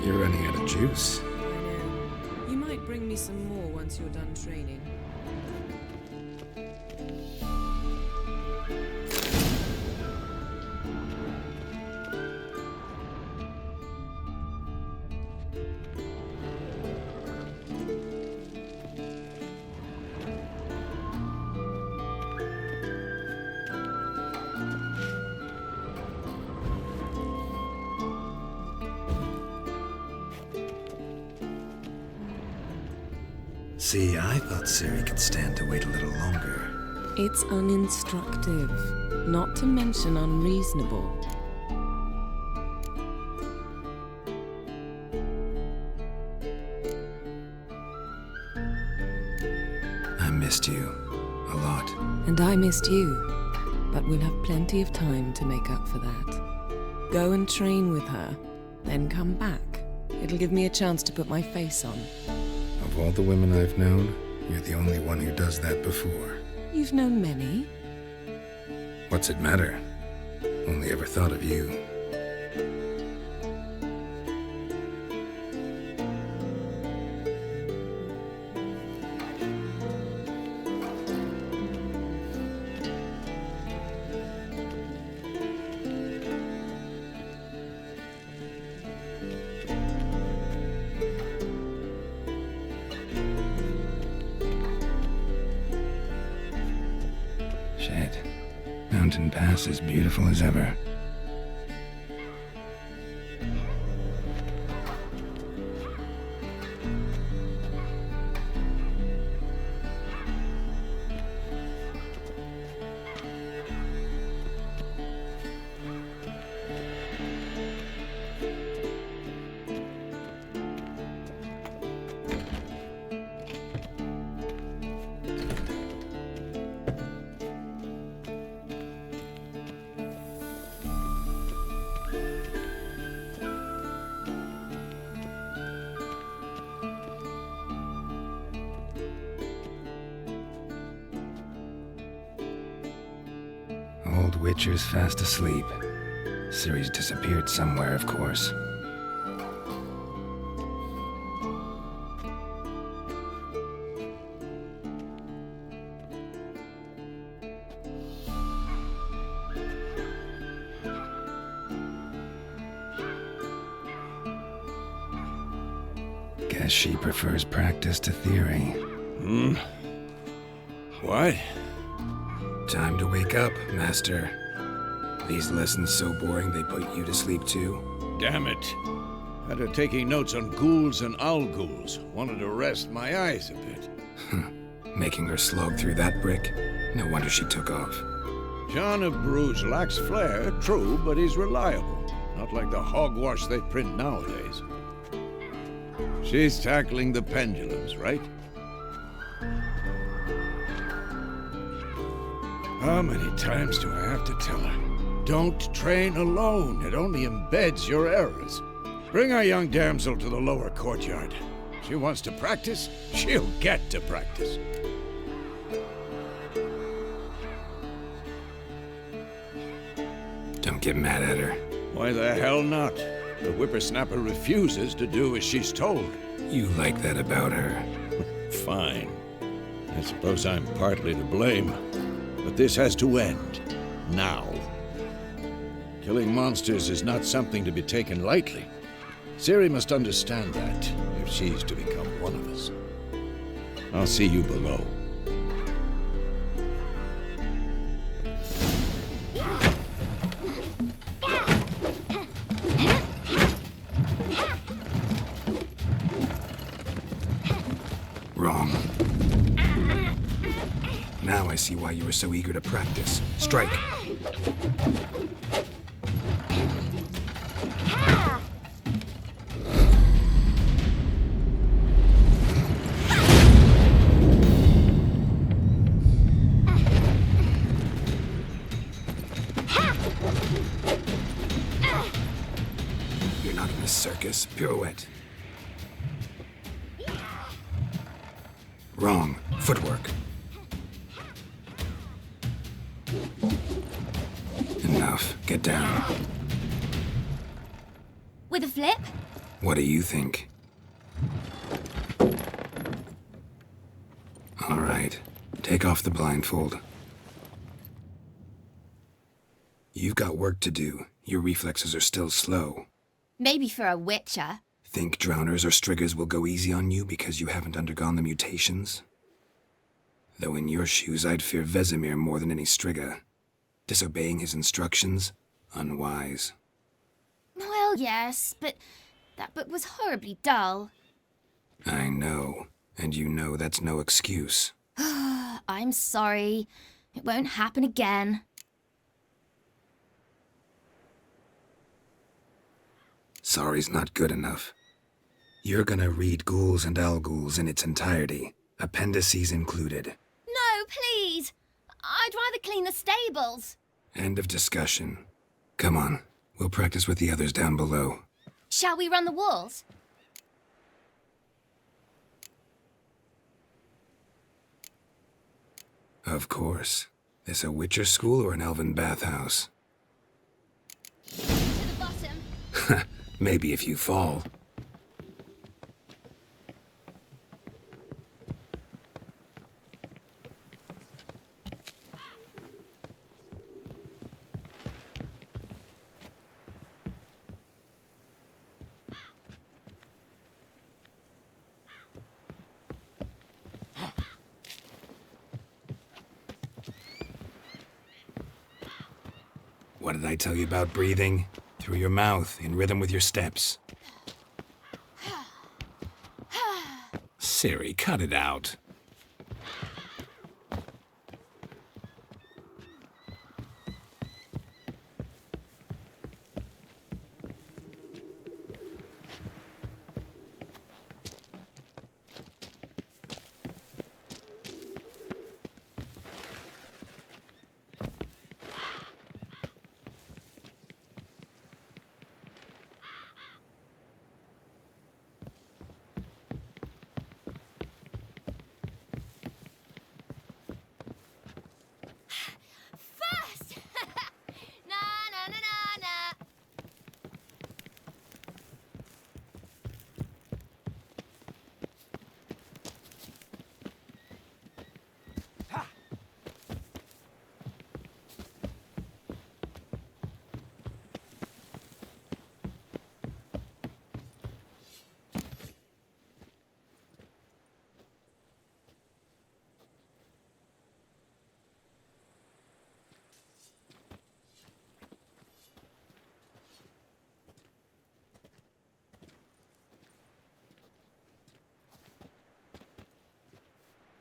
You're running out of juice. I know. You might bring me some more once you're done training. See, I thought Siri could stand to wait a little longer. It's uninstructive, not to mention unreasonable. I missed you a lot. And I missed you, but we'll have plenty of time to make up for that. Go and train with her, then come back. It'll give me a chance to put my face on. Of all the women I've known, you're the only one who does that before. You've known many. What's it matter? Only ever thought of you. Shit. Mountain Pass is beautiful as ever. Old Witcher's fast asleep. Ciri's disappeared somewhere, of course. Guess she prefers practice to theory. What? Time to wake up, Master. These lessons so boring they put you to sleep too. Damn it. After taking notes on ghouls and owl ghouls, wanted to rest my eyes a bit. Making her slog through that brick? No wonder she took off. John of Bruges lacks flair, true, but he's reliable. Not like the hogwash they print nowadays. She's tackling the pendulums, right? How many times do I have to tell her? Don't train alone. It only embeds your errors. Bring our young damsel to the lower courtyard. She wants to practice, she'll get to practice. Don't get mad at her. Why the hell not? The whippersnapper refuses to do as she's told. You like that about her. Fine. I suppose I'm partly to blame. But this has to end. Now. Killing monsters is not something to be taken lightly. Ciri must understand that, if she's to become one of us. I'll see you below. Wrong. Now I see why you were so eager to practice. Strike. You're not in a circus. Pirouette. Wrong. Footwork. Enough. Get down. With a flip? What do you think? All right, take off the blindfold. You've got work to do. Your reflexes are still slow. Maybe for a witcher. Think drowners or striggers will go easy on you because you haven't undergone the mutations? Though in your shoes, I'd fear Vesemir more than any strigger. Disobeying his instructions? Unwise. Well, yes, but that book was horribly dull. I know, and you know that's no excuse. I'm sorry. It won't happen again. Sorry's not good enough. You're gonna read Ghouls and Alghouls in its entirety, appendices included. No, please! I'd rather clean the stables. End of discussion. Come on, we'll practice with the others down below. Shall we run the walls? Of course. This a Witcher school or an elven bathhouse? To the bottom. Maybe if you fall. What did I tell you about breathing? Through your mouth, in rhythm with your steps. Siri, cut it out. First! Na na na na na.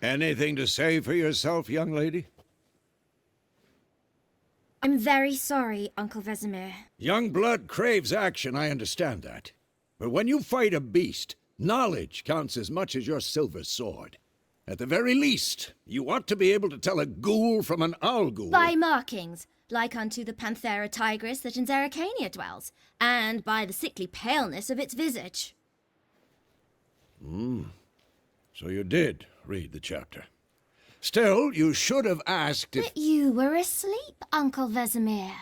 Anything to say for yourself, young lady? I'm very sorry, Uncle Vesemir. Young blood craves action, I understand that. But when you fight a beast, knowledge counts as much as your silver sword. At the very least, you ought to be able to tell a ghoul from an Alghoul. By markings, like unto the Panthera tigris that in Zerrikania dwells, and by the sickly paleness of its visage. So you did read the chapter. Still, you should have asked if... But you were asleep, Uncle Vesemir.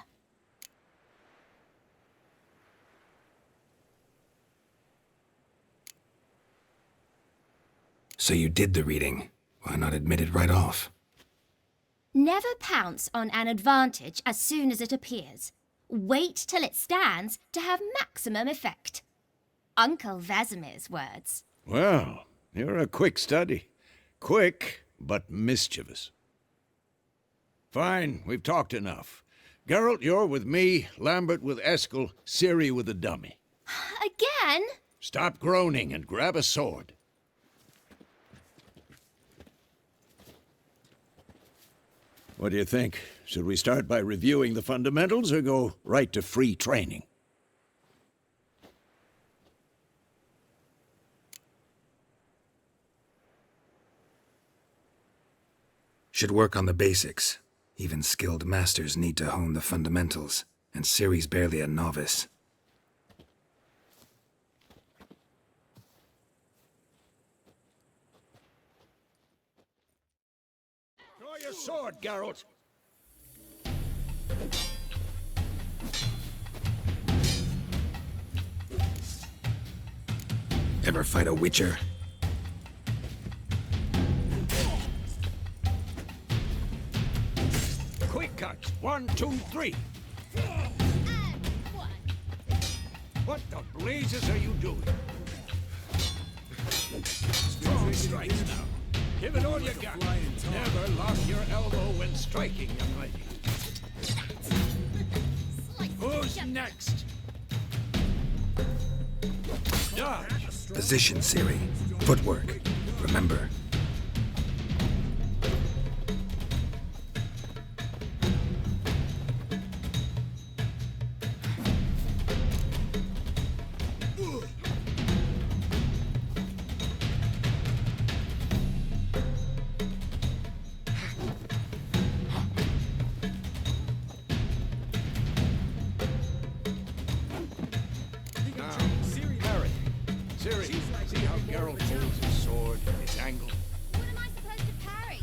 So you did the reading. Why not admit it right off? Never pounce on an advantage as soon as it appears. Wait till it stands to have maximum effect. Uncle Vesemir's words. Well, you're a quick study. Quick, but mischievous. Fine, we've talked enough. Geralt, you're with me, Lambert with Eskel, Ciri with the dummy. Again? Stop groaning and grab a sword. What do you think? Should we start by reviewing the fundamentals or go right to free training? Should work on the basics. Even skilled masters need to hone the fundamentals, and Ciri's barely a novice. Draw your sword, Geralt. Ever fight a witcher? Quick cuts. 1, 2, 3. What the blazes are you doing? Strong strikes now. Give it all you got. Never lock your elbow when striking, young lady. Who's next? Dodge. Position, Ciri. Footwork. Remember. Ciri, see how Geralt holds his sword, his angle? What am I supposed to parry?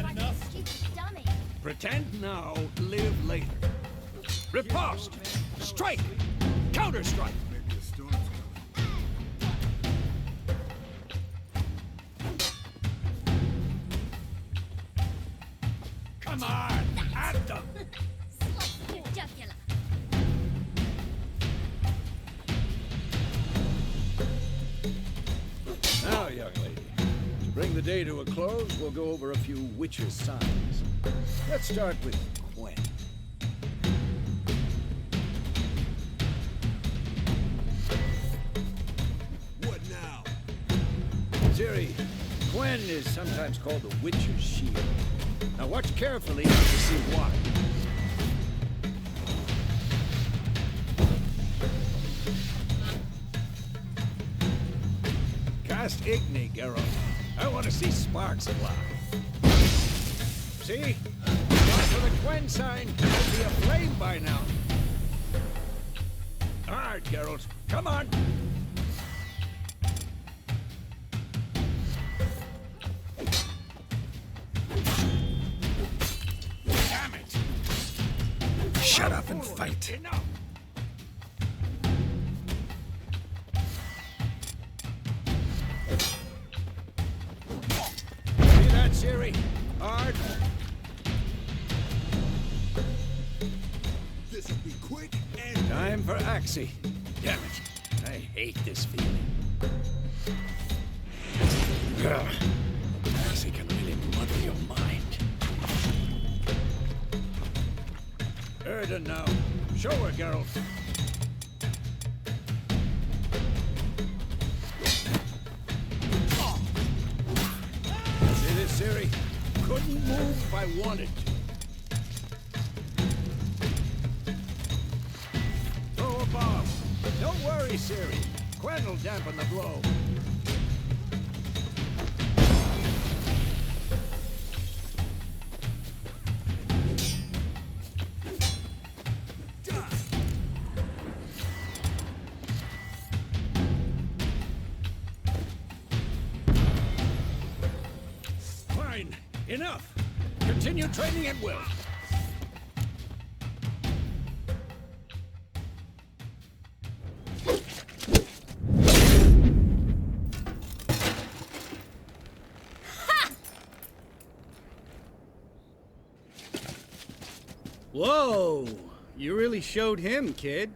Like a stupid dummy. Pretend now, live later. Riposte! Strike! Counter-strike! Come on! At them! Slice your jugular. Now, young lady, to bring the day to a close, we'll go over a few witches' signs. Let's start with Gwen. What now? Ciri, Gwen is sometimes called the Witcher's Shield. Now watch carefully to see why. Cast Igni, Geralt. I want to see sparks fly. See? Gone for the Gwen sign. There'll be a flame by now. All right, Geralt. Come on. Damn it! Shut up and fight. Enough! See that, Ciri? Hard. This'll be quick and Time for Axie. Damn it. I hate this feeling. Ugh. Axie can really muddle your mind. Erden now. Show her, Geralt. See this, Ciri? Couldn't move if I wanted to. Throw a bomb. Don't worry, Ciri. Gwen will dampen the blow. Fine. Enough. Continue training at will. Whoa! You really showed him, kid.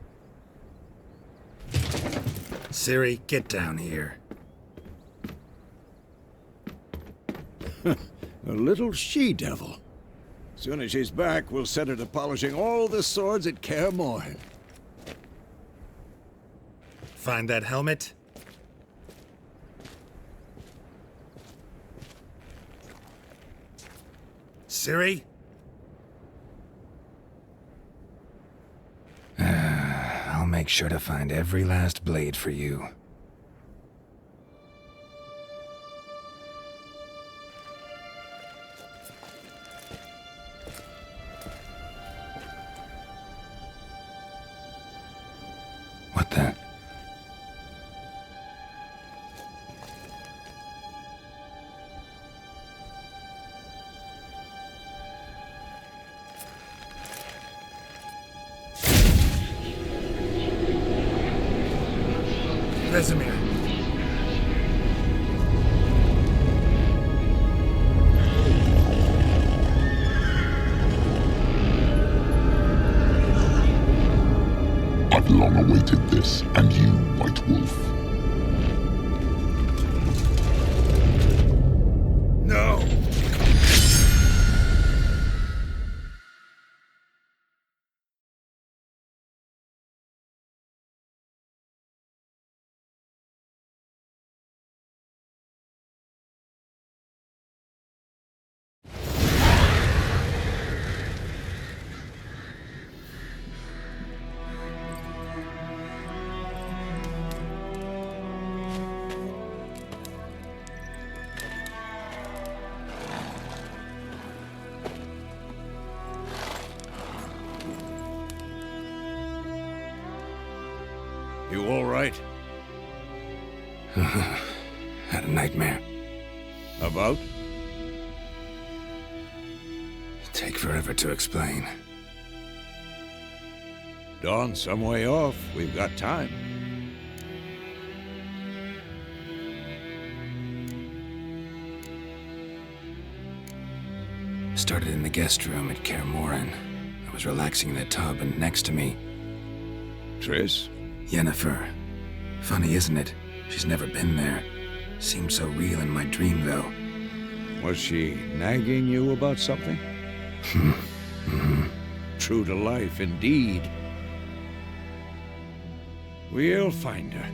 Ciri, get down here. A little she-devil. Soon as she's back, we'll set her to polishing all the swords at Kaer Morhen. Find that helmet? Ciri? I'll make sure to find every last blade for you. What the? Vesemir. have long awaited this, and you, White Wolf. No! You all right? Had a nightmare. About? Take forever to explain. Dawn's some way off. We've got time. Started in the guest room at Kaer Morhen. I was relaxing in the tub, and next to me, Triss? Yennefer. Funny, isn't it? She's never been there. Seemed so real in my dream, though. Was she nagging you about something? True to life, indeed. We'll find her.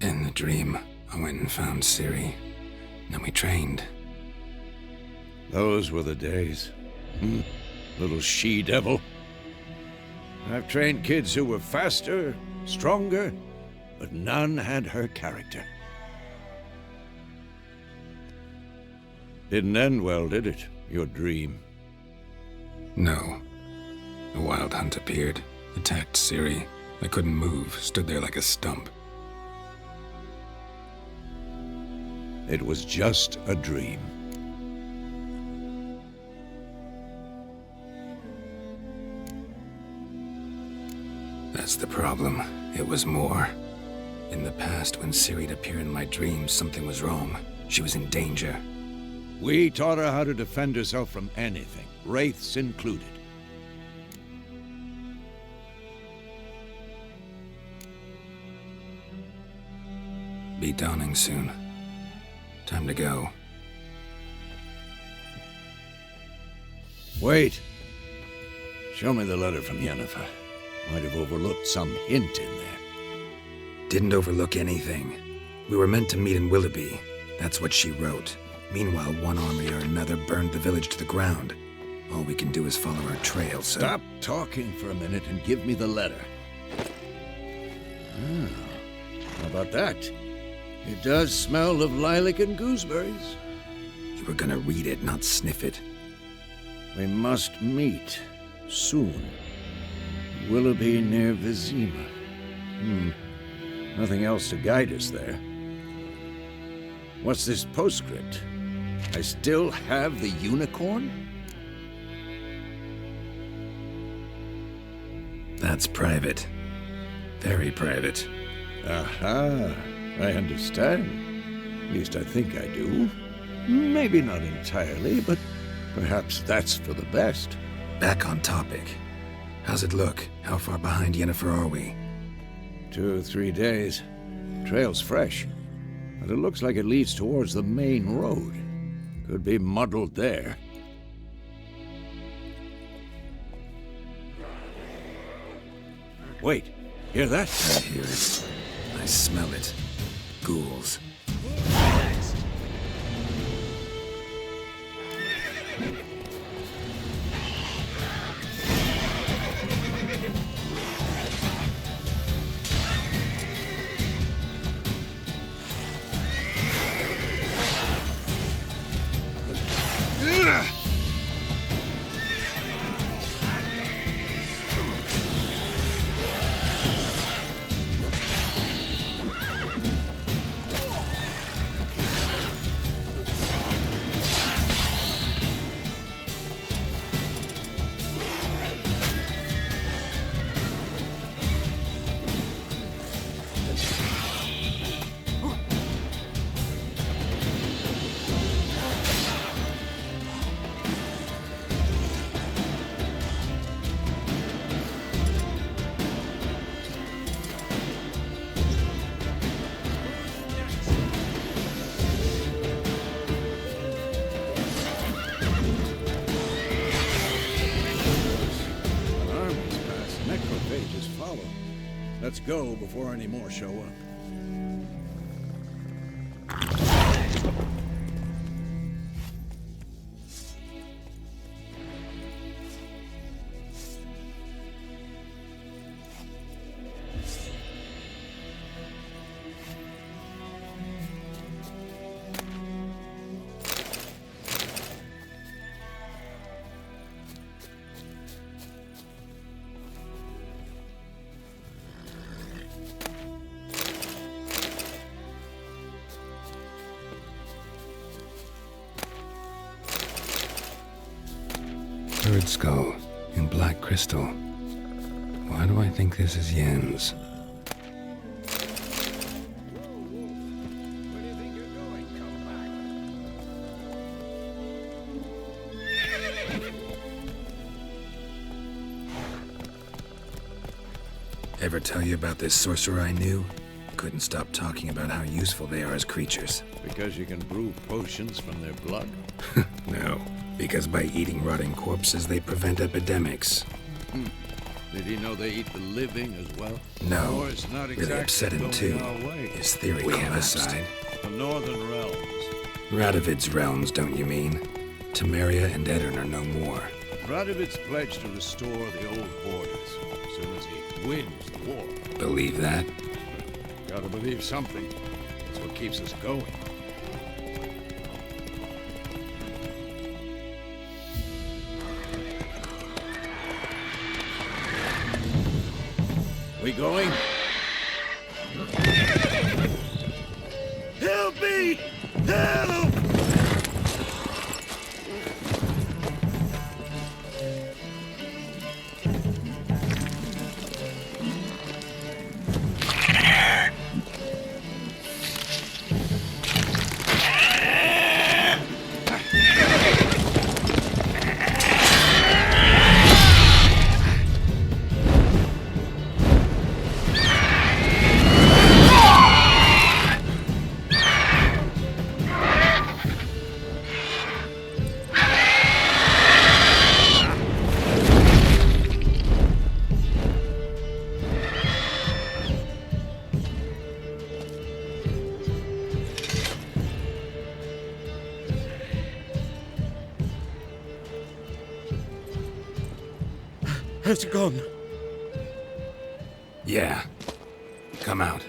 In the dream, I went and found Ciri. Then we trained. Those were the days. Little she-devil. I've trained kids who were faster, stronger, but none had her character. Didn't end well, did it? Your dream? No. A wild hunt appeared, attacked Ciri. I couldn't move, stood there like a stump. It was just a dream. That's the problem. It was more. In the past, when Ciri'd appear in my dreams, something was wrong. She was in danger. We taught her how to defend herself from anything, wraiths included. Be dawning soon. Time to go. Wait. Show me the letter from Yennefer. Might have overlooked some hint in there. Didn't overlook anything. We were meant to meet in Willoughby. That's what she wrote. Meanwhile, one army or another burned the village to the ground. All we can do is follow her trail, so... Stop talking for a minute and give me the letter. How about that? It does smell of lilac and gooseberries. You were gonna read it, not sniff it. We must meet soon. Willoughby near Vizima. Nothing else to guide us there. What's this postscript? I still have the unicorn? That's private. Very private. Aha, I understand. At least I think I do. Maybe not entirely, but perhaps that's for the best. Back on topic. How's it look? How far behind Yennefer are we? 2 or 3 days. Trail's fresh, but it looks like it leads towards the main road. Could be muddled there. Wait, hear that? I hear it. I smell it. Ghouls. Let's go before any more show up. Bird skull in black crystal. Why do I think this is Yen's? Where do you think you're going? Come back. Ever tell you about this sorcerer I knew? Couldn't stop talking about how useful they are as creatures. Because you can brew potions from their blood? No, because by eating rotting corpses, they prevent epidemics. Did he know they eat the living as well? No, Or it's not really exactly upset him going too. our way. His theory collapsed. aside. The Northern Realms. Radovid's realms, don't you mean? Temeria and Edirn are no more. Radovid's pledged to restore the old borders as soon as he wins the war. Believe that? Gotta believe something. That's what keeps us going. We going? Help me! Help! Has it gone? Yeah. Come out.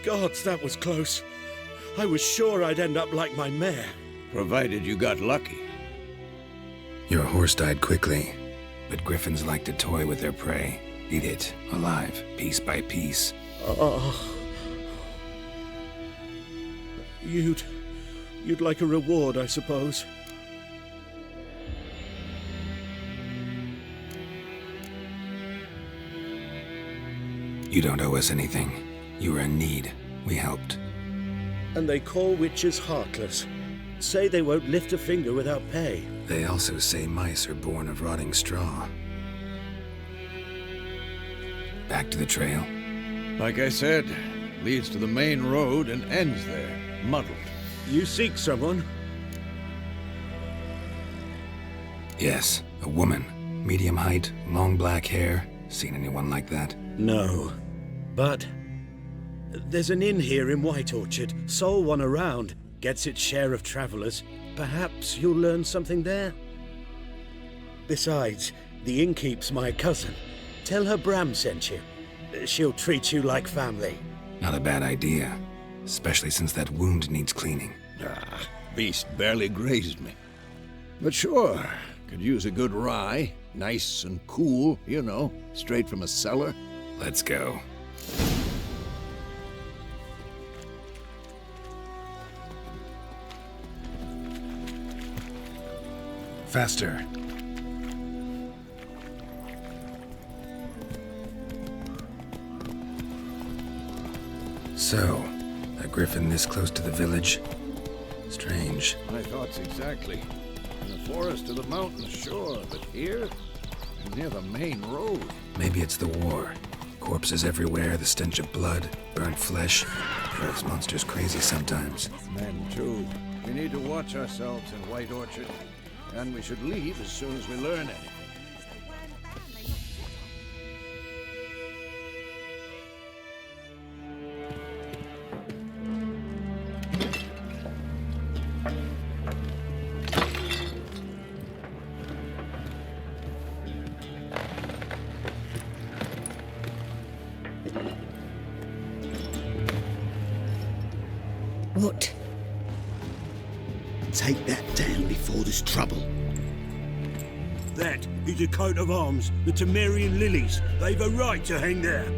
Gods, that was close. I was sure I'd end up like my mare. Provided you got lucky. Your horse died quickly, but griffins like to toy with their prey. Eat it, alive, piece by piece. Oh. You'd like a reward, I suppose. You don't owe us anything. You were in need. We helped. And they call witches heartless. Say they won't lift a finger without pay. They also say mice are born of rotting straw. Back to the trail. Like I said, leads to the main road and ends there, muddled. You seek someone? Yes, a woman. Medium height, long black hair. Seen anyone like that? No. But there's an inn here in White Orchard. Sole one around. Gets its share of travelers. Perhaps you'll learn something there? Besides, the innkeep's my cousin. Tell her Bram sent you. She'll treat you like family. Not a bad idea. Especially since that wound needs cleaning. Ah, beast barely grazed me. But sure, could use a good rye. Nice and cool, you know, straight from a cellar. Let's go. Faster. So, a griffin this close to the village? Strange. My thoughts exactly. In the forest or the mountains, sure, but here? Near the main road. Maybe it's the war. Corpses everywhere, the stench of blood, burnt flesh. Drives monsters crazy sometimes. Men, too. We need to watch ourselves in White Orchard, and we should leave as soon as we learn anything. What? Take that down before there's trouble. That is a coat of arms, the Temerian lilies. They've a right to hang there.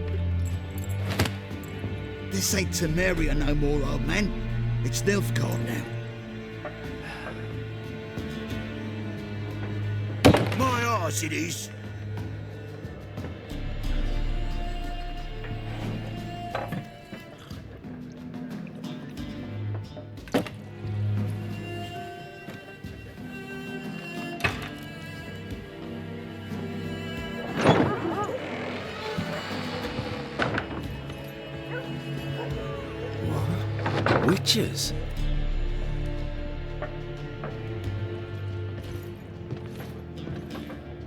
This ain't Temeria no more, old man. It's Nilfgaard now. My arse it is. Witches?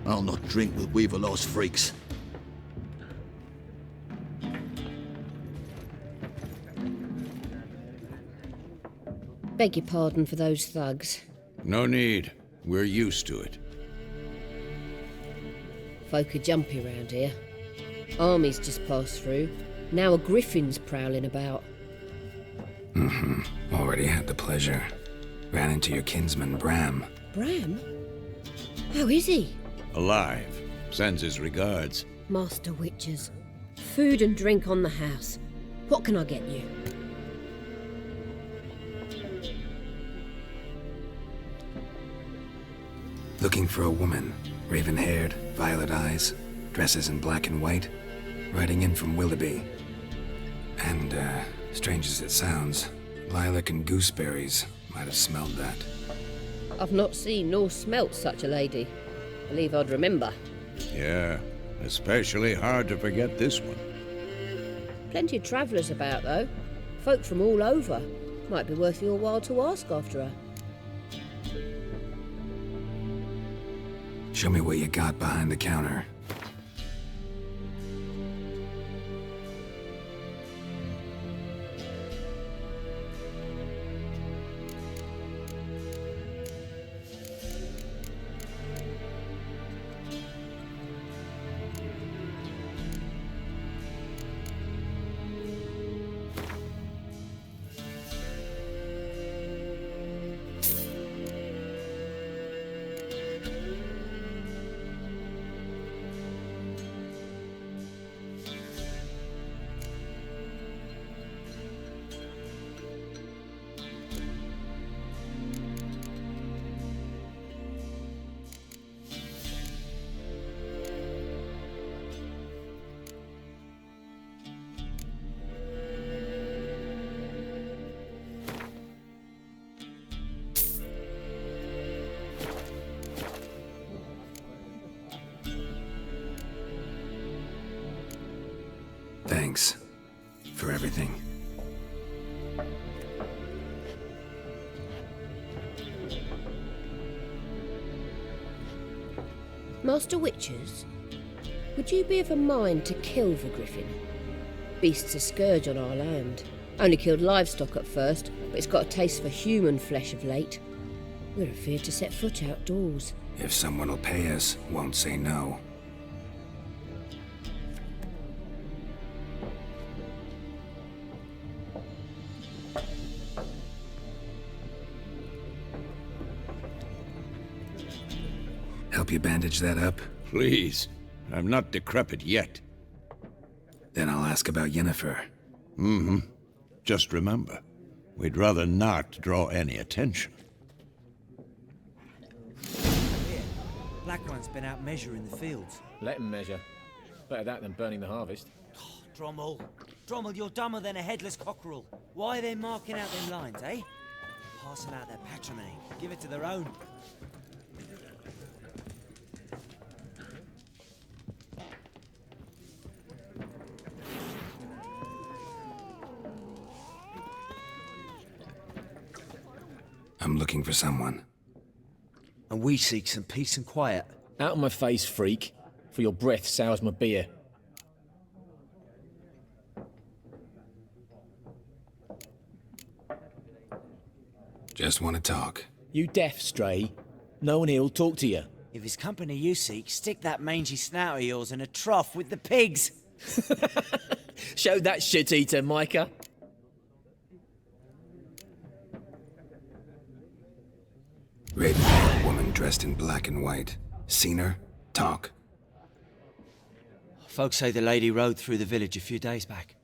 I'll not drink with Weaverlaw's freaks. Beg your pardon for those thugs. No need. We're used to it. Folk are jumpy round here. Armies just passed through. Now a griffin's prowling about. Already had the pleasure. Ran into your kinsman, Bram. Bram? How is he? Alive. Sends his regards. Master Witches. Food and drink on the house. What can I get you? Looking for a woman. Raven-haired, violet eyes, dresses in black and white. Riding in from Willoughby. And, strange as it sounds, lilac and gooseberries might have smelled that. I've not seen nor smelt such a lady. Believe I'd remember. Yeah, especially hard to forget this one. Plenty of travellers about, though. Folk from all over. Might be worth your while to ask after her. Show me what you got behind the counter. Thanks for everything. Master Witches, would you be of a mind to kill the griffin? Beast's a scourge on our land. Only killed livestock at first, but it's got a taste for human flesh of late. We're afeard to set foot outdoors. If someone will pay us, won't say no. Help you bandage that up? Please. I'm not decrepit yet. Then I'll ask about Yennefer. Just remember, we'd rather not draw any attention. Here, Black One's been out measuring the fields. Let him measure. Better that than burning the harvest. Drommel. Drommel, you're dumber than a headless cockerel. Why are they marking out them lines, eh? Pass them out their patrimony. Give it to their own. I'm looking for someone. And we seek some peace and quiet. Out of my face, freak. For your breath sours my beer. Just want to talk. You deaf, Stray? No one here'll talk to you. If it's company you seek, stick that mangy snout of yours in a trough with the pigs. Show that shit-eater, Micah. Raven, a woman dressed in black and white. Seen her? Talk. Folks say the lady rode through the village a few days back.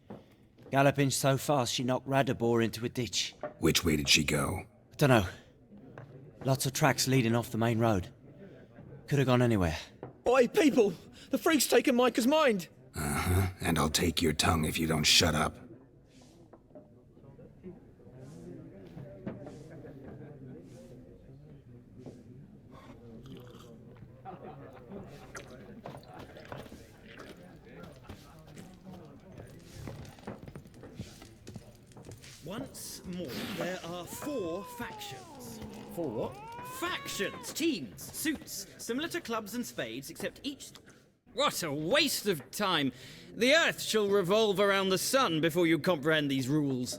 Galloping so fast she knocked Radabor into a ditch. Which way did she go? Dunno. Lots of tracks leading off the main road. Could have gone anywhere. Oi, people! The freak's taken Micah's mind! Uh-huh, and I'll take your tongue if you don't shut up. Once more, there are 4 factions. 4 what? Factions, teams, suits, similar to clubs and spades, except each... What a waste of time! The Earth shall revolve around the sun before you comprehend these rules.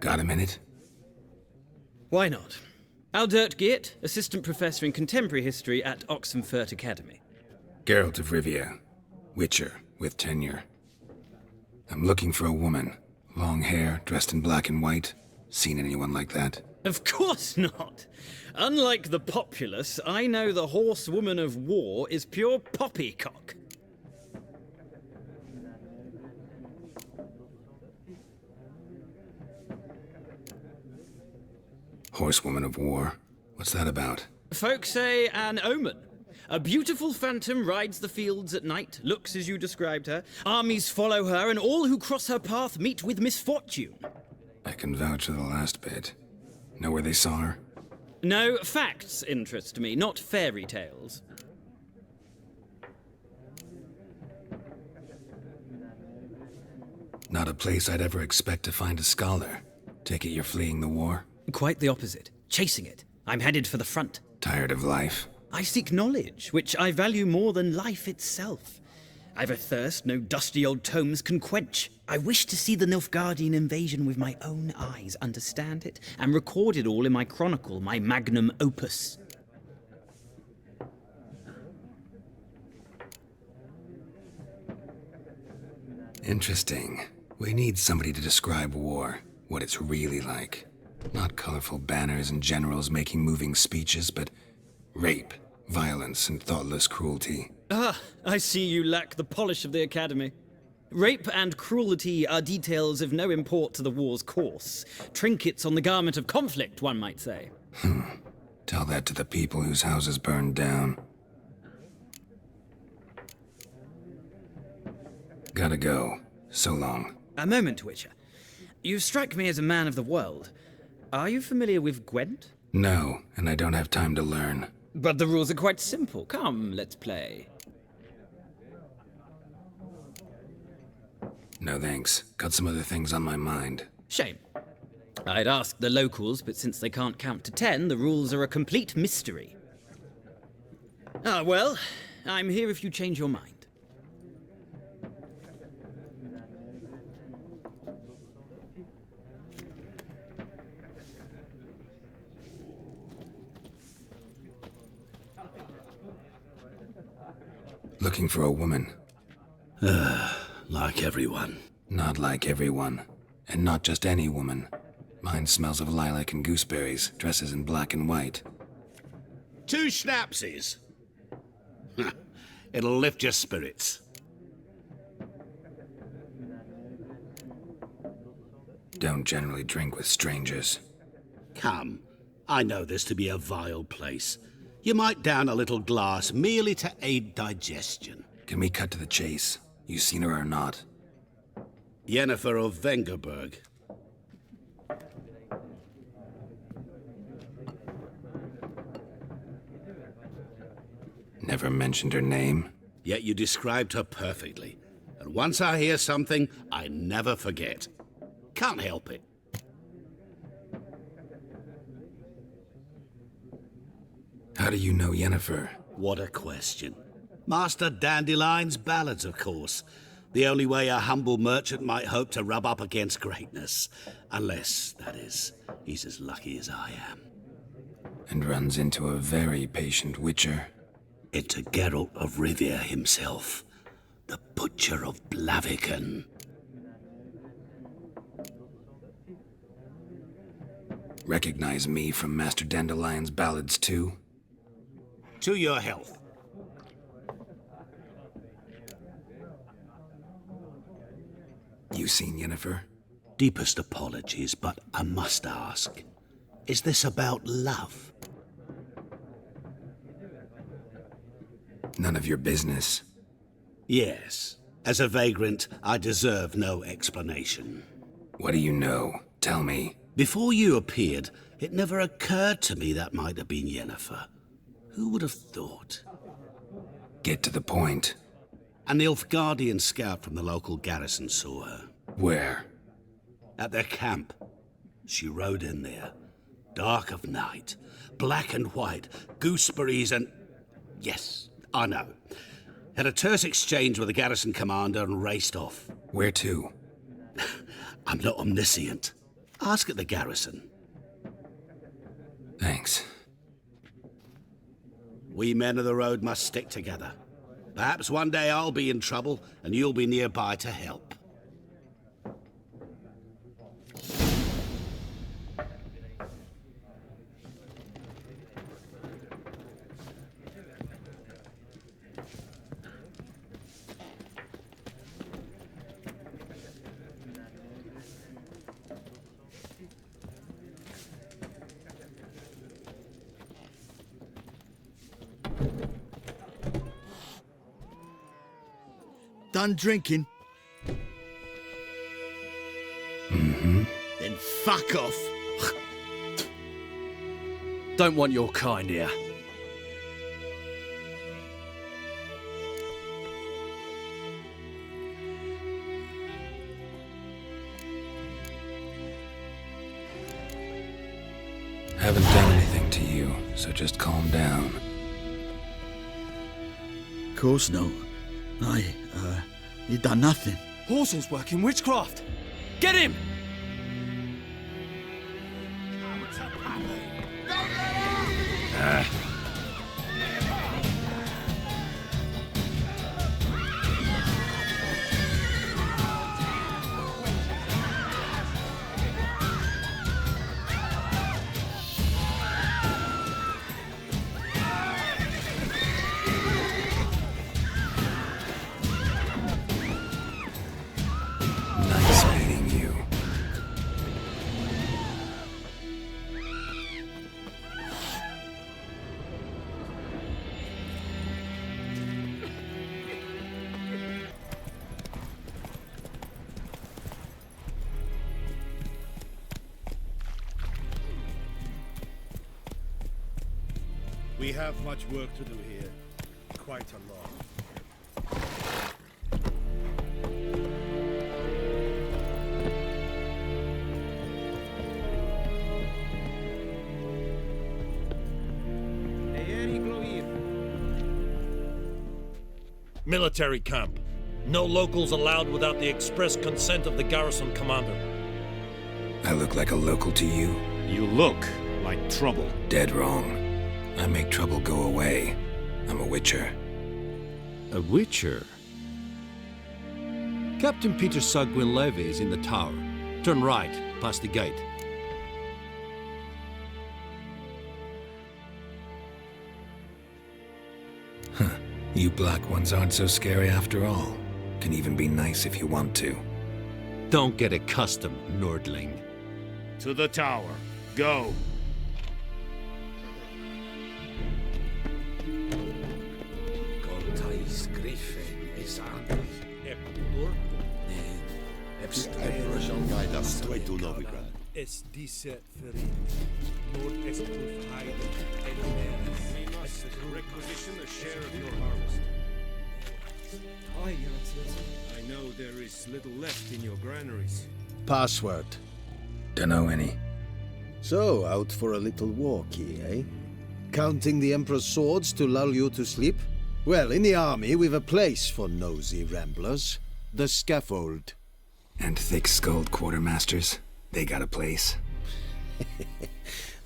Got a minute? Why not? Aldert Geert, Assistant Professor in Contemporary History at Oxenfurt Academy. Geralt of Rivia. Witcher, with tenure. I'm looking for a woman. Long hair, dressed in black and white. Seen anyone like that? Of course not! Unlike the populace, I know the horsewoman of war is pure poppycock. Horsewoman of war? What's that about? Folk say an omen. A beautiful phantom rides the fields at night, looks as you described her. Armies follow her, and all who cross her path meet with misfortune. I can vouch for the last bit. Know where they saw her? No, facts interest me, not fairy tales. Not a place I'd ever expect to find a scholar. Take it you're fleeing the war? Quite the opposite. Chasing it. I'm headed for the front. Tired of life? I seek knowledge, which I value more than life itself. I've a thirst no dusty old tomes can quench. I wish to see the Nilfgaardian invasion with my own eyes, understand it, and record it all in my chronicle, my magnum opus. Interesting. We need somebody to describe war, what it's really like. Not colorful banners and generals making moving speeches, but rape, violence, and thoughtless cruelty. Ah, I see you lack the polish of the Academy. Rape and cruelty are details of no import to the war's course. Trinkets on the garment of conflict, one might say. Tell that to the people whose houses burned down. Gotta go. So long. A moment, Witcher. You strike me as a man of the world. Are you familiar with Gwent? No, and I don't have time to learn. But the rules are quite simple. Come, let's play. No thanks. Got some other things on my mind. Shame. I'd ask the locals, but since they can't count to 10, the rules are a complete mystery. Ah, well, I'm here if you change your mind. Looking for a woman. Like everyone. Not like everyone. And not just any woman. Mine smells of lilac and gooseberries, dresses in black and white. 2 schnapsies. It'll lift your spirits. Don't generally drink with strangers. Come, I know this to be a vile place. You might down a little glass merely to aid digestion. Can we cut to the chase? You seen her or not? Yennefer of Vengerberg. Never mentioned her name. Yet you described her perfectly. And once I hear something, I never forget. Can't help it. How do you know Yennefer? What a question. Master Dandelion's ballads, of course. The only way a humble merchant might hope to rub up against greatness. Unless, that is, he's as lucky as I am. And runs into a very patient witcher. Into Geralt of Rivia himself, the Butcher of Blaviken. Recognize me from Master Dandelion's ballads too? To your health. You seen Yennefer? Deepest apologies, but I must ask. Is this about love? None of your business. Yes. As a vagrant, I deserve no explanation. What do you know? Tell me. Before you appeared, it never occurred to me that might have been Yennefer. Who would have thought? Get to the point. An Nilfgaardian scout from the local garrison saw her. Where? At their camp. She rode in there. Dark of night. Black and white. Gooseberries and... Yes, I know. Had a terse exchange with the garrison commander and raced off. Where to? I'm not omniscient. Ask at the garrison. Thanks. We men of the road must stick together. Perhaps one day I'll be in trouble and you'll be nearby to help. Done drinking? Mm-hmm. Then fuck off. Don't want your kind here. Haven't done anything to you, so just calm down. Course no. You done nothing. Horsel's working witchcraft. Get him! Nice meeting you. We have much work to do here. Quite a lot. Military camp. No locals allowed without the express consent of the garrison commander. I look like a local to you? You look like trouble. Dead wrong. I make trouble go away. I'm a witcher. A witcher? Captain Peter Sagwin Levy is in the tower. Turn right, past the gate. Huh. You black ones aren't so scary after all. Can even be nice if you want to. Don't get accustomed, Nordling. To the tower. Go. Es diese Verriet. Nord est Ulf Heiden. We must requisition a share of your harvest. I know there is little left in your granaries. Password. Dunno any. So, out for a little walkie, eh? Counting the Emperor's swords to lull you to sleep? Well, in the army, we've a place for nosy ramblers. The scaffold. And thick-skulled quartermasters? They got a place?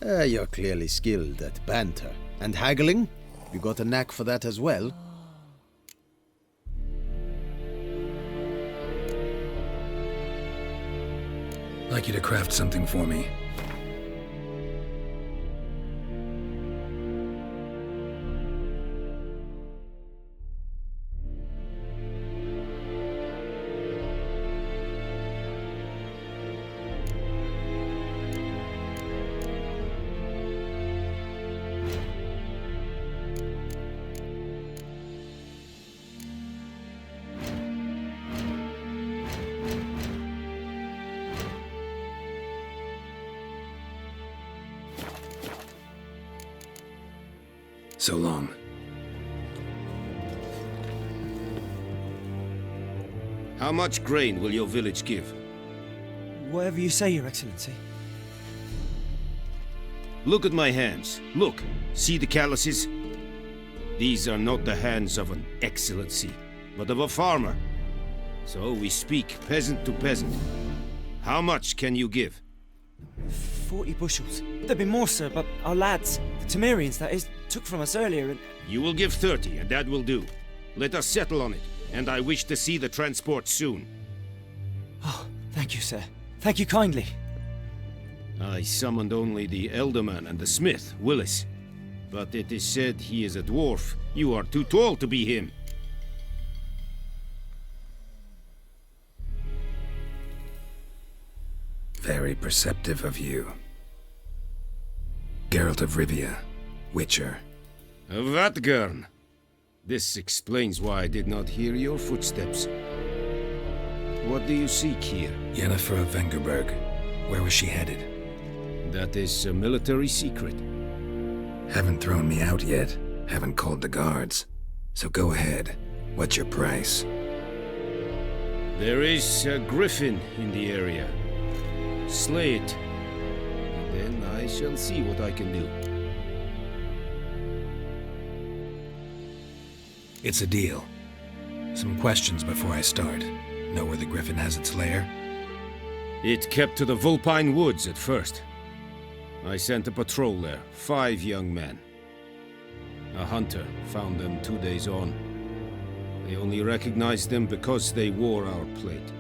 You're clearly skilled at banter. And haggling? You got a knack for that as well? I'd like you to craft something for me. So long. How much grain will your village give? Whatever you say, Your Excellency. Look at my hands. Look. See the calluses? These are not the hands of an excellency, but of a farmer. So we speak peasant to peasant. How much can you give? 40 bushels. There'd be more, sir, but our lads, the Temerians, that is, took from us earlier and... You will give 30, and that will do. Let us settle on it, and I wish to see the transport soon. Oh, thank you, sir. Thank you kindly. I summoned only the Elderman and the smith, Willis. But it is said he is a dwarf. You are too tall to be him. Very perceptive of you. Geralt of Rivia, Witcher. Vatgern! This explains why I did not hear your footsteps. What do you seek here? Yennefer of Vengerberg. Where was she headed? That is a military secret. Haven't thrown me out yet. Haven't called the guards. So go ahead. What's your price? There is a griffin in the area. Slay it. And then I shall see what I can do. It's a deal. Some questions before I start. Know where the griffin has its lair? It kept to the Vulpine Woods at first. I sent a patrol there, 5 young men. A hunter found them 2 days on. They only recognized them because they wore our plate.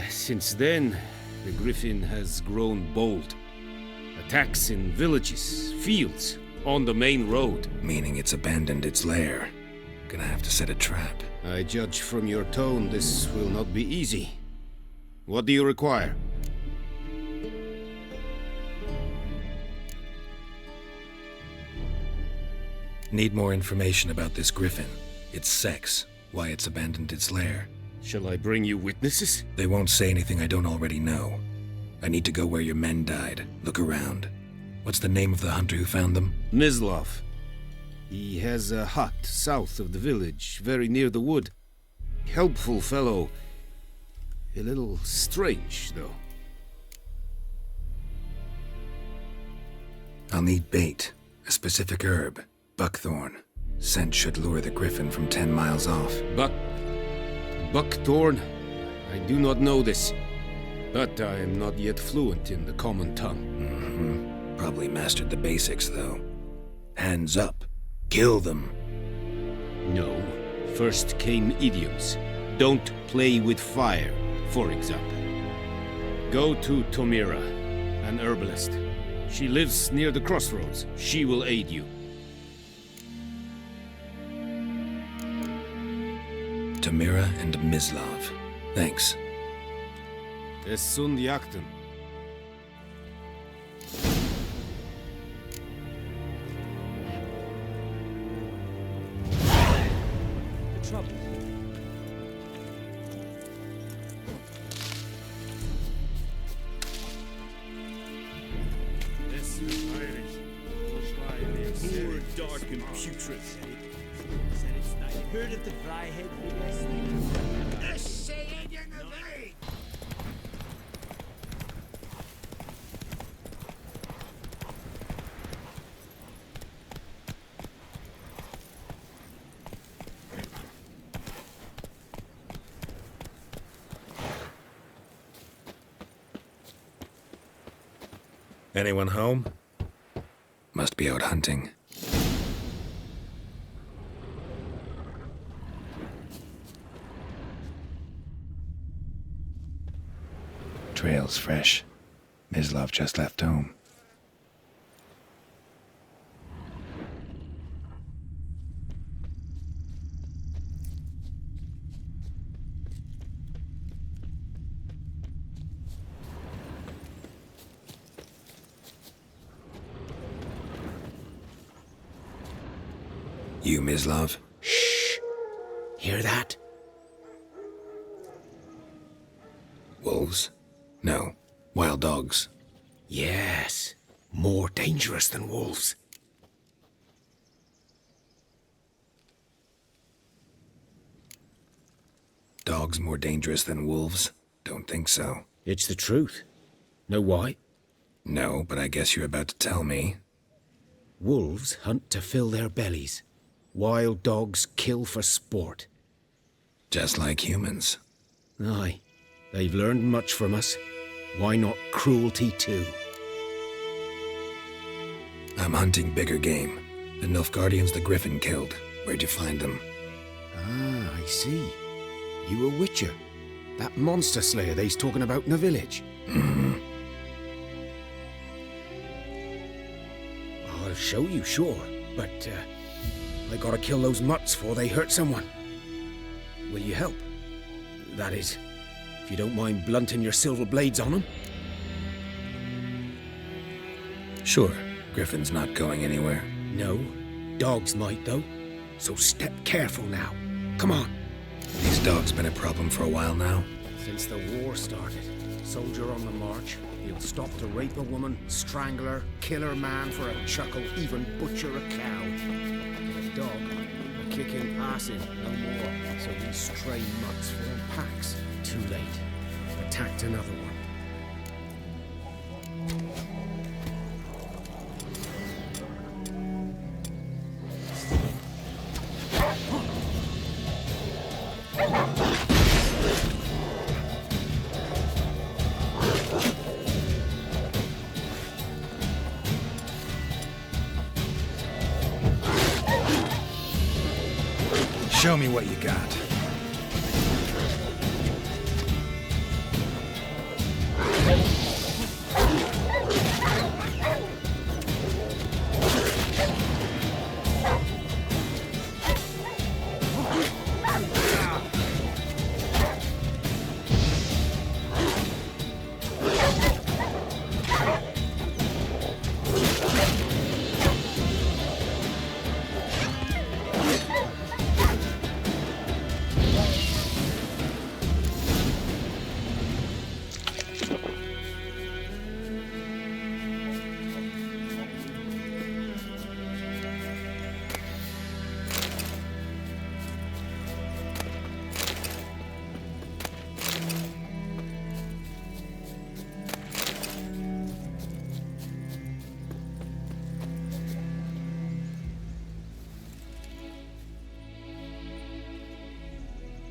Since then, the griffin has grown bold. Attacks in villages, fields, on the main road. Meaning it's abandoned its lair. Gonna have to set a trap. I judge from your tone this will not be easy. What do you require? Need more information about this griffin. Its sex, why it's abandoned its lair. Shall I bring you witnesses? They won't say anything I don't already know. I need to go where your men died. Look around. What's the name of the hunter who found them? Mislav. He has a hut south of the village, very near the wood. Helpful fellow. A little strange, though. I'll need bait. A specific herb. Buckthorn. Scent should lure the griffin from 10 miles off. Buckthorn? I do not know this. But I am not yet fluent in the common tongue. Probably mastered the basics, though. Hands up. Kill them. No. First came idioms. Don't play with fire, for example. Go to Tomira, an herbalist. She lives near the crossroads. She will aid you. Tomira and Mislav. Thanks. Es sunt jakten. The trouble. This is Irish. More dark and putrid. Heard of the Flyhead? Anyone home? Must be out hunting. Trail's fresh. Mislav just left home. You, Mislav? Shh! Hear that? Wolves? No. Wild dogs. Yes. More dangerous than wolves. Dogs more dangerous than wolves? Don't think so. It's the truth. Know why? No, but I guess you're about to tell me. Wolves hunt to fill their bellies. Wild dogs kill for sport. Just like humans. Aye. They've learned much from us. Why not cruelty too? I'm hunting bigger game. The Nilfgaardians the Griffin killed. Where'd you find them? Ah, I see. You a witcher. That monster slayer they's talking about in the village. Mm-hmm. I'll show you, sure. But, I gotta kill those mutts before they hurt someone. Will you help? That is, if you don't mind blunting your silver blades on them. Sure. Griffin's not going anywhere. No. Dogs might, though. So step careful now. Come on. These dogs been a problem for a while now? Since the war started. Soldier on the march. He'll stop to rape a woman, strangle her, kill her man for a chuckle, even butcher a cow. But a dog, a kicking passing, no more. So these stray mutts form packs. Too late. Attacked another one. Show me what you got.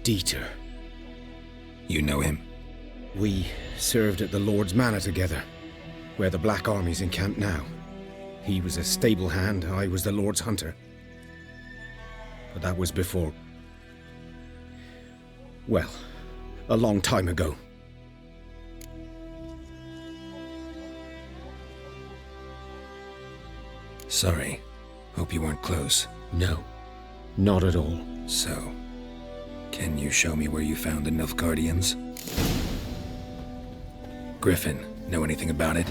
Dieter. You know him? We served at the Lord's Manor together, where the Black Army's encamped now. He was a stable hand, I was the Lord's hunter. But that was before... well, a long time ago. Sorry. Hope you weren't close. No, not at all. So, can you show me where you found the Nilfgaardians? Griffin, know anything about it?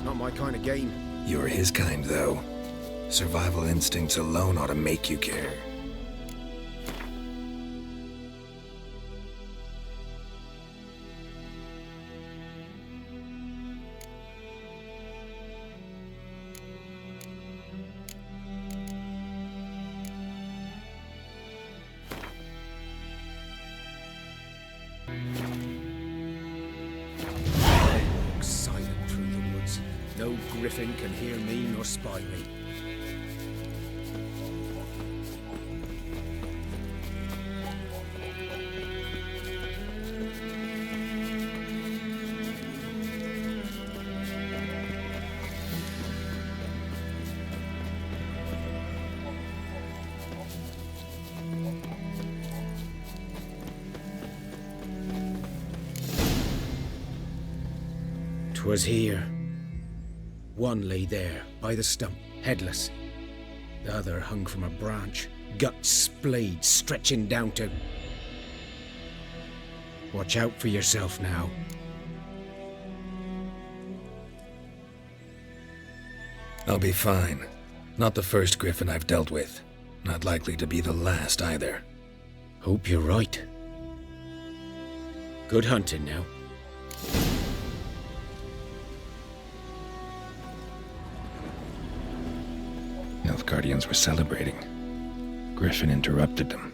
Not my kind of game. You're his kind, though. Survival instincts alone ought to make you care. Silent through the woods. No griffin can hear me nor spy me. 'Twas here. One lay there, by the stump, headless. The other hung from a branch, guts splayed, stretching down to... Watch out for yourself now. I'll be fine. Not the first griffin I've dealt with. Not likely to be the last either. Hope you're right. Good hunting now. Nilfgaardians were celebrating. Griffin interrupted them.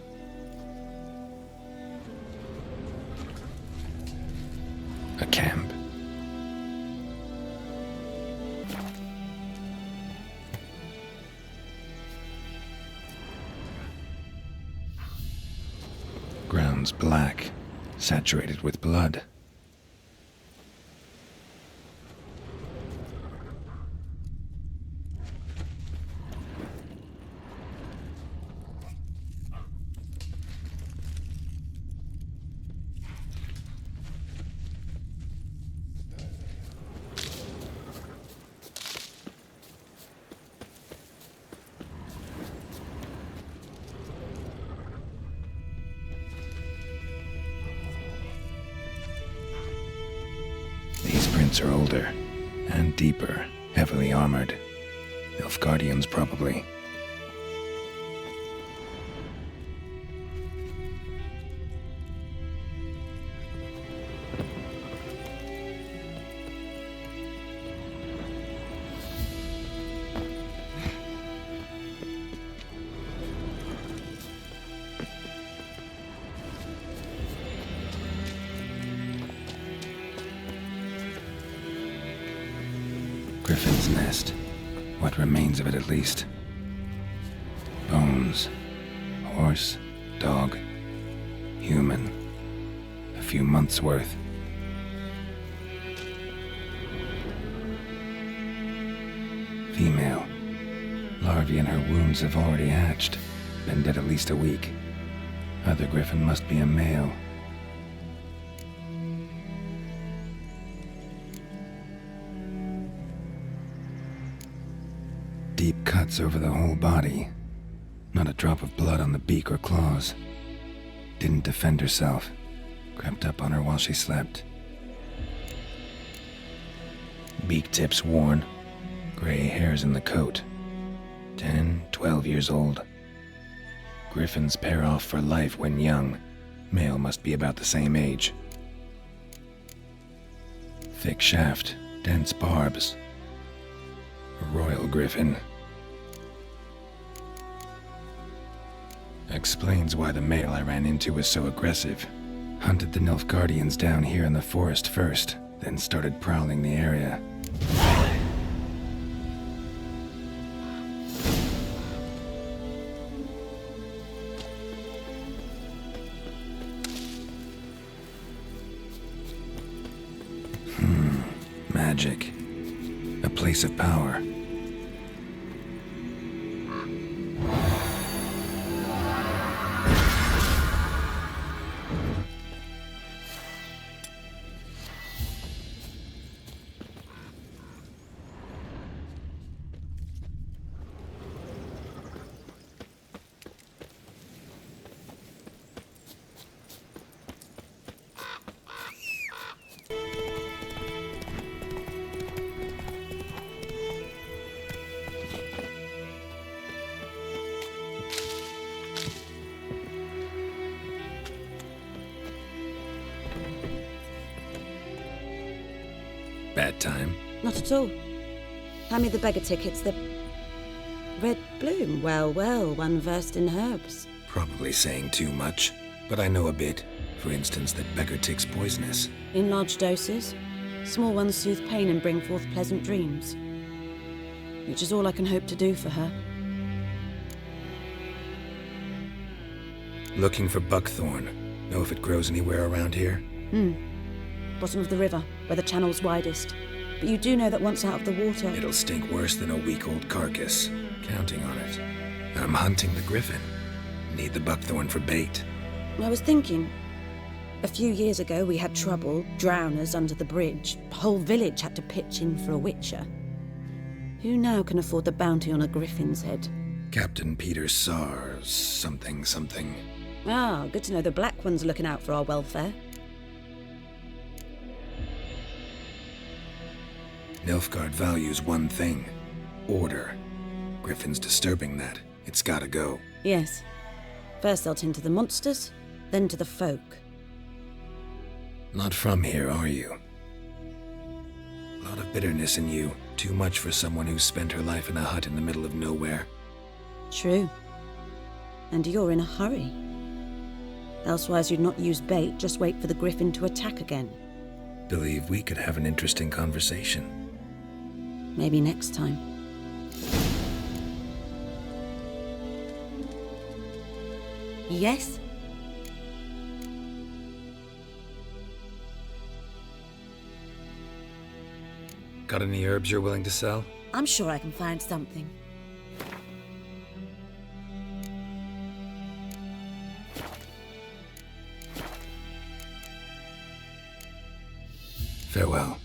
A camp. Ground's black, saturated with blood. Are older and deeper, heavily armored. Nilfgaardians, probably. Griffin's nest. What remains of it, at least. Bones. Horse, dog, human. A few months' worth. Female. Larvae in her wounds have already hatched. Been dead at least a week. Other griffin must be a male. Deep cuts over the whole body. Not a drop of blood on the beak or claws. Didn't defend herself. Crept up on her while she slept. Beak tips worn. Gray hairs in the coat. 10, 12 years old. Griffins pair off for life when young. Male must be about the same age. Thick shaft, dense barbs. A royal griffin. Explains why the male I ran into was so aggressive. Hunted the Nilfgaardians down here in the forest first, then started prowling the area. Magic. A place of power. Bad time? Not at all. Hand me the beggar tickets, the... Red bloom. Well, well, one versed in herbs. Probably saying too much, but I know a bit. For instance, that beggar tick's poisonous. In large doses. Small ones soothe pain and bring forth pleasant dreams. Which is all I can hope to do for her. Looking for buckthorn. Know if it grows anywhere around here? Bottom of the river, where the channel's widest. But you do know that once out of the water... It'll stink worse than a week-old carcass. Counting on it. I'm hunting the griffin. Need the buckthorn for bait. I was thinking... A few years ago we had trouble, drowners under the bridge. The whole village had to pitch in for a witcher. Who now can afford the bounty on a griffin's head? Captain Peter Sars, something. Ah, good to know the Black One's looking out for our welfare. Nilfgaard values one thing: order. Griffin's disturbing that. It's gotta go. Yes. First they'll tend to the monsters, then to the folk. Not from here, are you? A lot of bitterness in you. Too much for someone who's spent her life in a hut in the middle of nowhere. True. And you're in a hurry. Elsewise you'd not use bait, just wait for the griffin to attack again. Believe we could have an interesting conversation. Maybe next time. Yes? Got any herbs you're willing to sell? I'm sure I can find something. Farewell.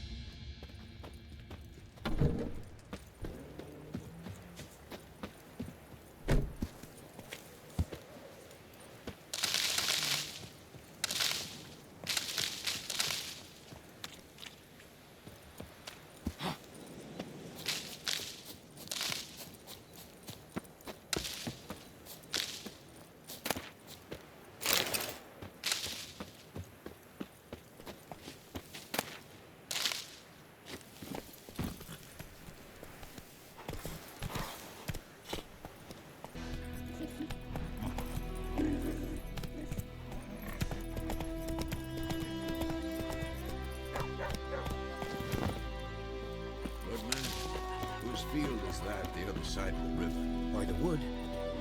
Field is that, the other side of the river? By the wood.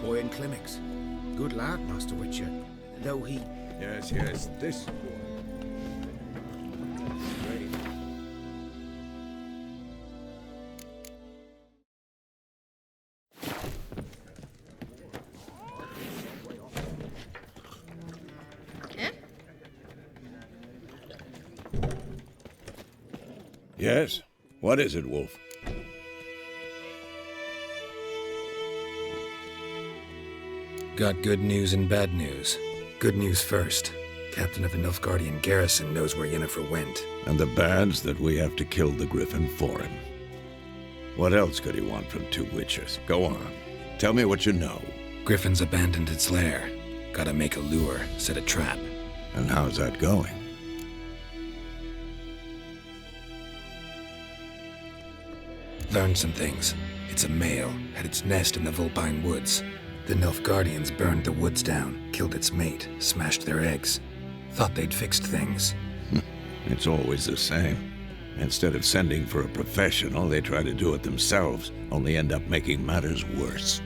Boy in Climmix. Good lad, Master Witcher. Though he... Yes, this boy. Great. Yes? What is it, Wolf? Got good news and bad news. Good news first. Captain of the Nilfgaardian garrison knows where Yennefer went. And the bad's that we have to kill the griffin for him. What else could he want from two witchers? Go on. Tell me what you know. Griffin's abandoned its lair. Gotta make a lure, set a trap. And how's that going? Learned some things. It's a male, had its nest in the Vulpine Woods. The Nilfgaardians burned the woods down, killed its mate, smashed their eggs. Thought they'd fixed things. It's always the same. Instead of sending for a professional, they try to do it themselves, only end up making matters worse.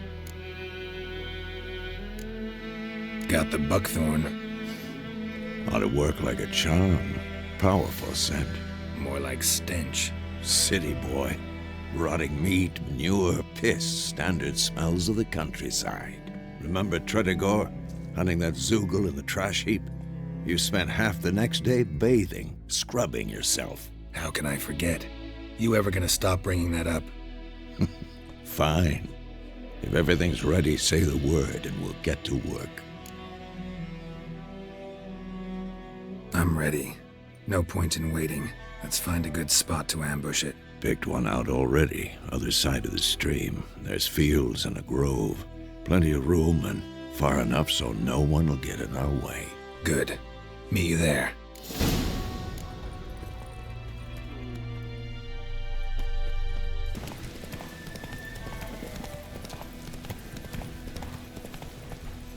Got the buckthorn. Ought to work like a charm. Powerful scent. More like stench. City boy. Rotting meat, manure, piss, standard smells of the countryside. Remember Tretogor? Hunting that Zoogle in the trash heap? You spent half the next day bathing, scrubbing yourself. How can I forget? You ever gonna stop bringing that up? Fine. If everything's ready, say the word and we'll get to work. I'm ready. No point in waiting. Let's find a good spot to ambush it. Picked one out already, other side of the stream. There's fields and a grove. Plenty of room and far enough so no one will get in our way. Good. Meet you there.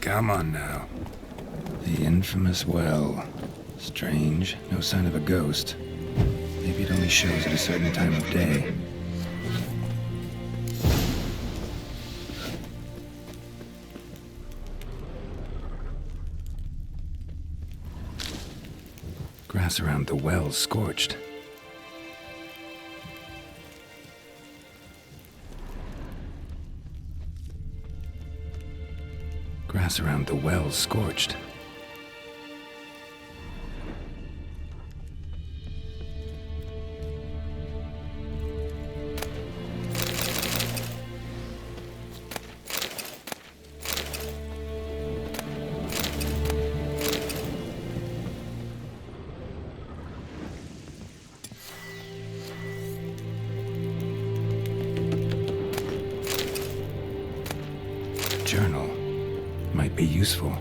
Come on now. The infamous well. Strange, no sign of a ghost. Maybe it only shows at a certain time of day. Grass around the well's scorched. Grass around the well's scorched. might be useful.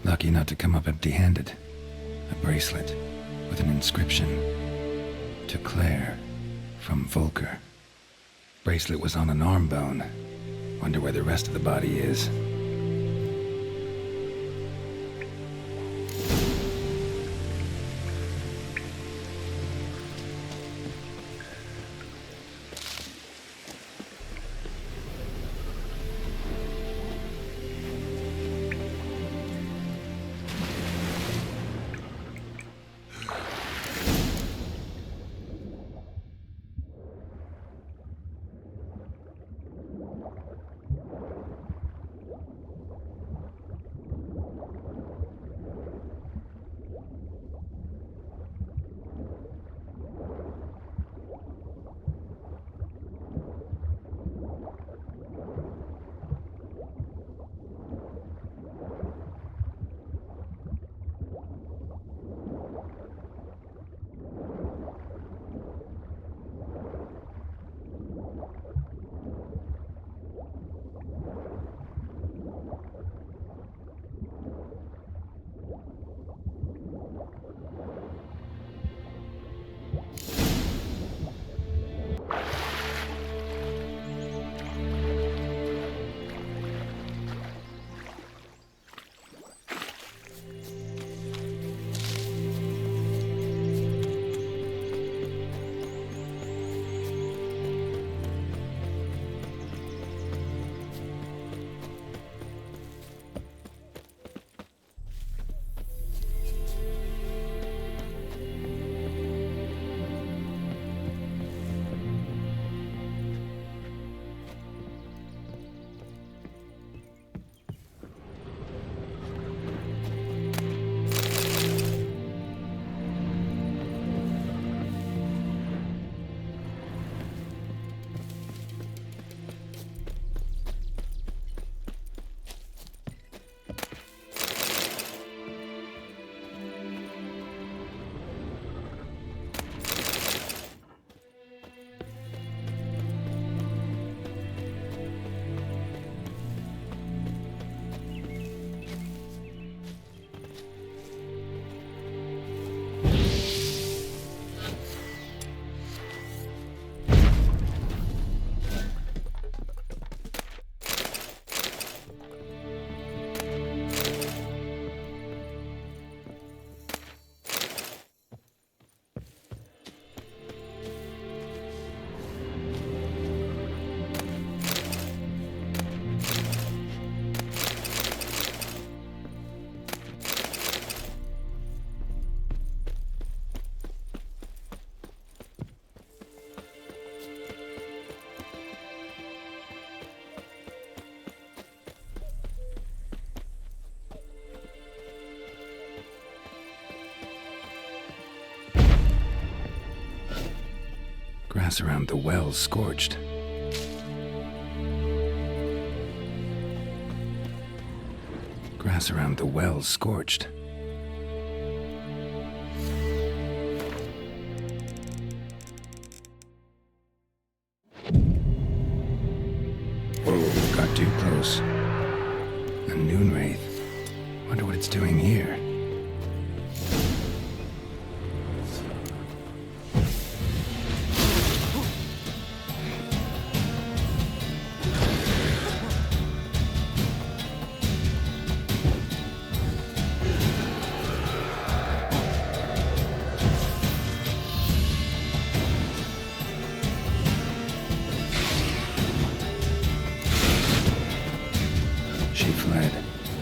Lucky not to come up empty-handed. A bracelet with an inscription. To Claire, from Volker. Bracelet was on an arm bone. Wonder where the rest of the body is. Grass around the well scorched. Grass around the well scorched. house. A noon wraith. Wonder what it's doing here. She fled,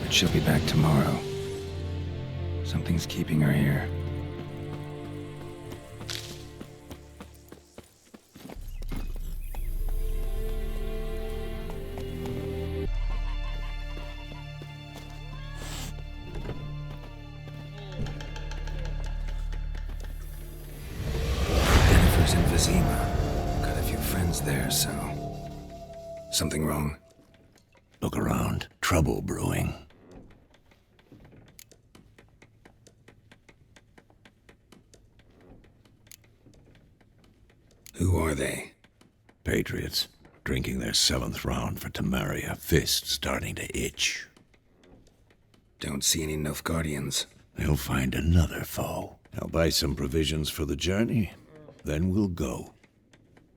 but she'll be back tomorrow. Something's keeping her here. Jennifer's in Vizima. Got a few friends there, so... Something wrong? Look around. Trouble brewing. Who are they? Patriots. Drinking their 7th round for Tamaria. Fist starting to itch. Don't see any Nilfgaardians. They'll find another foe. I'll buy some provisions for the journey. Then we'll go.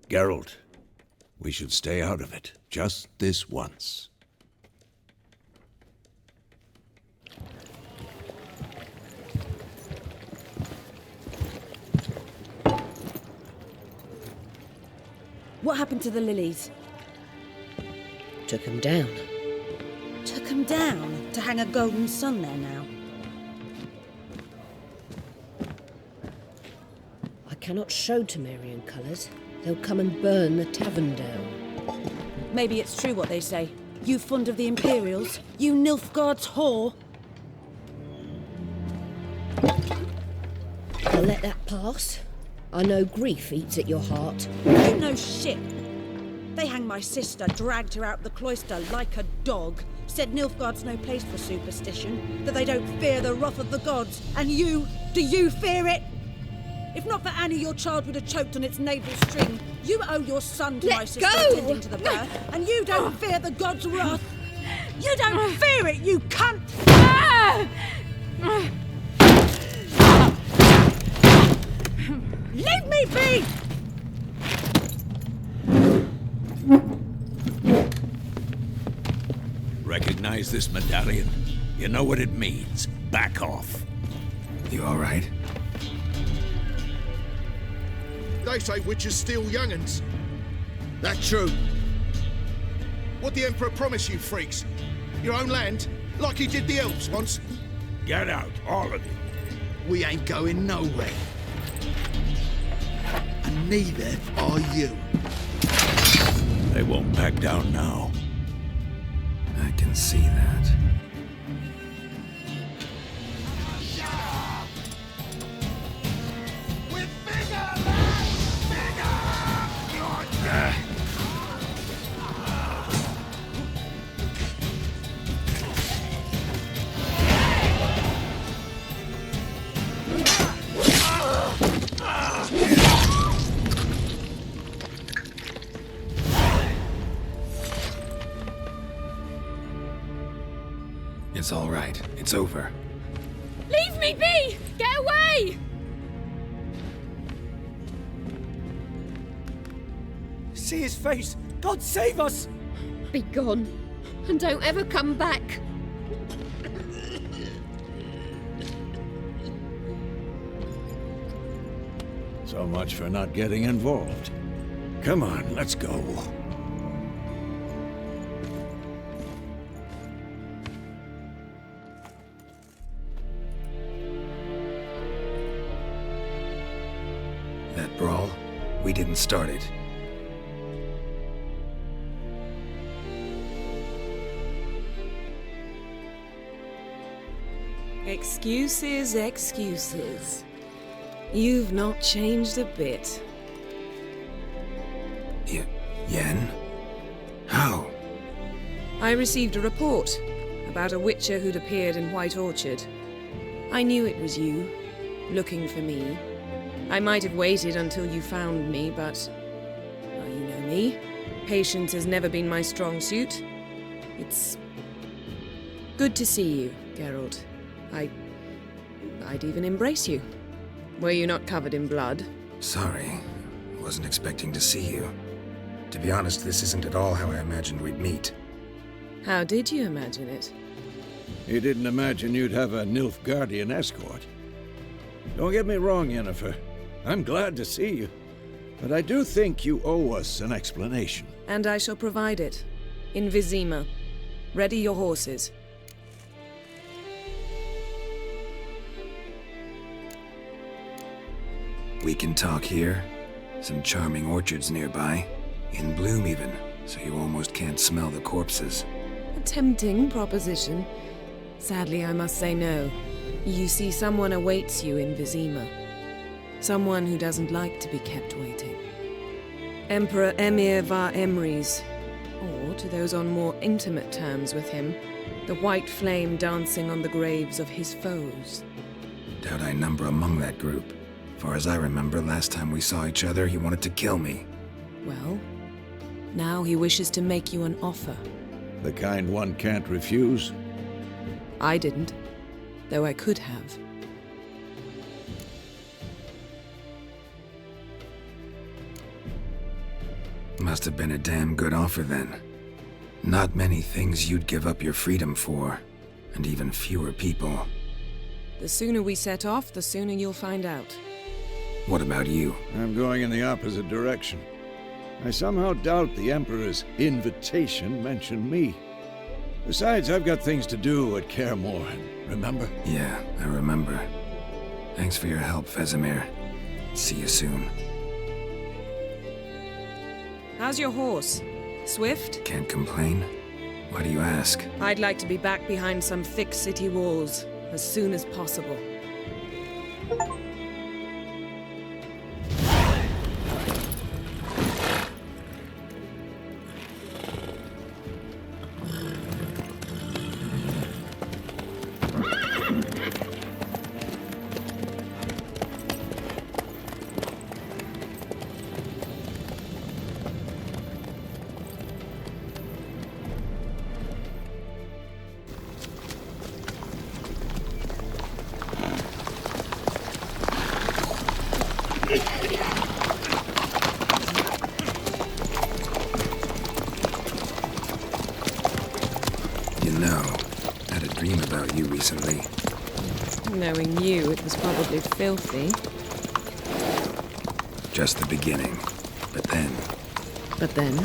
Geralt, we should stay out of it. Just this once. What happened to the lilies? Took him down. Took 'em down to hang a golden sun there now. I cannot show Temerian colours. They'll come and burn the tavern down. Maybe it's true what they say. You fond of the Imperials? You Nilfgaard's whore? I'll let that pass. I know grief eats at your heart. You know shit. They hanged my sister, dragged her out the cloister like a dog. Said Nilfgaard's no place for superstition, that they don't fear the wrath of the gods. And you, do you fear it? If not for Annie, your child would have choked on its navel string. You owe your son to my sister attending to the birth, and you don't fear the gods' wrath. You don't fear it, you cunt! Leave me be! Recognize this medallion? You know what it means. Back off. You all right? They say witches steal young'uns. That true. What the Emperor promised you freaks? Your own land? Like he did the elves once? Get out, all of you. We ain't going nowhere. And neither are you. They won't back down now. I can see that. It's all right. It's over. Leave me be! Get away! See his face! God save us! Be gone, and don't ever come back. So much for not getting involved. Come on, let's go. That brawl, we didn't start it. Excuses, excuses. You've not changed a bit. Yen? How? I received a report about a witcher who'd appeared in White Orchard. I knew it was you, looking for me. I might have waited until you found me, but... well, you know me. Patience has never been my strong suit. It's good to see you, Geralt. I'd even embrace you. Were you not covered in blood? Sorry. Wasn't expecting to see you. To be honest, this isn't at all how I imagined we'd meet. How did you imagine it? You didn't imagine you'd have a Nilfgaardian escort. Don't get me wrong, Yennefer. I'm glad to see you. But I do think you owe us an explanation. And I shall provide it. In Vizima. Ready your horses. We can talk here. Some charming orchards nearby. In bloom even, so you almost can't smell the corpses. A tempting proposition. Sadly, I must say no. You see, someone awaits you in Vizima. Someone who doesn't like to be kept waiting. Emperor Emir var Emrys, or to those on more intimate terms with him, the white flame dancing on the graves of his foes. Doubt I number among that group. Far as I remember, last time we saw each other, he wanted to kill me. Well, now he wishes to make you an offer. The kind one can't refuse? I didn't, though I could have. Must have been a damn good offer then. Not many things you'd give up your freedom for, and even fewer people. The sooner we set off, the sooner you'll find out. What about you? I'm going in the opposite direction. I somehow doubt the Emperor's invitation mentioned me. Besides, I've got things to do at Kaer Morhen, remember? Yeah, I remember. Thanks for your help, Vesemir. See you soon. How's your horse? Swift? Can't complain. Why do you ask? I'd like to be back behind some thick city walls as soon as possible. You know, I had a dream about you recently. Knowing you, it was probably filthy. Just the beginning. But then... But then?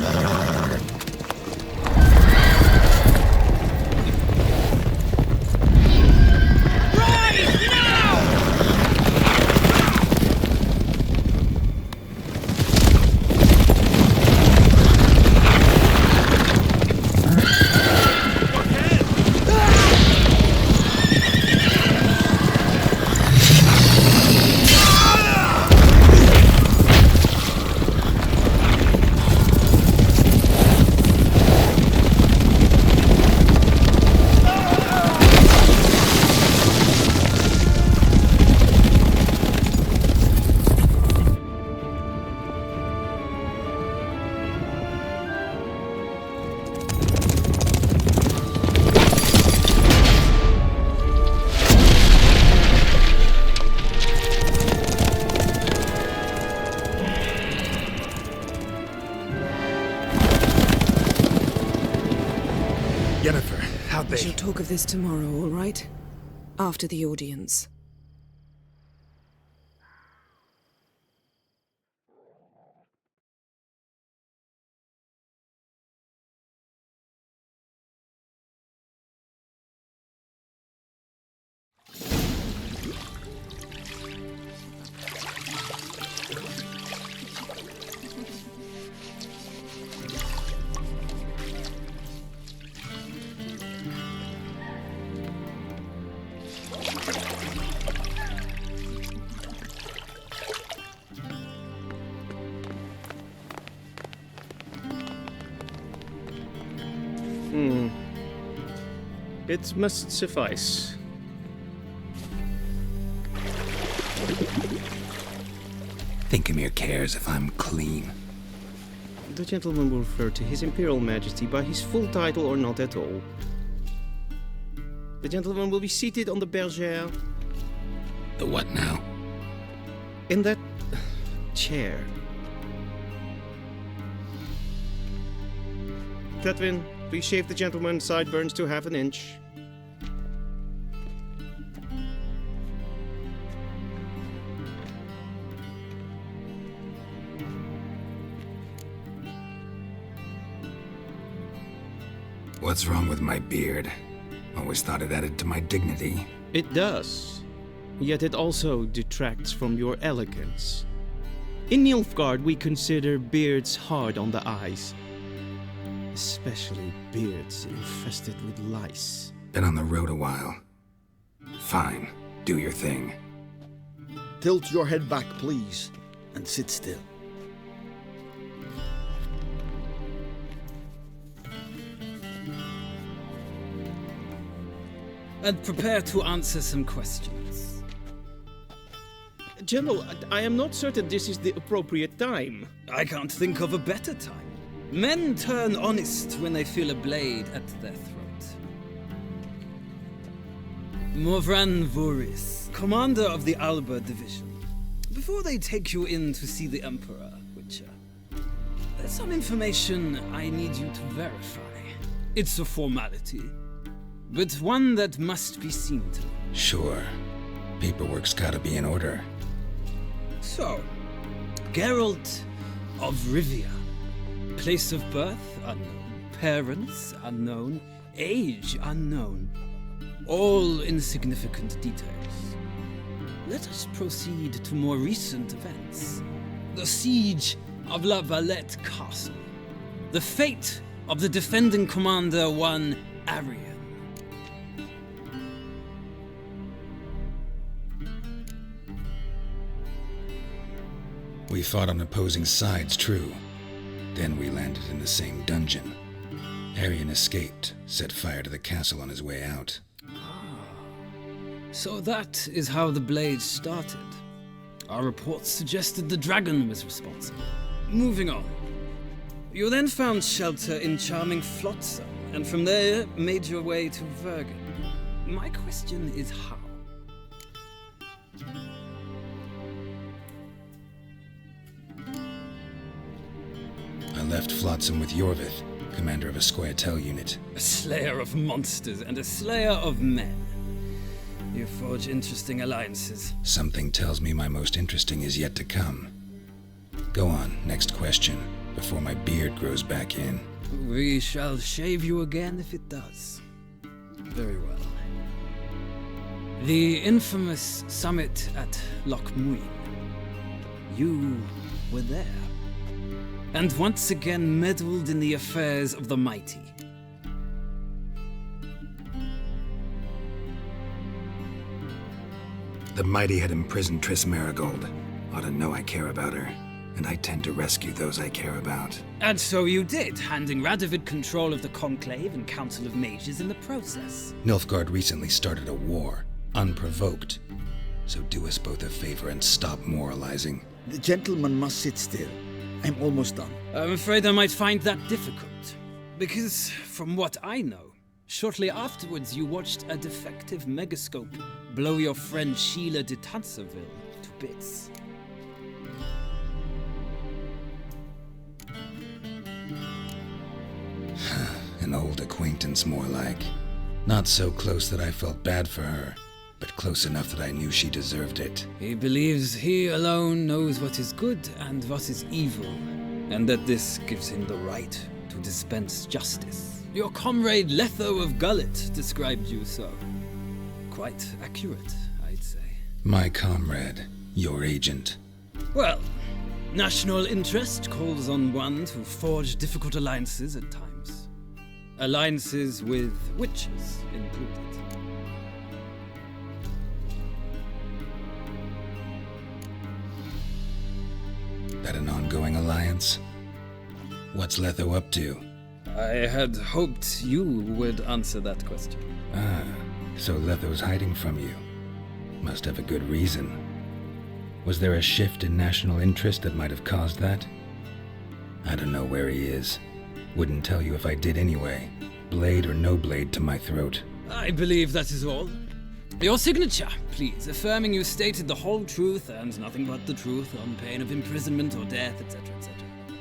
Yennefer, how'd they... We shall talk of this tomorrow, all right? After the audience. It must suffice. Think Emir cares if I'm clean. The gentleman will refer to His Imperial Majesty by his full title or not at all. The gentleman will be seated on the bergère. The what now? In that chair. Catwin, please shave the gentleman's sideburns to half an inch. What's wrong with my beard? Always thought it added to my dignity. It does. Yet it also detracts from your elegance. In Nilfgaard, we consider beards hard on the eyes. Especially beards infested with lice. Been on the road a while. Fine, do your thing. Tilt your head back, please, and sit still. And prepare to answer some questions. General, I am not certain this is the appropriate time. I can't think of a better time. Men turn honest when they feel a blade at their throat. Morvran Voris, commander of the Alba Division. Before they take you in to see the Emperor, Witcher, there's some information I need you to verify. It's a formality, but one that must be seen to. Sure. Paperwork's gotta be in order. So, Geralt of Rivia. Place of birth unknown. Parents unknown. Age unknown. All insignificant details. Let us proceed to more recent events. The siege of La Valette Castle. The fate of the defending commander, one Arian. We fought on opposing sides, true. Then we landed in the same dungeon. Arian escaped, set fire to the castle on his way out. So that is how the blade started. Our reports suggested the dragon was responsible. Moving on. You then found shelter in charming Flotsam, and from there made your way to Vergen. My question is how? I left Flotsam with Yorvith, commander of a Scoia'tael unit. A slayer of monsters and a slayer of men. You forge interesting alliances. Something tells me my most interesting is yet to come. Go on, next question, before my beard grows back in. We shall shave you again if it does. Very well. The infamous summit at Loch Muin. You were there. And once again meddled in the affairs of the mighty. The mighty had imprisoned Triss Marigold. Ought to know I care about her, and I tend to rescue those I care about. And so you did, handing Radovid control of the Conclave and Council of Mages in the process. Nilfgaard recently started a war, unprovoked. So do us both a favor and stop moralizing. The gentleman must sit still. I'm almost done. I'm afraid I might find that difficult. Because, from what I know, shortly afterwards you watched a defective megascope blow your friend Sheila de Tanserville to bits. An old acquaintance, more like. Not so close that I felt bad for her, but close enough that I knew she deserved it. He believes he alone knows what is good and what is evil, and that this gives him the right to dispense justice. Your comrade Letho of Gullet described you so. Quite accurate, I'd say. My comrade, your agent. Well, national interest calls on one to forge difficult alliances at times. Alliances with witches included. That an ongoing alliance? What's Letho up to? I had hoped you would answer that question. Ah, so Letho's hiding from you. Must have a good reason. Was there a shift in national interest that might have caused that? I don't know where he is. Wouldn't tell you if I did anyway. Blade or no blade to my throat. I believe that is all. Your signature, please, affirming you stated the whole truth and nothing but the truth on pain of imprisonment or death, etc., etc.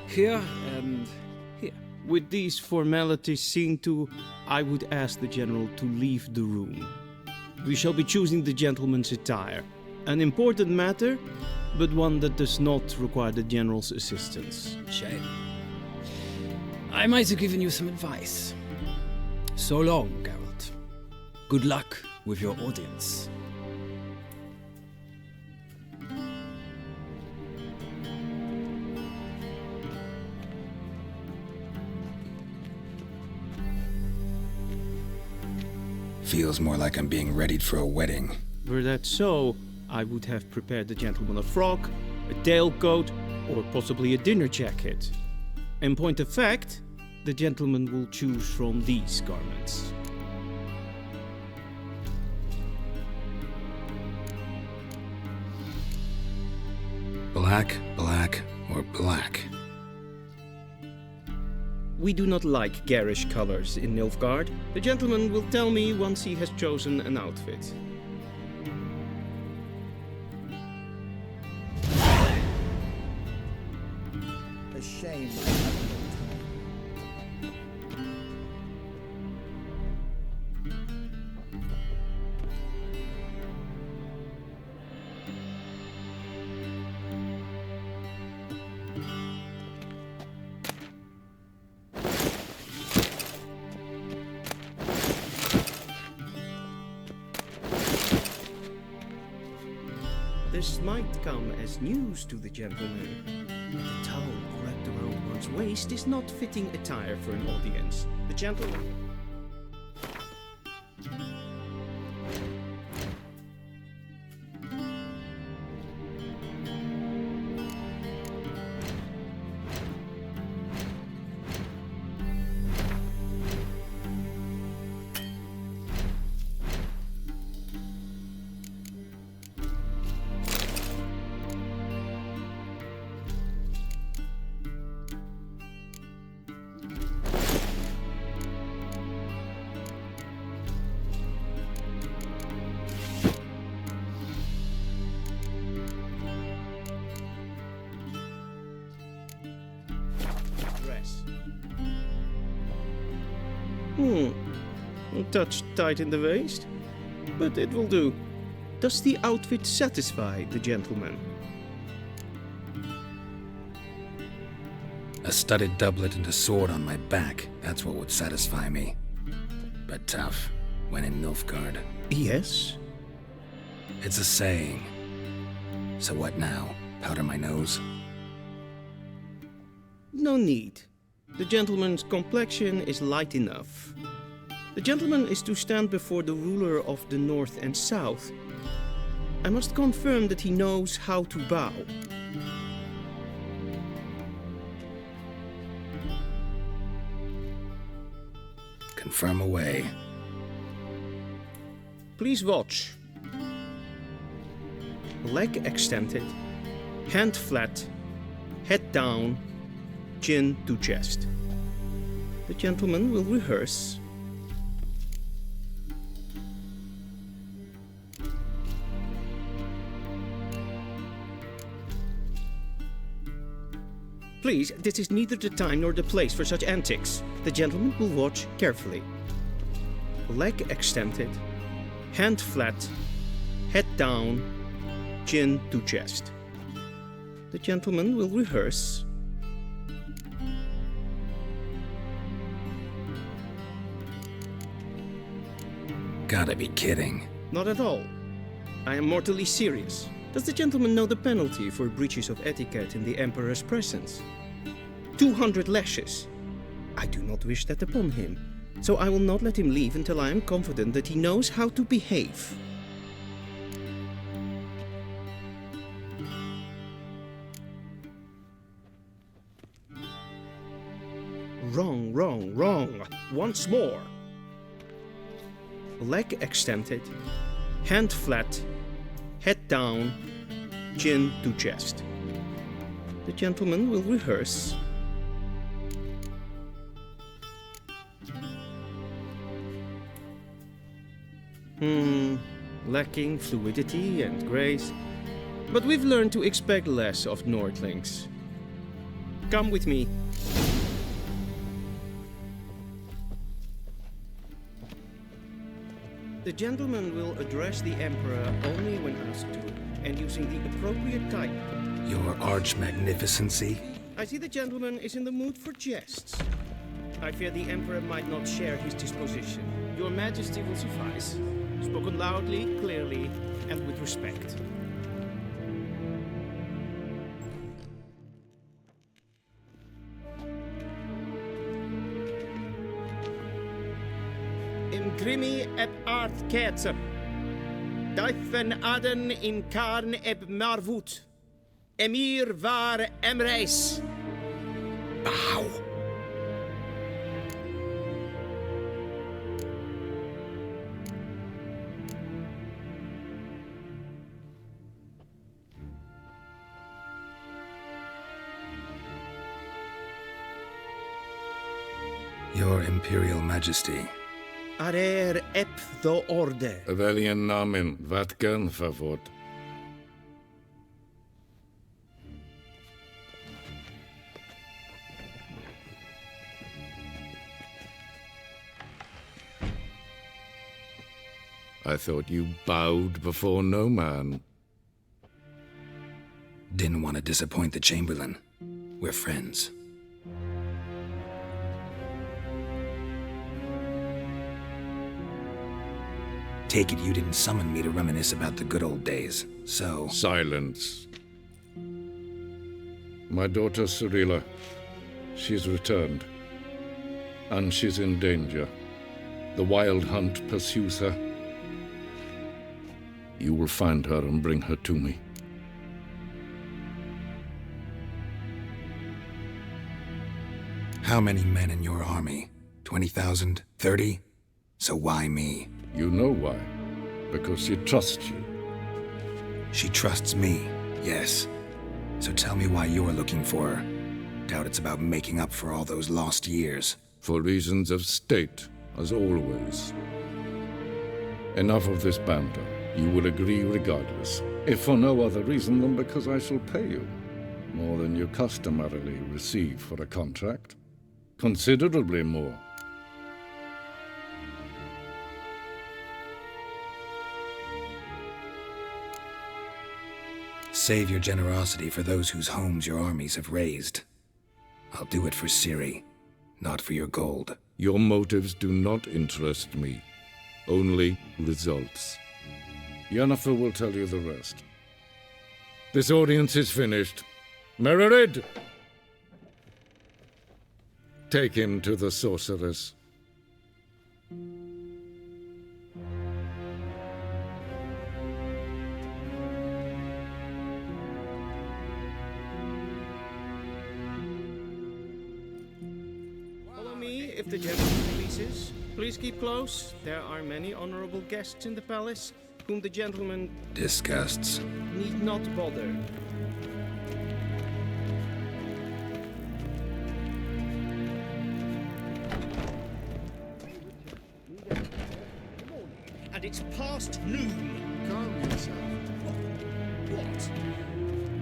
Here and here. With these formalities seen to, I would ask the General to leave the room. We shall be choosing the gentleman's attire. An important matter, but one that does not require the General's assistance. Shame. I might have given you some advice. So long, Geralt. Good luck with your audience. Feels more like I'm being readied for a wedding. Were that so, I would have prepared the gentleman a frock, a tailcoat, or possibly a dinner jacket. In point of fact, the gentleman will choose from these garments. Black, black, or black? We do not like garish colors in Nilfgaard. The gentleman will tell me once he has chosen an outfit. A shame. This might come as news to the gentleman. The towel wrapped around one's waist is not fitting attire for an audience. The gentleman... A touch tight in the waist, but it will do. Does the outfit satisfy the gentleman? A studded doublet and a sword on my back, that's what would satisfy me. But tough, when in Nilfgaard. Yes? It's a saying. So what now? Powder my nose? No need. The gentleman's complexion is light enough. The gentleman is to stand before the ruler of the North and South. I must confirm that he knows how to bow. Confirm away. Please watch. Leg extended, hand flat, head down, chin to chest. The gentleman will rehearse. Please, this is neither the time nor the place for such antics. The gentleman will watch carefully. Leg extended, hand flat, head down, chin to chest. The gentleman will rehearse. Gotta be kidding. Not at all. I am mortally serious. Does the gentleman know the penalty for breaches of etiquette in the Emperor's presence? 200 lashes. I do not wish that upon him, so I will not let him leave until I am confident that he knows how to behave. Wrong, wrong, wrong. Once more. Leg extended, hand flat, head down, chin to chest. The gentleman will rehearse. Lacking fluidity and grace. But we've learned to expect less of Nordlings. Come with me. The gentleman will address the Emperor only when asked to, and using the appropriate type. Your arch-magnificency? I see the gentleman is in the mood for jests. I fear the Emperor might not share his disposition. Your Majesty will suffice. Spoken loudly, clearly, and with respect. Imgrimi eb art ketzer. Duifen aden in karn eb marvut. Emir var emreis. Bow. Your Imperial Majesty. Arer ep the orde. Welchen Namen? Wat gern verwort? I thought you bowed before no man. Didn't want to disappoint the Chamberlain. We're friends. Take it you didn't summon me to reminisce about the good old days, so... Silence. My daughter Cyrilla, she's returned. And she's in danger. The Wild Hunt pursues her. You will find her and bring her to me. How many men in your army? 20,000? 30? So why me? You know why. Because she trusts you. She trusts me, yes. So tell me why you're looking for her. Doubt it's about making up for all those lost years. For reasons of state, as always. Enough of this banter. You will agree regardless. If for no other reason than because I shall pay you. More than you customarily receive for a contract. Considerably more. Save your generosity for those whose homes your armies have razed. I'll do it for Ciri, not for your gold. Your motives do not interest me. Only results. Yennefer will tell you the rest. This audience is finished. Mererid! Take him to the sorceress. Follow me if the gentleman pleases. Please keep close. There are many honorable guests in the palace, whom the gentleman disgusts. Need not bother. And it's past noon. Calm yourself. What?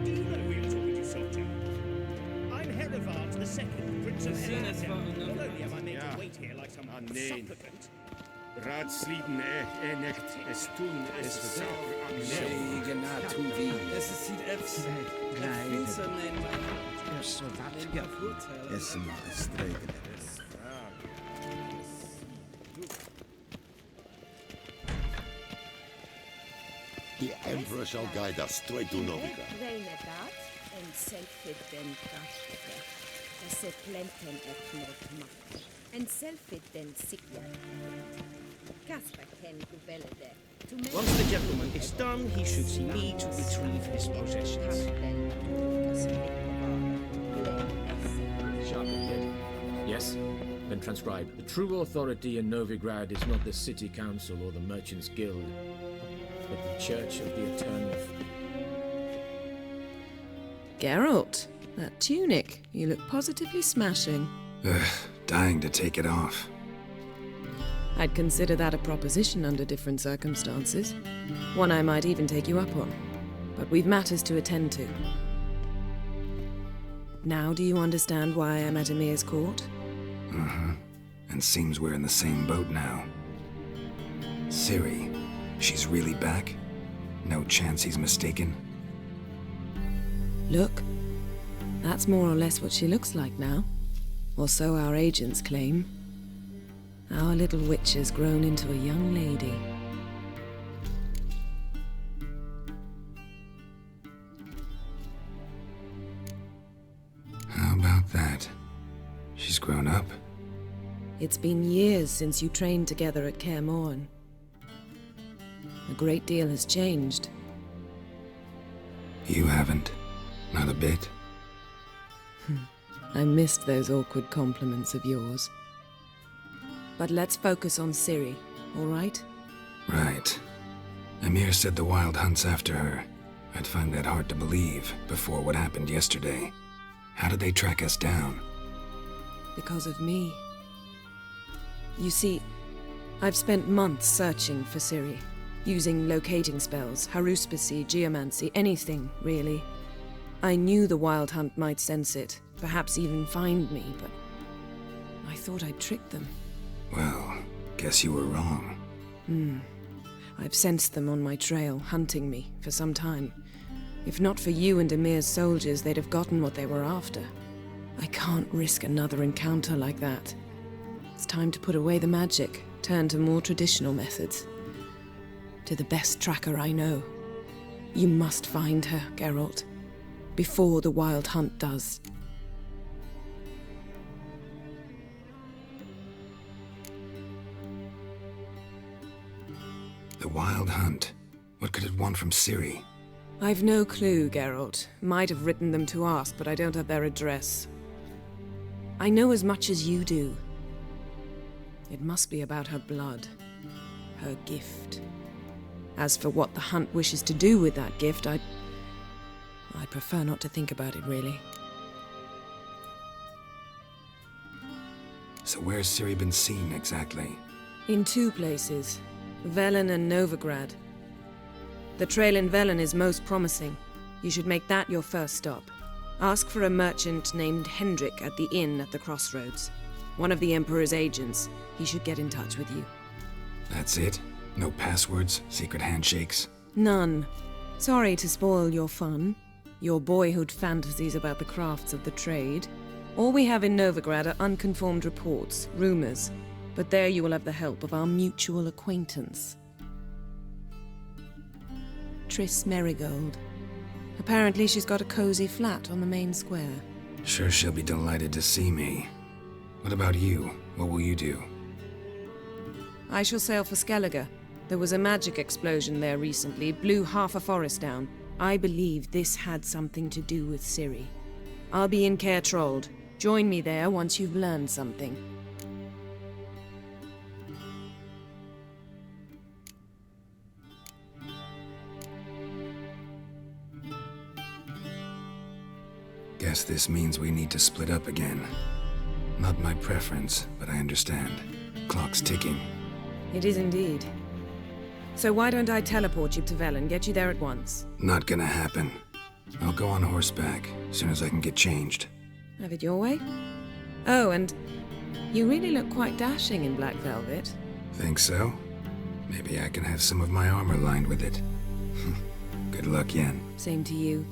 Do you know who you're talking to, soldier? I'm Herivard II, Prince of Hellas. Not only am I made to wait here like some supplicant. Raadsliden nicht es tun es Zegen to thee. Es ist die Äpfel. So that is my straight. The Emperor shall guide us straight to Novigrad. Once the gentleman is done, he should see me to retrieve his possessions. Yes? Then transcribe. The true authority in Novigrad is not the city council or the merchants' guild, but the Church of the Eternal. Geralt, that tunic. You look positively smashing. Ugh, dying to take it off. I'd consider that a proposition under different circumstances. One I might even take you up on. But we've matters to attend to. Now do you understand why I'm at Emir's court? Mm-hmm. And seems we're in the same boat now. Ciri, she's really back? No chance he's mistaken? Look, that's more or less what she looks like now. Or so our agents claim. Our little witch has grown into a young lady. How about that? She's grown up? It's been years since you trained together at Kaer Morhen. A great deal has changed. You haven't. Not a bit. I missed those awkward compliments of yours. But let's focus on Ciri, all right? Right. Emir said the Wild Hunt's after her. I'd find that hard to believe before what happened yesterday. How did they track us down? Because of me. You see, I've spent months searching for Ciri, using locating spells, haruspicy, geomancy, anything, really. I knew the Wild Hunt might sense it, perhaps even find me, but I thought I'd tricked them. Well, guess you were wrong. I've sensed them on my trail, hunting me, for some time. If not for you and Emir's soldiers, they'd have gotten what they were after. I can't risk another encounter like that. It's time to put away the magic, turn to more traditional methods. To the best tracker I know. You must find her, Geralt. Before the Wild Hunt does. The Wild Hunt? What could it want from Ciri? I've no clue, Geralt. Might have written them to ask, but I don't have their address. I know as much as you do. It must be about her blood. Her gift. As for what the Hunt wishes to do with that gift, I'd prefer not to think about it, really. So where's Ciri been seen, exactly? In two places. Velen and Novigrad. The trail in Velen is most promising. You should make that your first stop. Ask for a merchant named Hendrik at the inn at the crossroads. One of the Emperor's agents. He should get in touch with you. That's it? No passwords? Secret handshakes? None. Sorry to spoil your fun. Your boyhood fantasies about the crafts of the trade. All we have in Novigrad are unconfirmed reports, rumors. But there you will have the help of our mutual acquaintance. Triss Merigold. Apparently she's got a cozy flat on the main square. Sure she'll be delighted to see me. What about you? What will you do? I shall sail for Skellige. There was a magic explosion there recently, blew half a forest down. I believe this had something to do with Ciri. I'll be in Caer Trold. Join me there once you've learned something. Guess this means we need to split up again. Not my preference, but I understand. Clock's ticking. It is indeed. So why don't I teleport you to Velen, get you there at once? Not gonna happen. I'll go on horseback, as soon as I can get changed. Have it your way? Oh, and you really look quite dashing in black velvet. Think so? Maybe I can have some of my armor lined with it. Good luck, Yen. Same to you.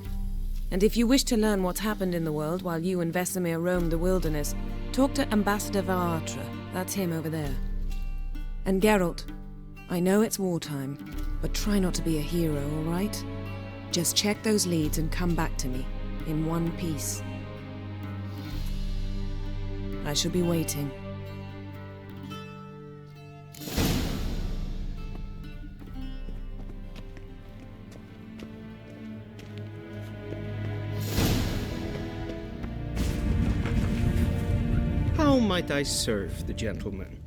And if you wish to learn what's happened in the world while you and Vesemir roamed the wilderness, talk to Ambassador Varatra. That's him over there. And Geralt, I know it's wartime, but try not to be a hero, all right? Just check those leads and come back to me, in one piece. I shall be waiting. How might I serve the gentleman?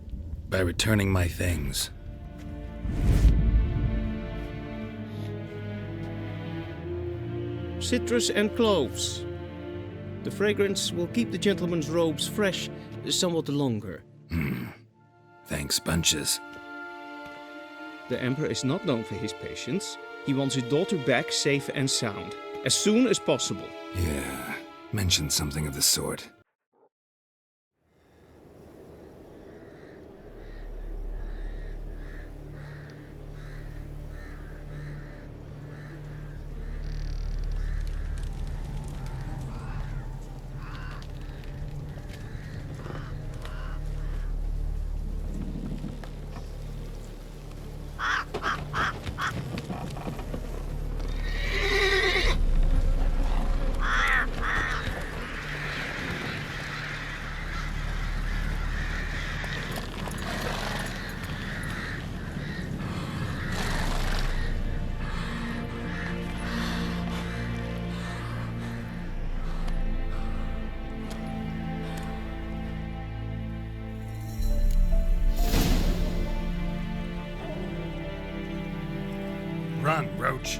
By returning my things. Citrus and cloves. The fragrance will keep the gentleman's robes fresh somewhat longer. Thanks bunches. The Emperor is not known for his patience. He wants his daughter back safe and sound, as soon as possible. Yeah, mentioned something of the sort. Run, Roach.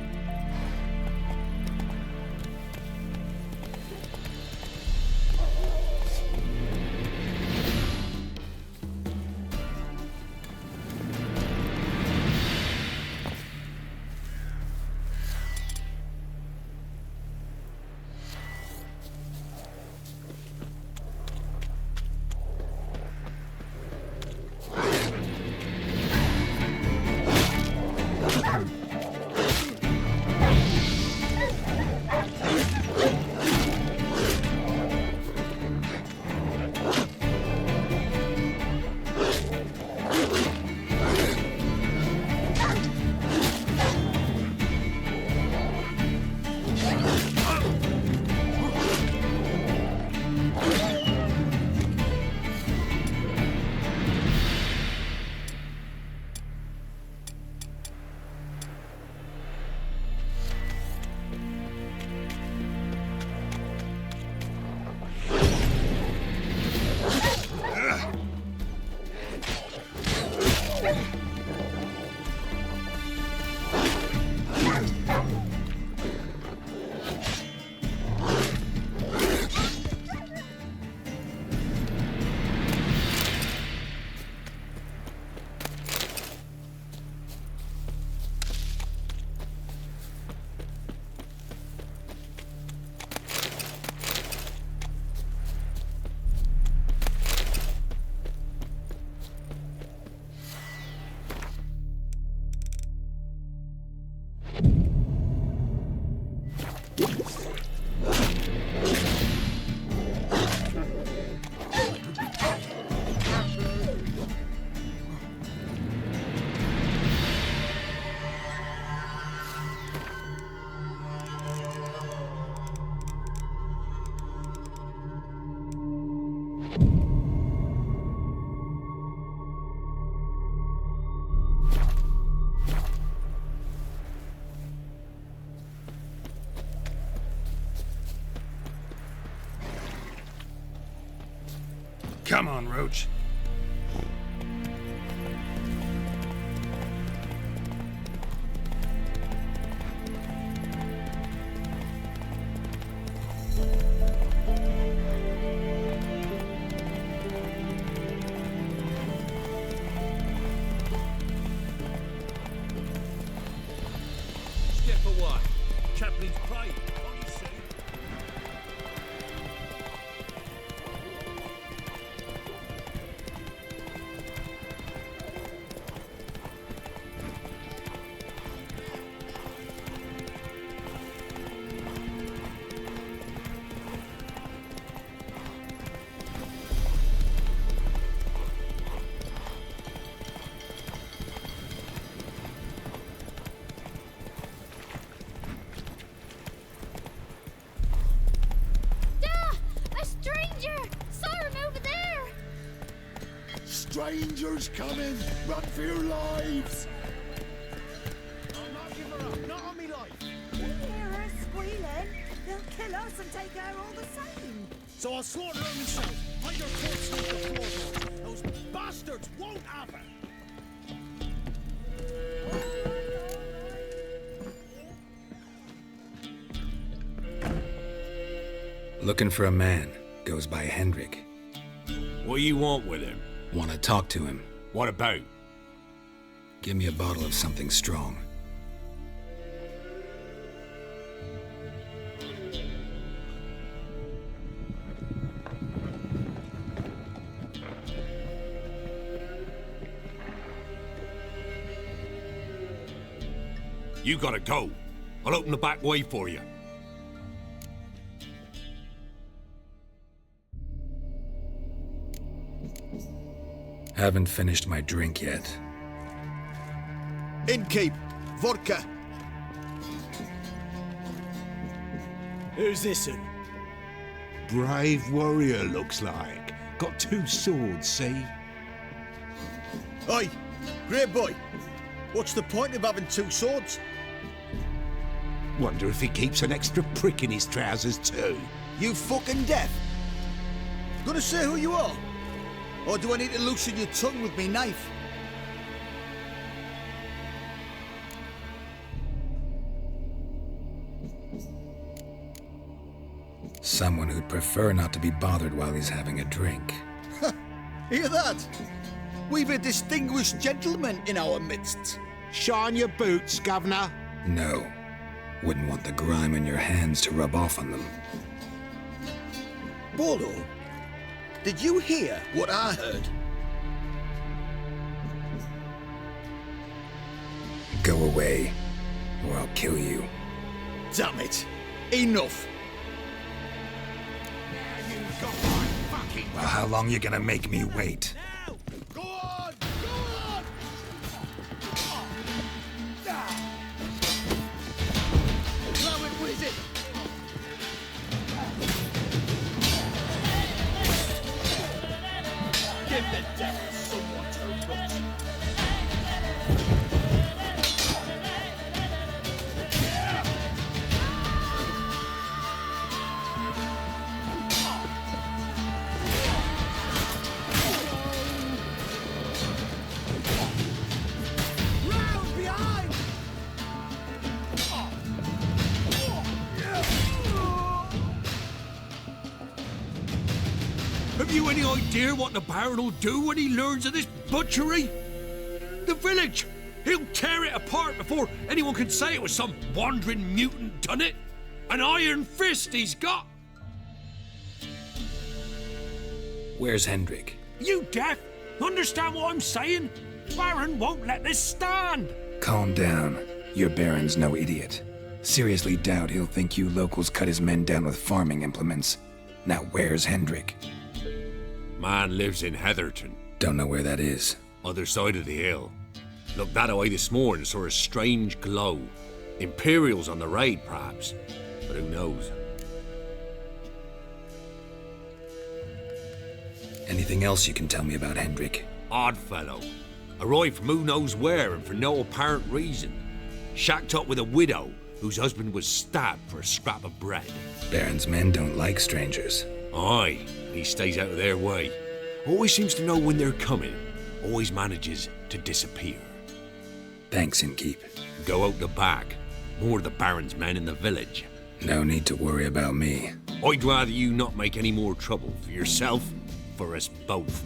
Come on, Roach. Step away. Chaplin's praying. Can't you see? Strangers coming! Run for your lives! I'll not give her up. Not on me life. You hear her squealing? They'll kill us and take her all the same. So I'll slaughter her myself. Hide her corpse with the floorboards. Those bastards won't have her. Looking for a man. Goes by Hendrik. What you want with him? Want to talk to him. What about? Give me a bottle of something strong. You gotta go. I'll open the back way for you. Haven't finished my drink yet. Innkeep, vodka. Who's this one? Brave warrior, looks like. Got 2 swords, see? Oi, great boy. What's the point of having 2 swords? Wonder if he keeps an extra prick in his trousers too. You fucking deaf? Gonna say who you are? Or do I need to loosen your tongue with me knife? Someone who'd prefer not to be bothered while he's having a drink. Hear that? We've a distinguished gentleman in our midst. Shine your boots, Governor. No. Wouldn't want the grime on your hands to rub off on them. Bolo, did you hear what I heard? Go away, or I'll kill you. Damn it. Enough. Well, how long you gonna make me wait? Go on! Go on! Blow it, wizard! Give the devil someone to watch. Have you any idea what the Baron will do when he learns of this butchery? The village! He'll tear it apart before anyone can say it was some wandering mutant done it. An iron fist he's got! Where's Hendrik? You deaf? Understand what I'm saying? Baron won't let this stand! Calm down. Your Baron's no idiot. Seriously doubt he'll think you locals cut his men down with farming implements. Now where's Hendrik? Man lives in Heatherton. Don't know where that is. Other side of the hill. Looked that away this morning, saw a strange glow. Imperials on the raid, perhaps. But who knows? Anything else you can tell me about Hendrik? Odd fellow. Arrived from who knows where and for no apparent reason. Shacked up with a widow whose husband was stabbed for a scrap of bread. Baron's men don't like strangers. Aye, he stays out of their way. Always seems to know when they're coming. Always manages to disappear. Thanks, Innkeep. Go out the back. More of the Baron's men in the village. No need to worry about me. I'd rather you not make any more trouble for yourself, for us both.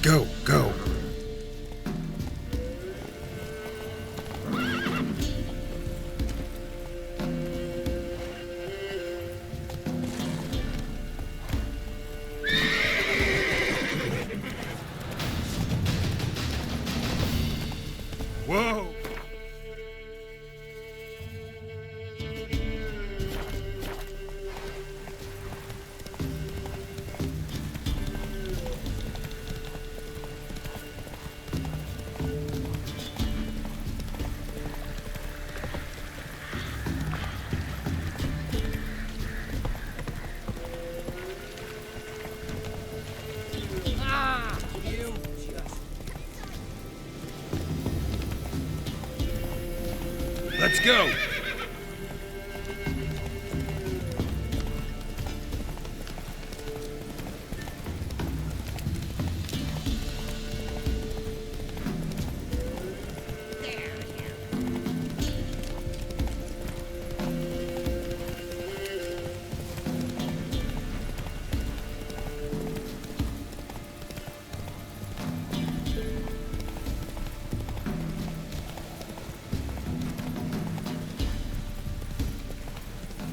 Go, go. Whoa! Let's go!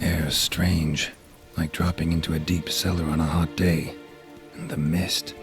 Air's strange, like dropping into a deep cellar on a hot day. And the mist.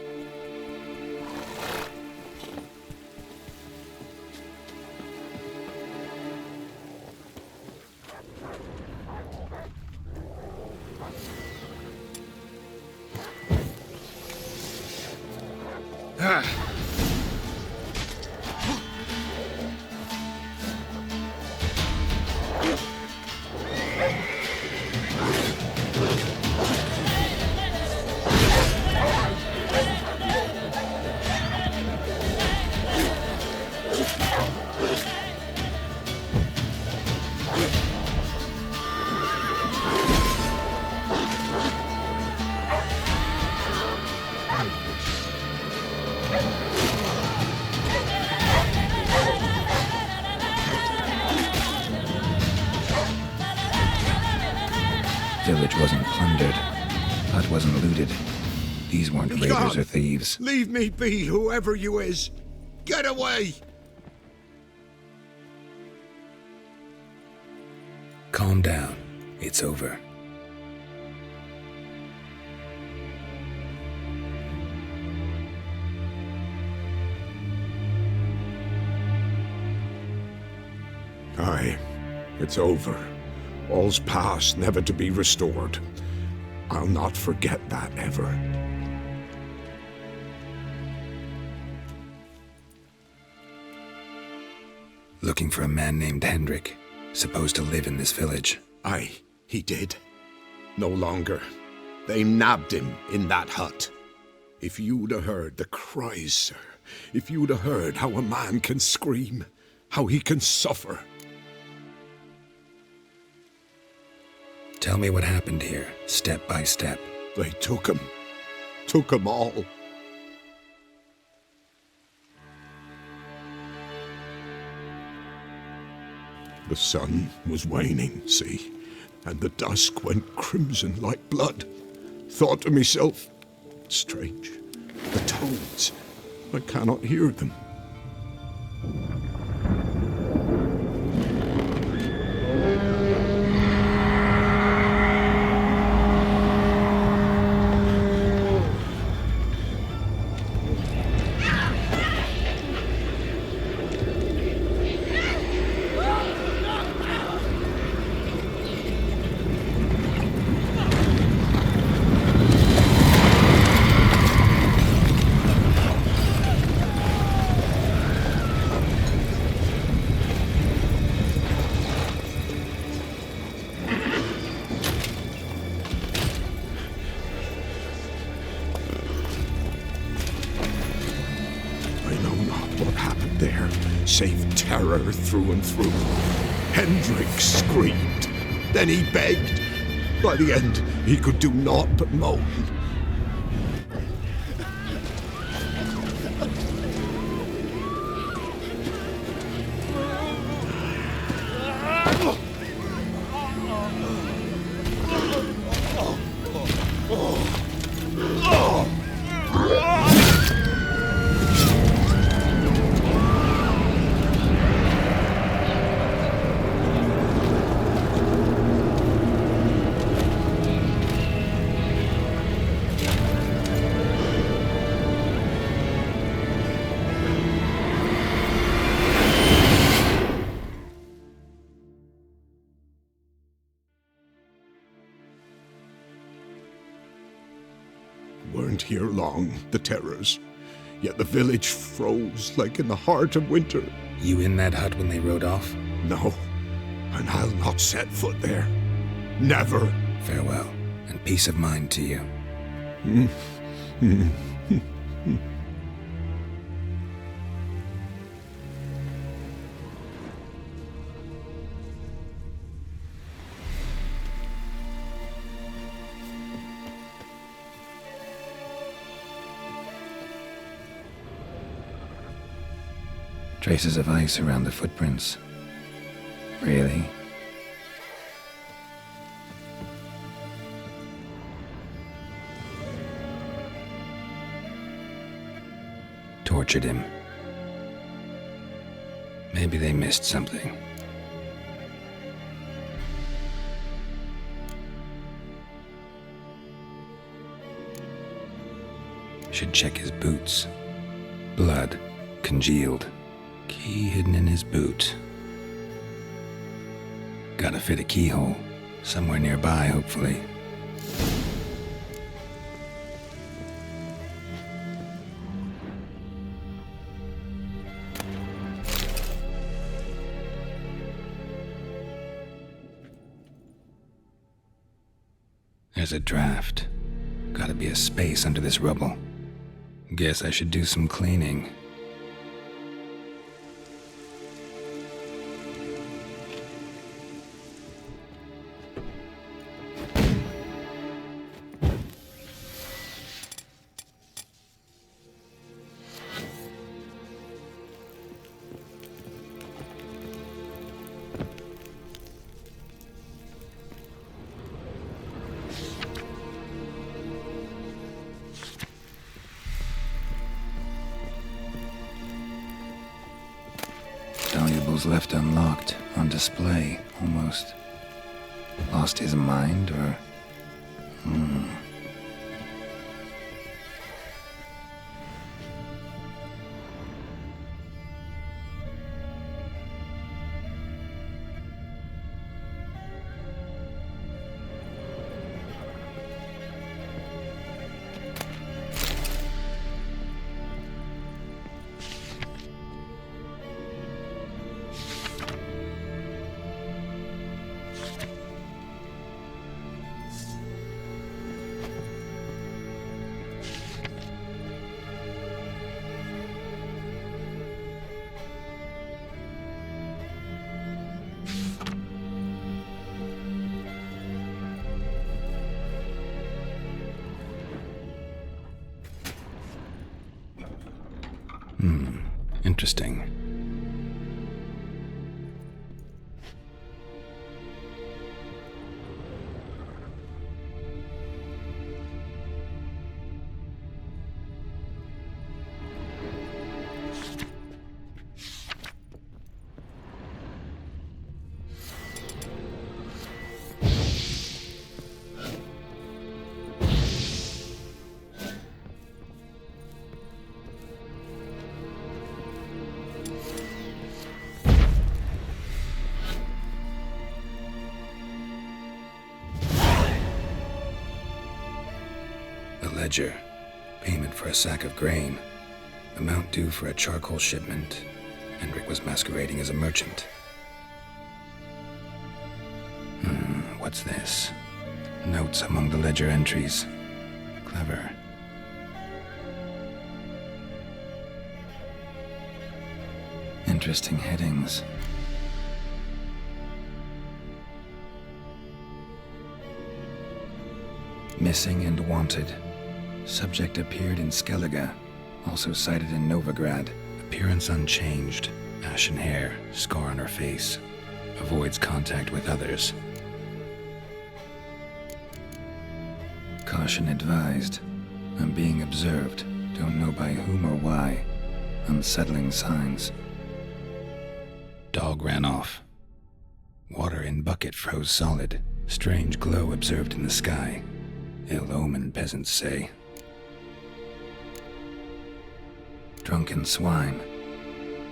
Village wasn't plundered. Hut wasn't looted. These weren't raiders or thieves. Leave me be, whoever you is. Get away! Calm down. It's over. Aye, it's over. All's past, never to be restored. I'll not forget that ever. Looking for a man named Hendrik, supposed to live in this village. Aye, he did. No longer. They nabbed him in that hut. If you'd have heard the cries, sir, if you'd have heard how a man can scream, how he can suffer. Tell me what happened here, step by step. They took him all. The sun was waning, see, and the dusk went crimson like blood. Thought to myself, strange, the toads, I cannot hear them. Save terror through and through. Hendrik screamed. Then he begged. By the end, he could do naught but moan. weren't here long, the terrors. Yet the village froze like in the heart of winter. You in that hut when they rode off? No, and I'll not set foot there. Never. Farewell, and peace of mind to you. Traces of ice around the footprints. Really? Tortured him. Maybe they missed something. Should check his boots. Blood, congealed. Key hidden in his boot. Gotta fit a keyhole. Somewhere nearby, hopefully. There's a draft. Gotta be a space under this rubble. Guess I should do some cleaning. Valuables left unlocked, on display, almost. Lost his mind, or... Interesting. Ledger. Payment for a sack of grain. Amount due for a charcoal shipment. Hendrik was masquerading as a merchant. What's this? Notes among the ledger entries. Clever. Interesting headings. Missing and wanted. Subject appeared in Skellige, also sighted in Novigrad. Appearance unchanged. Ashen hair, scar on her face. Avoids contact with others. Caution advised. I'm being observed. Don't know by whom or why. Unsettling signs. Dog ran off. Water in bucket froze solid. Strange glow observed in the sky. Ill omen, peasants say. Drunken swine.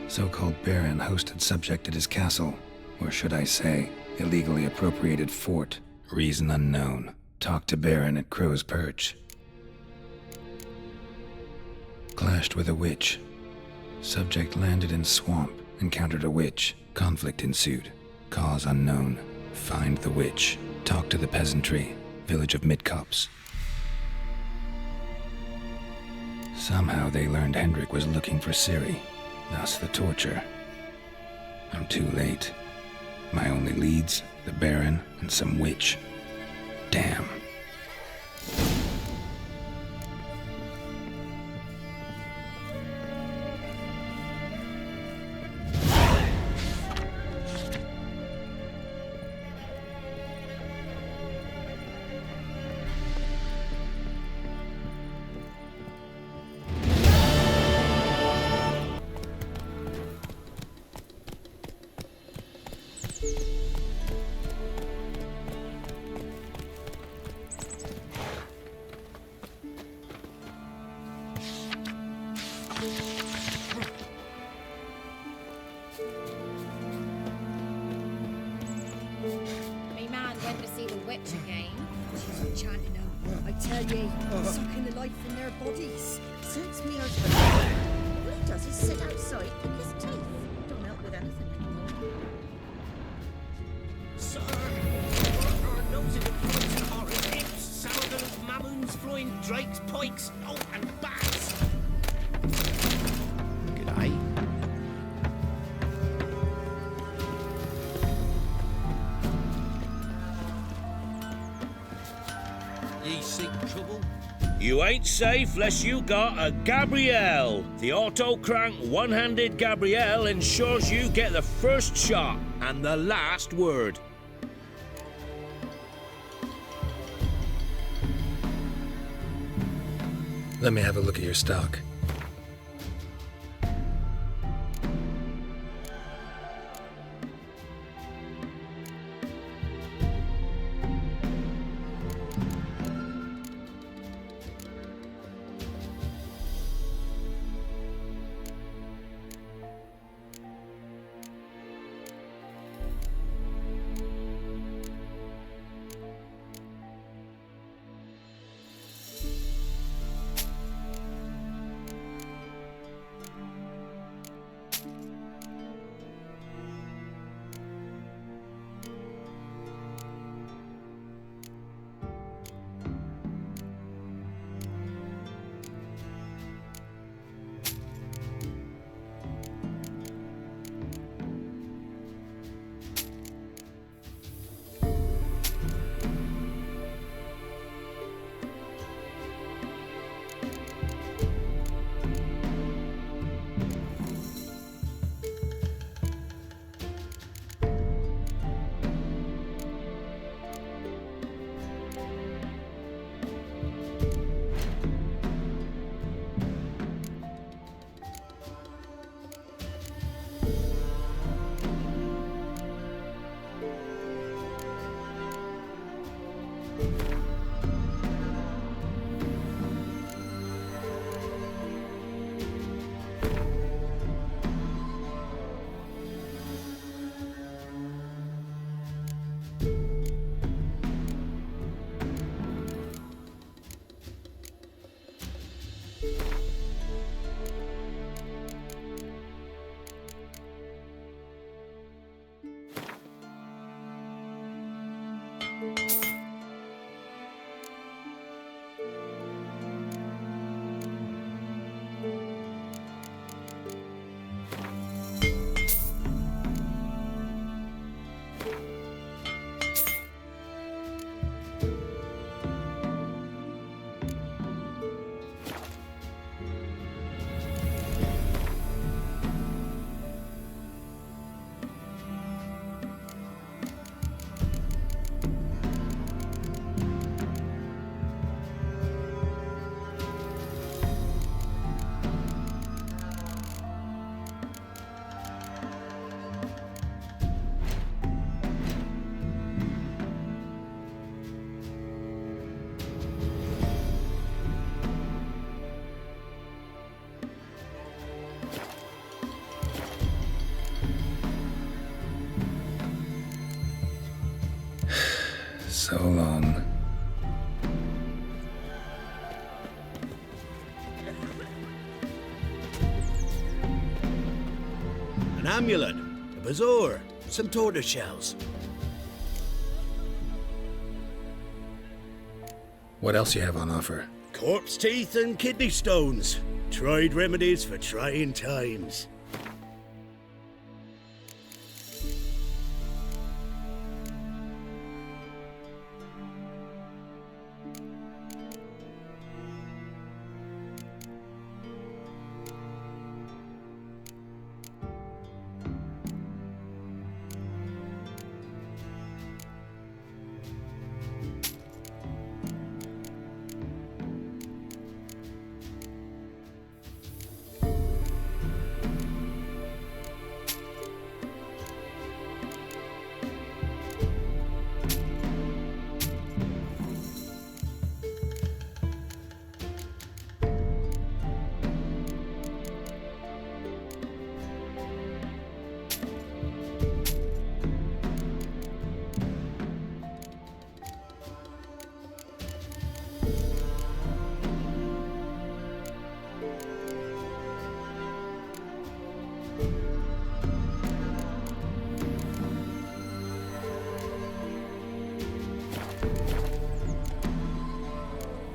So-called baron hosted subject at his castle, or should I say, illegally appropriated fort. Reason unknown. Talk to baron at Crow's Perch. Clashed with a witch. Subject landed in swamp, encountered a witch. Conflict ensued. Cause unknown. Find the witch. Talk to the peasantry. Village of Midcopse. Somehow they learned Hendrik was looking for Ciri, thus the torture. I'm too late. My only leads, the Baron and some witch. Damn. Me man went to see the witch again. She's enchanting them. I tell ye, sucking the life in their bodies. Since me husband. All he does is sit outside, pick his teeth. Don't help with anything anymore. Sir, our nose in the points of our hips, sourdoughs, mamoons, flying drakes, pikes, oh, and bats. G'day. Ye seek trouble? You ain't safe less you got a Gabrielle. The auto-crank one-handed Gabrielle ensures you get the first shot and the last word. Let me have a look at your stock. So long. amulet, a bazaar, some tortoise shells. What else you have on offer? Corpse teeth and kidney stones. Tried remedies for trying times.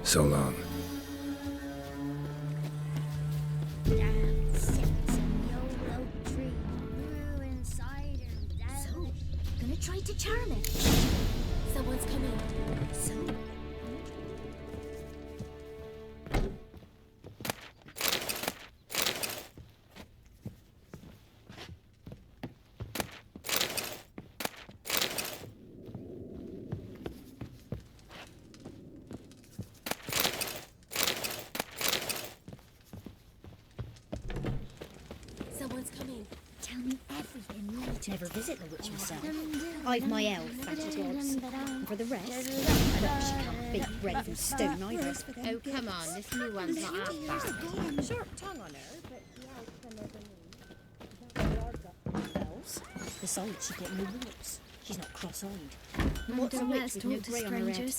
So long. So, gonna try to charm it. Someone's coming. So. Someone's coming. Tell me everything you need to never visit the witch myself. I've my elf, fatty gods. And for the rest, I know she can't beat brave and stone either. Oh, come on, this new one's not half bad. Sharp tongue on her, but the elf can never knew. Besides, she's got no warts. She's not cross-eyed. And what's a witch with no grey on her head?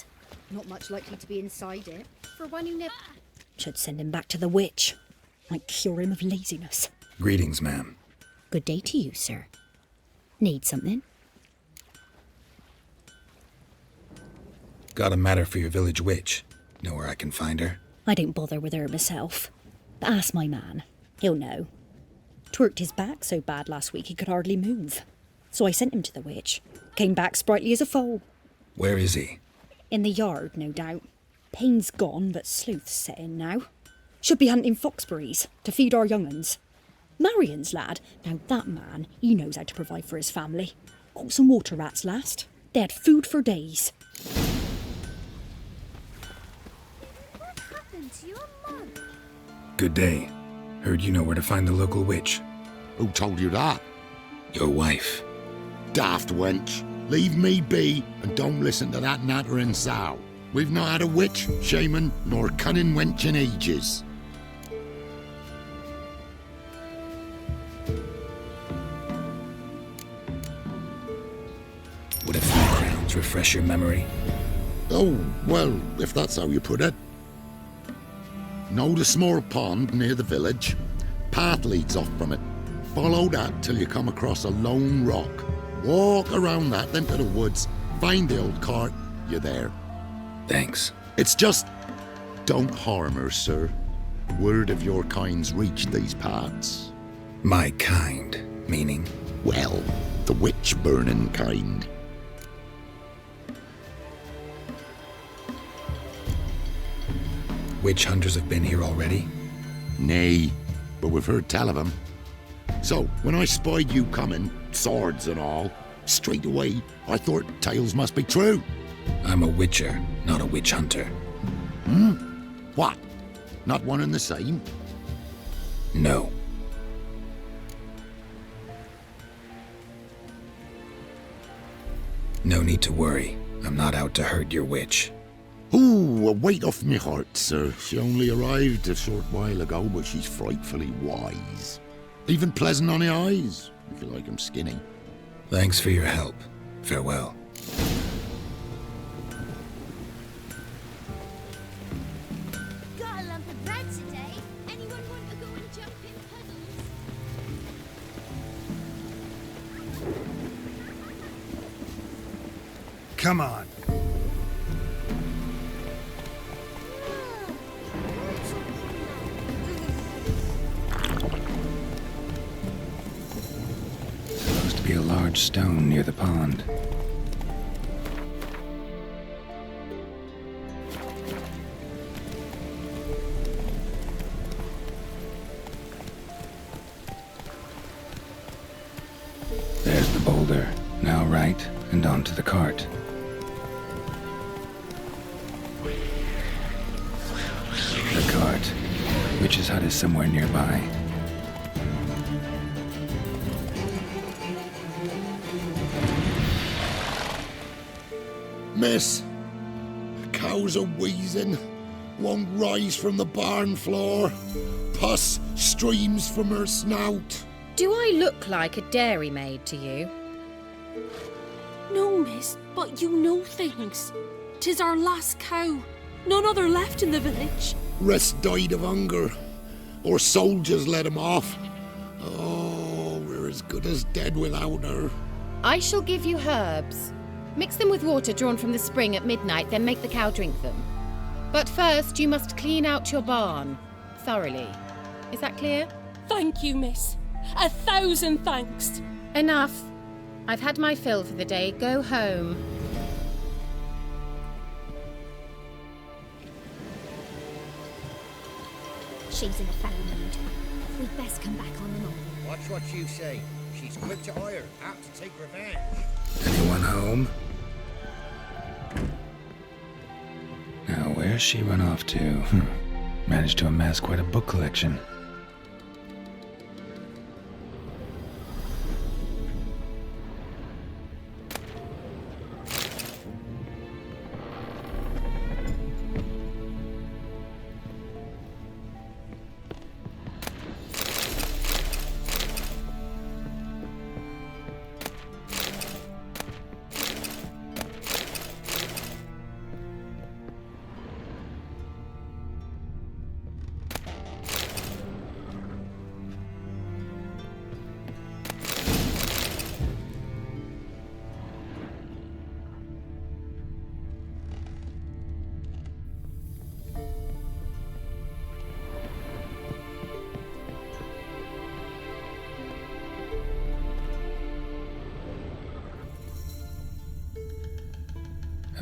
Not much likely to be inside it. For one who never... Should send him back to the witch. Might cure him of laziness. Greetings, ma'am. Good day to you, sir. Need something? Got a matter for your village witch. Know where I can find her? I don't bother with her myself. But ask my man. He'll know. Twerked his back so bad last week he could hardly move. So I sent him to the witch. Came back sprightly as a foal. Where is he? In the yard, no doubt. Pain's gone, but sleuth's set in now. Should be hunting foxberries to feed our young uns. Marion's lad, now that man, he knows how to provide for his family. Caught some water rats last. They had food for days. What happened to your mum? Good day. Heard you know where to find the local witch. Who told you that? Your wife. Daft wench. Leave me be and don't listen to that nattering sow. We've not had a witch, shaman, nor cunning wench in ages. Would a few crowns refresh your memory? Oh, well, if that's how you put it. Know the small pond near the village? Path leads off from it. Follow that till you come across a lone rock. Walk around that, then to the woods. Find the old cart. You're there. Thanks. It's just... don't harm her, sir. Word of your kind's reached these parts. My kind, meaning? Well, the witch-burning kind. Witch hunters have been here already? Nay, but we've heard tell of them. So, when I spied you coming, swords and all, straight away I thought tales must be true. I'm a witcher, not a witch hunter. What? Not one and the same? No. No need to worry. I'm not out to hurt your witch. Ooh, a weight off me heart, sir. She only arrived a short while ago, but she's frightfully wise. Even pleasant on the eyes, if you like 'em skinny. Thanks for your help. Farewell. Got a lump of bread today. Anyone want to go and jump in puddles? Come on. Supposed to be a large stone near the pond. There's the boulder. Now right, and onto the cart. The cart. Witch's hut is somewhere nearby. Miss, the cows are wheezing, won't rise from the barn floor. Pus streams from her snout. Do I look like a dairymaid to you? No, miss, but you know things. 'Tis our last cow. None other left in the village. Rest died of hunger, or soldiers let him off. Oh, we're as good as dead without her. I shall give you herbs. Mix them with water drawn from the spring at midnight, then make the cow drink them. But first, you must clean out your barn thoroughly. Is that clear? Thank you, miss. 1,000 thanks. Enough. I've had my fill for the day. Go home. She's in a foul mood. We'd best come back on and on. Watch what you say. She's quick to ire, apt to take revenge. Anyone home? Now, where's she run off to? Managed to amass quite a book collection.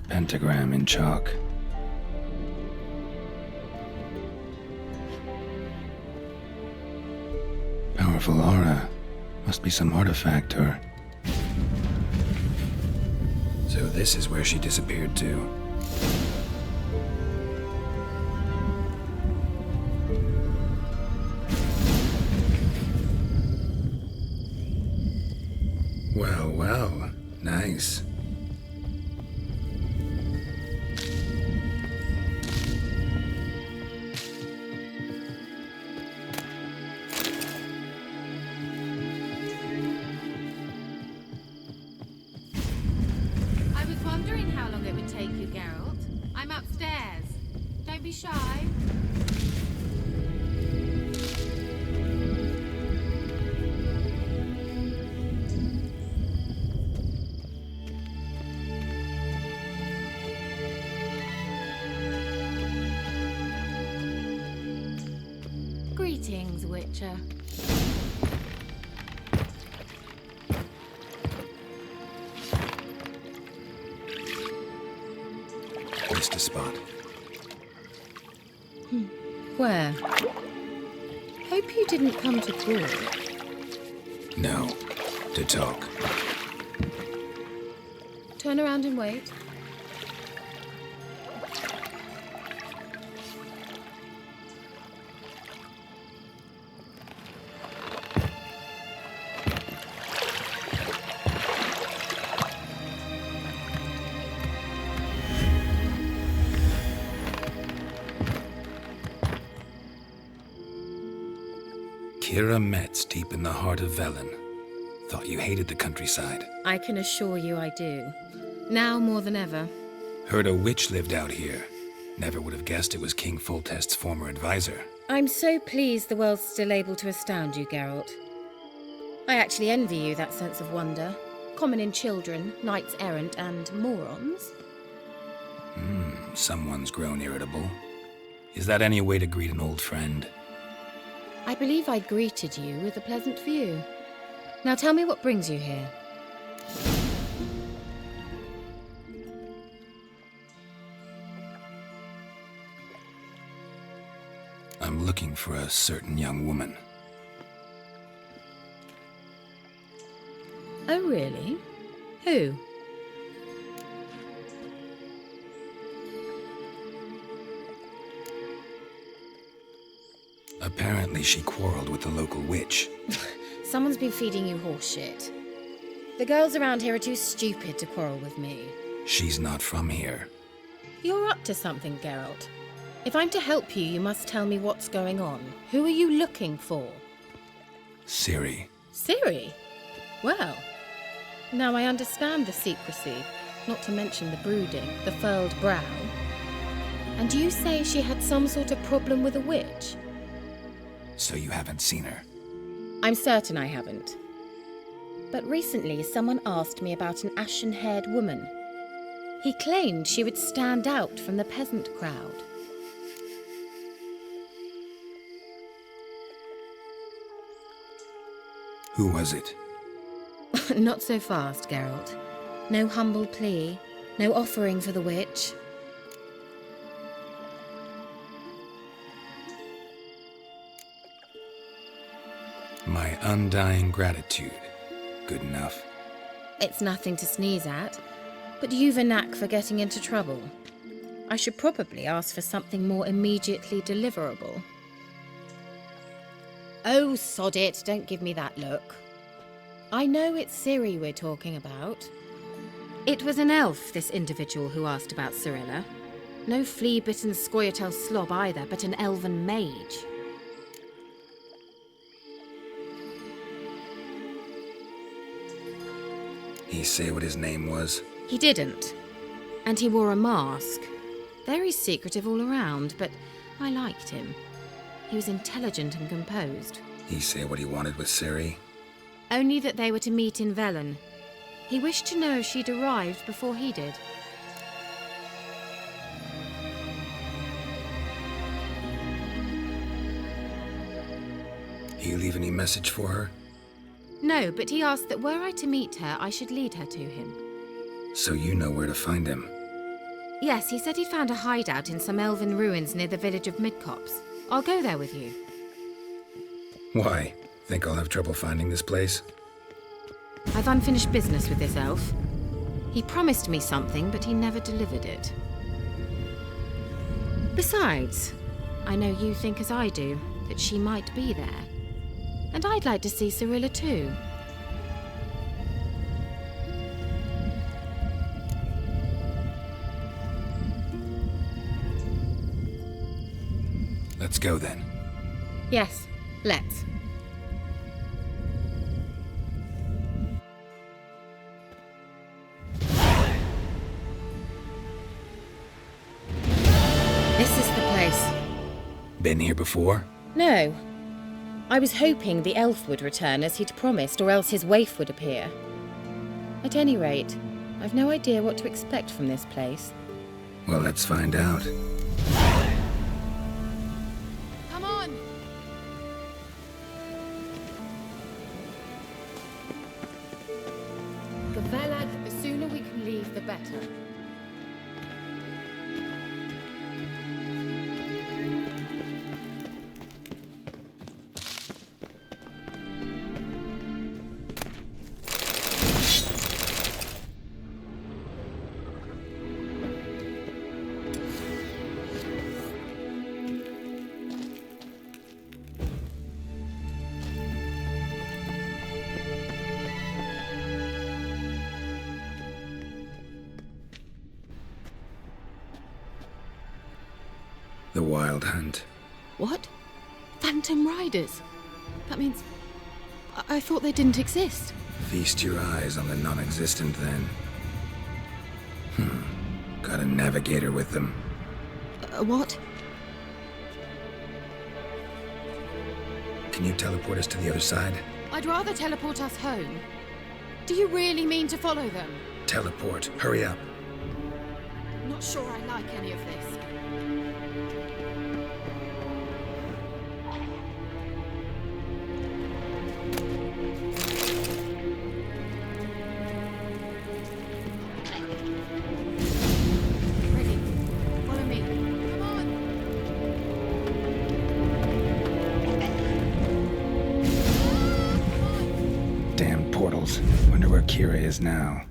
Pentagram in chalk. Powerful aura. Must be some artifact or... So this is where she disappeared to. Well, well. Nice. Shy. Greetings, Witcher. Missed a spot. Where? Hope you didn't come to court. No, to talk. Turn around and wait. Kira Metz, deep in the heart of Velen. Thought you hated the countryside. I can assure you I do. Now more than ever. Heard a witch lived out here. Never would have guessed it was King Foltest's former advisor. I'm so pleased the world's still able to astound you, Geralt. I actually envy you that sense of wonder. Common in children, knights errant, and morons. Someone's grown irritable. Is that any way to greet an old friend? I believe I greeted you with a pleasant view. Now tell me what brings you here. I'm looking for a certain young woman. Oh, really? Who? Apparently she quarreled with the local witch. Someone's been feeding you horse shit. The girls around here are too stupid to quarrel with me. She's not from here. You're up to something, Geralt. If I'm to help you, you must tell me what's going on. Who are you looking for? Ciri. Ciri? Well, now I understand the secrecy, not to mention the brooding, the furled brow. And you say she had some sort of problem with a witch? So you haven't seen her? I'm certain I haven't. But recently someone asked me about an ashen-haired woman. He claimed she would stand out from the peasant crowd. Who was it? Not so fast, Geralt. No humble plea, no offering for the witch. My undying gratitude. Good enough. It's nothing to sneeze at, but you've a knack for getting into trouble. I should probably ask for something more immediately deliverable. Oh, sod it, don't give me that look. I know it's Ciri we're talking about. It was an elf, this individual who asked about Cirilla. No flea-bitten Scoia'tael slob either, but an elven mage. He say what his name was? He didn't. And he wore a mask. Very secretive all around, but I liked him. He was intelligent and composed. He say what he wanted with Ciri? Only that they were to meet in Velen. He wished to know if she'd arrived before he did. You leave any message for her? No, but he asked that were I to meet her, I should lead her to him. So you know where to find him? Yes, he said he'd found a hideout in some elven ruins near the village of Midcopse. I'll go there with you. Why? Think I'll have trouble finding this place? I've unfinished business with this elf. He promised me something, but he never delivered it. Besides, I know you think as I do, that she might be there. And I'd like to see Cirilla too. Let's go then. Yes, let's. This is the place. Been here before? No. I was hoping the elf would return as he'd promised, or else his waif would appear. At any rate, I've no idea what to expect from this place. Well, let's find out. Come on! Gavelad, the sooner we can leave, the better. The Wild Hunt. What? Phantom Riders? That means... I thought they didn't exist. Feast your eyes on the non-existent then. Got a navigator with them. What? Can you teleport us to the other side? I'd rather teleport us home. Do you really mean to follow them? Teleport. Hurry up. Not sure I like any of this. Ready. Follow me. Come on! Damn portals. Wonder where Kira is now.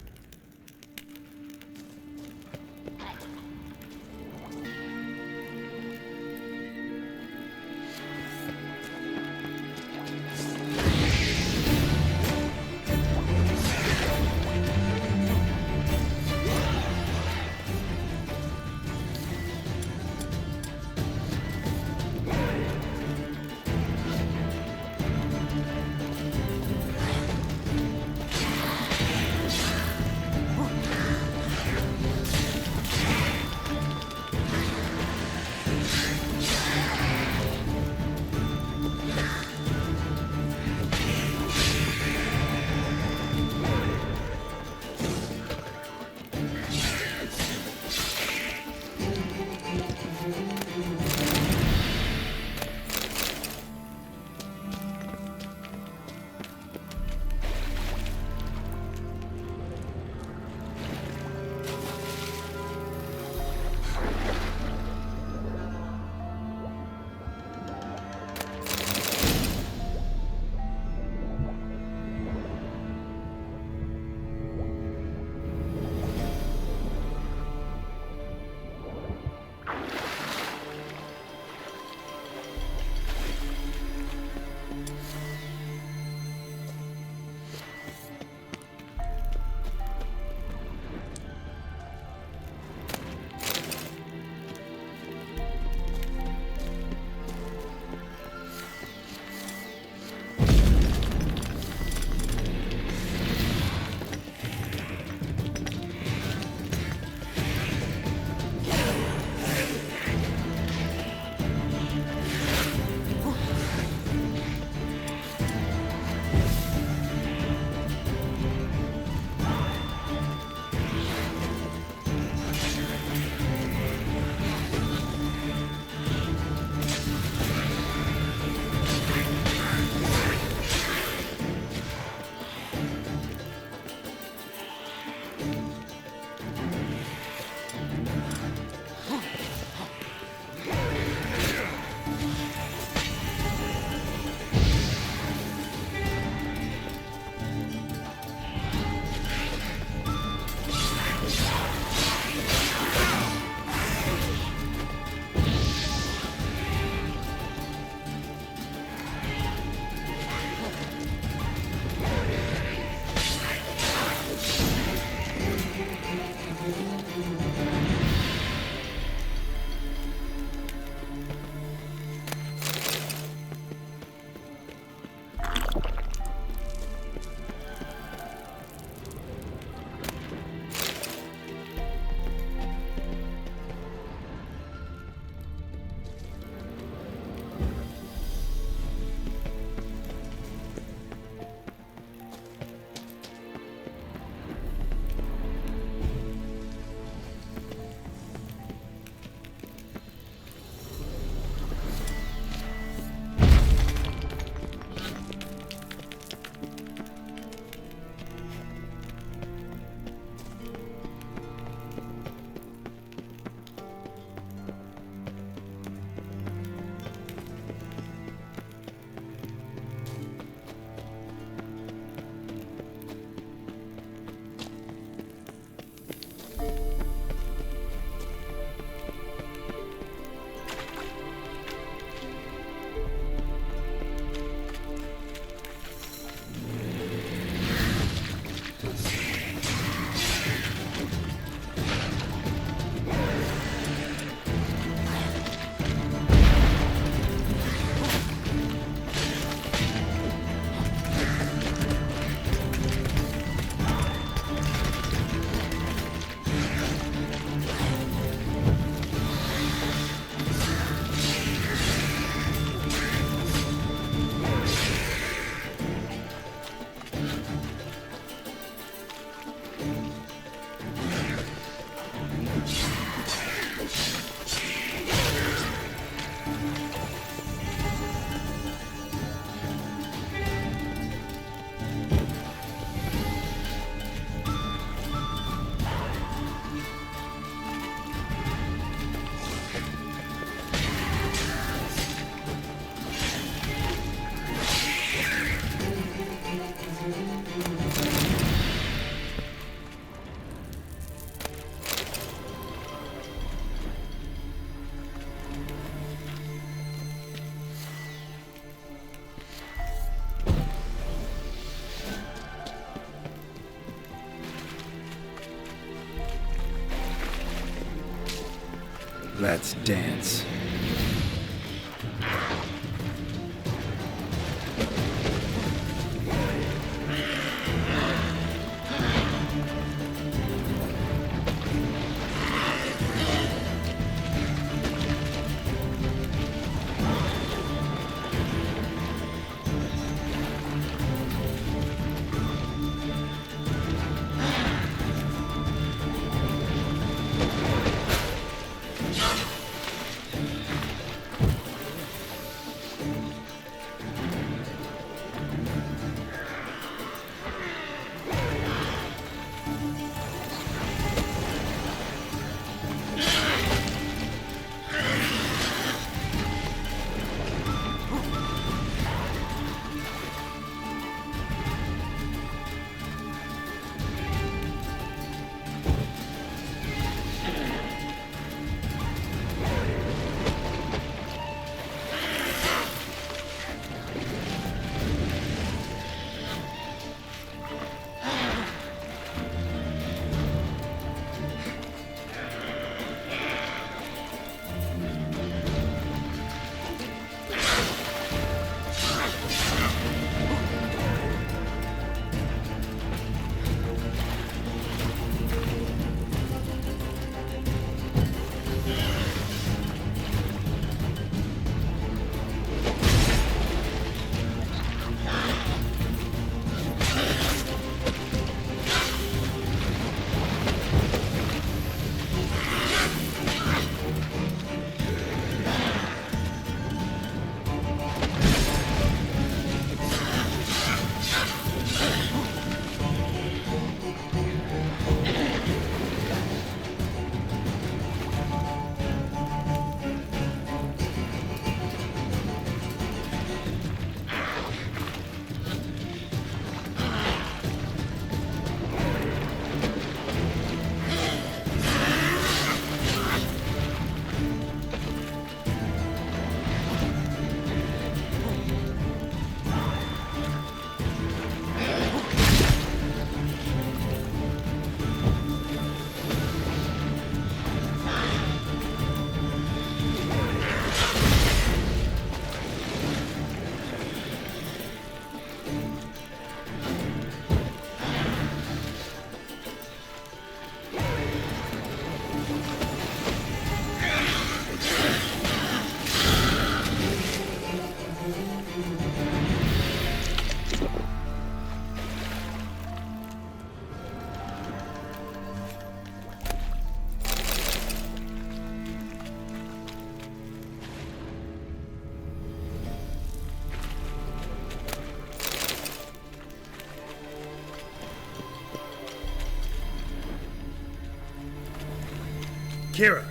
Let's dance. Kira.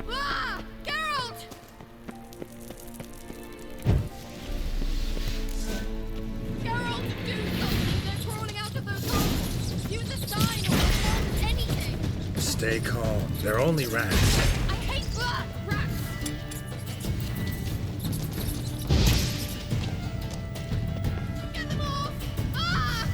Ah! Geralt! Geralt, do something! They're crawling out of those holes! Use a sign or anything! Stay calm. They're only rats. I hate rats! Get them off! Ah!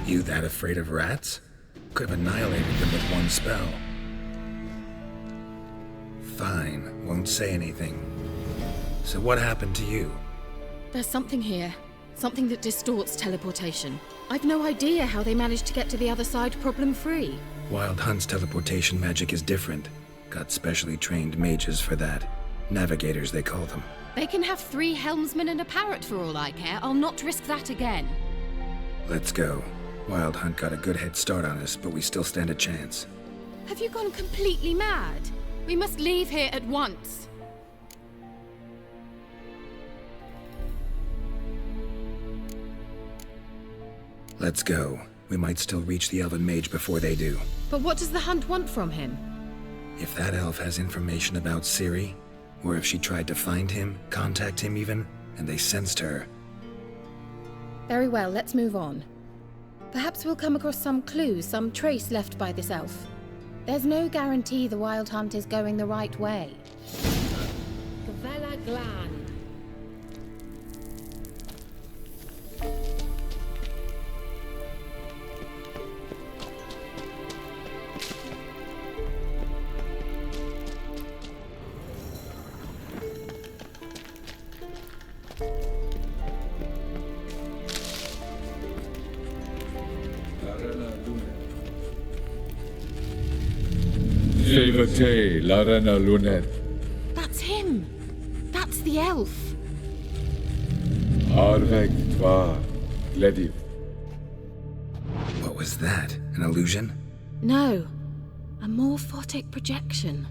You that afraid of rats? Could have annihilated them with one spell. Fine, won't say anything. So what happened to you? There's something here. Something that distorts teleportation. I've no idea how they managed to get to the other side problem-free. Wild Hunt's teleportation magic is different. Got specially trained mages for that. Navigators, they call them. They can have 3 helmsmen and a parrot for all I care. I'll not risk that again. Let's go. Wild Hunt got a good head start on us, but we still stand a chance. Have you gone completely mad? We must leave here at once. Let's go. We might still reach the Elven Mage before they do. But what does the Hunt want from him? If that elf has information about Ciri, or if she tried to find him, contact him even, and they sensed her. Very well, let's move on. Perhaps we'll come across some clues, some trace left by this elf. There's no guarantee the Wild Hunt is going the right way. Gavella Glan. Shevate Larena Lunet. That's him! That's the elf! Arvek Tva Glediv. What was that? An illusion? No. A morphotic projection.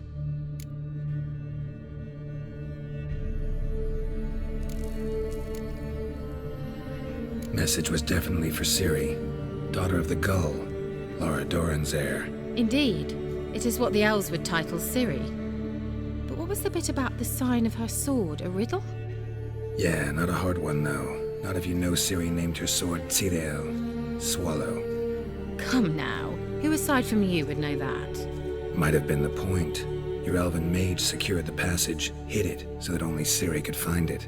Message was definitely for Ciri, daughter of the Gull, Lara Doran's heir. Indeed. It is what the elves would title Ciri. But what was the bit about the sign of her sword? A riddle? Yeah, not a hard one though. Not if you know Ciri named her sword Tirel, Swallow. Come now. Who aside from you would know that? Might have been the point. Your elven mage secured the passage, hid it, so that only Ciri could find it.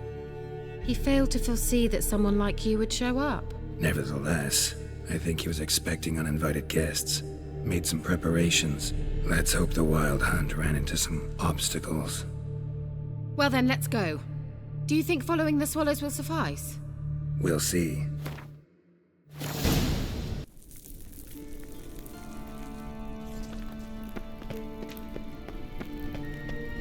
He failed to foresee that someone like you would show up. Nevertheless, I think he was expecting uninvited guests. Made some preparations. Let's hope the Wild Hunt ran into some obstacles. Well then, let's go. Do you think following the swallows will suffice? We'll see.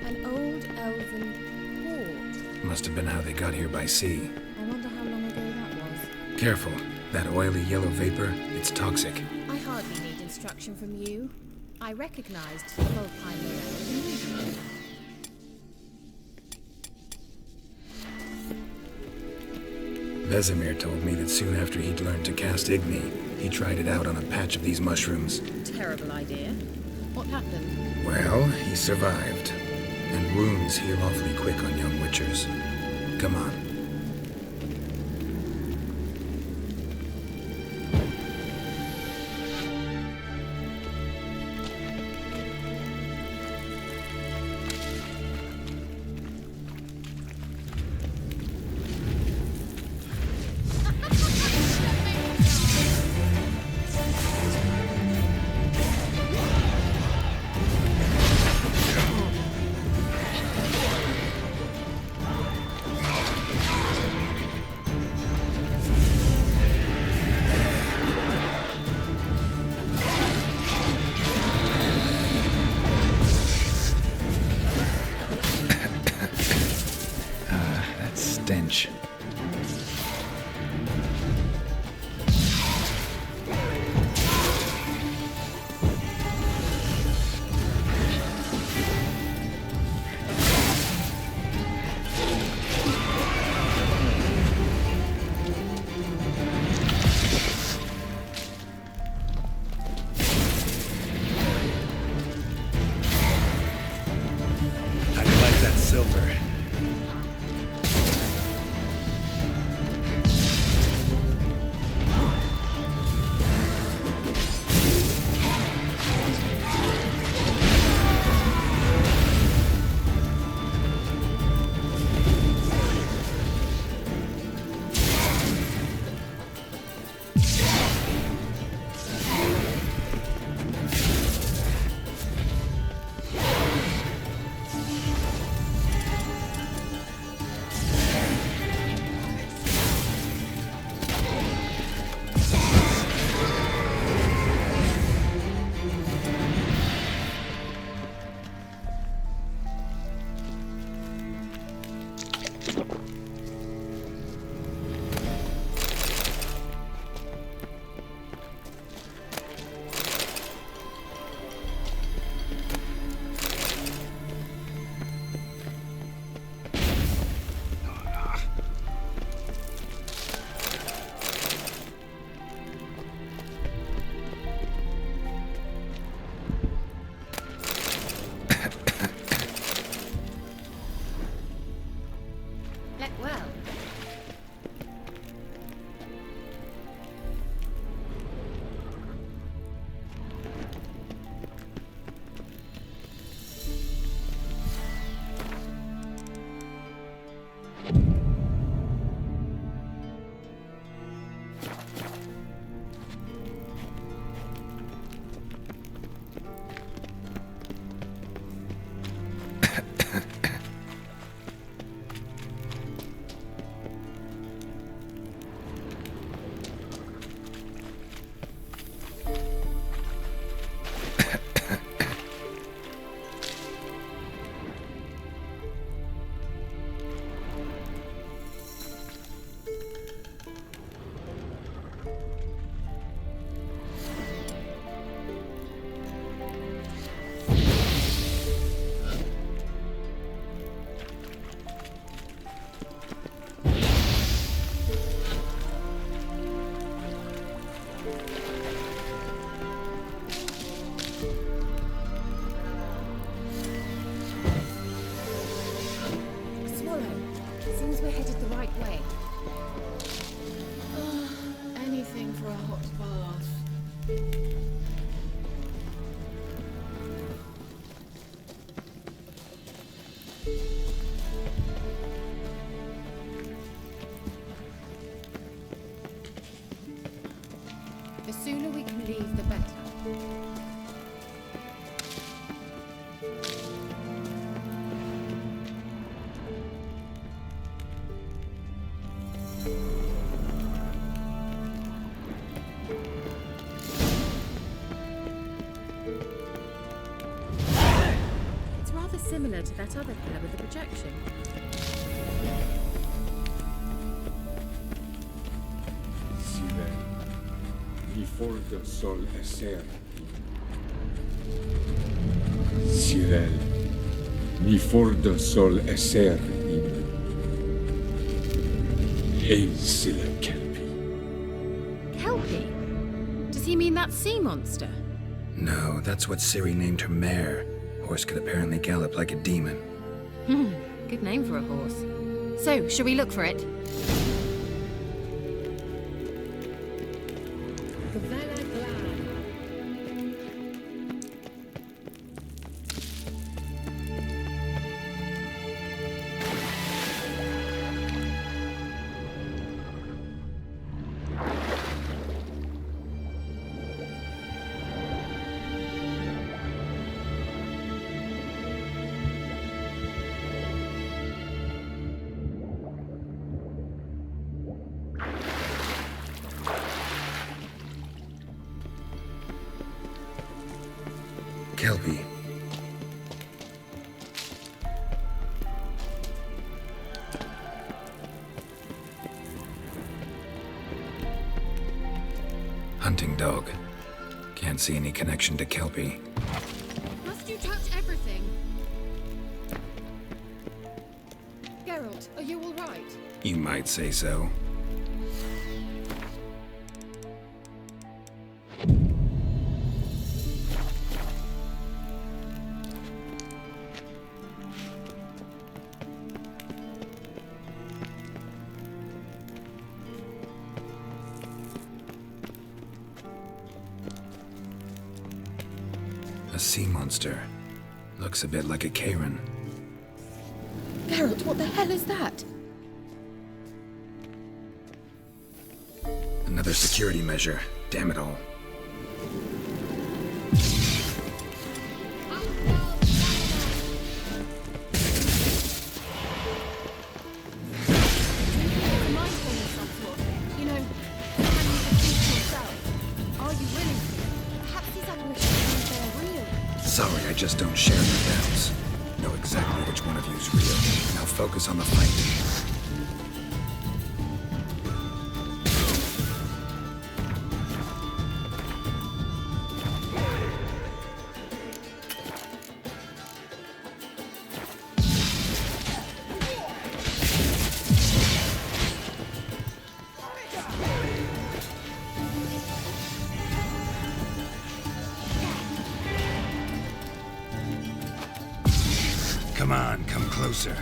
An old elven port. Must have been how they got here by sea. I wonder how long ago that was. Careful. That oily yellow vapor, it's toxic. I hardly need instruction from you. I recognized the Vulpine immediately. Vesemir told me that soon after he'd learned to cast Igni, he tried it out on a patch of these mushrooms. Terrible idea. What happened? Well, he survived. And wounds heal awfully quick on young witchers. Come on. Stench. How do you like that silver? kept well. The sooner we can leave, the better. It's rather similar to that other pillar with the projection. Forte sol esser. Sirel, mi forte sol esser in Aesila Kelpie. Kelpie? Does he mean that sea monster? No, that's what Ciri named her mare. Horse could apparently gallop like a demon. Good name for a horse. So, shall we look for it? Kelpie. Hunting dog. Can't see any connection to Kelpie. Must you touch everything? Geralt, are you all right? You might say so. A sea monster. Looks a bit like a Karen. Geralt, what the hell is that? Another security measure. Damn it all. Sorry, I just don't share your doubts. Know exactly which one of you's real. Now focus on the fight. Come on, come closer.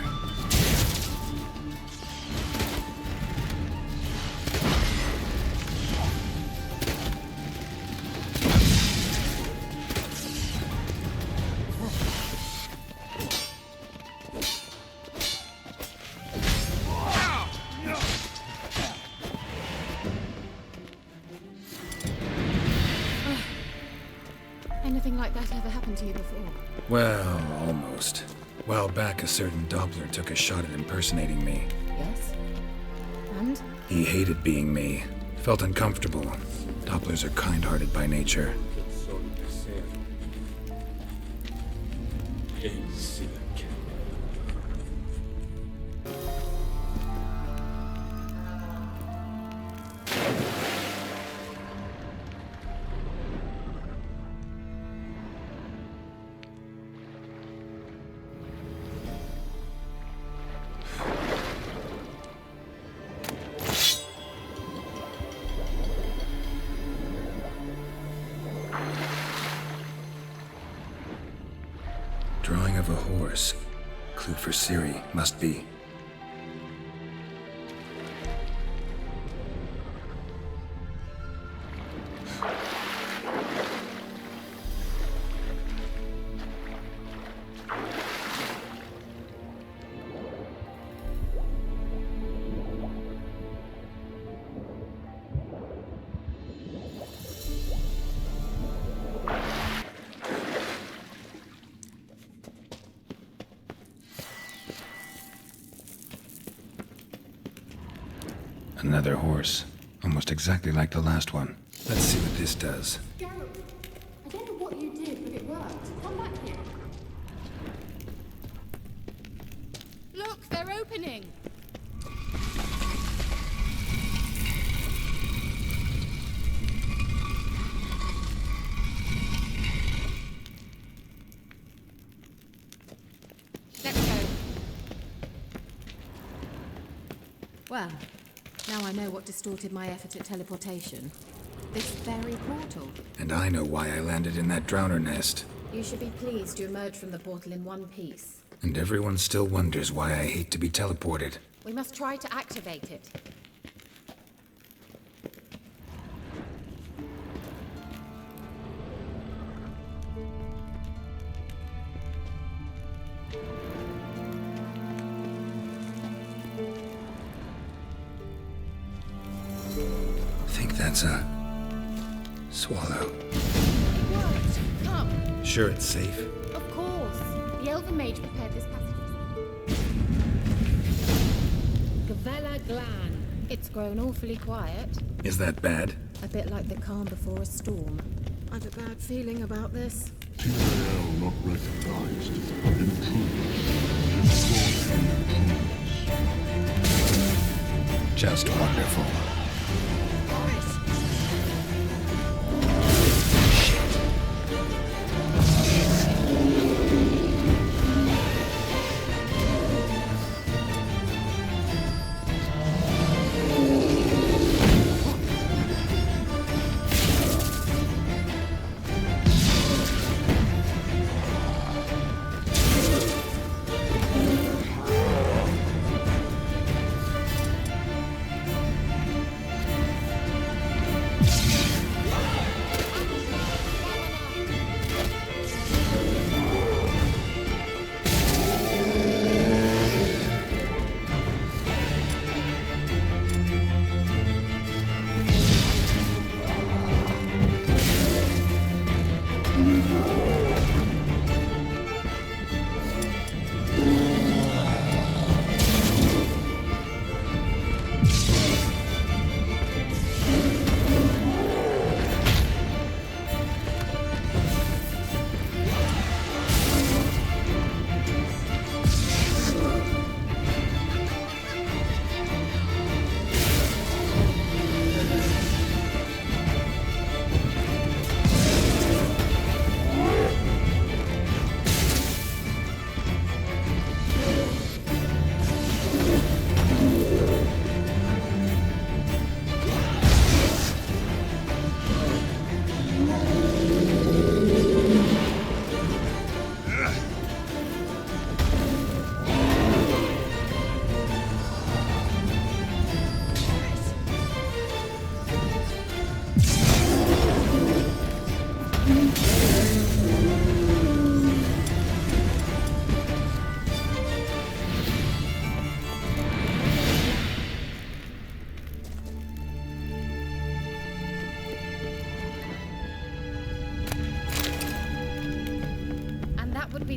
that ever happened to you before? Well, almost. A while back, a certain Doppler took a shot at impersonating me. Yes. And? He hated being me. Felt uncomfortable. Dopplers are kind-hearted by nature. Drawing of a horse. Clue for Siri, must be. Another horse. Almost exactly like the last one. Let's see what this does. Geralt, I don't know what you did, but it worked. Come back here. Look, they're opening! Let's go. Well, now I know what distorted my effort at teleportation. This very portal. And I know why I landed in that drowner nest. You should be pleased to emerge from the portal in one piece. And everyone still wonders why I hate to be teleported. We must try to activate it. That's a swallow. What? Come. Sure it's safe? Of course. The Elven Mage prepared this passage. Gavella Glan. It's grown awfully quiet. Is that bad? A bit like the calm before a storm. I've a bad feeling about this. TAL not recognized. Just wonderful.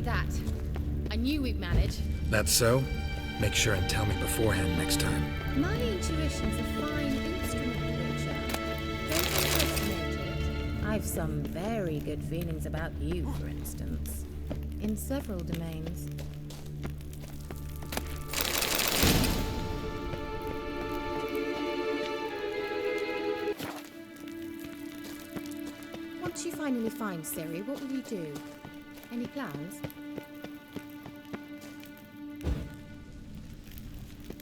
that. I knew we'd manage. That's so? Make sure and tell me beforehand next time. My intuition's a fine instrument, Richard. Don't underestimate it. I've some very good feelings about you, for instance. In several domains. Once you finally find Siri, what will you do? Any plans?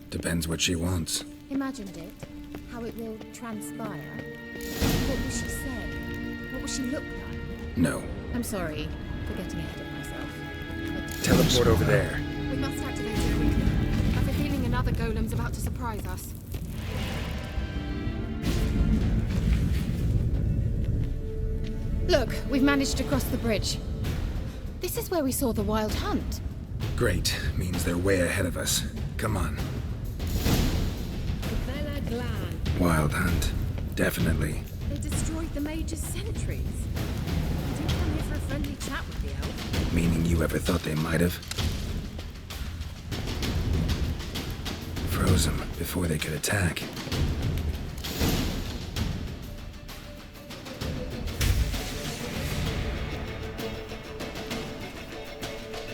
Depends what she wants. Imagined it. How it will transpire. What will she say? What will she look like? No. I'm sorry for getting ahead of myself. Teleport over there. We must activate it quickly. I have a feeling another golem's about to surprise us. Look, we've managed to cross the bridge. This is where we saw the wild hunt. Great. Means they're way ahead of us. Come on. Wild hunt. Definitely. They destroyed the Mage's sentries. I didn't come here for a friendly chat with the elf. Meaning you ever thought they might have? Froze them before they could attack.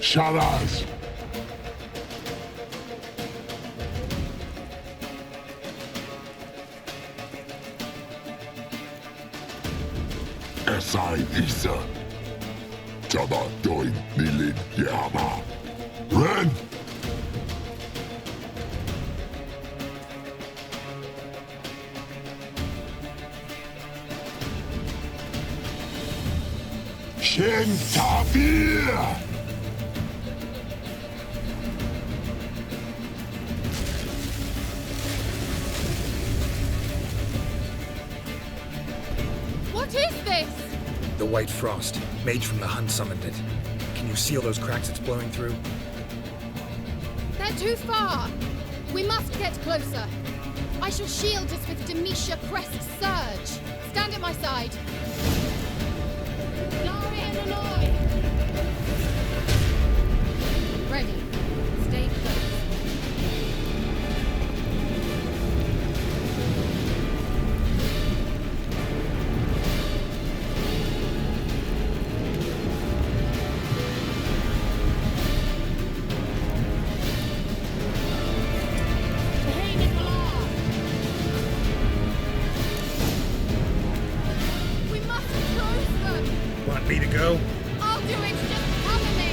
Shadows! Esai Lisa. Jabba doin nilin yama. Ren! Shin Tafir! What is this? The White Frost. Mage from the Hunt summoned it. Can you seal those cracks it's blowing through? They're too far. We must get closer. I shall shield us with Demetia Crest Surge. Stand at my side. Ready. Stay close. We must close them. Want me to go? I'll do it. Just cover me.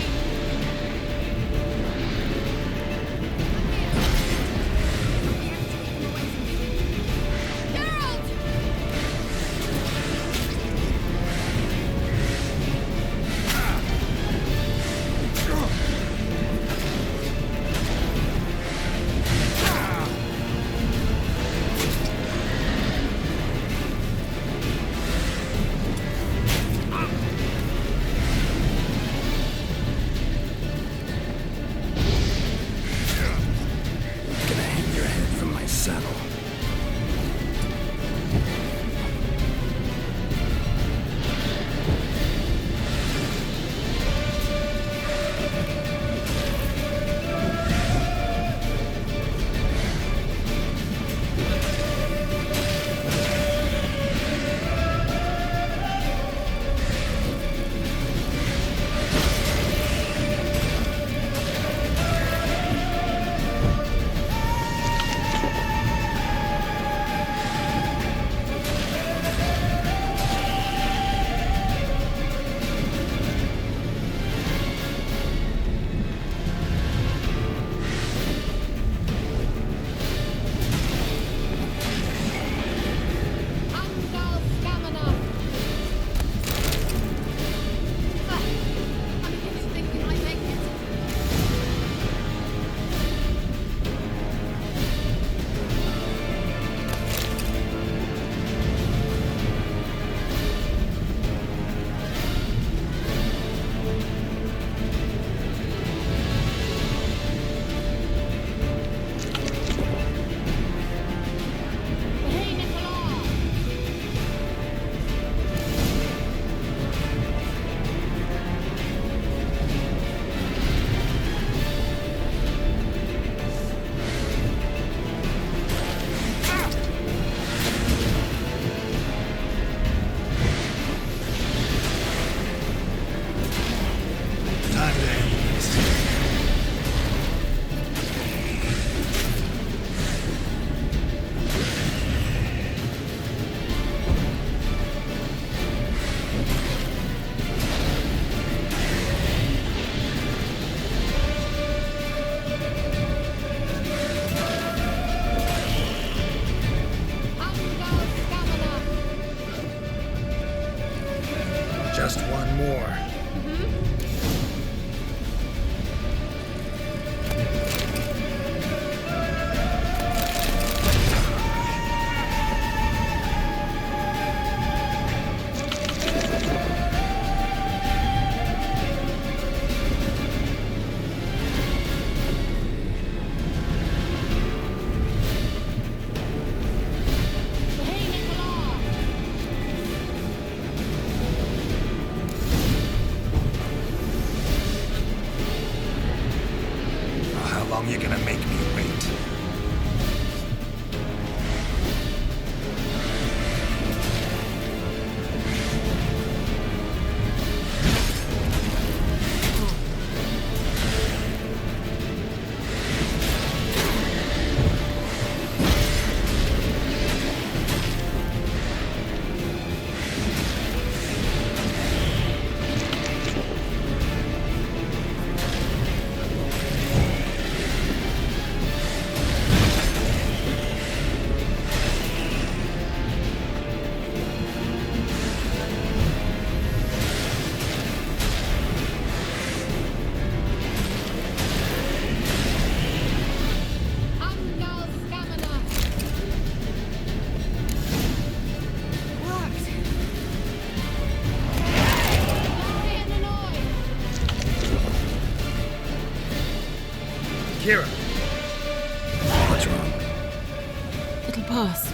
pass.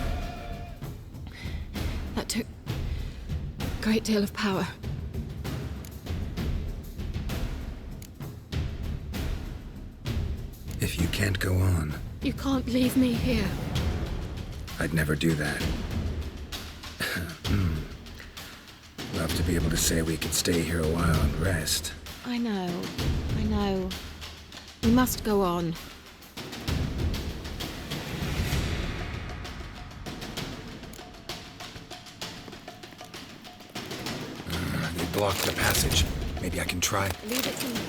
That took a great deal of power. If you can't go on, You can't leave me here. I'd never do that. Love to be able to say we could stay here a while and rest. I know. We must go on. They blocked the passage. Maybe I can try. Leave it to me.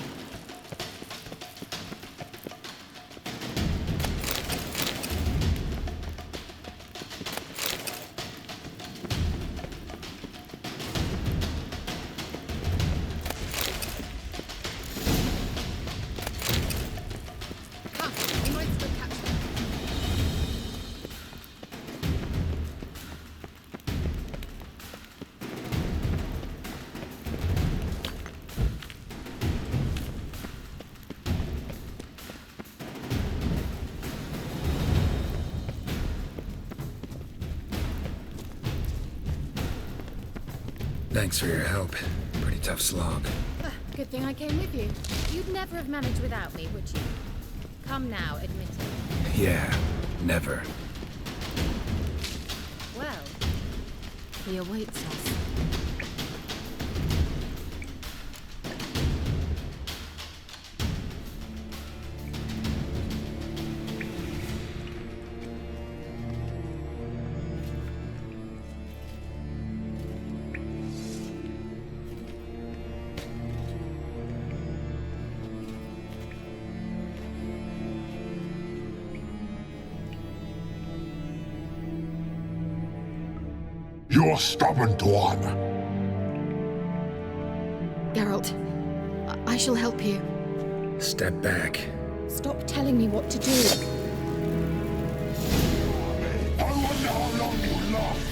Come, we might still catch them. Thanks for your help. Pretty tough slog. Good thing I came with you. You'd never have managed without me, would you? Come now, admit it. Yeah, never. Well, he awaits us. You're stubborn, Dwan. Geralt, I shall help you. Step back. Stop telling me what to do. I wonder how long you last.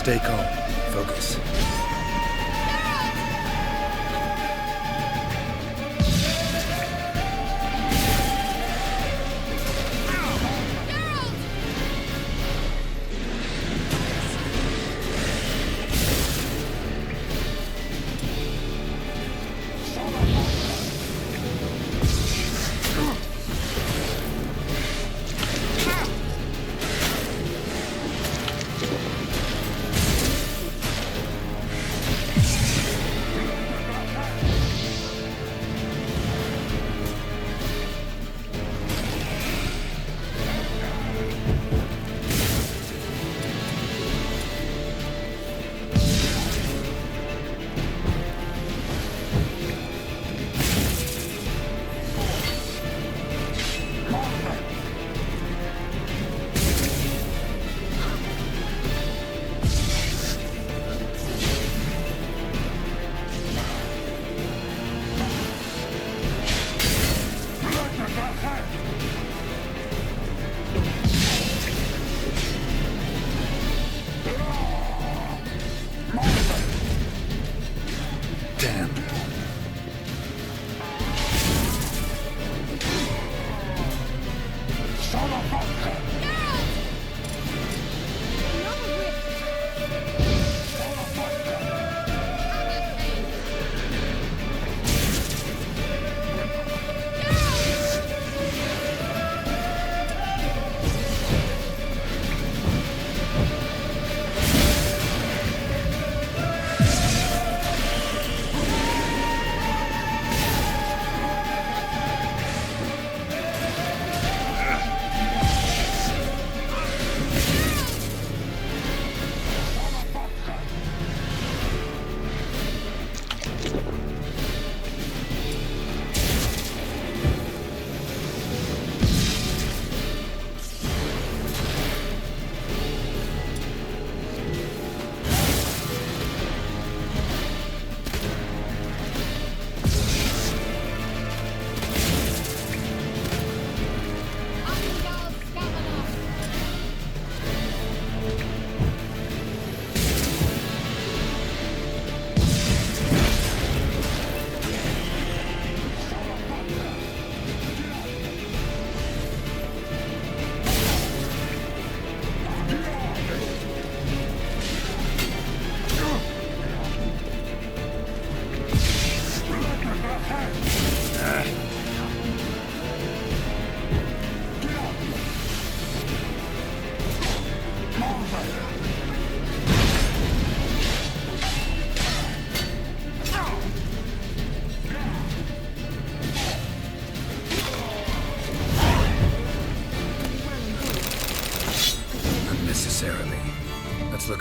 Stay calm. Focus.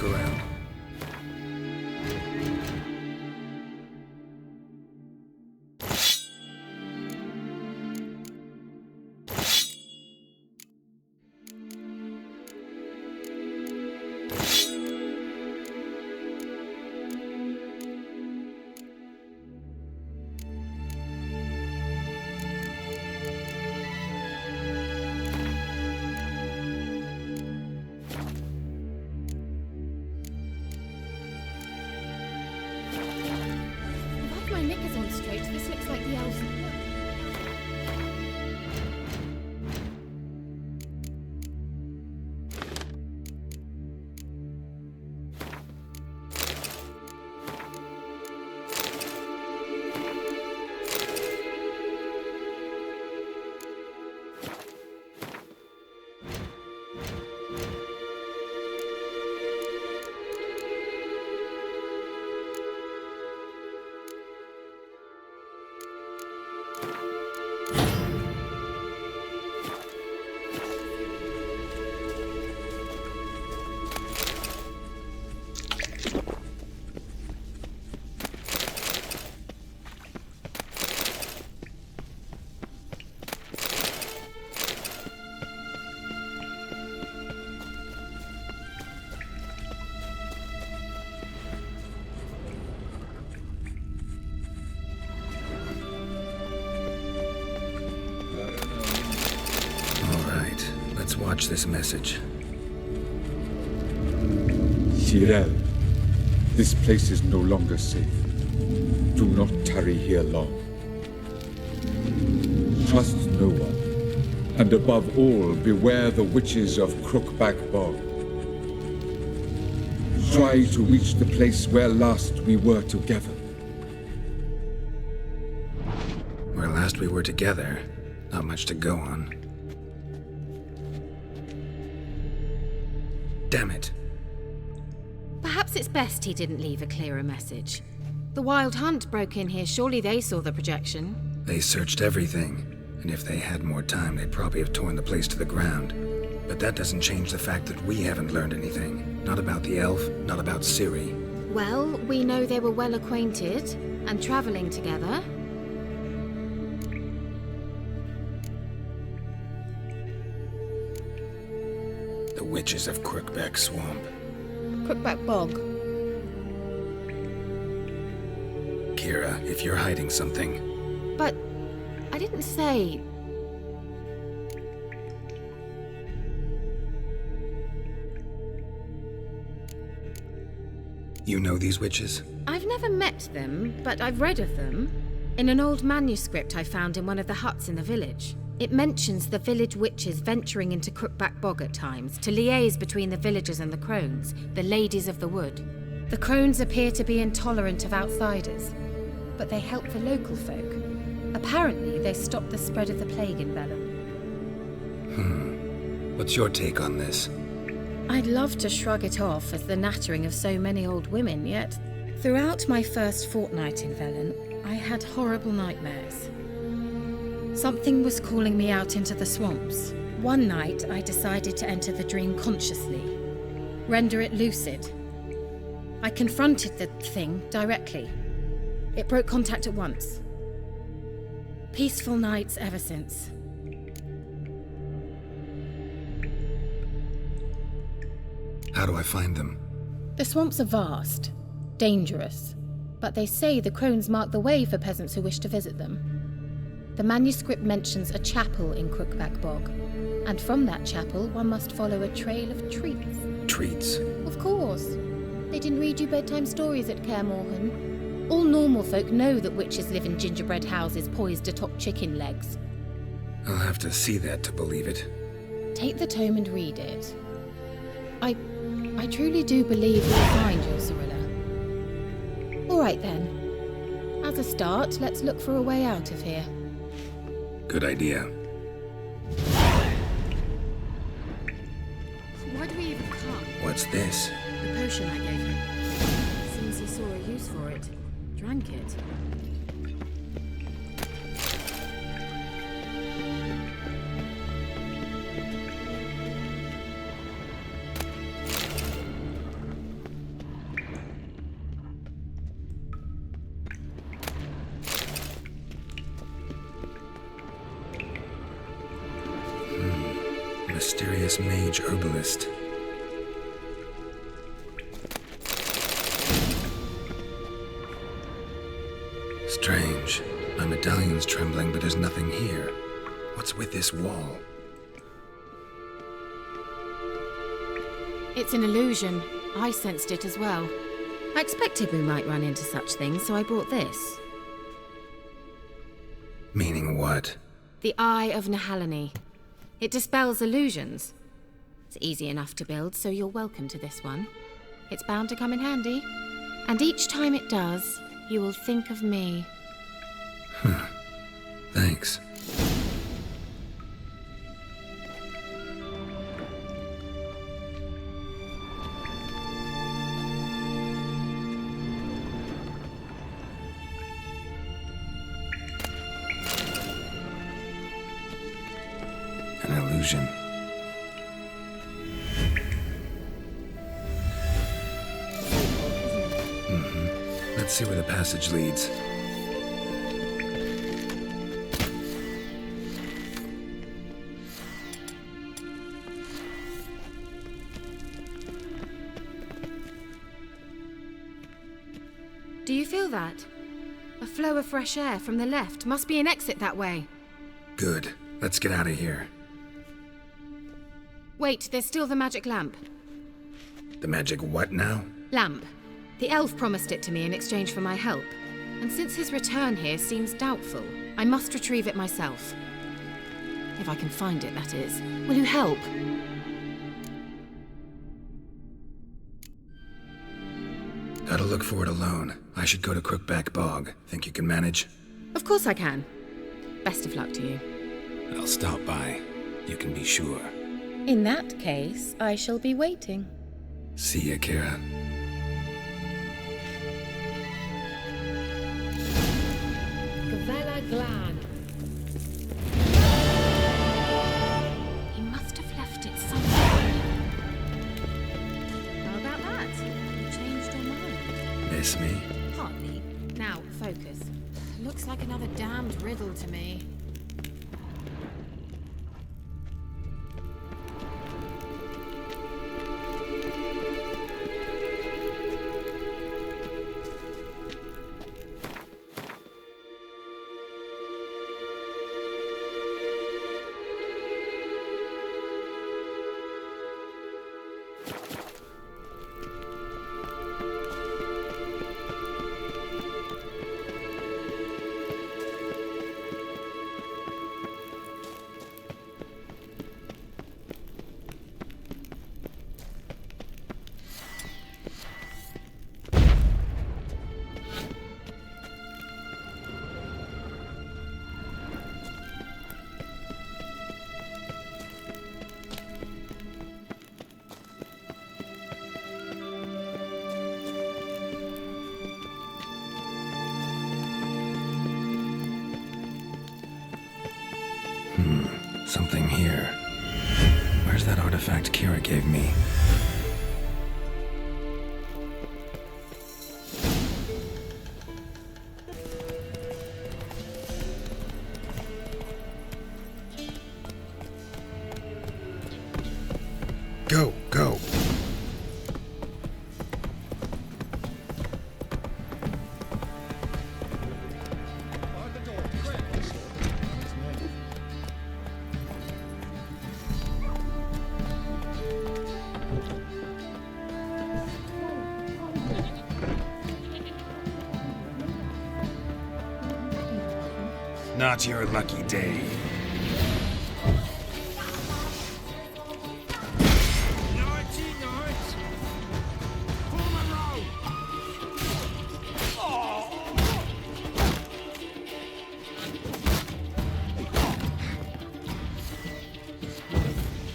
look around. My knickers on straight. This looks like the elves. Let's watch this message. Cyril, this place is no longer safe. Do not tarry here long. Trust no one, and above all, beware the witches of Crookback Bog. Try to reach the place where last we were together. Where last we were together, not much to go on. Damn it. Perhaps it's best he didn't leave a clearer message. The Wild Hunt broke in here. Surely they saw the projection. They searched everything, and if they had more time, they'd probably have torn the place to the ground. But that doesn't change the fact that we haven't learned anything. Not about the elf, not about Ciri. Well, we know they were well acquainted and traveling together. The witches of Crookback Swamp. Crookback Bog. Kira, if you're hiding something... But I didn't say... You know these witches? I've never met them, but I've read of them. In an old manuscript I found in one of the huts in the village. It mentions the village witches venturing into Crookback Bog at times to liaise between the villagers and the crones, the ladies of the wood. The crones appear to be intolerant of outsiders, but they help the local folk. Apparently, they stopped the spread of the plague in Velen. What's your take on this? I'd love to shrug it off as the nattering of so many old women, yet throughout my first fortnight in Velen, I had horrible nightmares. Something was calling me out into the swamps. One night, I decided to enter the dream consciously, render it lucid. I confronted the thing directly. It broke contact at once. Peaceful nights ever since. How do I find them? The swamps are vast, dangerous, but they say the crones mark the way for peasants who wish to visit them. The manuscript mentions a chapel in Crookback Bog, and from that chapel one must follow a trail of treats. Treats? Of course. They didn't read you bedtime stories at Kaer Morhen. All normal folk know that witches live in gingerbread houses poised atop chicken legs. I'll have to see that to believe it. Take the tome and read it. I truly do believe you'll find your Cyrilla. All right then. As a start, let's look for a way out of here. Good idea. Why do we even come? What's this? The potion I gave him. Seems he saw a use for it. Drank it. mysterious mage herbalist. Strange. My medallion's trembling, but there's nothing here. What's with this wall? It's an illusion. I sensed it as well. I expected we might run into such things, so I brought this. Meaning what? The Eye of Nehaleni. It dispels illusions. It's easy enough to build, so you're welcome to this one. It's bound to come in handy. And each time it does, you will think of me. Thanks. An illusion. Let's see where the passage leads. Do you feel that? A flow of fresh air from the left. Must be an exit that way. Good. Let's get out of here. Wait, there's still the magic lamp. The magic what now? Lamp. The elf promised it to me in exchange for my help. And since his return here seems doubtful, I must retrieve it myself. If I can find it, that is. Will you help? Gotta look for it alone. I should go to Crookback Bog. Think you can manage? Of course I can. Best of luck to you. I'll stop by. You can be sure. In that case, I shall be waiting. See ya, Kira. Gavella Glan. He must have left it somewhere. How about that? You changed your mind. Miss me? Hardly. Now, focus. Looks like another damned riddle to me. Something here. Where's that artifact Kira gave me? Go, go. Not your lucky day.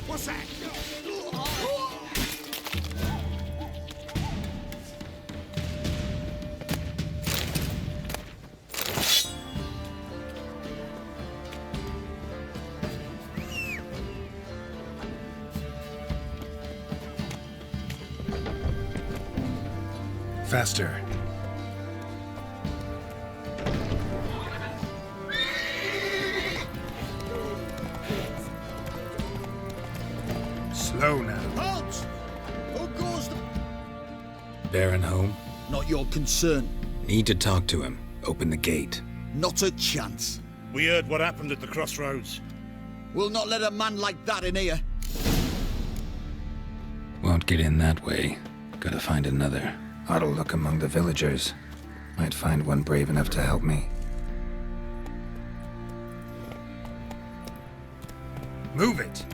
What's that? Faster. Slow now. Halt! Who goes the... Baron home? Not your concern. Need to talk to him. Open the gate. Not a chance. We heard what happened at the crossroads. We'll not let a man like that in here. Won't get in that way. Gotta find another. Ought to look among the villagers. Might find one brave enough to help me. Move it!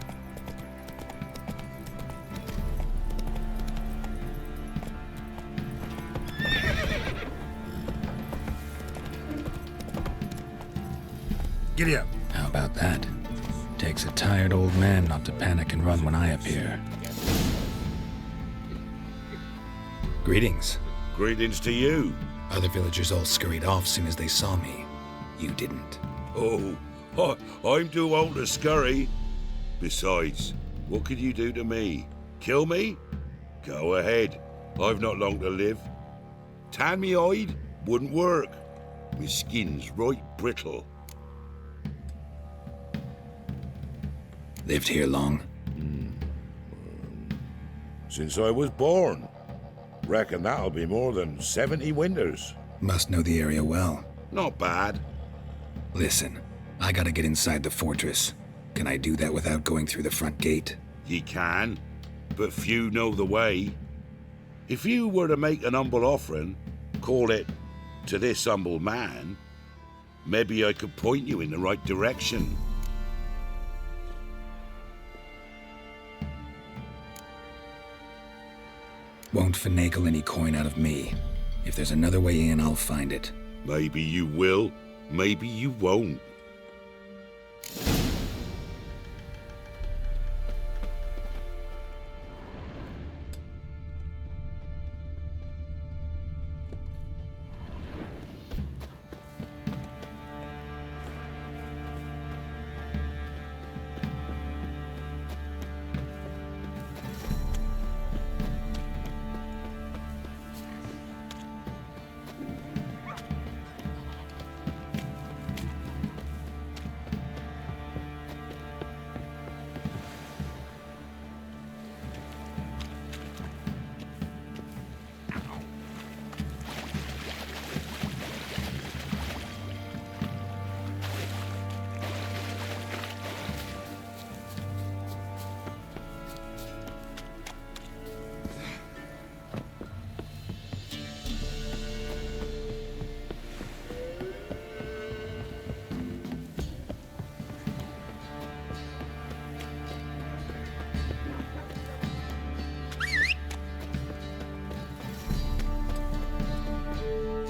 Giddy up. How about that? Takes a tired old man not to panic and run when I appear. Greetings. Greetings to you. Other villagers all scurried off soon as they saw me. You didn't. Oh, I'm too old to scurry. Besides, what could you do to me? Kill me? Go ahead. I've not long to live. Tan me hide? Wouldn't work. My skin's right brittle. Lived here long? Since I was born. Reckon that'll be more than 70 winters. Must know the area well. Not bad. Listen, I gotta get inside the fortress. Can I do that without going through the front gate? Ye can, but few know the way. If you were to make an humble offering, call it, to this humble man, maybe I could point you in the right direction. Won't finagle any coin out of me. If there's another way in, I'll find it. Maybe you will, maybe you won't.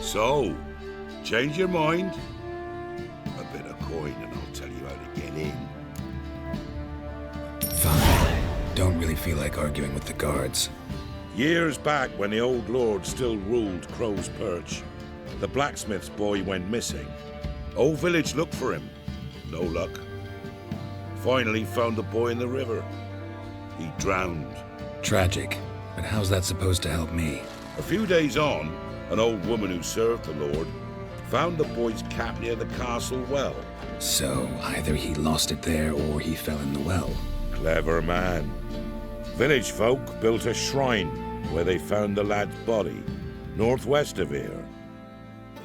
So, change your mind? A bit of coin and I'll tell you how to get in. Fine. Don't really feel like arguing with the guards. Years back, when the old lord still ruled Crow's Perch, the blacksmith's boy went missing. Whole village looked for him. No luck. Finally found the boy in the river. He drowned. Tragic. But how's that supposed to help me? A few days on, an old woman who served the lord found the boy's cap near the castle well. So, either he lost it there or he fell in the well. Clever man. Village folk built a shrine where they found the lad's body, northwest of here.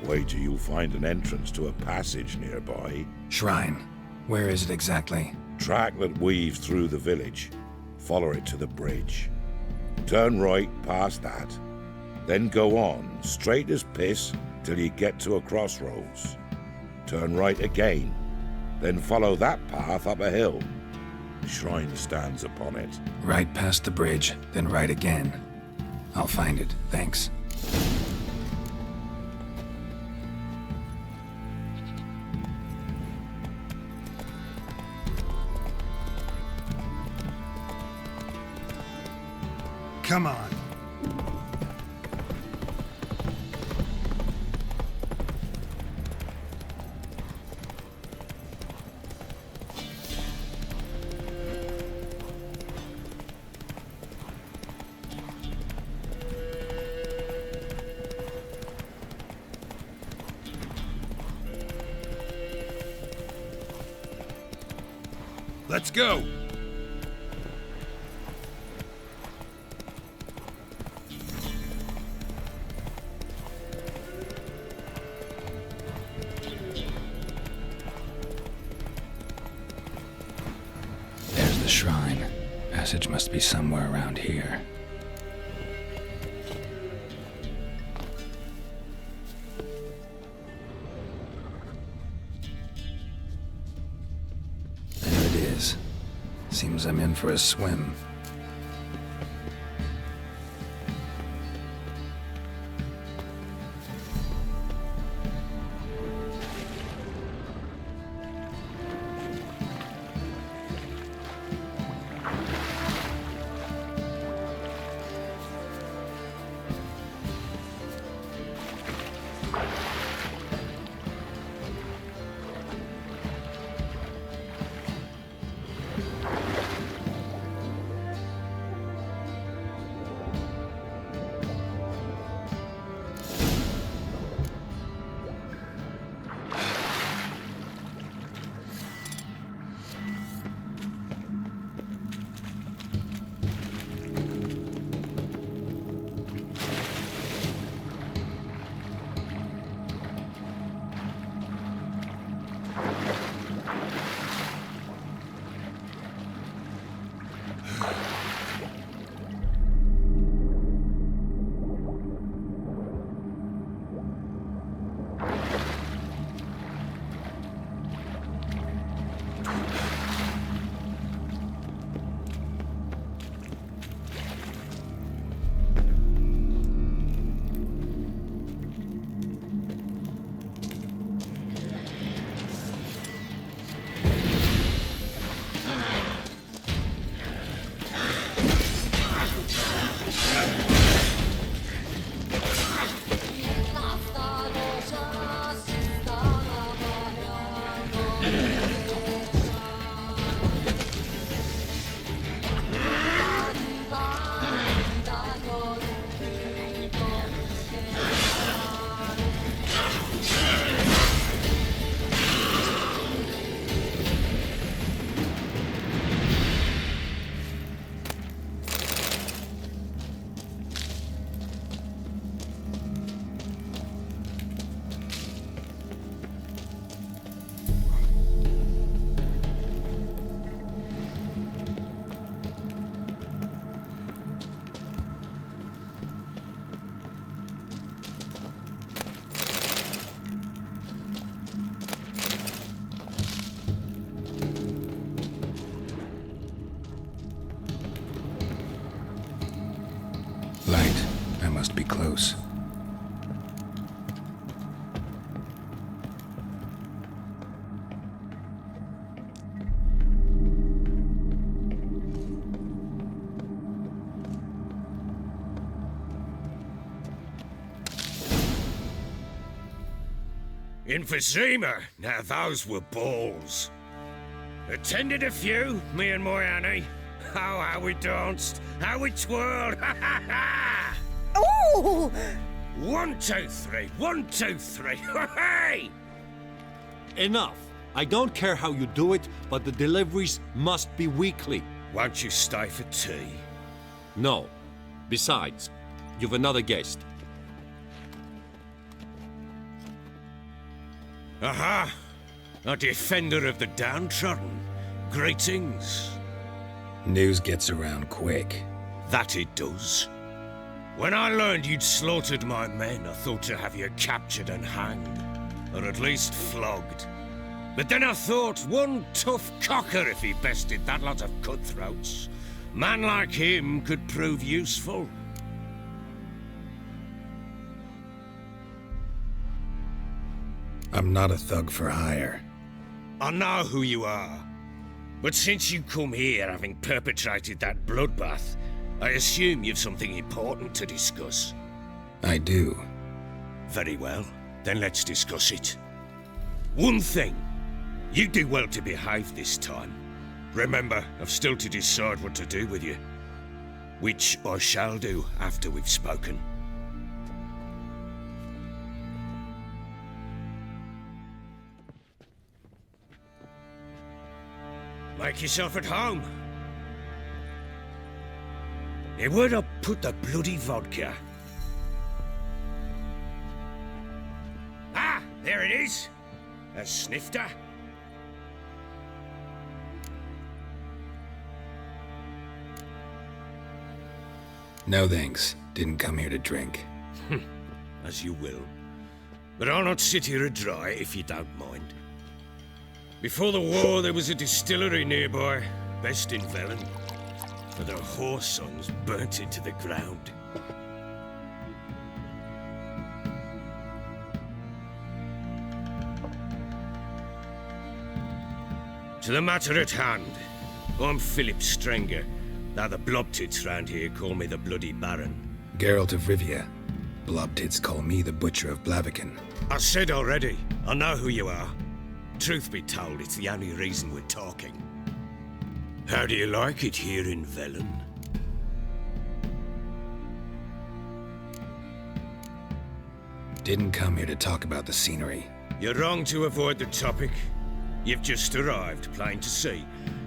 Wait till you find an entrance to a passage nearby. Shrine? Where is it exactly? Track that weaves through the village. Follow it to the bridge. Turn right past that. Then go on, straight as piss, till you get to a crossroads. Turn right again. Then follow that path up a hill. The shrine stands upon it. Right past the bridge, then right again. I'll find it, thanks. Come on. Let's go! the shrine. Passage must be somewhere around here. There it is. Seems I'm in for a swim. Light. I must be close. Emphysema! Now those were balls. Attended a few, me and my Annie. Oh, how we danced, how we twirled, ha ha ha! Oh! 1, 2, 3, 1, 2, 3, hey! Enough. I don't care how you do it, but the deliveries must be weekly. Won't you stay for tea? No. Besides, you've another guest. Aha! A defender of the downtrodden. Greetings. News gets around quick. That it does. When I learned you'd slaughtered my men, I thought to have you captured and hanged. Or at least flogged. But then I thought, one tough cocker if he bested that lot of cutthroats. Man like him could prove useful. I'm not a thug for hire. I know who you are. But since you come here having perpetrated that bloodbath, I assume you've something important to discuss. I do. Very well, then let's discuss it. One thing, you do well to behave this time. Remember, I've still to decide what to do with you. Which I shall do after we've spoken. Make yourself at home. Now, where'd I put the bloody vodka? Ah, there it is. A snifter. No thanks. Didn't come here to drink. As you will. But I'll not sit here dry if you don't mind. Before the war, there was a distillery nearby, best in Velen. But their whore sons burnt it to the ground. To the matter at hand, I'm Philip Strenger, though the blobtits round here call me the Bloody Baron. Geralt of Rivia. Blobtits call me the Butcher of Blaviken. I said already, I know who you are. Truth be told, it's the only reason we're talking. How do you like it here in Velen? Didn't come here to talk about the scenery. You're wrong to avoid the topic. You've just arrived, plain to see.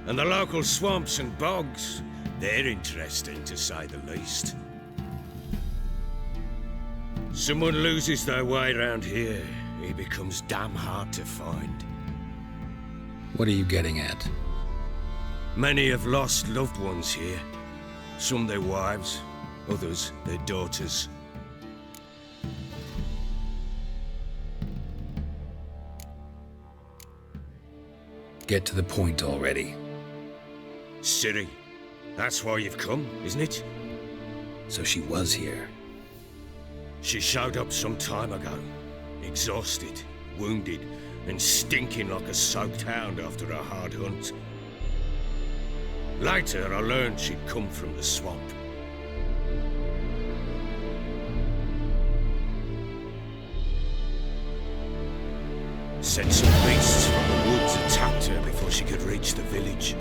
And the local swamps and bogs, they're interesting to say the least. Someone loses their way around here, he becomes damn hard to find. What are you getting at? Many have lost loved ones here. Some their wives, others their daughters. Get to the point already. Ciri, that's why you've come, isn't it? So she was here. She showed up some time ago, exhausted, wounded, and stinking like a soaked hound after a hard hunt. Later, I learned she'd come from the swamp. Said some beasts from the woods attacked her before she could reach the village.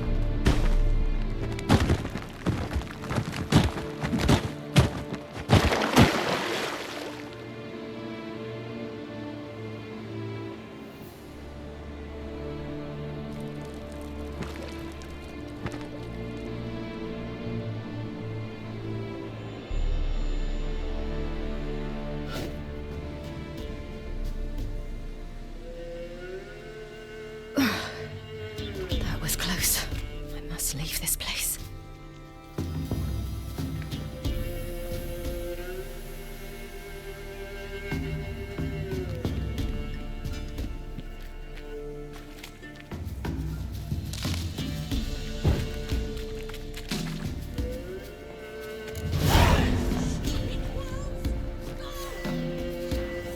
Leave this place.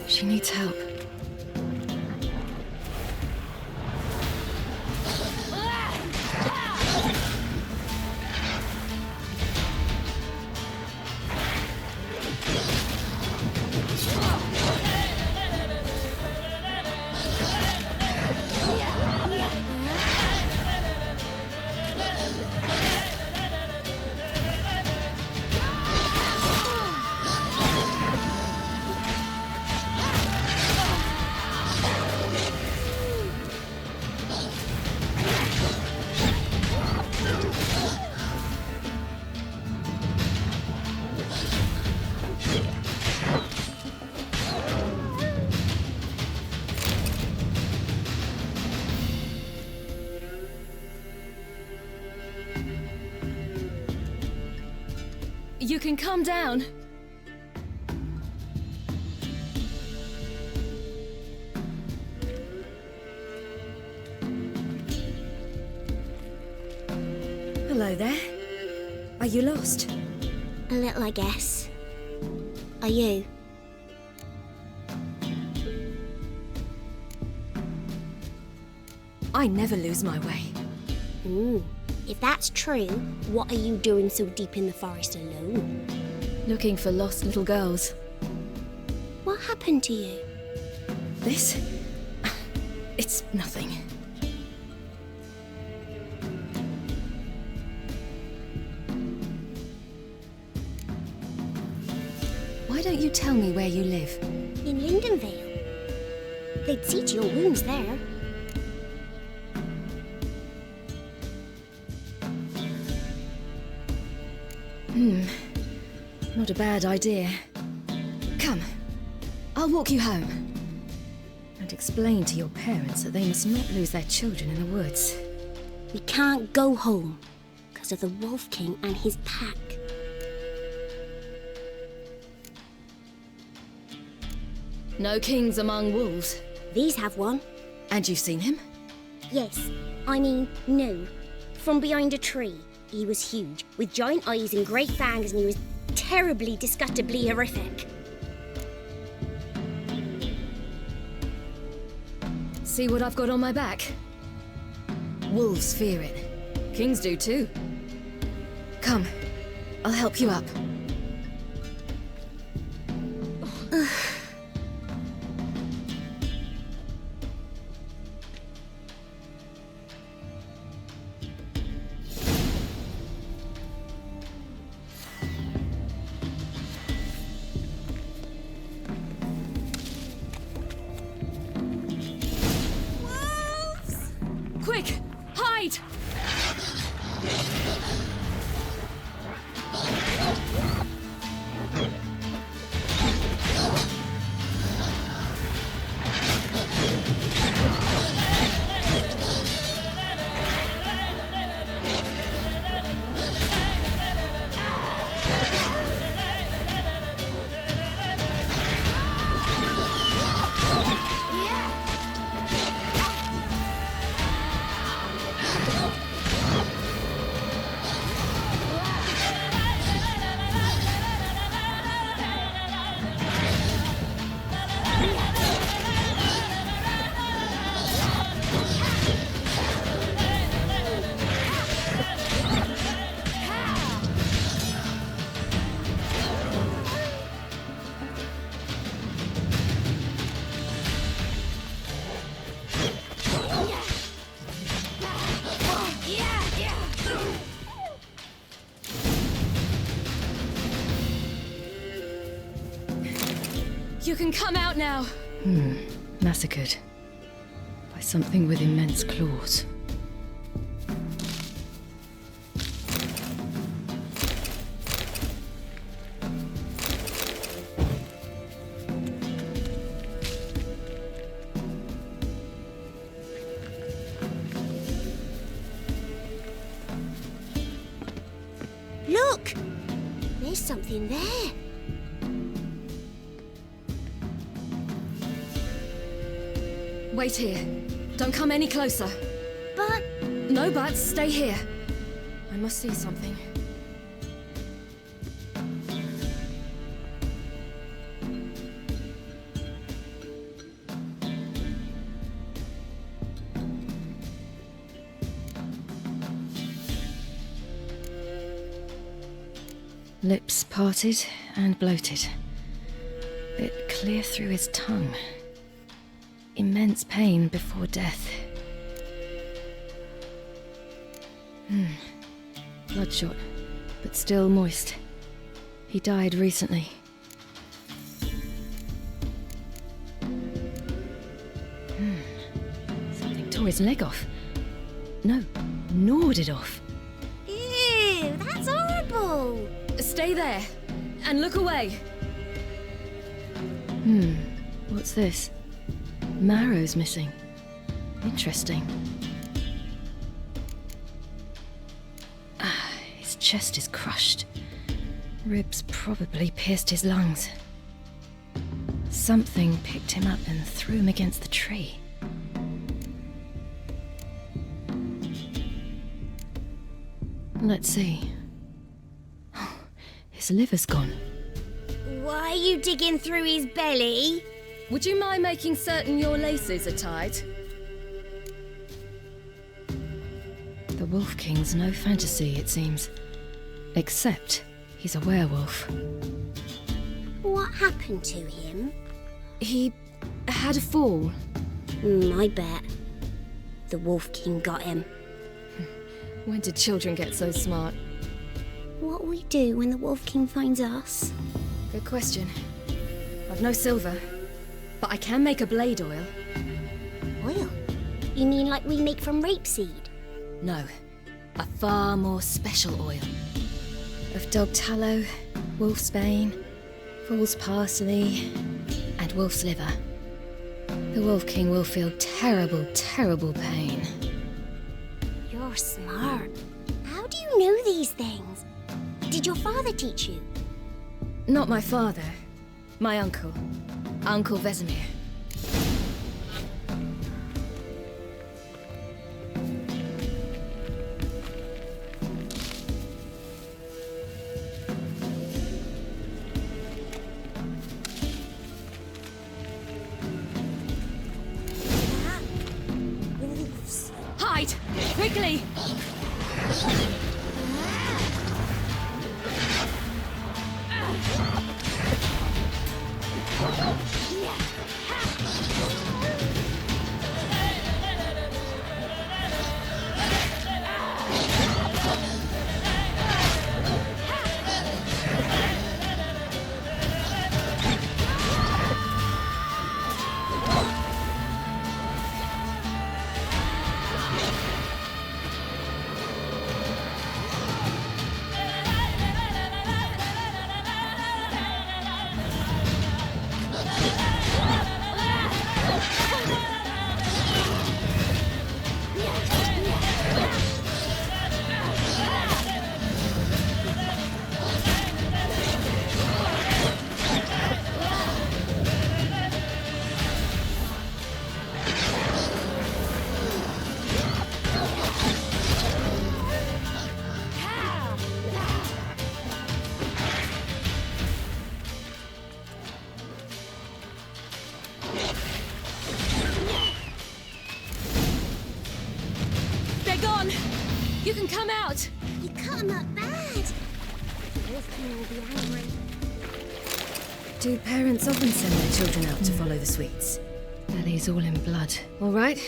She needs help. You can calm down. Hello there. Are you lost? A little, I guess. Are you? I never lose my way. If that's true, what are you doing so deep in the forest alone? Looking for lost little girls. What happened to you? This? It's nothing. Why don't you tell me where you live? In Lindenvale. They'd see to your wounds there. Not a bad idea. Come, I'll walk you home. And explain to your parents that they must not lose their children in the woods. We can't go home because of the Wolf King and his pack. No kings among wolves. These have one. And you've seen him? Yes. I mean, no. From behind a tree. He was huge, with giant eyes and great fangs, and he was terribly, disgustingly horrific. See what I've got on my back? Wolves fear it. Kings do too. Come, I'll help you up. Quick! Hide! You can come out now. Massacred by something with immense claws. Look! There's something there. Wait here. Don't come any closer. But... No buts. Stay here. I must see something. Lips parted and bloated. Bit clear through his tongue. Immense pain before death. Bloodshot, but still moist. He died recently. Something tore his leg off. No, gnawed it off. Ew, that's horrible! Stay there, and look away. What's this? Marrow's missing. Interesting. His chest is crushed. Ribs probably pierced his lungs. Something picked him up and threw him against the tree. Let's see. His liver's gone. Why are you digging through his belly? Would you mind making certain your laces are tied? The Wolf King's no fantasy, it seems. Except he's a werewolf. What happened to him? He had a fall. I bet. The Wolf King got him. When did children get so smart? What'll we do when the Wolf King finds us? Good question. I've no silver, but I can make a blade oil. Oil? You mean like we make from rapeseed? No, a far more special oil. Of dog tallow, wolf's bane, fool's parsley, and wolf's liver. The Wolf King will feel terrible, terrible pain. You're smart. How do you know these things? Did your father teach you? Not my father, My uncle. Uncle Vesemir. Wolves. Hide! Quickly! You can come out! You cut him up bad. The Wolf King will be angry. Do parents often send their children out to follow the sweets? Bellies all in blood. All right,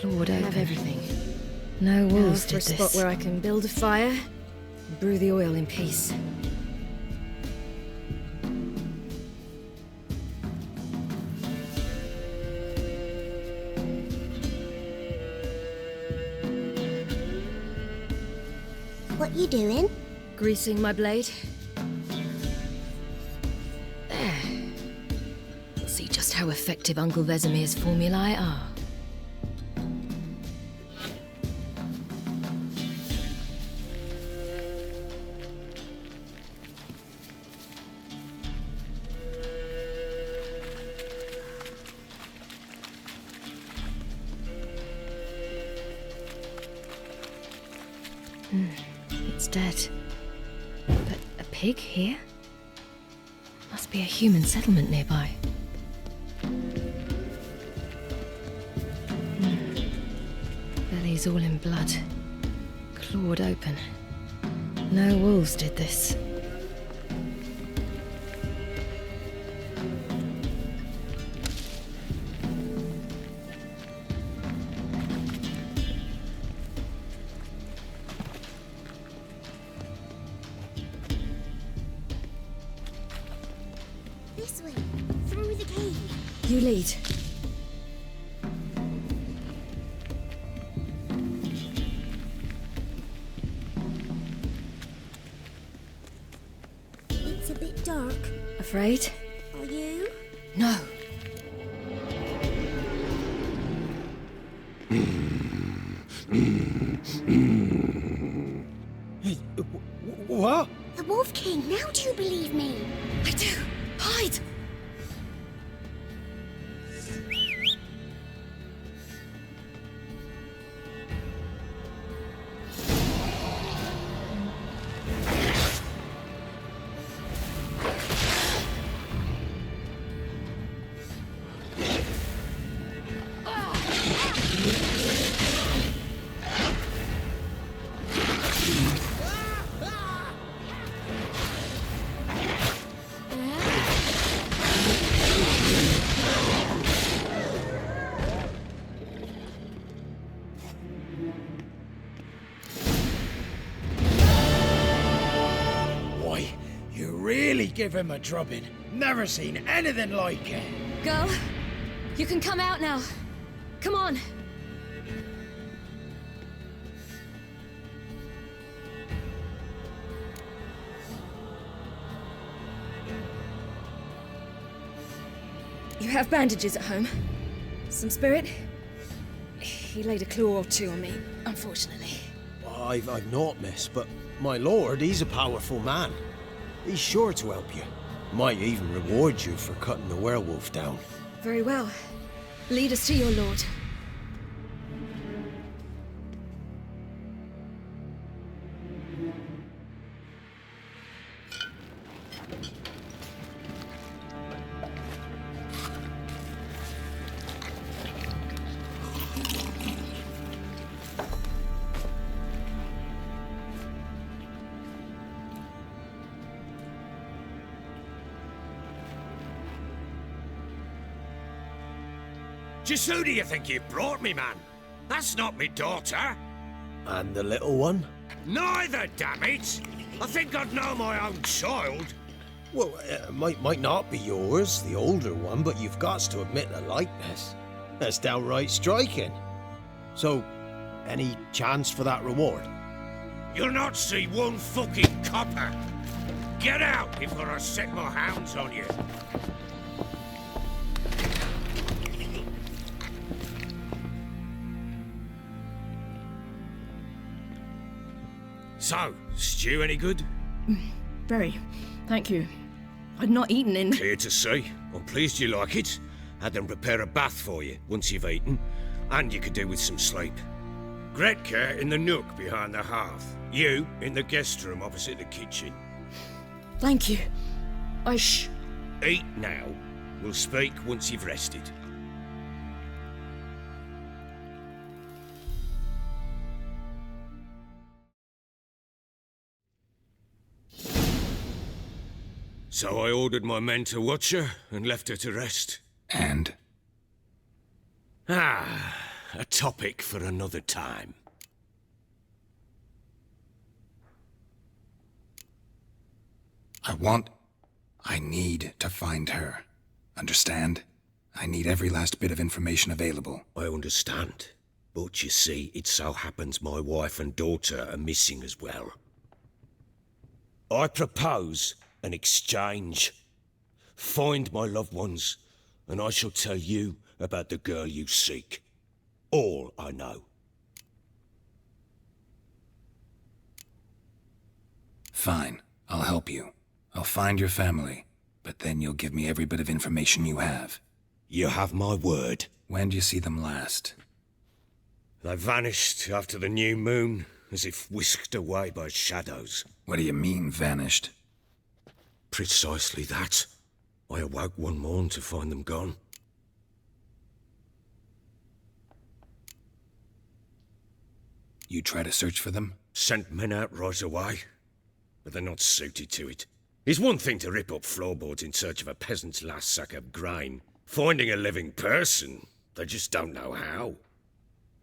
clawed open. Have everything. No wolves did this. A spot where I can build a fire, brew the oil in peace. What you doing? Greasing my blade. There. We'll see just how effective Uncle Vesemir's formulae are. It's dead. But a pig here? Must be a human settlement nearby. Belly's all in blood. Clawed open. No wolves did this. This way, through the cave. You lead. It's a bit dark. Afraid? Are you? No. What? The Wolf King, now do you believe me? I do. Hide! Really give him a drubbing. Never seen anything like it. Girl, you can come out now. Come on. You have bandages at home? Some spirit? He laid a claw or two on me, unfortunately. I've naught, miss, but my lord, he's a powerful man. He's sure to help you. Might even reward you for cutting the werewolf down. Very well. Lead us to your lord. Just who do you think you brought me, man? That's not me daughter. And the little one? Neither, damn it! I think I'd know my own child. Well, it might not be yours, the older one, but you've got to admit the likeness. That's downright striking. So, any chance for that reward? You'll not see one fucking copper. Get out before I set my hounds on you. So, stew any good? Very. Thank you. I'd not eaten in... Clear to see. I'm pleased you like it. Had them prepare a bath for you once you've eaten, and you could do with some sleep. Gretka in the nook behind the hearth. You in the guest room opposite the kitchen. Thank you. Eat now. We'll speak once you've rested. So I ordered my men to watch her and left her to rest. And? A topic for another time. I need to find her. Understand? I need every last bit of information available. I understand. But you see, it so happens my wife and daughter are missing as well. I propose an exchange. Find my loved ones, and I shall tell you about the girl you seek. All I know. Fine. I'll help you. I'll find your family, but then you'll give me every bit of information you have. You have my word. When do you see them last? They vanished after the new moon, as if whisked away by shadows. What do you mean, vanished? Precisely that. I awoke one morn to find them gone. You try to search for them? Sent men out right away, but they're not suited to it. It's one thing to rip up floorboards in search of a peasant's last sack of grain. Finding a living person, they just don't know how.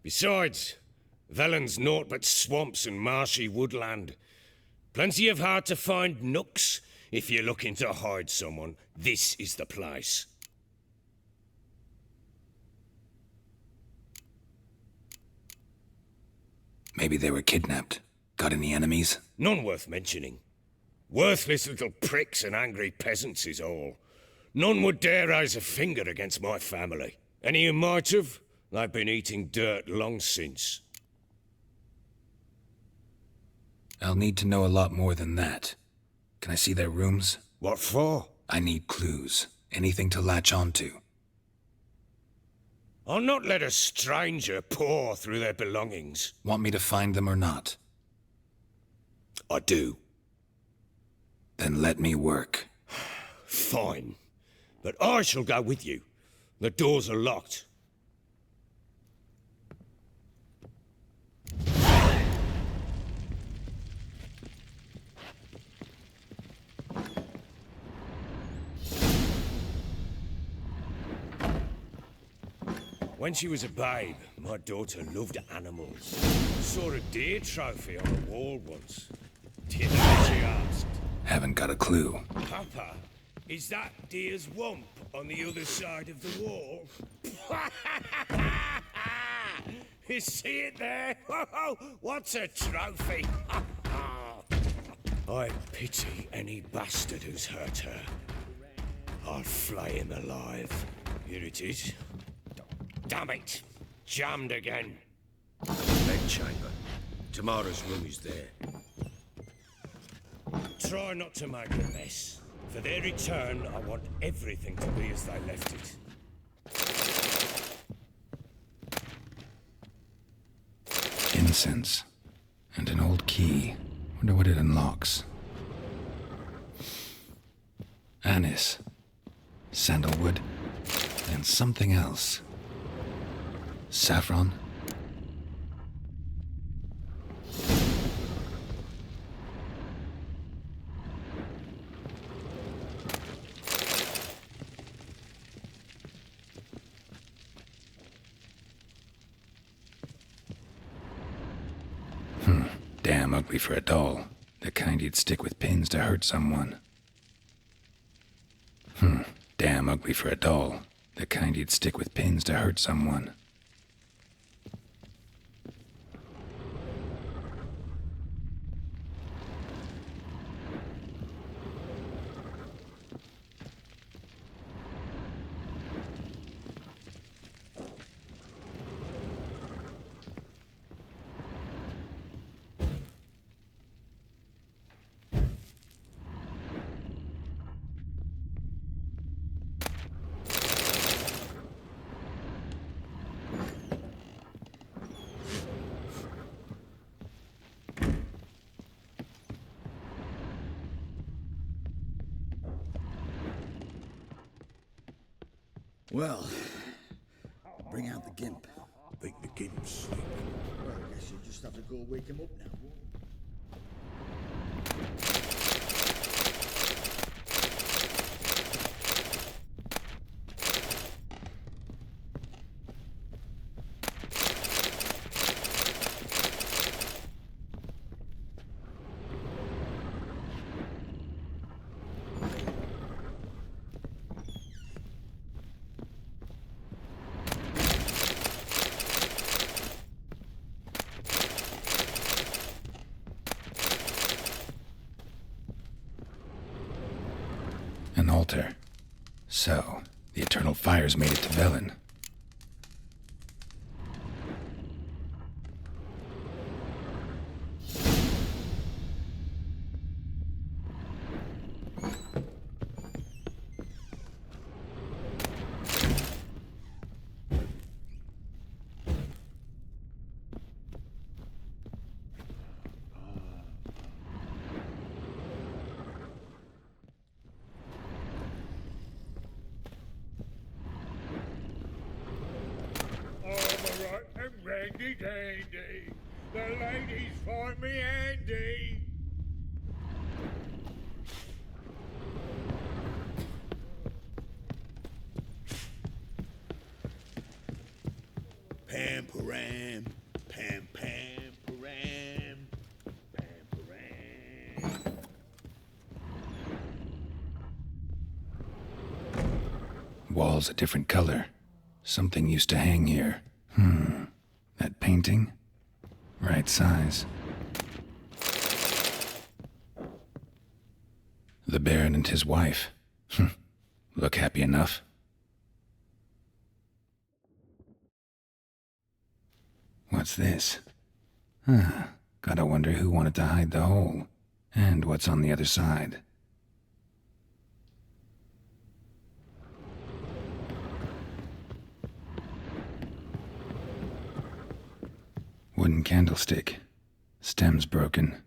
Besides, Velen's naught but swamps and marshy woodland. Plenty of hard-to-find nooks. If you're looking to hide someone, this is the place. Maybe they were kidnapped. Got any enemies? None worth mentioning. Worthless little pricks and angry peasants is all. None would dare raise a finger against my family. Any who might have, they've been eating dirt long since. I'll need to know a lot more than that. Can I see their rooms? What for? I need clues. Anything to latch onto. I'll not let a stranger pore through their belongings. Want me to find them or not? I do. Then let me work. Fine. But I shall go with you. The doors are locked. When she was a babe, my daughter loved animals. Saw a deer trophy on a wall once. Do you know what she asked? Haven't got a clue. Papa, is that deer's wump on the other side of the wall? You see it there? What's a trophy? I pity any bastard who's hurt her. I'll flay him alive. Here it is. Damn it! Jammed again. Bedchamber. Tamara's room is there. Try not to make a mess. For their return, I want everything to be as they left it. Incense. And an old key. Wonder what it unlocks. Anise. Sandalwood. And something else. Saffron? Damn ugly for a doll. The kind you'd stick with pins to hurt someone. Damn ugly for a doll. The kind you'd stick with pins to hurt someone. Well, bring out the gimp. Think the gimp's sleeping. Well, I guess you'll just have to go wake him up now. An altar. So, the eternal fires made it to Velen. Randy dandy, the ladies find me handy. Pam param, pam pam param, pam param. Walls a different color. Something used to hang here. That painting? Right size. The Baron and his wife. Look happy enough. What's this? Gotta wonder who wanted to hide the hole. And what's on the other side. Wooden candlestick. Stem's broken.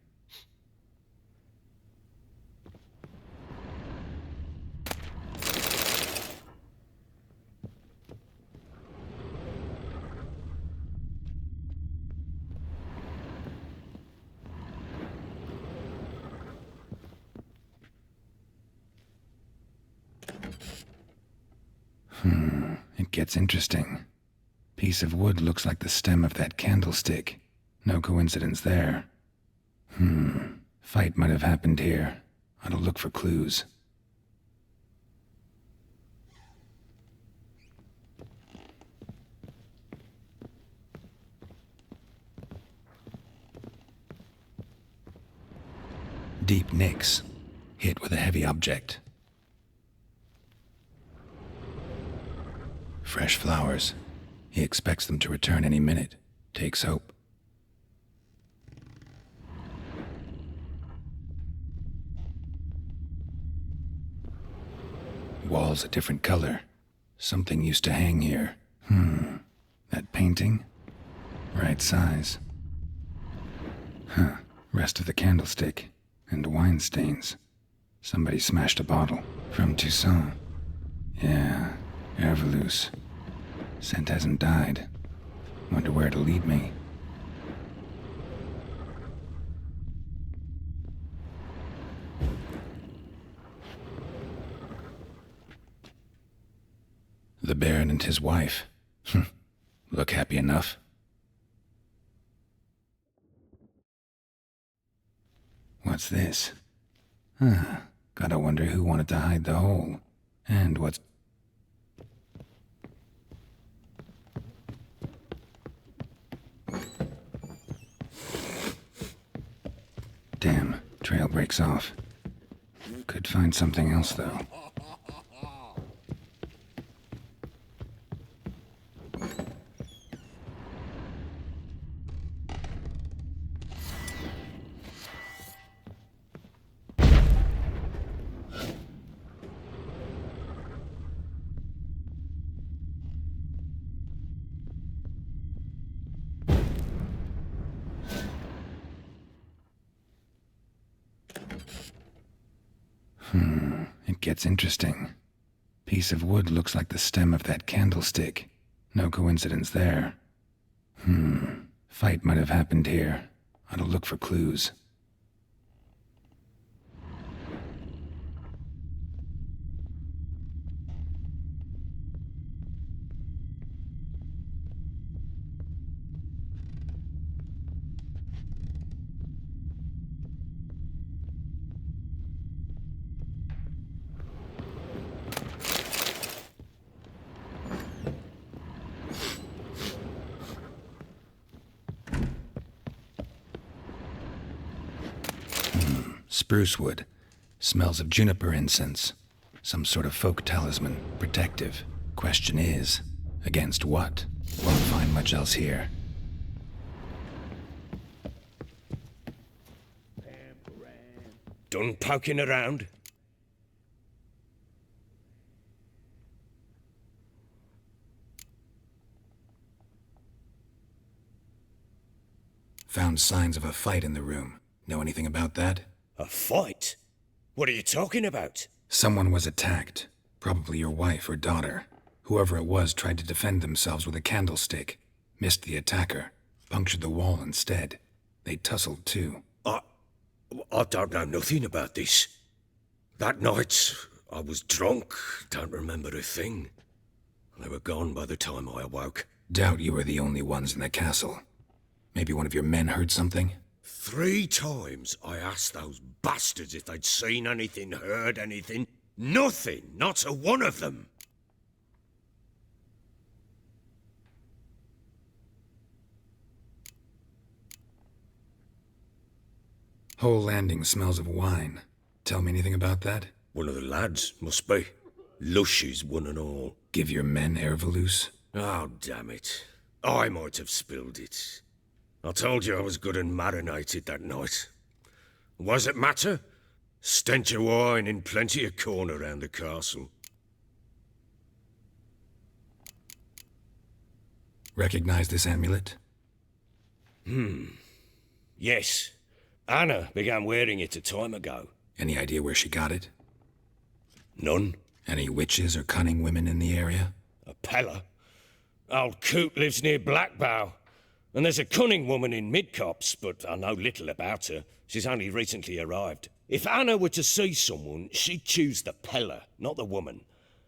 It gets interesting. Piece of wood looks like the stem of that candlestick. No coincidence there. Fight might have happened here. Ought to look for clues. Deep nicks. Hit with a heavy object. Fresh flowers. He expects them to return any minute. Takes hope. Walls a different color. Something used to hang here. That painting? Right size. Huh. Rest of the candlestick. And wine stains. Somebody smashed a bottle. From Toussaint. Yeah, Herveloos. Scent hasn't died. Wonder where it'll lead me. The Baron and his wife. Look happy enough. What's this? Gotta wonder who wanted to hide the hole. And what's... Damn, trail breaks off. Could find something else, though. It gets interesting. Piece of wood looks like the stem of that candlestick. No coincidence there. Fight might have happened here. Ought to look for clues. Spruce wood. Smells of juniper incense. Some sort of folk talisman. Protective. Question is, against what? Won't find much else here. Done poking around? Found signs of a fight in the room. Know anything about that? A fight? What are you talking about? Someone was attacked. Probably your wife or daughter. Whoever it was tried to defend themselves with a candlestick. Missed the attacker. Punctured the wall instead. They tussled too. I don't know nothing about this. That night, I was drunk. Don't remember a thing. They were gone by the time I awoke. Doubt you were the only ones in the castle. Maybe one of your men heard something? 3 times I asked those bastards if they'd seen anything, heard anything. Nothing, not a one of them. Whole landing smells of wine. Tell me anything about that? One of the lads, must be. Lushes, one and all. Give your men Herveloos? Oh, damn it. I might have spilled it. I told you I was good and marinated that night. Was it matter? Stench of wine in plenty of corn around the castle. Recognize this amulet? Yes. Anna began wearing it a time ago. Any idea where she got it? None. Any witches or cunning women in the area? A Pella. Old Coot lives near Blackbow. And there's a cunning woman in Midcopse, but I know little about her. She's only recently arrived. If Anna were to see someone, she'd choose the Pella, not the woman.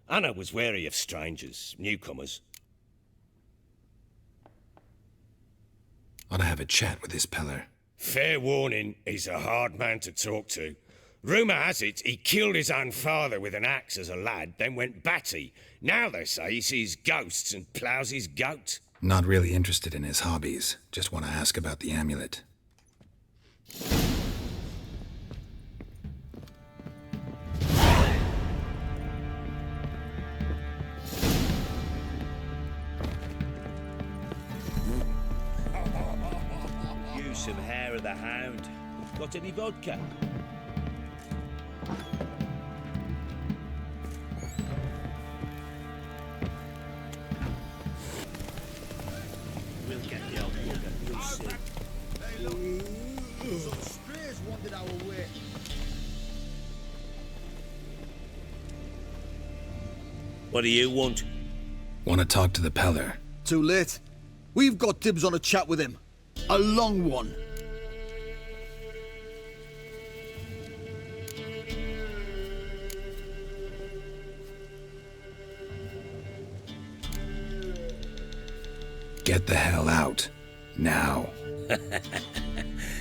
Anna was wary of strangers, newcomers. Ought to have a chat with this Peller. Fair warning, he's a hard man to talk to. Rumour has it he killed his own father with an axe as a lad, then went batty. Now they say he sees ghosts and ploughs his goat. Not really interested in his hobbies. Just want to ask about the amulet. Use some hair of the hound. Got any vodka? see. Hey, look. Some strays wandered our way. What do you want? Want to talk to the Peller. Too late. We've got dibs on a chat with him. A long one. Get the hell out. Now.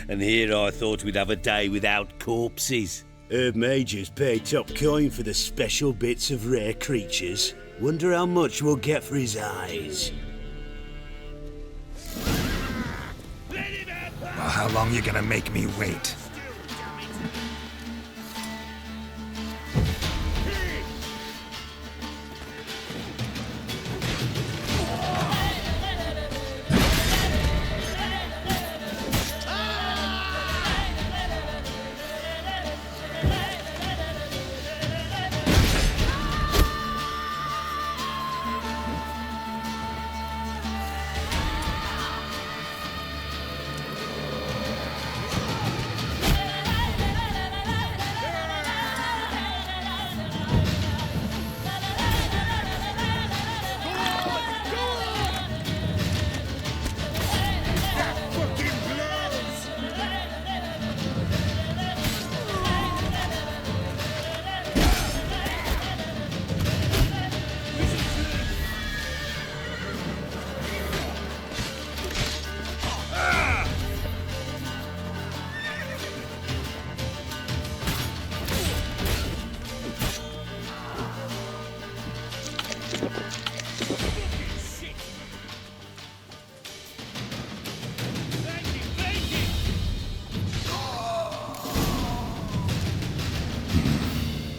And here I thought we'd have a day without corpses. Herb Majors paid top coin for the special bits of rare creatures. Wonder how much we'll get for his eyes. Well, how long you gonna make me wait?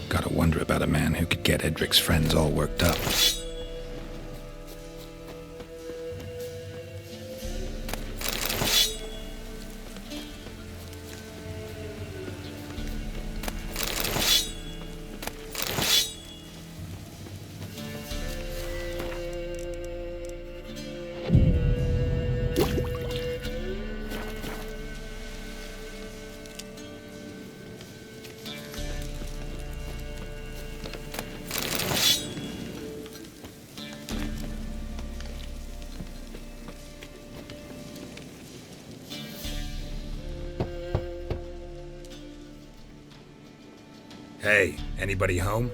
Gotta wonder about a man who could get Edric's friends all worked up. Hey, anybody home?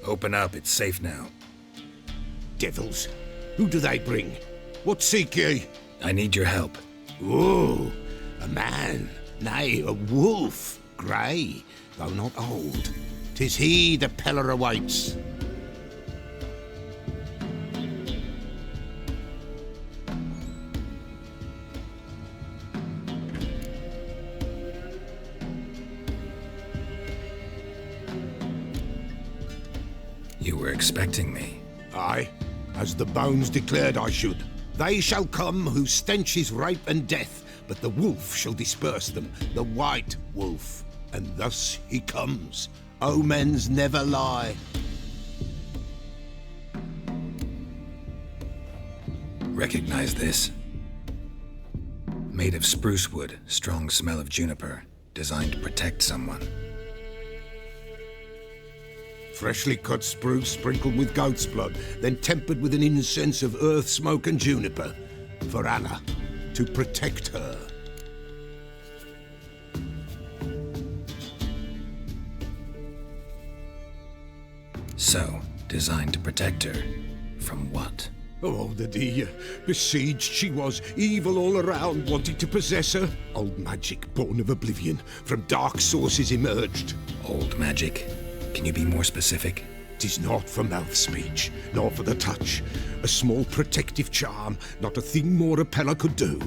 Open up, it's safe now. Devils, who do they bring? What seek ye? I need your help. Oh, a man, nay, a wolf, grey, though not old. 'Tis he the Peller awaits. You were expecting me. Aye, as the bones declared I should. They shall come whose stench is rape and death, but the wolf shall disperse them, the white wolf. And thus he comes. Omens never lie. Recognize this? Made of spruce wood, strong smell of juniper, designed to protect someone. Freshly cut spruce sprinkled with goat's blood, then tempered with an incense of earth, smoke and juniper. For Anna, to protect her. So, designed to protect her. From what? Oh, the dear. Besieged she was, evil all around, wanting to possess her. Old magic, born of oblivion, from dark sources emerged. Old magic? Can you be more specific? 'Tis not for mouth speech, nor for the touch. A small protective charm, not a thing more a Peller could do.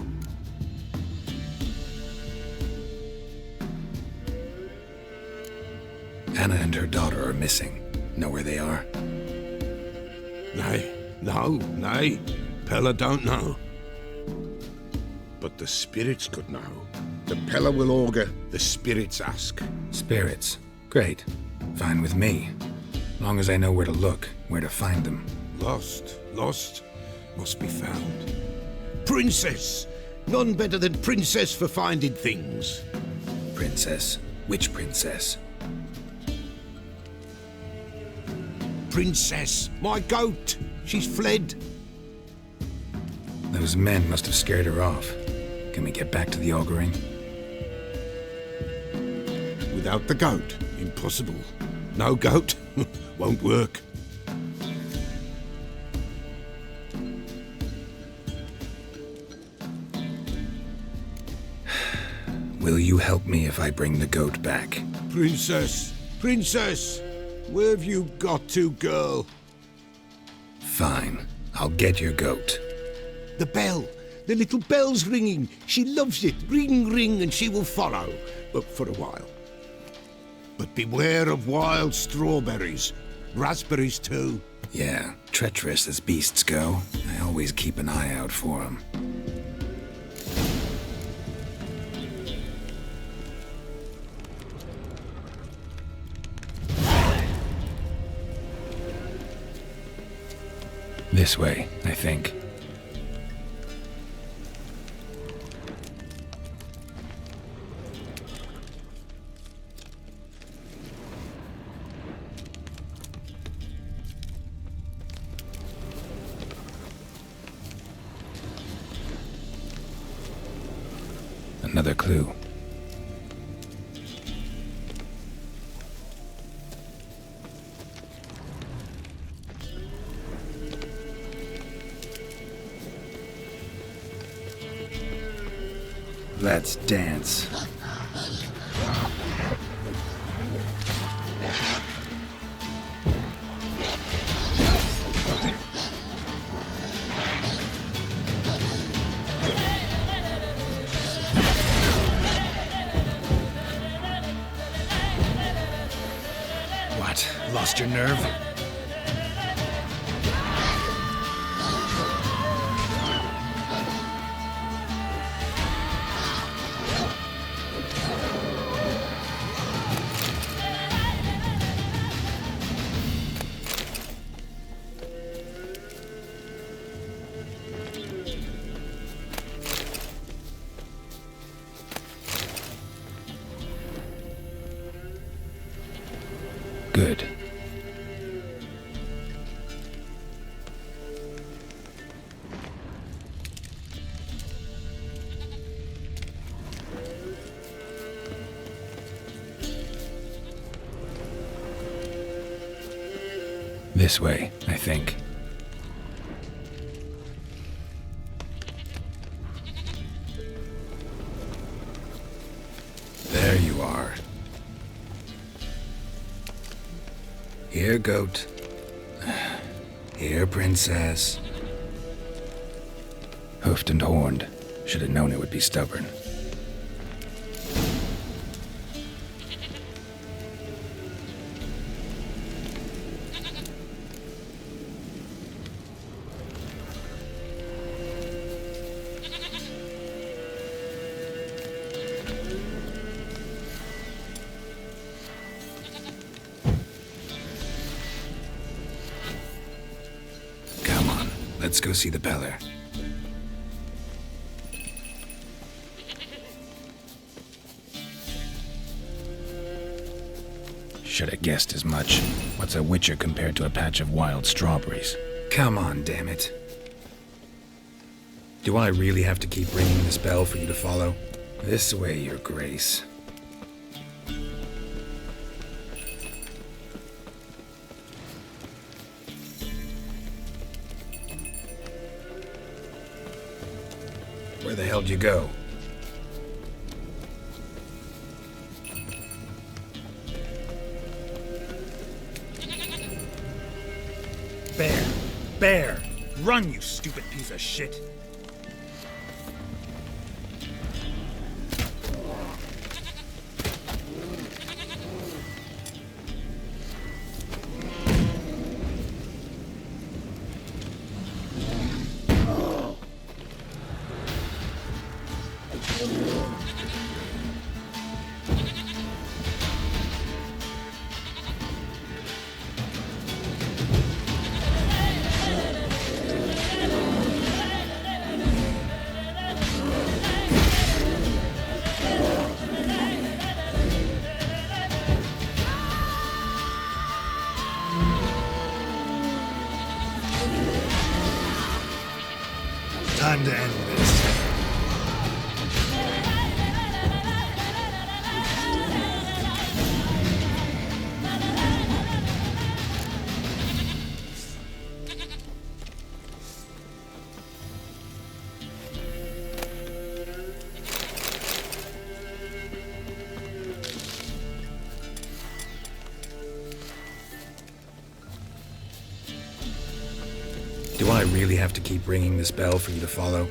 Anna and her daughter are missing. Know where they are? Nay. Peller don't know. But the spirits could know. The Peller will augur, the spirits ask. Spirits? Great. Fine with me. Long as I know where to look, where to find them. Lost, must be found. Princess! None better than Princess for finding things. Princess? Which princess? Princess, my goat! She's fled. Those men must have scared her off. Can we get back to the auguring? Without the goat, impossible. No goat, won't work. Will you help me if I bring the goat back? Princess! Princess! Where have you got to, girl? Fine. I'll get your goat. The bell! The little bell's ringing. She loves it. Ring, ring, and she will follow. But for a while. But beware of wild strawberries. Raspberries, too. Yeah, treacherous as beasts go. I always keep an eye out for them. This way, I think. Another clue. Let's dance. What? Lost your nerve? Good. This way, I think. There you are. Here, goat. Here, princess. Hoofed and horned. Should have known it would be stubborn. Let's go see the Beller. Should have guessed as much. What's a witcher compared to a patch of wild strawberries? Come on, damn it. Do I really have to keep ringing this bell for you to follow? This way, your grace. Where the hell did you go? Bear! Bear! Run, you stupid piece of shit! time to end this. Do I really have to keep ringing this bell for you to follow?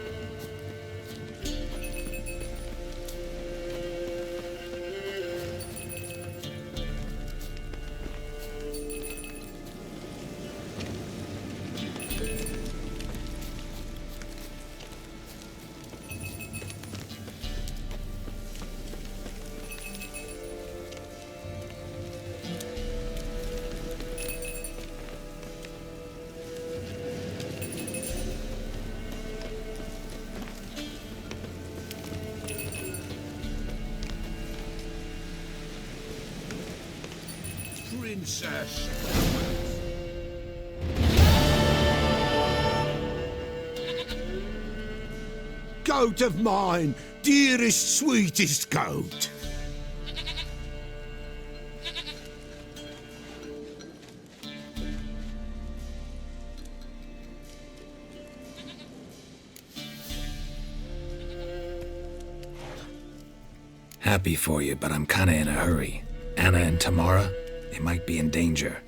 Princess. Goat of mine, dearest, sweetest goat. Happy for you, but I'm kinda in a hurry. Anna and Tamara, they might be in danger.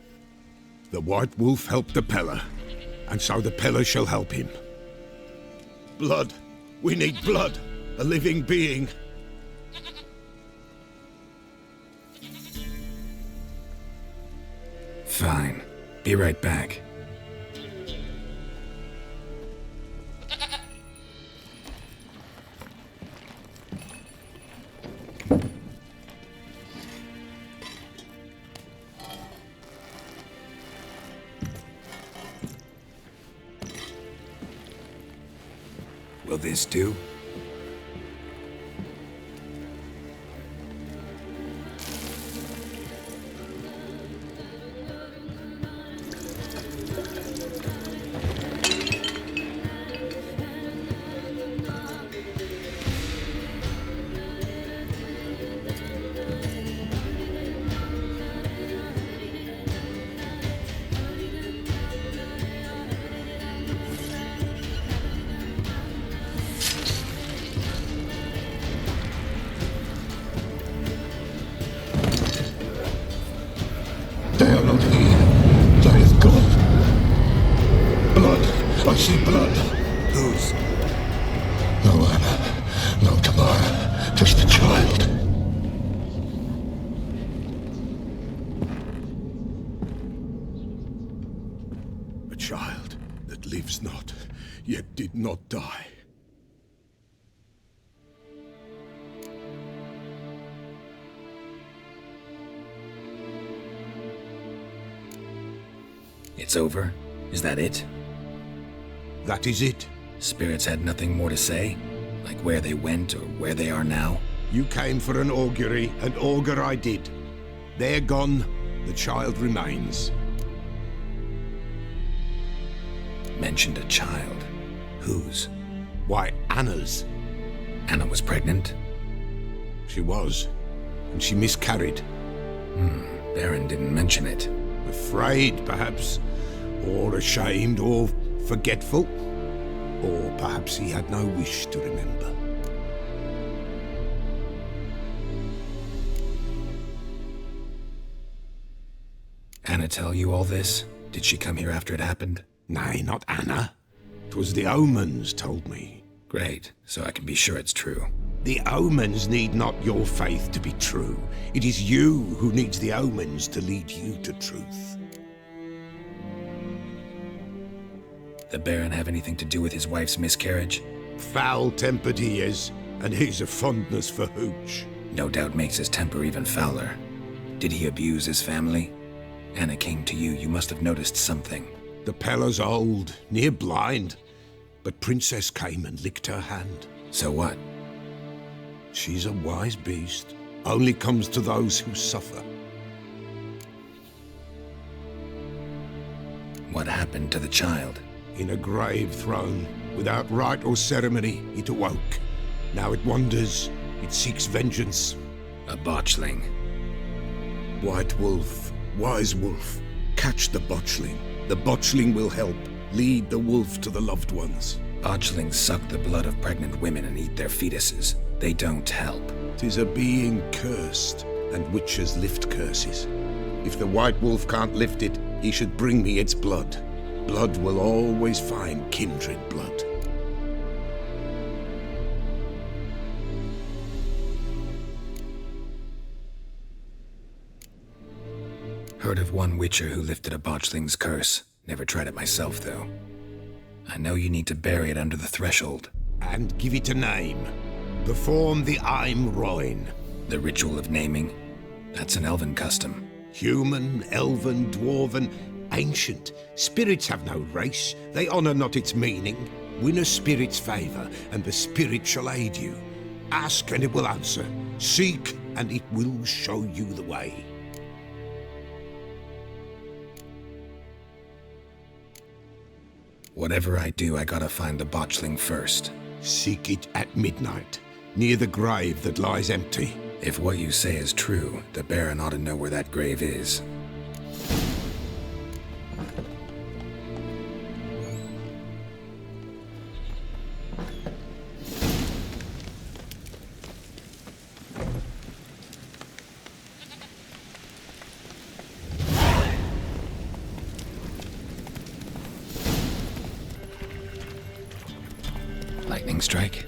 The White Wolf helped the Peller, and so the Peller shall help him. Blood. We need blood. A living being. Fine. Be right back. Will this do? They are not here. They is gone. Blood. I see blood. Whose? No Anna. No Tamara. Just a child. A child that lives not, yet did not die. It's over? Is that it? That is it. Spirits had nothing more to say? Like where they went or where they are now? You came for an augury, and augur I did. They're gone, the child remains. Mentioned a child. Whose? Why, Anna's. Anna was pregnant? She was, and she miscarried. Baron didn't mention it. Afraid, perhaps, or ashamed, or forgetful. Or perhaps he had no wish to remember. Anna tell you all this? Did she come here after it happened? Nay, not Anna. 'Twas the omens told me. Great, so I can be sure it's true. The omens need not your faith to be true. It is you who needs the omens to lead you to truth. The Baron have anything to do with his wife's miscarriage? Foul-tempered he is, and he's a fondness for hooch. No doubt makes his temper even fouler. Did he abuse his family? Anna came to you, you must have noticed something. The Peller's old, near blind, but Princess came and licked her hand. So what? She's a wise beast, only comes to those who suffer. What happened to the child? In a grave thrown Without rite or ceremony, it awoke. Now it wanders, it seeks vengeance. A botchling. White wolf, wise wolf, catch the botchling. The botchling will help. Lead the wolf to the loved ones. Botchlings suck the blood of pregnant women and eat their fetuses. They don't help. 'Tis a being cursed, and witches lift curses. If the white wolf can't lift it, he should bring me its blood. Blood will always find kindred blood. Heard of one witcher who lifted a botchling's curse. Never tried it myself, though. I know you need to bury it under the threshold. And give it a name. Perform the Aim Roin. The ritual of naming? That's an elven custom. Human, elven, dwarven, ancient. Spirits have no race. They honour not its meaning. Win a spirit's favour, and the spirit shall aid you. Ask, and it will answer. Seek, and it will show you the way. Whatever I do, I gotta find the botchling first. Seek it at midnight, near the grave that lies empty. If what you say is true, the Baron ought to know where that grave is. Lightning strike.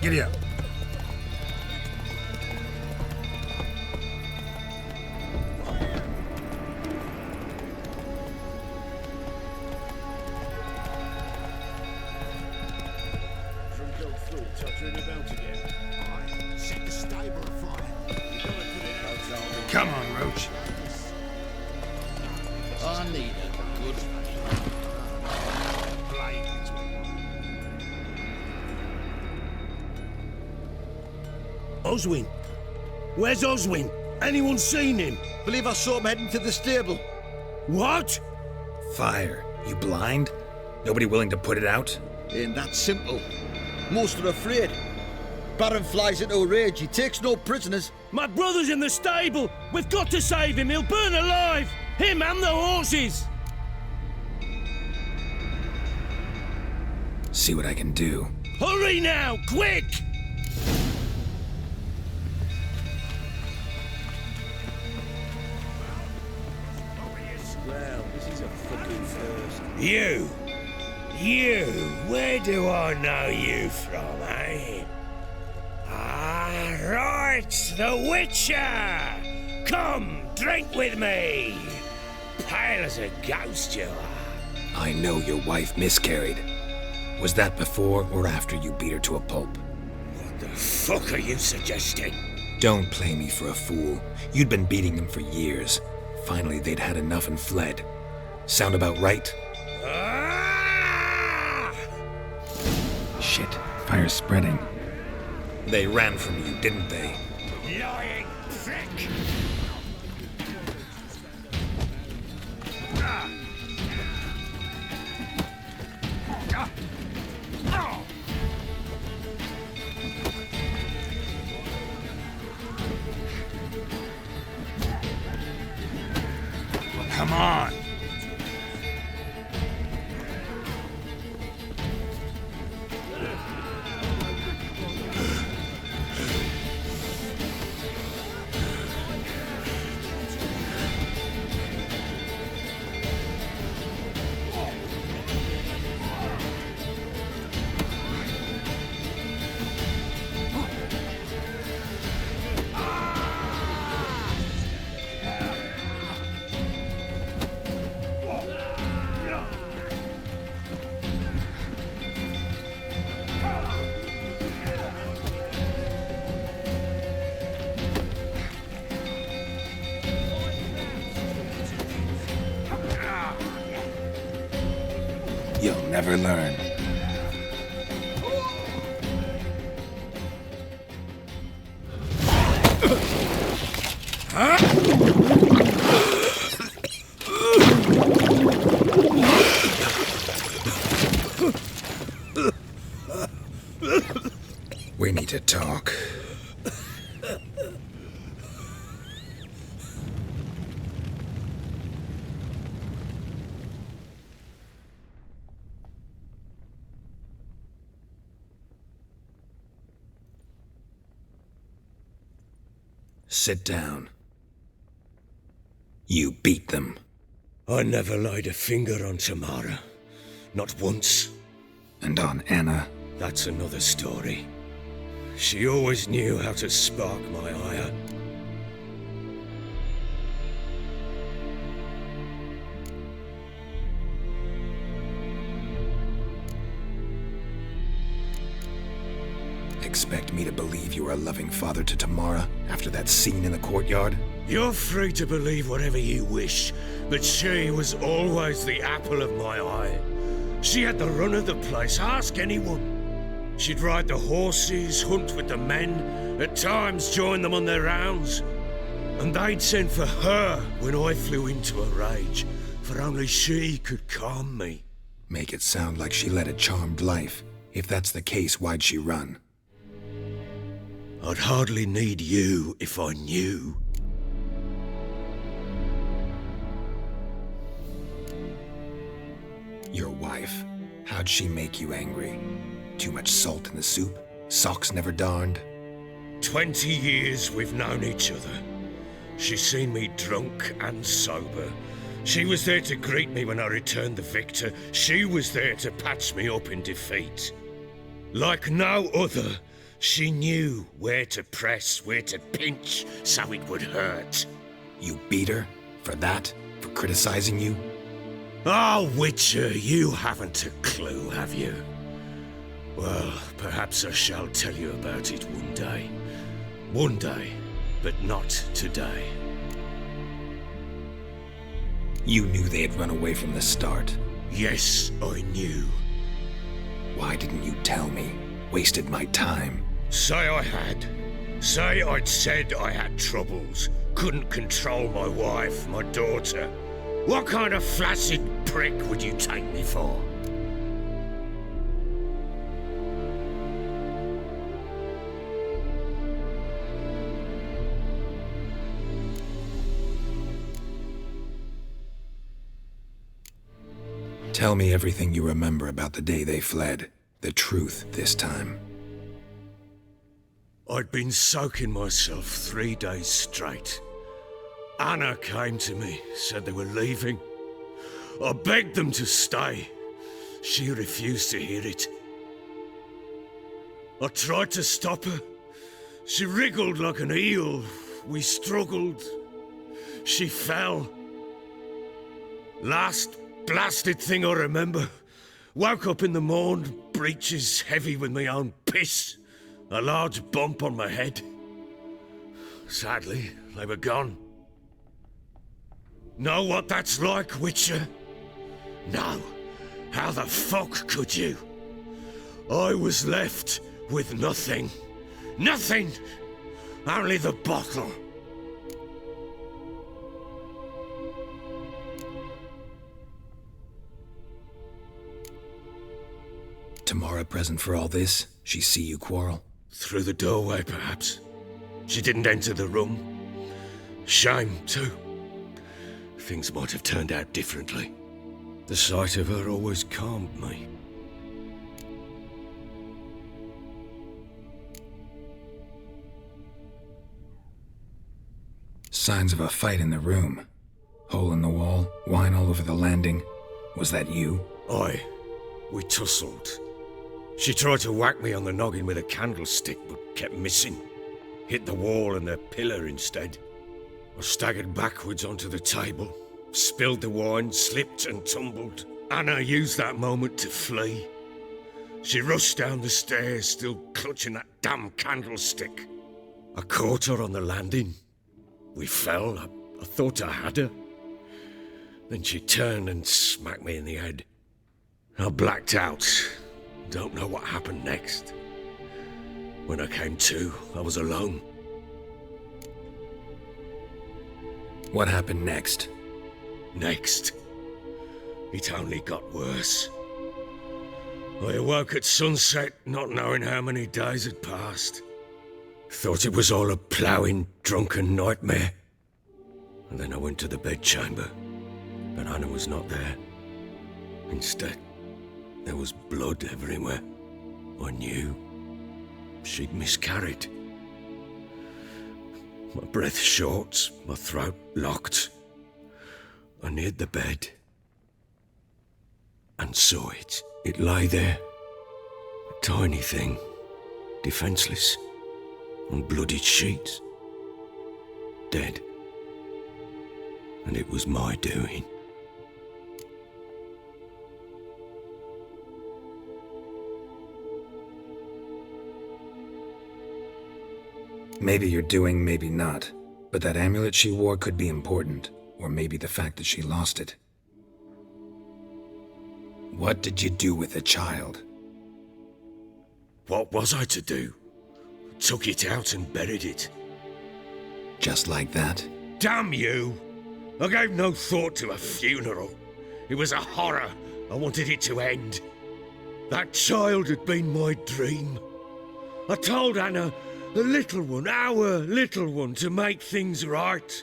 Giddy up. Come on, Roach. I need a good Oswin? Where's Oswin? Anyone seen him? Believe I saw him heading to the stable. What? Fire. You blind? Nobody willing to put it out? Ain't that simple. Most are afraid. Baron flies into a rage. He takes no prisoners. My brother's in the stable. We've got to save him. He'll burn alive. Him and the horses. See what I can do. Hurry now, quick! Well, this is a fucking first. You, where do I know you from, eh? Ah, right, the Witcher! Come, drink with me! Pale as a ghost you are. I know your wife miscarried. Was that before or after you beat her to a pulp? What the fuck are you suggesting? Don't play me for a fool. You'd been beating them for years. Finally, they'd had enough and fled. Sound about right? Shit, fire's spreading. They ran from you, didn't they? Lying prick! Come on. You'll never learn. We need to talk. Sit down. You beat them. I never laid a finger on Tamara. Not once. And on Anna? That's another story. She always knew how to spark my ire. Expect me to believe you were a loving father to Tamara after that scene in the courtyard? You're free to believe whatever you wish, but she was always the apple of my eye. She had the run of the place, ask anyone. She'd ride the horses, hunt with the men, at times join them on their rounds. And they'd send for her when I flew into a rage, for only she could calm me. Make it sound like she led a charmed life. If that's the case, why'd she run? I'd hardly need you if I knew. Your wife, how'd she make you angry? Too much salt in the soup? Socks never darned? 20 years we've known each other. She's seen me drunk and sober. She was there to greet me when I returned the victor. She was there to patch me up in defeat. Like no other, she knew where to press, where to pinch, so it would hurt. You beat her? For that? For criticizing you? Oh, Witcher, you haven't a clue, have you? Well, perhaps I shall tell you about it one day. One day, but not today. You knew they had run away from the start? Yes, I knew. Why didn't you tell me? Wasted my time. Say I had. Say I'd said I had troubles. Couldn't control my wife, my daughter. What kind of flaccid prick would you take me for? Tell me everything you remember about the day they fled. The truth this time. I'd been soaking myself 3 days straight. Anna came to me, said they were leaving. I begged them to stay. She refused to hear it. I tried to stop her. She wriggled like an eel. We struggled. She fell. Last blasted thing I remember. Woke up in the morn, breeches heavy with my own piss. A large bump on my head. Sadly, they were gone. Know what that's like, Witcher? No. How the fuck could you? I was left with nothing. Nothing! Only the bottle. Tamara present for all this? She see you quarrel? Through the doorway, perhaps. She didn't enter the room. Shame, too. Things might have turned out differently. The sight of her always calmed me. Signs of a fight in the room. Hole in the wall, wine all over the landing. Was that you? Aye. We tussled. She tried to whack me on the noggin with a candlestick, but kept missing. Hit the wall and the pillar instead. I staggered backwards onto the table, spilled the wine, slipped and tumbled. Anna used that moment to flee. She rushed down the stairs, still clutching that damn candlestick. I caught her on the landing. We fell. I thought I had her. Then she turned and smacked me in the head. I blacked out. Don't know what happened next. When I came to, I was alone. What happened next? Next, it only got worse. I awoke at sunset, not knowing how many days had passed. Thought it was all a ploughing, drunken nightmare. And then I went to the bedchamber, but Anna was not there. Instead, there was blood everywhere. I knew she'd miscarried. My breath short, my throat locked. I neared the bed and saw it. It lay there, a tiny thing, defenseless, on bloodied sheets, dead. And it was my doing. Maybe you're doing, maybe not. But that amulet she wore could be important. Or maybe the fact that she lost it. What did you do with the child? What was I to do? Took it out and buried it. Just like that? Damn you! I gave no thought to a funeral. It was a horror. I wanted it to end. That child had been my dream. I told Anna, the little one, our little one, to make things right.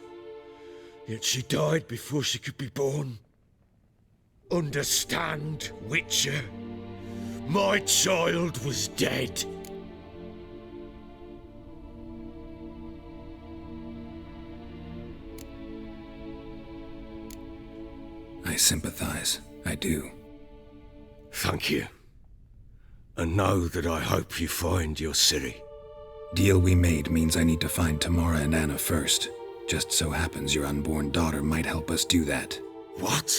Yet she died before she could be born. Understand, Witcher? My child was dead. I sympathize. I do. Thank you. And know that I hope you find your Ciri. Deal we made means I need to find Tamara and Anna first. Just so happens your unborn daughter might help us do that. What?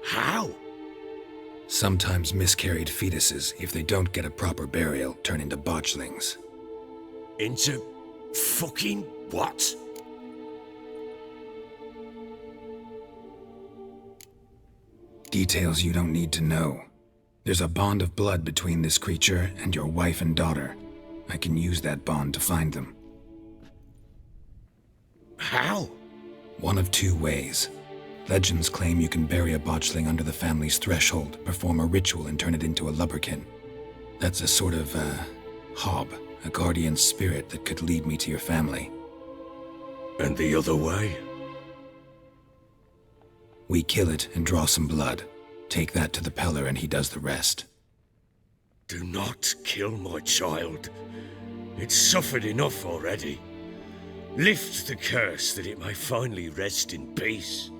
How? Sometimes miscarried fetuses, if they don't get a proper burial, turn into botchlings. Into fucking what? Details you don't need to know. There's a bond of blood between this creature and your wife and daughter. I can use that bond to find them. How? One of two ways. Legends claim you can bury a botchling under the family's threshold, perform a ritual, and turn it into a lubberkin. That's a sort of, hob, a guardian spirit that could lead me to your family. And the other way? We kill it and draw some blood. Take that to the Peller and he does the rest. Do not kill my child. It's suffered enough already. Lift the curse that it may finally rest in peace.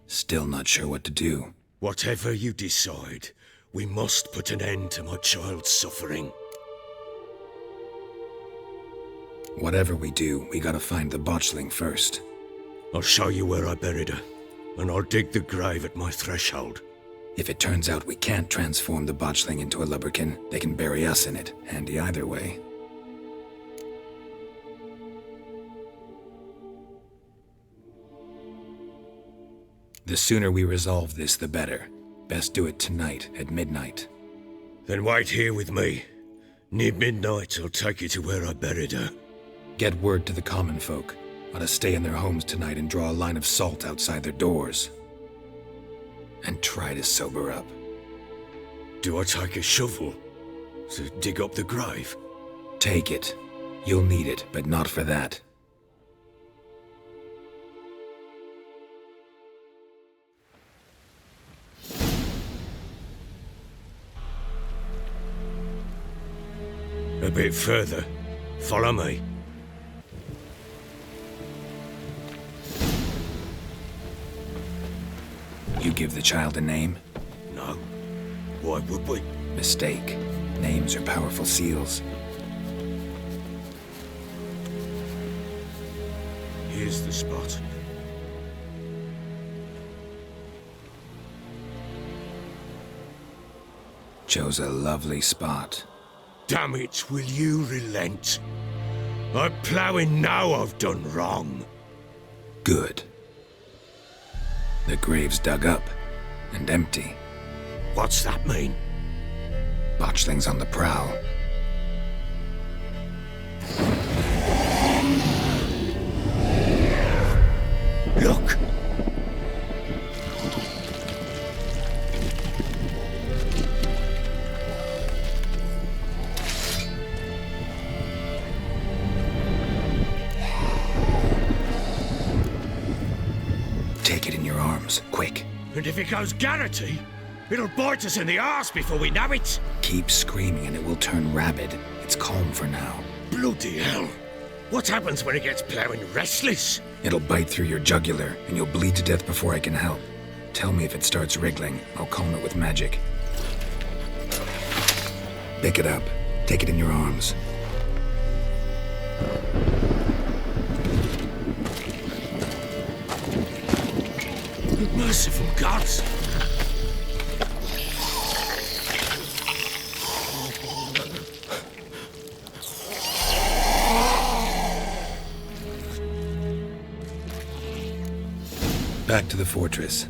Still not sure what to do. Whatever you decide, we must put an end to my child's suffering. Whatever we do, we gotta find the botchling first. I'll show you where I buried her, and I'll dig the grave at my threshold. If it turns out we can't transform the botchling into a lubberkin, they can bury us in it. Handy either way. The sooner we resolve this, the better. Best do it tonight, at midnight. Then wait here with me. Near midnight, I'll take you to where I buried her. Get word to the common folk. Ought to stay in their homes tonight and draw a line of salt outside their doors. And try to sober up. Do I take a shovel to dig up the grave? Take it. You'll need it, but not for that. A bit further. Follow me. You give the child a name? No. Why would we? Mistake. Names are powerful seals. Here's the spot. Chose a lovely spot. Damn it, will you relent? I'm ploughing now I've done wrong. Good. The grave's dug up and empty. What's that mean? Botchling's on the prowl. Look! Take it in your arms, quick. And if it goes Garrity, it'll bite us in the arse before we know it. Keep screaming and it will turn rabid. It's calm for now. Bloody hell. What happens when it gets ploughing restless? It'll bite through your jugular and you'll bleed to death before I can help. Tell me if it starts wriggling. I'll calm it with magic. Pick it up. Take it in your arms. Merciful gods! Back to the fortress.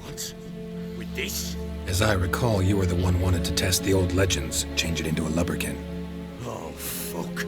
What? With this? As I recall, you were the one wanted to test the old legends, change it into a lubberkin. Oh, fuck.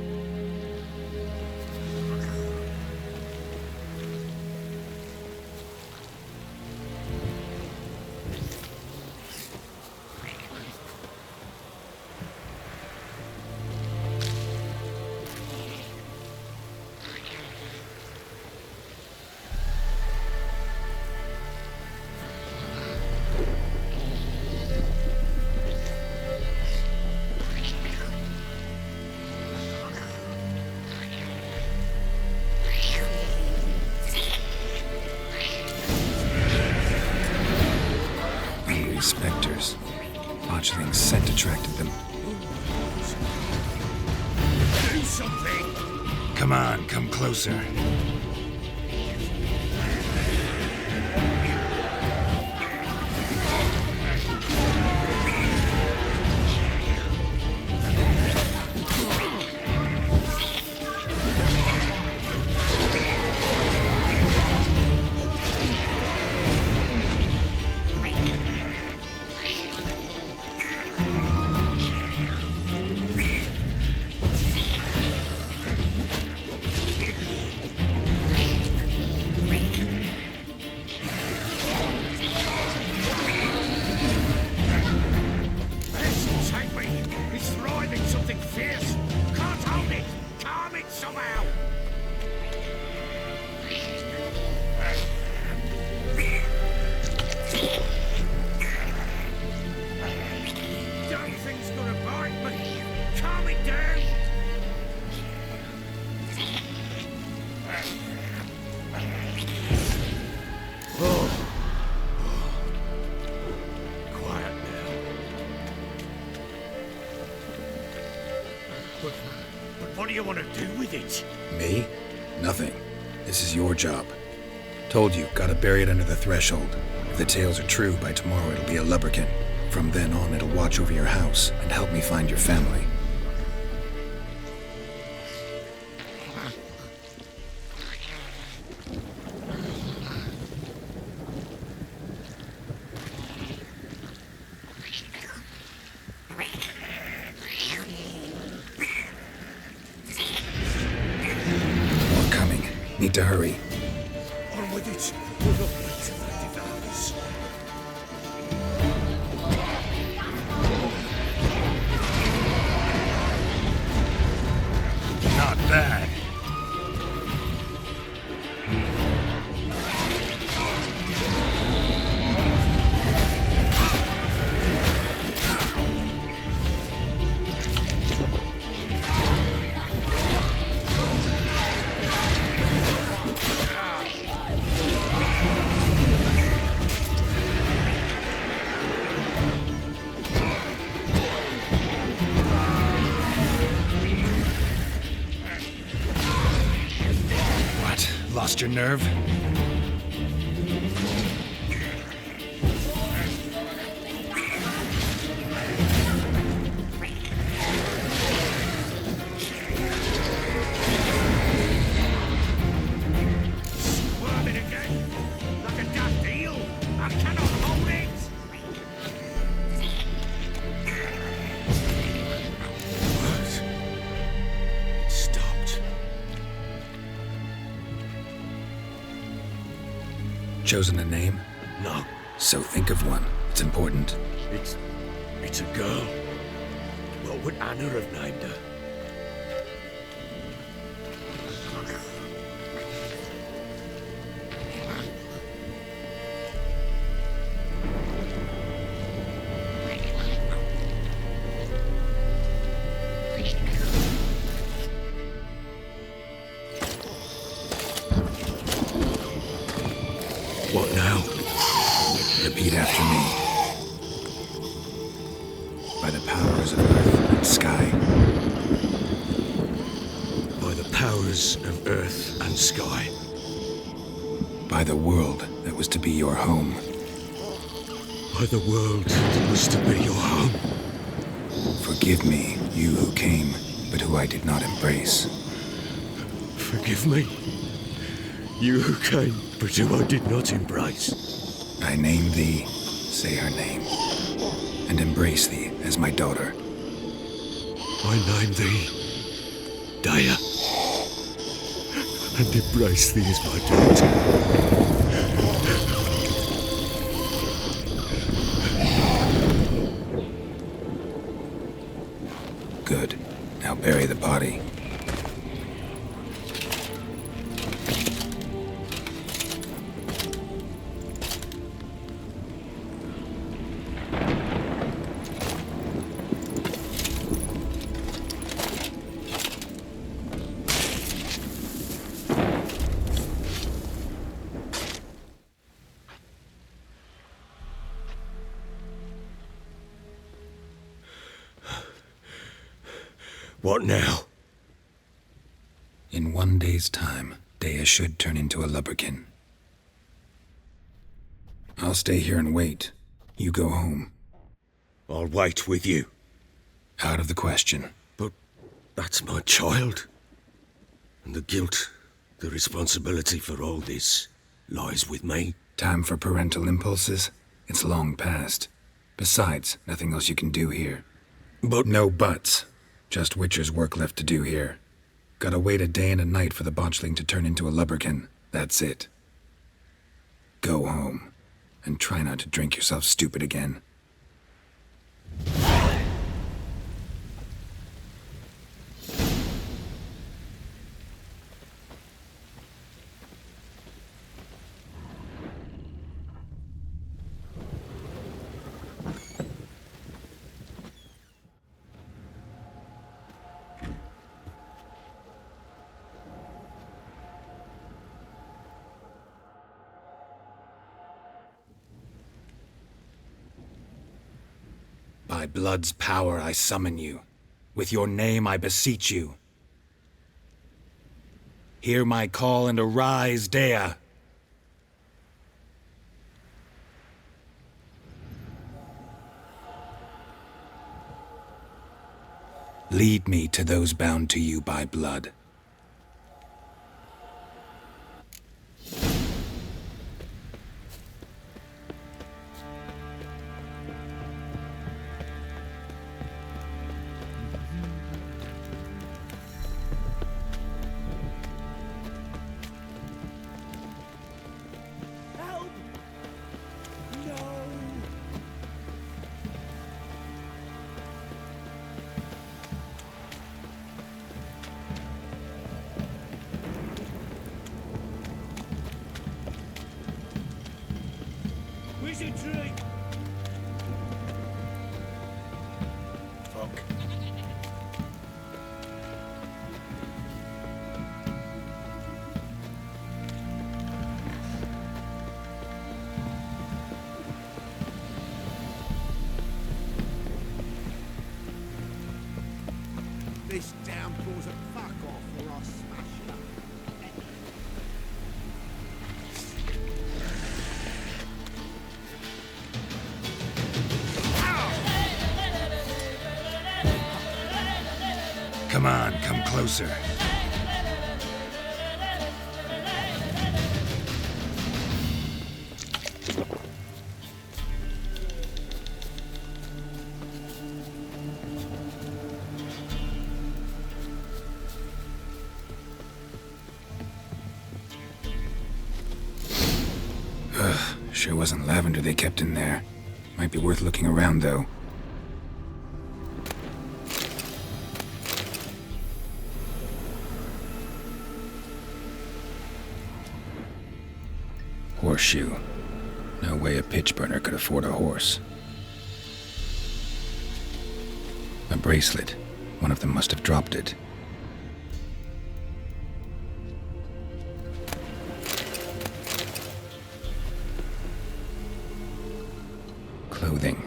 Spectres. Botchling's scent attracted them. Do something! Come on, come closer. What do you want to do with it? Me? Nothing. This is your job. Told you, gotta bury it under the threshold. If the tales are true, by tomorrow it'll be a lubberkin. From then on, it'll watch over your house and help me find your family. Need to hurry. On with it. We're not waiting for the devours. Not bad. Lost your nerve? Chosen a name? No. So think of one. It's important. It's a girl. What would Anna have named her? What now? Repeat after me. By the powers of earth and sky. By the powers of earth and sky. By the world that was to be your home. By the world that was to be your home. Forgive me, you who came, but who I did not embrace. Forgive me, you who came, but who I did not embrace. I name thee, say her name, and embrace thee as my daughter. I name thee, Daya, and embrace thee as my daughter. Good. Now bury the body. What now? In 1 day's time, Dea should turn into a lubberkin. I'll stay here and wait. You go home. I'll wait with you. Out of the question. But that's my child. And the guilt, the responsibility for all this lies with me. Time for parental impulses? It's long past. Besides, nothing else you can do here. But no buts. Just Witcher's work left to do here. Gotta wait a day and a night for the botchling to turn into a lubberkin. That's it. Go home. And try not to drink yourself stupid again. By blood's power I summon you. With your name I beseech you. Hear my call and arise, Dea. Lead me to those bound to you by blood. Wizardry! Fuck. This damn pulls a fuck off or I'll smash it up. Come on, come closer. Sure wasn't lavender they kept in there. Might be worth looking around, though. Horseshoe. No way a pitch burner could afford a horse. A bracelet. One of them must have dropped it. Clothing.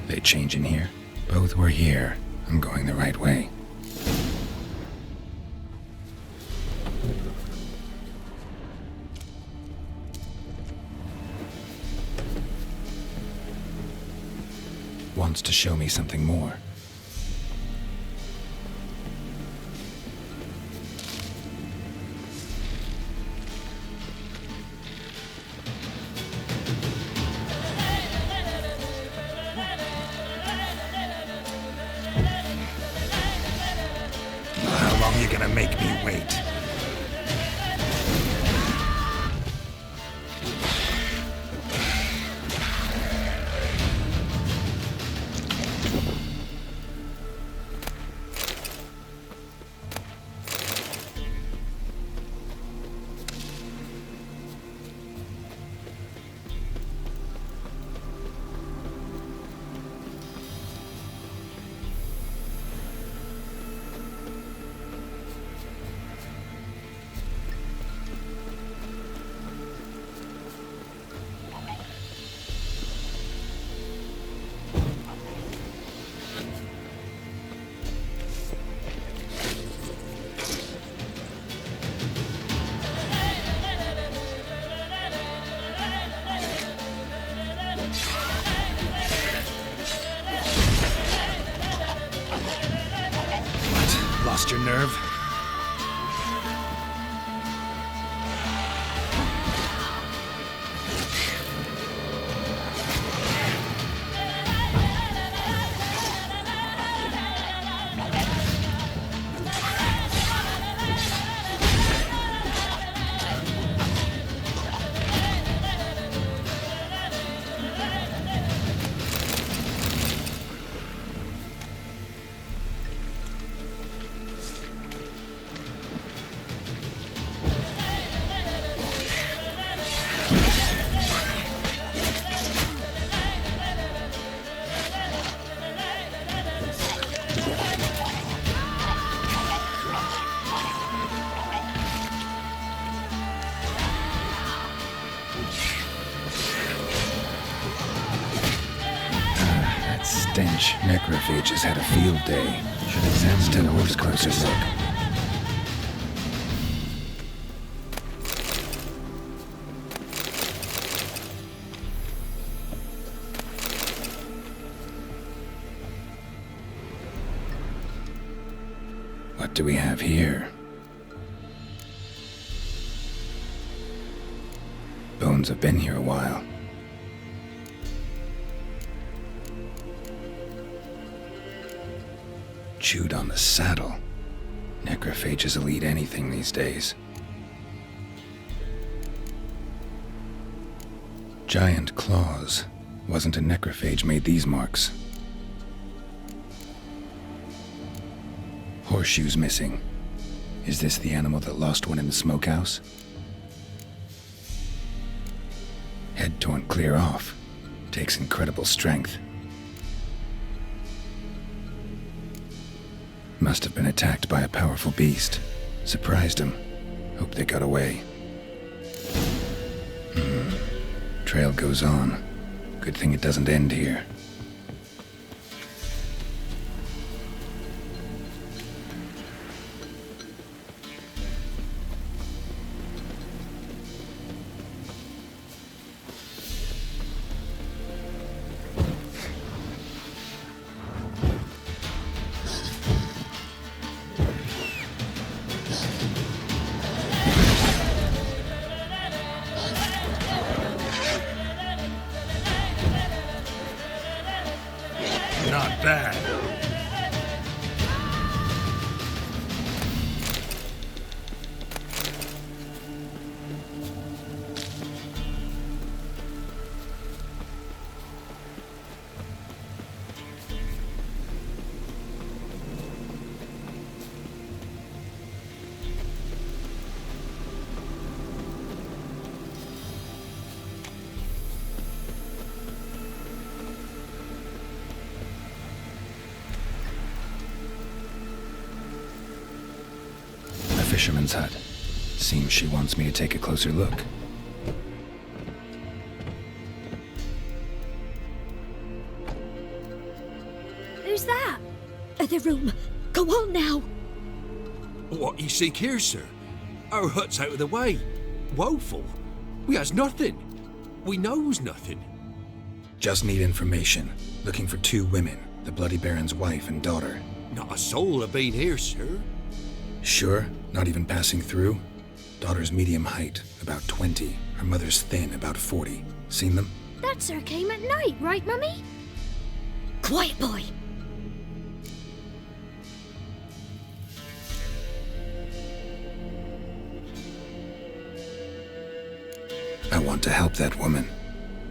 They change in here? Both were here. I'm going the right way. Wants to show me something more. How long are you gonna make me wait? Lost your nerve? Stench. Necrophages had a field day. Should examine the horse closer look. What do we have here? Bones have been here a while. Chewed on the saddle. Necrophages will eat anything these days. Giant claws. Wasn't a necrophage made these marks. Horseshoes missing. Is this the animal that lost one in the smokehouse? Head torn clear off. Takes incredible strength. Must have been attacked by a powerful beast. Surprised him. Hope they got away. Trail goes on. Good thing it doesn't end here. Not bad. fisherman's hut. Seems she wants me to take a closer look. Who's that? The room. Go on now. What you seek here, sir? Our hut's out of the way. Woeful. We has nothing. We knows nothing. Just need information. Looking for 2 women, the Bloody Baron's wife and daughter. Not a soul have been here, sir. Sure? Not even passing through? Daughter's medium height, about 20. Her mother's thin, about 40. Seen them? That sir came at night, right, Mummy? Quiet, boy. I want to help that woman.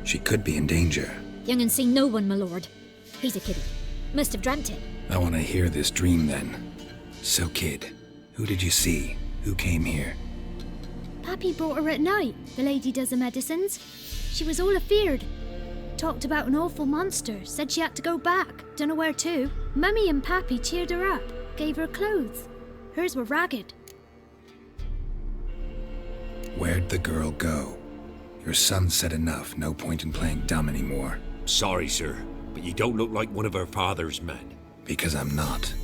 She could be in danger. Young and seen no one, my lord. He's a kiddie. Must have dreamt it. I want to hear this dream then. So, kid, who did you see? Who came here? Pappy brought her at night, the lady does the medicines. She was all afeared. Talked about an awful monster, said she had to go back, dunno where to. Mummy and Pappy cheered her up, gave her clothes. Hers were ragged. Where'd the girl go? Your son said enough, no point in playing dumb anymore. Sorry, sir, but you don't look like one of her father's men. Because I'm not.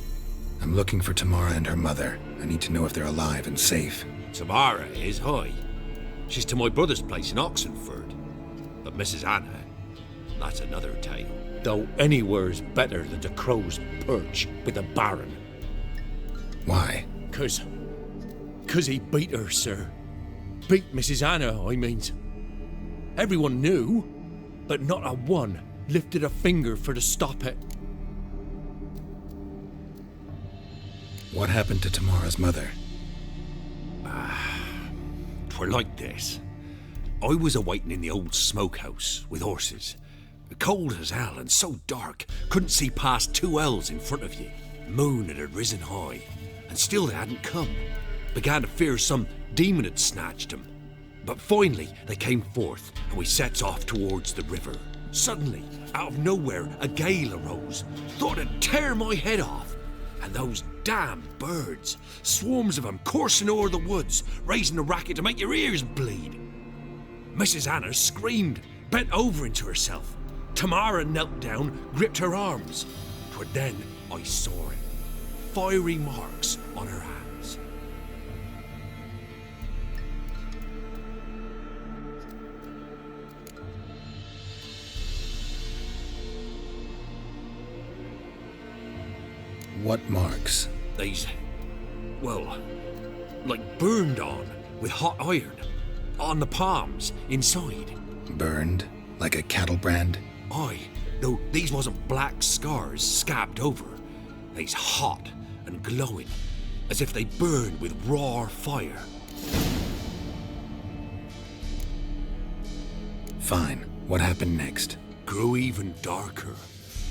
I'm looking for Tamara and her mother. I need to know if they're alive and safe. Tamara is high. She's to my brother's place in Oxenford. But Mrs. Anna, that's another tale. Though anywhere's better than the crow's perch with the Baron. Why? 'Cause he beat her, sir. Beat Mrs. Anna, I means. Everyone knew, but not a one lifted a finger for to stop it. What happened to Tamara's mother? 'Twere like this. I was awaiting in the old smokehouse with horses. Cold as hell and so dark, couldn't see past 2 ells in front of you. Moon had risen high, and still they hadn't come. Began to fear some demon had snatched them. But finally they came forth, and we sets off towards the river. Suddenly, out of nowhere, a gale arose. Thought it'd tear my head off. And those damn birds, swarms of them coursing o'er the woods, raising a racket to make your ears bleed. Mrs. Anna screamed, bent over into herself. Tamara knelt down, gripped her arms. 'Twere then I saw it. Fiery marks on her hands. What marks? These, well, like burned on with hot iron. On the palms, inside. Burned? Like a cattle brand? Aye, though these wasn't black scars scabbed over. They's hot and glowing, as if they burned with raw fire. Fine. What happened next? Grew even darker.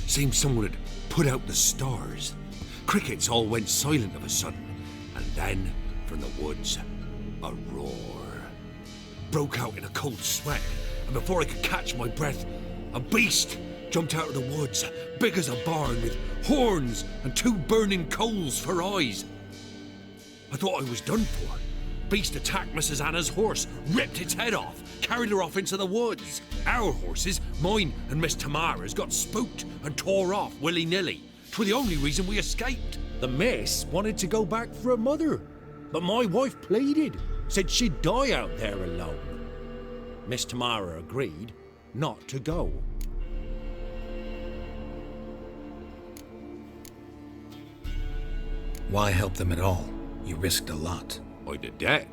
Seemed someone had put out the stars. Crickets all went silent of a sudden, and then, from the woods, a roar. Broke out in a cold sweat, and before I could catch my breath, a beast jumped out of the woods, big as a barn, with horns and 2 burning coals for eyes. I thought I was done for. Beast attacked Mrs. Anna's horse, ripped its head off, carried her off into the woods. Our horses, mine and Miss Tamara's, got spooked and tore off willy-nilly. 'Twere the only reason we escaped. The miss wanted to go back for her mother, but my wife pleaded, said she'd die out there alone. Miss Tamara agreed not to go. Why help them at all? You risked a lot. I did that.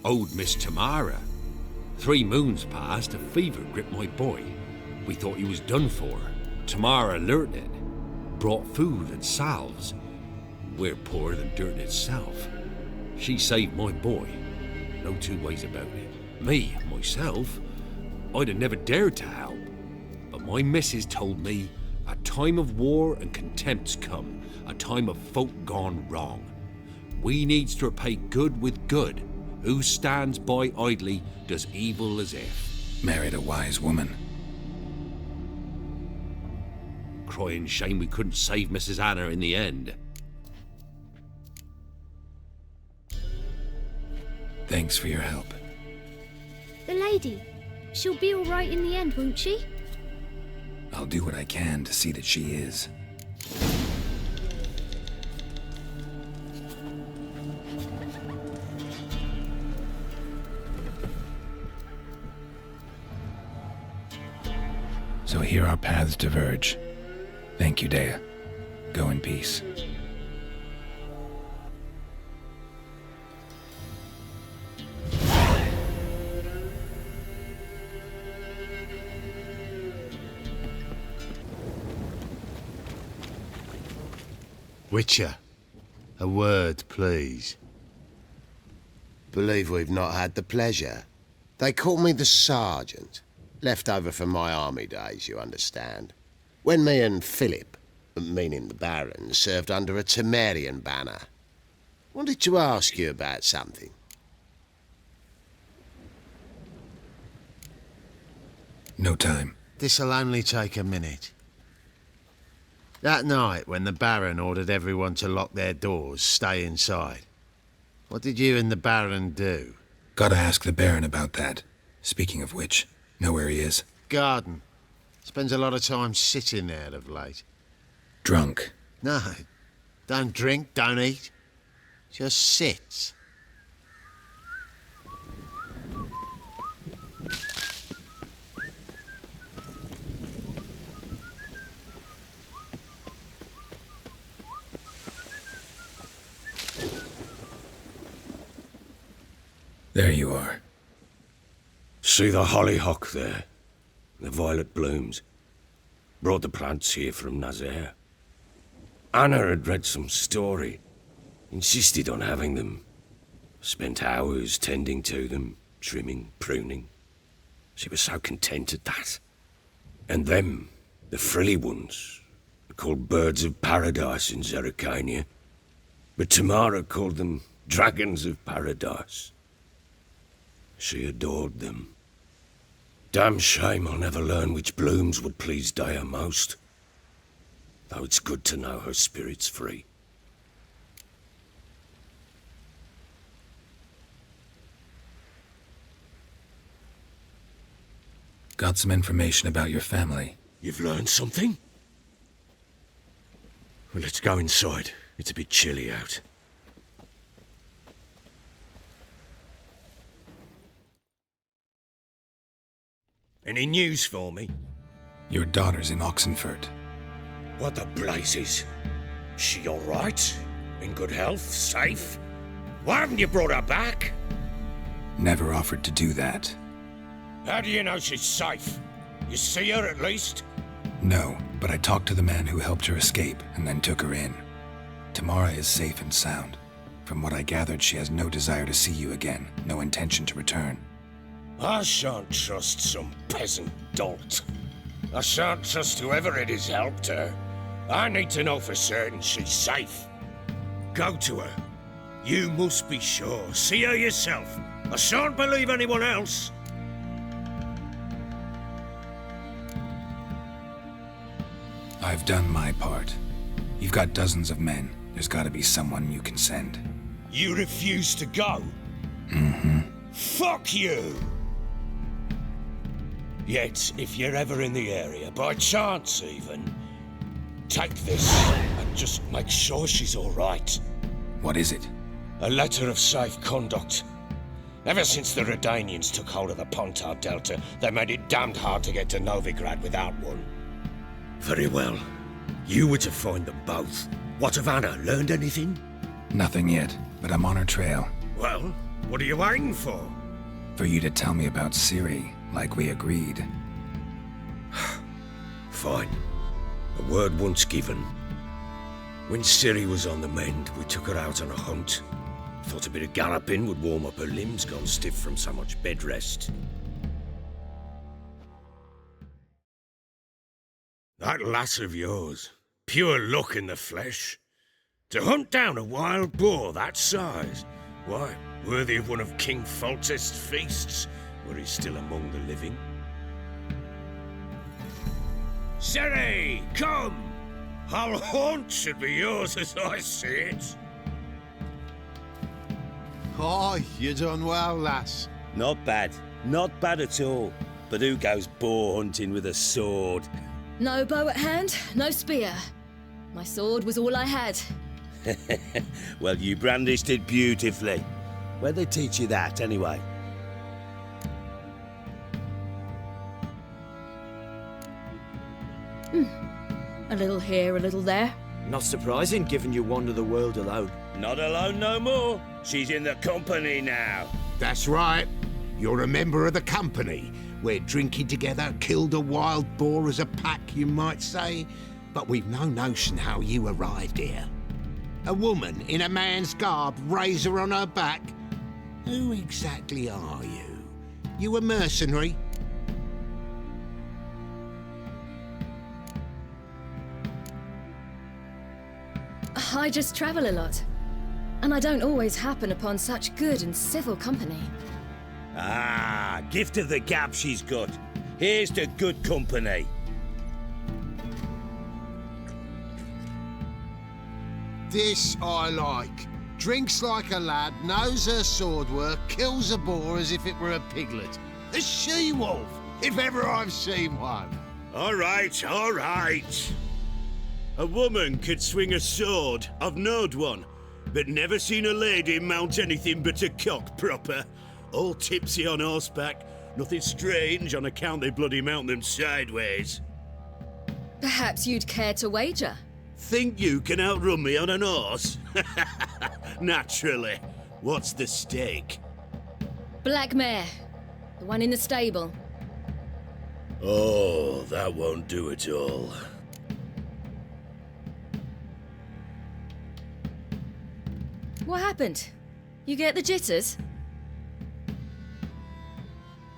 Owed Miss Tamara. 3 moons passed, a fever gripped my boy. We thought he was done for. Tamara learnt it. Brought food and salves. We're poorer than dirt itself. She saved my boy. No 2 ways about it. Me, myself, I'd have never dared to help. But my missus told me a time of war and contempt's come. A time of folk gone wrong. We needs to repay good with good. Who stands by idly does evil as if. Married a wise woman. Crying shame we couldn't save Mrs. Anna in the end. Thanks for your help. The lady. She'll be all right in the end, won't she? I'll do what I can to see that she is. So here our paths diverge. Thank you, Dea. Go in peace. Witcher, a word, please. Believe we've not had the pleasure. They call me the Sergeant. Left over from my army days, you understand. When me and Philip, meaning the Baron, served under a Temerian banner. Wanted to ask you about something. No time. This'll only take a minute. That night, when the Baron ordered everyone to lock their doors, stay inside, what did you and the Baron do? Gotta ask the Baron about that. Speaking of which, know where he is? Garden. Spends a lot of time sitting there of late. Drunk. No. Don't drink, don't eat. Just sits. There you are. See the hollyhock there? The violet blooms. Brought the plants here from Nazaire. Anna had read some story. Insisted on having them. Spent hours tending to them, trimming, pruning. She was so content at that. And them, the frilly ones, called birds of paradise in Zerrikania. But Tamara called them dragons of paradise. She adored them. Damn shame I'll never learn which blooms would please Dea most. Though it's good to know her spirit's free. Got some information about your family. You've learned something? Well, let's go inside. It's a bit chilly out. Any news for me? Your daughter's in Oxenfurt. What the blazes? She all right? In good health? Safe? Why haven't you brought her back? Never offered to do that. How do you know she's safe? You see her at least? No, but I talked to the man who helped her escape and then took her in. Tamara is safe and sound. From what I gathered, she has no desire to see you again, no intention to return. I shan't trust some peasant dolt. I shan't trust whoever it is helped her. I need to know for certain she's safe. Go to her. You must be sure. See her yourself. I shan't believe anyone else. I've done my part. You've got dozens of men. There's gotta be someone you can send. You refuse to go? Mm-hmm. Fuck you! Yet, if you're ever in the area, by chance even, take this and just make sure she's all right. What is it? A letter of safe conduct. Ever since the Redanians took hold of the Pontar Delta, they made it damned hard to get to Novigrad without one. Very well. You were to find them both. What of Anna? Learned anything? Nothing yet, but I'm on her trail. Well, what are you waiting for? For you to tell me about Ciri, like we agreed. Fine. A word once given. When Ciri was on the mend, we took her out on a hunt. Thought a bit of galloping would warm up her limbs gone stiff from so much bed rest. That lass of yours, pure luck in the flesh. To hunt down a wild boar that size, why, worthy of one of King Foltest's feasts, were he still among the living. Ciri, come! Whole haunt should be yours as I see it. Oh, you done well, lass. Not bad. Not bad at all. But who goes boar hunting with a sword? No bow at hand, no spear. My sword was all I had. Well, you brandished it beautifully. Where'd they teach you that, anyway? A little here, a little there. Not surprising, given you wander the world alone. Not alone no more. She's in the company now. That's right. You're a member of the company. We're drinking together, killed a wild boar as a pack, you might say. But we've no notion how you arrived here. A woman in a man's garb, razor on her back. Who exactly are you? You a mercenary? I just travel a lot. And I don't always happen upon such good and civil company. Ah, gift of the gab she's got. Here's to good company. This I like. Drinks like a lad, knows her sword work, kills a boar as if it were a piglet. A she-wolf, if ever I've seen one. All right, all right. A woman could swing a sword. I've knowed one, but never seen a lady mount anything but a cock proper. All tipsy on horseback. Nothing strange on account they bloody mount them sideways. Perhaps you'd care to wager? Think you can outrun me on an horse? Naturally. What's the stake? Black mare. The one in the stable. Oh, that won't do at all. What happened? You get the jitters?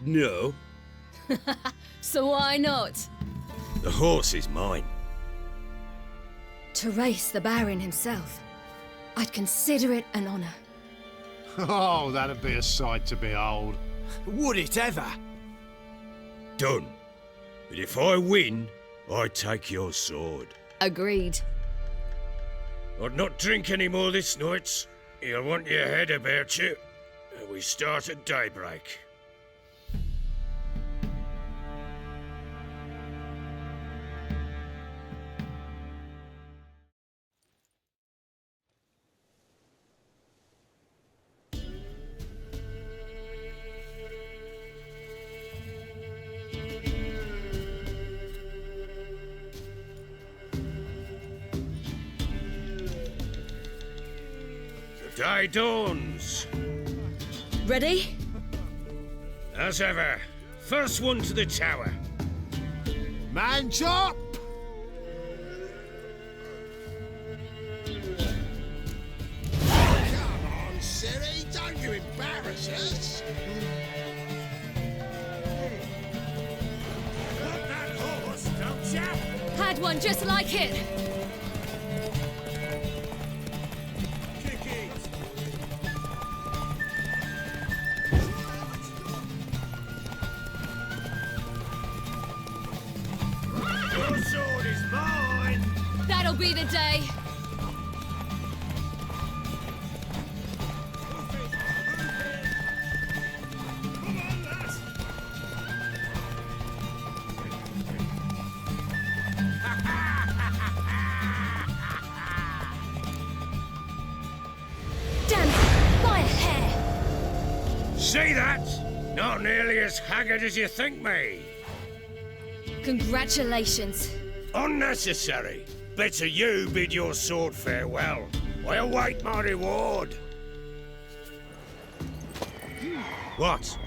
No. So why not? The horse is mine. To race the Baron himself. I'd consider it an honour. Oh, that'd be a sight to behold. Would it ever? Done. But if I win, I take your sword. Agreed. I'd not drink any more this night. You'll want your head about you. We start at daybreak. Day dawns. Ready? As ever. First one to the tower. Man chop! Come on, Siri, don't you embarrass us. Want that horse, don't ya? Had one just like it. Your sword is mine! That'll be the day. Damn it! By a hair! See that? Not nearly as haggard as you think me. Congratulations. Unnecessary. Better you bid your sword farewell. I await my reward. What?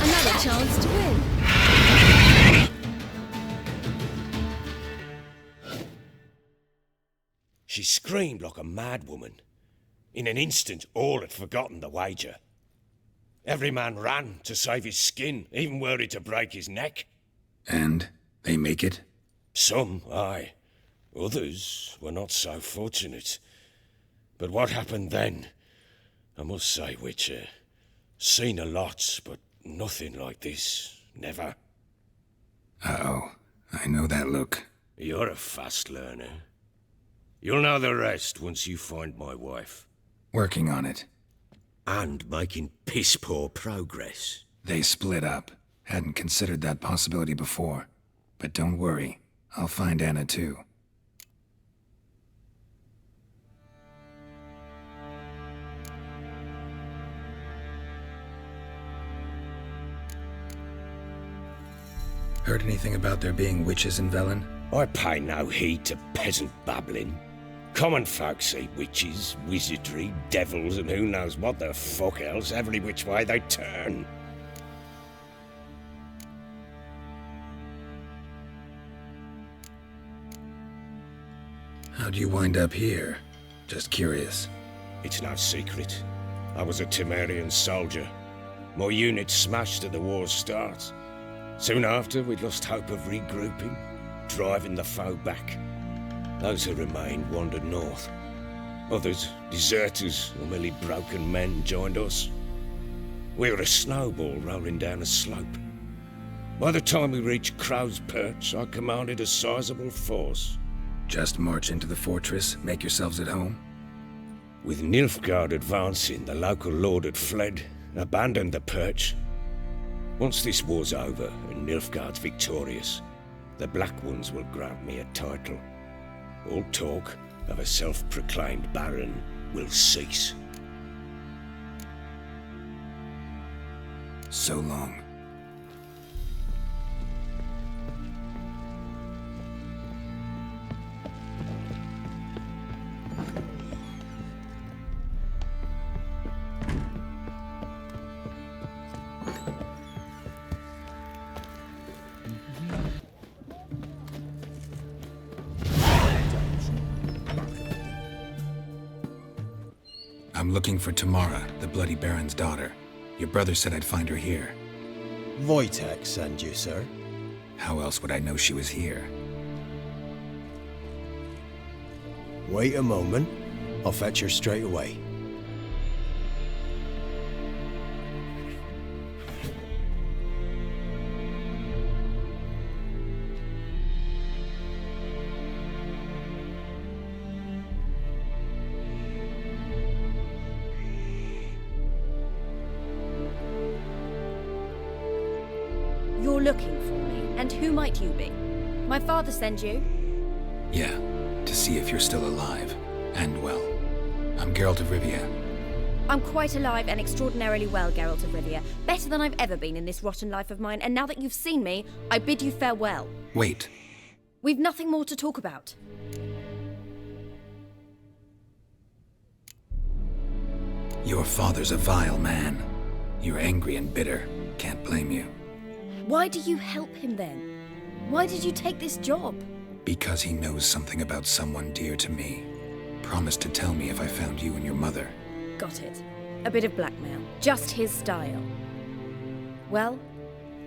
Another chance to win. She screamed like a mad woman. In an instant, all had forgotten the wager. Every man ran to save his skin, even were it to break his neck. And they make it? Some, aye. Others were not so fortunate. But what happened then? I must say, Witcher, seen a lot, but nothing like this. Never. Uh-oh. I know that look. You're a fast learner. You'll know the rest once you find my wife. Working on it. And making piss-poor progress. They split up. Hadn't considered that possibility before. But don't worry, I'll find Anna too. Heard anything about there being witches in Velen? I pay no heed to peasant babbling. Common folk see witches, wizardry, devils, and who knows what the fuck else every which way they turn. How'd you wind up here? Just curious. It's no secret. I was a Temerian soldier. My unit smashed at the war's start. Soon after, we lost hope of regrouping, driving the foe back. Those who remained wandered north. Others, deserters or merely broken men, joined us. We were a snowball rolling down a slope. By the time we reached Crow's Perch, I commanded a sizable force. Just march into the fortress, make yourselves at home? With Nilfgaard advancing, the local lord had fled, abandoned the Perch. Once this war's over and Nilfgaard's victorious, the Black Ones will grant me a title. All talk of a self-proclaimed baron will cease. So long. I'm looking for Tamara, the Bloody Baron's daughter. Your brother said I'd find her here. Wojtek send you, sir. How else would I know she was here? Wait a moment. I'll fetch her straight away. You're looking for me, and who might you be? My father sent you? Yeah, to see if you're still alive. And well. I'm Geralt of Rivia. I'm quite alive and extraordinarily well, Geralt of Rivia. Better than I've ever been in this rotten life of mine, and now that you've seen me, I bid you farewell. Wait. We've nothing more to talk about. Your father's a vile man. You're angry and bitter. Can't blame you. Why do you help him then? Why did you take this job? Because he knows something about someone dear to me. Promised to tell me if I found you and your mother. Got it. A bit of blackmail. Just his style. Well,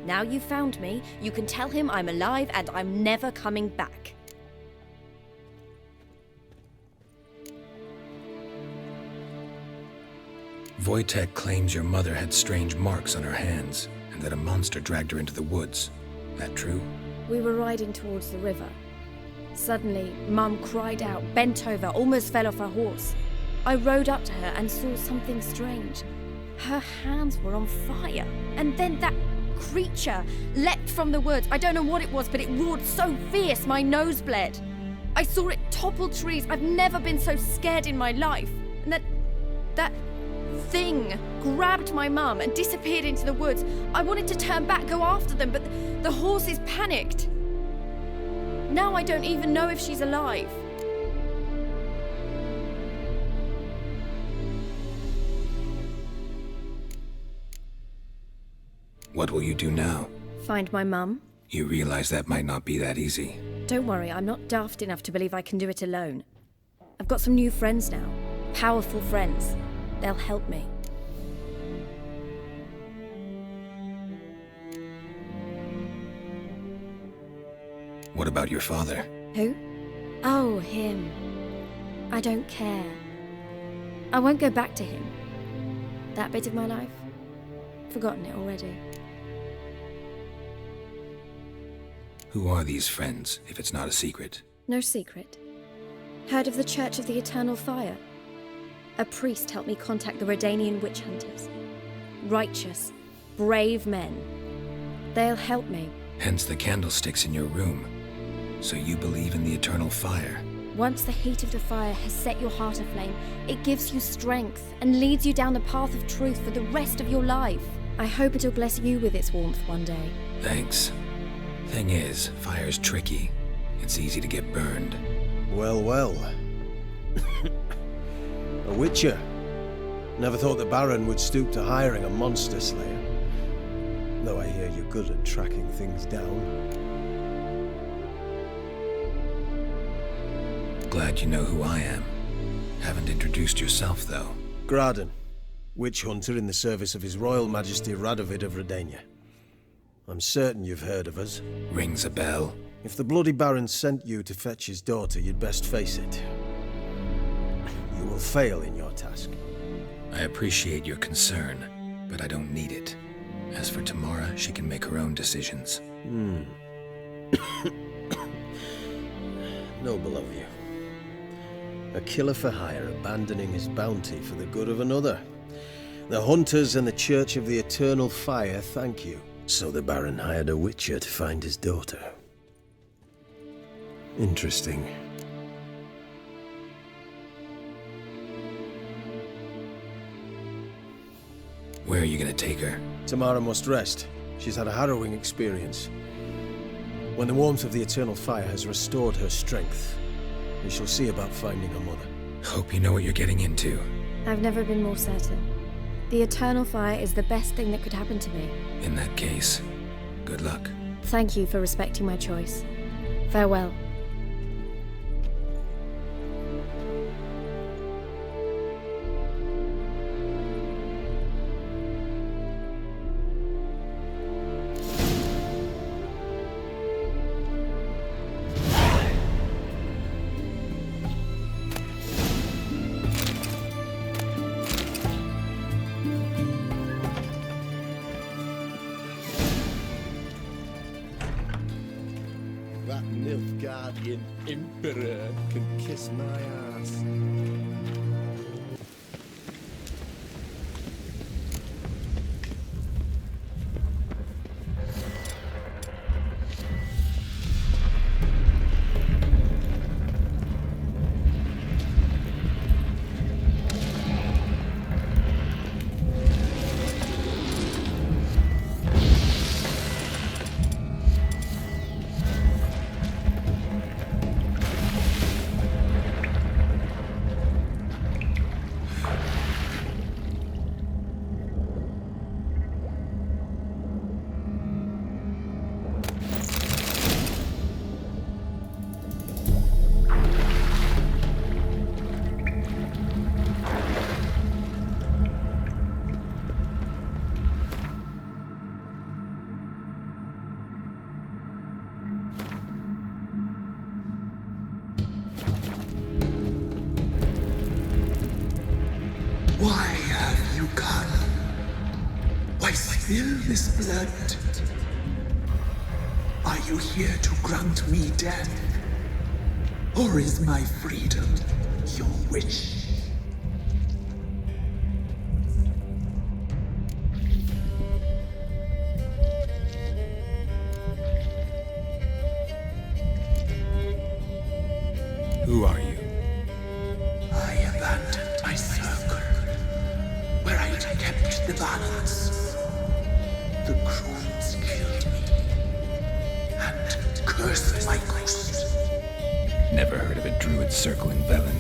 now you've found me, you can tell him I'm alive and I'm never coming back. Wojtek claims your mother had strange marks on her hands, and that a monster dragged her into the woods. That true? We were riding towards the river. Suddenly, Mum cried out, bent over, almost fell off her horse. I rode up to her and saw something strange. Her hands were on fire. And then that creature leapt from the woods. I don't know what it was, but it roared so fierce my nose bled. I saw it topple trees. I've never been so scared in my life. And that thing grabbed my mum and disappeared into the woods. I wanted to turn back, go after them, but the horses panicked. Now I don't even know if she's alive. What will you do now? Find my mum. You realize that might not be that easy. Don't worry, I'm not daft enough to believe I can do it alone. I've got some new friends now. Powerful friends. They'll help me. What about your father? Who? Oh, him. I don't care. I won't go back to him. That bit of my life? Forgotten it already. Who are these friends, if it's not a secret? No secret. Heard of the Church of the Eternal Fire? A priest helped me contact the Redanian witch hunters. Righteous, brave men. They'll help me. Hence the candlesticks in your room. So you believe in the eternal fire? Once the heat of the fire has set your heart aflame, it gives you strength and leads you down the path of truth for the rest of your life. I hope it'll bless you with its warmth one day. Thanks. Thing is, fire's tricky. It's easy to get burned. Well, well. A witcher. Never thought the Baron would stoop to hiring a monster slayer. Though I hear you're good at tracking things down. Glad you know who I am. Haven't introduced yourself, though. Graden, witch hunter in the service of His Royal Majesty Radovid of Redania. I'm certain you've heard of us. Rings a bell. If the Bloody Baron sent you to fetch his daughter, you'd best face it. You will fail in your task. I appreciate your concern, but I don't need it. As for Tamara, she can make her own decisions. Noble of you. A killer for hire abandoning his bounty for the good of another. The hunters and the Church of the Eternal Fire thank you. So the Baron hired a witcher to find his daughter. Interesting. Where are you gonna take her? Tamara must rest. She's had a harrowing experience. When the warmth of the Eternal Fire has restored her strength, we shall see about finding her mother. Hope you know what you're getting into. I've never been more certain. The Eternal Fire is the best thing that could happen to me. In that case, good luck. Thank you for respecting my choice. Farewell. That Nilfgaardian Emperor can kiss my ass. Why have you come? Why spill this blood? Are you here to grant me death? Or is my freedom your wish? Who are you? I abandoned my circle, where I kept the balance. The crones killed me, and cursed my ghost. Never heard of a druid circle in Velen.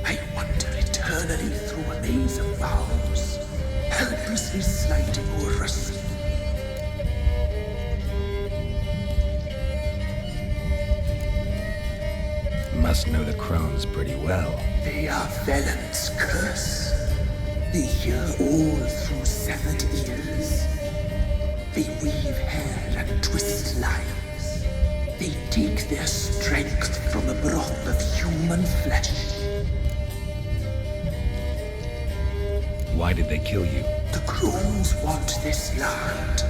I wander eternally through a maze of vows, helplessly sliding over a sea. Must know the crones pretty well. They are Velen's curse. They hear all through severed ears. They weave hair and twist lives. They take their strength from the broth of human flesh. Why did they kill you? The crones want this land.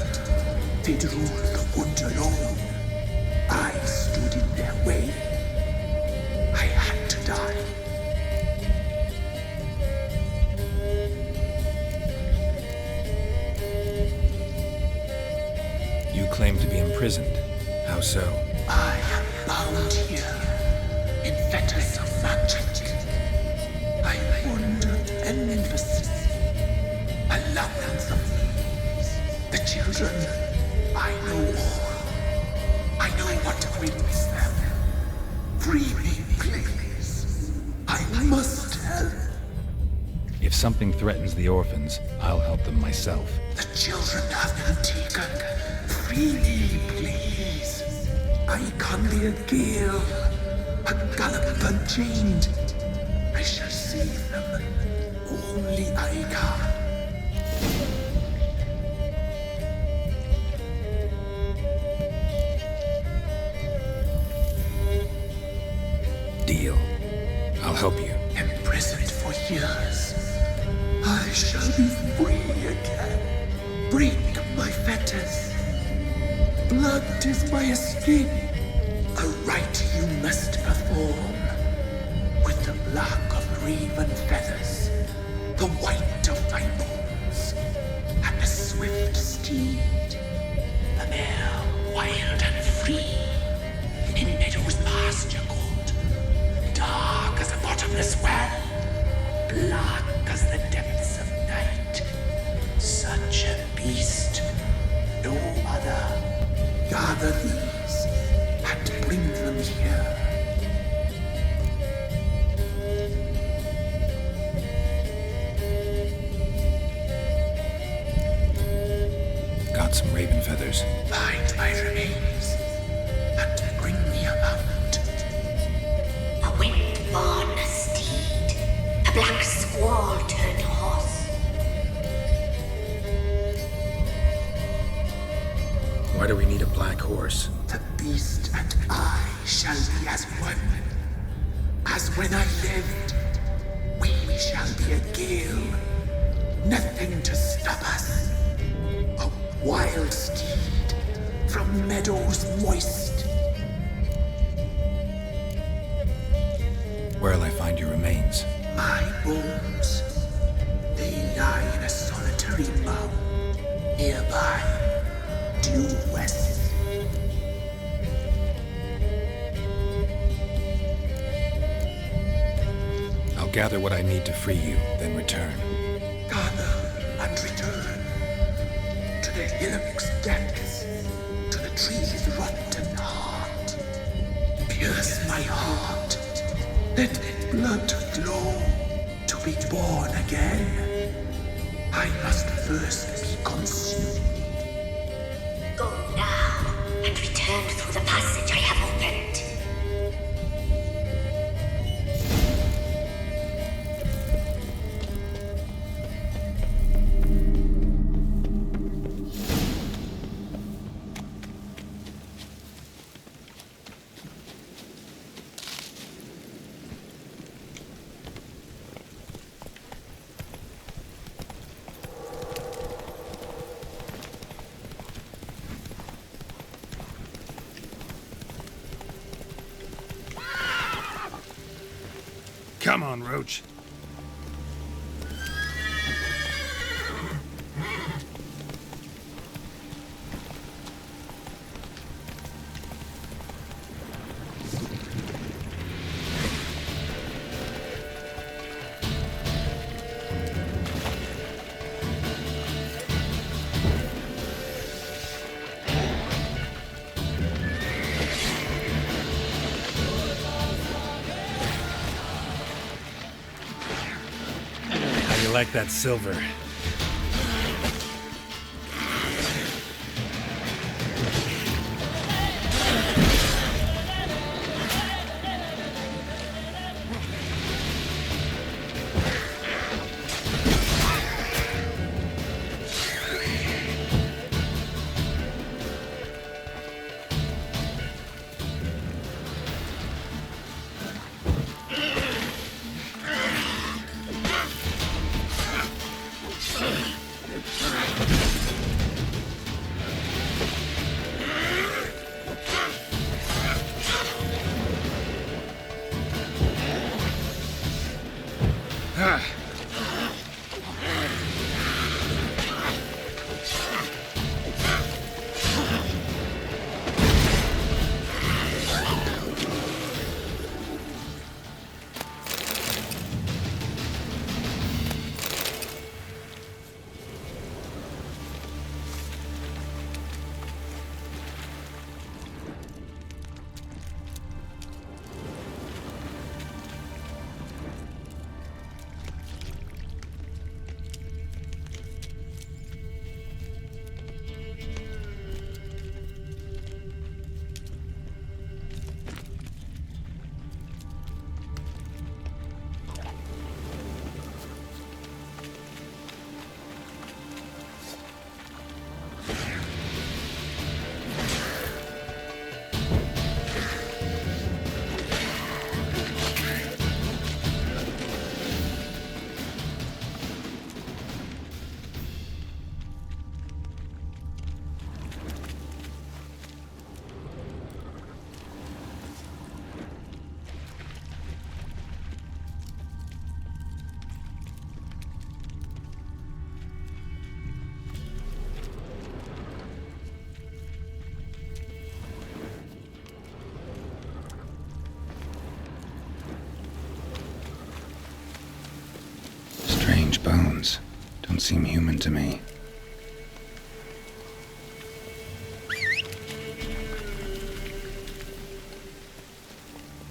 They'd rule the wood alone. I stood in their way. I had to die. You claim to be imprisoned. How so? I am bound here in fetters of magic. I wandered endlessly, alone of these, the children. I know all. I know what awaits them. Free me, please. I must help. If something threatens the orphans, I'll help them myself. The children have been taken. Free me, please. I can be a gale, a gallop unchained. I shall save them. Only I can. Deal. I'll help you. Imprisoned for years, I shall be free again. Break my fetters. Blood is my escape. A rite you must perform. With the black of raven feathers, the white of my bones, and the swift steed, the mare wild and free, in meadows pasture cold, dark as a bottomless well, black as the depths of night. Such a beast, no other. Gather these and bring them here. Got some raven feathers. Find my remains and bring me a mount. A wind-born steed, a black squall turned horse. Why do we need a black horse? The beast and I shall be as one. As when I lived, we shall be a gale. Nothing to stop us. A wild steed from meadows moist. Where'll I find your remains? My bones, they lie in a solitary mound nearby, due west. I'll gather what I need to free you, then return. Gather and return to the hillock's depths, to the tree's rotten heart. Pierce my heart, let blood flow to be born again. I must first be consumed. Go now and return through the passage I have opened. Come on, Roach. You like that silver? Strange bones. Don't seem human to me.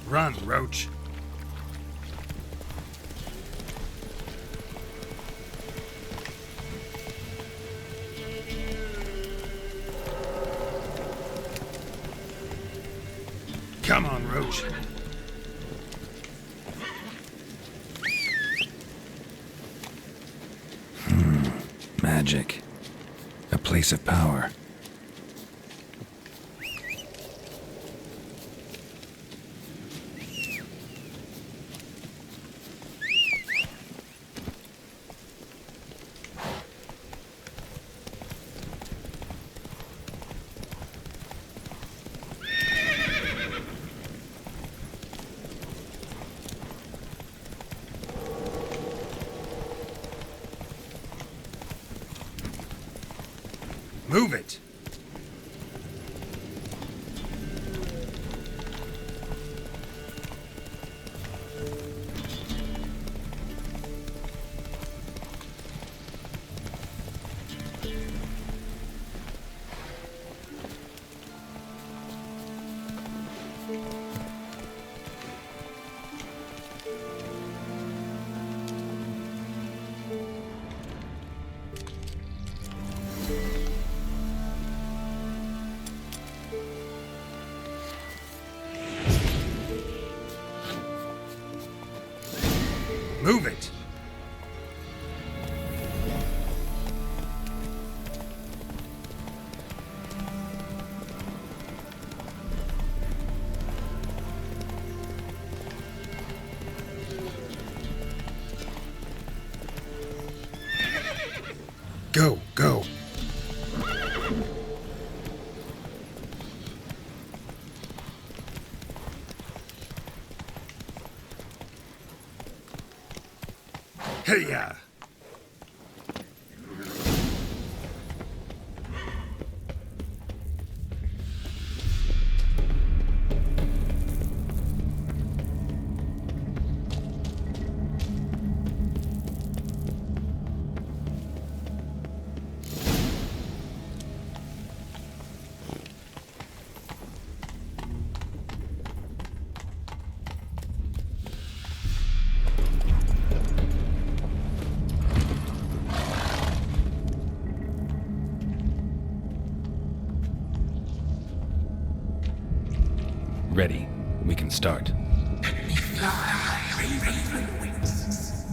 Run, Roach. Come on, Roach. Magic. A place of power. Move it! Move it! Go, go. Hey-ya! Ready. We can start. Fly, raven wings.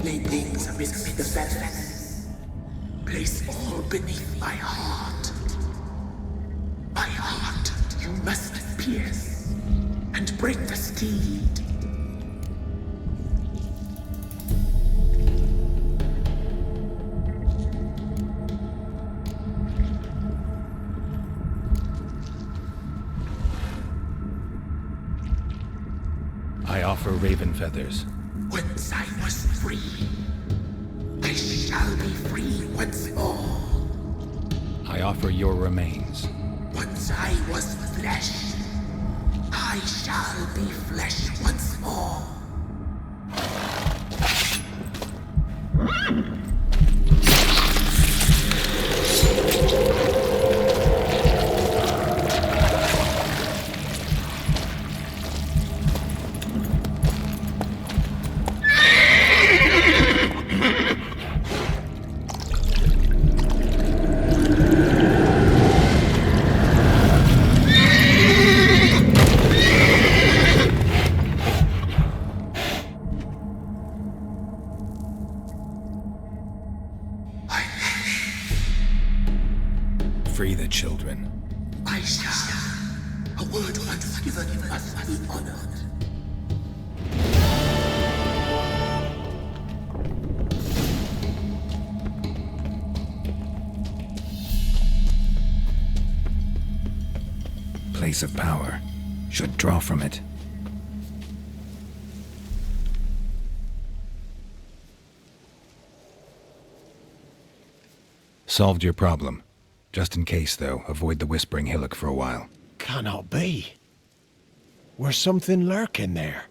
Lay things amidst the feathers. Place all beneath my heart. My heart you must pierce and break the steed. I offer raven feathers. Once I was once more. I offer your remains. Once I was flesh, I shall be flesh once more. Free the children. I shall. A word once given must be honored. Place of power. Should draw from it. Solved your problem. Just in case, though, avoid the Whispering Hillock for a while. Cannot be. Where's something lurking there?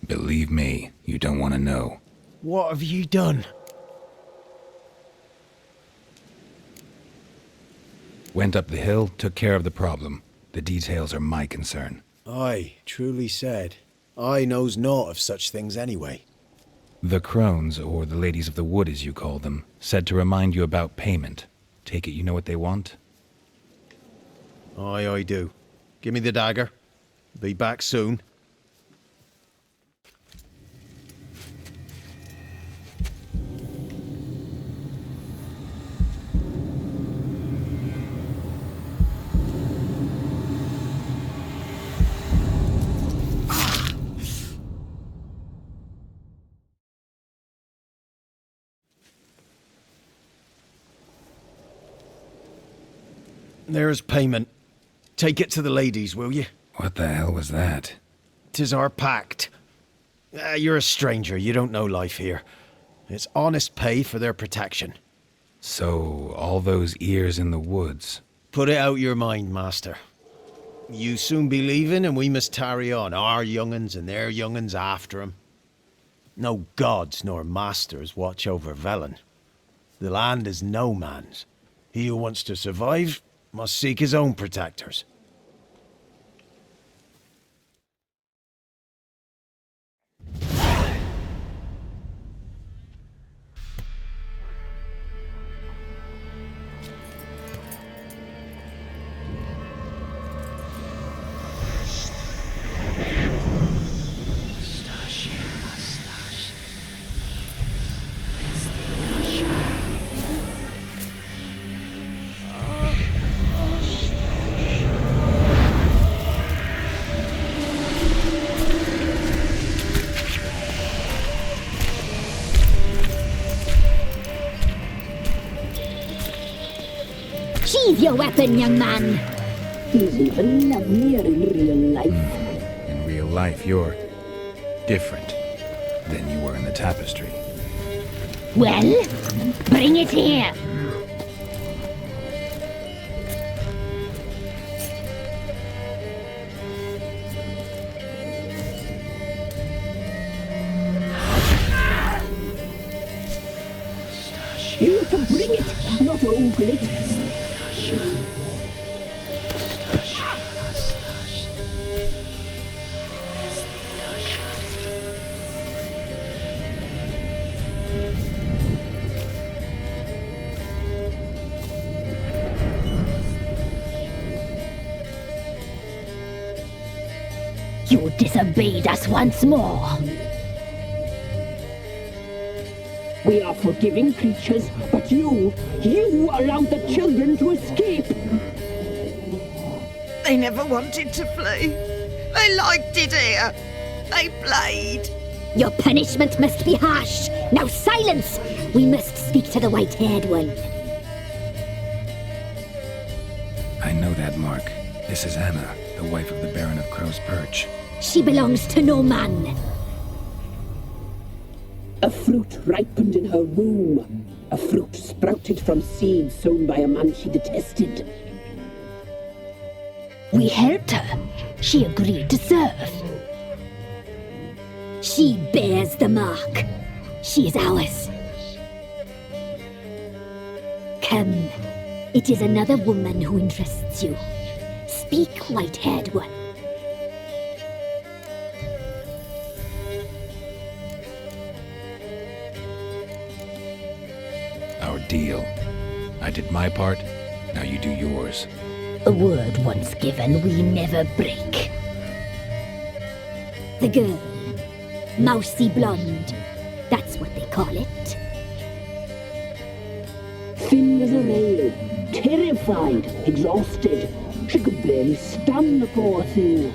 Believe me, you don't want to know. What have you done? Went up the hill, took care of the problem. The details are my concern. Aye, truly said. I knows naught of such things anyway. The crones, or the ladies of the wood as you call them, said to remind you about payment. Take it you know what they want? Aye, I do. Give me the dagger. Be back soon. There's payment. Take it to the ladies, will you? What the hell was that? 'Tis our pact. You're a stranger, you don't know life here. It's honest pay for their protection. So, all those ears in the woods. Put it out your mind, master. You soon be leaving and we must tarry on, our young'uns and their young'uns after 'em. No gods nor masters watch over Velen. The land is no man's. He who wants to survive must seek his own protectors. Sheathe your weapon, young man. He's even lovelier in real life. In real life, you're different than you were in the tapestry. Well, bring it here. You to bring it, not ogle it. You disobeyed us once more. We are forgiving creatures, but you allowed the children to escape. They never wanted to flee. They liked it here. They played. Your punishment must be harsh. Now silence! We must speak to the white-haired one. I know that mark. This is Anna, the wife of the Baron of Crow's Perch. She belongs to no man. A fruit ripened in her womb. A fruit sprouted from seeds sown by a man she detested. We helped her. She agreed to serve. She bears the mark. She is ours. Come. It is another woman who interests you. Speak, white-haired one. Our deal. I did my part, now you do yours. A word once given, we never break. The girl. Mousy blonde. That's what they call it. Thin as a rail. Terrified. Exhausted. She could barely stand, the poor thing.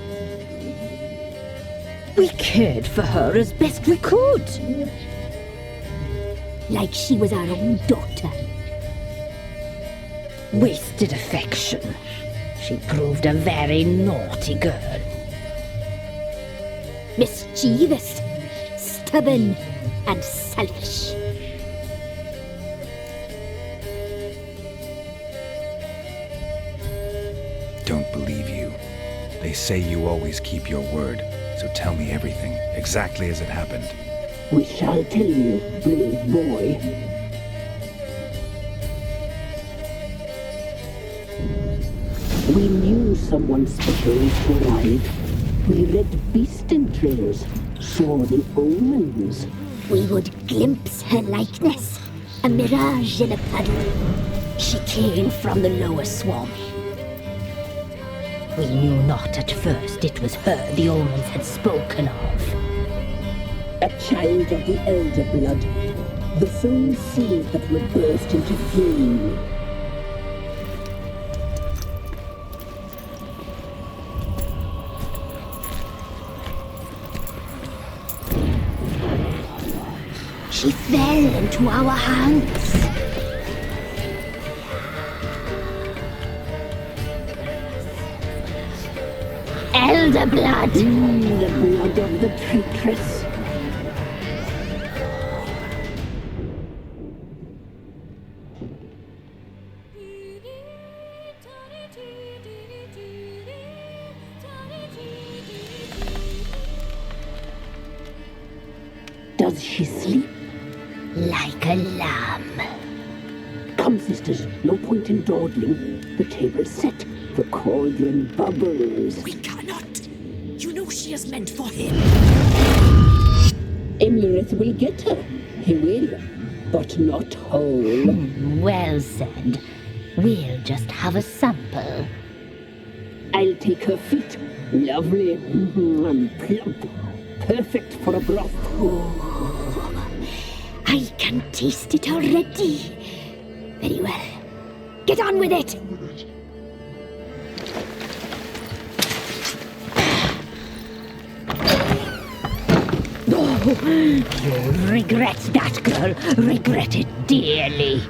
We cared for her as best we could. Like she was our own daughter. Wasted affection. She proved a very naughty girl. Mischievous, stubborn, and selfish. Don't believe you. They say you always keep your word, so tell me everything, exactly as it happened. We shall tell you, brave boy. We knew someone special would arrive. We read beast entrails, saw the omens. We would glimpse her likeness, a mirage in a puddle. She came from the lower swamp. We knew not at first it was her the omens had spoken of. A child of the elder blood, the soul seed that would burst into flame. She fell into our hands. Elder blood! The blood of the traitress. Does she sleep? Like a lamb. Come, sisters, no point in dawdling. The table's set, the cauldron bubbles. We cannot. You know she is meant for him. Emirith will get her. He will, but not whole. Well said. We'll just have a sample. I'll take her feet. Lovely and plump. Perfect for a broth. Oh, I can taste it already. Very well. Get on with it. Oh, you'll regret that, girl. Regret it dearly.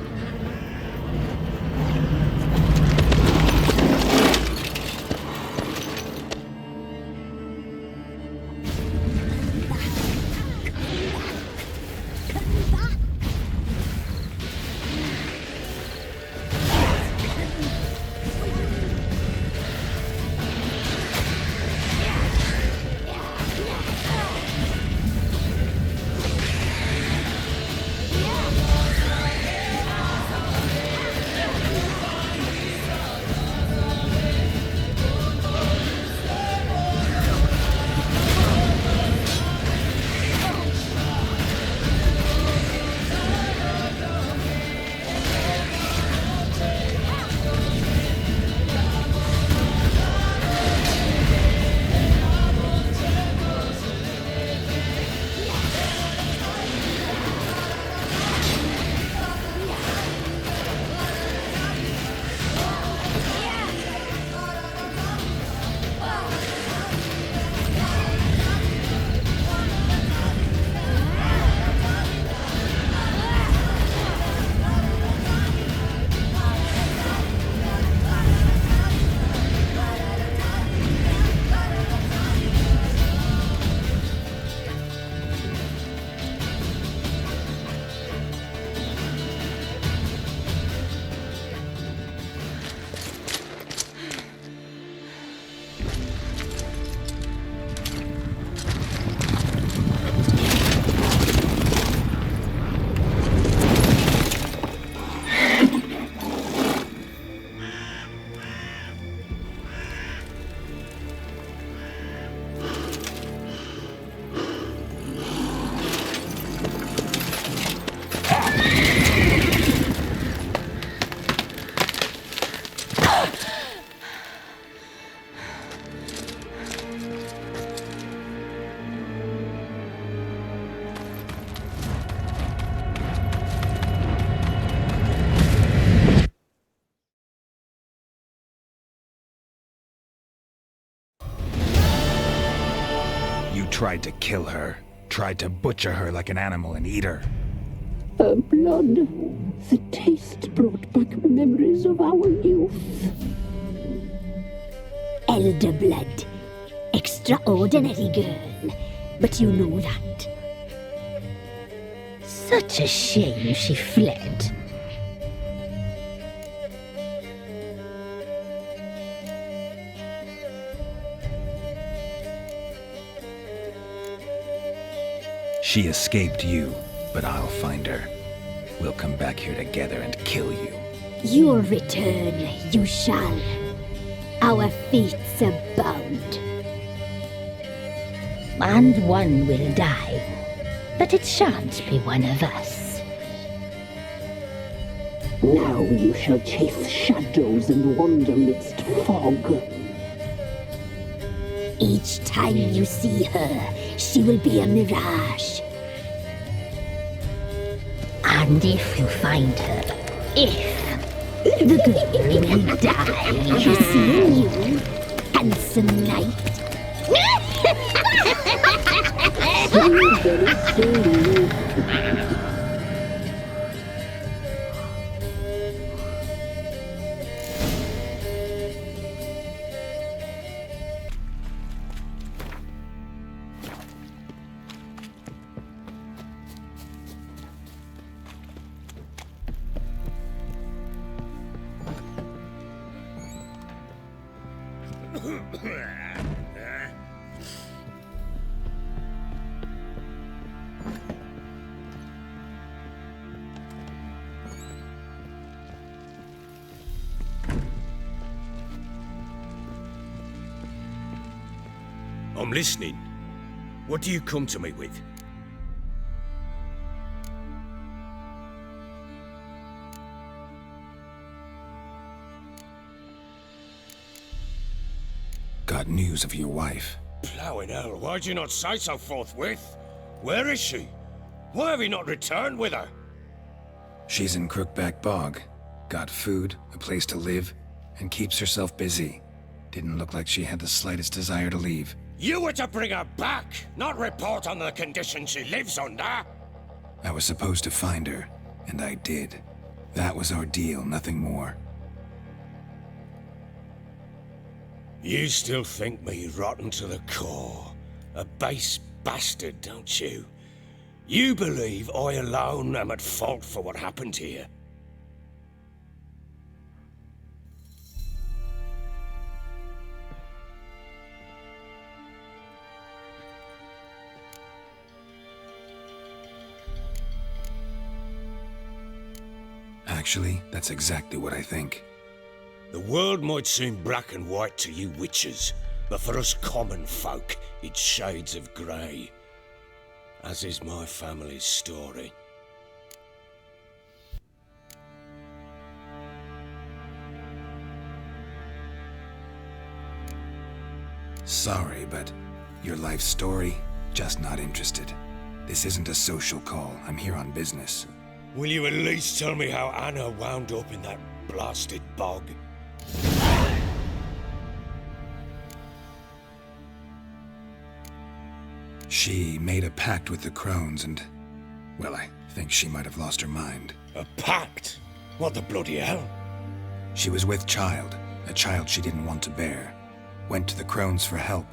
Tried to kill her. Tried to butcher her like an animal and eat her. Her blood. The taste brought back memories of our youth. Elder blood. Extraordinary girl. But you know that. Such a shame she fled. She escaped you, but I'll find her. We'll come back here together and kill you. You'll return, you shall. Our fates are bound. And one will die, but it shan't be one of us. Now you shall chase shadows and wander midst fog. Each time you see her, she will be a mirage. And if you find her, the girl will die. You see you, handsome knight. Very soon. I'm listening. What do you come to me with? Got news of your wife. Plowing hell, why'd you not say so forthwith? Where is she? Why have you not returned with her? She's in Crookback Bog. Got food, a place to live, and keeps herself busy. Didn't look like she had the slightest desire to leave. You were to bring her back, not report on the conditions she lives under. I was supposed to find her, and I did. That was our deal, nothing more. You still think me rotten to the core. A base bastard, don't you? You believe I alone am at fault for what happened here. Actually, that's exactly what I think. The world might seem black and white to you witches, but for us common folk, it's shades of grey. As is my family's story. Sorry, but your life story, just not interested. This isn't a social call. I'm here on business. Will you at least tell me how Anna wound up in that blasted bog? She made a pact with the crones and, well, I think she might have lost her mind. A pact? What the bloody hell? She was with child, a child she didn't want to bear. Went to the crones for help.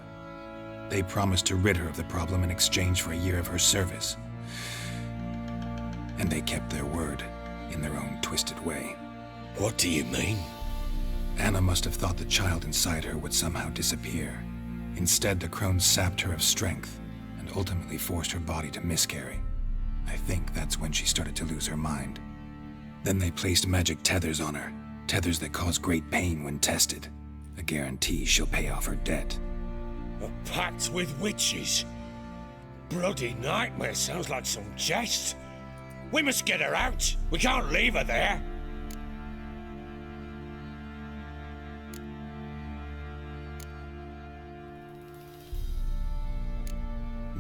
They promised to rid her of the problem in exchange for a year of her service. And they kept their word, in their own twisted way. What do you mean? Anna must have thought the child inside her would somehow disappear. Instead, the crones sapped her of strength and ultimately forced her body to miscarry. I think that's when she started to lose her mind. Then they placed magic tethers on her, tethers that cause great pain when tested. A guarantee she'll pay off her debt. A pact with witches? Bloody nightmare, sounds like some jest. We must get her out. We can't leave her there.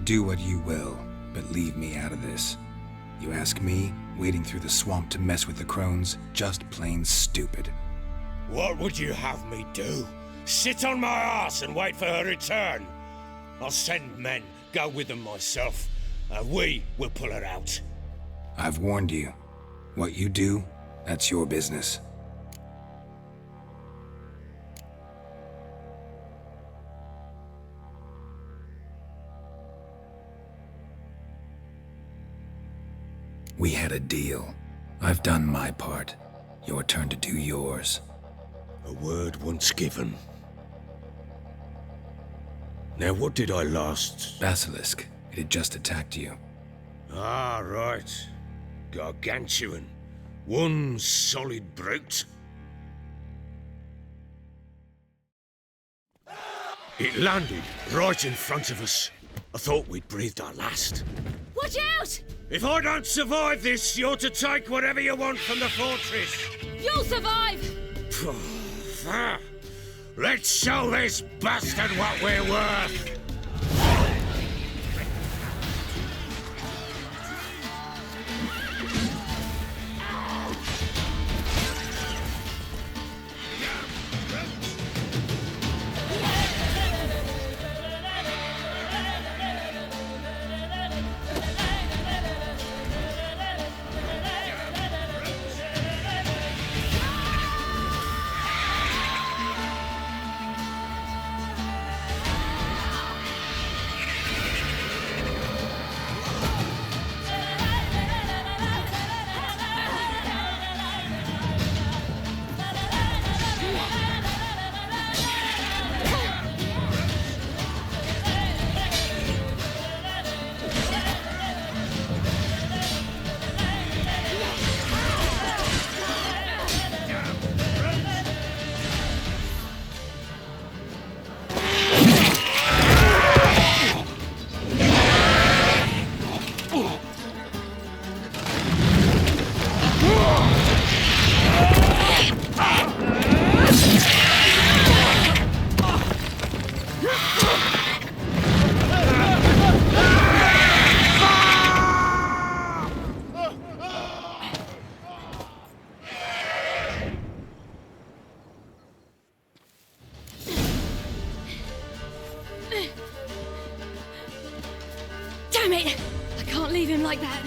Do what you will, but leave me out of this. You ask me, wading through the swamp to mess with the crones, just plain stupid. What would you have me do? Sit on my ass and wait for her return? I'll send men, go with them myself, and we will pull her out. I've warned you. What you do, that's your business. We had a deal. I've done my part. Your turn to do yours. A word once given. Now what did I last... Basilisk. It had just attacked you. Ah, right. Gargantuan. One solid brute. It landed right in front of us. I thought we'd breathed our last. Watch out! If I don't survive this, you're to take whatever you want from the fortress. You'll survive! Let's show this bastard what we're worth. Damn it! I can't leave him like that.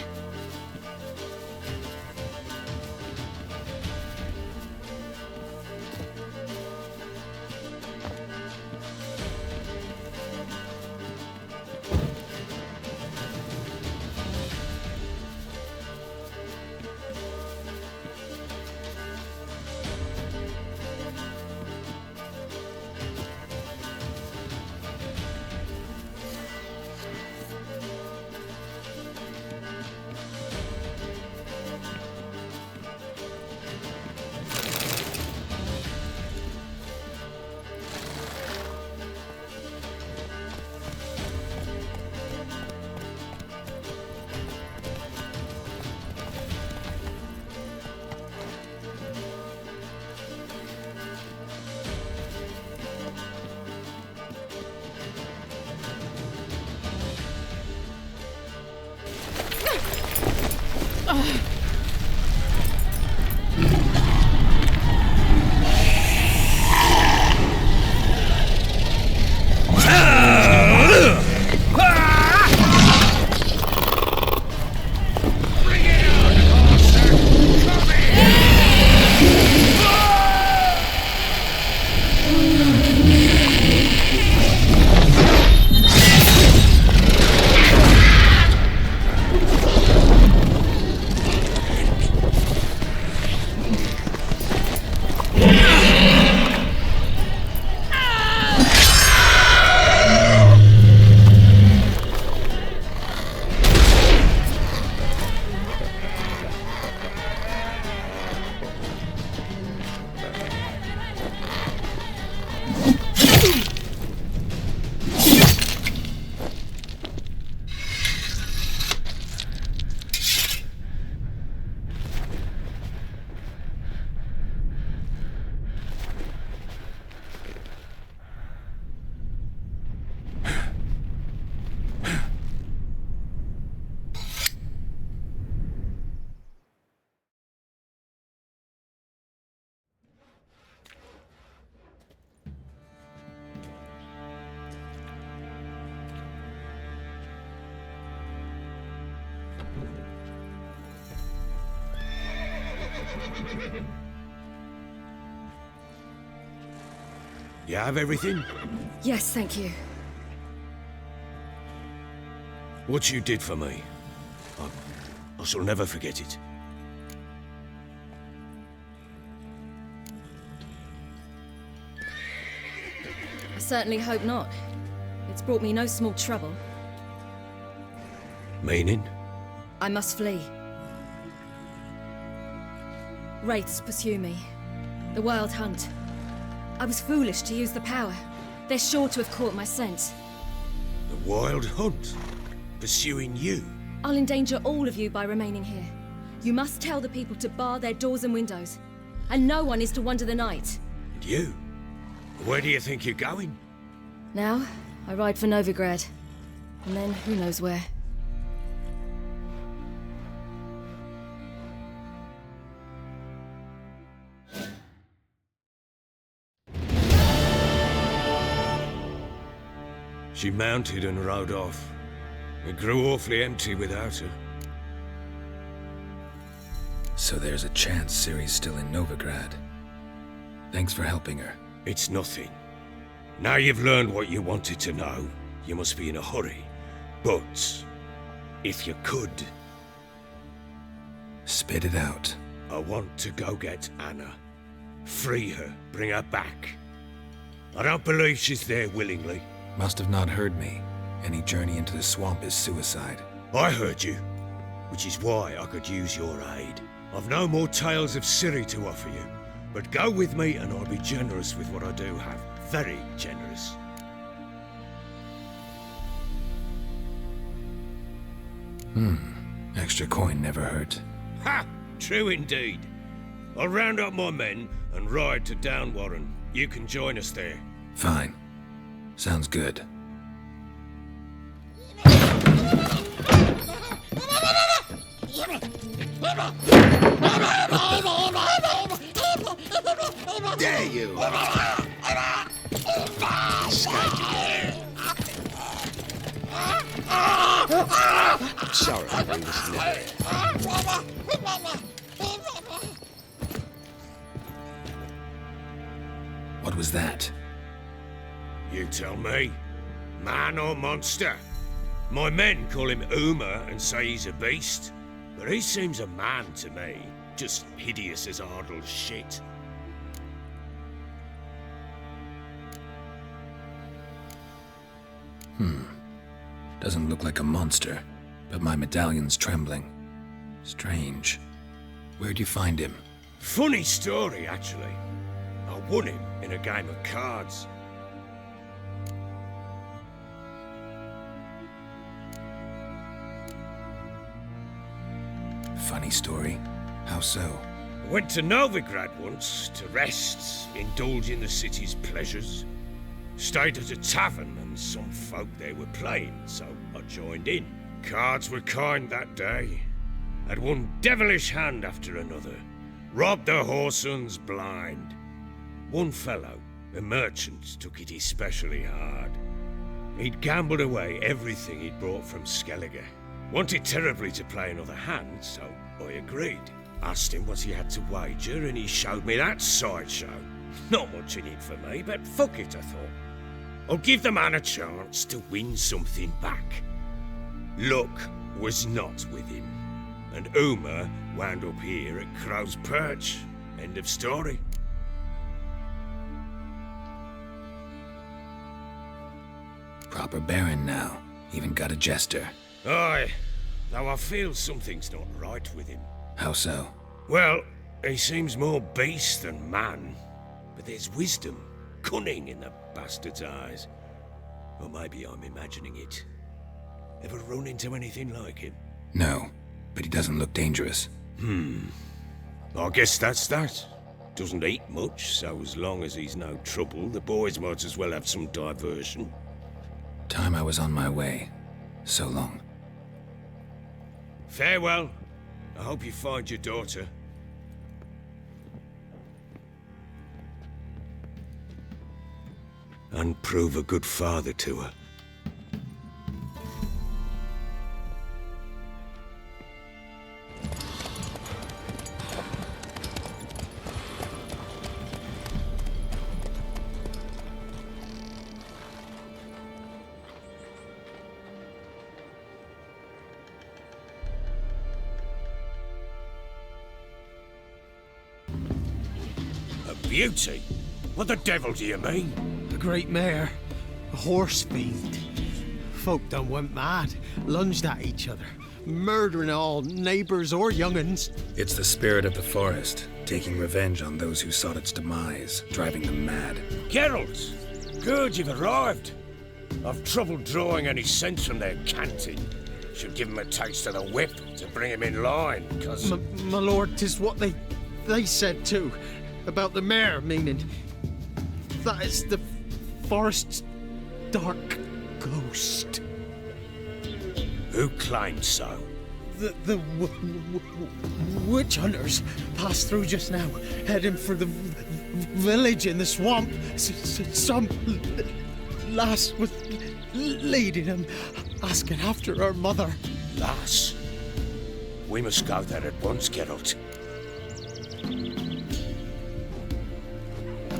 You have everything? Yes, thank you. What you did for me, I shall never forget it. I certainly hope not. It's brought me no small trouble. Meaning? I must flee. Wraiths pursue me. The Wild Hunt. I was foolish to use the power. They're sure to have caught my scent. The Wild Hunt? Pursuing you? I'll endanger all of you by remaining here. You must tell the people to bar their doors and windows. And no one is to wander the night. And you? Where do you think you're going? Now, I ride for Novigrad. And then, who knows where. She mounted and rode off. It grew awfully empty without her. So there's a chance Ciri's still in Novigrad. Thanks for helping her. It's nothing. Now you've learned what you wanted to know, you must be in a hurry. But, if you could... Spit it out. I want to go get Anna. Free her, bring her back. I don't believe she's there willingly. Must have not heard me. Any journey into the swamp is suicide. I heard you, which is why I could use your aid. I've no more tales of Ciri to offer you, but go with me and I'll be generous with what I do have. Very generous. Extra coin never hurt. Ha! True indeed. I'll round up my men and ride to Downwarren. You can join us there. Fine. Sounds good. Dare you! I'm sorry, I bring this never. What was that? You tell me. Man or monster? My men call him Uma and say he's a beast, but he seems a man to me. Just hideous as Ardle's shit. Doesn't look like a monster, but my medallion's trembling. Strange. Where'd you find him? Funny story, actually. I won him in a game of cards. Funny story. How so? I went to Novigrad once to rest, indulge in the city's pleasures. Stayed at a tavern and some folk there were playing, so I joined in. Cards were kind that day. Had one devilish hand after another. Robbed the whoresons blind. One fellow, a merchant, took it especially hard. He'd gambled away everything he'd brought from Skellige. Wanted terribly to play another hand, so I agreed. Asked him what he had to wager, and he showed me that sideshow. Not much in it for me, but fuck it, I thought. I'll give the man a chance to win something back. Luck was not with him, and Uma wound up here at Crow's Perch. End of story. Proper baron now. Even got a jester. Aye, though I feel something's not right with him. How so? Well, he seems more beast than man, but there's wisdom, cunning in the bastard's eyes. Or maybe I'm imagining it. Ever run into anything like him? No, but he doesn't look dangerous. I guess that's that. Doesn't eat much, so as long as he's no trouble, the boys might as well have some diversion. Time I was on my way. So long. Farewell. I hope you find your daughter. And prove a good father to her. Beauty? What the devil do you mean? A great mare. A horse fiend. Folk done went mad, lunged at each other, murdering all neighbours or young'uns. It's the spirit of the forest, taking revenge on those who sought its demise, driving them mad. Geralt! Good, you've arrived. I've trouble drawing any sense from their canting. Should give him a taste of the whip to bring him in line, cause... My lord, 'tis what they said too, about the mare, meaning that is the forest's dark ghost. Who claims so? The witch hunters passed through just now, heading for the village in the swamp. Some lass was leading them, asking after her mother. Lass? We must go there at once, Geralt.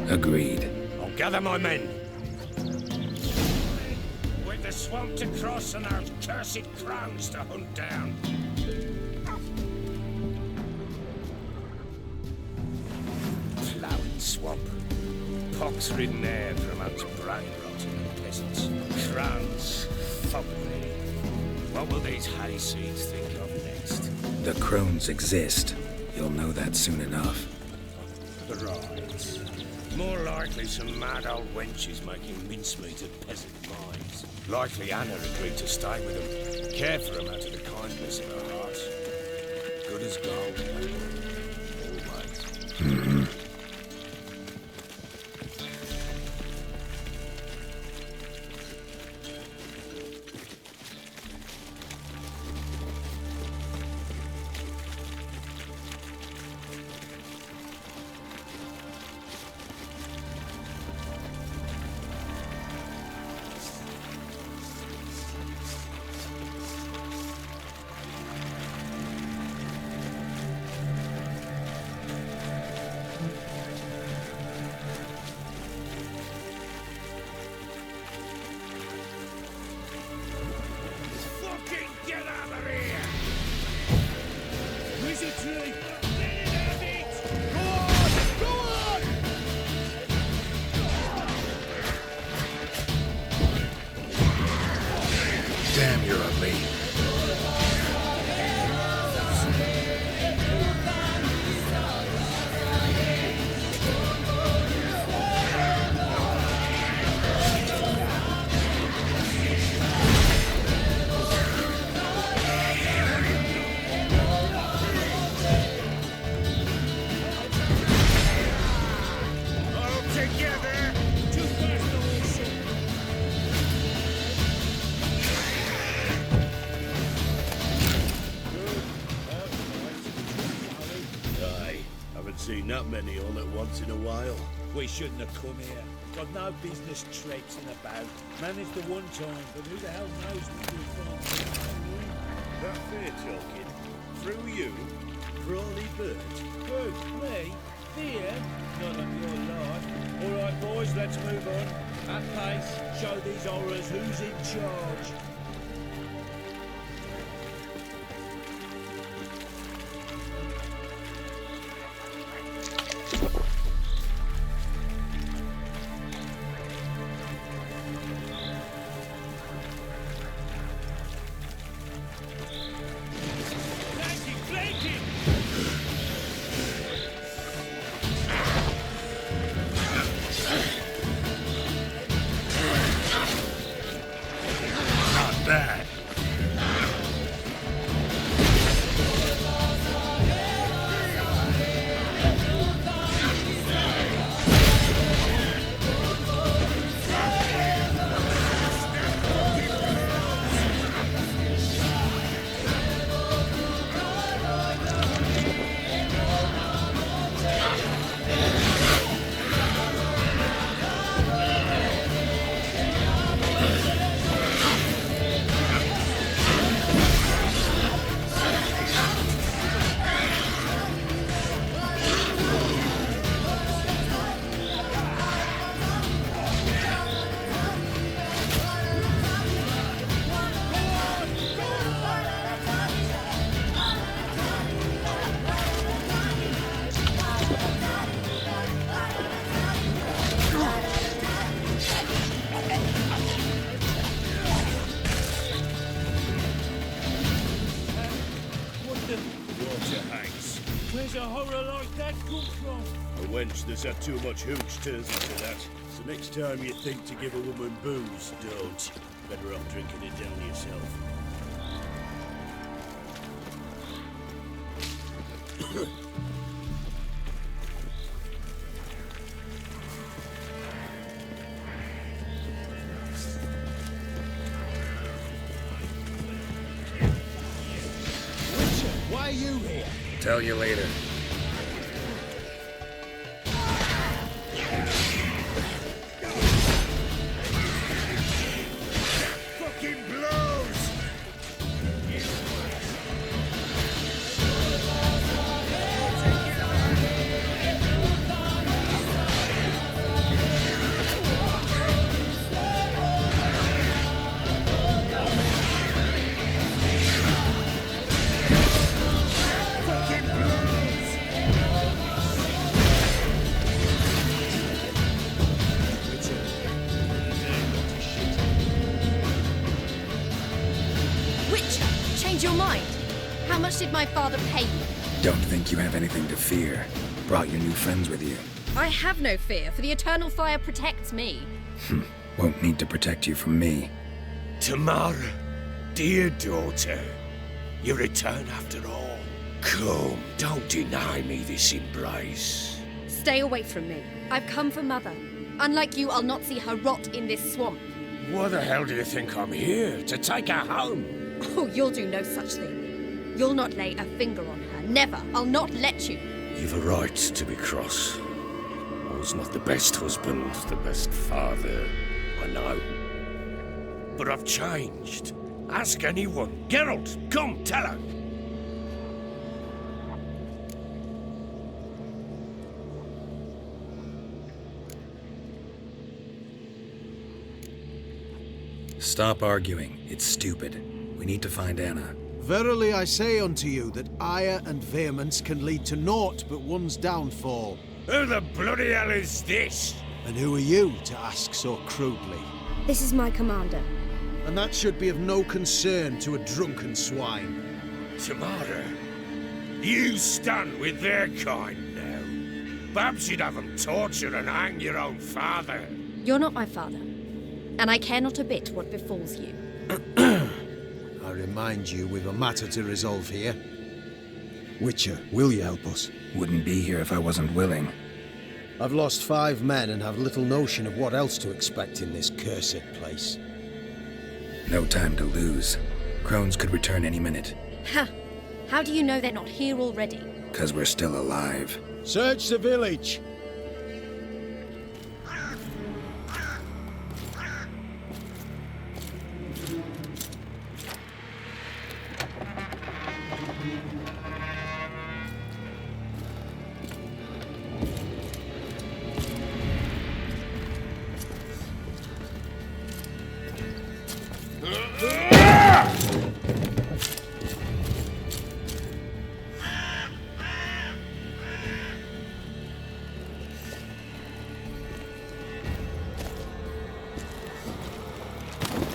Agreed. I'll gather my men. With the swamp to cross and our cursed crows to hunt down. Ploughing swamp. Pox-ridden air promotes brain rot in the peasants. Crowns, fuck me. What will these hayseeds think of next? The crones exist. You'll know that soon enough. Right. More likely some mad old wenches making mincemeat of peasant wives. Likely Anna agreed to stay with them, care for them out of the kindness of her heart. Good as gold. Always. Damn, you're ugly. Seen that many all at once in a while. We shouldn't have come here. Got no business traipsing about. Managed the one time, but who the hell knows what we'll find. That fair talking. Through you? Brawly bird. Good, me? Fear? None of your life. All right, boys, let's move on. At pace, show these horrors who's in charge. Where's a horror like that come from? A wench that's had too much hooch turns into that. So next time you think to give a woman booze, don't. Better off drinking it down yourself. Why are you here? Tell you later. Fucking blows! Change your mind. How much did my father pay you? Don't think you have anything to fear. Brought your new friends with you. I have no fear, for the eternal fire protects me. Won't need to protect you from me. Tamara, dear daughter, you return after all. Come, don't deny me this embrace. Stay away from me. I've come for Mother. Unlike you, I'll not see her rot in this swamp. Why the hell do you think I'm here? To take her home? Oh, you'll do no such thing. You'll not lay a finger on her. Never. I'll not let you. You've a right to be cross. I was not the best husband, the best father, I know. But I've changed. Ask anyone. Geralt, come, tell her. Stop arguing. It's stupid. We need to find Anna. Verily I say unto you that ire and vehemence can lead to naught but one's downfall. Who the bloody hell is this? And who are you to ask so crudely? This is my commander. And that should be of no concern to a drunken swine. Tamara, you stand with their kind now. Perhaps you'd have them torture and hang your own father. You're not my father, and I care not a bit what befalls you. I remind you, we've a matter to resolve here. Witcher, will you help us? Wouldn't be here if I wasn't willing. I've lost 5 men and have little notion of what else to expect in this cursed place. No time to lose. Crones could return any minute. Ha! How do you know they're not here already? 'Cause we're still alive. Search the village!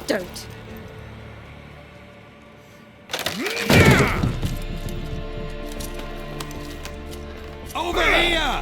Don't. Over here!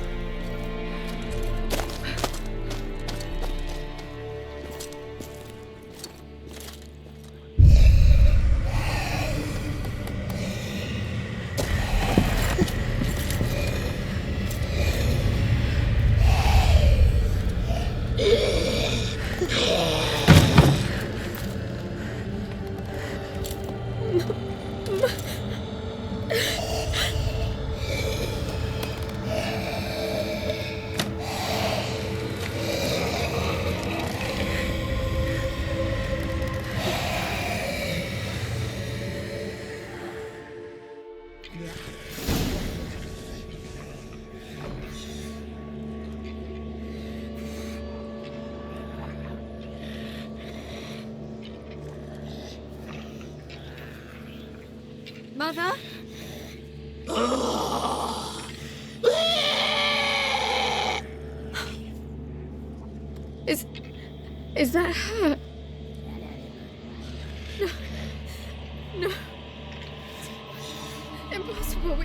Mother? Is that her? No. No. Impossible.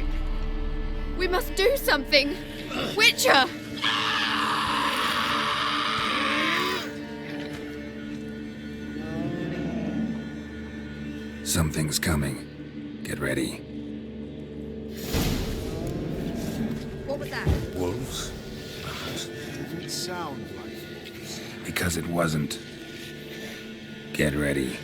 We must do something! Witcher! Something's coming. Get ready. What was that? Wolves? Didn't sound like wolves. Because it wasn't. Get ready.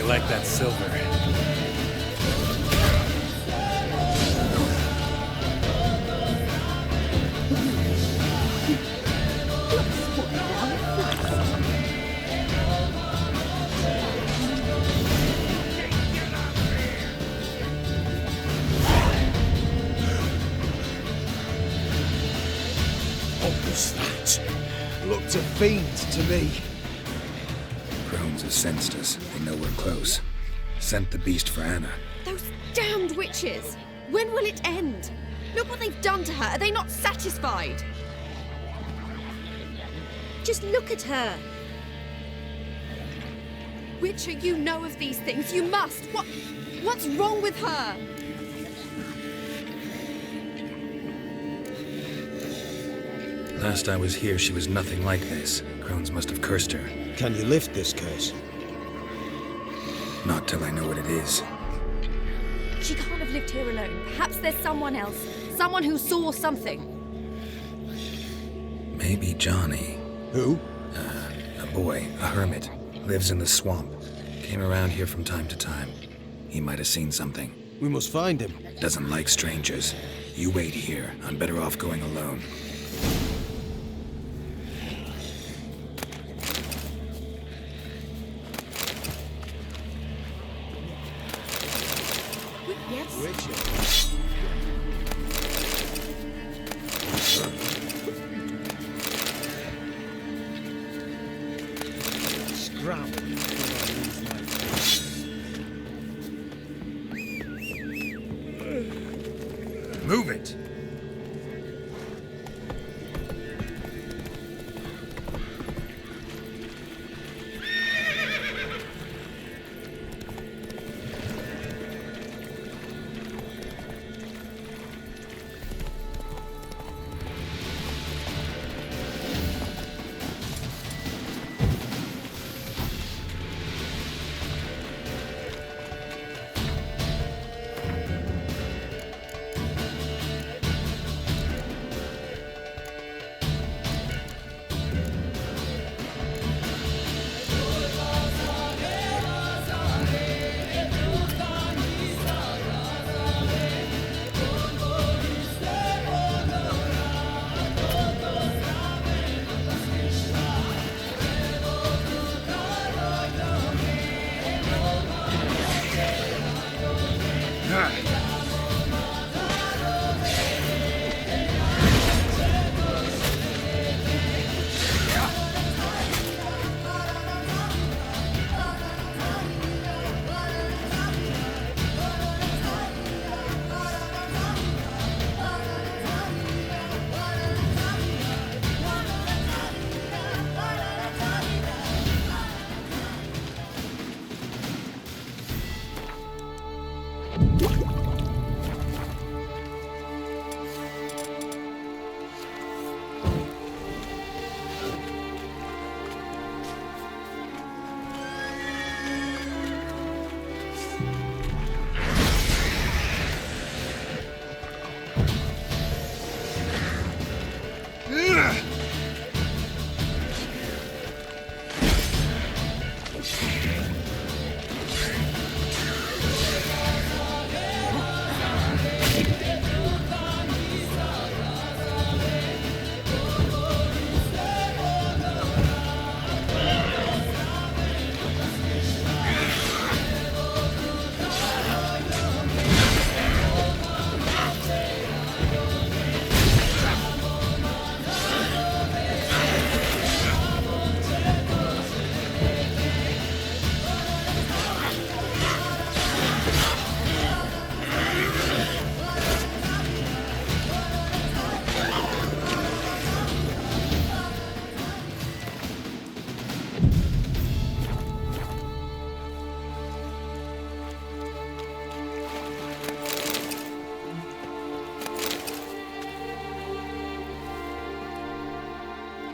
Like that silver. What was that? Looked a fiend to me. Crones have sensed us. They know we're close. Sent the beast for Anna. Those damned witches! When will it end? Look what they've done to her. Are they not satisfied? Just look at her. Witcher, you know of these things. You must. What's wrong with her? Last I was here, she was nothing like this. Crones must have cursed her. Can you lift this curse? Not till I know what it is. She can't have lived here alone. Perhaps there's someone else. Someone who saw something. Maybe Johnny. Who? A boy, a hermit. Lives in the swamp. Came around here from time to time. He might have seen something. We must find him. Doesn't like strangers. You wait here. I'm better off going alone. Move it!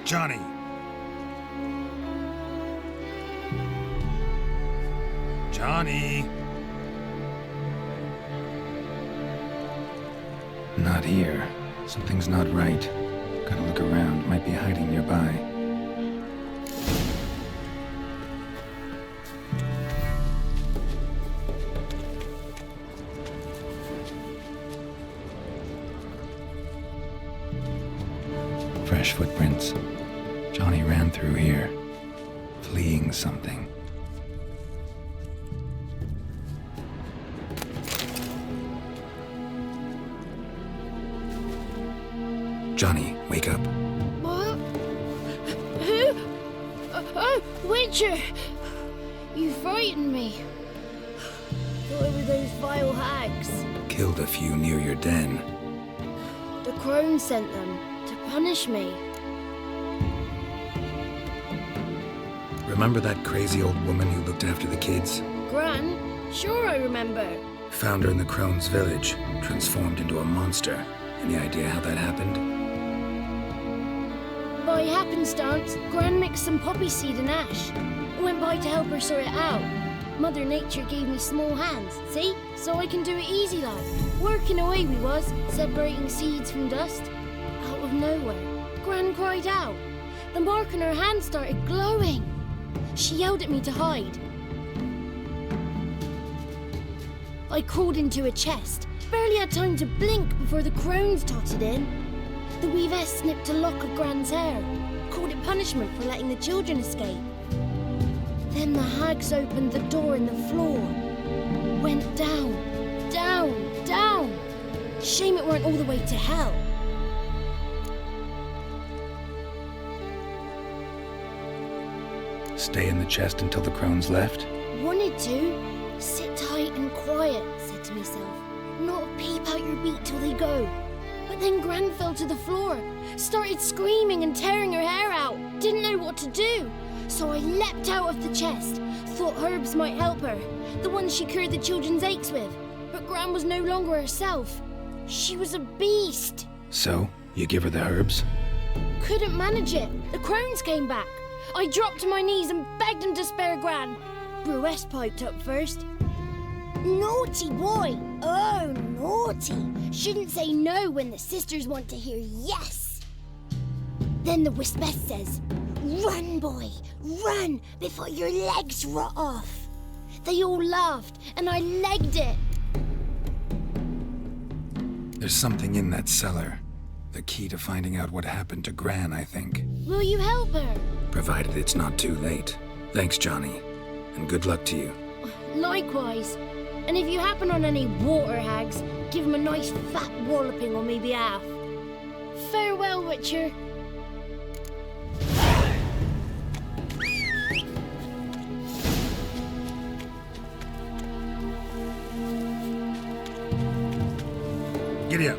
Johnny. Johnny. Not here. Something's not right. Gotta look around. Might be hiding nearby. Fresh footprints. Johnny ran through here, fleeing something. Johnny, wake up. What? Who? Oh, Witcher! You frightened me. Thought it were those vile hags. Killed a few near your den. The crone sent them to punish me. Remember that crazy old woman who looked after the kids? Gran? Sure I remember. Found her in the Crone's village, transformed into a monster. Any idea how that happened? By happenstance, Gran mixed some poppy seed and ash. Went by to help her sort it out. Mother Nature gave me small hands, see? So I can do it easy like. Working away we was, separating seeds from dust. Out of nowhere, Gran cried out. The mark on her hand started glowing. She yelled at me to hide. I crawled into a chest. Barely had time to blink before the crones totted in. The weavess snipped a lock of Gran's hair. Called it punishment for letting the children escape. Then the hags opened the door in the floor. Went down, down, down. Shame it weren't all the way to hell. Stay in the chest until the crones left? Wanted to. Sit tight and quiet, said to myself. Not a peep out your beat till they go. But then Gran fell to the floor. Started screaming and tearing her hair out. Didn't know what to do. So I leapt out of the chest. Thought herbs might help her. The ones she cured the children's aches with. But Gran was no longer herself. She was a beast. So, you give her the herbs? Couldn't manage it. The crones came back. I dropped to my knees and begged them to spare Gran. Bruess piped up first. Naughty boy! Oh, naughty! Shouldn't say no when the sisters want to hear yes. Then the Wispess says, "Run, boy, run before your legs rot off." They all laughed and I legged it. There's something in that cellar. The key to finding out what happened to Gran, I think. Will you help her? Provided it's not too late. Thanks, Johnny. And good luck to you. Likewise. And if you happen on any water hags, give them a nice fat walloping on me behalf. Farewell, Witcher. Giddy up.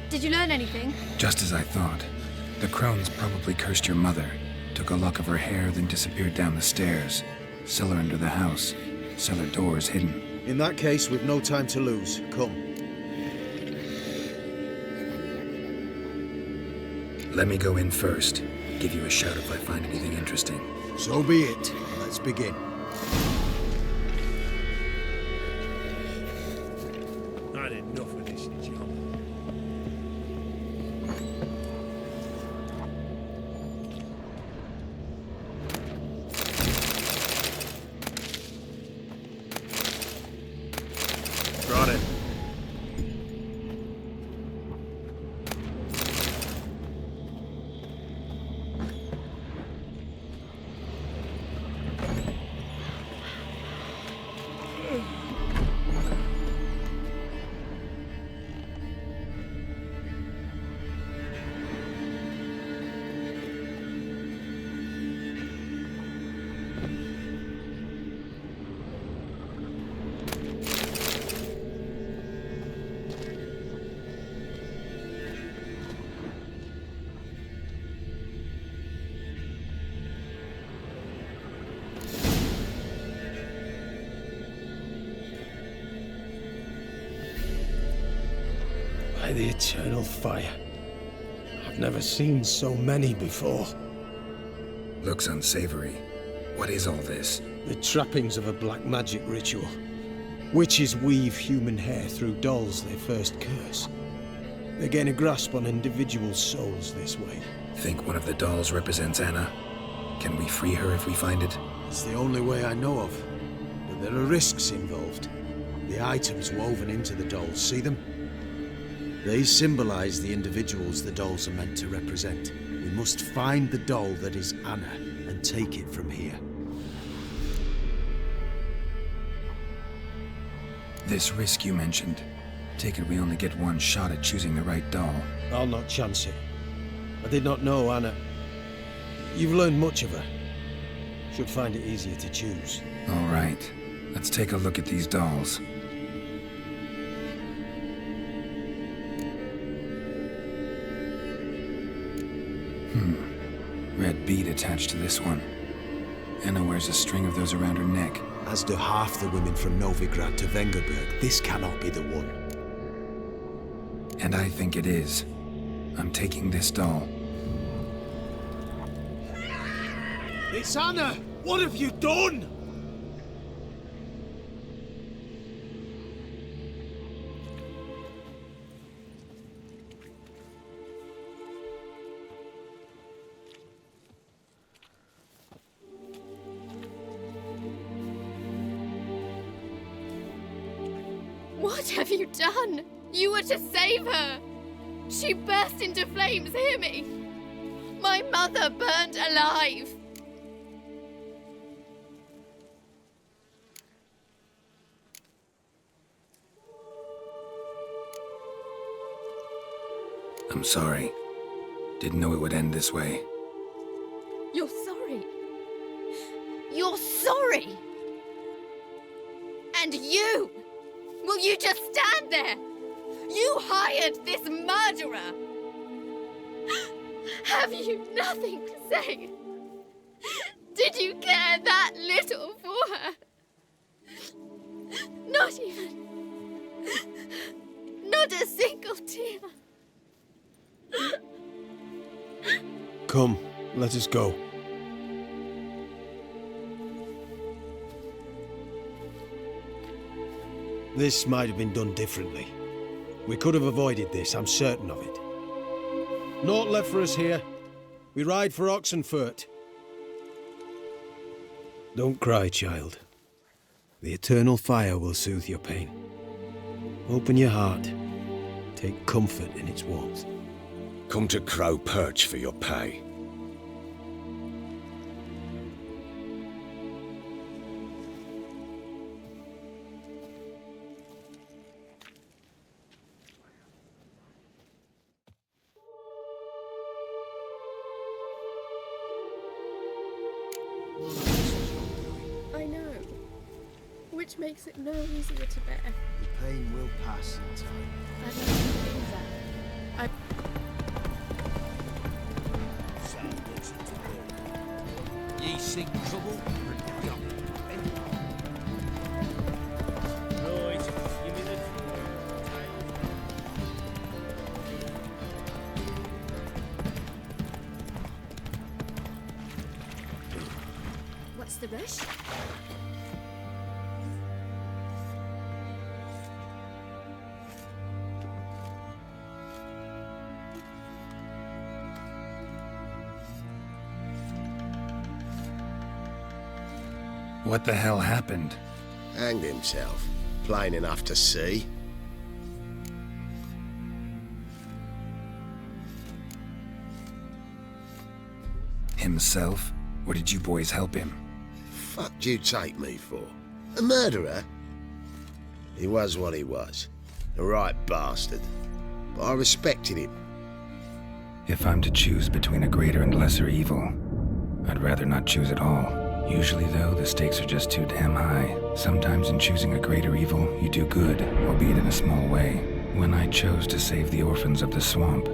Did you learn anything? Just as I thought. The crones probably cursed your mother, took a lock of her hair, then disappeared down the stairs. Cellar under the house. Cellar doors hidden. In that case, we've no time to lose. Come. Let me go in first. Give you a shout if I find anything interesting. So be it. Let's begin. I had enough of this job. Got it. By the eternal fire. I've never seen so many before. Looks unsavory. What is all this? The trappings of a black magic ritual. Witches weave human hair through dolls they first curse. They gain a grasp on individual souls this way. Think one of the dolls represents Anna? Can we free her if we find it? It's the only way I know of. But there are risks involved. The items woven into the dolls, see them? They symbolize the individuals the dolls are meant to represent. We must find the doll that is Anna and take it from here. This risk you mentioned. Take it we only get one shot at choosing the right doll. I'll not chance it. I did not know Anna. You've learned much of her. Should find it easier to choose. All right. Let's take a look at these dolls. Red bead attached to this one. Anna wears a string of those around her neck. As do half the women from Novigrad to Vengerberg. This cannot be the one. And I think it is. I'm taking this doll. It's Anna! What have you done? What have you done? You were to save her! She burst into flames, hear me! My mother burnt alive! I'm sorry. Didn't know it would end this way. You're sorry? You're sorry? And you? Will you just stand there? You hired this murderer! Have you nothing to say? Did you care that little for her? Not even... not a single tear. Come, let us go. This might have been done differently. We could have avoided this, I'm certain of it. Naught left for us here. We ride for Oxenfurt. Don't cry, child. The eternal fire will soothe your pain. Open your heart. Take comfort in its warmth. Come to Crow Perch for your pay. I know. Which makes it no easier to bear. The pain will pass in time. I don't believe that. Ye seek trouble? Right, give me the What's the rush? What the hell happened? Hanged himself. Plain enough to see. Himself? Or did you boys help him? Fuck'd you take me for? A murderer? He was what he was. A right bastard. But I respected him. If I'm to choose between a greater and lesser evil, I'd rather not choose at all. Usually, though, the stakes are just too damn high. Sometimes in choosing a greater evil, you do good, albeit in a small way. When I chose to save the orphans of the swamp,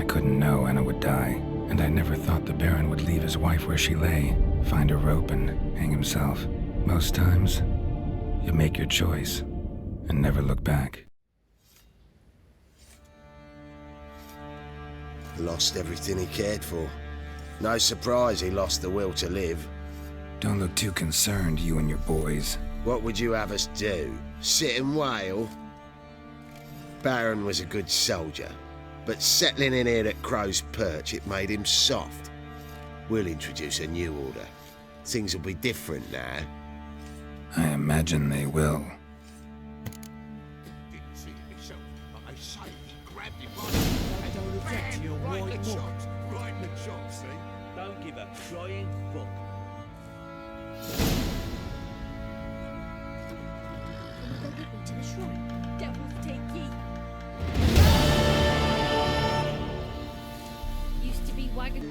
I couldn't know Anna would die, and I never thought the Baron would leave his wife where she lay, find a rope and hang himself. Most times, you make your choice and never look back. Lost everything he cared for. No surprise he lost the will to live. Don't look too concerned, you and your boys. What would you have us do? Sit and wail? Baron was a good soldier, but settling in here at Crow's Perch, it made him soft. We'll introduce a new order. Things will be different now. I imagine they will. Didn't see it myself, but I say I don't object to your Right white in the mug. chops. Right in the chops, see? Don't give a crying fuck. Go with me to the shrine. Devils take ye. Used to be wagon.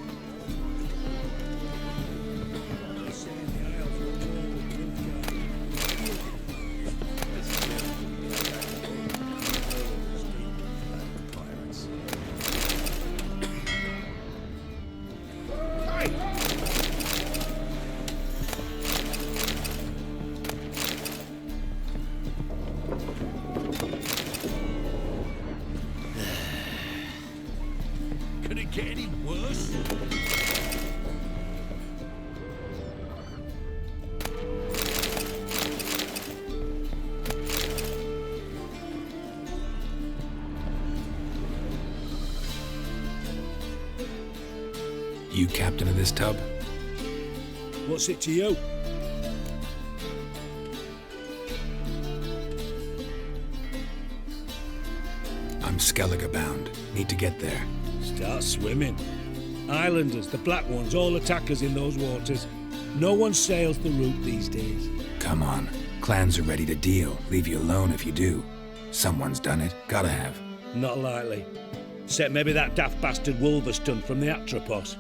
Could it get any worse? You captain of this tub? What's it to you? I'm Skellige bound. Need to get there. Start swimming. Islanders, the black ones, all attackers in those waters. No one sails the route these days. Come on. Clans are ready to deal. Leave you alone if you do. Someone's done it. Gotta have. Not likely. Except maybe that daft bastard Wolverstone from the Atropos.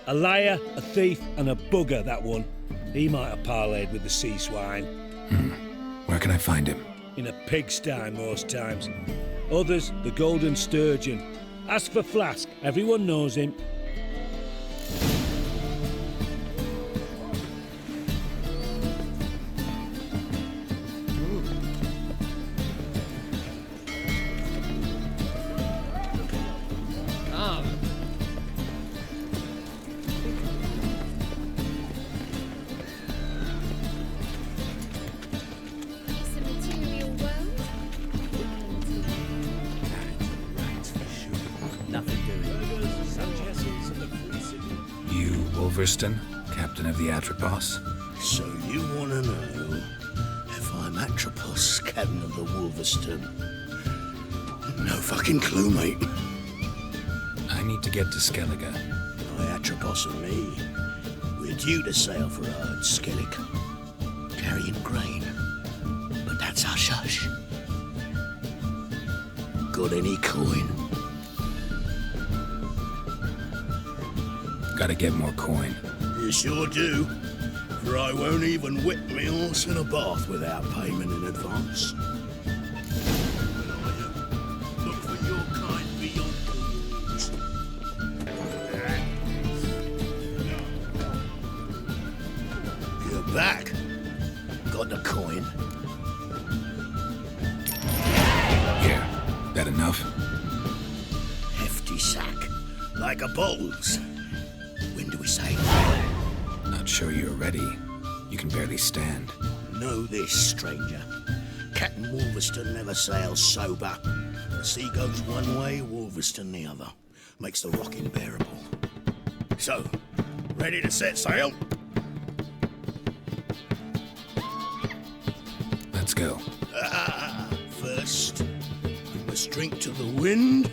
A liar, a thief, and a bugger, that one. He might have parlayed with the sea swine. Where can I find him? In a pigsty most times. Others, the Golden Sturgeon. As for Flask, everyone knows him. It's a material world. Nothing doing. You, Wolverstone, captain of the Atropos? So you want to know if I'm Atropos, captain of the Wolverstone? No fucking clue, mate. I need to get to Skellige. My Atropos and me, we're due to sail for our Skellig, carrying grain. But that's hush-hush. Got any coin? Gotta get more coin. You sure do. For I won't even whip me horse in a bath without payment in advance. Look for your kind beyond the woods. You're back. Got the coin. Here. That enough? Hefty sack. Like a bowl's. When do we sail? Not sure you're ready. You can barely stand. Know this, stranger. Captain Wolverstone never sails sober. The sea goes one way, Wolverstone the other. Makes the rocking bearable. So, ready to set sail? Let's go. First, we must drink to the wind,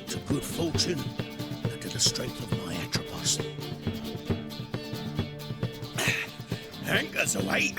to good fortune, and to the strength of my Atropos. Anchors away.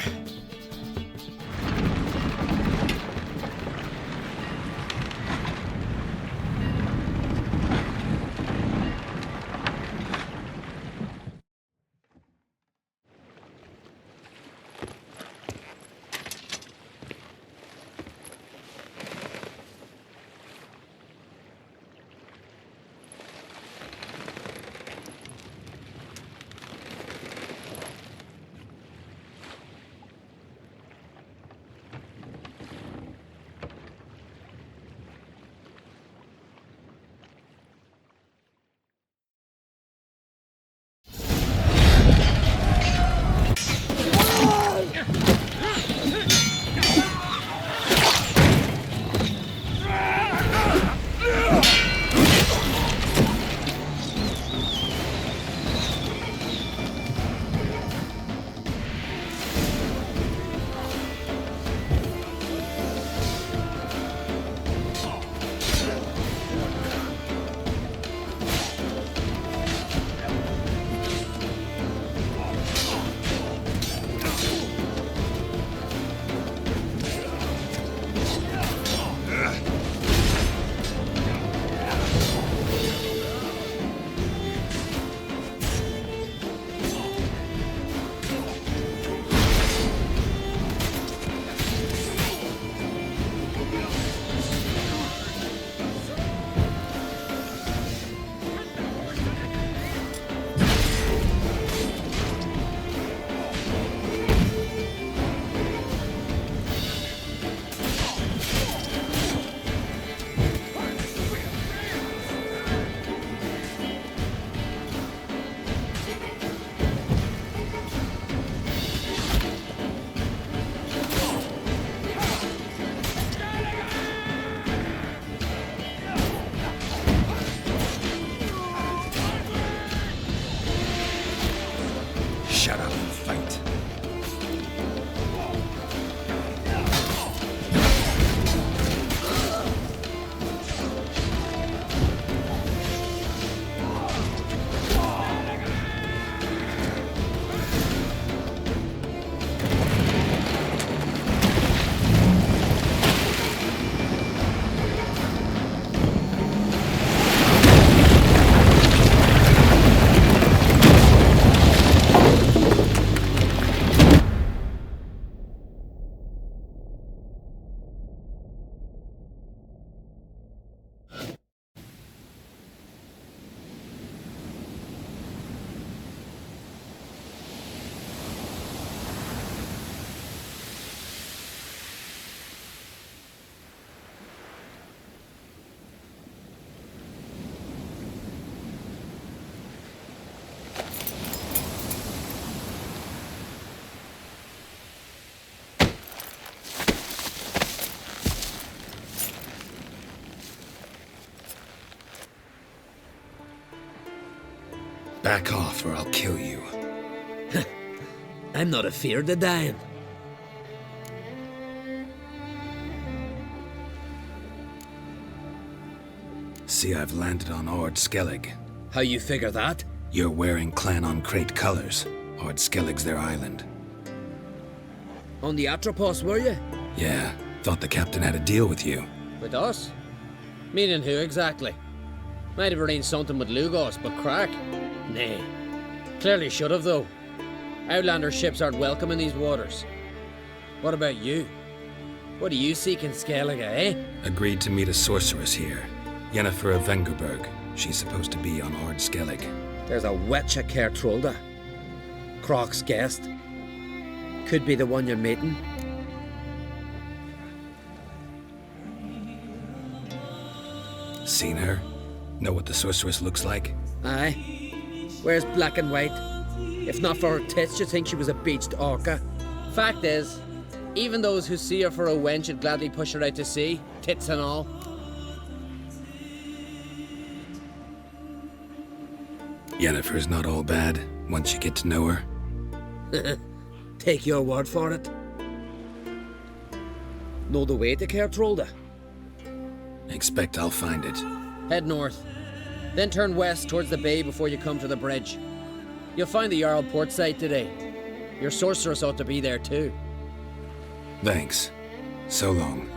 Back off or I'll kill you. I'm not afeard of dying. See, I've landed on Ord Skellig. How you figure that? You're wearing Clan on Crate colors. Ord Skellig's their island. On the Atropos, were you? Yeah, thought the captain had a deal with you. With us? Meaning who exactly? Might have arranged something with Lugos, but crack? Nay. Clearly should have, though. Outlander ships aren't welcome in these waters. What about you? What do you seek in Skellige, eh? Agreed to meet a sorceress here. Yennefer of Vengerberg. She's supposed to be on Ord Skellig. There's a witch at Kertrolda. Croc's guest. Could be the one you're meeting. Seen her? Know what the sorceress looks like? Aye. Wears black and white. If not for her tits, you'd think she was a beached orca. Fact is, even those who see her for a wench would gladly push her out to sea, tits and all. Yennefer's not all bad, once you get to know her. Take your word for it. Know the way to Kertrolda? Expect I'll find it. Head north. Then turn west towards the bay before you come to the bridge. You'll find the Jarl port site today. Your sorceress ought to be there too. Thanks. So long.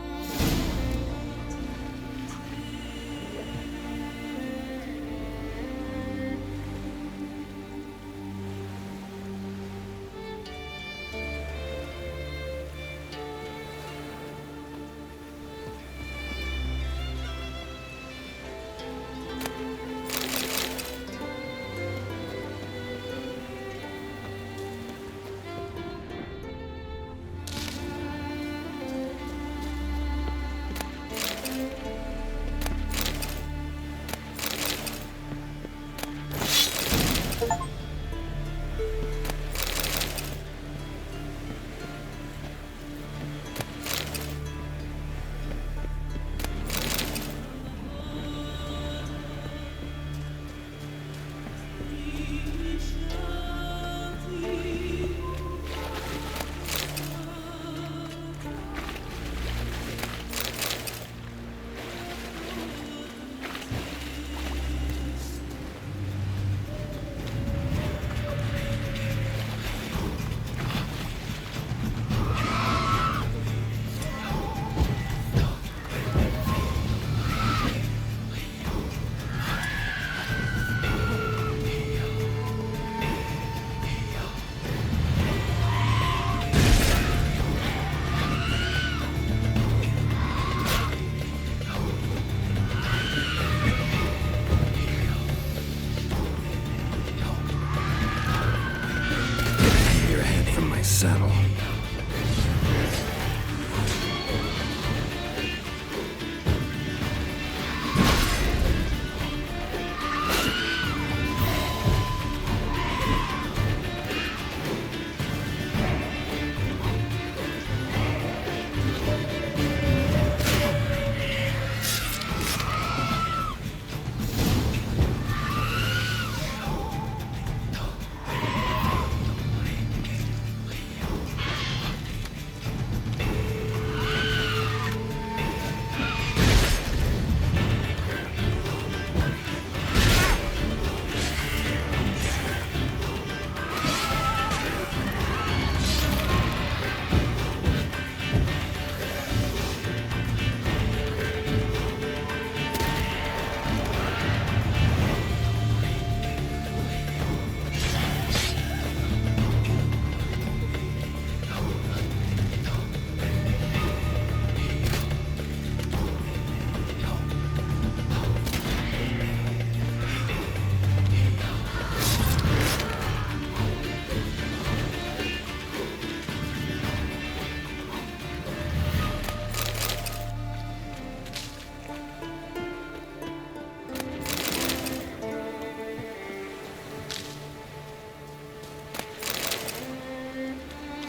Saddle.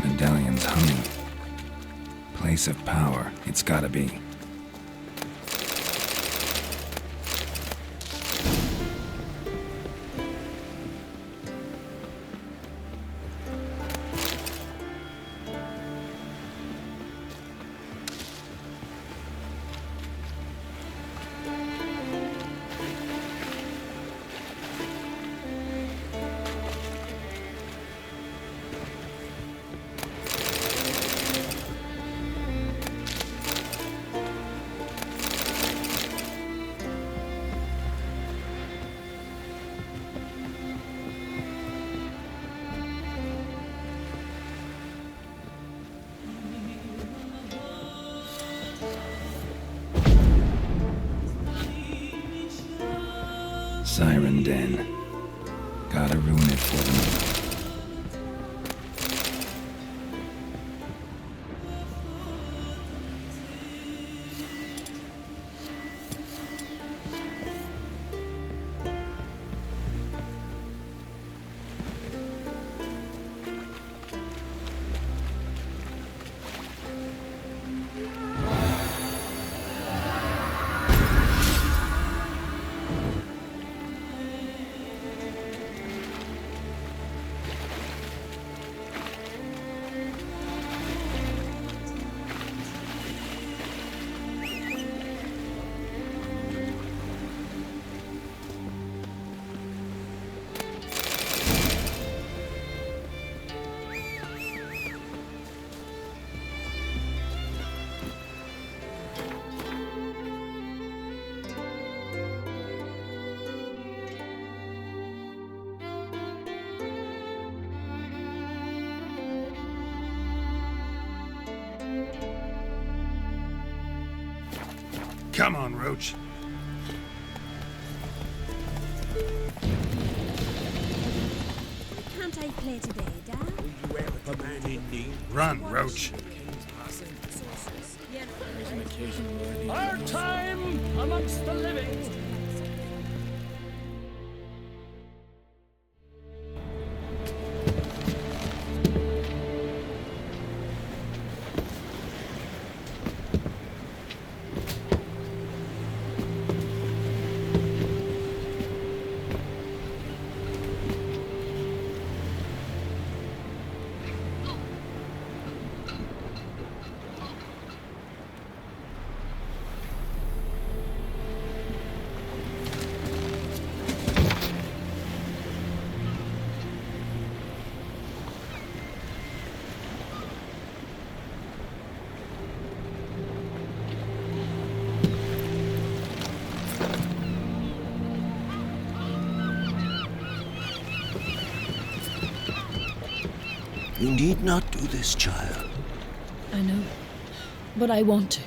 Medallion's humming. Place of power, it's gotta be. Siren Den. Gotta ruin it for them. Come on, Roach. Can't I play today, Dad? Run, Roach. Our time amongst the living. You need not do this, child. I know, but I want to.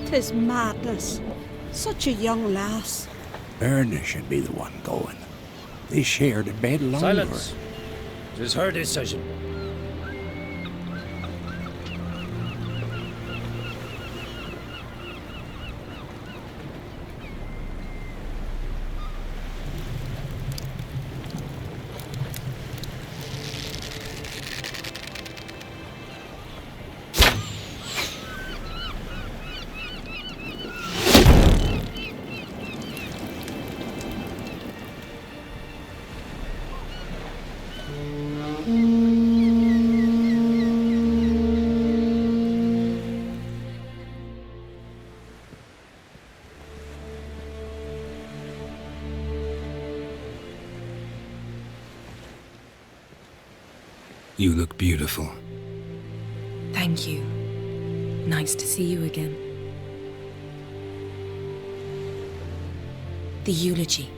Tis madness. Such a young lass. Erna should be the one going. They shared a bed longer. Silence! It is her decision. You look beautiful. Thank you. Nice to see you again. The eulogy.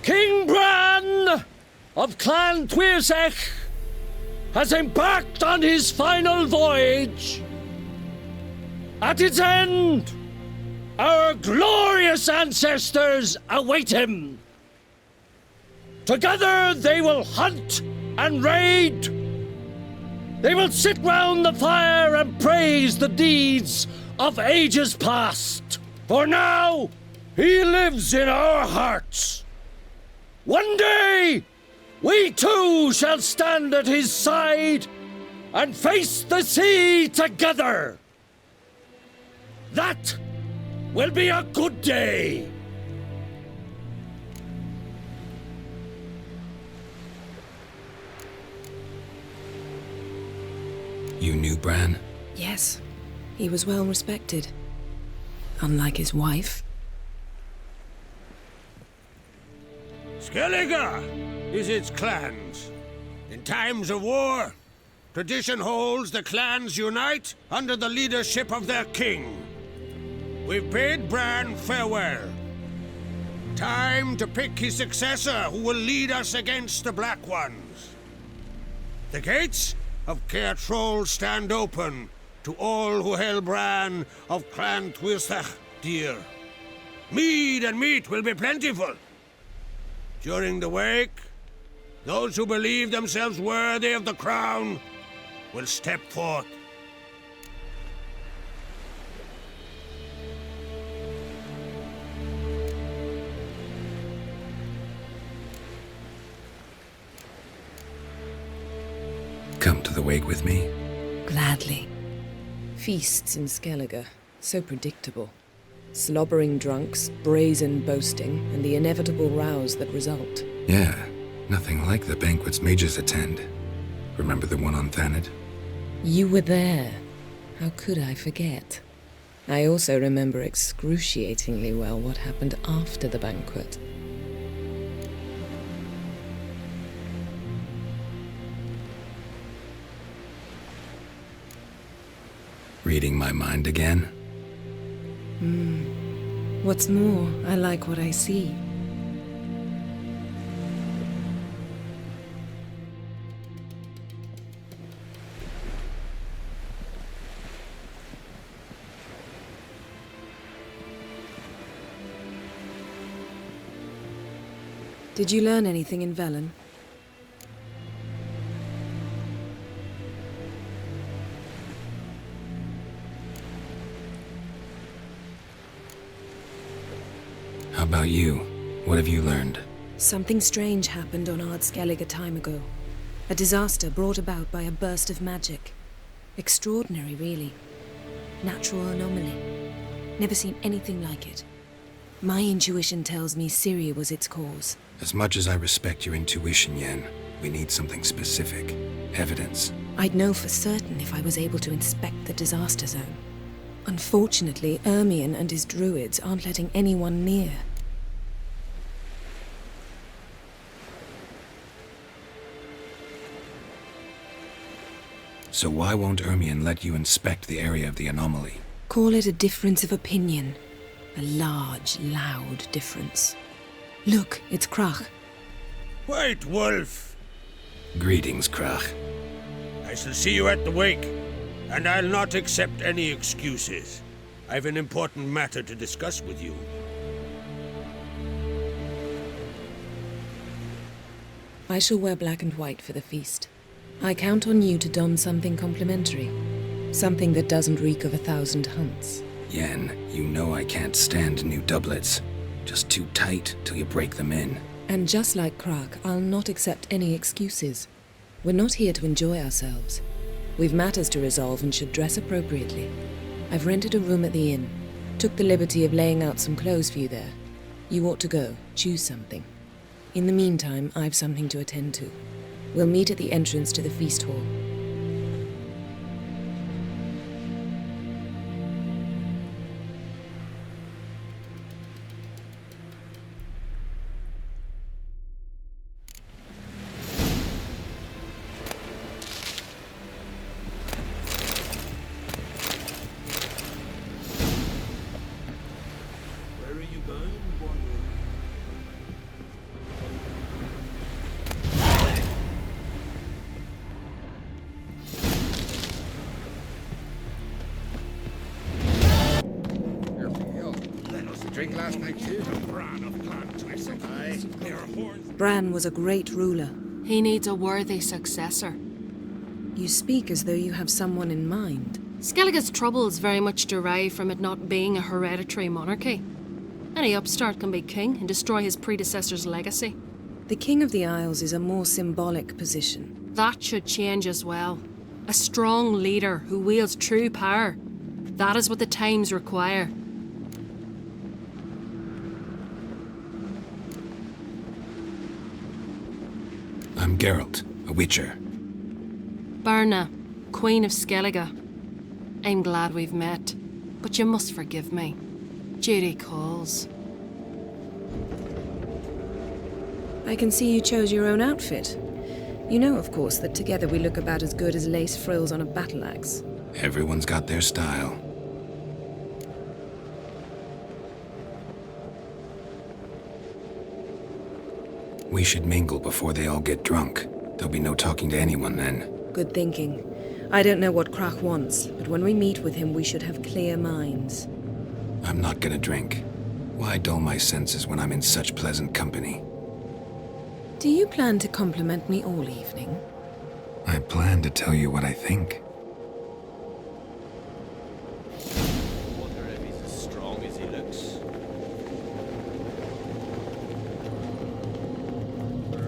King Bran of Clan Tuirsech has embarked on his final voyage. At its end, our glorious ancestors await him. Together they will hunt and raid. They will sit round the fire and praise the deeds of ages past. For now, he lives in our hearts. One day, we too shall stand at his side and face the sea together. That will be a good day. You knew Bran? Yes, he was well respected. Unlike his wife. Skellige is its clans. In times of war, tradition holds the clans unite under the leadership of their king. We've bid Bran farewell. Time to pick his successor who will lead us against the Black Ones. The gates of Caer Troll stand open to all who hail Bran of Clan Twisach dear. Mead and meat will be plentiful. During the wake, those who believe themselves worthy of the crown will step forth. Come to the wake with me? Gladly. Feasts in Skellige, so predictable. Slobbering drunks, brazen boasting, and the inevitable rows that result. Yeah, nothing like the banquets mages attend. Remember the one on Thanedd? You were there. How could I forget? I also remember excruciatingly well what happened after the banquet. Reading my mind again? What's more, I like what I see. Did you learn anything in Velen? How about you? What have you learned? Something strange happened on Ardskellig a time ago. A disaster brought about by a burst of magic. Extraordinary, really. Natural anomaly. Never seen anything like it. My intuition tells me Syria was its cause. As much as I respect your intuition, Yen, we need something specific. Evidence. I'd know for certain if I was able to inspect the disaster zone. Unfortunately, Ermion and his druids aren't letting anyone near. So why won't Ermion let you inspect the area of the anomaly? Call it a difference of opinion. A large, loud difference. Look, it's Krach. White Wolf! Greetings, Krach. I shall see you at the wake, and I'll not accept any excuses. I've an important matter to discuss with you. I shall wear black and white for the feast. I count on you to don something complimentary. Something that doesn't reek of 1,000 hunts. Yen, you know I can't stand new doublets. Just too tight till you break them in. And just like Krach, I'll not accept any excuses. We're not here to enjoy ourselves. We've matters to resolve and should dress appropriately. I've rented a room at the inn. Took the liberty of laying out some clothes for you there. You ought to go. Choose something. In the meantime, I've something to attend to. We'll meet at the entrance to the feast hall. Drink last night too. Bran was a great ruler. He needs a worthy successor. You speak as though you have someone in mind. Skellige's troubles very much derive from it not being a hereditary monarchy. Any upstart can be king and destroy his predecessor's legacy. The King of the Isles is a more symbolic position. That should change as well. A strong leader who wields true power. That is what the times require. I'm Geralt, a witcher. Berna, Queen of Skellige. I'm glad we've met, but you must forgive me. Duty calls. I can see you chose your own outfit. You know, of course, that together we look about as good as lace frills on a battle axe. Everyone's got their style. We should mingle before they all get drunk. There'll be no talking to anyone then. Good thinking. I don't know what Krach wants, but when we meet with him, we should have clear minds. I'm not gonna drink. Why dull my senses when I'm in such pleasant company? Do you plan to compliment me all evening? I plan to tell you what I think. I wonder if he's as strong as he looks.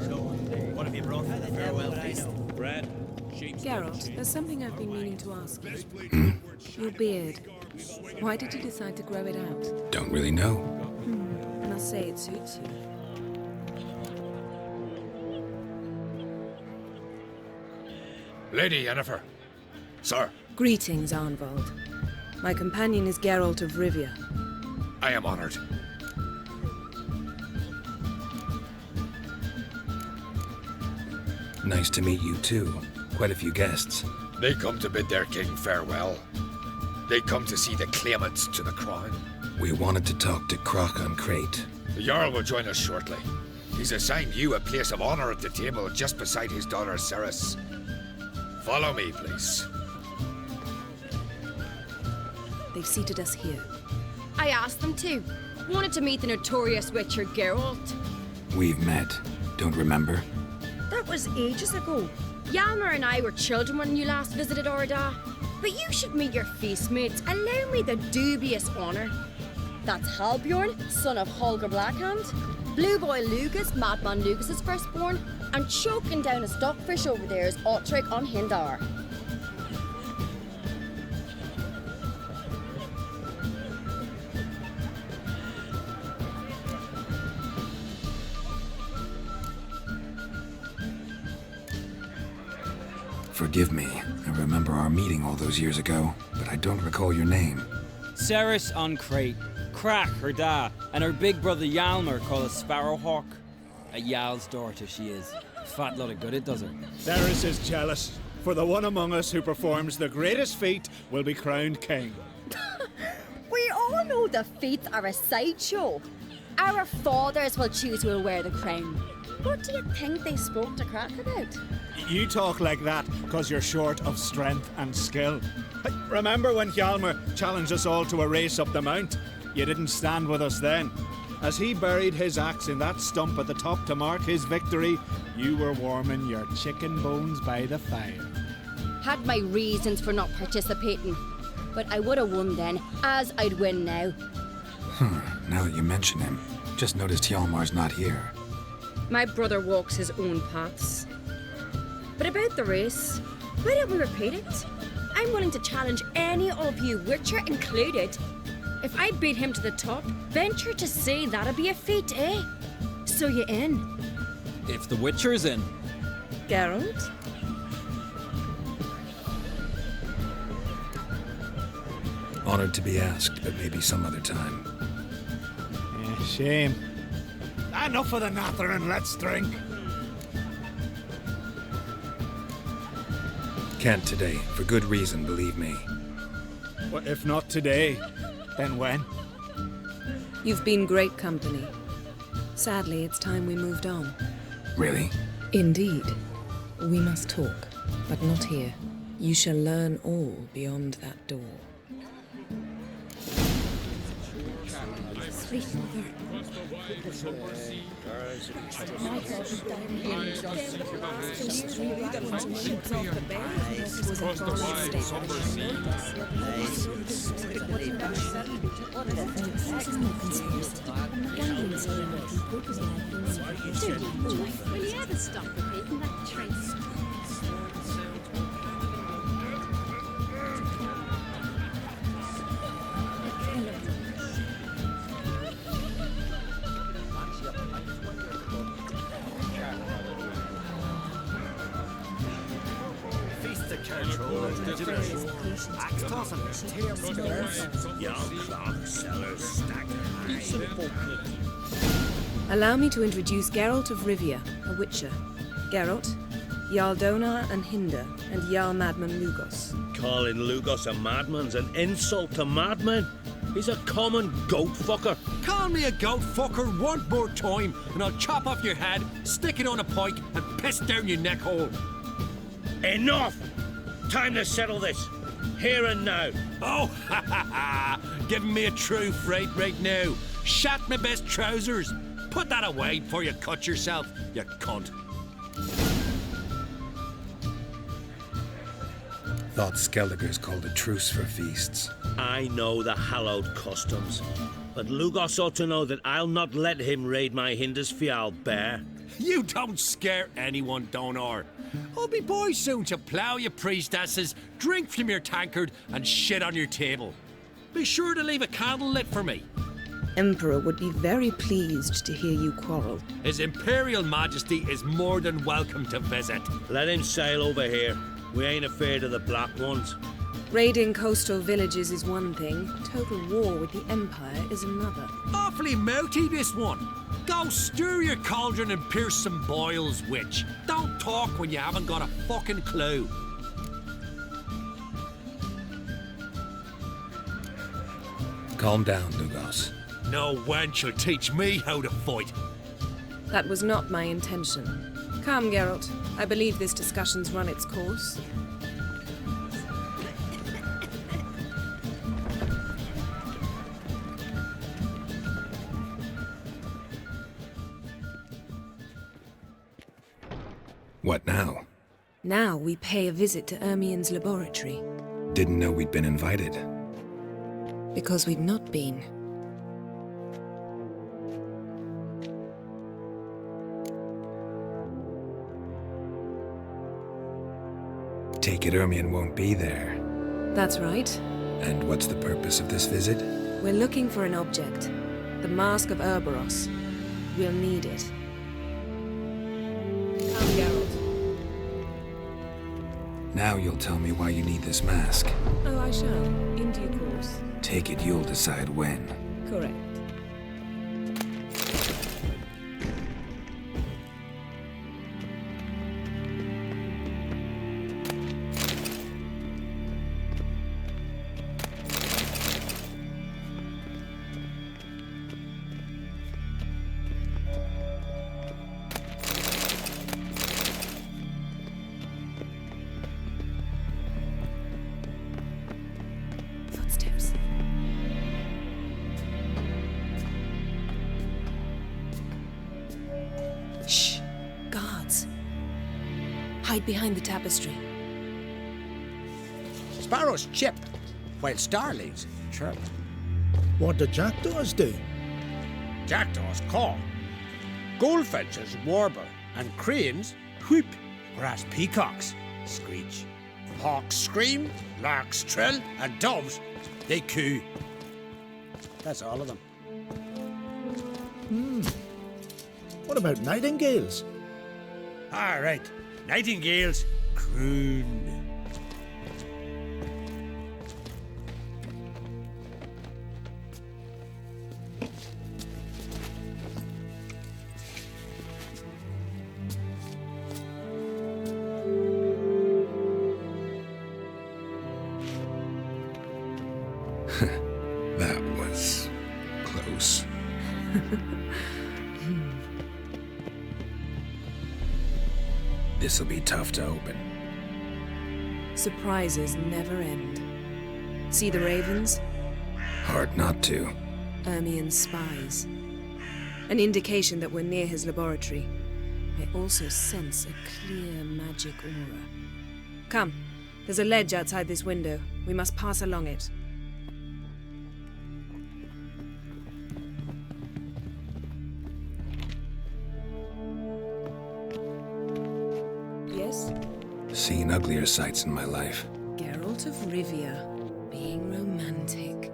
So, what have you brought for the farewell feast? Bread, sheep. Geralt, there's something I've been meaning to ask you. Your beard. Why did you decide to grow it out? Don't really know. I must say it suits you. Lady Yennefer. Sir. Greetings, Arnvald. My companion is Geralt of Rivia. I am honored. Nice to meet you too. Quite a few guests. They come to bid their king farewell. They come to see the claimants to the crown. We wanted to talk to Krach on Crate. The Jarl will join us shortly. He's assigned you a place of honor at the table just beside his daughter Ceres. Follow me, please. They've seated us here. I asked them to. Wanted to meet the notorious witcher Geralt. We've met. Don't remember? That was ages ago. Yalmer and I were children when you last visited Orda. But you should meet your feast mates. Allow me the dubious honor. That's Halbjorn, son of Holger Blackhand. Blue Boy Lugas, Madman Lugas's firstborn. And choking down a stockfish over there is Otric on Hindar. Forgive me. I remember our meeting all those years ago, but I don't recall your name. Ceres on Crate, Krach her da, and her big brother Yalmer called a Sparrowhawk. A Jarl's daughter she is. Fat lot of good it does her. Ceres is jealous, for the one among us who performs the greatest feat will be crowned king. We all know the feats are a sideshow. Our fathers will choose who will wear the crown. What do you think they spoke to Krach about? You talk like that because you're short of strength and skill. Remember when Hjalmar challenged us all to a race up the mount? You didn't stand with us then. As he buried his axe in that stump at the top to mark his victory, you were warming your chicken bones by the fire. Had my reasons for not participating, but I would have won then, as I'd win now. Now that you mention him, just noticed Hjalmar's not here. My brother walks his own paths. But about the race, why don't we repeat it? I'm willing to challenge any of you, Witcher included. If I beat him to the top, venture to say that'd be a feat, eh? So you in? If the Witcher's in. Geralt? Honored to be asked, but maybe some other time. Shame. Enough of the nattering, let's drink. Can't today, for good reason, believe me. Well, if not today, then when? You've been great company. Sadly, it's time we moved on. Really? Indeed. We must talk, but not here. You shall learn all beyond that door. Sweet mother. Will you ever stop repeating that trace? Axe tossing, tear spurs, young clock sellers stack high. Allow me to introduce Geralt of Rivia, a witcher. Geralt, Jarl Donar and Hinder, and Jarl Madman Lugos. Calling Lugos a madman's an insult to madmen. He's a common goat fucker. Call me a goat fucker one more time, and I'll chop off your head, stick it on a pike, and piss down your neck hole. Enough! Time to settle this. Here and now. Oh, ha ha ha! Giving me a true fright right now. Shat my best trousers. Put that away before you cut yourself, you cunt. Thought Skelliger's called a truce for feasts. I know the hallowed customs, but Lugos ought to know that I'll not let him raid my Hindisfial bear. You don't scare anyone, Donar. I'll be boy soon to plough your priestesses, drink from your tankard, and shit on your table. Be sure to leave a candle lit for me. Emperor would be very pleased to hear you quarrel. His Imperial Majesty is more than welcome to visit. Let him sail over here. We ain't afraid of the Black Ones. Raiding coastal villages is one thing. Total war with the Empire is another. Awfully mouthy, this one. Go stir your cauldron and pierce some boils, witch. Don't talk when you haven't got a fucking clue. Calm down, Lugos. No wench will teach me how to fight. That was not my intention. Come, Geralt. I believe this discussion's run its course. What now? Now we pay a visit to Ermien's laboratory. Didn't know we'd been invited. Because we've not been. Take it Ermien won't be there. That's right. And what's the purpose of this visit? We're looking for an object. The Mask of Ouroboros. We'll need it. Come, Geralt. Now you'll tell me why you need this mask. Oh, I shall. In due course. Take it you'll decide when. Correct. Footsteps. Shh! Guards. Hide behind the tapestry. Sparrows chip, while starlings chirp. What do jackdaws do? Jackdaws caw. Goldfinches warble, and cranes whoop, whereas peacocks screech. Hawks scream, larks trill, and doves, they coo. That's all of them. What about nightingales? All right, nightingales croon. That was close. This'll be tough to open. Surprises never end. See the ravens? Hard not to. Ermien's spies. An indication that we're near his laboratory. I also sense a clear magic aura. Come, there's a ledge outside this window. We must pass along it. Yes? Seen uglier sights in my life. Geralt of Rivia, being romantic.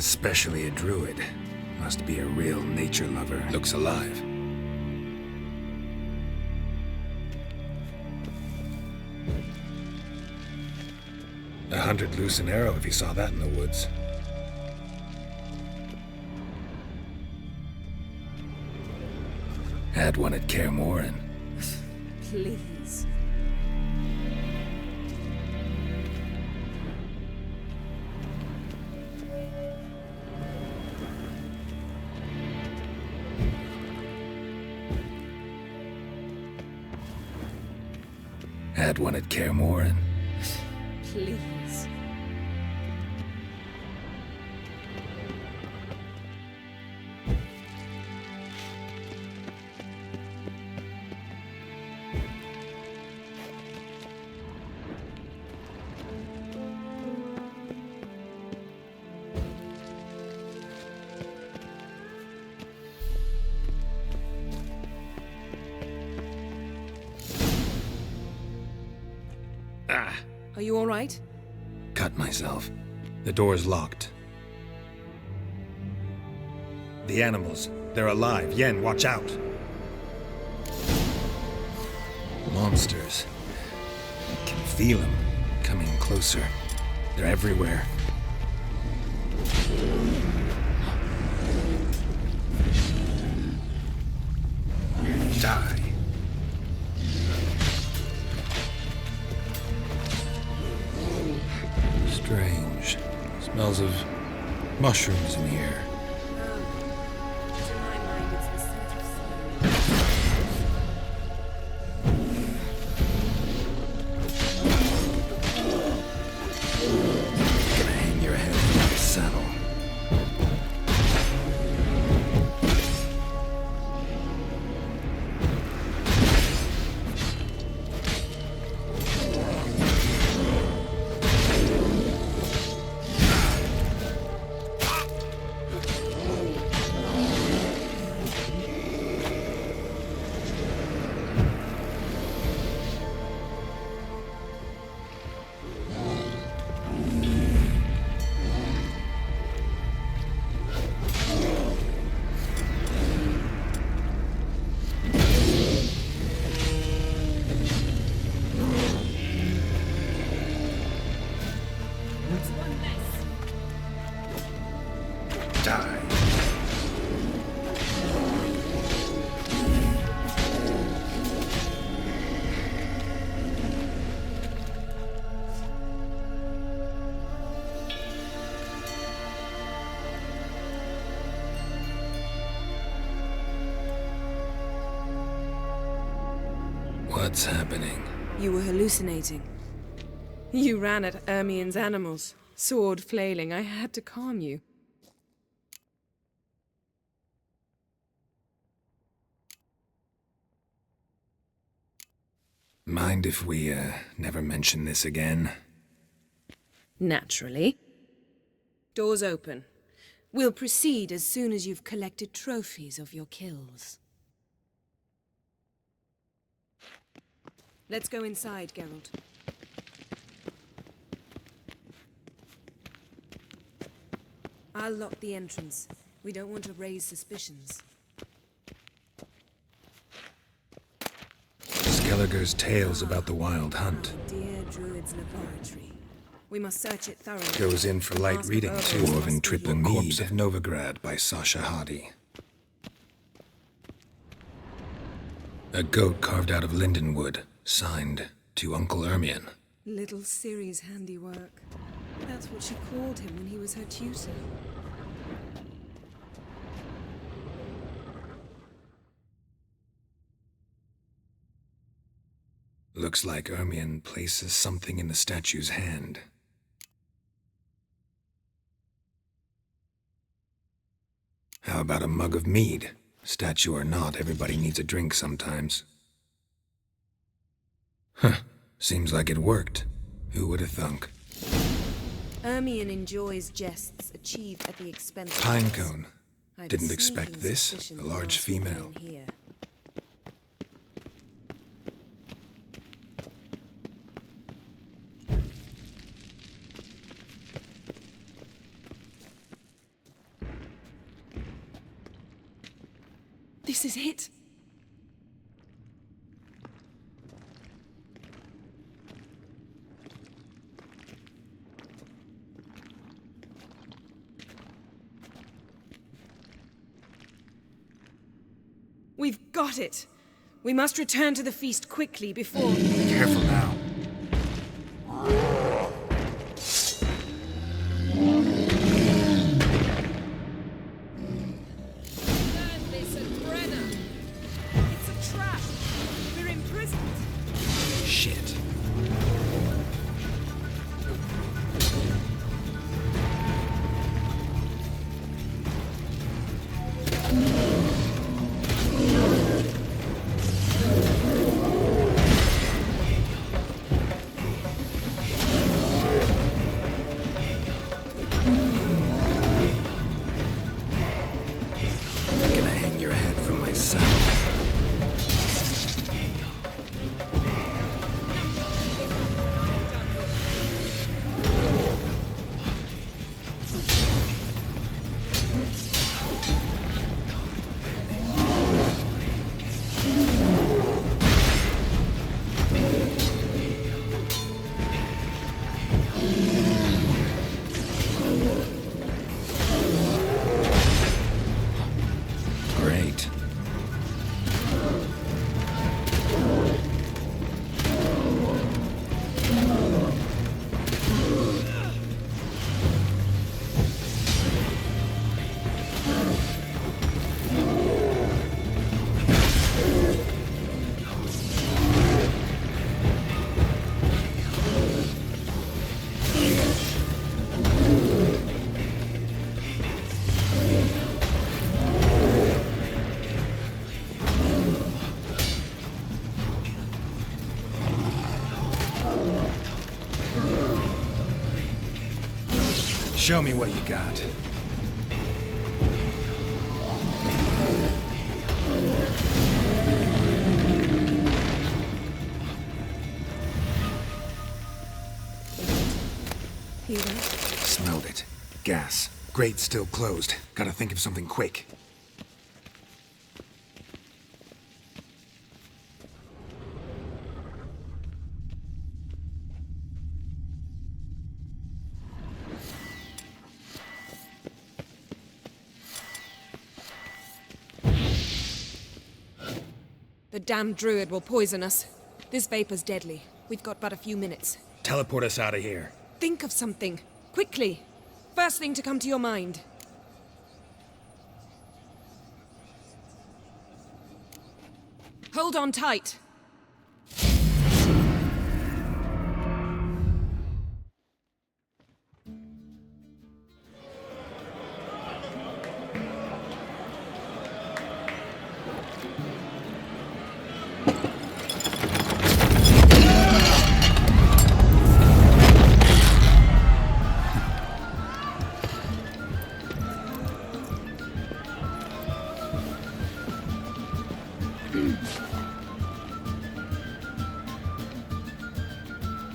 Especially a druid. Must be a real nature lover. Looks alive. $100 loose an arrow if you saw that in the woods. Had one at Kaer Morhen. Please. Had one at Kaer Morhen. Please. Are you all right? Cut myself. The door's locked. The animals. They're alive. Yen, watch out. Monsters. I can feel them coming closer. They're everywhere. Die. Strange. Smells of mushrooms in here. Gonna hang your head from the saddle. Die. What's happening? You were hallucinating. You ran at Ermien's animals, sword flailing. I had to calm you. Mind if we, never mention this again? Naturally. Doors open. We'll proceed as soon as you've collected trophies of your kills. Let's go inside, Geralt. I'll lock the entrance. We don't want to raise suspicions. Skelliger's tales about the wild hunt. Dear Druid's laboratory. We must search it thoroughly. Goes in for light Mask of reading, herbals too. must Dwarven be Triple here. Mead of Novigrad by Sasha Hadi. A goat carved out of lindenwood, signed to Uncle Ermien. Little Ciri's handiwork. That's what she called him when he was her tutor. Looks like Ermien places something in the statue's hand. How about a mug of mead? Statue or not, everybody needs a drink sometimes. Huh. Seems like it worked. Who would have thunk? Ermien enjoys jests achieved at the expense of Pinecone. I'd Didn't sneaking expect this. suspicion A the large last woman female. in here. We've got it. We must return to the feast quickly before... Careful now. It's a trap. We're imprisoned. Shit. Gonna hang your head from myself. Great. Show me what you got. Hear that? Smelled it. Gas. Grate's still closed. Gotta think of something quick. The damned druid will poison us. This vapor's deadly. We've got but a few minutes. Teleport us out of here. Think of something. Quickly. First thing to come to your mind. Hold on tight.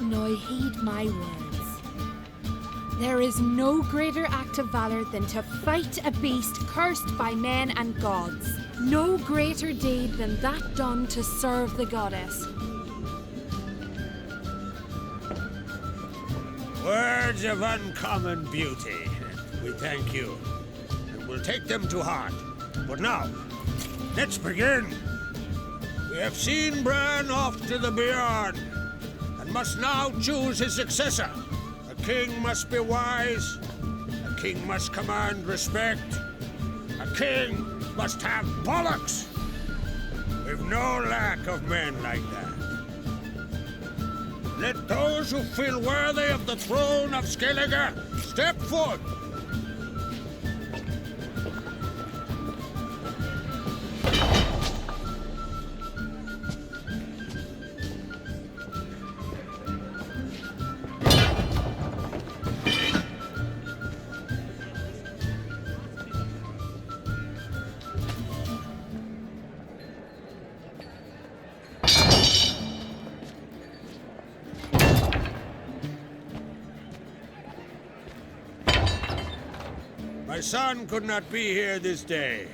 Now heed my words. There is no greater act of valor than to fight a beast cursed by men and gods. No greater deed than that done to serve the goddess. Words of uncommon beauty. We thank you, and we'll take them to heart. But now, let's begin. We have seen Bran off to the beyond, and must now choose his successor. A king must be wise. A king must command respect. A king must have bollocks. We've no lack of men like that. Let those who feel worthy of the throne of Skellige step forth. My son could not be here this day.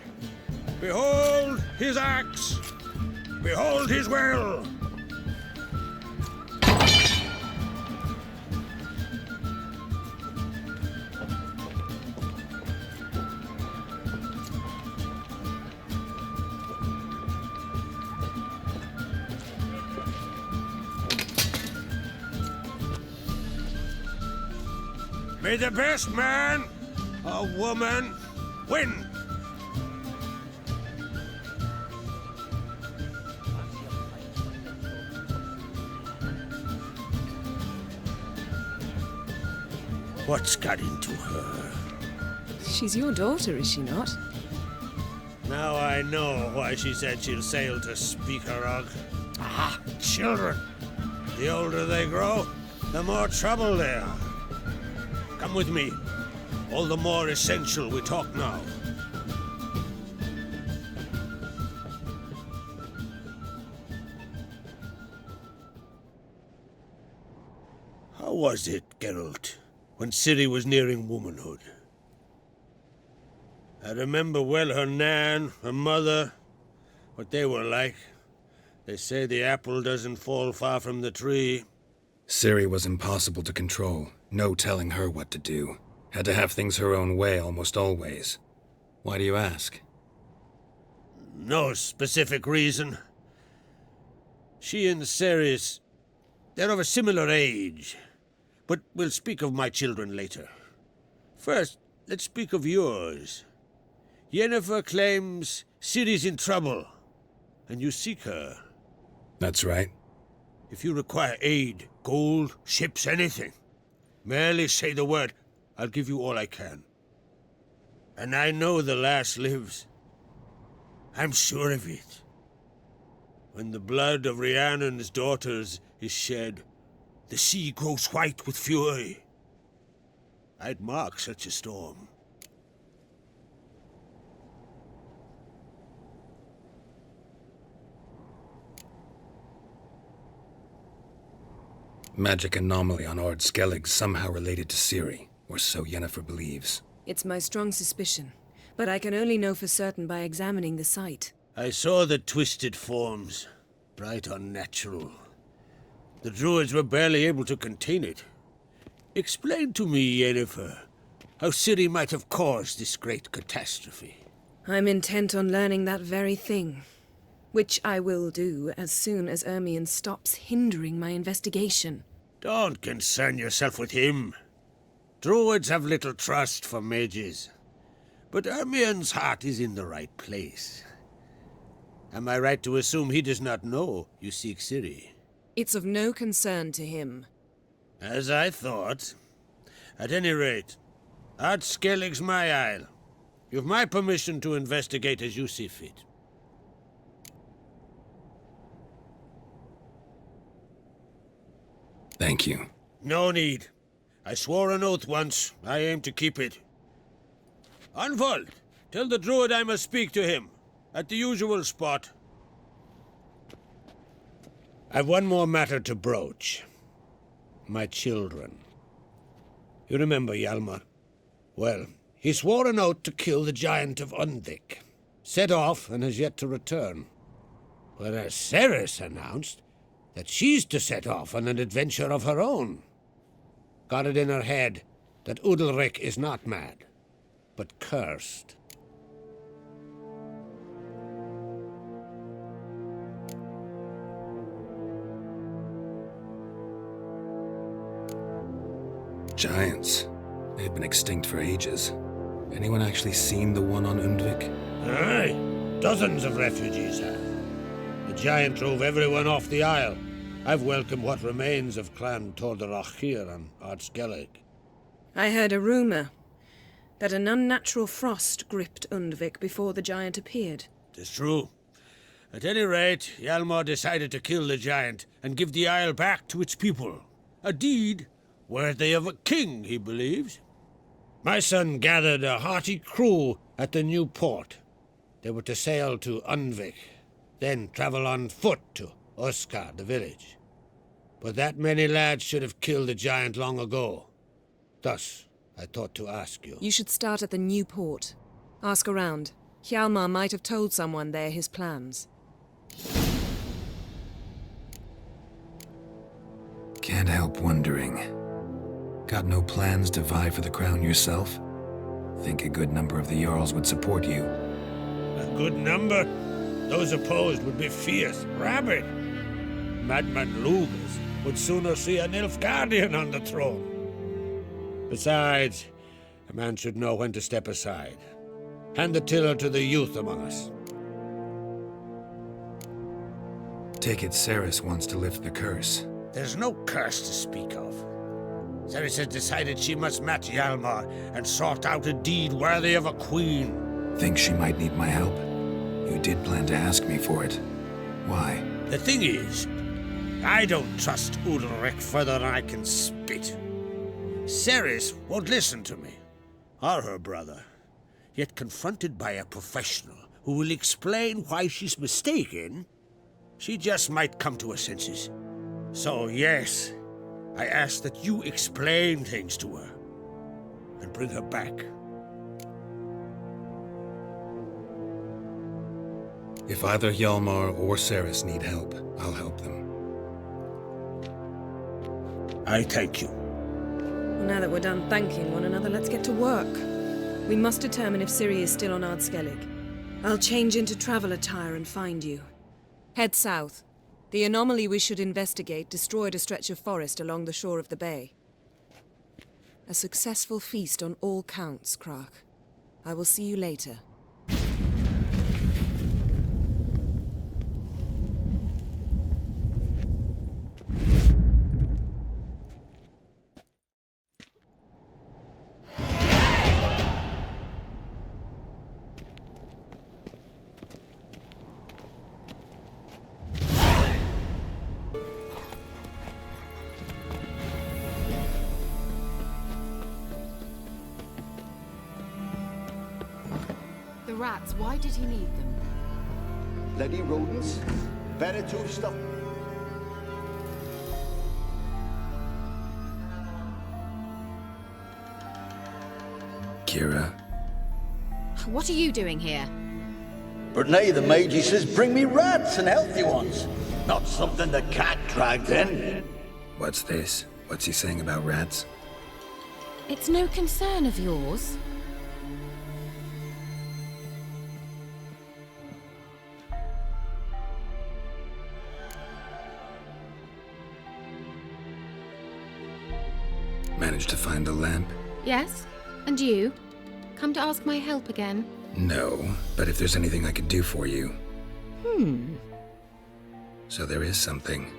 Behold his axe. Behold his will. May the best man or woman win. What's got into her? She's your daughter, is she not? Now I know why she said she'll sail to Speakerog. Ah, children. The older they grow, the more trouble they are. Come with me. All the more essential we talk now. How was it, Geralt, when Ciri was nearing womanhood? I remember well her nan, her mother, what they were like. They say the apple doesn't fall far from the tree. Ciri was impossible to control. No telling her what to do. Had to have things her own way almost always. Why do you ask? No specific reason. She and Ceres, they're of a similar age. But we'll speak of my children later. First, let's speak of yours. Yennefer claims Ciri's in trouble, and you seek her. That's right. If you require aid, gold, ships, anything, merely say the word. I'll give you all I can. And I know the lass lives. I'm sure of it. When the blood of Rhiannon's daughters is shed, the sea grows white with fury. I'd mark such a storm. Magic anomaly on Ord Skellig somehow related to Ciri, or so Yennefer believes. It's my strong suspicion, but I can only know for certain by examining the site. I saw the twisted forms, bright unnatural. The druids were barely able to contain it. Explain to me, Yennefer, how Ciri might have caused this great catastrophe. I'm intent on learning that very thing, which I will do as soon as Ermion stops hindering my investigation. Don't concern yourself with him. Druids have little trust for mages. But Ermion's heart is in the right place. Am I right to assume he does not know you seek Ciri? It's of no concern to him. As I thought. At any rate, Ard Skellig's my isle. You've my permission to investigate as you see fit. Thank you. No need. I swore an oath once. I aim to keep it. Anvold, tell the druid I must speak to him. At the usual spot. I've one more matter to broach. My children. You remember Hjalmar? Well, he swore an oath to kill the giant of Undvik. Set off and has yet to return. Whereas Ceres announced that she's to set off on an adventure of her own. Got it in her head that Udalric is not mad, but cursed. Giants. They've been extinct for ages. Anyone actually seen the one on Undvik? Aye, dozens of refugees have. The giant drove everyone off the isle. I've welcomed what remains of Clan Tordarach here on Ard Skellig. I heard a rumor that an unnatural frost gripped Undvik before the giant appeared. 'Tis true. At any rate, Hjalmar decided to kill the giant and give the isle back to its people. A deed worthy of a king, he believes. My son gathered a hearty crew at the new port. They were to sail to Undvik, then travel on foot to Oskar, the village. But that many lads should have killed the giant long ago. Thus, I thought to ask you. You should start at the new port. Ask around. Hjalmar might have told someone there his plans. Can't help wondering. Got no plans to vie for the crown yourself? Think a good number of the Jarls would support you. A good number? Those opposed would be fierce, rabid. Madman Lugas would sooner see an Nilfgaardian on the throne. Besides, a man should know when to step aside. Hand the tiller to the youth among us. Take it Ceres wants to lift the curse. There's no curse to speak of. Ceres has decided she must match Hjalmar and sort out a deed worthy of a queen. Think she might need my help? You did plan to ask me for it. Why? The thing is, I don't trust Ulrich further than I can spit. Ceres won't listen to me, or her brother. Yet confronted by a professional who will explain why she's mistaken, she just might come to her senses. So yes, I ask that you explain things to her and bring her back. If either Hjalmar or Ceres need help, I'll help them. I thank you. Well, now that we're done thanking one another, let's get to work. We must determine if Ciri is still on Ardskellig. I'll change into travel attire and find you. Head south. The anomaly we should investigate destroyed a stretch of forest along the shore of the bay. A successful feast on all counts, Krak. I will see you later. The rats, why did he need them? Bloody rodents. Better to stop. Kira? What are you doing here? Brunei the Magi says bring me rats and healthy ones. Not something the cat dragged in. What's this? What's he saying about rats? It's no concern of yours. Managed to find the lamp? Yes? And you? Come to ask my help again? No, but if there's anything I could do for you. So there is something.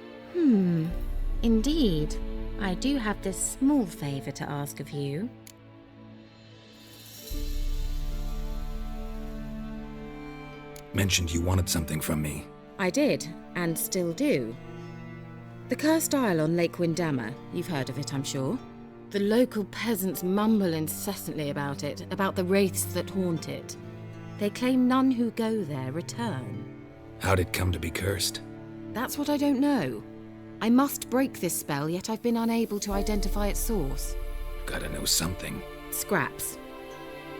Indeed. I do have this small favor to ask of you. Mentioned you wanted something from me. I did, and still do. The Cursed Isle on Lake Windammer. You've heard of it, I'm sure. The local peasants mumble incessantly about it, about the wraiths that haunt it. They claim none who go there return. How'd it come to be cursed? That's what I don't know. I must break this spell, yet I've been unable to identify its source. Gotta know something. Scraps.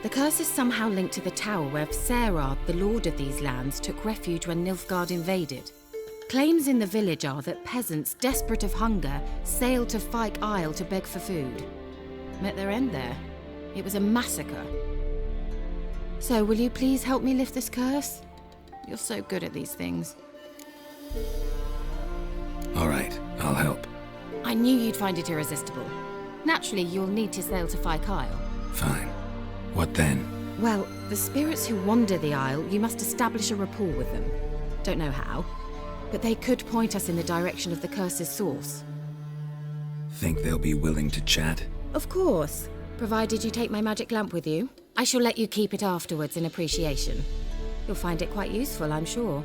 The curse is somehow linked to the tower where Serard, the lord of these lands, took refuge when Nilfgaard invaded. Claims in the village are that peasants, desperate of hunger, sailed to Fyke Isle to beg for food. Met their end there. It was a massacre. So, will you please help me lift this curse? You're so good at these things. All right, I'll help. I knew you'd find it irresistible. Naturally, you'll need to sail to Fyke Isle. Fine. What then? Well, the spirits who wander the Isle, you must establish a rapport with them. Don't know how, but they could point us in the direction of the curse's source. Think they'll be willing to chat? Of course, provided you take my magic lamp with you. I shall let you keep it afterwards in appreciation. You'll find it quite useful, I'm sure.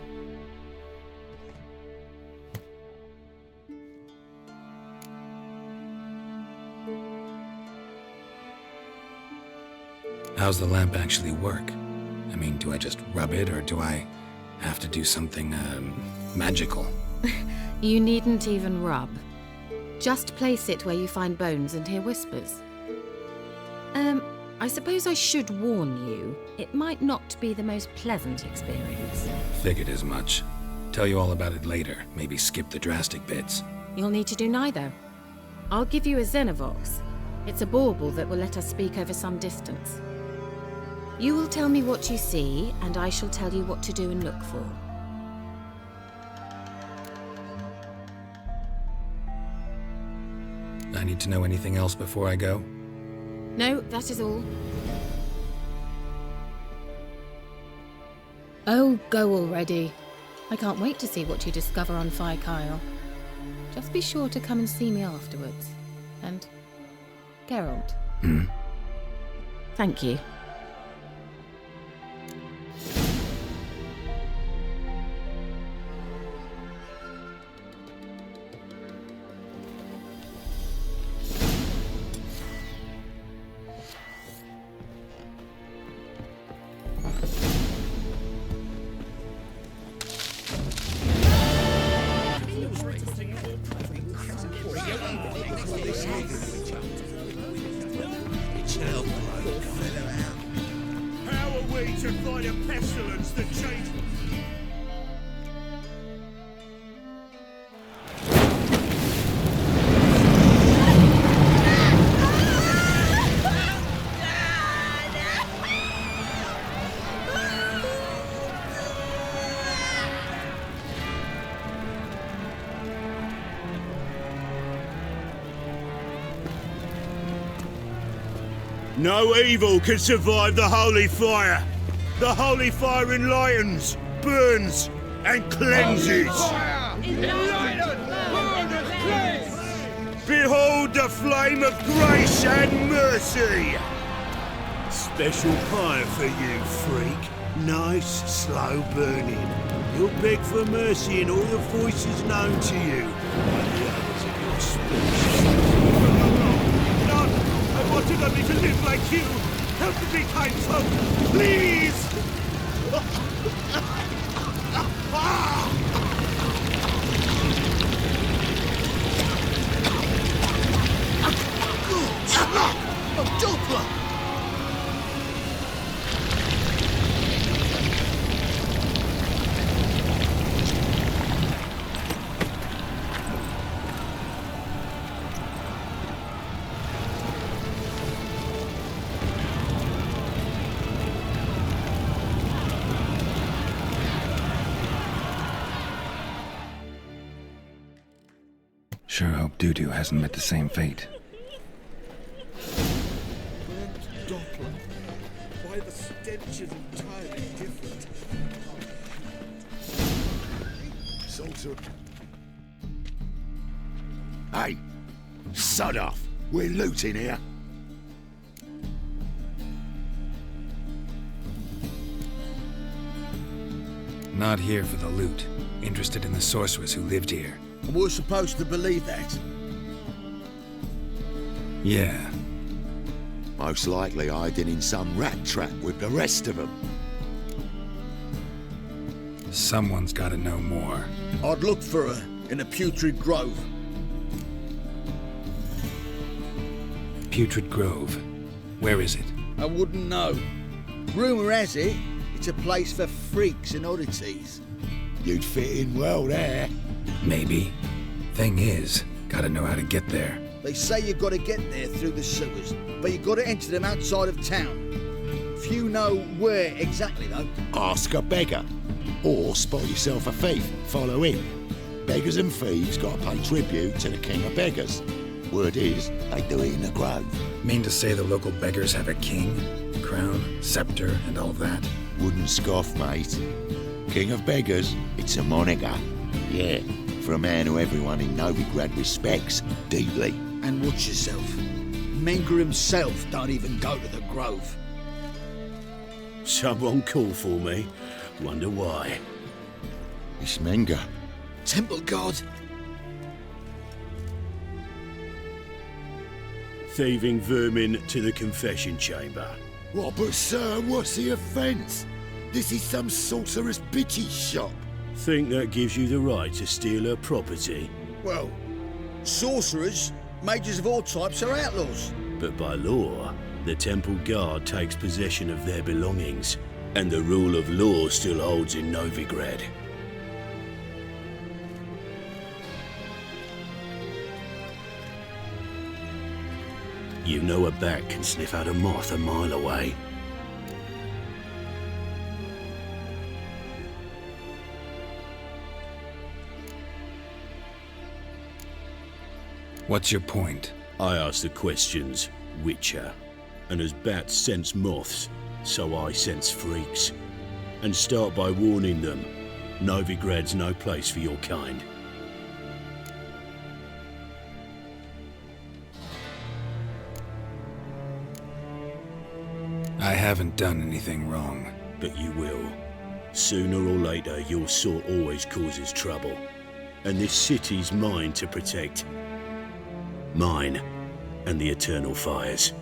How's the lamp actually work? I mean, do I just rub it, or do I have to do something, magical? You needn't even rub. Just place it where you find bones and hear whispers. I suppose I should warn you, it might not be the most pleasant experience. Figured as much. Tell you all about it later, maybe skip the drastic bits. You'll need to do neither. I'll give you a Xenovox. It's a bauble that will let us speak over some distance. You will tell me what you see, and I shall tell you what to do and look for. I need to know anything else before I go? No, that is all. Oh, go already. I can't wait to see what you discover on Fire Kyle. Just be sure to come and see me afterwards. And Geralt. Thank you. How are we to fight a pestilence that changes? No evil can survive the holy fire. The holy fire enlightens, burns, and cleanses. Behold the flame of grace and mercy. Special fire for you, freak. Nice, slow burning. You'll beg for mercy in all the voices known to you by the others of your species. I wanted only to live like you. Help me, kind folk, please! Oh, Doppler! Sure hope Dudu hasn't met the same fate. Doppler. Why the stench is entirely different. Salter. Hey, sod off. We're looting here. Not here for the loot. Interested in the sorceress who lived here. And we're supposed to believe that. Yeah. Most likely hiding in some rat trap with the rest of them. Someone's gotta know more. I'd look for her in a putrid grove. Putrid Grove. Where is it? I wouldn't know. Rumour has it, it's a place for freaks and oddities. You'd fit in well there. Maybe. Thing is, gotta know how to get there. They say you've got to get there through the sewers, but you've got to enter them outside of town. Few know where exactly, though. Ask a beggar. Or spot yourself a thief. Follow him. Beggars and thieves gotta pay tribute to the king of beggars. Word is, they do it in the grove. Mean to say the local beggars have a king, crown, scepter, and all that? Wouldn't scoff, mate. King of beggars, it's a moniker. Yeah, for a man who everyone in Novigrad respects deeply. And watch yourself. Menga himself don't even go to the grove. Someone call for me. Wonder why. It's Menga. Temple God. Thieving vermin to the confession chamber. What, but sir, what's the offence? This is some sorcerer's bitchy shop. Think that gives you the right to steal her property? Well, sorcerers, mages of all types are outlaws. But by law, the temple guard takes possession of their belongings, and the rule of law still holds in Novigrad. You know a bat can sniff out a moth a mile away. What's your point? I ask the questions, Witcher. And as bats sense moths, so I sense freaks. And start by warning them, Novigrad's no place for your kind. I haven't done anything wrong. But you will. Sooner or later, your sort always causes trouble. And this city's mine to protect. Mine and the eternal fires.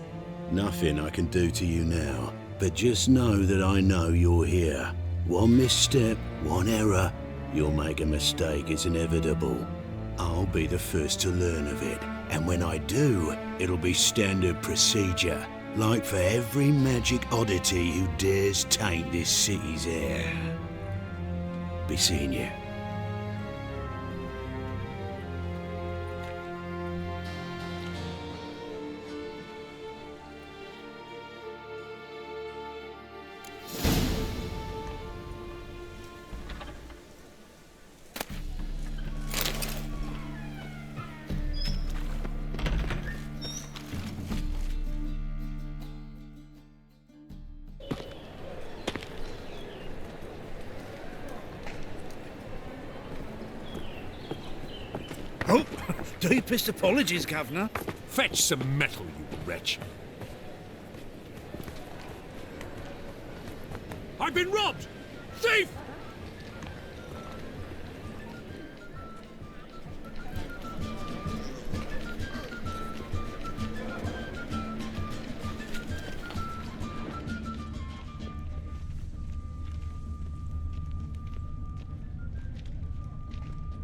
Nothing I can do to you now, but just know that I know you're here. One misstep, one error, you'll make a mistake, it's inevitable. I'll be the first to learn of it, and when I do, it'll be standard procedure, like for every magic oddity who dares taint this city's air. Be seeing you. Oh, deepest apologies, Governor. Fetch some metal, you wretch. I've been robbed! Thief!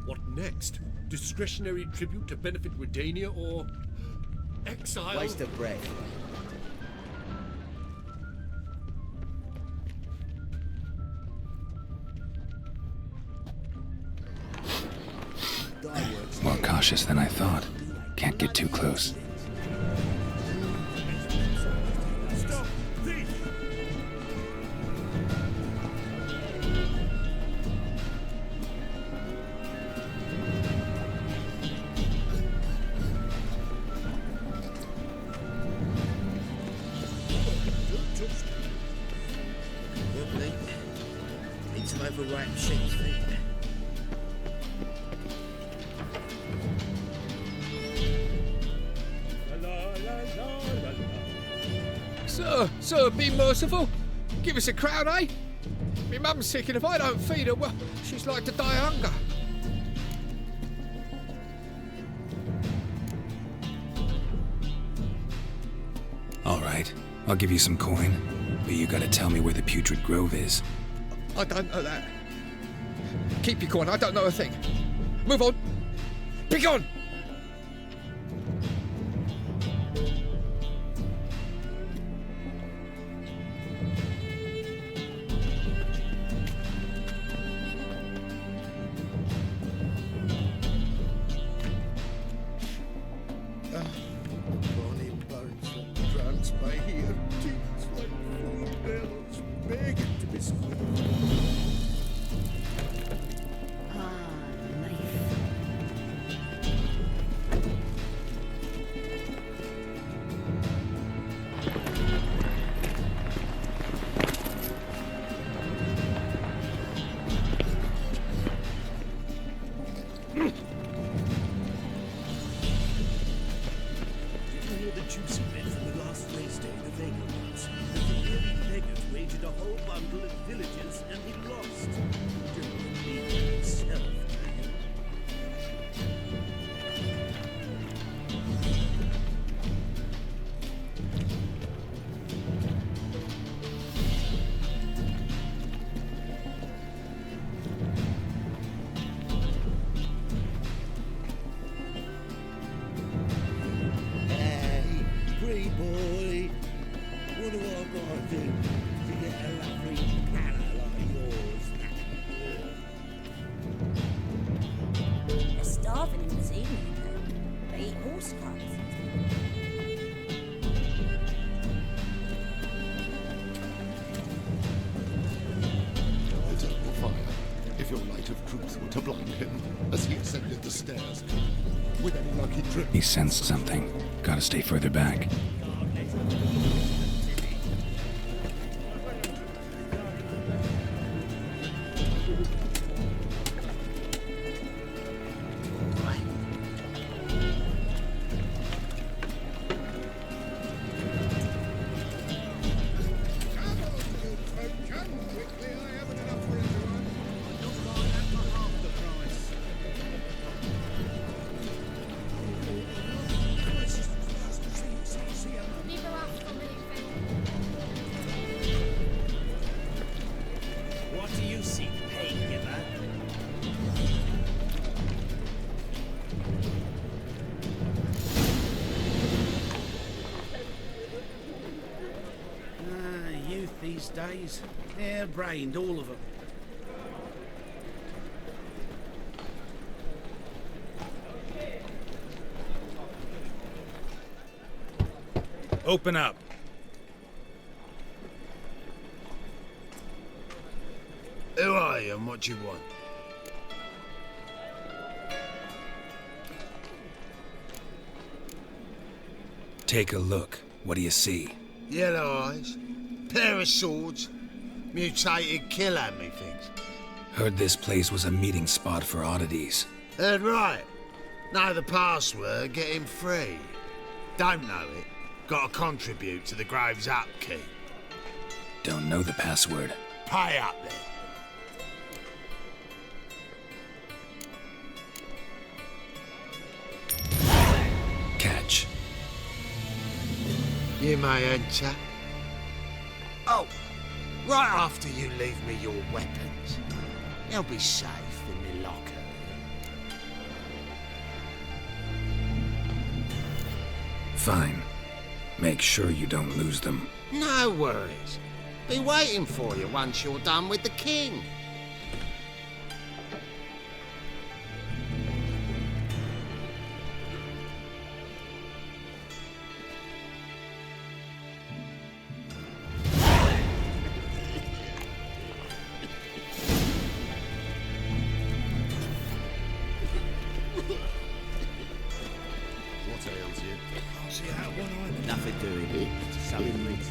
What next? Discretionary tribute to benefit Redania or exile? Waste of breath. More cautious than I thought. Can't get too close. Stop! Thief! Need some overripe sheep's feet. Sir, be merciful. Give us a crown, eh? Me mum's sick, and if I don't feed her, well, she's like to die of hunger. All right, I'll give you some coin, but you gotta tell me where the Putrid Grove is. I don't know that. Keep your coin, I don't know a thing. Move on. Be gone! He sensed something. Gotta stay further back. days. Hair-brained, all of them. Open up. Who are you and what do you want? Take a look. What do you see? Yellow eyes, pair of swords, mutated killer, methinks. Heard this place was a meeting spot for oddities. Heard right. Know the password, get him free. Don't know it, gotta contribute to the Grove's upkeep. Don't know the password. Pay up then. Catch. You may enter. Oh, right after you leave me your weapons. They'll be safe in my locker. Fine. Make sure you don't lose them. No worries. Be waiting for you once you're done with the king. Nothing doing it. Something makes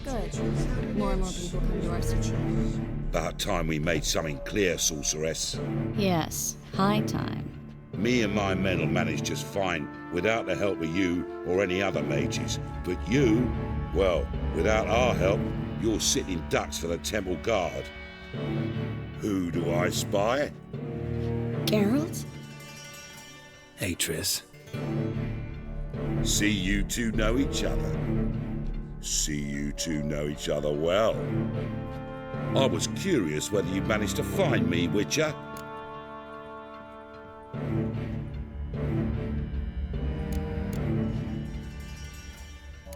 Good. More and more people come to our city. About time we made something clear, sorceress. Yes, high time. Me and my men will manage just fine without the help of you or any other mages. But you, well, without our help, you're sitting ducks for the temple guard. Who do I spy? Geralt? Hey, Triss. See you two know each other. See you two know each other well. I was curious whether you managed to find me, Witcher.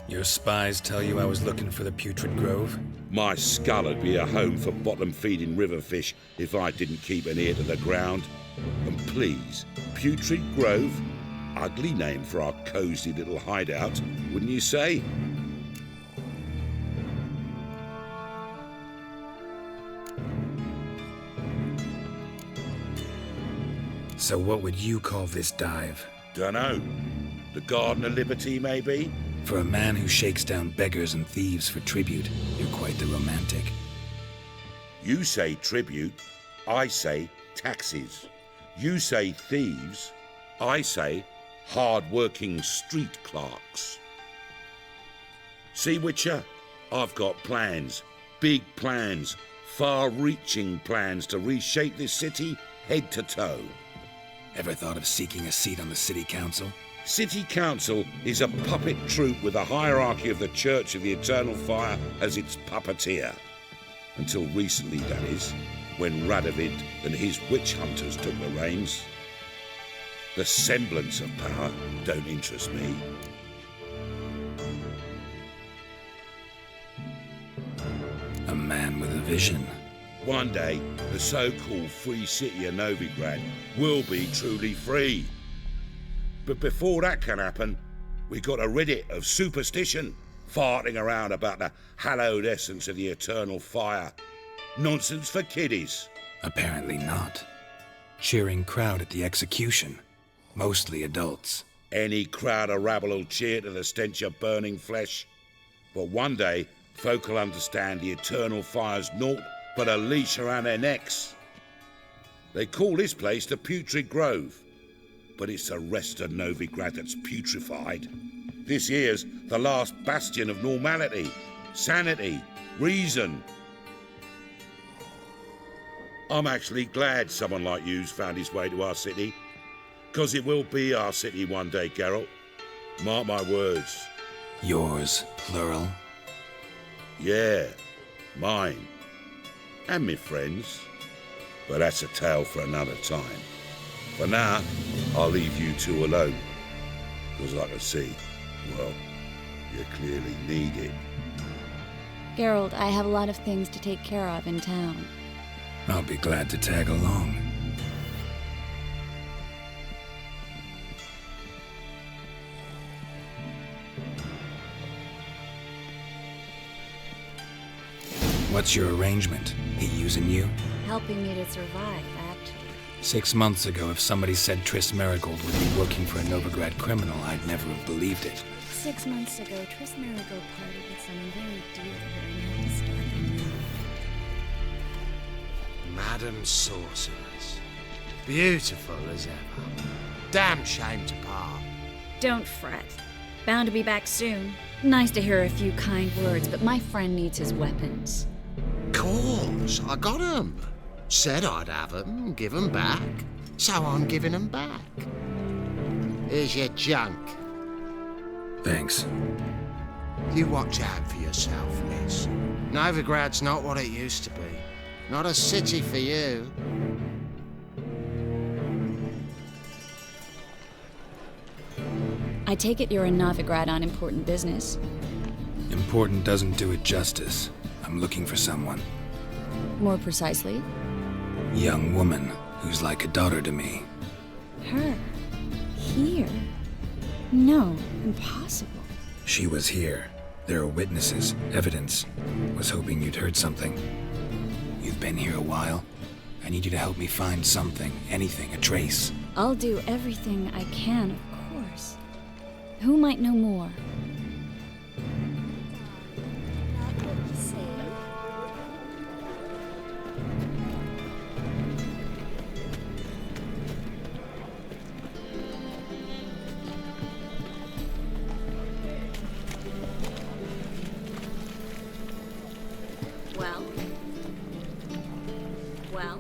Your spies tell you I was looking for the Putrid Grove? My skull'd be a home for bottom-feeding river fish if I didn't keep an ear to the ground. And please, Putrid Grove? Ugly name for our cosy little hideout, wouldn't you say? So what would you call this dive? Dunno. The Garden of Liberty, maybe? For a man who shakes down beggars and thieves for tribute, you're quite the romantic. You say tribute, I say taxes. You say thieves, I say hard-working street clerks. See, Witcher, I've got plans, big plans, far-reaching plans to reshape this city head to toe. Ever thought of seeking a seat on the city council? City Council is a puppet troupe with a hierarchy of the Church of the Eternal Fire as its puppeteer. Until recently, that is, when Radovid and his witch hunters took the reins. The semblance of power don't interest me. A man with a vision. One day, the so-called free city of Novigrad will be truly free. But before that can happen, we got to rid it of superstition, farting around about the hallowed essence of the eternal fire. Nonsense for kiddies. Apparently not. Cheering crowd at the execution. Mostly adults. Any crowd of rabble will cheer to the stench of burning flesh. But one day, folk will understand the eternal fire's naught but a leash around their necks. They call this place the Putrid Grove. But it's the rest of Novigrad that's putrefied. This here's the last bastion of normality, sanity, reason. I'm actually glad someone like you's found his way to our city, 'cause it will be our city one day, Geralt. Mark my words. Yours, plural? Yeah, mine. And me friends. But that's a tale for another time. For now, I'll leave you two alone, 'cause I can see Well, you clearly need it. Geralt, I have a lot of things to take care of in town. I'll be glad to tag along. What's your arrangement? He using you? Helping me to survive, actually. 6 months ago, if somebody said Triss Merigold would be working for a Novigrad criminal, I'd never have believed it. 6 months ago, Triss Merigold parted with someone very dear to her and had to start anew. Madam Sorceress. Beautiful as ever. Damn shame to part. Don't fret. Bound to be back soon. Nice to hear a few kind words, but my friend needs his weapons. Course, I got 'em. Said I'd have 'em, give 'em back. So I'm giving 'em back. Here's your junk. Thanks. You watch out for yourself, miss. Novigrad's not what it used to be. Not a city for you. I take it you're in Novigrad on important business. Important doesn't do it justice. I'm looking for someone. More precisely? Young woman who's like a daughter to me. Her? Here? No, impossible. She was here. There are witnesses, evidence. Was hoping you'd heard something. You've been here a while. I need you to help me find something, anything, a trace. I'll do everything I can, of course. Who might know more? Well?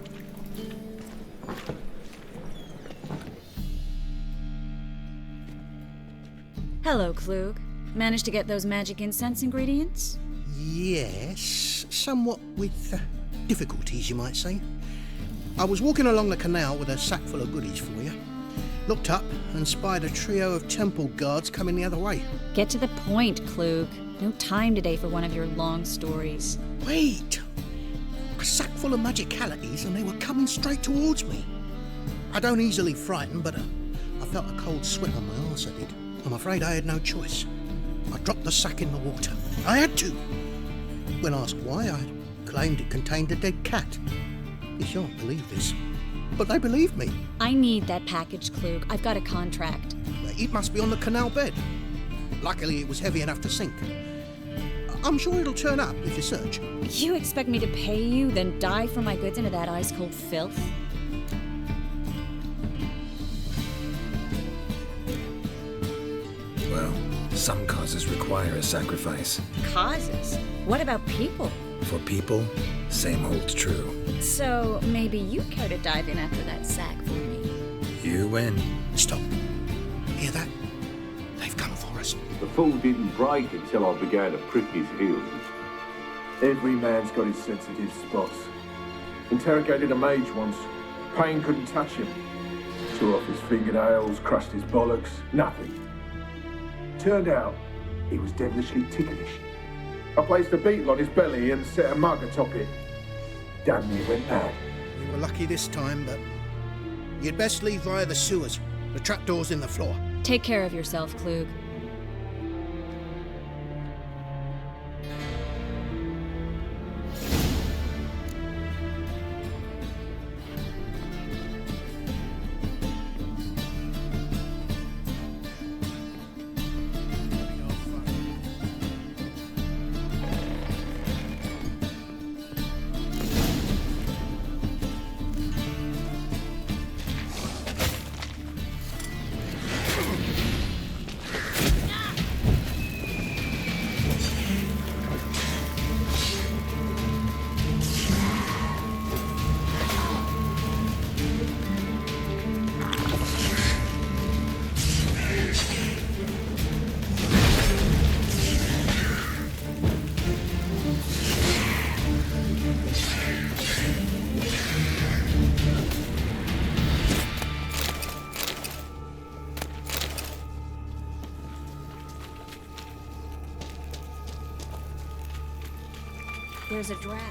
Hello, Klug. Managed to get those magic incense ingredients? Yes, somewhat with difficulties, you might say. I was walking along the canal with a sack full of goodies for you. Looked up and spied a trio of temple guards coming the other way. Get to the point, Klug. No time today for one of your long stories. Wait! A sack full of magicalities and they were coming straight towards me. I don't easily frighten, but I felt a cold sweat on my arse, I did. I'm afraid I had no choice. I dropped the sack in the water. I had to. When asked why, I claimed it contained a dead cat. You shan't believe this, but they believed me. I need that package, Klug. I've got a contract. It must be on the canal bed. Luckily, it was heavy enough to sink. I'm sure it'll turn up if you search. You expect me to pay you, then dive for my goods into that ice-cold filth? Well, some causes require a sacrifice. Causes? What about people? For people, same holds true. So maybe you care to dive in after that sack for me? You win. Stop. Hear that? They've come for us. The fall didn't break until I began to prick his heels. Every man's got his sensitive spots. Interrogated a mage once. Pain couldn't touch him. Tore off his fingernails, crushed his bollocks, nothing. Turned out, he was devilishly ticklish. I placed a beetle on his belly and set a mug atop it. Damn near went mad. We were lucky this time, but you'd best leave via the sewers. The trapdoor's in the floor. Take care of yourself, Klug. There's a draft.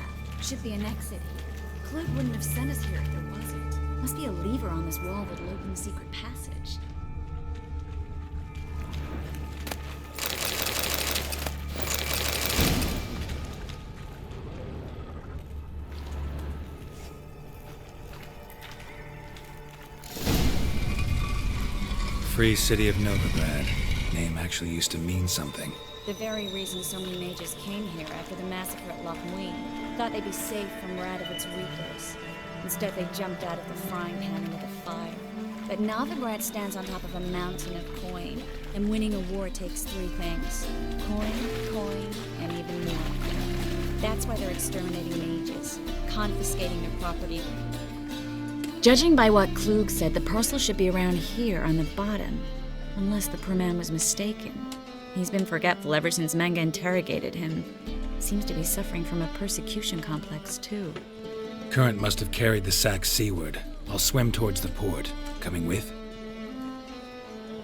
Should be an exit here. Clute wouldn't have sent us here if there wasn't. Must be a lever on this wall that'll open the secret passage. Free City of Novigrad. Name actually used to mean something. The very reason so many mages came here after the massacre at Loch Muin. Thought they'd be safe from Radovid's reapers. Instead, they jumped out of the frying pan into the fire. But Novigrad stands on top of a mountain of coin, and winning a war takes three things. Coin, and even more. That's why they're exterminating mages, confiscating their property. Judging by what Klug said, the parcel should be around here on the bottom. Unless the poor man was mistaken. He's been forgetful ever since Manga interrogated him. Seems to be suffering from a persecution complex, too. Current must have carried the sack seaward. I'll swim towards the port. Coming with?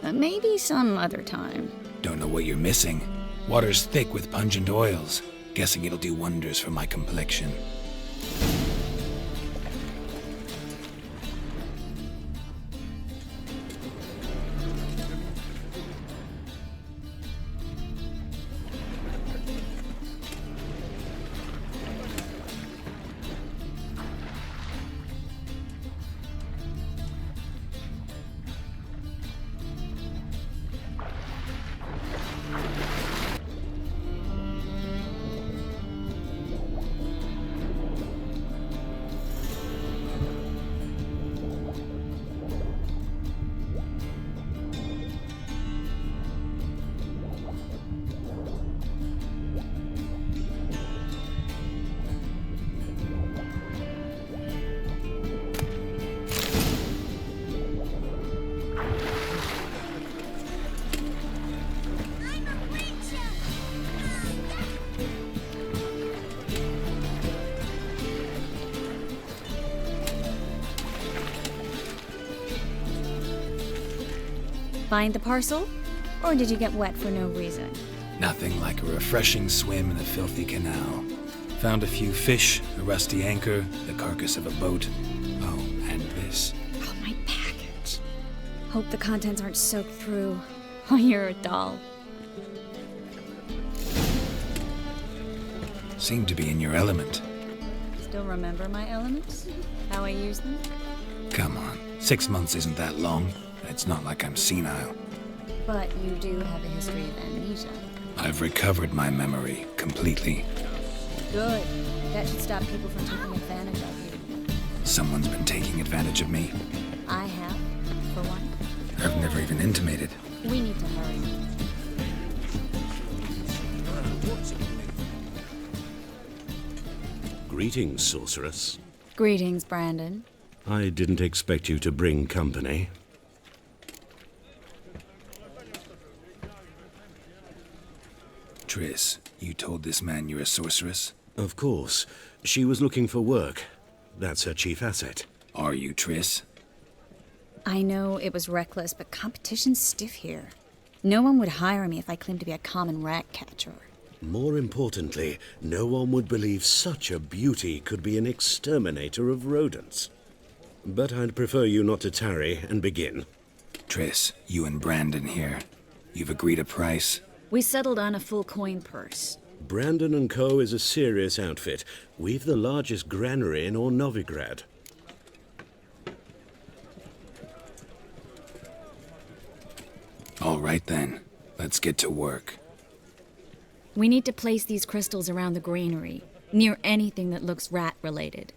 Maybe some other time. Don't know what you're missing. Water's thick with pungent oils. Guessing it'll do wonders for my complexion. Find the parcel? Or did you get wet for no reason? Nothing like a refreshing swim in a filthy canal. Found a few fish, a rusty anchor, the carcass of a boat. Oh, and this. Oh, my package. Hope the contents aren't soaked through. Oh, you're a doll. Seem to be in your element. Still remember my elements? How I use them? Come on, 6 months isn't that long. It's not like I'm senile. But you do have a history of amnesia. I've recovered my memory completely. Good. That should stop people from taking advantage of you. Someone's been taking advantage of me. I have, for one. I've never even intimated. We need to hurry. Greetings, sorceress. Greetings, Brandon. I didn't expect you to bring company. Triss, you told this man you're a sorceress? Of course. She was looking for work. That's her chief asset. Are you, Triss? I know it was reckless, but competition's stiff here. No one would hire me if I claimed to be a common rat catcher. More importantly, no one would believe such a beauty could be an exterminator of rodents. But I'd prefer you not to tarry and begin. Triss, you and Brandon here. You've agreed a price? We settled on a full coin purse. Brandon & Co. is a serious outfit. We've the largest granary in all Novigrad. All right then, let's get to work. We need to place these crystals around the granary, near anything that looks rat-related.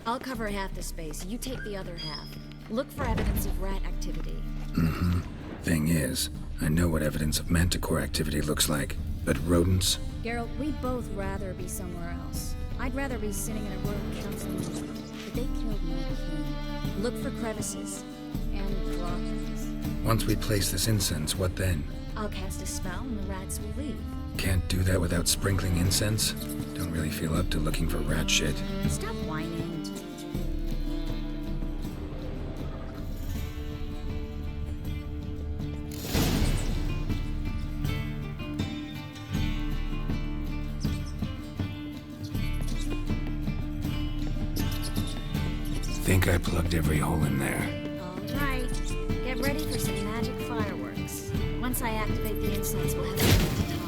I'll cover half the space. You take the other half. Look for evidence of rat activity. Mm-hmm. Thing is, I know what evidence of manticore activity looks like, but rodents? Geralt, we'd both rather be somewhere else. I'd rather be sitting in a royal council meeting, but they killed my king. Look for crevices and blocks. Once we place this incense, what then? I'll cast a spell and the rats will leave. Can't do that without sprinkling incense? Don't really feel up to looking for rat shit. Stop whining. think I plugged every hole in there. Alright, get ready for some magic fireworks. Once I activate the incense, we'll have something to talk.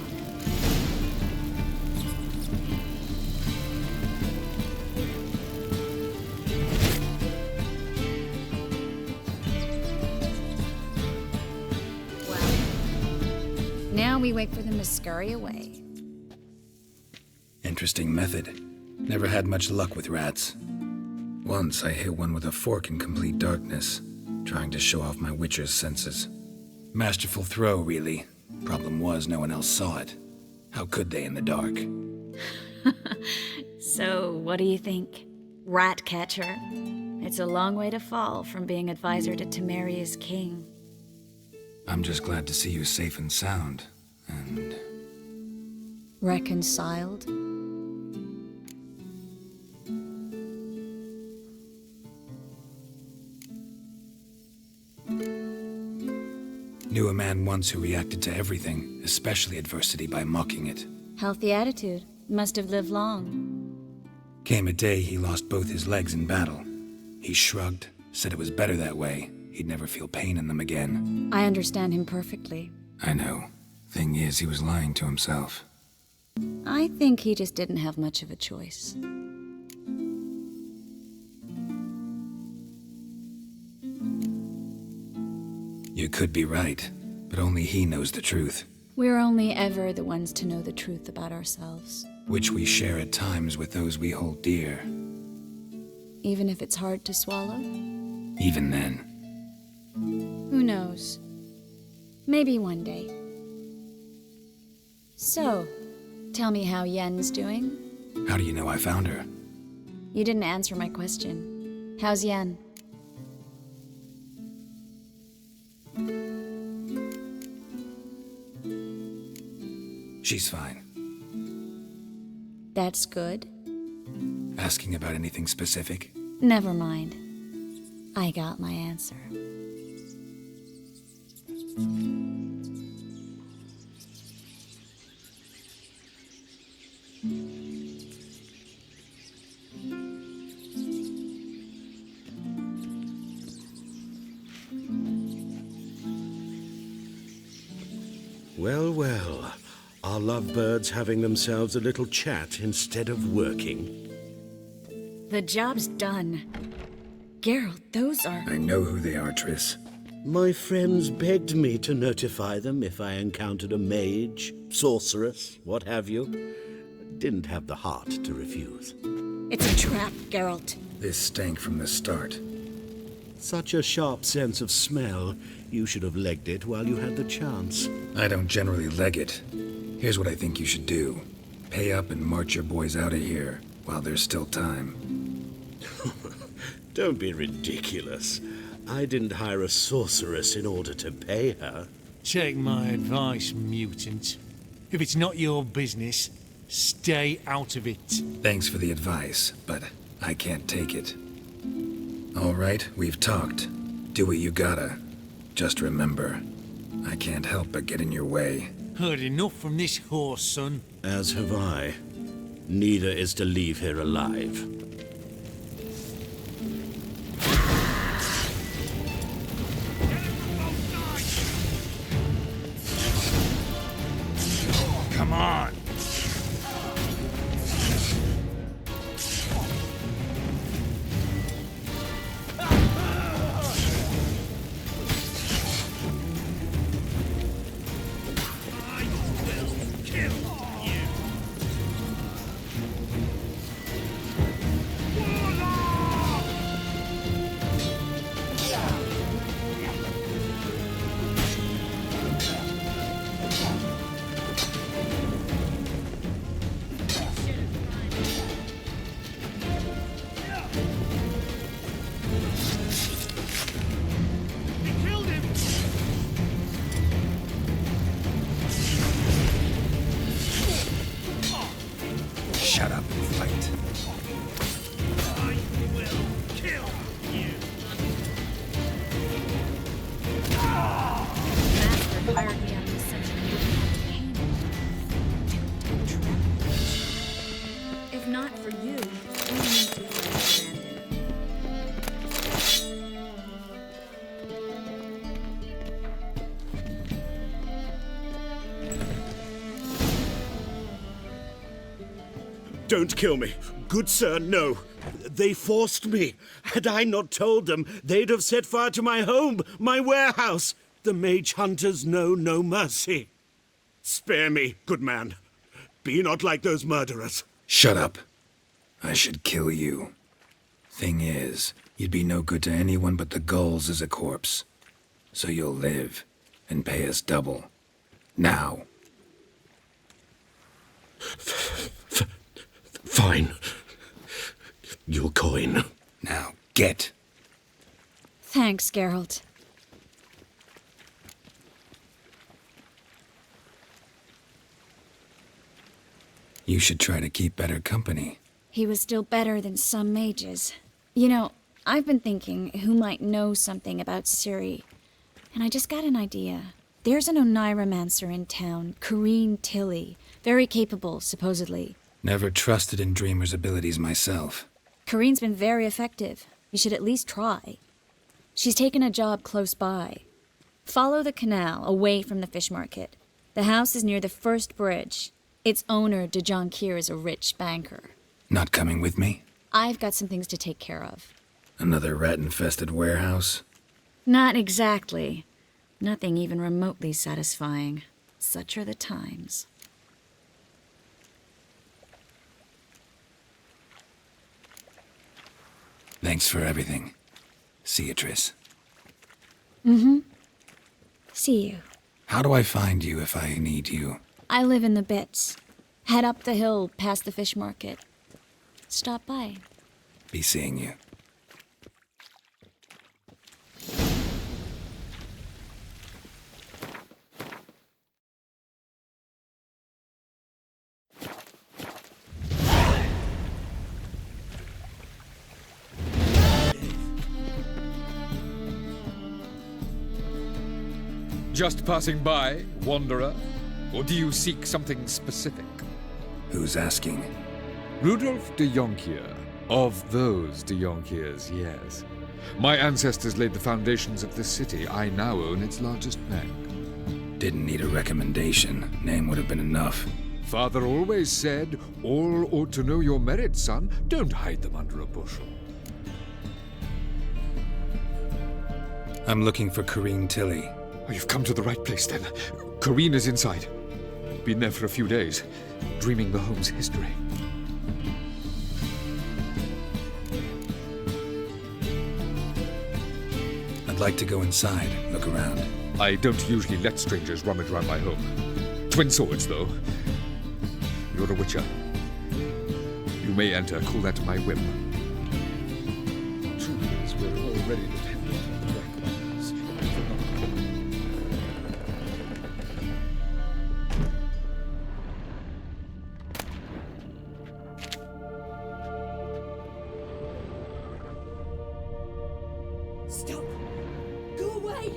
Now we wait for them to scurry away. Interesting method. Never had much luck with rats. Once I hit one with a fork in complete darkness, trying to show off my witcher's senses. Masterful throw, really. Problem was, no one else saw it. How could they in the dark? So, what do you think? Rat catcher? It's a long way to fall from being advisor to Temeria's king. I'm just glad to see you safe and sound, and... Reconciled? Knew a man once who reacted to everything, especially adversity, by mocking it. Healthy attitude. Must have lived long. Came a day he lost both his legs in battle. He shrugged, said it was better that way. He'd never feel pain in them again. I understand him perfectly. I know. Thing is, he was lying to himself. I think he just didn't have much of a choice. You could be right, but only he knows the truth. We're only ever the ones to know the truth about ourselves. Which we share at times with those we hold dear. Even if it's hard to swallow? Even then. Who knows? Maybe one day. So, tell me how Yen's doing? How do you know I found her? You didn't answer my question. How's Yen? She's fine. That's good. Asking about anything specific? Never mind. I got my answer. Well, well. Are lovebirds having themselves a little chat instead of working? The job's done. Geralt, those are... I know who they are, Triss. My friends begged me to notify them if I encountered a mage, sorceress, what have you. Didn't have the heart to refuse. It's a trap, Geralt. This stank from the start. Such a sharp sense of smell. You should have legged it while you had the chance. I don't generally leg it. Here's what I think you should do. Pay up and march your boys out of here while there's still time. Don't be ridiculous. I didn't hire a sorceress in order to pay her. Take my advice, mutant. If it's not your business, stay out of it. Thanks for the advice, but I can't take it. All right, we've talked. Do what you gotta. Just remember, I can't help but get in your way. Heard enough from this horse, son. As have I. Neither is to leave here alive. Come on. Don't kill me. Good sir, no. They forced me. Had I not told them, they'd have set fire to my home, my warehouse. The mage hunters know no mercy. Spare me, good man. Be not like those murderers. Shut up. I should kill you. Thing is, you'd be no good to anyone but the gulls as a corpse. So you'll live and pay us double. Now. Fine. Your coin. Now, get. Thanks, Geralt. You should try to keep better company. He was still better than some mages. You know, I've been thinking who might know something about Ciri, and I just got an idea. There's an Oneiromancer in town, Corrine Tilly. Very capable, supposedly. Never trusted in Dreamer's abilities myself. Corrine's been very effective. You should at least try. She's taken a job close by. Follow the canal, away from the fish market. The house is near the first bridge. Its owner, de Jonquier, is a rich banker. Not coming with me? I've got some things to take care of. Another rat-infested warehouse? Not exactly. Nothing even remotely satisfying. Such are the times. Thanks for everything. See you, Triss. Mm-hmm. See you. How do I find you if I need you? I live in the Bits. Head up the hill past the fish market. Stop by. Be seeing you. Just passing by, wanderer? Or do you seek something specific? Who's asking? Rudolf de Jonquier. Of those de Jonquiers, yes. My ancestors laid the foundations of this city. I now own its largest bank. Didn't need a recommendation. Name would have been enough. Father always said, all ought to know your merits, son. Don't hide them under a bushel. I'm looking for Corrine Tilly. Oh, you've come to the right place, then. Corrine is inside. Been there for a few days, dreaming the home's history. I'd like to go inside, look around. I don't usually let strangers rummage around my home. Twin swords, though. You're a witcher. You may enter, call that my whim. Truth is, we're already dependent on the backgrounds. Stop! Go away!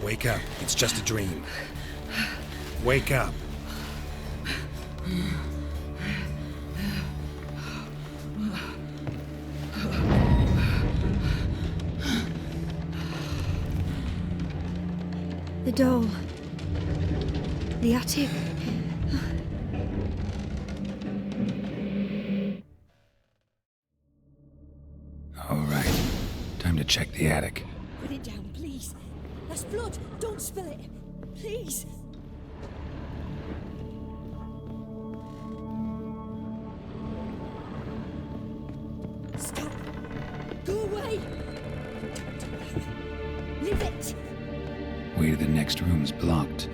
Wake up. It's just a dream. Wake up. The doll. The attic. All right. Time to check the attic. Put it down, please. That's blood. Don't spill it. Please. Stop. Go away. Leave it. Way to the next room's blocked.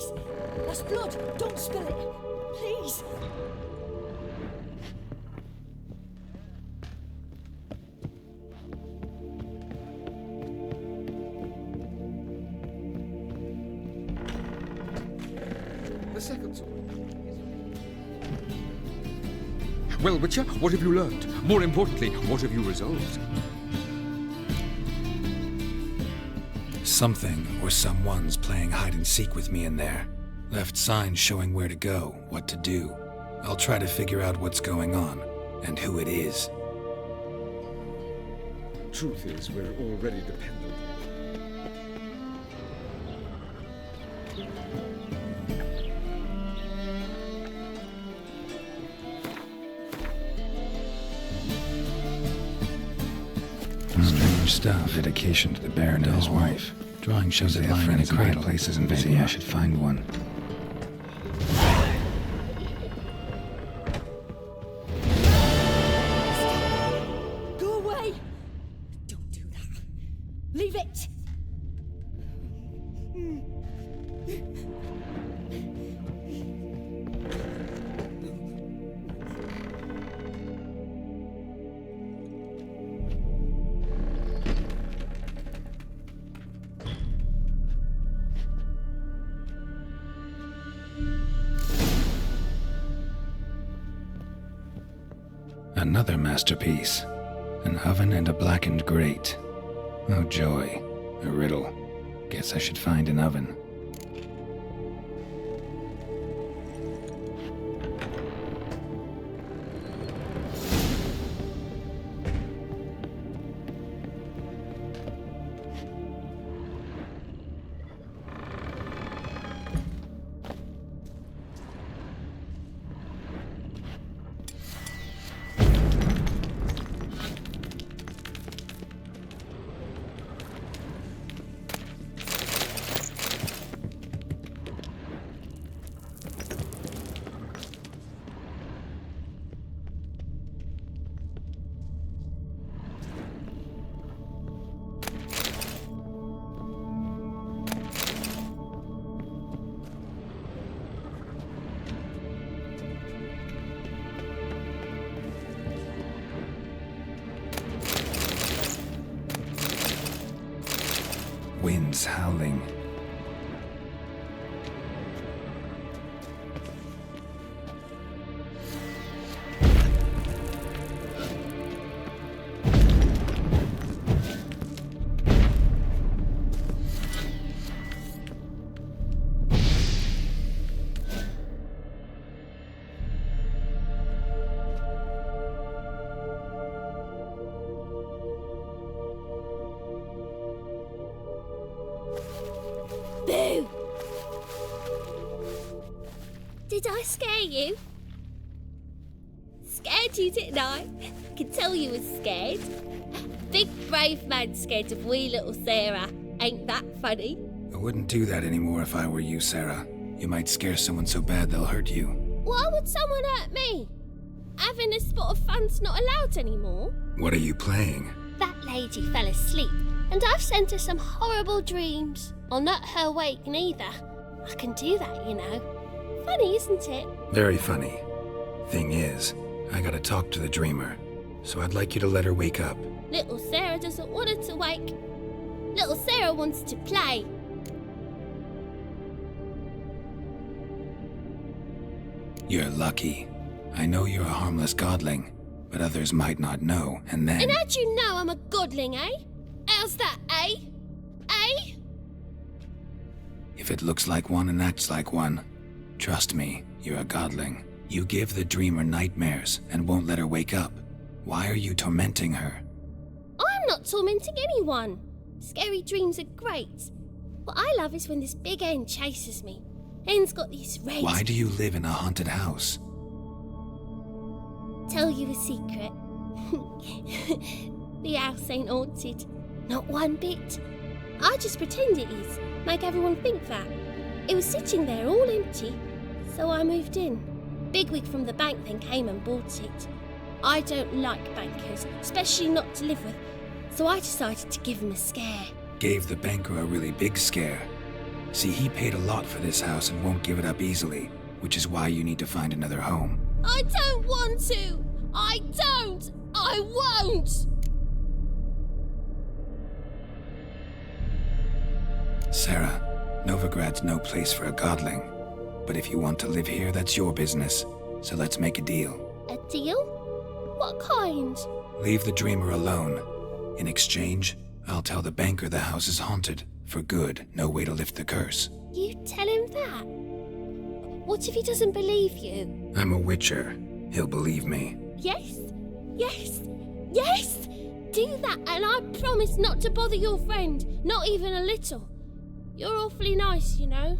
Please! That's blood! Don't spill it! Please! The second sword. Well, Witcher, what have you learned? More importantly, what have you resolved? Something or someone's playing hide and seek with me in there. Left signs showing where to go, what to do. I'll try to figure out what's going on, and who it is. Truth is, we're already dependent. Strange stuff. Dedication to the Baron and his wife. Drawing shows it lying in a cradle. Place isn't busy. I should find one. Go away! Don't do that. Leave it! Another masterpiece. An oven and a blackened grate. Oh joy. A riddle. Guess I should find an oven. Winds howling. Boo! Did I scare you? Scared you, didn't I? Could tell you was scared. Big brave man scared of wee little Sarah. Ain't that funny? I wouldn't do that anymore if I were you, Sarah. You might scare someone so bad they'll hurt you. Why would someone hurt me? Having a spot of fun's not allowed anymore. What are you playing? That lady fell asleep, and I've sent her some horrible dreams. I'll not her wake neither. I can do that, you know. Funny, isn't it? Very funny. Thing is, I gotta talk to the dreamer, so I'd like you to let her wake up. Little Sarah doesn't want her to wake. Little Sarah wants to play. You're lucky. I know you're a harmless godling, but others might not know, and then... And how'd you know I'm a godling, eh? How's that, eh? Eh? If it looks like one and acts like one, trust me, you're a godling. You give the dreamer nightmares and won't let her wake up. Why are you tormenting her? I'm not tormenting anyone. Scary dreams are great. What I love is when this big hen chases me. Hen's got these red... Why do you live in a haunted house? Tell you a secret. The house ain't haunted. Not one bit. I just pretend it is. Make everyone think that. It was sitting there all empty. So I moved in. Bigwig from the bank then came and bought it. I don't like bankers, especially not to live with. So I decided to give him a scare. Gave the banker a really big scare. See, he paid a lot for this house and won't give it up easily, which is why you need to find another home. I don't want to! I don't! I won't! Sarah, Novigrad's no place for a godling. But if you want to live here, that's your business. So let's make a deal. A deal? What kind? Leave the dreamer alone. In exchange, I'll tell the banker the house is haunted. For good, no way to lift the curse. You tell him that? What if he doesn't believe you? I'm a witcher. He'll believe me. Yes? Yes? Yes! Do that and I promise not to bother your friend. Not even a little. You're awfully nice, you know.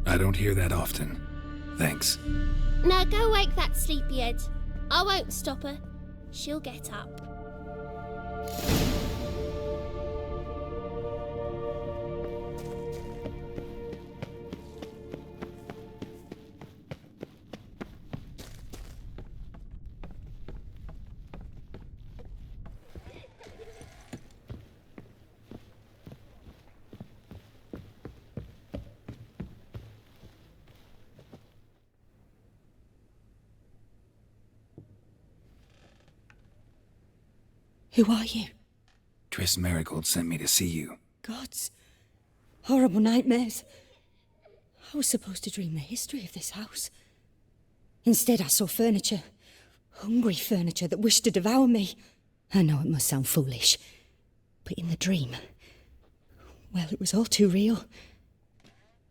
I don't hear that often. Thanks. Now go wake that sleepyhead. I won't stop her. She'll get up. Who are you? Triss Marigold sent me to see you. Gods. Horrible nightmares. I was supposed to dream the history of this house. Instead, I saw furniture. Hungry furniture that wished to devour me. I know it must sound foolish, but in the dream, well, it was all too real.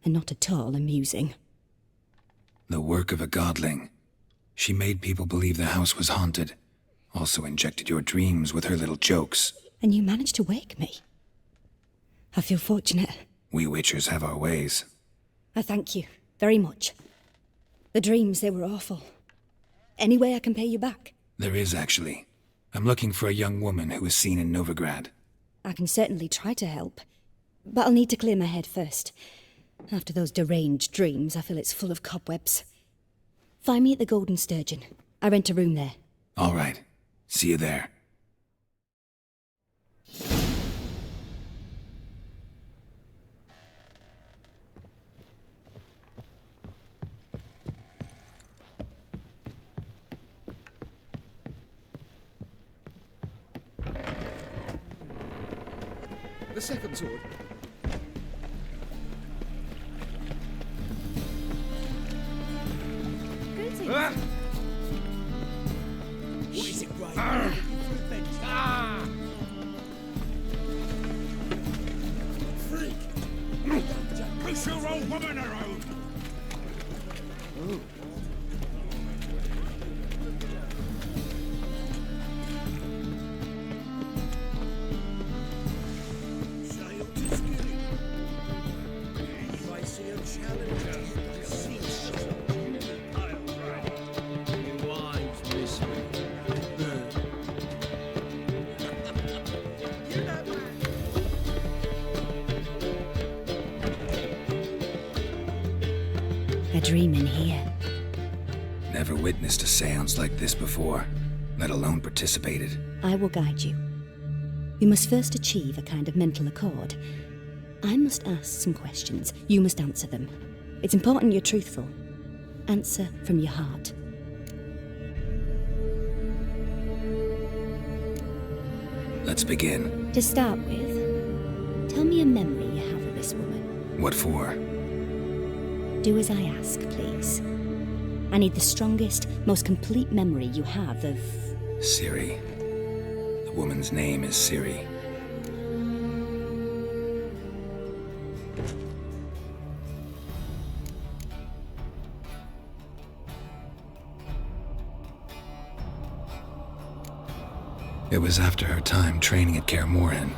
And not at all amusing. The work of a godling. She made people believe the house was haunted. Also injected your dreams with her little jokes. And you managed to wake me. I feel fortunate. We witchers have our ways. I thank you very much. The dreams, they were awful. Any way I can pay you back? There is, actually. I'm looking for a young woman who was seen in Novigrad. I can certainly try to help. But I'll need to clear my head first. After those deranged dreams, I feel it's full of cobwebs. Find me at the Golden Sturgeon. I rent a room there. All right. See you there. The second sword. Greetings. What is it, Ray? Freak! Push your old woman around! Sail to Skilly. You may see a challenger. A dream in here. Never witnessed a seance like this before, let alone participated. I will guide you. We must first achieve a kind of mental accord. I must ask some questions. You must answer them. It's important you're truthful. Answer from your heart. Let's begin. To start with, tell me a memory you have of this woman. What for? Do as I ask, please. I need the strongest, most complete memory you have of... Ciri. The woman's name is Ciri. It was after her time training at Kaer Morhen.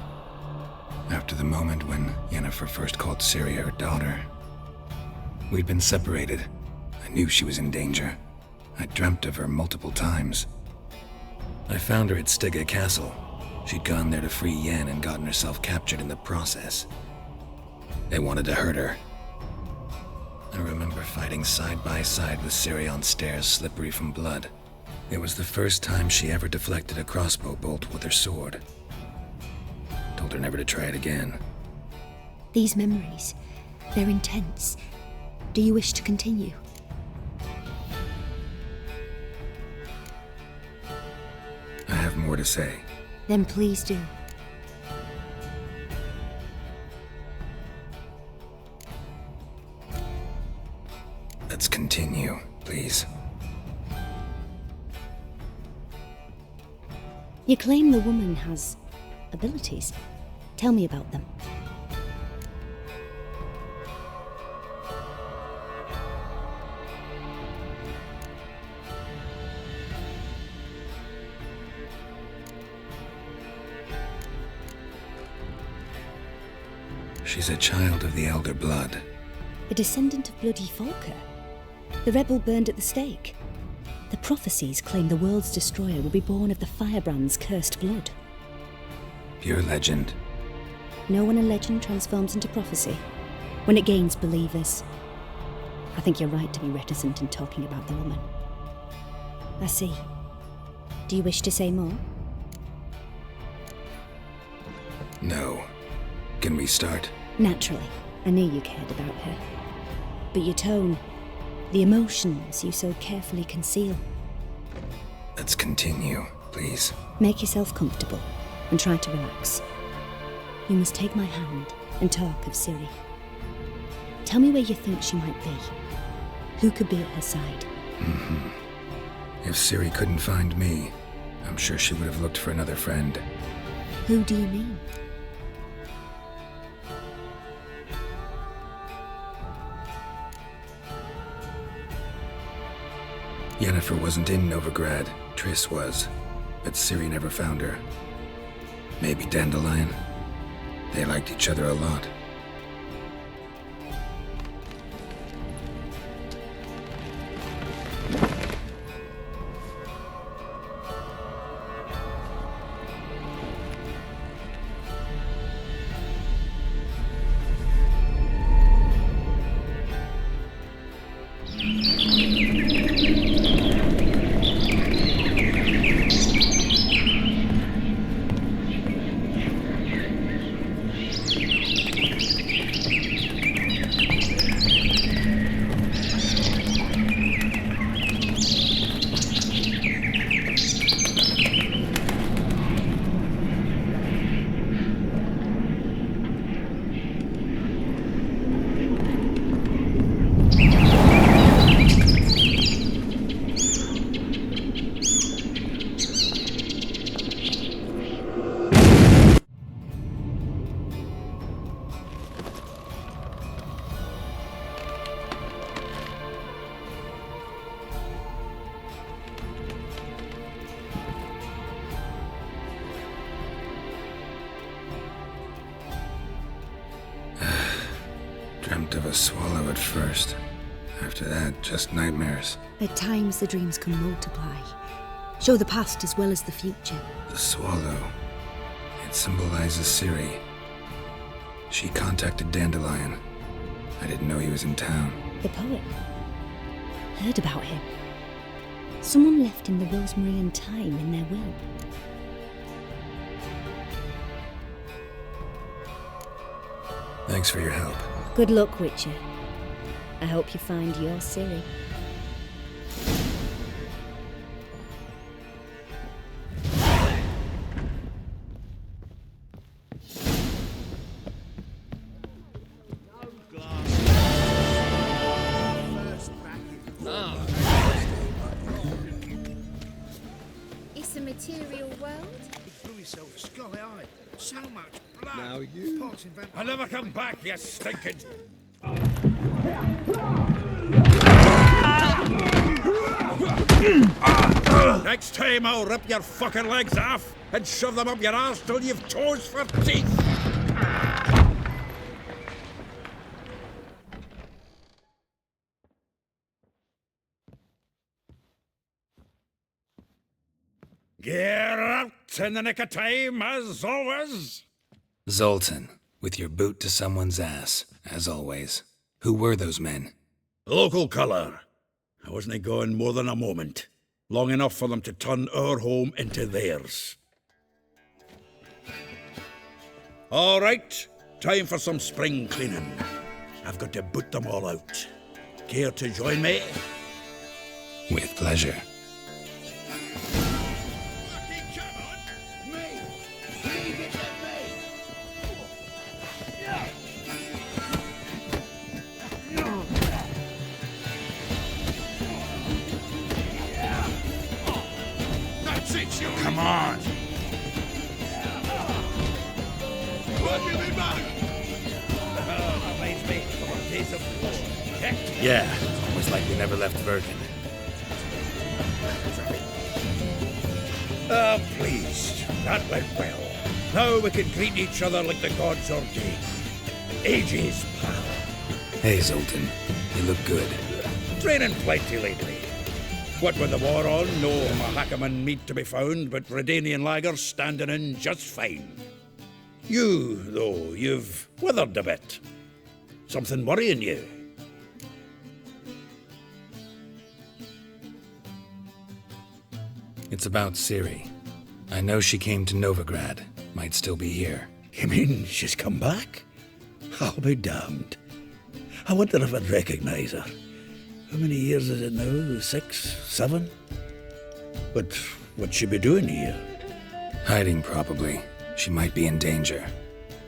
After the moment when Yennefer first called Ciri her daughter. We'd been separated. I knew she was in danger. I dreamt of her multiple times. I found her at Stygga Castle. She'd gone there to free Yen and gotten herself captured in the process. They wanted to hurt her. I remember fighting side by side with Ciri on stairs slippery from blood. It was the first time she ever deflected a crossbow bolt with her sword. Told her never to try it again. These memories, They're intense. Do you wish to continue? I have more to say. Then please do. Let's continue, please. You claim the woman has abilities. Tell me about them. She's a child of the Elder Blood. A descendant of bloody Volker. The rebel burned at the stake. The prophecies claim the world's destroyer will be born of the firebrand's cursed blood. Pure legend. Know when a legend transforms into prophecy? When it gains believers. I think you're right to be reticent in talking about the woman. I see. Do you wish to say more? No. Can we start? Naturally. I knew you cared about her. But your tone, the emotions you so carefully conceal. Let's continue, please. Make yourself comfortable and try to relax. You must take my hand and talk of Ciri. Tell me where you think she might be. Who could be at her side? If Ciri couldn't find me, I'm sure she would have looked for another friend. Who do you mean? Yennefer wasn't in Novigrad. Triss was. But Ciri never found her. Maybe Dandelion? They liked each other a lot. Dreamt of a swallow at first. After that, just nightmares. At times the dreams can multiply. Show the past as well as the future. The swallow. It symbolizes Ciri. She contacted Dandelion. I didn't know he was in town. The poet. Heard about him. Someone left him the rosemary and thyme in their will. Thanks for your help. Good luck, Witcher. I hope you find your Ciri. It's a material world. He blew himself sky-high. So much blood. Now you- Parts in vampire- I'll never come back, you stinking... Next time I'll rip your fucking legs off and shove them up your arse till you've toes for teeth! Get out in the nick of time, as always! Zoltan, with your boot to someone's ass, as always. Who were those men? Local colour. I wasn't gone more than a moment. Long enough for them to turn our home into theirs. All right, time for some spring cleaning. I've got to boot them all out. Care to join me? With pleasure. Come on. Reminds me of our days of heck. Yeah, almost like we never left Virgin. Ah, please. That went well. Now we can greet each other like the gods ordained. Ages, pal. Hey, Zoltan. You look good. Training plenty lately. What with the war on, no Mahakaman meat to be found, but Redanian lagers standing in just fine. You, though, you've withered a bit. Something worrying you? It's about Ciri. I know she came to Novigrad. Might still be here. You mean she's come back? I'll be damned. I wonder if I'd recognise her. How many years is it now? 6, 7? But what'd she be doing here? Hiding, probably. She might be in danger.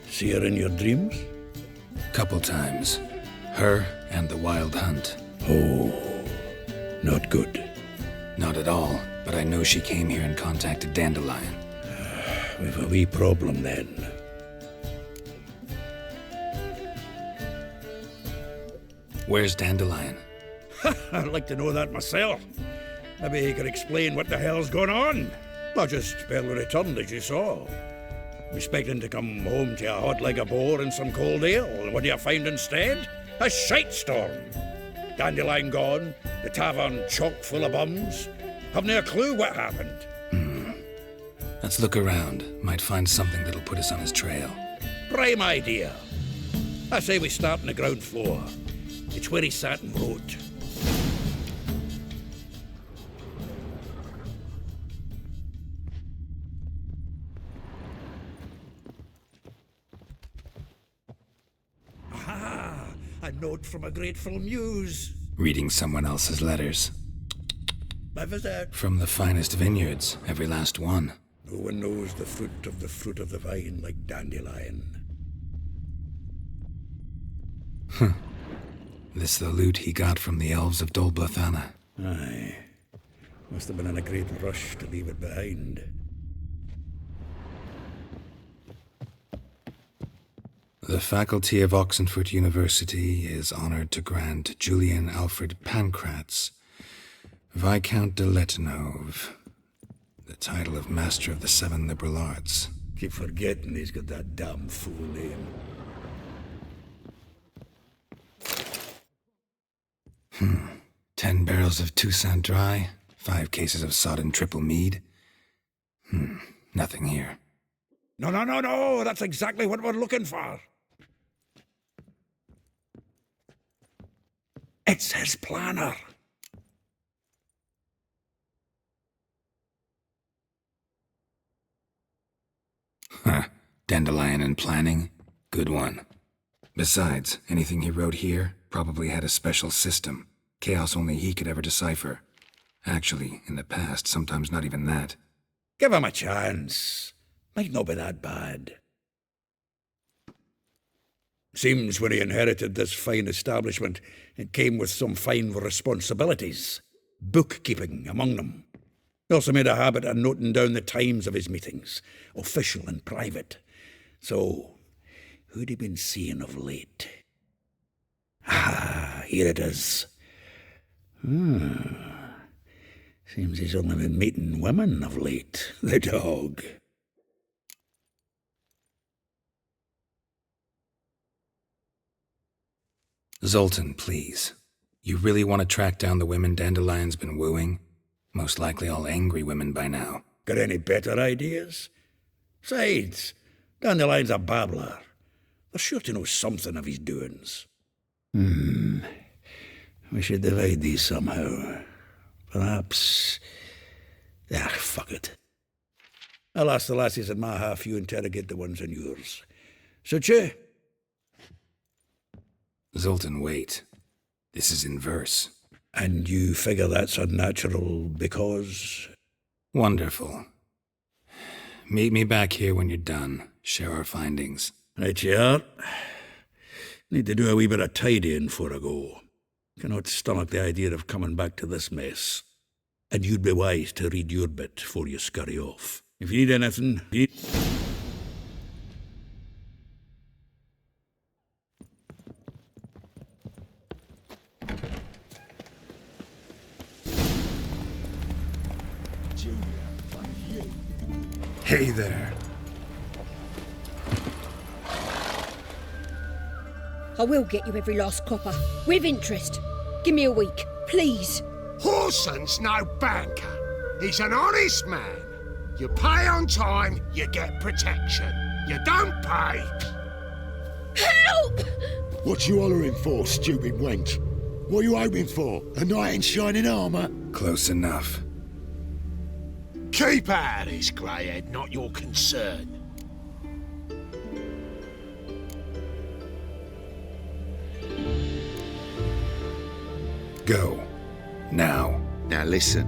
See her in your dreams? Couple times. Her and the Wild Hunt. Oh, not good. Not at all, but I know she came here and contacted Dandelion. We've a wee problem then. Where's Dandelion? I'd like to know that myself. Maybe he could explain what the hell's going on. I just barely returned, as you saw. Expecting to come home to a hot leg of boar and some cold ale. What do you find instead? A shite storm. Dandelion gone, the tavern chock full of bums. Have no clue what happened. Let's look around. Might find something that'll put us on his trail. Prime idea. I say we start on the ground floor. It's where he sat and wrote. Aha! A note from a grateful muse. Reading someone else's letters. My visit. From the finest vineyards, every last one. No one knows the fruit of the vine like Dandelion. This the loot he got from the elves of Dol Blathanna. Aye. Must have been in a great rush to leave it behind. The faculty of Oxenfurt University is honored to grant Julian Alfred Pancratz, Viscount de Letenove, the title of Master of the Seven Liberal Arts. Keep forgetting he's got that damn fool name. 10 barrels of Toussaint Dry, 5 cases of sodden triple mead. Nothing here. No, that's exactly what we're looking for. It's his planner. Dandelion and planning? Good one. Besides, anything he wrote here probably had a special system. Chaos only he could ever decipher. Actually, in the past, sometimes not even that. Give him a chance. Might not be that bad. Seems when he inherited this fine establishment, it came with some fine responsibilities. Bookkeeping among them. He also made a habit of noting down the times of his meetings, official and private. So, who'd he been seeing of late? Ah, here it is. Seems he's only been meeting women of late, the dog. Zoltan, please. You really want to track down the women Dandelion's been wooing? Most likely all angry women by now. Got any better ideas? Besides, Dandelion's a babbler. They're sure to know something of his doings. We should divide these somehow. Perhaps... fuck it. I'll ask the lassies in my half, you interrogate the ones in yours. Suit you? Zoltan, wait. This is in verse. And you figure that's unnatural because... Wonderful. Meet me back here when you're done. Share our findings. Right you are. Need to do a wee bit of tidying before I go. Cannot stomach the idea of coming back to this mess. And you'd be wise to read your bit before you scurry off. If you need anything, Hey there. I will get you every last copper, with interest. Give me a week, please. Horson's no banker. He's an honest man. You pay on time, you get protection. You don't pay... Help! What you hollering for, stupid wench? What are you hoping for? A knight in shining armour? Close enough. Keep out of this, greyhead, not your concern. Go. Now. Now listen.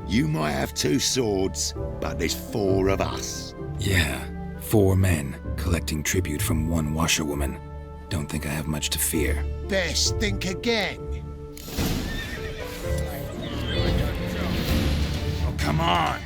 You might have 2 swords, but there's 4 of us. Yeah, 4 men collecting tribute from 1 washerwoman. Don't think I have much to fear. Best think again. Oh, come on!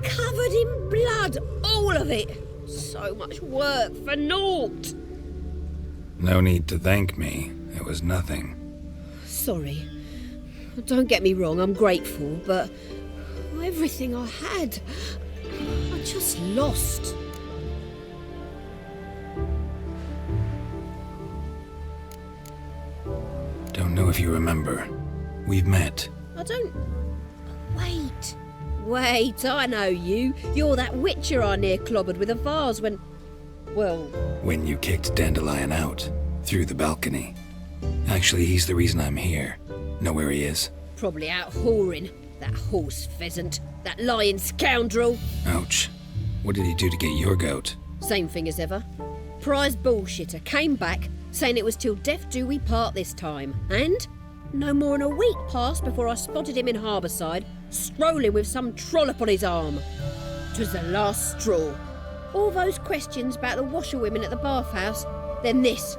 Covered in blood, all of it. So much work for naught. No need to thank me. It was nothing. Sorry. Don't get me wrong, I'm grateful, but everything I had, I just lost. Don't know if you remember. We've met. I don't... Wait, I know you. You're that witcher I near clobbered with a vase when... Well... When you kicked Dandelion out. Through the balcony. Actually, he's the reason I'm here. Know where he is? Probably out whoring. That horse pheasant. That lying scoundrel. Ouch. What did he do to get your goat? Same thing as ever. Prize bullshitter came back, saying it was till death do we part this time. And no more than a week passed before I spotted him in Harbourside, strolling with some trollop on his arm. 'Twas the last straw. All those questions about the washerwomen at the bathhouse, then this.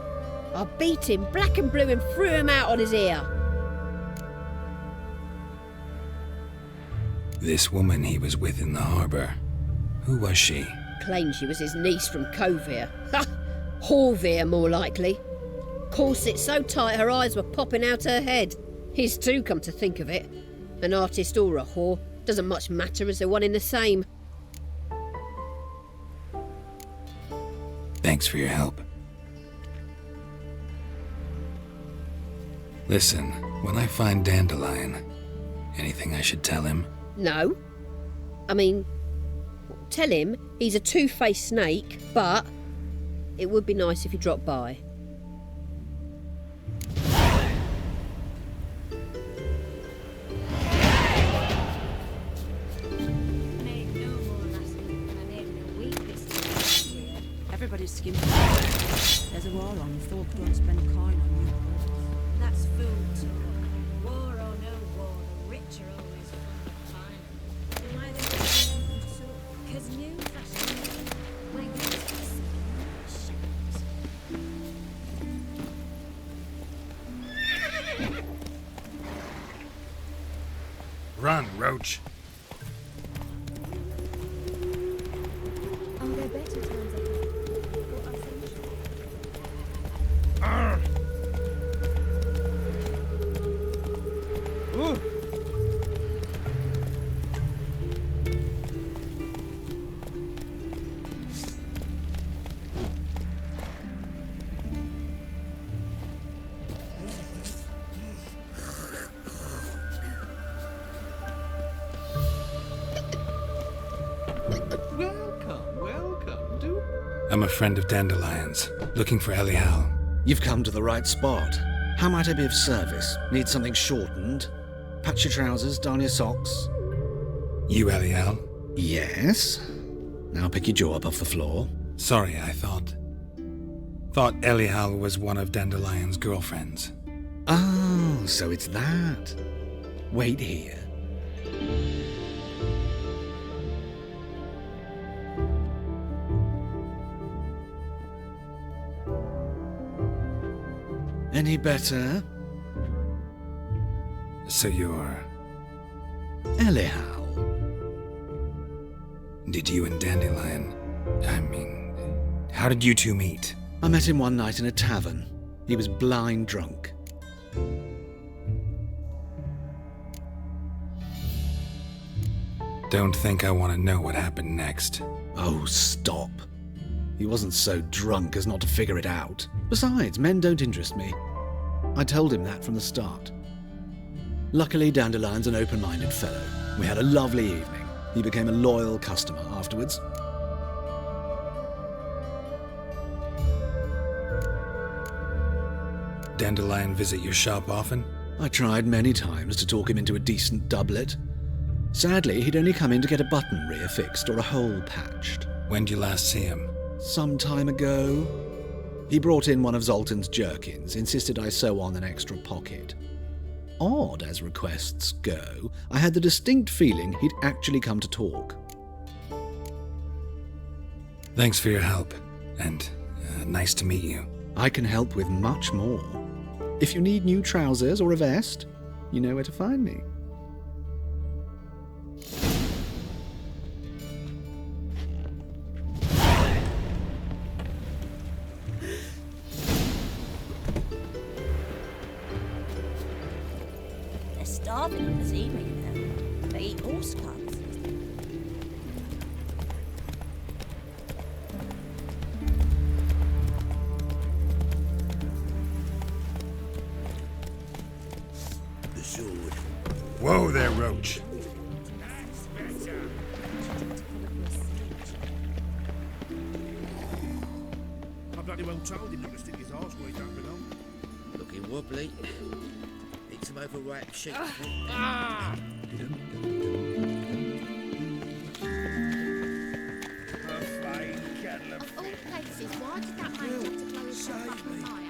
I beat him black and blue and threw him out on his ear. This woman he was with in the harbour. Who was she? Claimed she was his niece from Kovir. Ha! Horvir, more likely. Corset so tight her eyes were popping out her head. His too, come to think of it. An artist or a whore, doesn't much matter as they're one in the same. Thanks for your help. Listen, when I find Dandelion, anything I should tell him? No. I mean, tell him he's a two-faced snake, but it would be nice if he dropped by. Everybody's skimming. There's a war on. Folk don't spend coin on you. That's fool talk. War or no war, the rich are always fun. Why they so? Because new fashion. Like Run, Roach. Are there better times ahead? I'm a friend of Dandelion's, looking for Elial. You've come to the right spot. How might I be of service? Need something shortened? Patch your trousers, darn your socks. You Elial? Yes. Now pick your jaw up off the floor. Sorry, I thought Elial was one of Dandelion's girlfriends. Oh, so it's that. Wait here. Any better? So you're... Elial. Did you and Dandelion... how did you two meet? I met him one night in a tavern. He was blind drunk. Don't think I want to know what happened next. Oh, stop. He wasn't so drunk as not to figure it out. Besides, men don't interest me. I told him that from the start. Luckily, Dandelion's an open-minded fellow. We had a lovely evening. He became a loyal customer afterwards. Dandelion visit your shop often? I tried many times to talk him into a decent doublet. Sadly, he'd only come in to get a button rear fixed or a hole patched. When'd you last see him? Some time ago. He brought in one of Zoltan's jerkins, insisted I sew on an extra pocket. Odd as requests go, I had the distinct feeling he'd actually come to talk. Thanks for your help, and nice to meet you. I can help with much more. If you need new trousers or a vest, you know where to find me. They're starving in this evening now. They eat horse cubs. Whoa there, Roach. I bloody well told him not to stick his arse where he don't belong. Looking wobbly. Need some overripe sheep. Of all places, why did that man want to blow himself up on fire?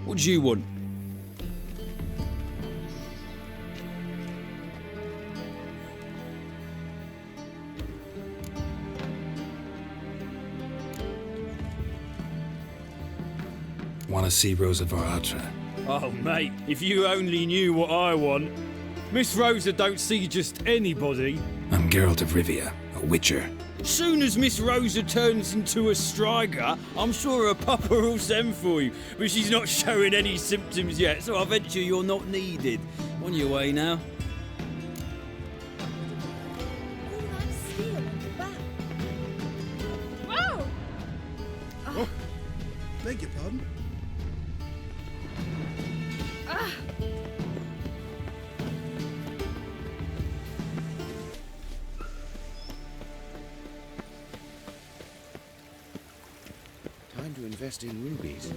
What do you want? Want to see Rosa Varatra? Oh, mate, if you only knew what I want. Miss Rosa don't see just anybody. I'm Geralt of Rivia, a witcher. Soon as Miss Rosa turns into a striker, I'm sure her papa will send for you. But she's not showing any symptoms yet, so I venture you're not needed. On your way now. Whoa! Oh, beg your pardon? Time to invest in rubies.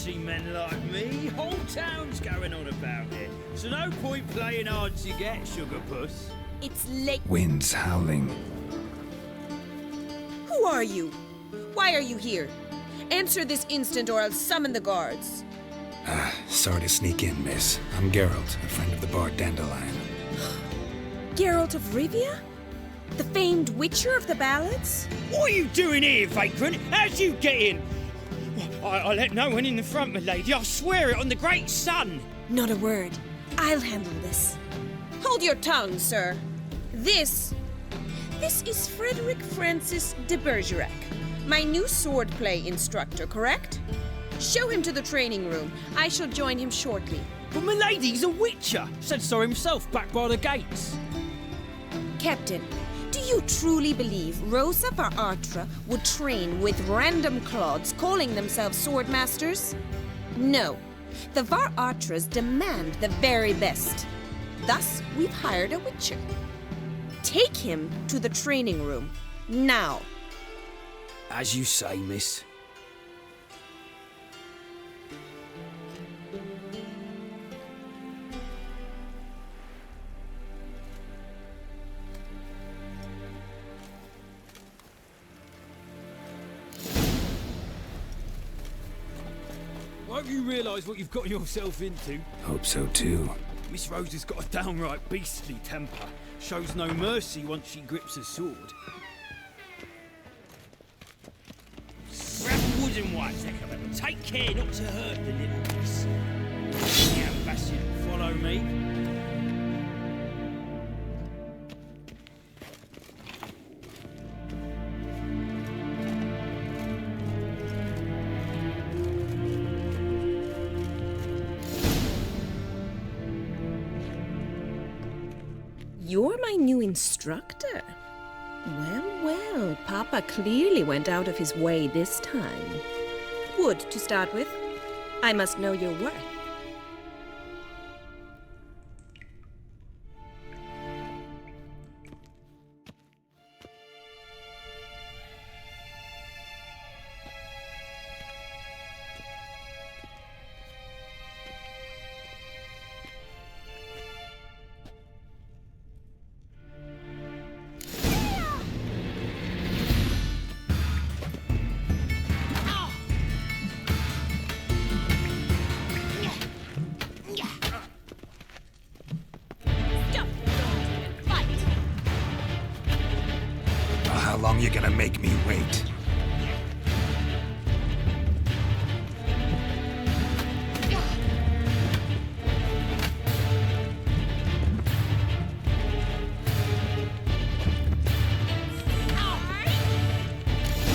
see men like me. Whole town's going on about it. So no point playing hard to get, sugar puss. It's late. Winds howling. Who are you? Why are you here? Answer this instant or I'll summon the guards. Sorry to sneak in, miss. I'm Geralt, a friend of the bard Dandelion. Geralt of Rivia? The famed witcher of the ballads? What are you doing here, vagrant? How'd you get in? I let no one in the front, my lady. I swear it on the great sun. Not a word. I'll handle this. Hold your tongue, sir. This is Frederick Francis de Bergerac, my new swordplay instructor, correct? Show him to the training room. I shall join him shortly. But my lady's a witcher. Said so himself back by the gates. Captain, do you truly believe Rosa Varatra would train with random clods calling themselves swordmasters? No. The Varatras demand the very best. Thus, we've hired a witcher. Take him to the training room, now. As you say, miss. Hope you realise what you've got yourself into. Hope so too. Miss Rose has got a downright beastly temper. Shows no mercy once she grips a sword. Grab a wooden one, Zekka, but take care not to hurt the little miss. The ambassador, follow me. You're my new instructor. Well, Papa clearly went out of his way this time. Wood, to start with. I must know your worth. How long you gonna make me wait?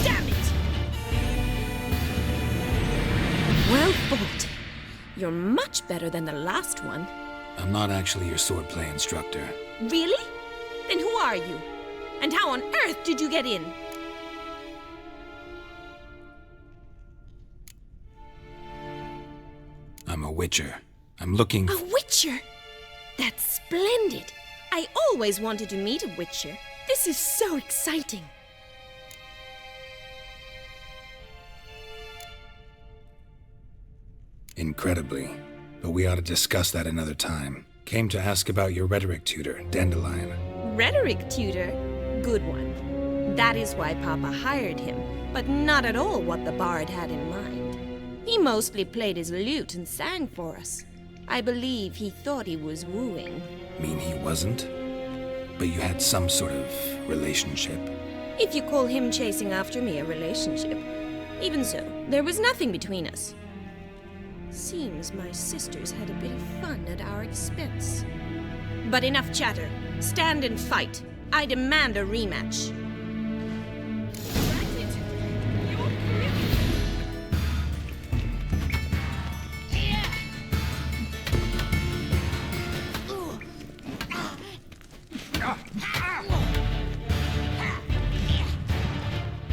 Damn it! Well fought. You're much better than the last one. I'm not actually your swordplay instructor. Really? Then who are you? And how on earth did you get in? I'm a witcher. I'm looking... A witcher? That's splendid. I always wanted to meet a witcher. This is so exciting. Incredibly. But we ought to discuss that another time. Came to ask about your rhetoric tutor, Dandelion. Rhetoric tutor? Good one. That is why Papa hired him, but not at all what the bard had in mind. He mostly played his lute and sang for us. I believe he thought he was wooing. Mean he wasn't? But you had some sort of relationship? If you call him chasing after me a relationship. Even so, there was nothing between us. Seems my sisters had a bit of fun at our expense. But enough chatter. Stand and fight. I demand a rematch.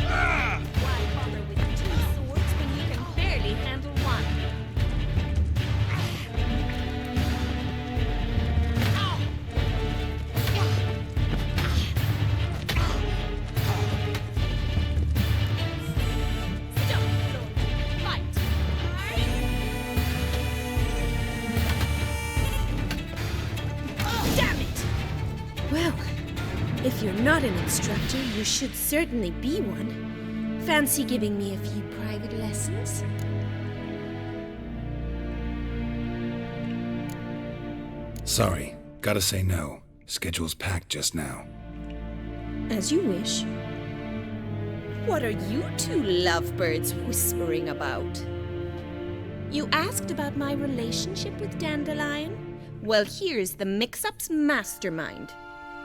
Why bother with 2 swords when you can barely handle one? Stop, Lord. Fight. If you're not an instructor, you should certainly be one. Fancy giving me a few private lessons? Sorry, gotta say no. Schedule's packed just now. As you wish. What are you two lovebirds whispering about? You asked about my relationship with Dandelion? Well, here's the mix-up's mastermind.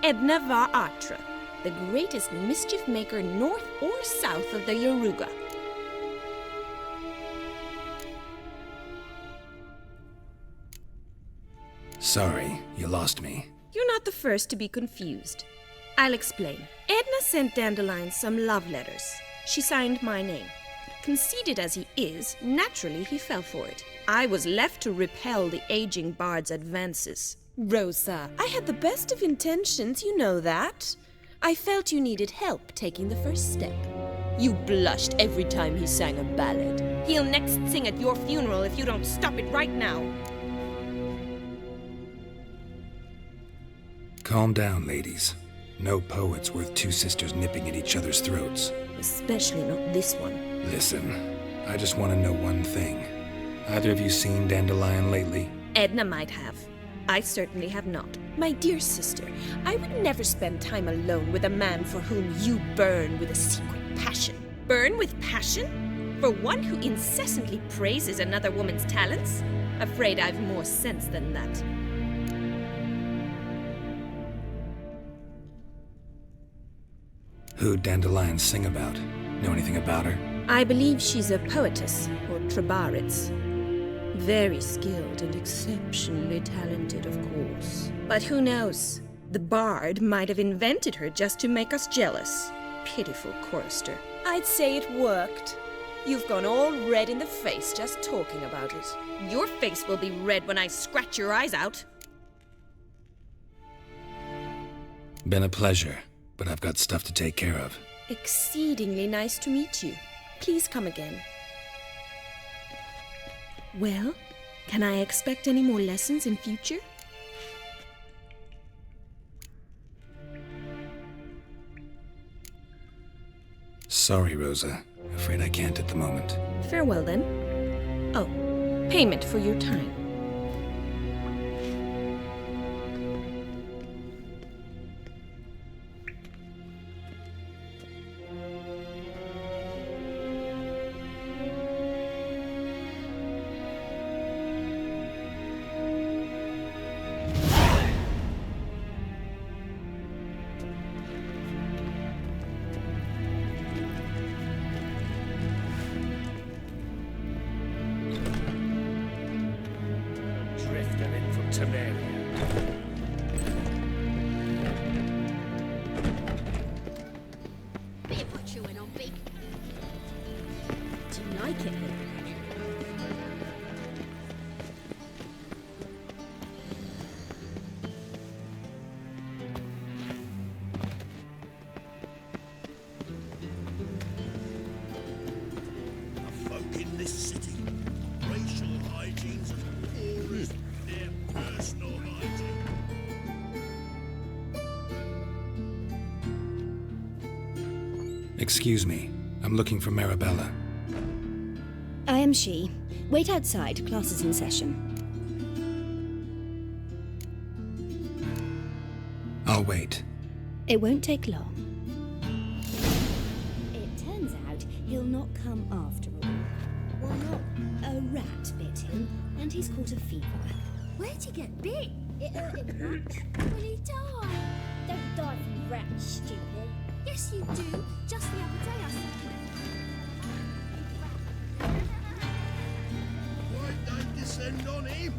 Edna var Atra, the greatest mischief maker north or south of the Yaruga. Sorry, you lost me. You're not the first to be confused. I'll explain. Edna sent Dandelion some love letters. She signed my name. Conceited as he is, naturally he fell for it. I was left to repel the aging bard's advances. Rosa, I had the best of intentions, you know that. I felt you needed help taking the first step. You blushed every time he sang a ballad. He'll next sing at your funeral if you don't stop it right now. Calm down, ladies. No poet's worth two sisters nipping at each other's throats. Especially not this one. Listen, I just want to know one thing. Either of you seen Dandelion lately? Edna might have. I certainly have not. My dear sister, I would never spend time alone with a man for whom you burn with a secret passion. Burn with passion? For one who incessantly praises another woman's talents? Afraid I've more sense than that. Who'd Dandelion sing about? Know anything about her? I believe she's a poetess, or trabaritz. Very skilled and exceptionally talented, of course. But who knows? The bard might have invented her just to make us jealous. Pitiful chorister. I'd say it worked. You've gone all red in the face just talking about it. Your face will be red when I scratch your eyes out. Been a pleasure, but I've got stuff to take care of. Exceedingly nice to meet you. Please come again. Well, can I expect any more lessons in future? Sorry, Rosa. Afraid I can't at the moment. Farewell, then. Oh, payment for your time. Drifting in from Temeria. Bit of what chewing on, Big. Do you like it? Folk in this city, racial hygiene's as poor as their personal hygiene. Excuse me. I'm looking for Marabella. I am she. Wait outside. Class is in session. I'll wait. It won't take long. It turns out he'll not come after all. Why not? A rat bit him, and he's caught a fever. Where'd he get bit? It hurt him much. Will he die? Don't die from rats, stupid. Yes, you do. Just the other day I saw him. Why'd they descend on him?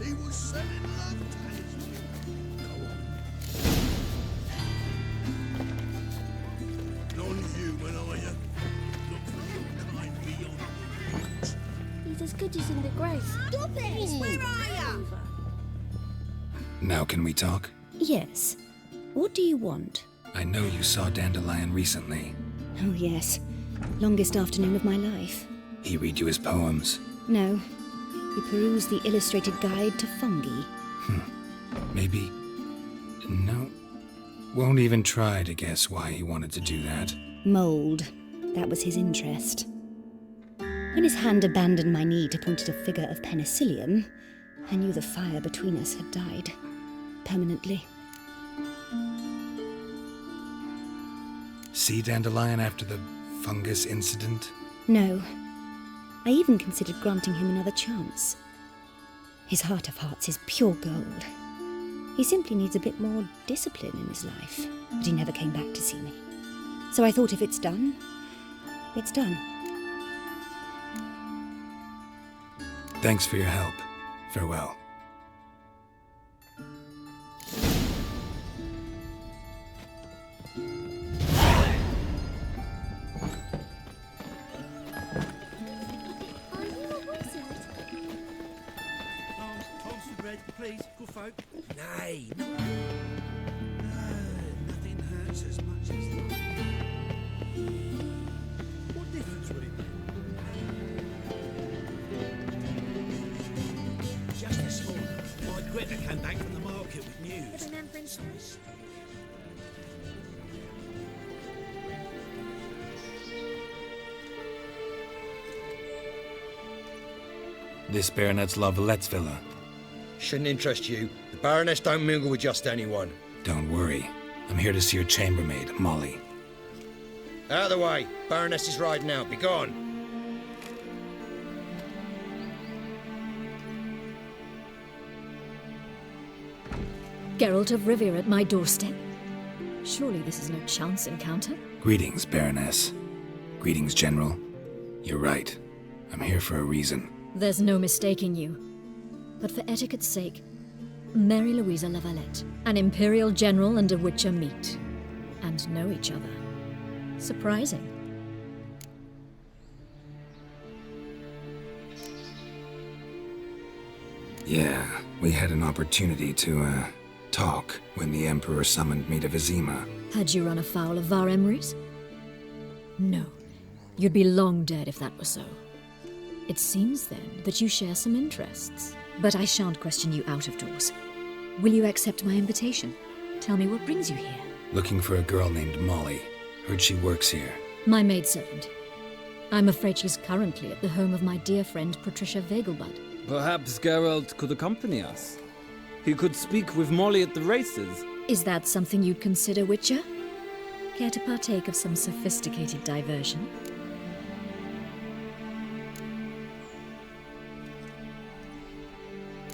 He was selling love talismans. Non-human, are you? Look for your kind beyond reach. He's as good as in the grave. Stop it! Where are you? Now can we talk? Yes. What do you want? I know you saw Dandelion recently. Oh, yes. Longest afternoon of my life. He read you his poems. No. He perused the illustrated guide to fungi. Maybe... No. Won't even try to guess why he wanted to do that. Mould. That was his interest. When his hand abandoned my knee to point at a figure of penicillium, I knew the fire between us had died. Permanently. See Dandelion after the fungus incident? No. I even considered granting him another chance. His heart of hearts is pure gold. He simply needs a bit more discipline in his life. But he never came back to see me. So I thought if it's done, it's done. Thanks for your help. Farewell. Please, good folk. Nay, no. Nothing hurts as much as that. What difference would it make? Just this morning, my Greta came back from the market with news. This Baronet's La Vallette's villa. Shouldn't interest you. The Baroness don't mingle with just anyone. Don't worry. I'm here to see your chambermaid, Molly. Out of the way. Baroness is riding out. Be gone. Geralt of Rivia at my doorstep. Surely this is no chance encounter. Greetings, Baroness. Greetings, General. You're right. I'm here for a reason. There's no mistaking you. But for etiquette's sake, Mary Louisa La Valette, an Imperial General and a Witcher meet. And know each other. Surprising. Yeah, we had an opportunity to, talk when the Emperor summoned me to Vizima. Had you run afoul of Var Emrys? No. You'd be long dead if that were so. It seems, then, that you share some interests. But I shan't question you out of doors. Will you accept my invitation? Tell me what brings you here. Looking for a girl named Molly. Heard she works here. My maidservant. I'm afraid she's currently at the home of my dear friend Patricia Vegelbud. Perhaps Geralt could accompany us. He could speak with Molly at the races. Is that something you'd consider, Witcher? Care to partake of some sophisticated diversion?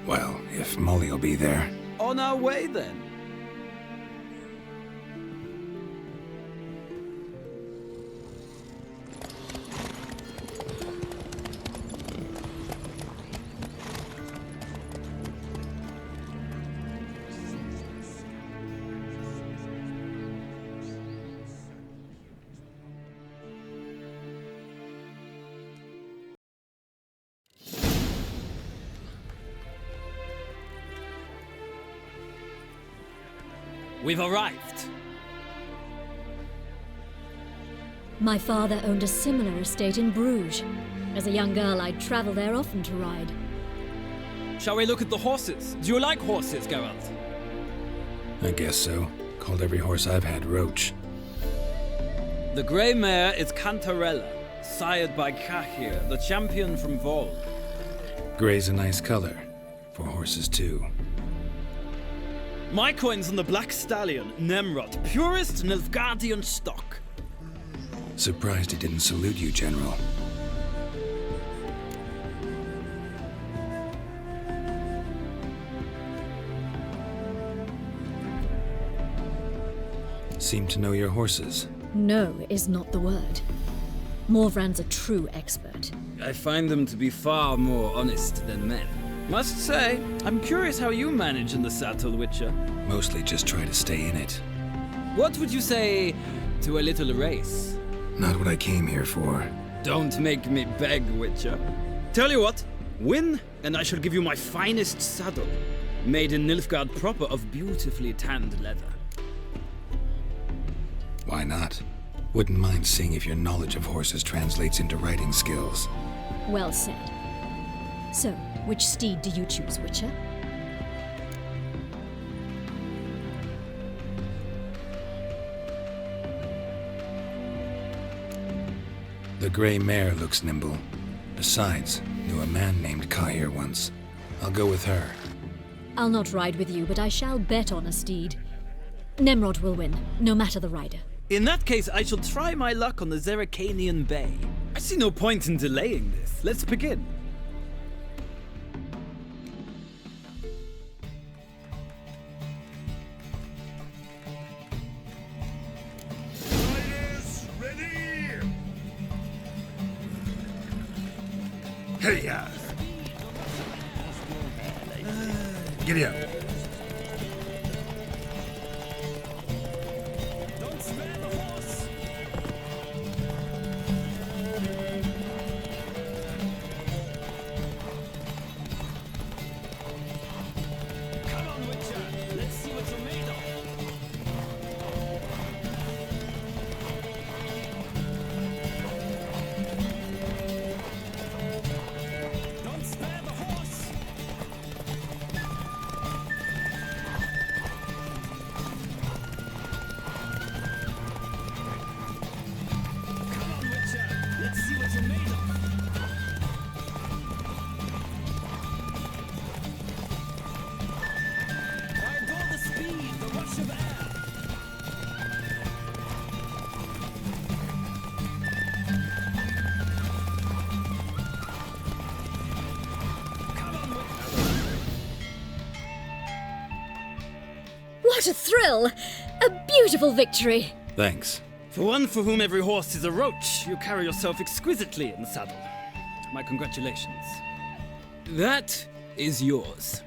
Well, if Molly'll be there. On our way, then. We've arrived. My father owned a similar estate in Bruges. As a young girl, I'd travel there often to ride. Shall we look at the horses? Do you like horses, Geralt? I guess so. Called every horse I've had Roach. The grey mare is Cantarella, sired by Cahir, the champion from Vol. Grey's a nice color. For horses, too. My coin's on the Black Stallion, Nemrod, purest Nilfgaardian stock. Surprised he didn't salute you, General. Seem to know your horses. No is not the word. Morvran's a true expert. I find them to be far more honest than men. Must say, I'm curious how you manage in the saddle, Witcher. Mostly just try to stay in it. What would you say to a little race? Not what I came here for. Don't make me beg, Witcher. Tell you what, win, and I shall give you my finest saddle. Made in Nilfgaard proper of beautifully tanned leather. Why not? Wouldn't mind seeing if your knowledge of horses translates into riding skills. Well said. So, which steed do you choose, Witcher? The grey mare looks nimble. Besides, knew a man named Kahir once. I'll go with her. I'll not ride with you, but I shall bet on a steed. Nemrod will win, no matter the rider. In that case, I shall try my luck on the Zeracanian Bay. I see no point in delaying this. Let's begin. Hey, giddy up. What a thrill! A beautiful victory! Thanks. For one for whom every horse is a roach, you carry yourself exquisitely in the saddle. My congratulations. That is yours.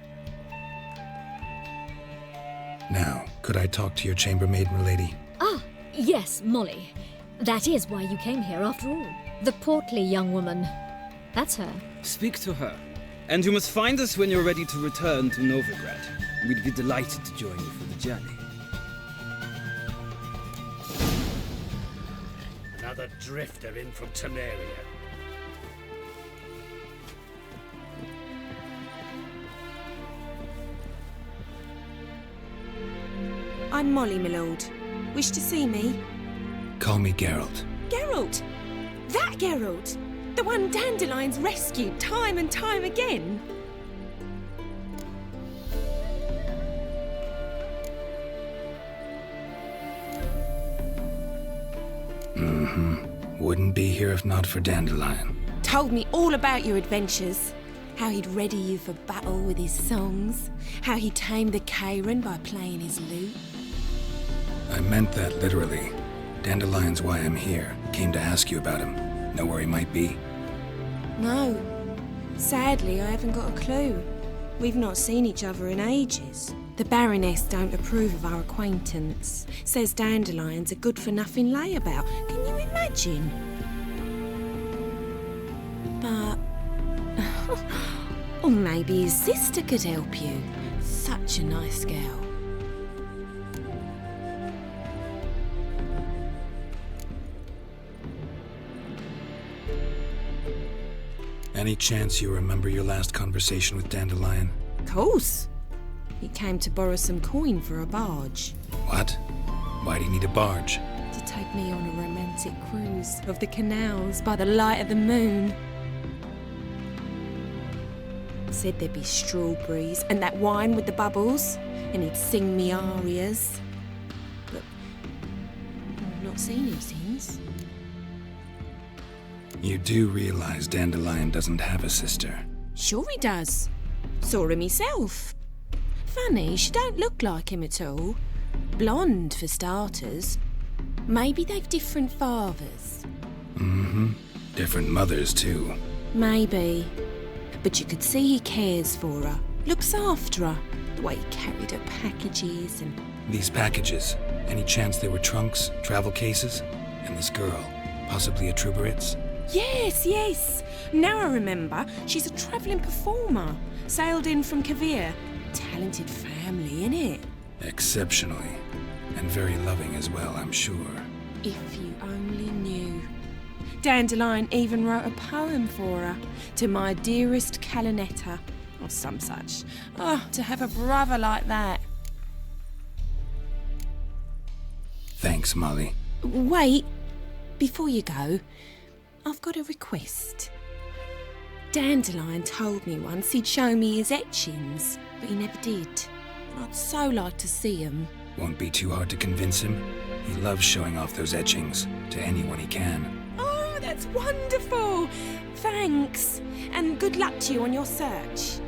Now, could I talk to your chambermaid, milady? Ah, yes, Molly. That is why you came here after all. The portly young woman. That's her. Speak to her. And you must find us when you're ready to return to Novigrad. We'd be delighted to join you for the journey. Another drifter in from Temeria. I'm Molly, my lord. Wish to see me? Call me Geralt. Geralt! That Geralt! The one Dandelion's rescued time and time again! Wouldn't be here if not for Dandelion. Told me all about your adventures. How he'd ready you for battle with his songs. How he tamed the Kairan by playing his lute. I meant that literally. Dandelion's why I'm here. Came to ask you about him. Know where he might be? No. Sadly, I haven't got a clue. We've not seen each other in ages. The Baroness don't approve of our acquaintance. Says Dandelion's a good-for-nothing layabout. Can you imagine? But... or maybe his sister could help you. Such a nice girl. Any chance you remember your last conversation with Dandelion? Course. He came to borrow some coin for a barge. What? Why do you need a barge? To take me on a romantic cruise of the canals by the light of the moon. Said there'd be strawberries and that wine with the bubbles, and he'd sing me arias. But I've not seen him since. You do realize Dandelion doesn't have a sister? Sure he does. Saw him himself. Funny, she don't look like him at all. Blonde, for starters. Maybe they've different fathers. Different mothers, too. Maybe. But you could see he cares for her. Looks after her. The way he carried her packages and... These packages, any chance they were trunks, travel cases? And this girl, possibly a Truberitz? Yes, yes. Now I remember. She's a travelling performer. Sailed in from Kavir. Talented family, innit? Exceptionally. And very loving as well, I'm sure. If you only knew. Dandelion even wrote a poem for her. To my dearest Calinetta. Or some such. Oh, to have a brother like that. Thanks, Molly. Wait. Before you go, I've got a request. Dandelion told me once he'd show me his etchings, but he never did. And I'd so like to see them. Won't be too hard to convince him. He loves showing off those etchings to anyone he can. Oh, that's wonderful! Thanks, and good luck to you on your search.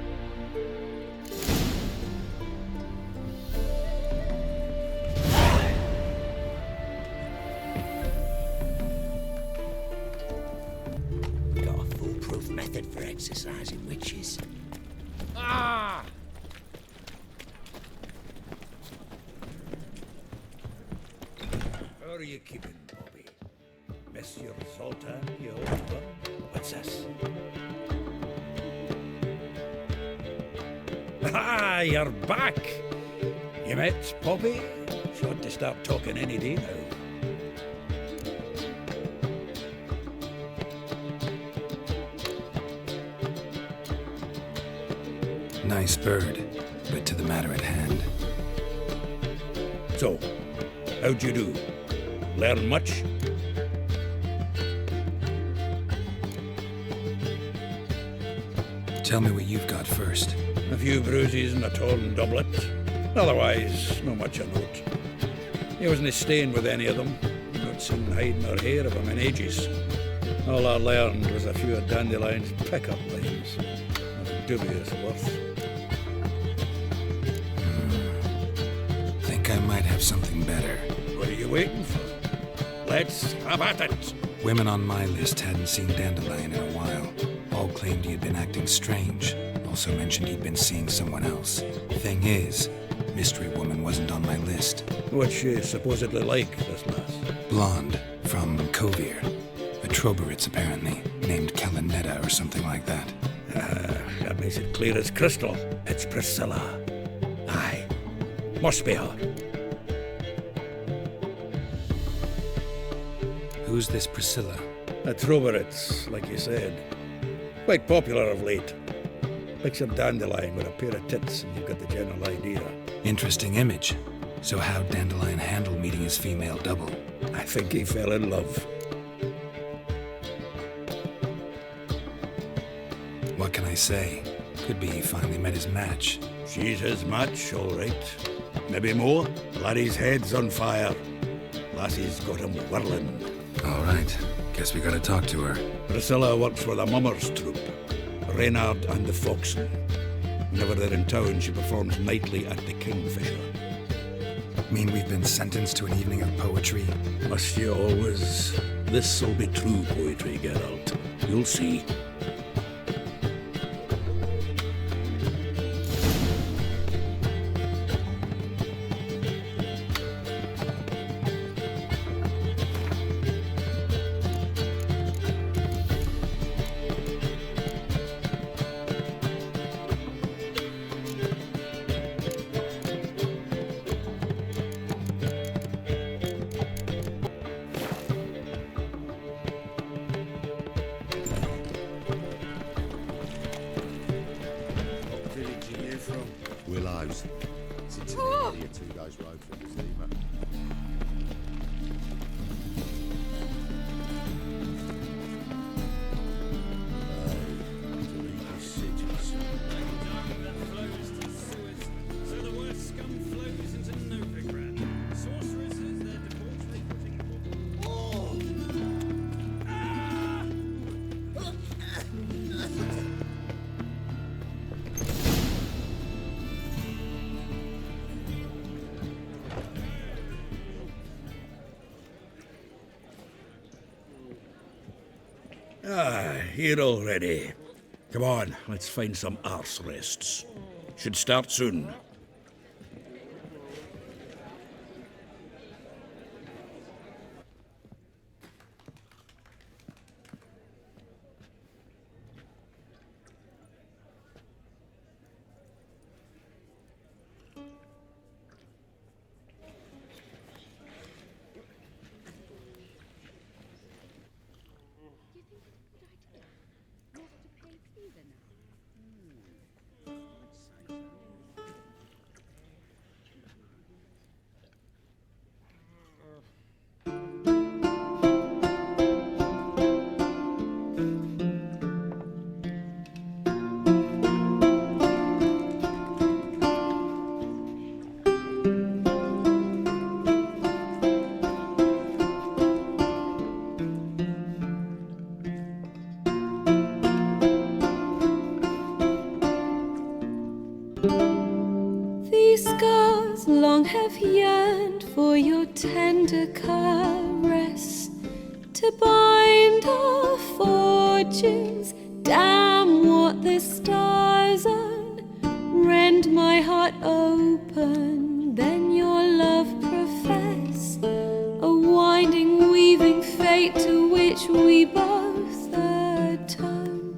Got a foolproof method for exercising witches. Ah! How are you keeping, Bobby? Monsieur Zoltan, you old one? What's this? Ah, you're back! You met Poppy? She ought to start talking any day now. Nice bird, but to the matter at hand. So, how'd you do? Learn much? Tell me what you've got first. A few bruises and a torn doublet. Otherwise, no much of note. He wasn't staying with any of them. Not seen hide nor hair of him in ages. All I learned was a few of Dandelion's pick-up lines. Of dubious worth. Think I might have something better. What are you waiting for? Let's have at it! Women on my list hadn't seen Dandelion in a while. All claimed he had been acting strange. Also mentioned he'd been seeing someone else. Thing is, Mystery Woman wasn't on my list. What's she supposedly like, this lass? Blonde, from Kovir. A Troberitz, apparently, named Kalinetta or something like that. That makes it clear as crystal. It's Priscilla. Aye. Must be her. Who's this Priscilla? A Troberitz, like you said. Quite popular of late. Picture Dandelion with a pair of tits and you've got the general idea. Interesting image. So how'd Dandelion handle meeting his female double? I think he fell in love. What can I say? Could be he finally met his match. She's his match, all right. Maybe more. Laddie's head's on fire. Lassie's got him whirling. All right. Guess we gotta talk to her. Priscilla works for the Mummers troupe. Reynard and the Foxen. Whenever they're in town, she performs nightly at the Kingfisher. Mean we've been sentenced to an evening of poetry? Must you always? This'll be true poetry, Geralt. You'll see. Willows. It's entirely a 2 days road from the steamer. Here already. Come on, let's find some arse rests. Should start soon. yearned for your tender caress, to bind our fortunes. Damn what the stars own, rend my heart open, then your love profess, a winding, weaving fate to which we both atone.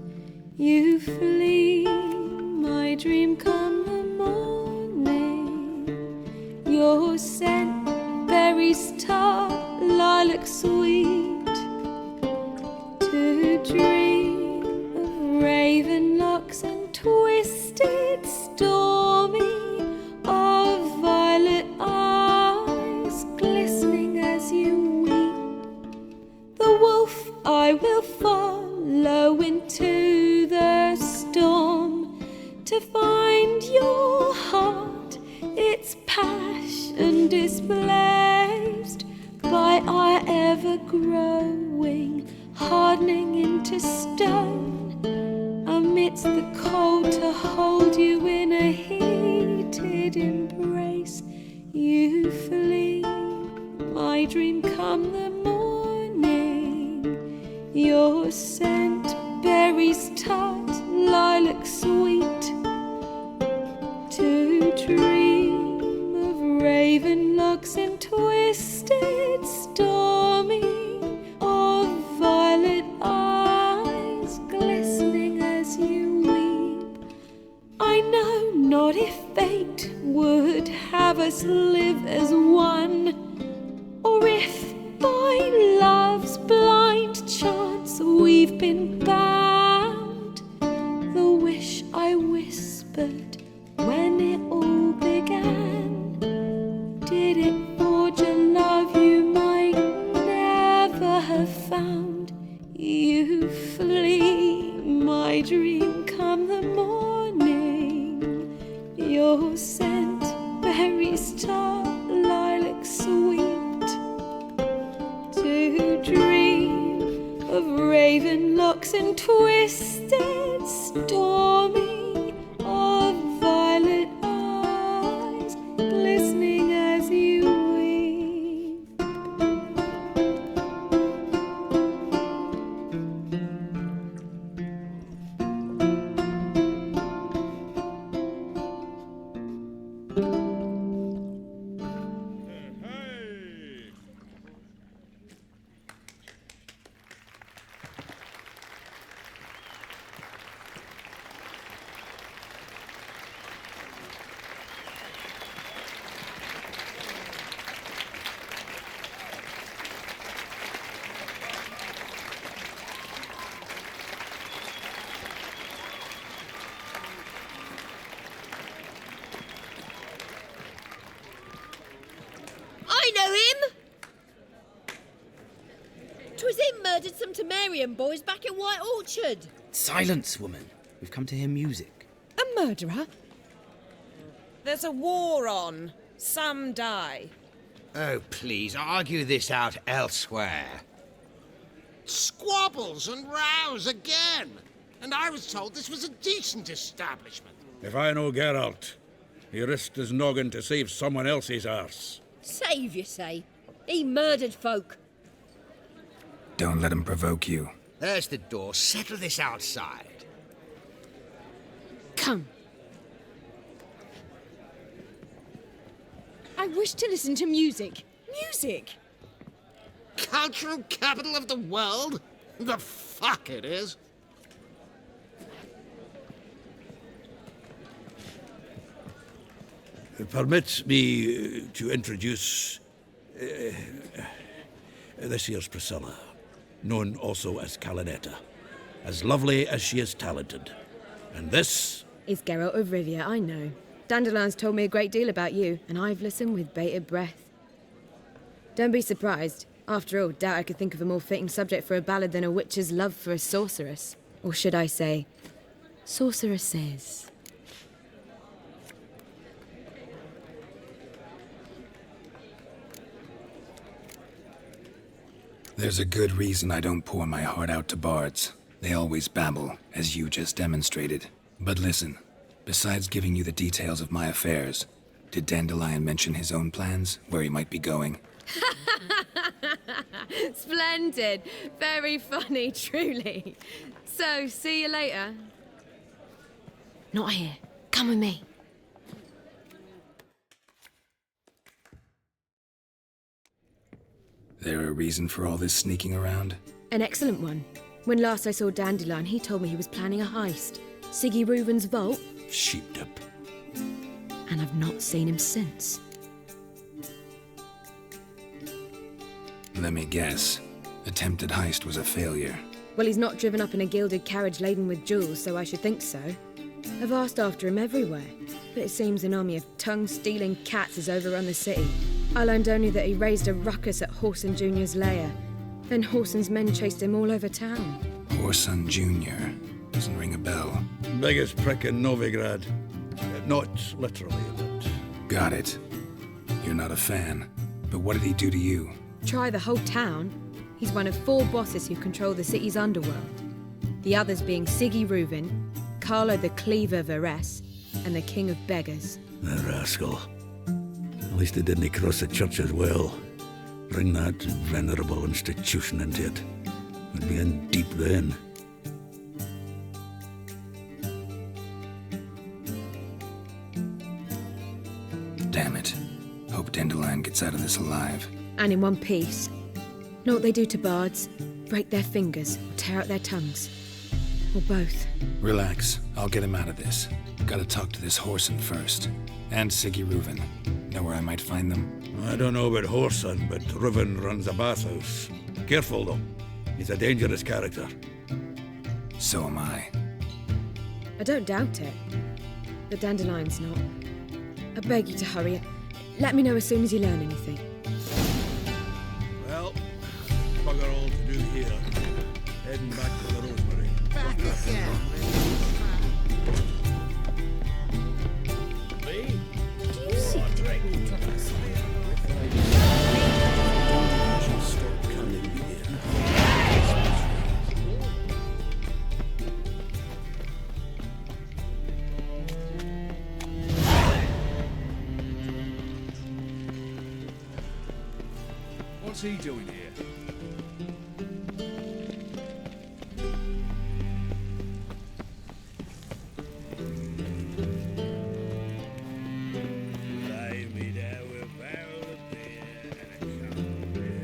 You flee, my dream come the morning, your scent, berries tart, lilac sweet, to dream of raven locks and twisted stormy, of violet eyes glistening as you weep. The wolf I will follow into the storm, to find your heart, its passion displaced by our ever-growing, hardening into stone, amidst the cold to hold you in a heated embrace. You flee, my dream come the morning, your scent, berries tart, lilac sweet, to dream of raven locks and twisted stormy, of violet eyes glistening as you weep. I know not if fate would have us live as one, or if by love's blind chance we've been bound. The wish I whispered when it all began, did it forge a love you might never have found? You flee, my dream come the morning, your scent, berries tart, lilac sweet, to dream of raven locks and twisted stormy, of violet eyes glistening as you weep. I know him! 'Twas him murdered some Temerian boys back in White Orchard. Silence, woman. We've come to hear music. A murderer? There's a war on. Some die. Oh, please, argue this out elsewhere. Squabbles and rows again! And I was told this was a decent establishment. If I know Geralt, he risked his noggin to save someone else's arse. Save, you say? He murdered folk. Don't let him provoke you. There's the door. Settle this outside. Come. I wish to listen to music. Music? Cultural capital of the world? The fuck it is. Permit me to introduce this here's Priscilla, known also as Calinetta, as lovely as she is talented. And this is Geralt of Rivia, I know. Dandelion's told me a great deal about you, and I've listened with bated breath. Don't be surprised. After all, doubt I could think of a more fitting subject for a ballad than a witch's love for a sorceress. Or should I say, sorceresses. There's a good reason I don't pour my heart out to bards. They always babble, as you just demonstrated. But listen, besides giving you the details of my affairs, Did Dandelion mention his own plans, where he might be going? Splendid. Very funny, truly. So, see you later. Not here. Come with me. There a reason for all this sneaking around? An excellent one. When last I saw Dandelion, he told me he was planning a heist. Siggy Reuven's vault. Sheeped up. And I've not seen him since. Let me guess. Attempted heist was a failure. Well, he's not driven up in a gilded carriage laden with jewels, so I should think so. I've asked after him everywhere, but it seems an army of tongue-stealing cats has overrun the city. I learned only that he raised a ruckus at Whoreson Jr.'s lair. Then Whoreson's men chased him all over town. Whoreson Jr. Doesn't ring a bell. Biggest prick in Novigrad. Not literally, but... Got it. You're not a fan. But what did he do to you? Try the whole town. He's one of 4 bosses who control the city's underworld. The others being Siggy Reuven, Carlo the Cleaver Varese, and the King of Beggars. The rascal. At least he didn't cross the church as well. Bring that venerable institution into it. We'd be in deep then. Damn it. Hope Dandelion gets out of this alive. And in one piece. Know what they do to bards? Break their fingers or tear out their tongues. Or both. Relax. I'll get him out of this. Gotta talk to this Whoreson first. And Siggy Reuven. Know where I might find them? I don't know about Whoreson, but Reuven runs a bathhouse. Careful, though. He's a dangerous character. So am I. I don't doubt it. But Dandelion's not. I beg you to hurry. Let me know as soon as you learn anything. Well, bugger all to do here. Heading back to the Rosemary. Back again. Me? Do you see Stop coming here. What's he doing here? Lay me down with a barrel of beer and a cup of beer.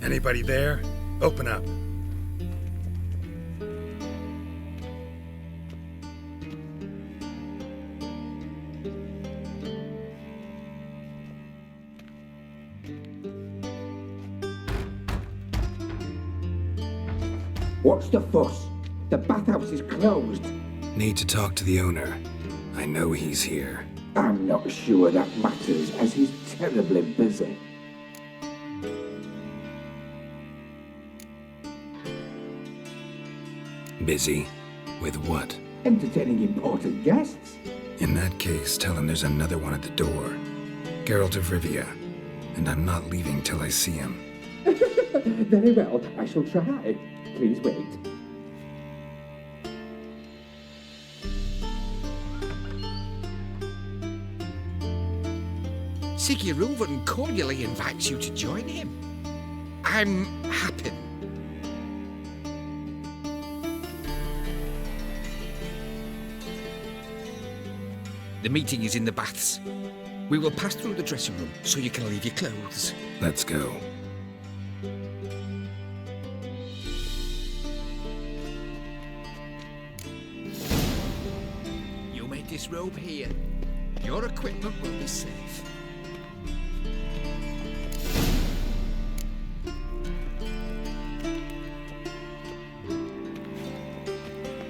Anybody there? Open up. What's the fuss? The bathhouse is closed. Need to talk to the owner. I know he's here. I'm not sure that matters, as he's terribly busy. Busy? With what? Entertaining important guests. In that case, tell him there's another one at the door. Geralt of Rivia. And I'm not leaving till I see him. Very well, I shall try. Please wait. Siggy Reuven cordially invites you to join him. I'm happy. The meeting is in the baths. We will pass through the dressing room so you can leave your clothes. Let's go. You may disrobe here. Your equipment will be safe.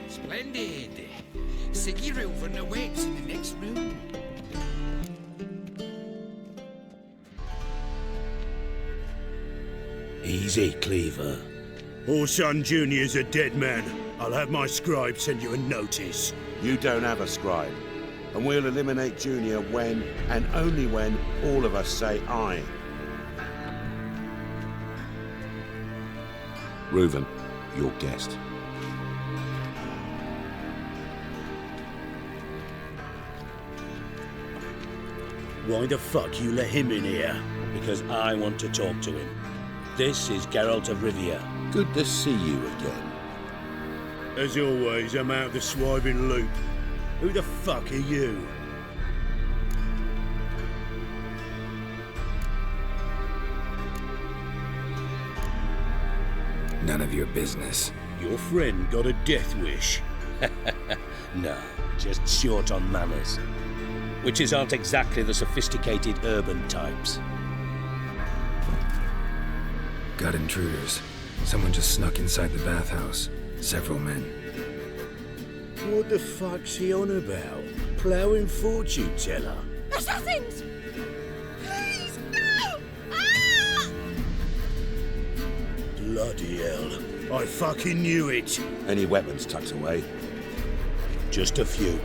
Splendid. Siggy Reuven awaits in the next room. Easy, Cleaver. Whoreson Jr.'s a dead man. I'll have my scribe send you a notice. You don't have a scribe. And we'll eliminate Junior when, and only when, all of us say aye. Reuven, your guest. Why the fuck you let him in here? Because I want to talk to him. This is Geralt of Rivia. Good to see you again. As always, I'm out of the swiving loop. Who the fuck are you? None of your business. Your friend got a death wish. No, just short on manners. Witches aren't exactly the sophisticated urban types. Got intruders. Someone just snuck inside the bathhouse. Several men. What the fuck's he on about? Ploughing fortune teller? Assassins! Please, no! Ah! Bloody hell. I fucking knew it. Any weapons tucked away? Just a few.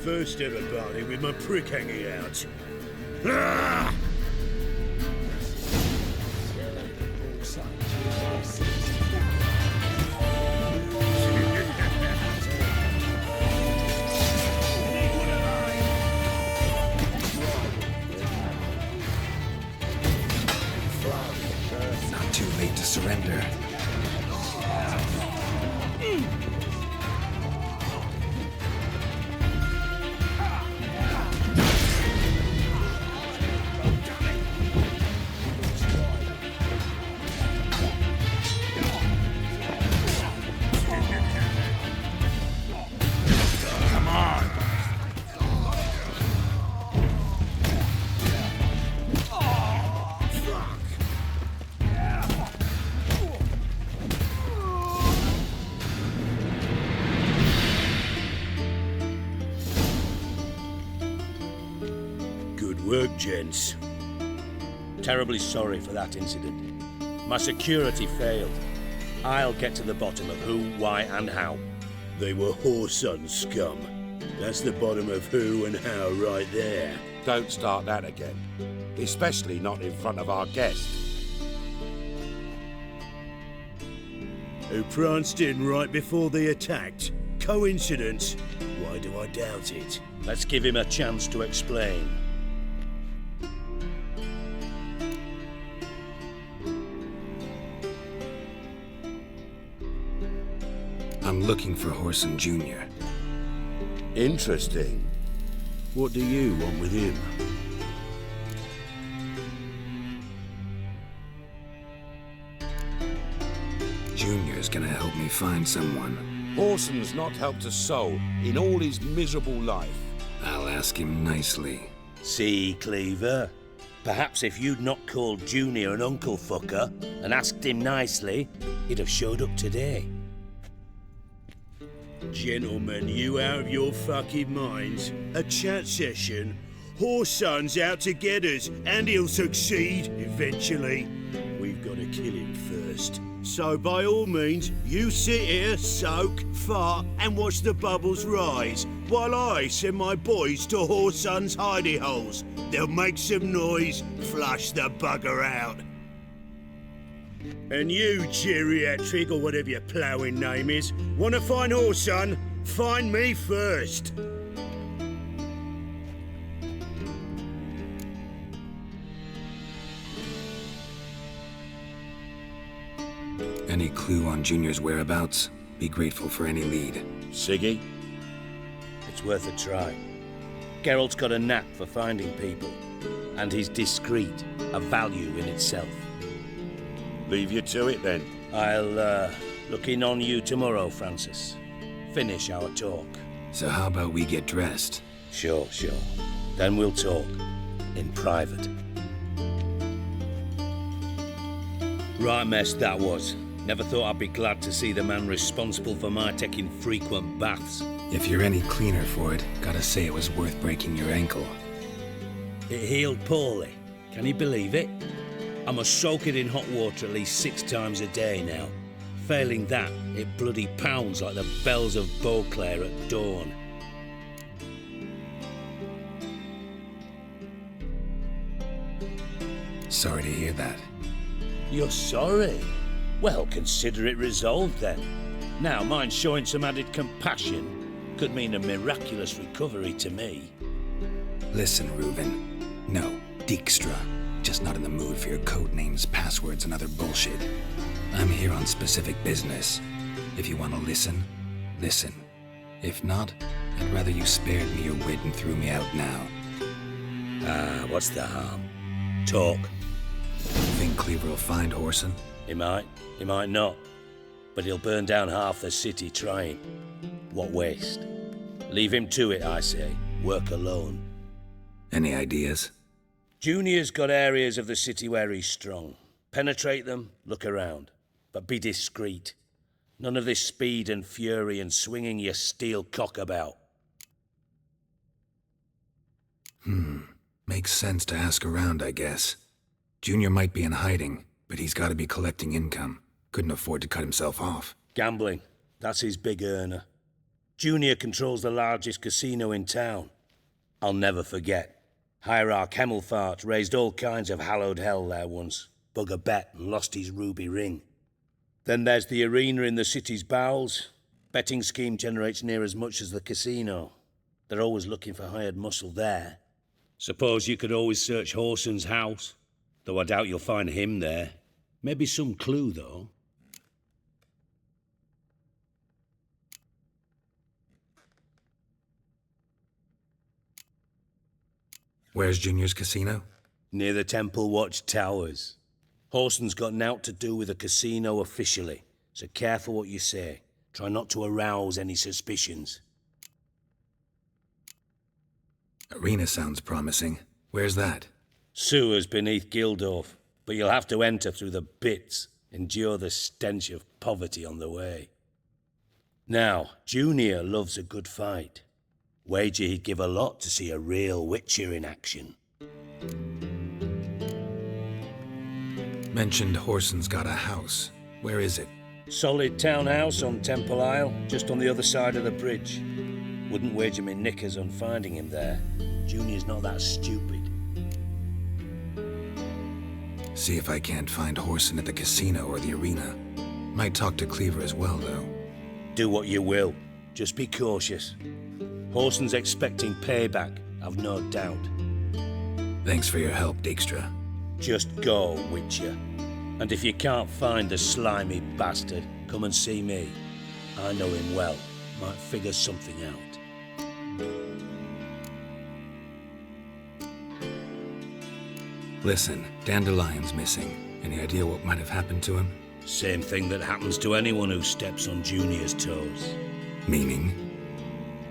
First ever party with my prick hanging out. Ah! Not too late to surrender. Work, gents. Terribly sorry for that incident. My security failed. I'll get to the bottom of who, why, and how. They were whoreson scum. That's the bottom of who and how right there. Don't start that again. Especially not in front of our guest. Who pranced in right before they attacked. Coincidence? Why do I doubt it? Let's give him a chance to explain. I'm looking for Whoreson Jr. Interesting. What do you want with him? Junior's gonna help me find someone. Whoreson's not helped a soul in all his miserable life. I'll ask him nicely. See, Cleaver? Perhaps if you'd not called Junior an uncle fucker and asked him nicely, he'd have showed up today. Gentlemen, you out of your fucking minds? A chat session? Whoreson's out to get us, and he'll succeed eventually. We've got to kill him first. So by all means, you sit here, soak, fart, and watch the bubbles rise, while I send my boys to Whoreson's hidey holes. They'll make some noise, flush the bugger out. And you, geriatric, or whatever your ploughing name is, want to find Whoreson? Find me first. Any clue on Junior's whereabouts? Be grateful for any lead. Siggy? It's worth a try. Geralt's got a knack for finding people, and he's discreet, a value in itself. Leave you to it, then. I'll, look in on you tomorrow, Francis. Finish our talk. So how about we get dressed? Sure. Then we'll talk. In private. Right mess that was. Never thought I'd be glad to see the man responsible for my taking frequent baths. If you're any cleaner for it, gotta say it was worth breaking your ankle. It healed poorly. Can you believe it? I must soak it in hot water at least 6 times a day now. Failing that, it bloody pounds like the bells of Beauclair at dawn. Sorry to hear that. You're sorry? Well, consider it resolved then. Now, mind showing some added compassion could mean a miraculous recovery to me. Listen, Reuven. No, Dijkstra. Just not in the mood for your code names, passwords, and other bullshit. I'm here on specific business. If you want to listen, listen. If not, I'd rather you spared me your wit and threw me out now. What's the harm? Talk. Think Cleaver will find Whoreson? He might not. But he'll burn down half the city trying. What waste? Leave him to it, I say. Work alone. Any ideas? Junior's got areas of the city where he's strong. Penetrate them, look around. But be discreet. None of this speed and fury and swinging your steel cock about. Makes sense to ask around, I guess. Junior might be in hiding, but he's got to be collecting income. Couldn't afford to cut himself off. Gambling. That's his big earner. Junior controls the largest casino in town. I'll never forget. Hierarch Hemmelfart raised all kinds of hallowed hell there once. Bug a bet and lost his ruby ring. Then there's the arena in the city's bowels. Betting scheme generates near as much as the casino. They're always looking for hired muscle there. Suppose you could always search Whoreson's house. Though I doubt you'll find him there. Maybe some clue, though. Where's Junior's casino? Near the Temple Watch Towers. Whoreson's got nought to do with the casino officially, so careful what you say. Try not to arouse any suspicions. Arena sounds promising. Where's that? Sewers beneath Gildorf, but you'll have to enter through the bits, endure the stench of poverty on the way. Now, Junior loves a good fight. Wager he'd give a lot to see a real Witcher in action. Mentioned Whoreson's got a house. Where is it? Solid townhouse on Temple Isle, just on the other side of the bridge. Wouldn't wager me knickers on finding him there. Junior's not that stupid. See if I can't find Whoreson at the casino or the arena. Might talk to Cleaver as well, though. Do what you will. Just be cautious. Whoreson's expecting payback, I've no doubt. Thanks for your help, Dijkstra. Just go, Witcher. And if you can't find the slimy bastard, come and see me. I know him well. Might figure something out. Listen, Dandelion's missing. Any idea what might have happened to him? Same thing that happens to anyone who steps on Junior's toes. Meaning?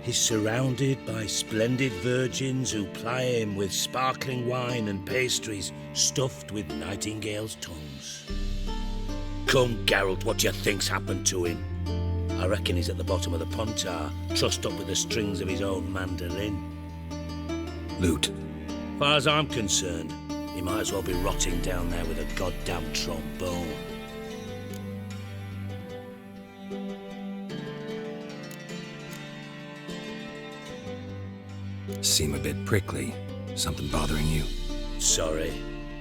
He's surrounded by splendid virgins who ply him with sparkling wine and pastries stuffed with nightingales' tongues. Come, Geralt, what do you think's happened to him? I reckon he's at the bottom of the Pontar, trussed up with the strings of his own mandolin. Loot. Far as I'm concerned, he might as well be rotting down there with a goddamn trombone. Seem a bit prickly. Something bothering you? Sorry.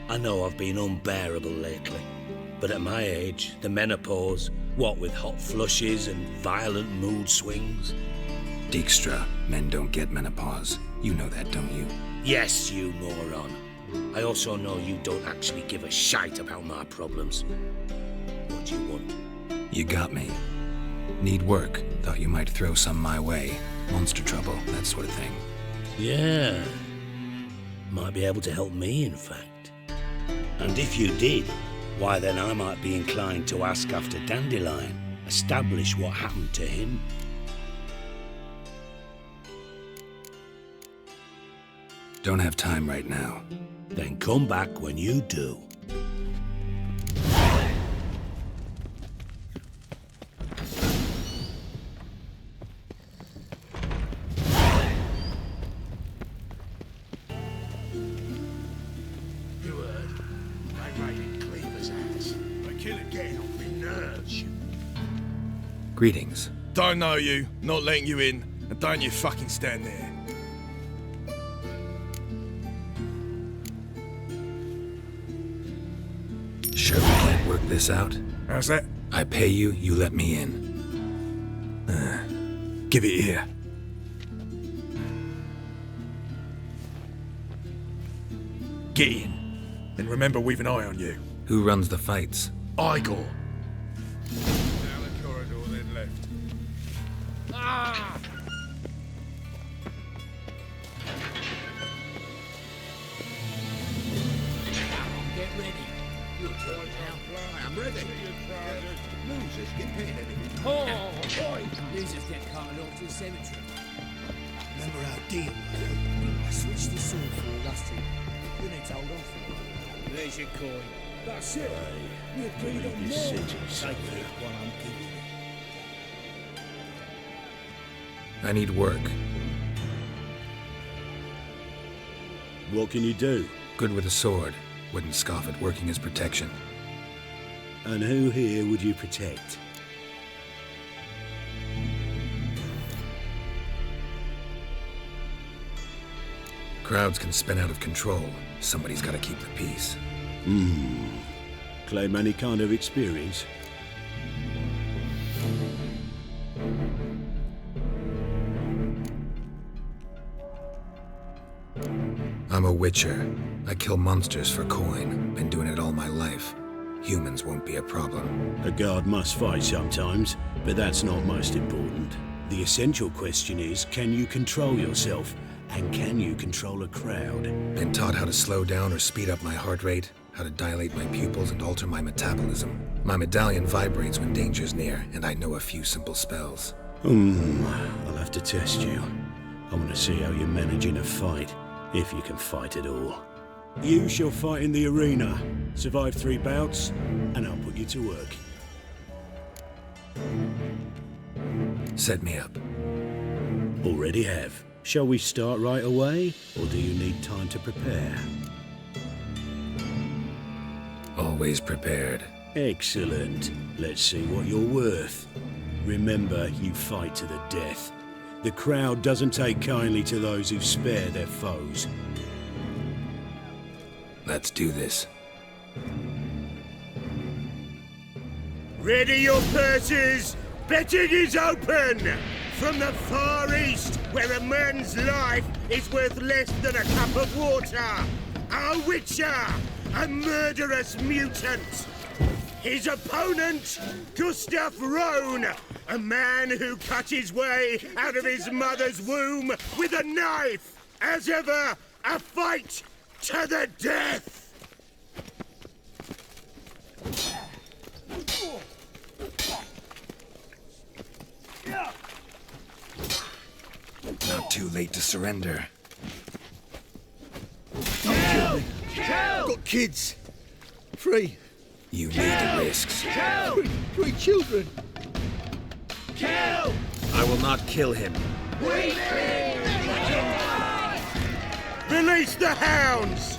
I know I've been unbearable lately. But at my age, the menopause, what with hot flushes and violent mood swings? Dijkstra, men don't get menopause. You know that, don't you? Yes, you moron. I also know you don't actually give a shite about my problems. What do you want? You got me. Need work. Thought you might throw some my way. Monster trouble, that sort of thing. Yeah. Might be able to help me, in fact. And if you did, why then I might be inclined to ask after Dandelion. Establish what happened to him. Don't have time right now. Then come back when you do. You heard? They raided Cleaver's house. They kill it getting on me nerves. Greetings. Don't know you, not letting you in, and don't you fucking stand there. Sure we can't work this out? How's that? I pay you, you let me in. Give it here. Get in. And remember, we've an eye on you. Who runs the fights? Igor. Down the corridor, then left. Ah! Get ready. You're toys now. I'm ready. Losers get paid anything. Oh, Losers get carted off to the cemetery. Remember our deal, I switched the sword for you last time. You need to hold on for it. there's your coin. That's it. We agreed on more. Take it while I'm giving it. I need work. What can you do? Good with a sword. Wouldn't scoff at working as protection. And who here would you protect? Crowds can spin out of control. Somebody's got to keep the peace. Claim any kind of experience? I'm a witcher. I kill monsters for coin. Been doing it all my life. Humans won't be a problem. A guard must fight sometimes, but that's not most important. The essential question is, can you control yourself? And can you control a crowd? Been taught how to slow down or speed up my heart rate, how to dilate my pupils and alter my metabolism. My medallion vibrates when danger's near, and I know a few simple spells. I'll have to test you. I want to see how you manage in a fight, if you can fight at all. You shall fight in the arena, survive 3 bouts, and I'll put you to work. Set me up. Already have. Shall we start right away, or do you need time to prepare? Always prepared. Excellent. Let's see what you're worth. Remember, you fight to the death. The crowd doesn't take kindly to those who spare their foes. Let's do this. Ready your purses! Betting is open! From the Far East, where a man's life is worth less than a cup of water, a witcher, a murderous mutant. His opponent, Gustav Rohn, a man who cut his way out of his mother's womb with a knife. As ever, a fight to the death. Not too late to surrender. Kill! I've got kids. 3. You need the risks. Kill! 3 children. Kill! I will not kill him. Release the hounds!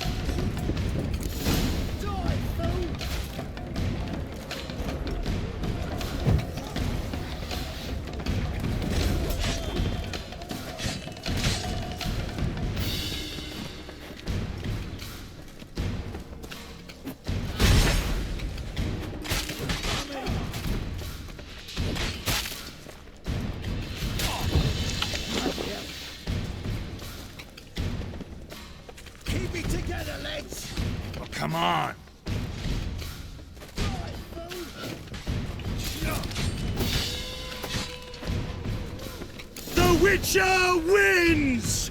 Come on. The Witcher wins!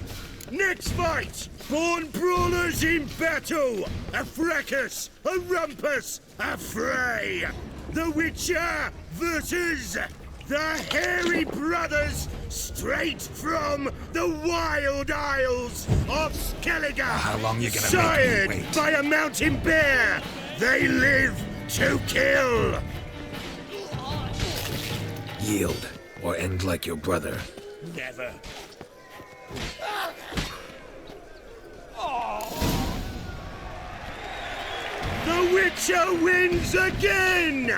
Next fight! Born brawlers in battle! A fracas, a rumpus, a fray! The Witcher versus the Hairy Brothers, straight from the wild isles of Skellige! How long you gonna sired make me wait? by a mountain bear! They live to kill! Yield, or end like your brother. Never. The Witcher wins again!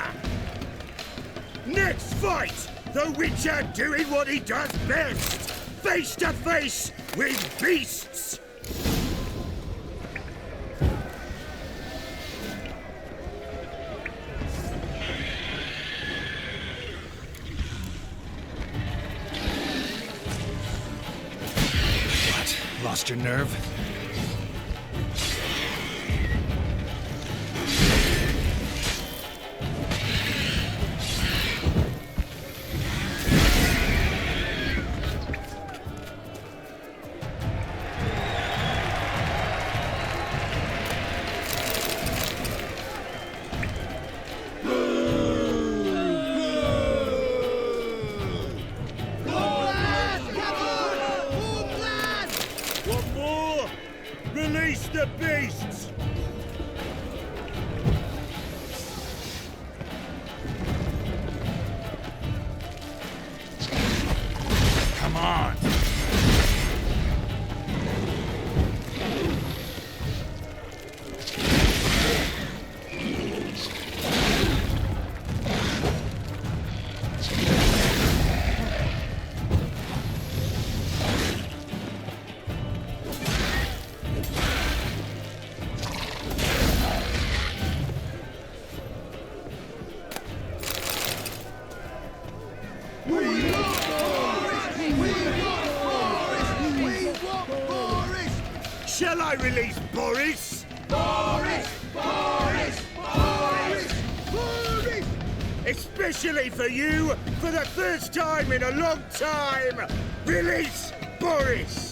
Next fight, the Witcher doing what he does best, face to face with beasts! lost your nerve? One more! Release the beasts! Come on! Shall I release Boris? Boris! Boris! Boris! Boris! Especially for you, for the first time in a long time! Release Boris!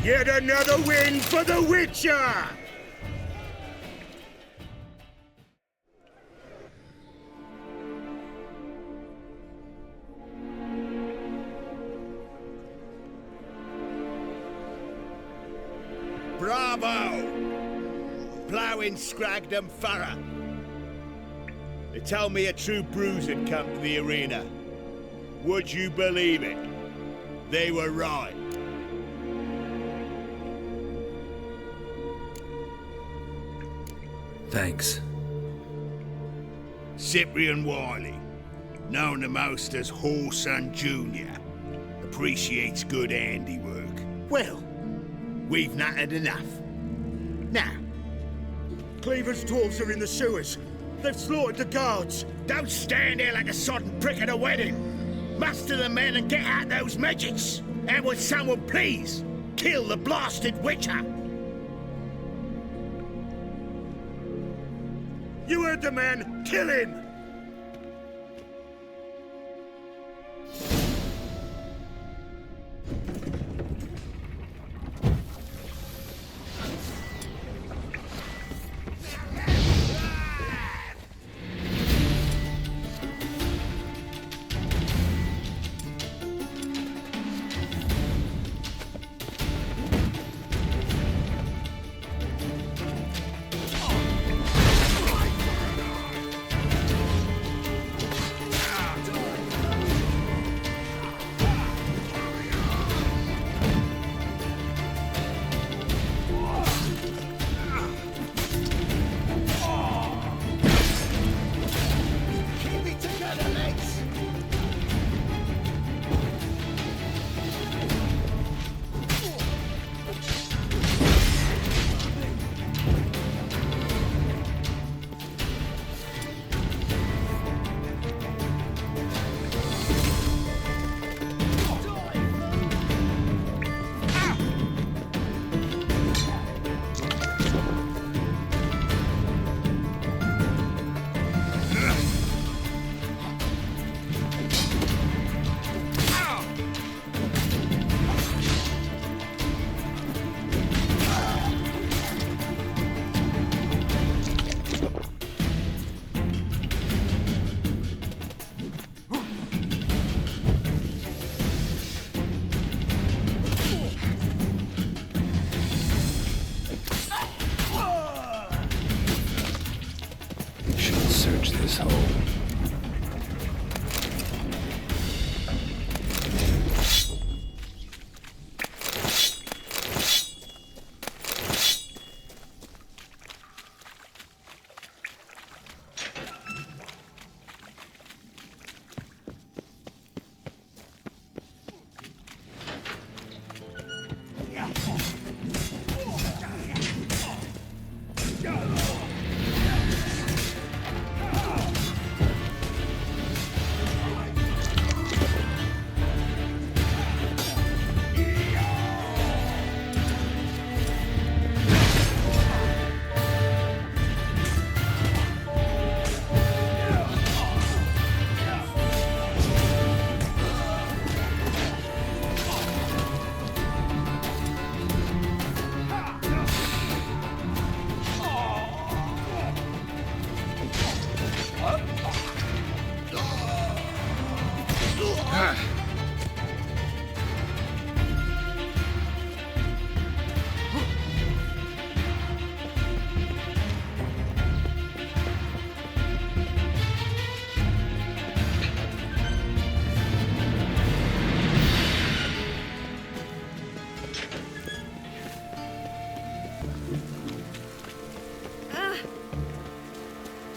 Yet another win for the Witcher! Bravo! Ploughing Scragdom Thorough. They tell me a true bruiser had come to the arena. Would you believe it? They were right. Thanks. Cyprian Wiley, known the most as Whoreson Jr., appreciates good handiwork. Well, we've nattered enough. Now, Cleaver's dwarves are in the sewers. They've slaughtered the guards. don't stand there like a sodden prick at a wedding. Muster the men and get out those midgets. And would someone please kill the blasted Witcher? You heard the man. Kill him!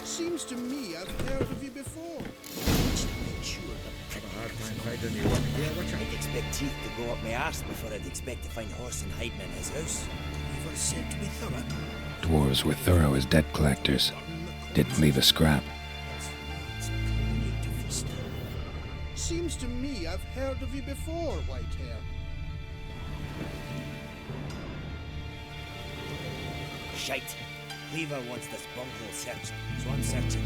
Seems to me I've heard of you before. Yeah, what I'd expect teeth to go up my arse before I'd expect to find Horson hiding in his house. You've got said to be thorough. Dwarves were thorough as debt collectors. Didn't leave a scrap. Seems to me I've heard of you before, Whitehair. Shite. Cleaver wants this bunghole searched, so I'm searching.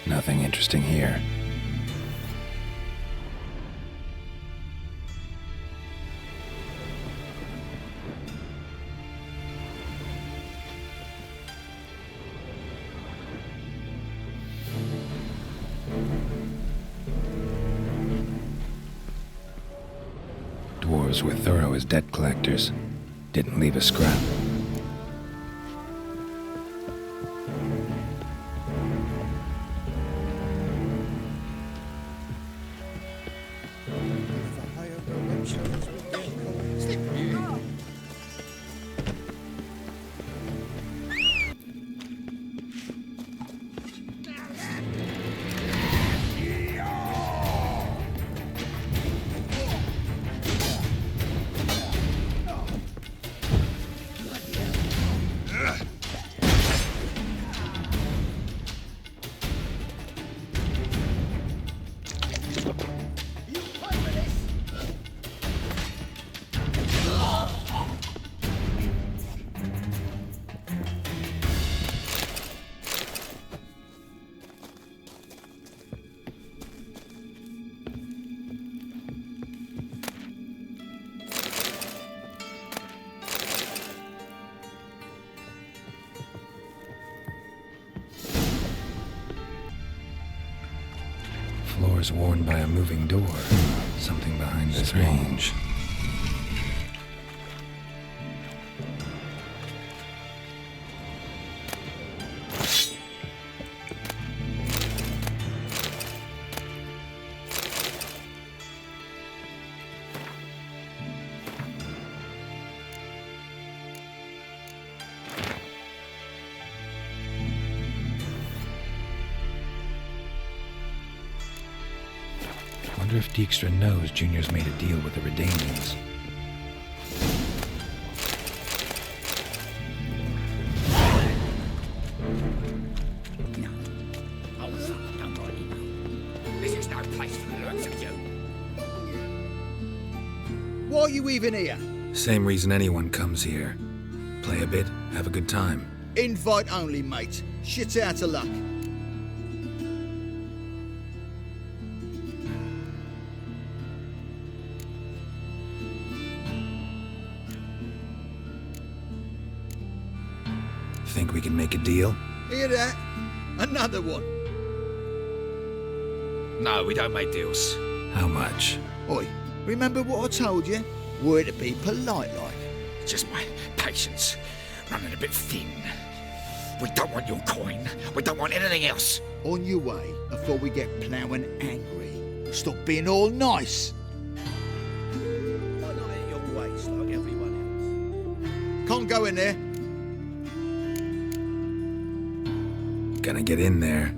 Nothing interesting here. Dwarves were thorough as debt collectors. Didn't leave a scrap. Floors worn by a moving door. Something behind this range. Wonder if Dijkstra knows Junior's made a deal with the Redanians. This is no place for the looks of you. Why are you even here? Same reason anyone comes here. Play a bit, have a good time. Invite only, mate. Shit's out of luck. Think we can make a deal? Hear that? Another one. No, we don't make deals. How much? Oi, remember what I told you? Were to be polite like. Just my patience running a bit thin. We don't want your coin. We don't want anything else. On your way before we get ploughing angry. Stop being all nice. Why not at your waist like everyone else? Can't go in there. Gonna get in there.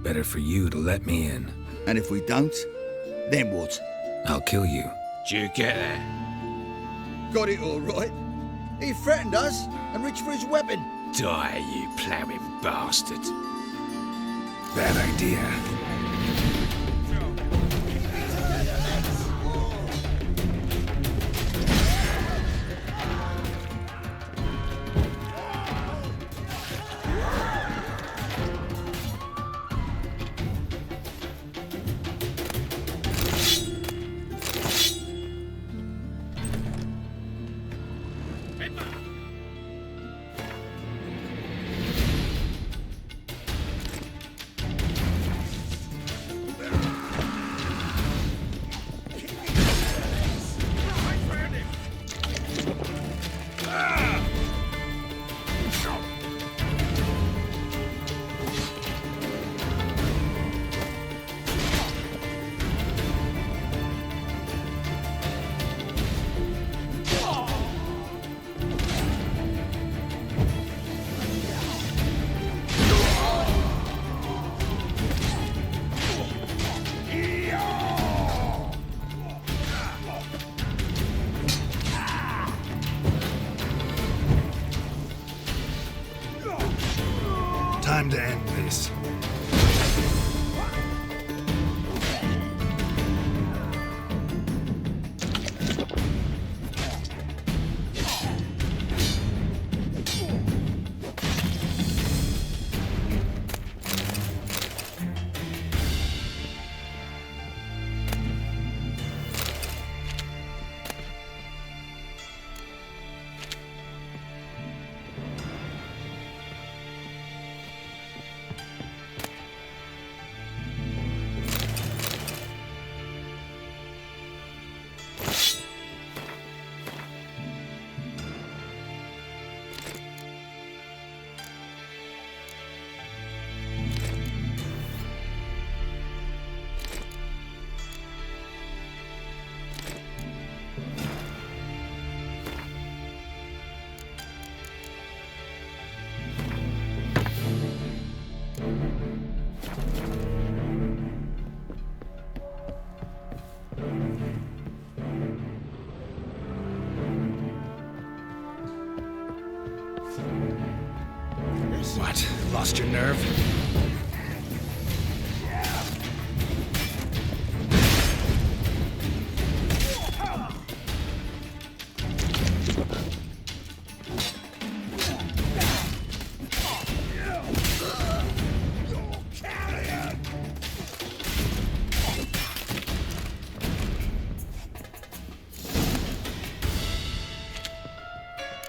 Better for you to let me in. And if we don't, then what? I'll kill you. Do you get that? Got it all right. He threatened us and reached for his weapon. Die, you ploughing bastard. Bad idea. time to end this. What? Lost your nerve?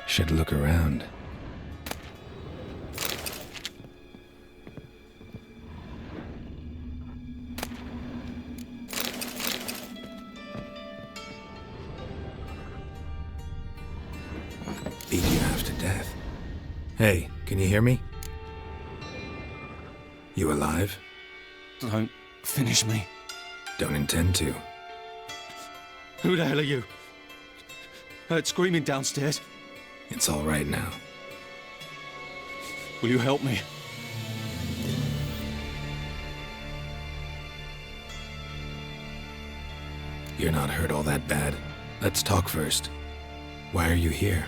Should look around. Beat you half to death. Hey, can you hear me? You alive? Don't finish me. Don't intend to. Who the hell are you? Heard screaming downstairs. It's all right now. Will you help me? You're not hurt all that bad. Let's talk first. Why are you here?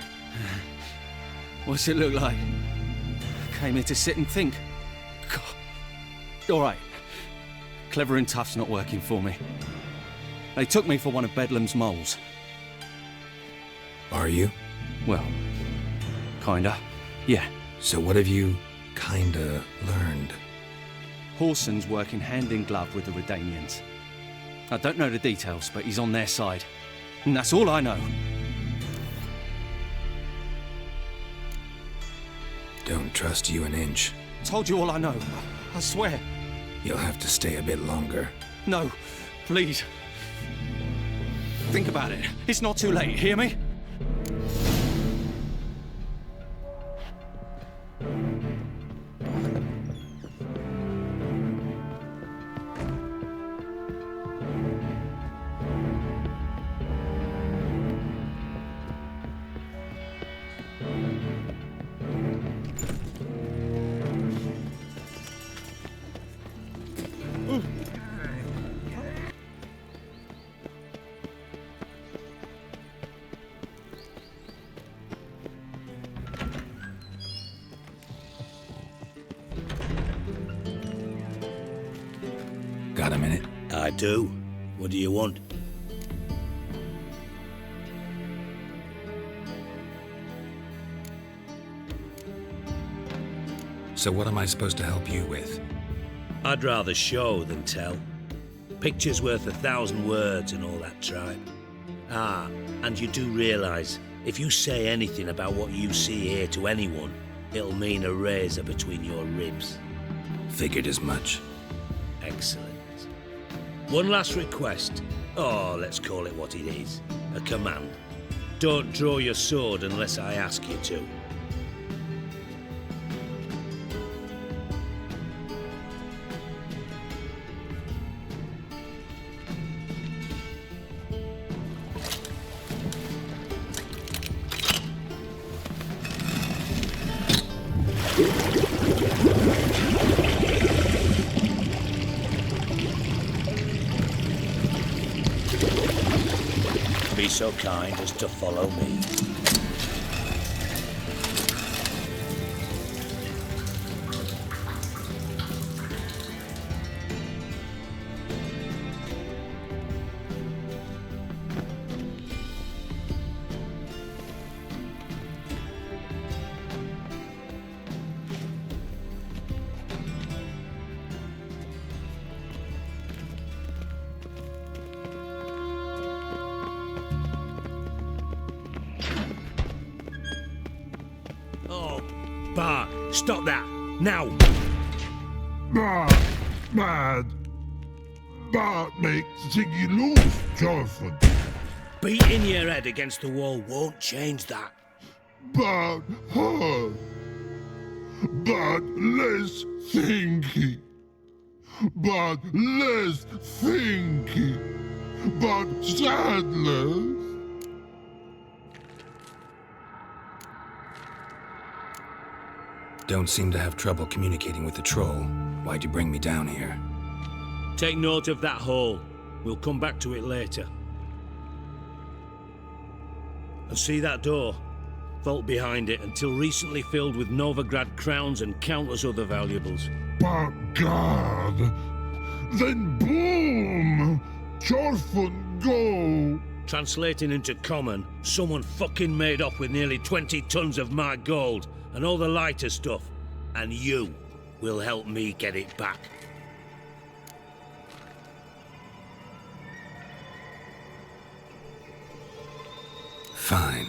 What's it look like? Came here to sit and think. God. All right. Clever and tough's not working for me. They took me for one of Bedlam's moles. Are you? Well, kinda. Yeah. So what have you kinda learned? Horson's working hand in glove with the Redanians. I don't know the details, but he's on their side. And that's all I know. Don't trust you an inch. Told you all I know. I swear. You'll have to stay a bit longer. No, please. Think about it. It's not too late, hear me? Got a minute? I do. What do you want? So what am I supposed to help you with? I'd rather show than tell. Picture's worth 1,000 words and all that tripe. Ah, and you do realise, if you say anything about what you see here to anyone, it'll mean a razor between your ribs. Figured as much. Excellent. One last request. Oh, let's call it what it is. A command. Don't draw your sword unless I ask you to. Be so kind as to follow me. Oh, Bart, stop that! Now! Bad. Bart make think you lose, Jonathan. Beating your head against the wall won't change that. But hard. But less thinking. But less thinking. But sadness. Don't seem to have trouble communicating with the troll. Why'd you bring me down here? Take note of that hole. We'll come back to it later. And see that door? Vault behind it, until recently filled with Novigrad crowns and countless other valuables. But God, then boom! Jorfun go! Translating into common, someone fucking made off with nearly 20 tons of my gold and all the lighter stuff, and you will help me get it back. Fine.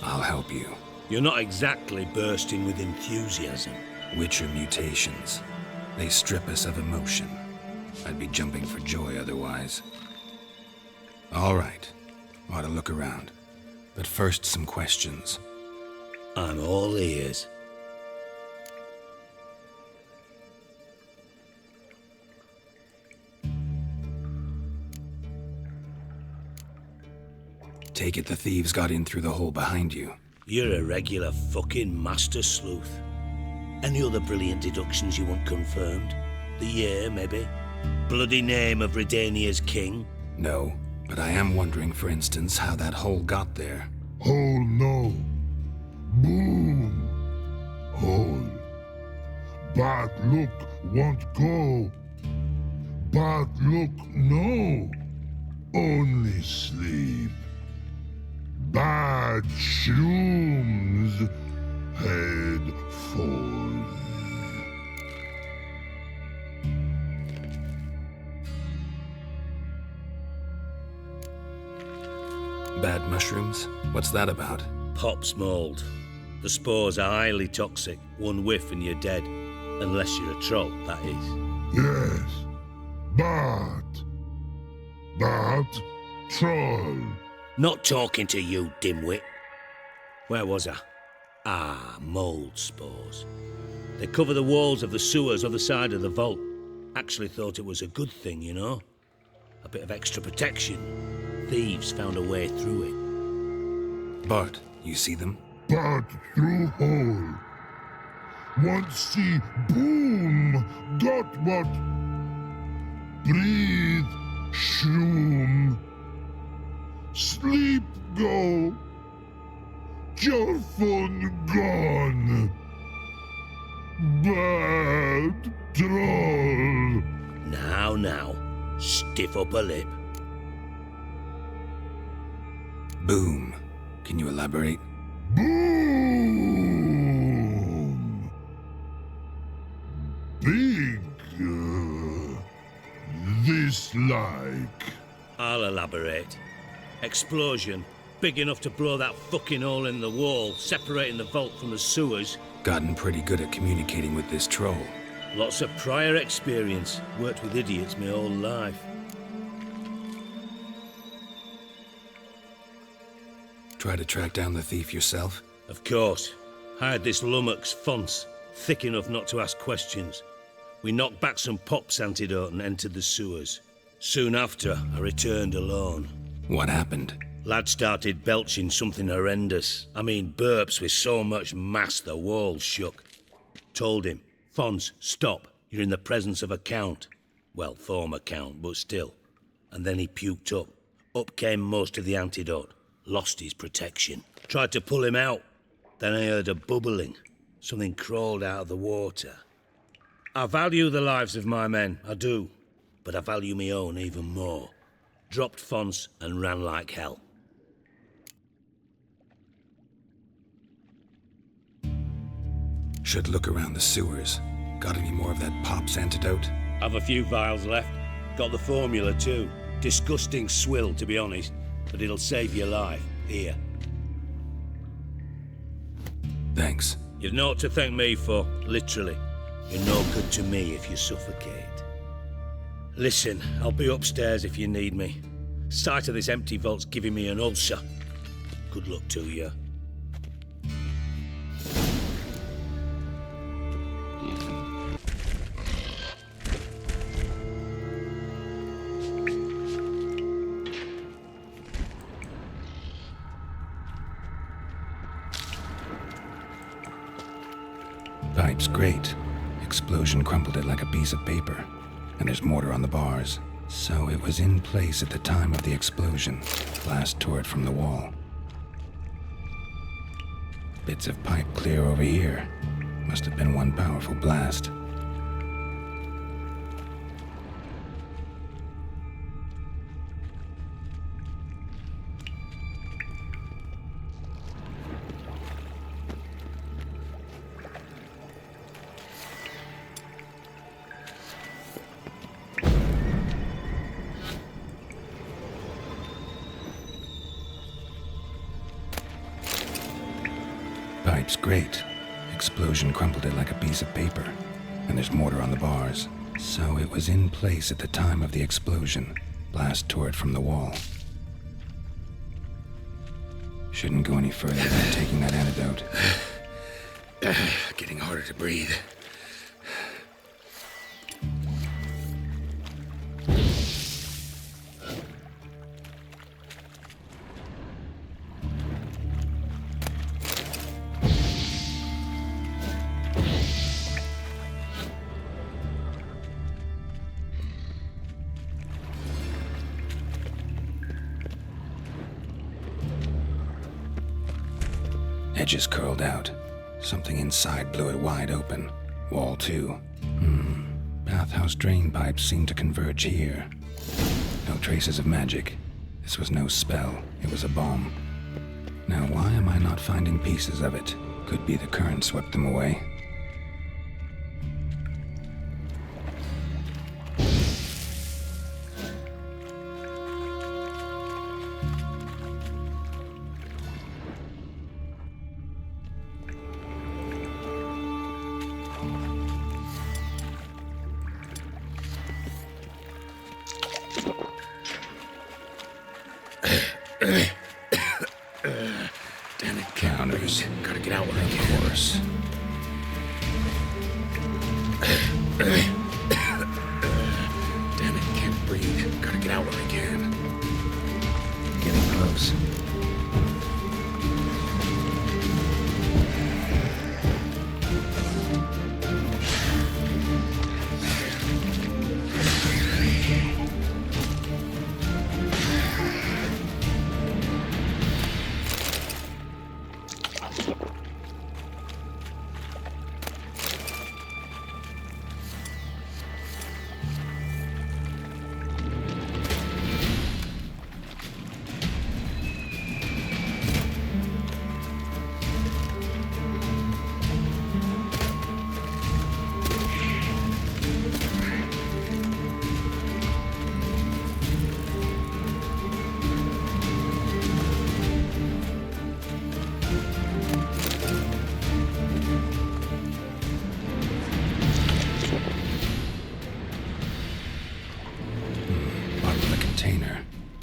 I'll help you. You're not exactly bursting with enthusiasm. Witcher mutations. They strip us of emotion. I'd be jumping for joy otherwise. All right. Ought to look around. But first, some questions. I'm all ears. Take it the thieves got in through the hole behind you. You're a regular fucking master sleuth. Any other brilliant deductions you want confirmed? The year, maybe? Bloody name of Redania's king? No, but I am wondering, for instance, how that hole got there. Hole no. Boom. Hole. But look won't go. But look no. Only sleep. Bad shrooms head falls. Bad mushrooms? What's that about? Pop's mold. The spores are highly toxic. One whiff and you're dead. Unless you're a troll, that is. Yes. But troll. Not talking to you, dimwit. Where was I? Ah, mold spores. They cover the walls of the sewers other side of the vault. Actually thought it was a good thing, you know? A bit of extra protection. Thieves found a way through it. Bart, you see them? But through hole. Once see boom. Got what? Breathe. Shroom. Sleep go. Jorfun gone. Bad troll. Now. Stiff upper lip. Boom. Can you elaborate? Boom. Big. This like. I'll elaborate. Explosion. Big enough to blow that fucking hole in the wall, separating the vault from the sewers. Gotten pretty good at communicating with this troll. Lots of prior experience. Worked with idiots my whole life. Try to track down the thief yourself? Of course. Hired this lummox, Fons. Thick enough not to ask questions. We knocked back some Pop's antidote and entered the sewers. Soon after, I returned alone. What happened? Lad started belching something horrendous. I mean, burps with so much mass the walls shook. Told him, Fons, stop. You're in the presence of a count. Well, former count, but still. And then he puked up. Up came most of the antidote. Lost his protection. Tried to pull him out. Then I heard a bubbling. Something crawled out of the water. I value the lives of my men, I do. But I value my own even more. Dropped Fons and ran like hell. Should look around the sewers. Got any more of that Pop's antidote? Have a few vials left. Got the formula too. Disgusting swill, to be honest. But it'll save your life. Here. Thanks. You've naught to thank me for, literally. You're no good to me if you suffocate. Listen, I'll be upstairs if you need me. Sight of this empty vault's giving me an ulcer. Good luck to you. Pipe's great. Explosion crumpled it like a piece of paper. And there's mortar on the bars. So it was in place at the time of the explosion. Blast tore it from the wall. Bits of pipe clear over here. Must have been one powerful blast. Pipe's great. Explosion crumpled it like a piece of paper. And there's mortar on the bars. So it was in place at the time of the explosion. Blast tore it from the wall. Shouldn't go any further than taking that antidote. Getting harder to breathe. Edges curled out. Something inside blew it wide open. Wall too. Bathhouse drain pipes seem to converge here. No traces of magic. This was no spell. It was a bomb. Now why am I not finding pieces of it? Could be the current swept them away. Damn it, Counters. Gotta get out when I can. Of course. Damn it, can't breathe. Gotta get out when I can. Getting close.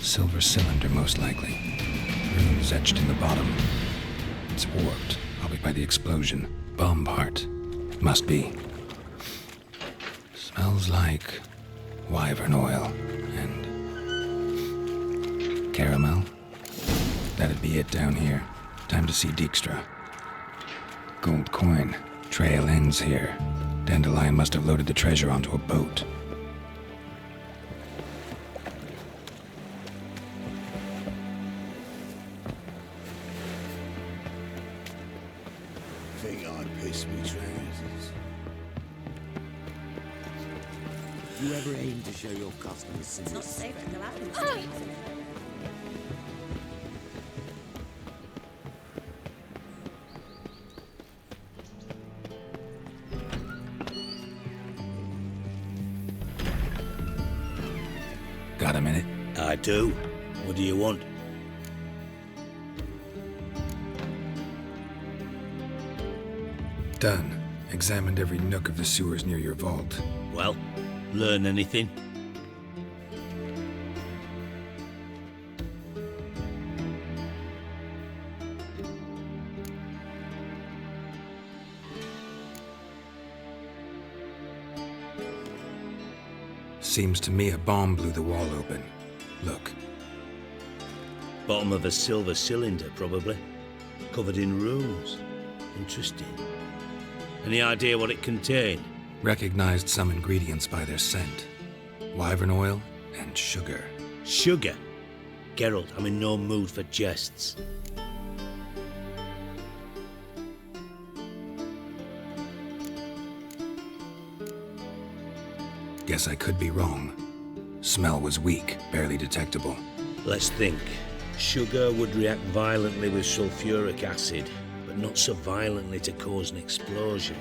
Silver cylinder, most likely. Runes etched in the bottom. It's warped, probably by the explosion. Bomb part. Must be. Smells like wyvern oil and caramel. That'd be it down here. Time to see Dijkstra. Gold coin. Trail ends here. Dandelion must have loaded the treasure onto a boat. Think I'd piss me trousers. Do you ever aim to show your customers some It's not safe to go out in the streets. Got a minute? I do. What do you want? Done. Examined every nook of the sewers near your vault. Well, learn anything? Seems to me a bomb blew the wall open. Look. Bottom of a silver cylinder, probably. Covered in runes. Interesting. Any idea what it contained? Recognized some ingredients by their scent. Wyvern oil and sugar. Sugar? Geralt, I'm in no mood for jests. Guess I could be wrong. Smell was weak, barely detectable. Let's think. Sugar would react violently with sulfuric acid, but not so violently to cause an explosion.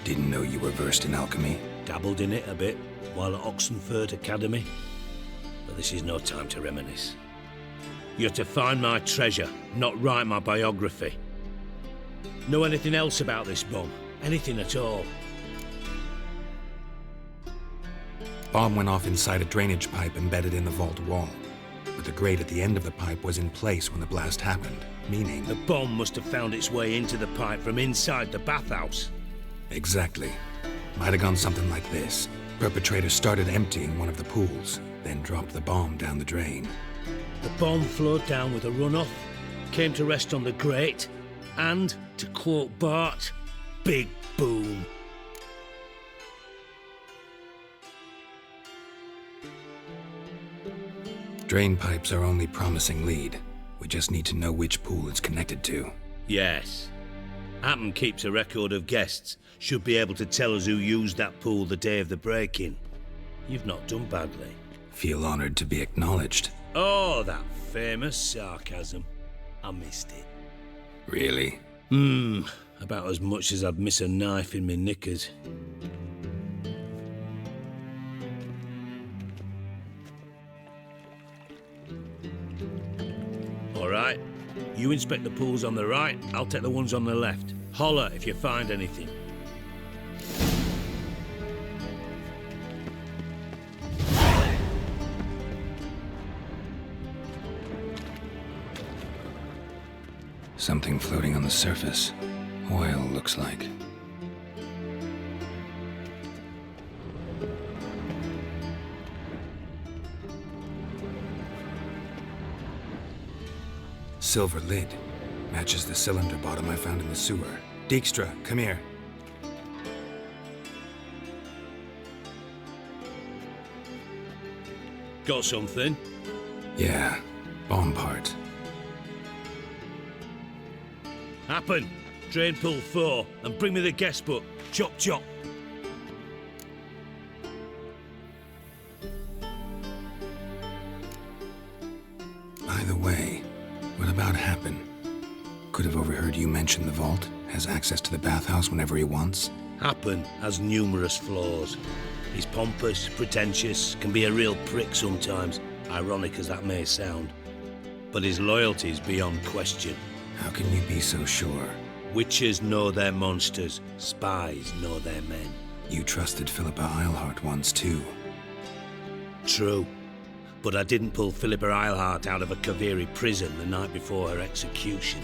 Didn't know you were versed in alchemy. Dabbled in it a bit while at Oxenford Academy. But this is no time to reminisce. You're to find my treasure, not write my biography. Know anything else about this bomb? Anything at all? Bomb went off inside a drainage pipe embedded in the vault wall. But the grate at the end of the pipe was in place when the blast happened, meaning... The bomb must have found its way into the pipe from inside the bathhouse. Exactly. Might have gone something like this. Perpetrator started emptying one of the pools, then dropped the bomb down the drain. The bomb flowed down with a runoff, came to rest on the grate, and, to quote Bart, big boom. Drain pipes are only promising lead. We just need to know which pool it's connected to. Yes. Hammond keeps a record of guests. Should be able to tell us who used that pool the day of the break-in. You've not done badly. Feel honored to be acknowledged. Oh, that famous sarcasm. I missed it. Really? About as much as I'd miss a knife in my knickers. All right. You inspect the pools on the right, I'll take the ones on the left. Holler if you find anything. Something floating on the surface. Oil, looks like. Silver lid. Matches the cylinder bottom I found in the sewer. Dijkstra, come here. Got something? Yeah, bomb part. Happen. Drain pool 4, and bring me the guest book. Chop chop. By the way, what about Happen? Could have overheard you mention the vault. Has access to the bathhouse whenever he wants. Happen has numerous flaws. He's pompous, pretentious, can be a real prick sometimes, ironic as that may sound. But his loyalty's beyond question. How can you be so sure? Witches know their monsters, spies know their men. You trusted Philippa Eilhart once too. True. But I didn't pull Philippa Eilhart out of a Kaviri prison the night before her execution.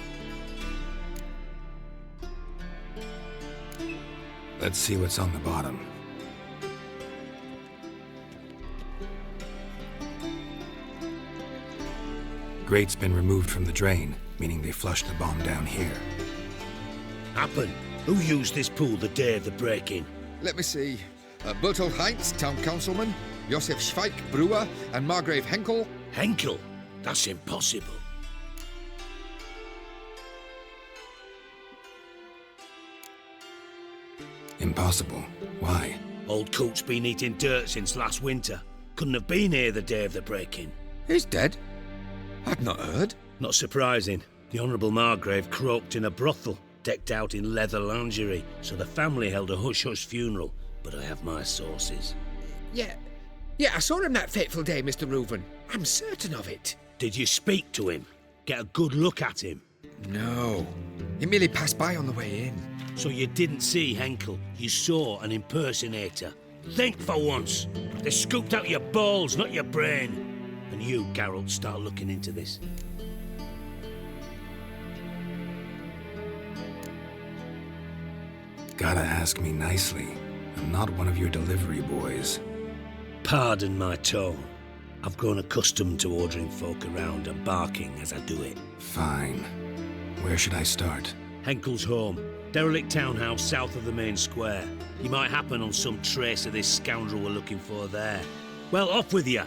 Let's see what's on the bottom. Grate's been removed from the drain, meaning they flushed the bomb down here. Happen. Who used this pool the day of the break-in? Let me see. Bertolt Heinz, town councilman, Josef Schweik, brewer, and Margrave Henkel. Henkel? That's impossible. Impossible. Why? Old Coot's been eating dirt since last winter. Couldn't have been here the day of the break-in. He's dead? I'd not heard. Not surprising. The Honourable Margrave croaked in a brothel, decked out in leather lingerie, so the family held a hush-hush funeral, but I have my sources. Yeah, I saw him that fateful day, Mr. Reuven. I'm certain of it. Did you speak to him? Get a good look at him? No. He merely passed by on the way in. So you didn't see Henkel, you saw an impersonator. Think for once. They scooped out your balls, not your brain. And you, Geralt, start looking into this. Gotta ask me nicely. I'm not one of your delivery boys. Pardon my tone. I've grown accustomed to ordering folk around and barking as I do it. Fine. Where should I start? Henkel's home. Derelict townhouse south of the main square. You might happen on some trace of this scoundrel we're looking for there. Well, off with you!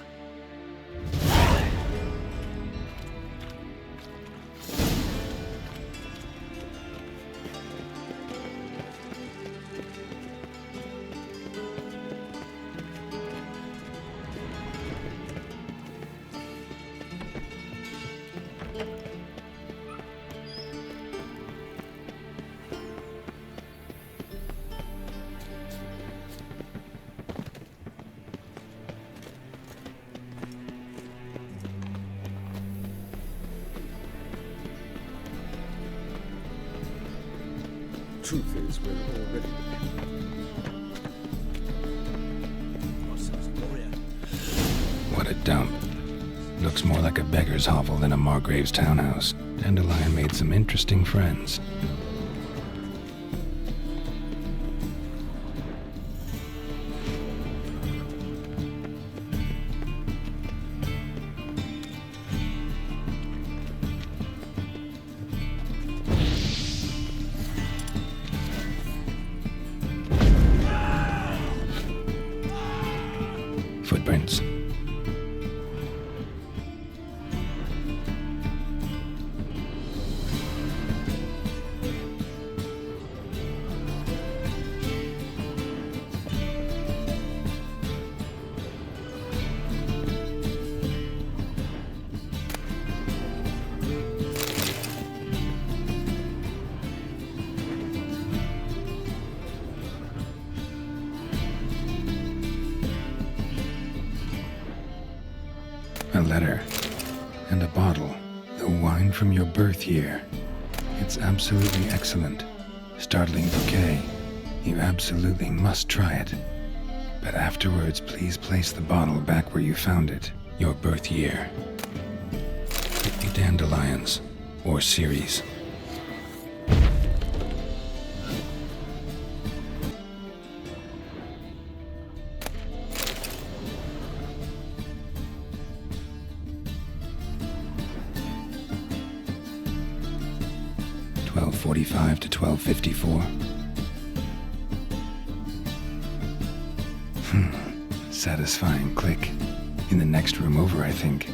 Truth is, we're already What a dump. Looks more like a beggar's hovel than a Margrave's townhouse. Dandelion made some interesting friends. Footprints. A letter. And a bottle. The wine from your birth year. It's absolutely excellent. Startling bouquet. You absolutely must try it. But afterwards, please place the bottle back where you found it. Your birth year. 50 dandelions. Or series. .45 to 12:54. Satisfying click. In the next room over, I think.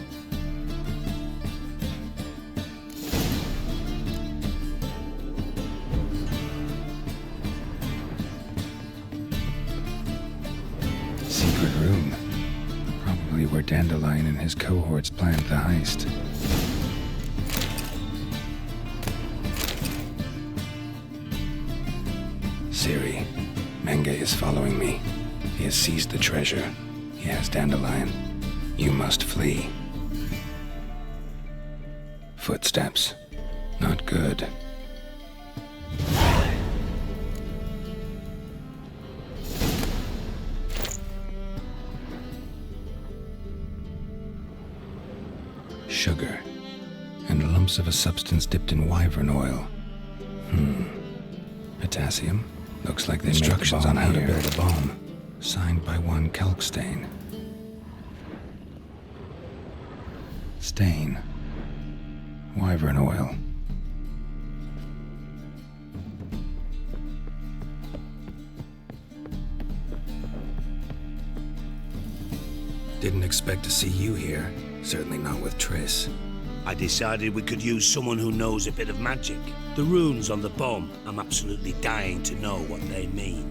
Secret room. Probably where Dandelion and his cohorts planned the heist. Ciri, Menge is following me. He has seized the treasure. He has Dandelion. You must flee. Footsteps. Not good. Sugar. And lumps of a substance dipped in wyvern oil. Potassium. Looks like they made instructions on how to build a bomb. Signed by one Kalkstain. Stain. Wyvern oil. Didn't expect to see you here. Certainly not with Triss. I decided we could use someone who knows a bit of magic. The runes on the bomb, I'm absolutely dying to know what they mean.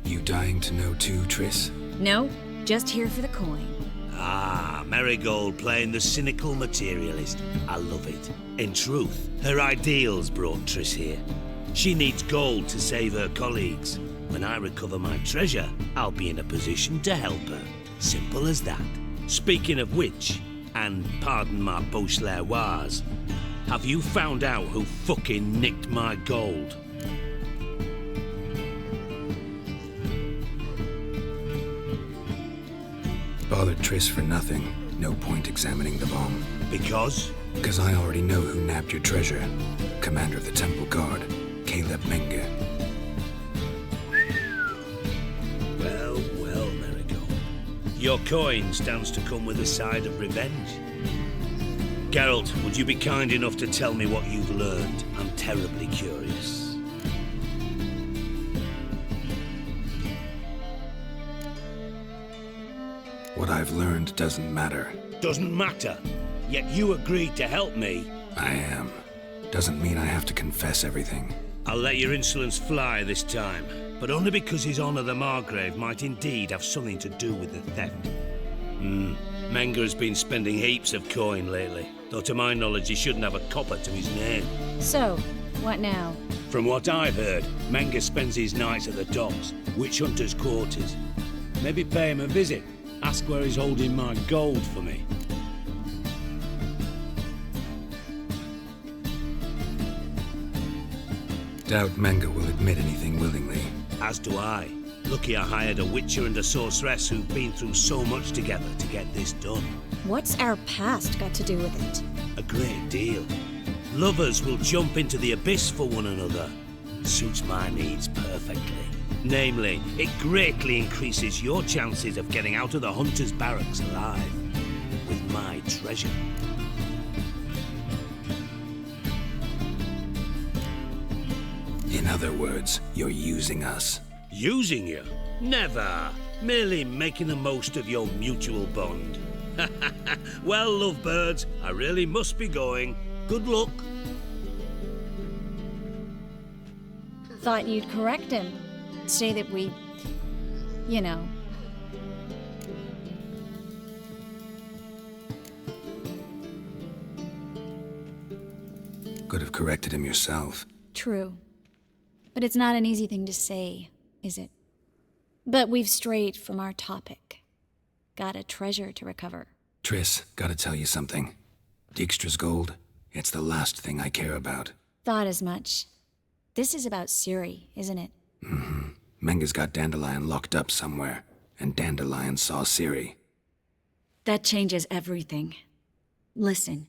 You dying to know too, Triss? No, just here for the coin. Ah, Marigold playing the cynical materialist. I love it. In truth, her ideals brought Triss here. She needs gold to save her colleagues. When I recover my treasure, I'll be in a position to help her. Simple as that. Speaking of which, and pardon my Beauclervoise, have you found out who fucking nicked my gold? Bothered Triss for nothing. No point examining the bomb. Because? Because I already know who nabbed your treasure. Commander of the Temple Guard, Caleb Menge. Well, Marigold. Your coin stands to come with a side of revenge. Geralt, would you be kind enough to tell me what you've learned? I'm terribly curious. What I've learned doesn't matter. Doesn't matter? Yet you agreed to help me. I am. Doesn't mean I have to confess everything. I'll let your insolence fly this time, but only because His Honor the Margrave might indeed have something to do with the theft. Menge has been spending heaps of coin lately, though to my knowledge he shouldn't have a copper to his name. So, what now? From what I've heard, Menge spends his nights at the docks, witch hunters' quarters. Maybe pay him a visit. Ask where he's holding my gold for me. Doubt Menge will admit anything willingly. As do I. Lucky I hired a witcher and a sorceress who've been through so much together to get this done. What's our past got to do with it? A great deal. Lovers will jump into the abyss for one another. Suits my needs perfectly. Namely, it greatly increases your chances of getting out of the hunter's barracks alive with my treasure. In other words, you're using us. Using you? Never. Merely making the most of your mutual bond. Well, lovebirds, I really must be going. Good luck. Thought you'd correct him. Say that we... you know. Could have corrected him yourself. True. But it's not an easy thing to say, is it? But we've strayed from our topic. Got a treasure to recover. Triss, gotta tell you something. Dijkstra's gold, it's the last thing I care about. Thought as much. This is about Ciri, isn't it? Mm-hmm. Menge's got Dandelion locked up somewhere, and Dandelion saw Ciri. That changes everything. Listen,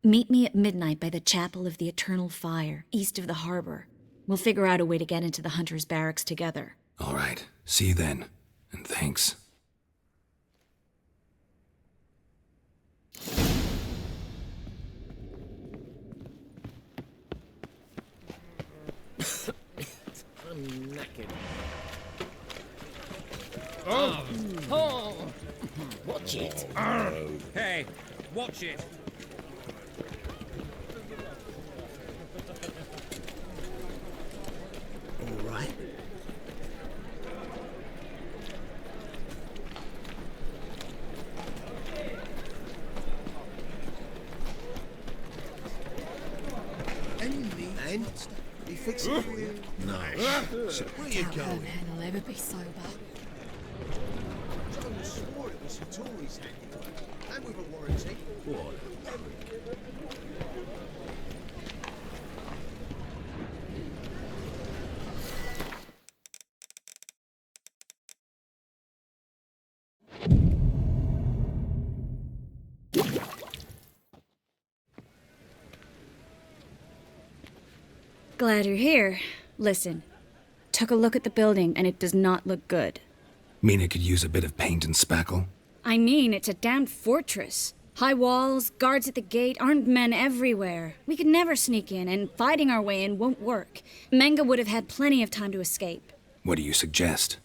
meet me at midnight by the Chapel of the Eternal Fire, east of the harbor. We'll figure out a way to get into the Hunter's barracks together. All right, see you then, and thanks. I'm knackered. Oh! Watch it. Hey, watch it. All right. And he fixed it for you. Nice. Where you going? Man, I'll ever be sober. John swore it was Satori's handiwork, and with a warranty. What? Glad you're here. Listen, took a look at the building and it does not look good. Mean it could use a bit of paint and spackle? I mean, it's a damned fortress. High walls, guards at the gate, armed men everywhere. We could never sneak in, and fighting our way in won't work. Menge would have had plenty of time to escape. What do you suggest?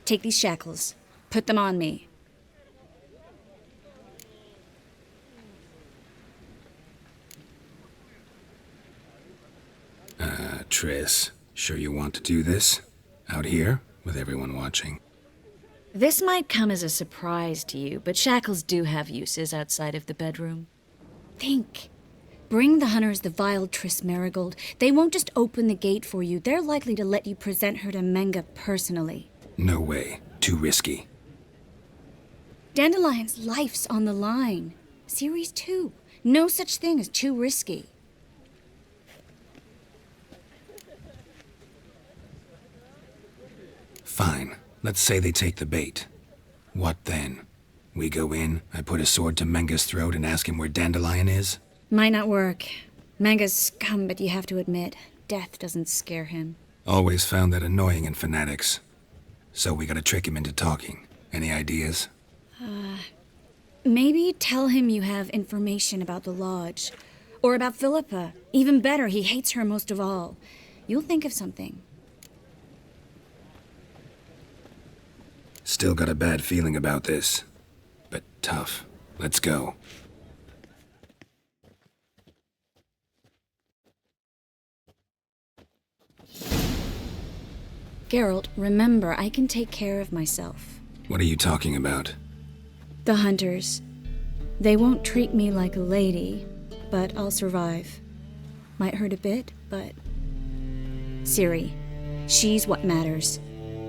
Take these shackles. Put them on me. Triss, sure you want to do this? Out here, with everyone watching? This might come as a surprise to you, but shackles do have uses outside of the bedroom. Think. Bring the hunters the vile Triss Marigold. They won't just open the gate for you. They're likely to let you present her to Menge personally. No way. Too risky. Dandelion's life's on the line. Ciri's too. No such thing as too risky. Fine. Let's say they take the bait. What then? We go in, I put a sword to Menga's throat and ask him where Dandelion is? Might not work. Manga's scum, but you have to admit, death doesn't scare him. Always found that annoying in fanatics. So we gotta trick him into talking. Any ideas? Maybe tell him you have information about the Lodge. Or about Philippa. Even better, he hates her most of all. You'll think of something. Still got a bad feeling about this. But tough. Let's go. Geralt, remember, I can take care of myself. What are you talking about? The hunters. They won't treat me like a lady, but I'll survive. Might hurt a bit, but... Ciri, she's what matters.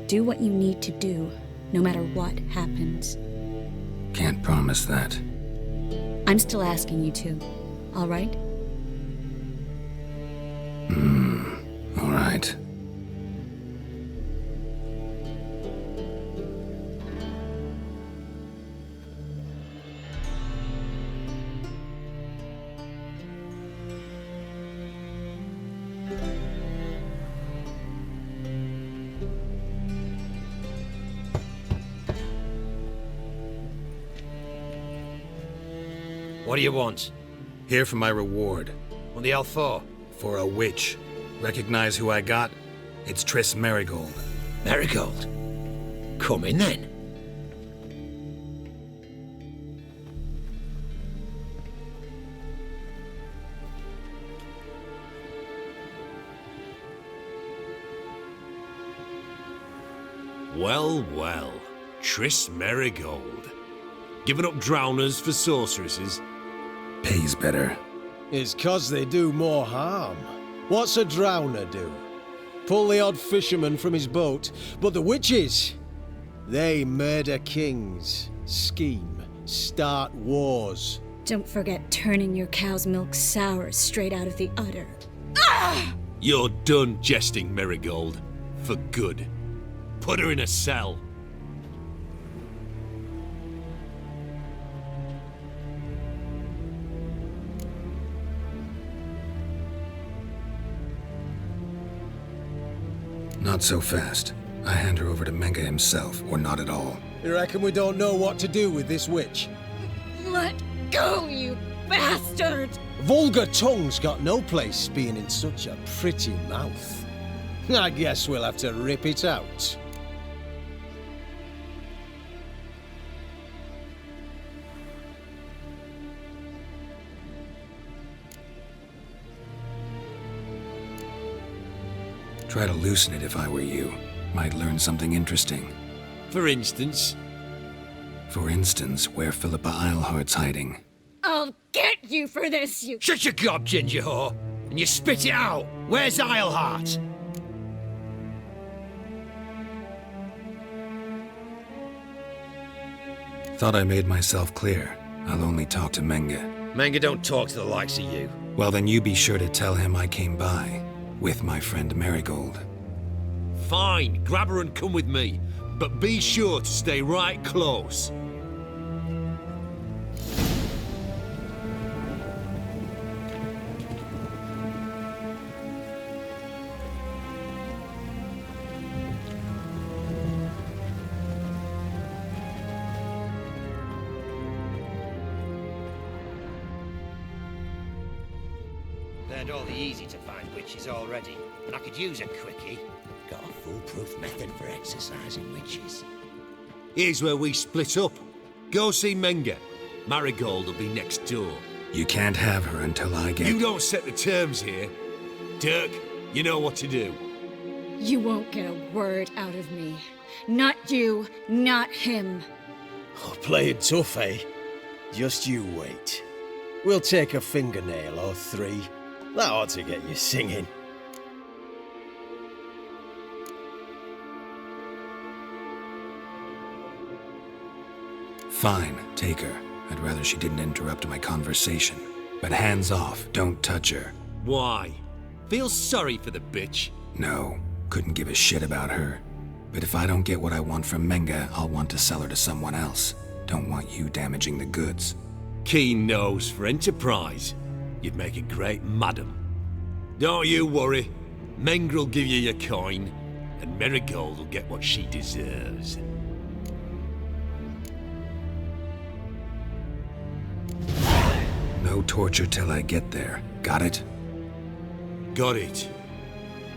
Do what you need to do, no matter what happens. Can't promise that. I'm still asking you to, all right? All right. What do you want? Here for my reward. What the hell for? For a witch. Recognize who I got? It's Triss Merigold. Merigold? Come in then. Well, well. Triss Merigold. Giving up drowners for sorceresses? Pays better. It's 'cause they do more harm. What's a drowner do? Pull the odd fisherman from his boat. But the witches, they murder kings, scheme, start wars. Don't forget turning your cow's milk sour straight out of the udder. You're done jesting, Merigold. For good. Put her in a cell. Not so fast. I hand her over to Menga himself, or not at all. You reckon we don't know what to do with this witch? Let go, you bastard! Vulgar tongue's got no place being in such a pretty mouth. I guess we'll have to rip it out. Try to loosen it if I were you. Might learn something interesting. For instance? For instance, where Philippa Eilhart's hiding. I'll get you for this, you... Shut your gob, ginger whore, and you spit it out. Where's Eilhart? Thought I made myself clear. I'll only talk to Menga. Menga don't talk to the likes of you. Well, then you be sure to tell him I came by. With my friend Merigold. Fine, grab her and come with me. But be sure to stay right close. Learned all the easy-to-find witches already, and I could use a quickie. Got a foolproof method for exercising witches. Here's where we split up. Go see Menga. Marigold will be next door. You can't have her until I get... You don't set the terms here. Dirk, you know what to do. You won't get a word out of me. Not you, not him. Oh, playing tough, eh? Just you wait. We'll take a fingernail or three. That ought to get you singing. Fine, take her. I'd rather she didn't interrupt my conversation. But hands off, don't touch her. Why? Feel sorry for the bitch? No, couldn't give a shit about her. But if I don't get what I want from Menga, I'll want to sell her to someone else. Don't want you damaging the goods. Keen nose for enterprise. You'd make a great madam. Don't you worry. Mengr'll give you your coin, and Marigold will get what she deserves. No torture till I get there. Got it? Got it.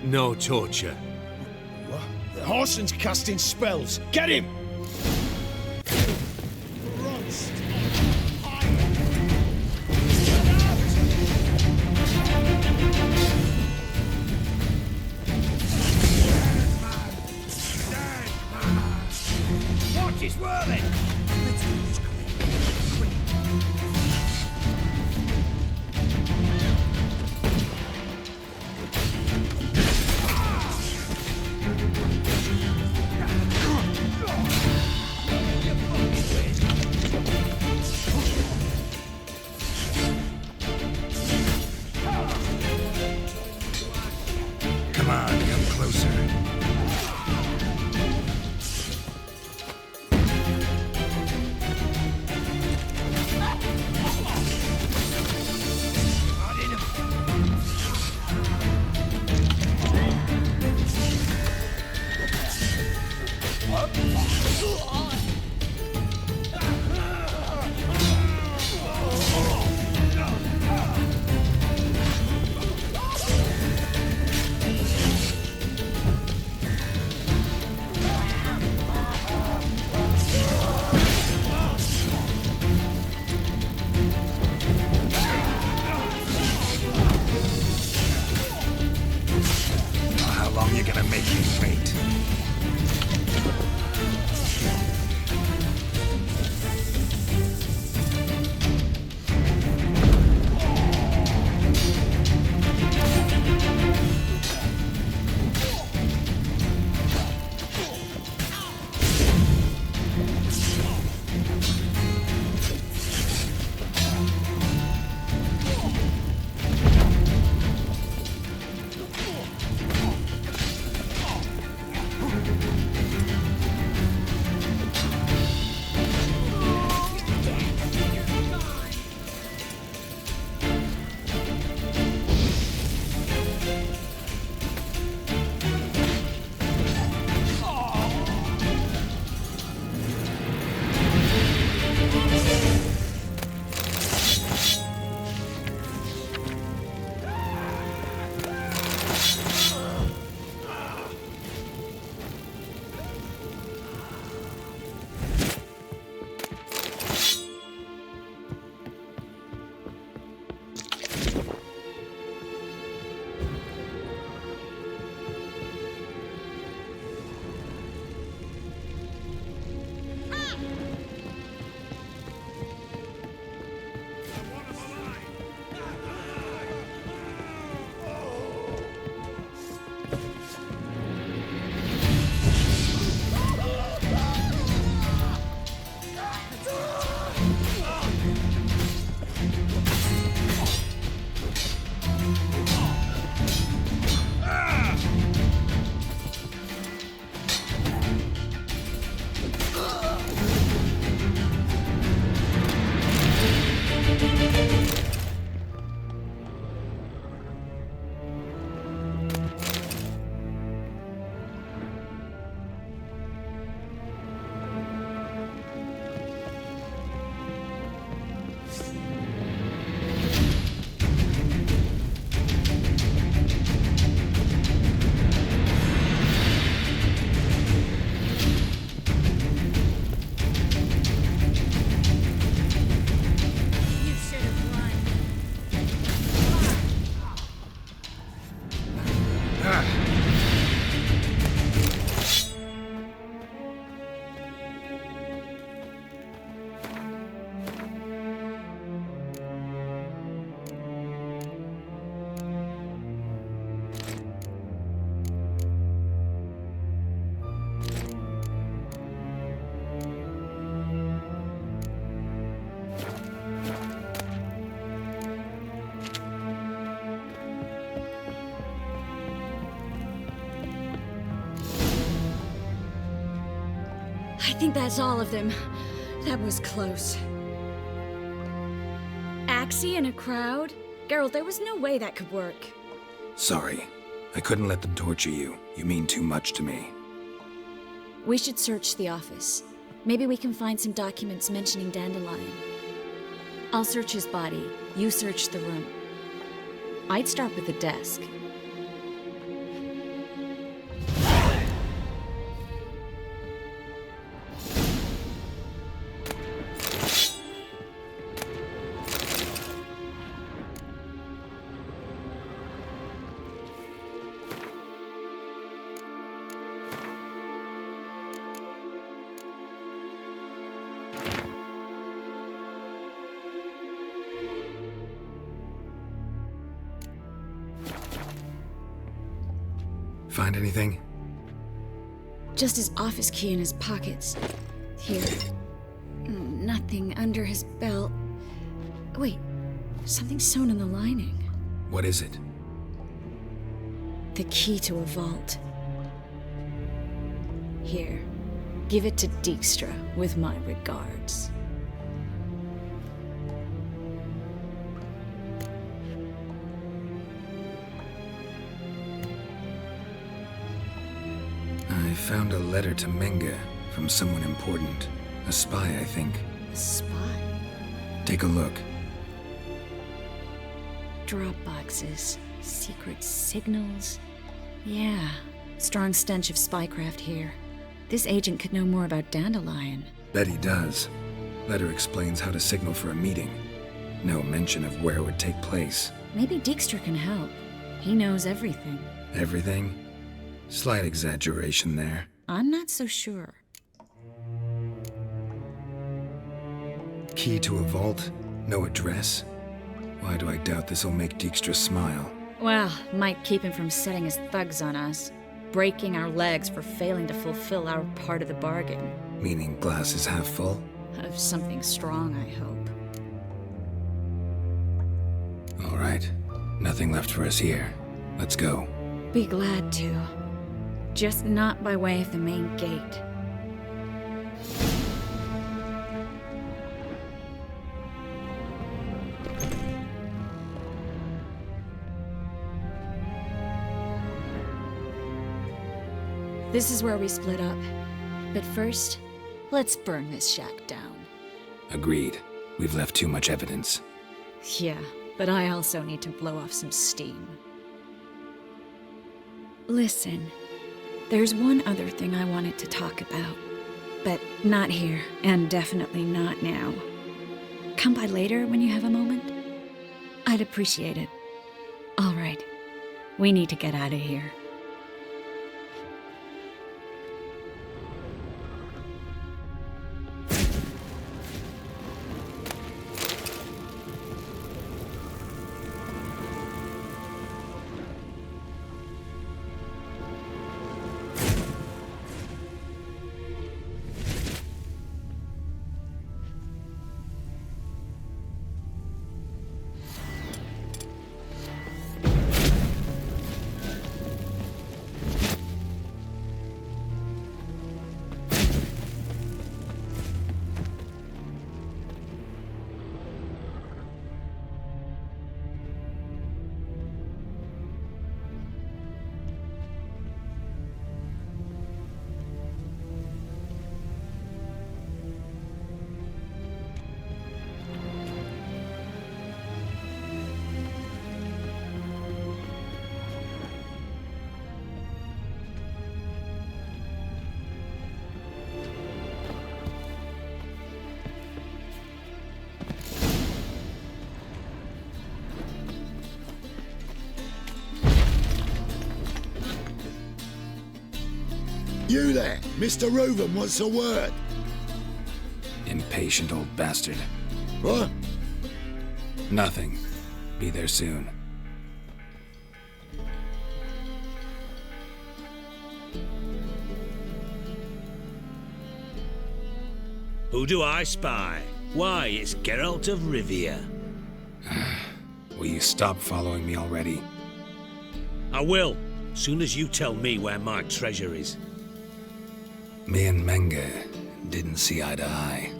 No torture. What? The Horson's casting spells. Get him! Watch his whirling! Come on, come closer. How long you gonna make me wait? think that's all of them. That was close. Axie in a crowd? Geralt, there was no way that could work. Sorry. I couldn't let them torture you. You mean too much to me. We should search the office. Maybe we can find some documents mentioning Dandelion. I'll search his body. You search the room. I'd start with the desk. Find anything? Just his office key in his pockets. Here. Nothing under his belt. Wait, something sewn in the lining. What is it? The key to a vault. Here, give it to Dijkstra with my regards. I found a letter to Menge from someone important. A spy, I think. A spy? Take a look. Drop boxes, secret signals. Yeah, strong stench of spycraft here. This agent could know more about Dandelion. Bet he does. Letter explains how to signal for a meeting. No mention of where it would take place. Maybe Dijkstra can help. He knows everything. Everything? Slight exaggeration there. I'm not so sure. Key to a vault? No address? Why do I doubt this'll make Dijkstra smile? Well, might keep him from setting his thugs on us. Breaking our legs for failing to fulfill our part of the bargain. Meaning glass is half full? Of something strong, I hope. All right. Nothing left for us here. Let's go. Be glad to. Just not by way of the main gate. This is where we split up. But first, let's burn this shack down. Agreed. We've left too much evidence. Yeah, but I also need to blow off some steam. Listen, there's one other thing I wanted to talk about. But not here, and definitely not now. Come by later when you have a moment? I'd appreciate it. All right, we need to get out of here. You there, Mr. Reuven wants a word. Impatient old bastard. What? Nothing. Be there soon. Who do I spy? Why, it's Geralt of Rivia. Will you stop following me already? I will, soon as you tell me where my treasure is. Me and Menge Didn't see eye to eye.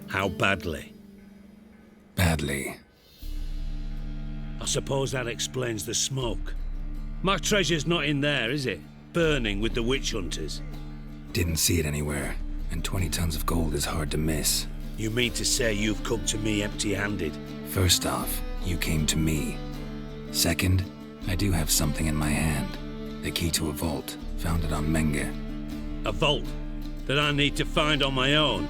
How badly? Badly. I suppose that explains the smoke. My treasure's not in there, is it? Burning with the witch hunters. Didn't see it anywhere, and 20 tons of gold is hard to miss. You mean to say you've come to me empty-handed? First off, you came to me. Second, I do have something in my hand. The key to a vault, found it on Menge. A vault that I need to find on my own?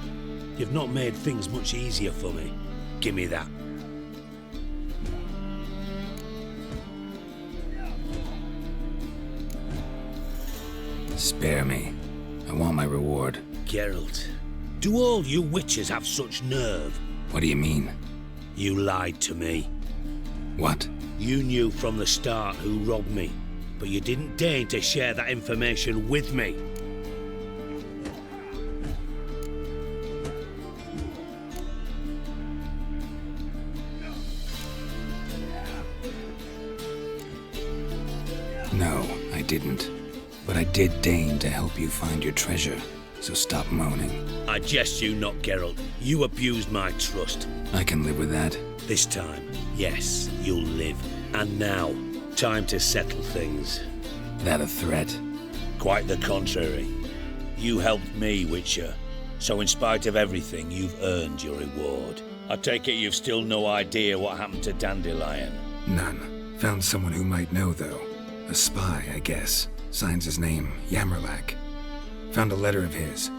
You've not made things much easier for me. Give me that. Spare me. I want my reward. Geralt, do all you witches have such nerve? What do you mean? You lied to me. What? You knew from the start who robbed me, but you didn't deign to share that information with me. No, I didn't. But I did deign to help you find your treasure, so stop moaning. I jest you not, Geralt. You abused my trust. I can live with that. This time, yes, you'll live. And now, time to settle things. That a threat? Quite the contrary. You helped me, Witcher. So in spite of everything, you've earned your reward. I take it you've still no idea what happened to Dandelion? None. Found someone who might know, though. A spy, I guess. Signs his name, Yammerlak. Found a letter of his.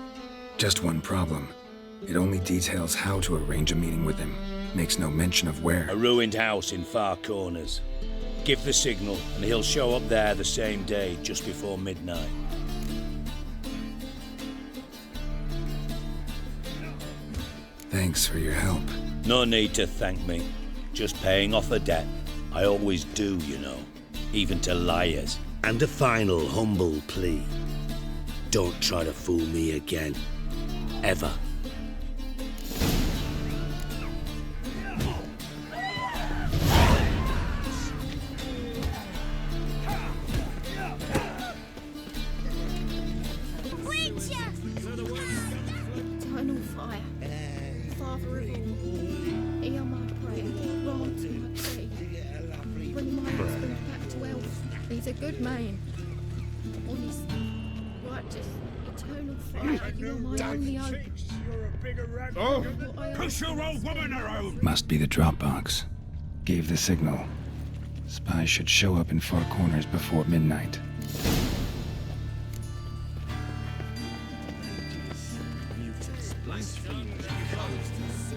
Just one problem. It only details how to arrange a meeting with him. Makes no mention of where. A ruined house in Far Corners. Give the signal, and he'll show up there the same day, just before midnight. Thanks for your help. No need to thank me. Just paying off a debt. I always do, you know. Even to liars. And a final humble plea. Don't try to fool me again. Ever. Eternal fire, Father of all, hear my prayer, grant my plea. Bring my husband back to health. He's a good man, honest, righteous, eternal fire. You are my only hope. Oh, push your old woman around! Must be the Dropbox. Gave the signal. Spies should show up in Far Corners before midnight.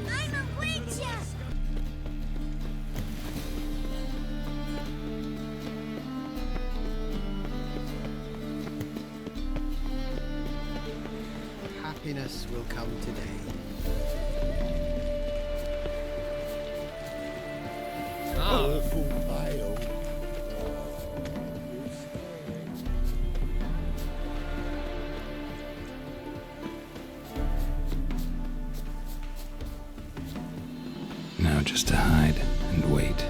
I'm a witcher! Happiness will come today. Awful pale. Now just to hide and wait.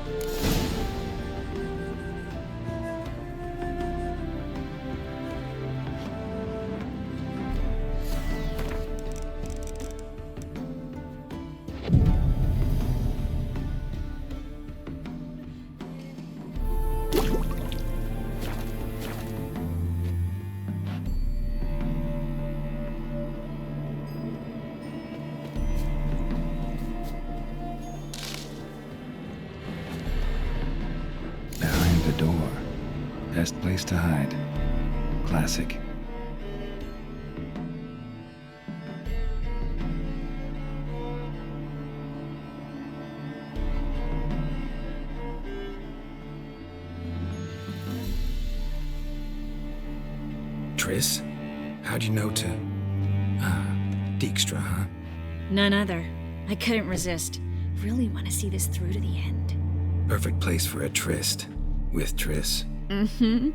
Behind the door. Best place to hide. Classic. Triss? How'd you know to... Dijkstra, huh? None other. I couldn't resist. Really want to see this through to the end. Perfect place for a tryst. With Triss. Mm-hmm.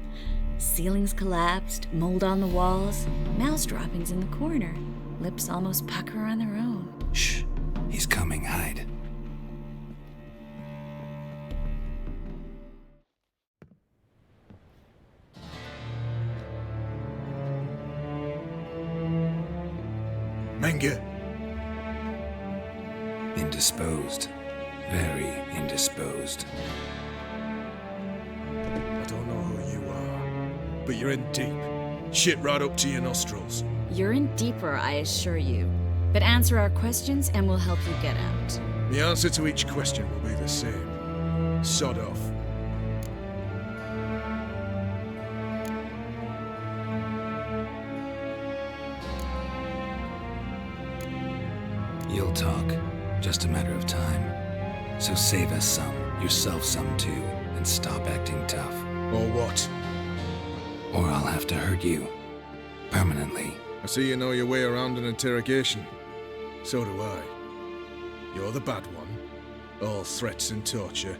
Ceilings collapsed, mold on the walls, mouse droppings in the corner. Lips almost pucker on their own. Shh. He's coming. Hide. Menga? Indisposed. Very indisposed. I don't know who you are, but you're in deep. Shit right up to your nostrils. You're in deeper, I assure you. But answer our questions and we'll help you get out. The answer to each question will be the same. Sod off. You'll talk. Just a matter of time. So save us some, yourself some too, and stop acting tough. Or what? Or I'll have to hurt you. Permanently. I see you know your way around an interrogation. So do I. You're the bad one. All threats and torture.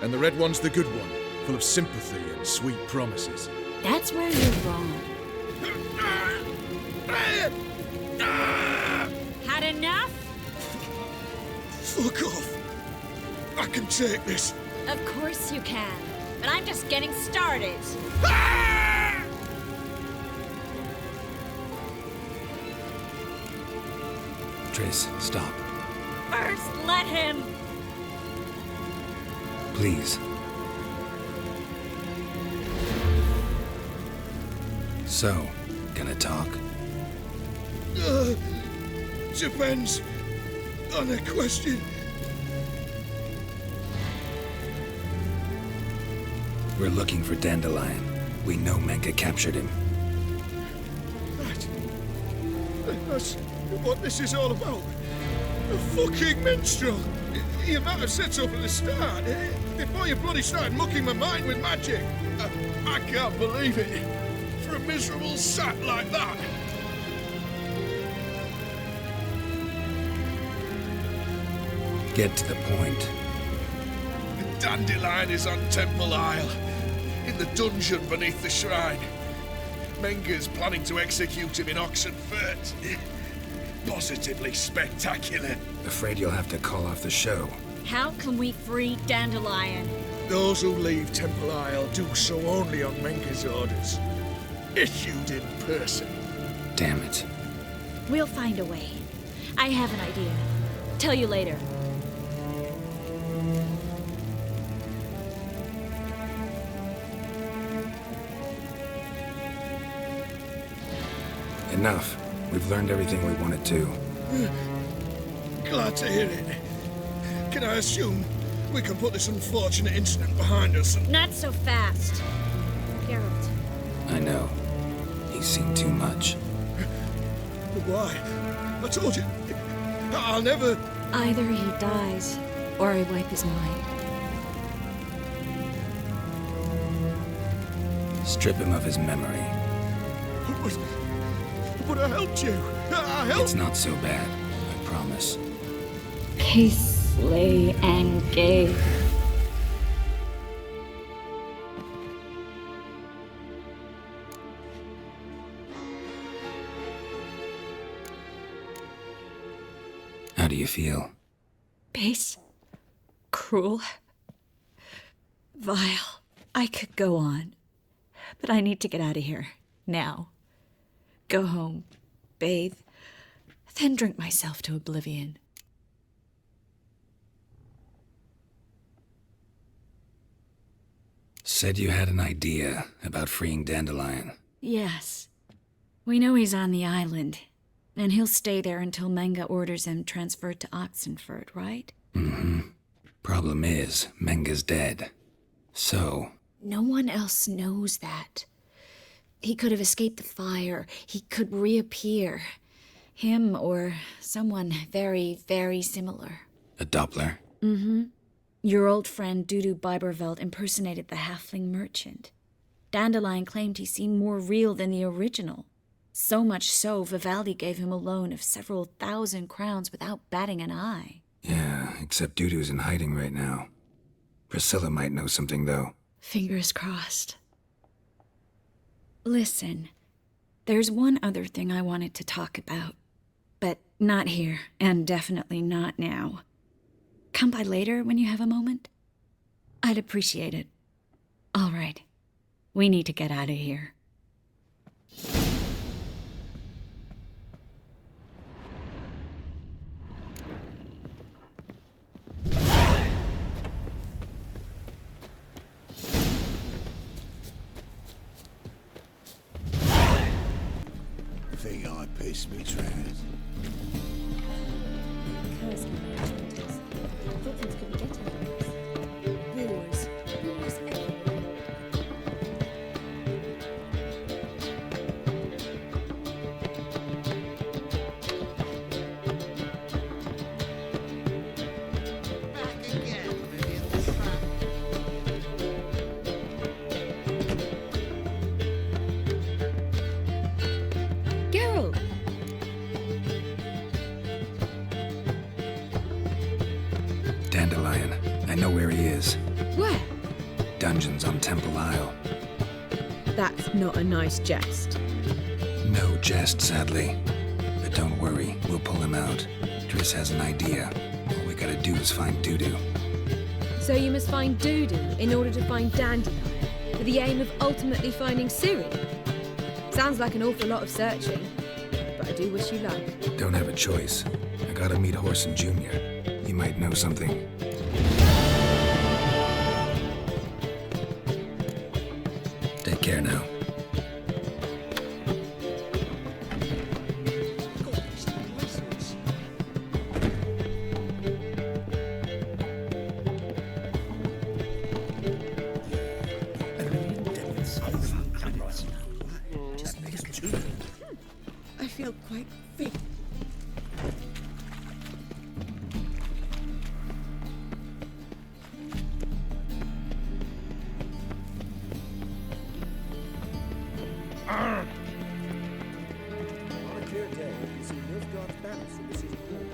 And the red one's the good one, full of sympathy and sweet promises. That's where you're wrong. Had enough? Fuck off! I can take this. Of course you can. But I'm just getting started. Trace, stop. First, let him. Please. So, gonna talk? Depends on the question. We're looking for Dandelion. We know Menka captured him. That's what this is all about. A fucking minstrel. You might have said so from the start, before you bloody started mucking my mind with magic. I can't believe it. For a miserable sap like that. Get to the point. Dandelion is on Temple Isle, in the dungeon beneath the shrine. Menga's planning to execute him in Oxenfurt. Positively spectacular. Afraid you'll have to call off the show. How can we free Dandelion? Those who leave Temple Isle do so only on Menga's orders. Issued in person. Damn it. We'll find a way. I have an idea. Tell you later. Enough. We've learned everything we wanted to. Glad to hear it. Can I assume we can put this unfortunate incident behind us and... Not so fast. Geralt. I know. He's seen too much. But why? I told you. I'll never... Either he dies, or I wipe his mind. Strip him of his memory. But I helped you. I helped... It's not so bad, I promise. Peacefully and gay. How do you feel? Base. Cruel. Vile. I could go on. But I need to get out of here. Now. Go home. Bathe. Then drink myself to oblivion. Said you had an idea about freeing Dandelion. Yes. We know he's on the island. And he'll stay there until Menga orders him transferred to Oxenfurt, right? Mm-hmm. Problem is, Menga's dead. So... No one else knows that. He could have escaped the fire. He could reappear. Him or someone very, very similar. A Doppler? Mm-hmm. Your old friend Dudu Biberveld impersonated the halfling merchant. Dandelion claimed he seemed more real than the original. So much so, Vivaldi gave him a loan of several thousand crowns without batting an eye. Yeah, except Dudu's in hiding right now. Priscilla might know something, though. Fingers crossed. Listen, there's one other thing I wanted to talk about. But not here, and definitely not now. Come by later when you have a moment? I'd appreciate it. All right. We need to get out of here. think I pissed me trousers? Curse my marriages. I thought things couldn't get any worse. Wars everywhere. Geralt! Dandelion, I know where he is. Where? Dungeons on Temple Isle. That's not a nice jest. No jest, sadly. But don't worry, we'll pull him out. Triss has an idea. All we gotta do is find Dudu. So you must find Dudu in order to find Dandelion, with the aim of ultimately finding Ciri. Sounds like an awful lot of searching, but I do wish you luck. Don't have a choice. I gotta meet Horson Jr. He might know something. Take care now. I feel quite fit. On a clear day, you see Nilfgaard's banners from the city walls.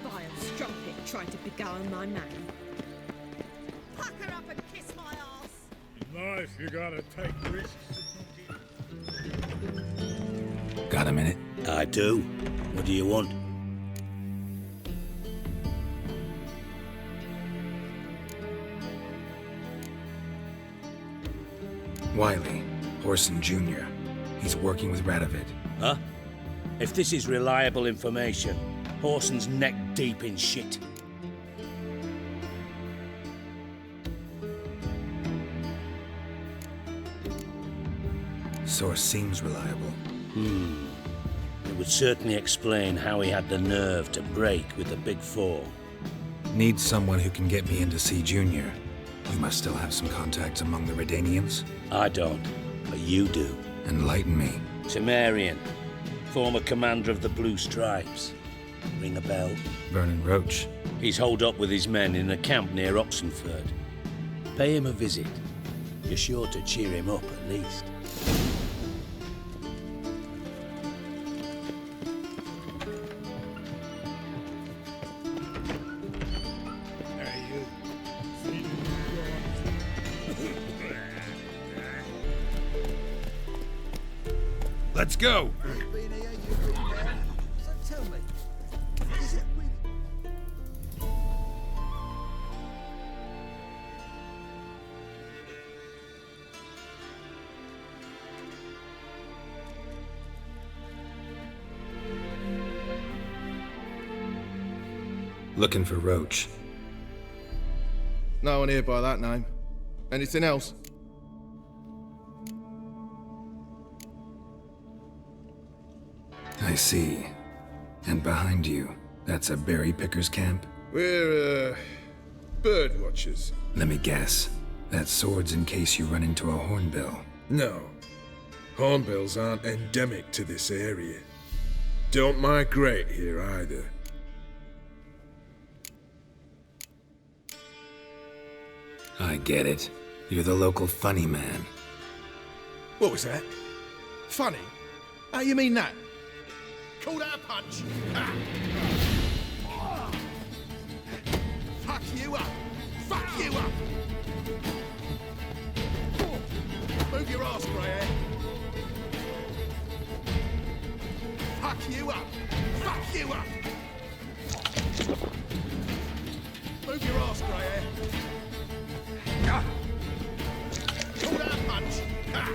Vile strumpet tried to beguile my man. Pack her up and kiss my ass. In life, you gotta take risks. Got a minute? I do. What do you want? Wiley, Horson Jr. He's working with Radovid. Huh? If this is reliable information, Horson's neck deep in shit. Source seems reliable. It would certainly explain how he had the nerve to break with the Big Four. Need someone who can get me into C Jr. You must still have some contacts among the Redanians. I don't, but you do. Enlighten me. Temerian, former commander of the Blue Stripes. Ring a bell? Vernon Roach. He's holed up with his men in a camp near Oxenford. Pay him a visit. You're sure to cheer him up at least. Let's go! So tell me, is it really... Looking for Roach. No one here by that name. Anything else? I see. And behind you, that's a berry picker's camp? We're, bird watchers. Let me guess. That's swords in case you run into a hornbill. No. Hornbills aren't endemic to this area. Don't migrate here either. I get it. You're the local funny man. What was that? Funny? How you mean that? Call that a punch? Ah. Fuck you up! Fuck you up! Move your ass, grey hair! Fuck you up! Fuck you up! Move your ass, grey hair! Ah. Call that a punch? Ah.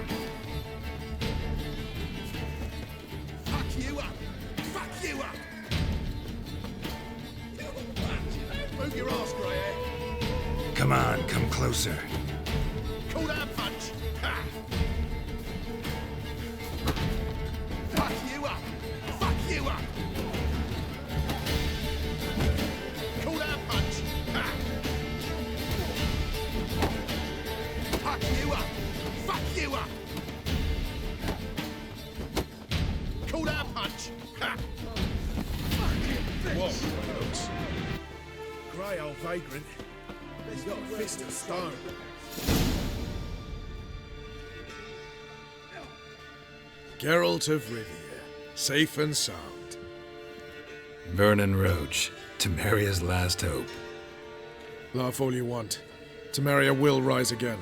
on, come closer. Call that a punch. Ha! Fuck you up. Fuck you up. Call that a punch. Ha! Fuck you up. Fuck you up. Call that a punch. Ha! Whoa, folks. Grey old vagrant. He's got a fist of stone. Geralt of Rivia, safe and sound. Vernon Roach, Temeria's last hope. Laugh all you want. Temeria will rise again.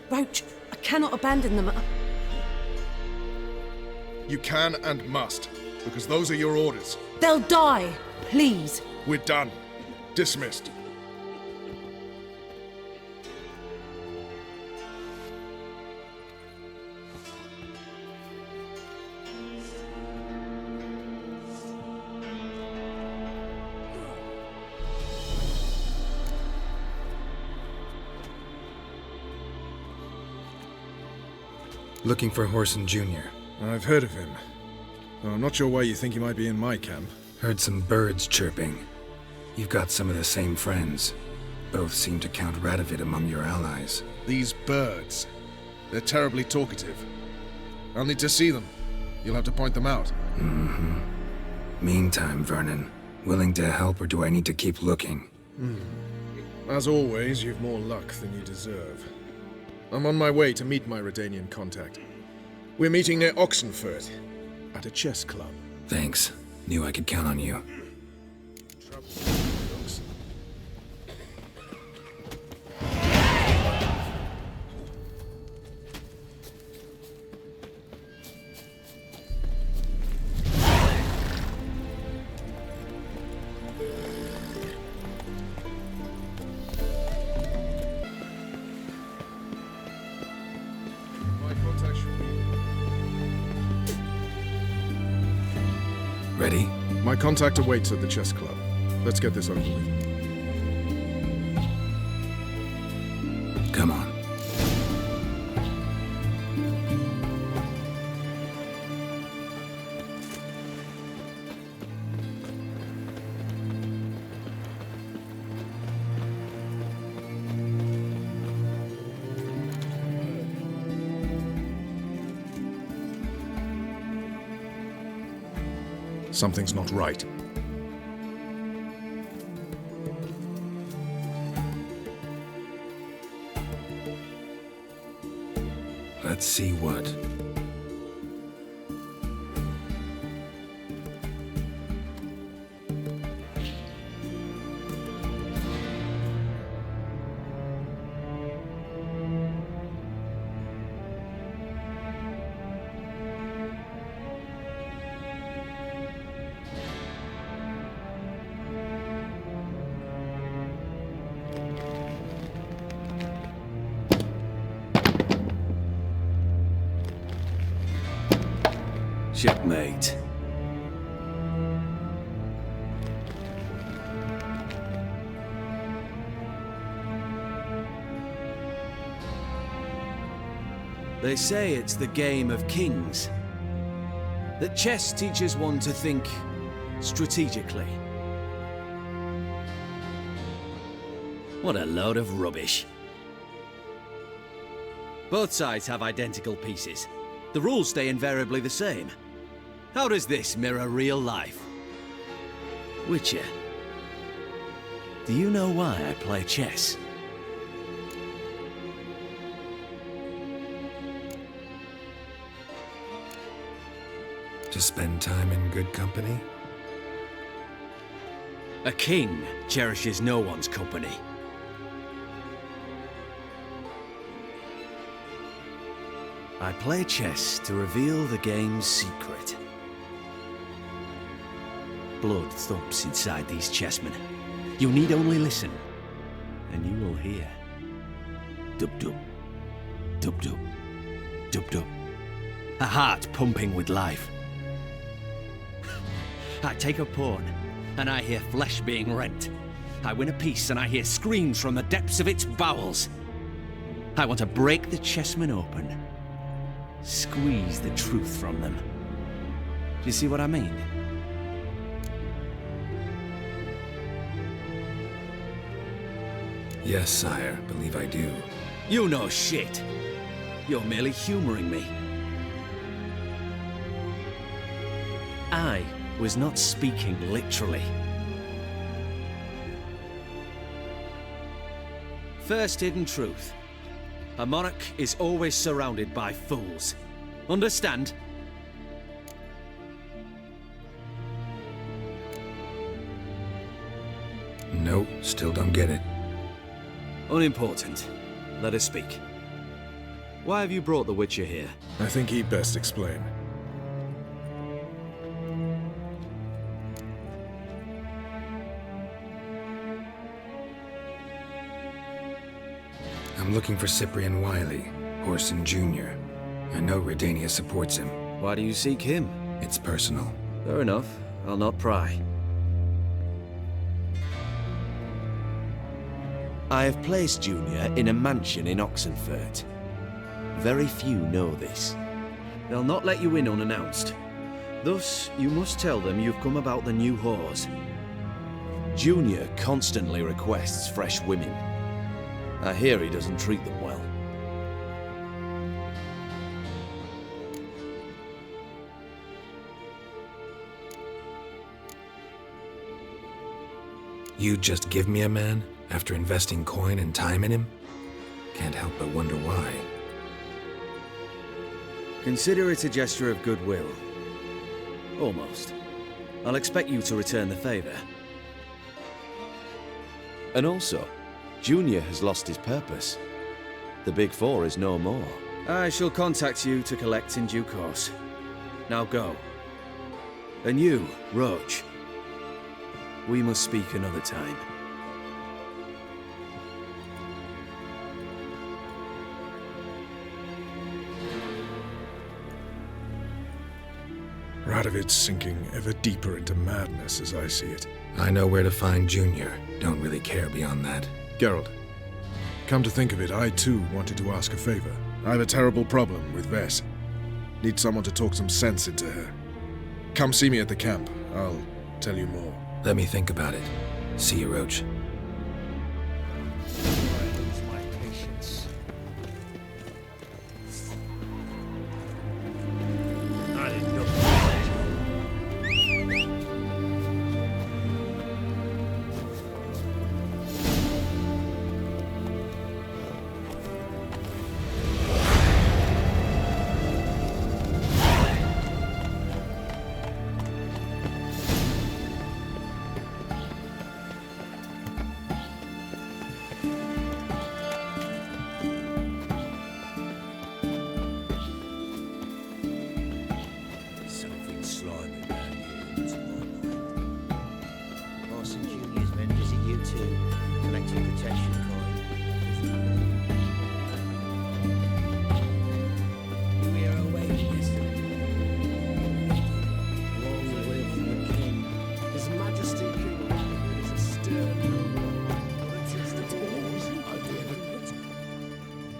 Roach, I cannot abandon them. You can and must, because those are your orders. They'll die. Please. We're done. Dismissed. Looking for Horson Jr. I've heard of him. Though I'm not sure why you think he might be in my camp. Heard some birds chirping. You've got some of the same friends. Both seem to count Radovid among your allies. These birds. They're terribly talkative. I'll need to see them. You'll have to point them out. Mm-hmm. Meantime, Vernon, willing to help or do I need to keep looking? As always, you've more luck than you deserve. I'm on my way to meet my Redanian contact. We're meeting near Oxenford, at a chess club. Thanks. Knew I could count on you. Ready? My contact awaits at the chess club. Let's get this over with. Come on. Something's not right. Let's see what. Checkmate. They say it's the game of kings. That chess teaches one to think strategically. What a load of rubbish. Both sides have identical pieces. The rules stay invariably the same. How does this mirror real life? Witcher, do you know why I play chess? To spend time in good company? A king cherishes no one's company. I play chess to reveal the game's secret. Blood thumps inside these chessmen. You need only listen, and you will hear. Dub-dub, dub-dub, dub-dub. A heart pumping with life. I take a pawn, and I hear flesh being rent. I win a piece and I hear screams from the depths of its bowels. I want to break the chessmen open. Squeeze the truth from them. Do you see what I mean? Yes, sire, believe I do. You know shit. You're merely humoring me. I was not speaking literally. First hidden truth. A monarch is always surrounded by fools. Understand? No, still don't get it. Unimportant. Let us speak. Why have you brought the Witcher here? I think he'd best explain. I'm looking for Cyprian Wiley, Orson Jr. I know Redania supports him. Why do you seek him? It's personal. Fair enough. I'll not pry. I have placed Junior in a mansion in Oxenfurt. Very few know this. They'll not let you in unannounced. Thus, you must tell them you've come about the new whores. Junior constantly requests fresh women. I hear he doesn't treat them well. You'd just give me a man after investing coin and time in him? Can't help but wonder why. Consider it a gesture of goodwill. Almost. I'll expect you to return the favor. And also, Junior has lost his purpose. The Big Four is no more. I shall contact you to collect in due course. Now go. And you, Roach. We must speak another time. Radovid's sinking ever deeper into madness as I see it. I know where to find Junior. Don't really care beyond that. Geralt, come to think of it, I too wanted to ask a favor. I have a terrible problem with Vess. Need someone to talk some sense into her. Come see me at the camp. I'll tell you more. Let me think about it. See you, Roach.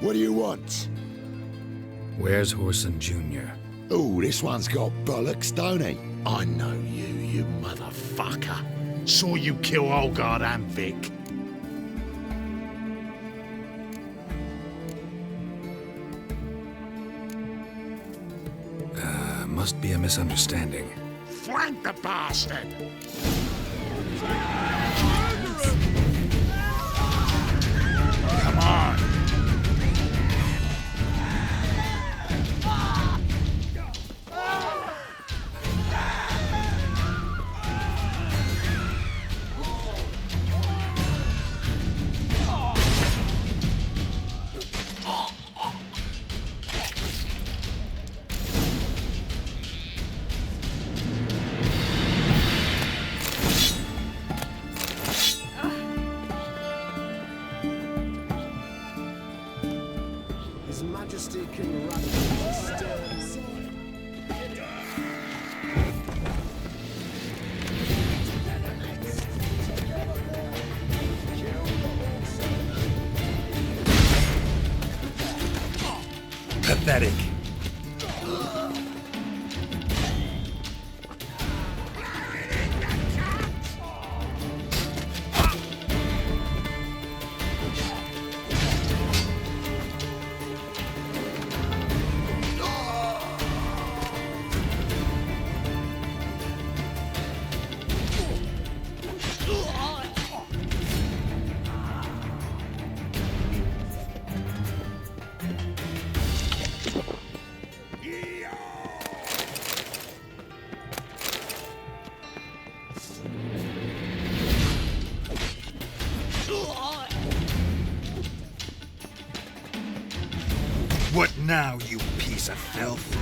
What do you want? Where's Orson Jr.? Oh, this one's got bollocks, don't he? I know you, you motherfucker. Saw you kill Olgard and Vic. Must be a misunderstanding. Flank the bastard! Come on! His Majesty King Radovich is still inside. Pathetic. What now, you piece of filth?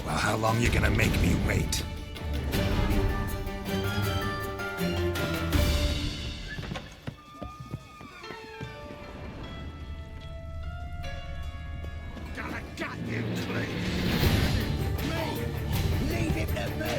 Well, how long you gonna make me wait? Leave him to me!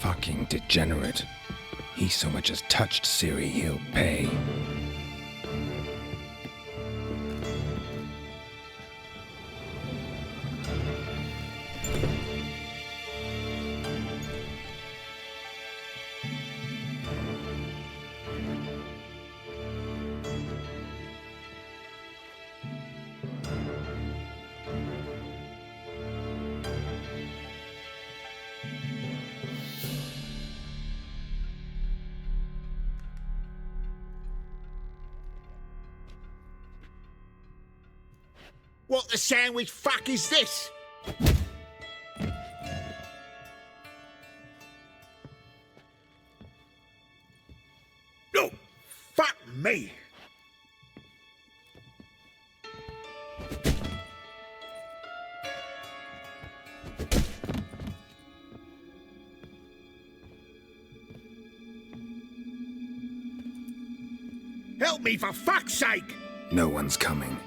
Fucking degenerate. He so much as touched Ciri, he'll pay. What the sandwich fuck is this? Oh, fuck me. Help me for fuck's sake! No one's coming.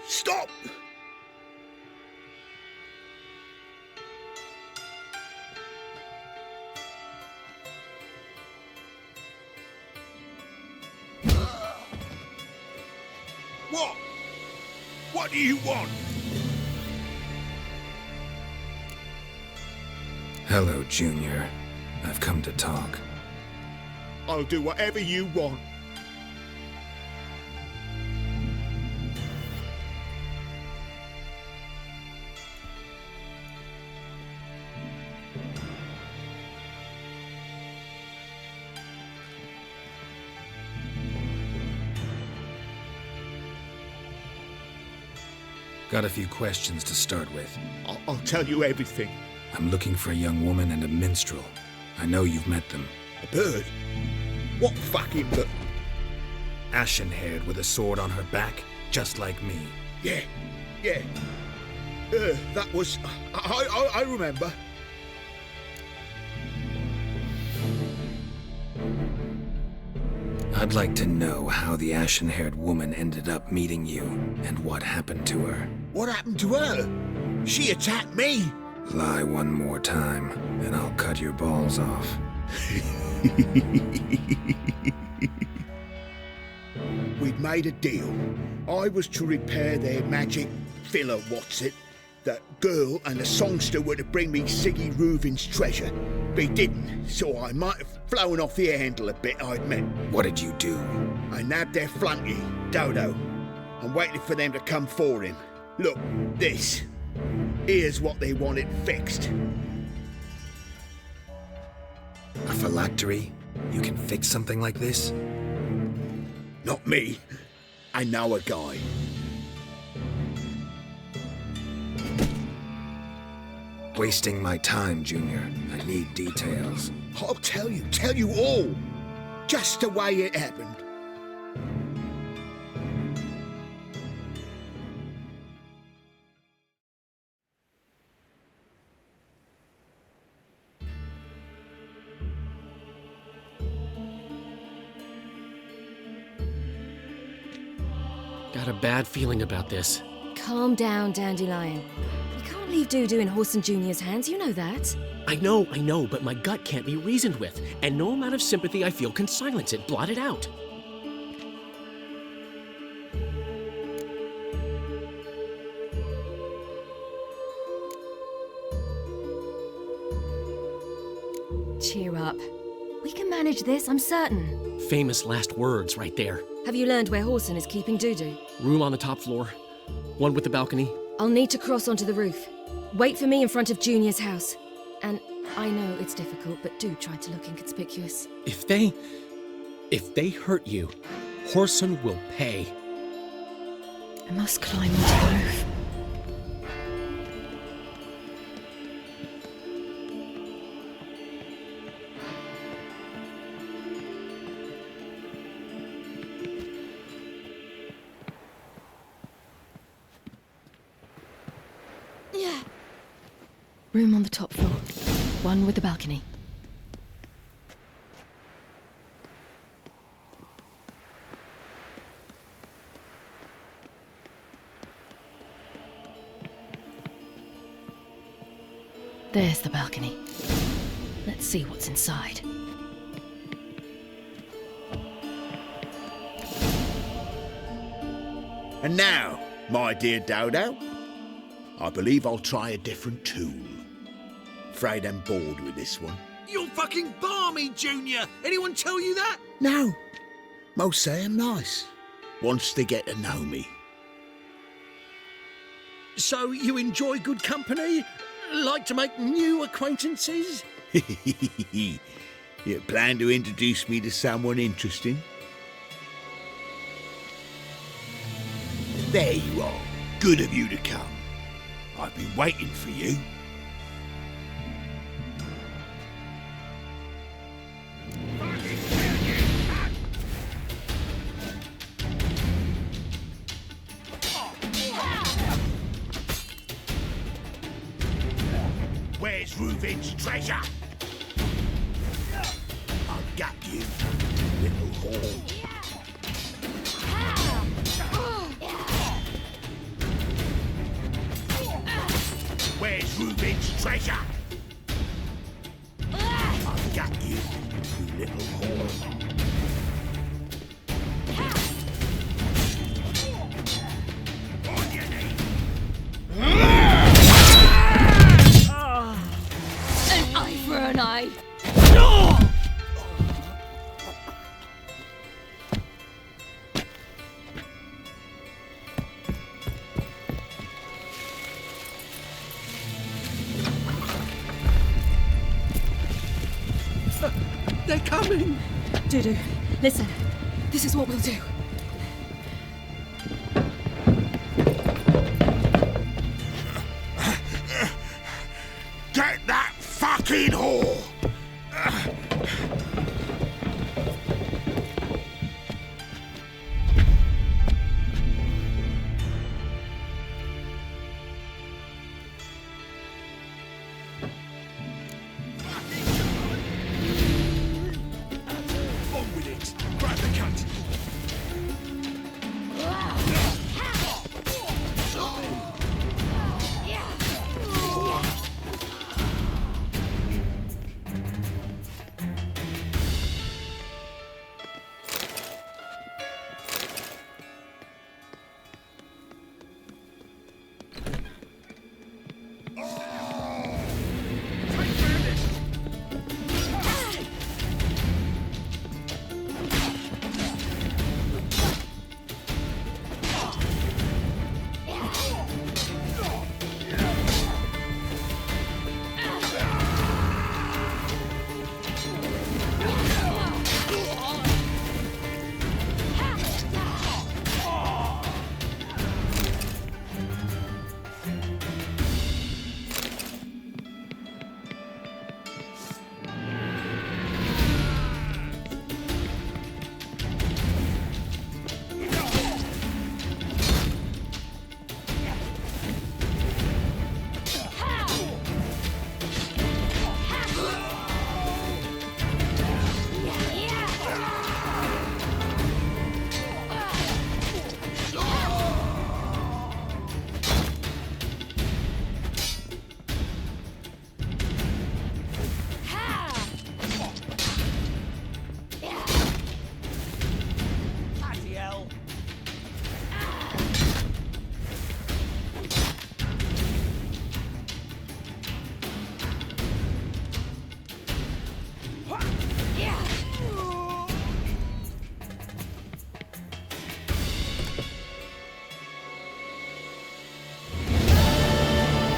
Stop! What? What do you want? Hello, Junior. I've come to talk. I'll do whatever you want. Got a few questions to start with. I'll tell you everything. I'm looking for a young woman and a minstrel. I know you've met them. A bird? What fucking bird? Ashen-haired with a sword on her back, just like me. Yeah. That was... I remember. I'd like to know how the ashen-haired woman ended up meeting you, and what happened to her. What happened to her? She attacked me. Lie one more time, and I'll cut your balls off. We'd made a deal. I was to repair their magic filler, that girl and the songster were to bring me Siggy Reuven's treasure. They didn't, so I might have flown off the handle a bit, I admit. What did you do? I nabbed their flunky, Dodo, and waited for them to come for him. Look, this. Here's what they wanted fixed. A phylactery? You can fix something like this? Not me. I know a guy. Wasting my time, Junior. I need details. I'll tell you all. Just the way it happened. Got a bad feeling about this. Calm down, Dandelion. You can't leave Dudu in Horson Jr.'s hands, you know that. I know, but my gut can't be reasoned with, and no amount of sympathy I feel can silence it, blot it out. Cheer up. We can manage this, I'm certain. Famous last words right there. Have you learned where Horson is keeping Dudu? Room on the top floor. One with the balcony. I'll need to cross onto the roof. Wait for me in front of Junior's house. And I know it's difficult, but do try to look inconspicuous. If they hurt you, Horson will pay. I must climb onto the roof. Room on the top floor. One with the balcony. There's the balcony. Let's see what's inside. And now, my dear Dodo, I believe I'll try a different tool. Afraid I'm bored with this one. You're fucking balmy, Junior! Anyone tell you that? No. Most say I'm nice. Once they get to know me. So you enjoy good company? Like to make new acquaintances? You plan to introduce me to someone interesting? There you are. Good of you to come. I've been waiting for you. Where's Reuven's treasure? I've got you, little whore. Where's Reuven's treasure? I've got you, you little whore. An eye for an eye. They're coming! Dudu, listen. This is what we'll do.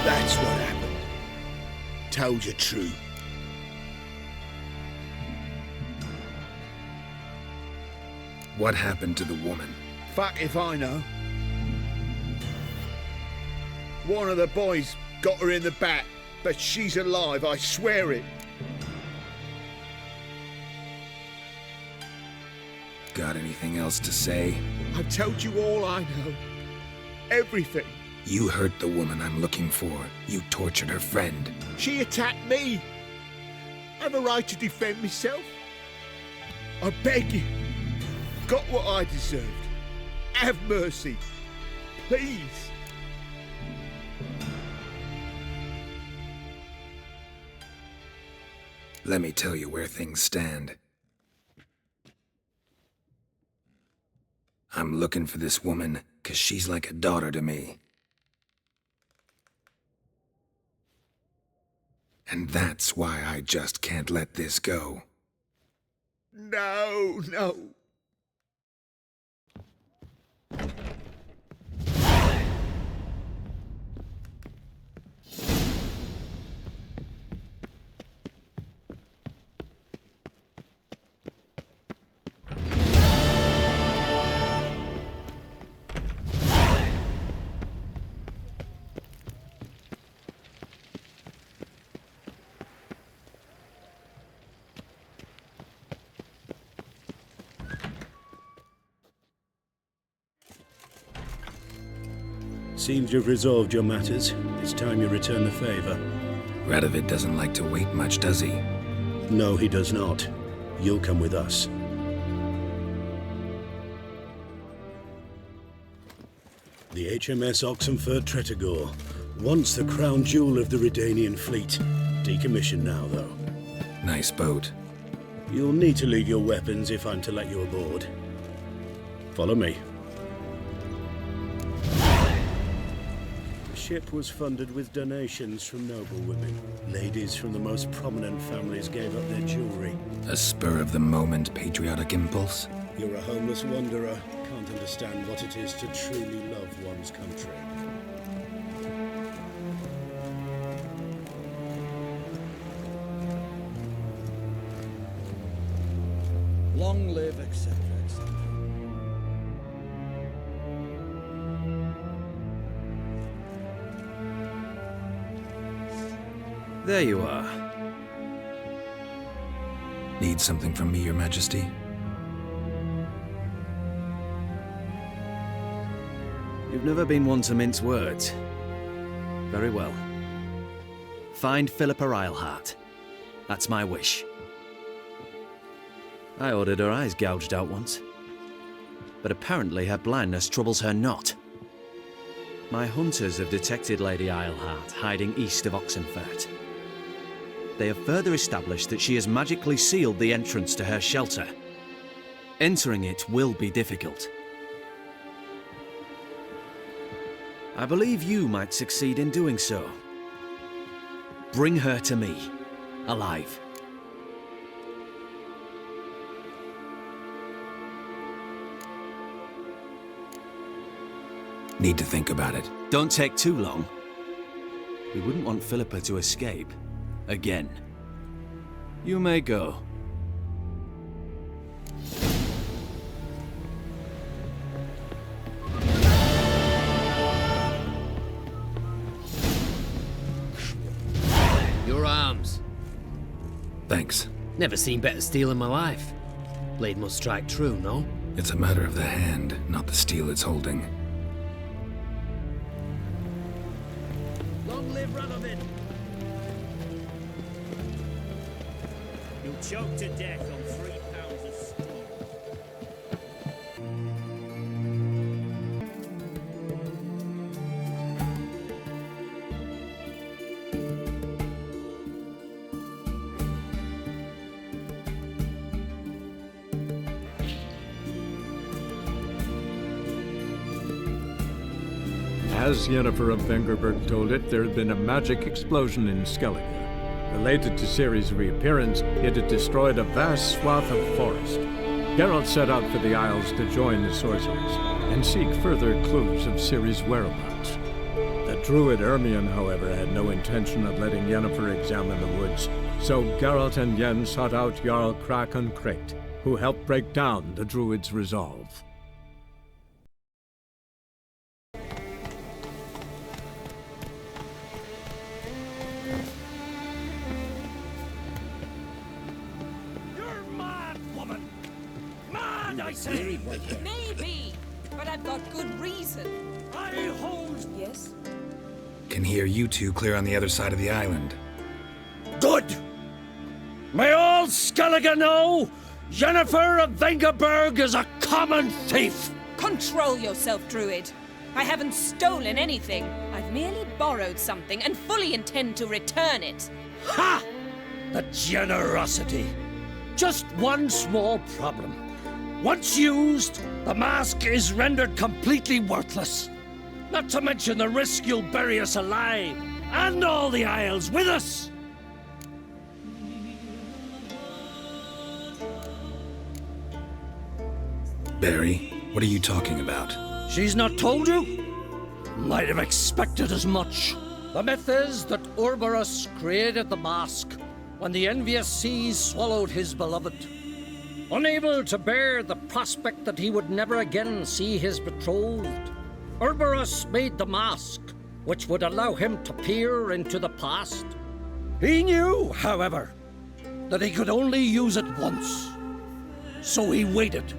That's what happened. Told you true. What happened to the woman? Fuck if I know. One of the boys got her in the back, but she's alive, I swear it. Got anything else to say? I've told you all I know. Everything. You hurt the woman I'm looking for. You tortured her friend. She attacked me. I have a right to defend myself. I beg you. Got what I deserved. Have mercy. Please. Let me tell you where things stand. I'm looking for this woman, 'cause she's like a daughter to me. And that's why I just can't let this go. No, no. Seems you've resolved your matters. It's time you return the favor. Radovid doesn't like to wait much, does he? No, he does not. You'll come with us. The HMS Oxenford Tretogor, once the crown jewel of the Redanian fleet. Decommissioned now, though. Nice boat. You'll need to leave your weapons if I'm to let you aboard. Follow me. The ship was funded with donations from noblewomen. Ladies from the most prominent families gave up their jewelry. A spur-of-the-moment patriotic impulse? You're a homeless wanderer. Can't understand what it is to truly love one's country. Long live, etc., etc. There you are. Need something from me, Your Majesty? You've never been one to mince words. Very well. Find Philippa Eilhart. That's my wish. I ordered her eyes gouged out once. But apparently her blindness troubles her not. My hunters have detected Lady Eilhart hiding east of Oxenfurt. They have further established that she has magically sealed the entrance to her shelter. Entering it will be difficult. I believe you might succeed in doing so. Bring her to me, alive. Need to think about it. Don't take too long. We wouldn't want Philippa to escape. Again. You may go. Your arms. Thanks. Never seen better steel in my life. Blade must strike true, no? It's a matter of the hand, not the steel it's holding. Long live Radovid! You'll choke to death on 3 pounds of steel. As Yennefer of Vengerberg told it, there had been a magic explosion in Skellige. Related to Ciri's reappearance, it had destroyed a vast swath of forest. Geralt set out for the Isles to join the sorcerers and seek further clues of Ciri's whereabouts. The Druid Ermion, however, had no intention of letting Yennefer examine the woods, so Geralt and Yen sought out Jarl Krakon Krayt, who helped break down the Druid's resolve. I say. Maybe, but I've got good reason. I hold. Yes? Can hear you two clear on the other side of the island. Good! May all Skellige know Yennefer of Vengerberg is a common thief! Control yourself, Druid. I haven't stolen anything. I've merely borrowed something and fully intend to return it. Ha! The generosity. Just one small problem. Once used, the mask is rendered completely worthless. Not to mention the risk you'll bury us alive, and all the Isles with us! Barry, what are you talking about? She's not told you? Might have expected as much. The myth is that Urberus created the mask when the envious seas swallowed his beloved. Unable to bear the prospect that he would never again see his betrothed, Urberus made the mask, which would allow him to peer into the past. He knew, however, that he could only use it once. So he waited.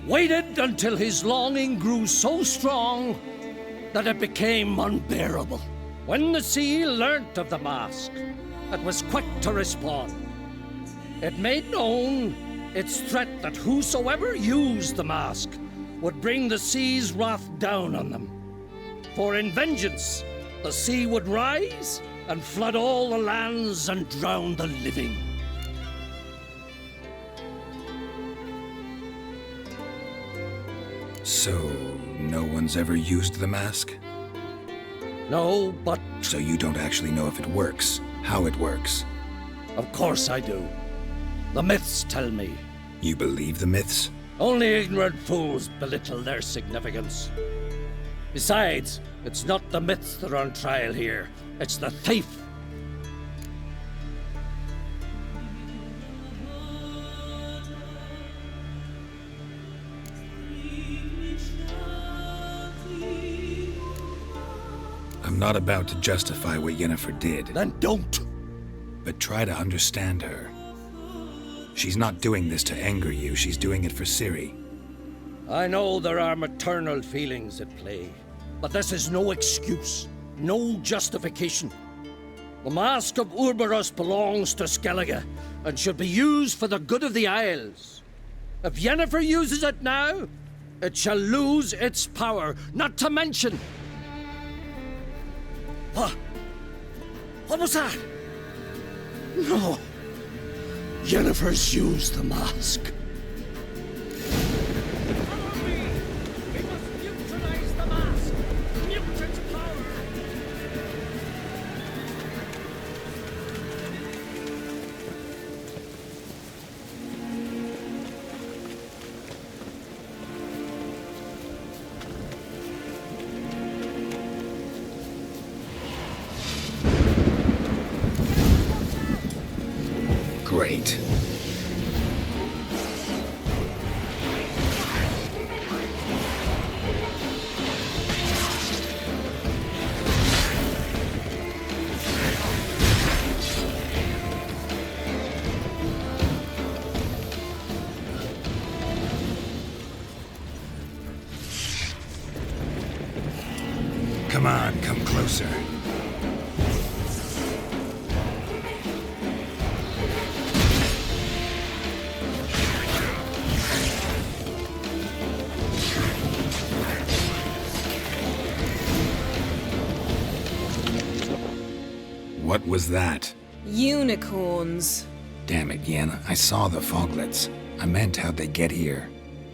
Waited until his longing grew so strong that it became unbearable. When the sea learnt of the mask, it was quick to respond. It made known its threat that whosoever used the mask would bring the sea's wrath down on them. For in vengeance, the sea would rise and flood all the lands and drown the living. So, no one's ever used the mask? No, but... So you don't actually know if it works, how it works? Of course I do. The myths tell me. You believe the myths? Only ignorant fools belittle their significance. Besides, it's not the myths that are on trial here. It's the thief. I'm not about to justify what Yennefer did. Then don't! But try to understand her. She's not doing this to anger you, she's doing it for Ciri. I know there are maternal feelings at play, but this is no excuse, no justification. The Mask of Urberus belongs to Skellige and should be used for the good of the Isles. If Yennefer uses it now, it shall lose its power, not to mention... What? What was that? No. Yennefer's used the mask. We must neutralize the mask. Mute its power. Great. Come on, come closer. What was that? Unicorns. Damn it, Yen. I saw the foglets. I meant how'd they get here?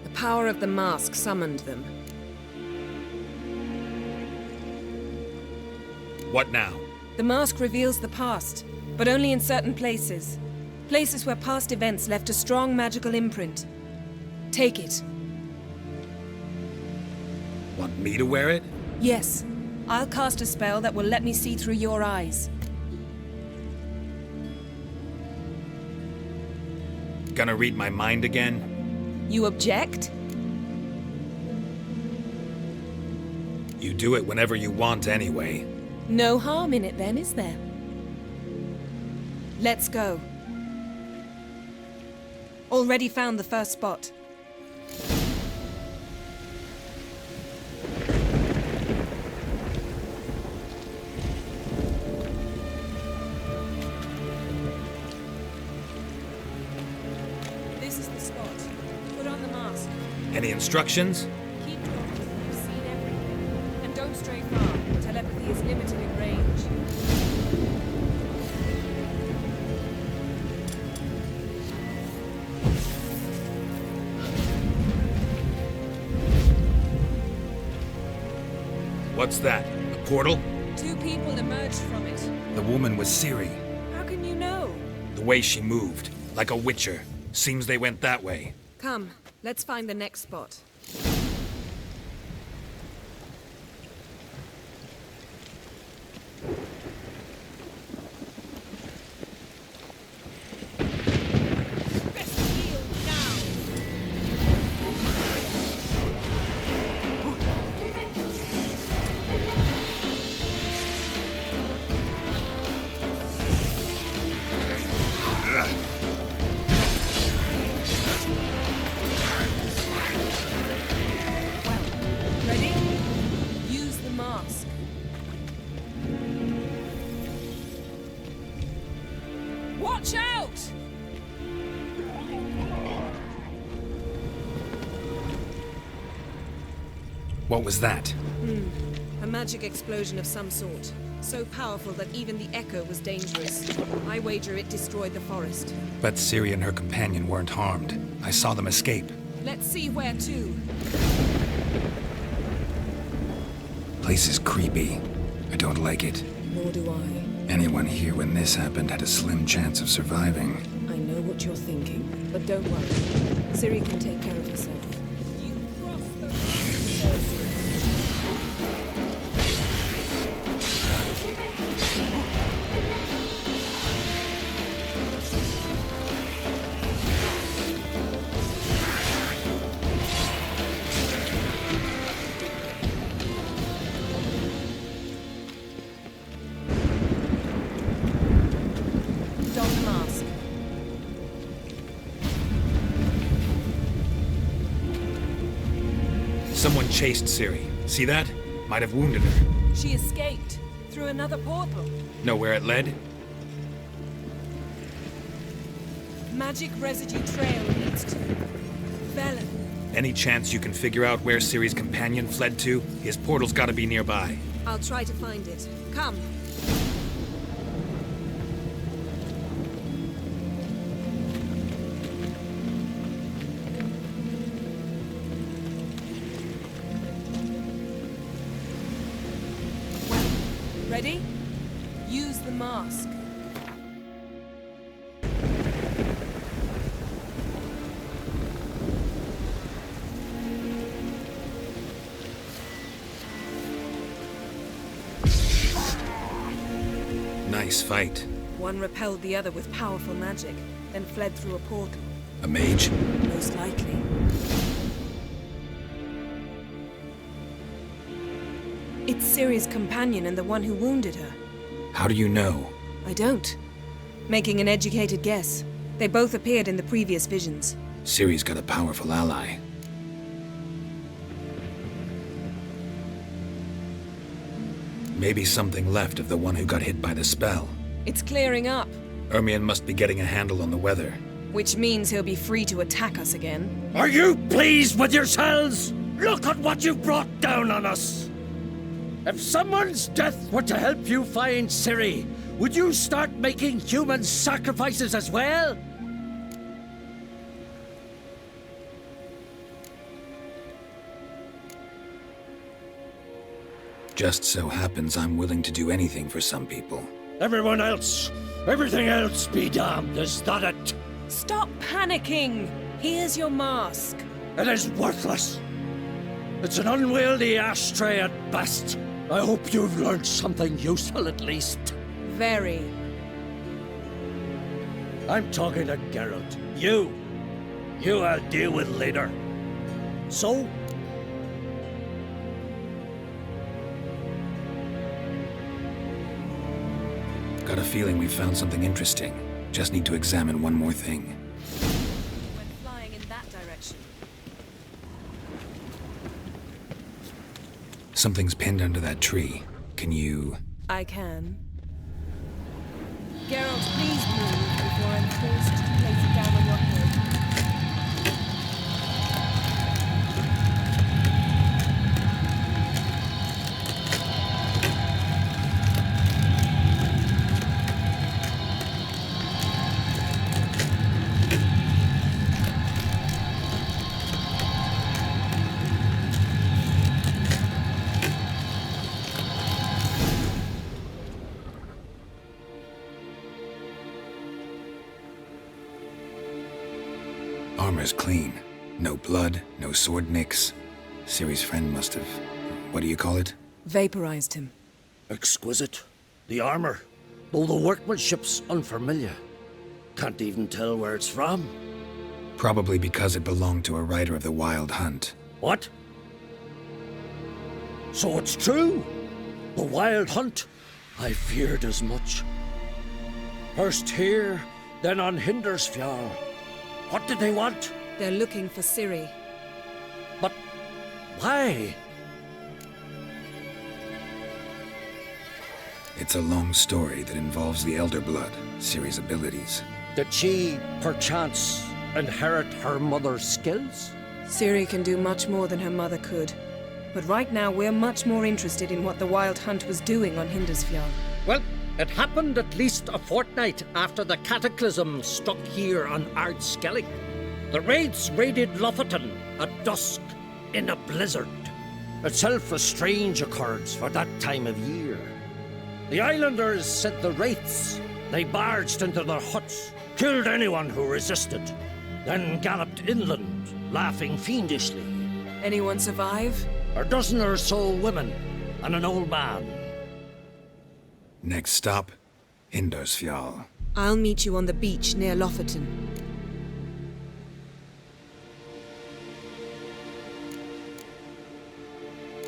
The power of the mask summoned them. What now? The mask reveals the past, but only in certain places. Places where past events left a strong magical imprint. Take it. Want me to wear it? Yes. I'll cast a spell that will let me see through your eyes. Gonna read my mind again? You object? You do it whenever you want anyway. No harm in it then, is there? Let's go. Already found the first spot. This is the spot. Put on the mask. Any instructions? Keep talking. You've seen everything. And don't stray far. Telepathy is limited in range. What's that? A portal? 2 people emerged from it. The woman was Ciri. How can you know? The way she moved, like a witcher. Seems they went that way. Come, let's find the next spot. Ready? Use the mask. Watch out! What was that? A magic explosion of some sort. So powerful that even the echo was dangerous. I wager it destroyed the forest. But Ciri and her companion weren't harmed. I saw them escape. Let's see where to. Place is creepy. I don't like it. Nor do I. Anyone here when this happened had a slim chance of surviving. I know what you're thinking, but don't worry. Ciri can take care of herself. Don the mask. Someone chased Ciri. See that? Might have wounded her. She escaped through another portal. Know where it led? Magic residue trail leads to Velen. Any chance you can figure out where Ciri's companion fled to? His portal's gotta be nearby. I'll try to find it. Come. Well, ready? Use the mask. Nice fight. One repelled the other with powerful magic, then fled through a portal. A mage? Most likely. It's Ciri's companion and the one who wounded her. How do you know? I don't. Making an educated guess. They both appeared in the previous visions. Ciri's got a powerful ally. Maybe something left of the one who got hit by the spell. It's clearing up, Ermion must be getting a handle on the weather. which means he'll be free to attack us again. Are you pleased with yourselves? Look at what you've brought down on us! If someone's death were to help you find Ciri, would you start making human sacrifices as well? Just so happens I'm willing to do anything for some people. Everyone else, everything else be damned, is that it? Stop panicking! Here's your mask. It is worthless. It's an unwieldy ashtray at best. I hope you've learned something useful at least. Very. I'm talking to Geralt. You I'll deal with later. So? Got a feeling we've found something interesting. Just need to examine one more thing. Went flying in that direction. Something's pinned under that tree. Can you... I can. Geralt, please move before I'm forced to place it down on your head. Armor's clean. No blood, no sword nicks. Ciri's friend must have... what do you call it? Vaporized him. Exquisite. The armor, though the workmanship's unfamiliar. Can't even tell where it's from. Probably because it belonged to a rider of the Wild Hunt. What? So it's true? The Wild Hunt? I feared as much. First here, then on Hindersfjall. What did they want? They're looking for Ciri. But why? It's a long story that involves the Elder Blood, Ciri's abilities. Did she, perchance, inherit her mother's skills? Ciri can do much more than her mother could. But right now, we're much more interested in what the Wild Hunt was doing on Hindersfjall. Well, it happened at least a fortnight after the cataclysm struck here on Ardskellig. The raids raided Lofoten at dusk in a blizzard. Itself a strange occurrence for that time of year. The islanders sent the wraiths. They barged into their huts, killed anyone who resisted, then galloped inland, laughing fiendishly. Anyone survive? A dozen or so women and an old man. Next stop, Hindersfjall. I'll meet you on the beach near Lofoten.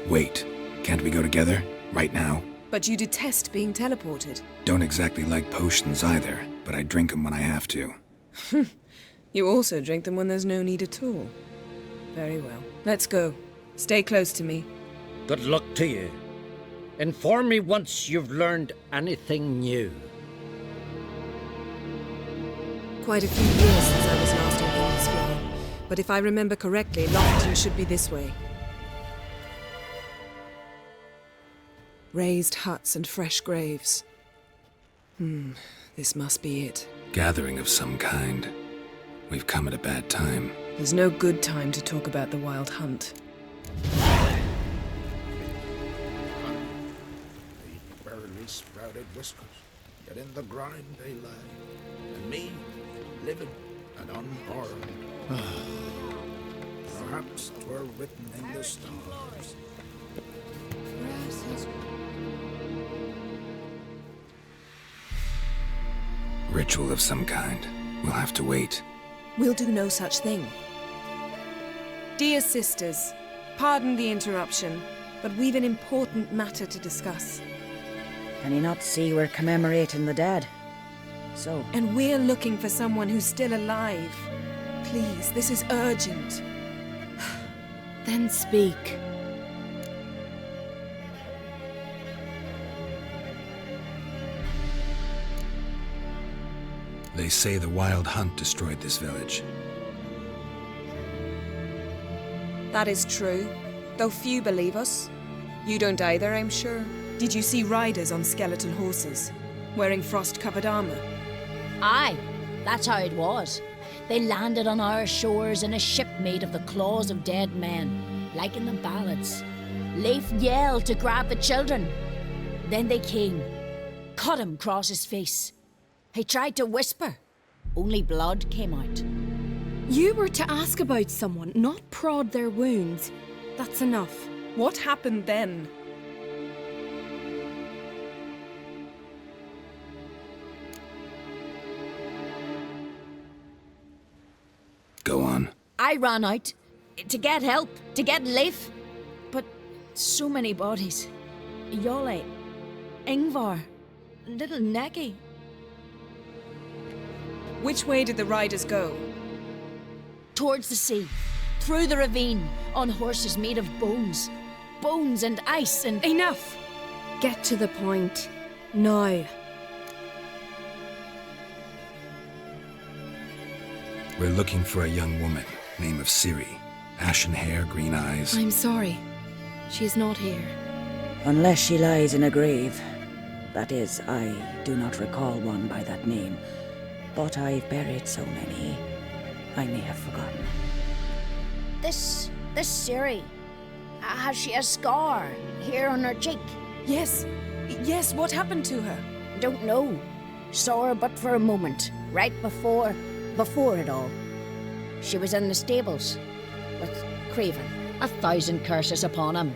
Wait, can't we go together? Right now? But you detest being teleported. Don't exactly like potions either, but I drink them when I have to. You also drink them when there's no need at all. Very well. Let's go. Stay close to me. Good luck to you. Inform me once you've learned anything new. Quite a few years since I was last on Hindersfjall, but if I remember correctly, Lofoten should be this way. Raised huts and fresh graves. This must be it. Gathering of some kind. We've come at a bad time. There's no good time to talk about the Wild Hunt. Barely sprouted whiskers, yet in the grind they lay, and me, living and unharmed. Perhaps 'twere written in the stars. Ritual of some kind. We'll have to wait. We'll do no such thing. Dear sisters, pardon the interruption, but we've an important matter to discuss. Can you not see we're commemorating the dead? So? And we're looking for someone who's still alive. Please, this is urgent. Then speak. They say the Wild Hunt destroyed this village. That is true, though few believe us. You don't either, I'm sure. Did you see riders on skeletal horses, wearing frost-covered armor? Aye, that's how it was. They landed on our shores in a ship made of the claws of dead men, like in the ballads. Leif yelled to grab the children. Then they came, cut him across his face. He tried to whisper, only blood came out. You were to ask about someone, not prod their wounds. That's enough. What happened then? I ran out to get help, to get Leif. But so many bodies. Yole, Ingvar, little Necky. Which way did the riders go? Towards the sea, through the ravine, on horses made of bones. Bones and ice and... Enough! Get to the point. Now. We're looking for a young woman, name of Ciri. Ashen hair, green eyes. I'm sorry. She is not here. Unless she lies in a grave. That is, I do not recall one by that name. But I've buried so many, I may have forgotten. This Ciri, has she a scar here on her cheek? Yes, what happened to her? Don't know. Saw her but for a moment, right before it all. She was in the stables with Craven. 1,000 curses upon him.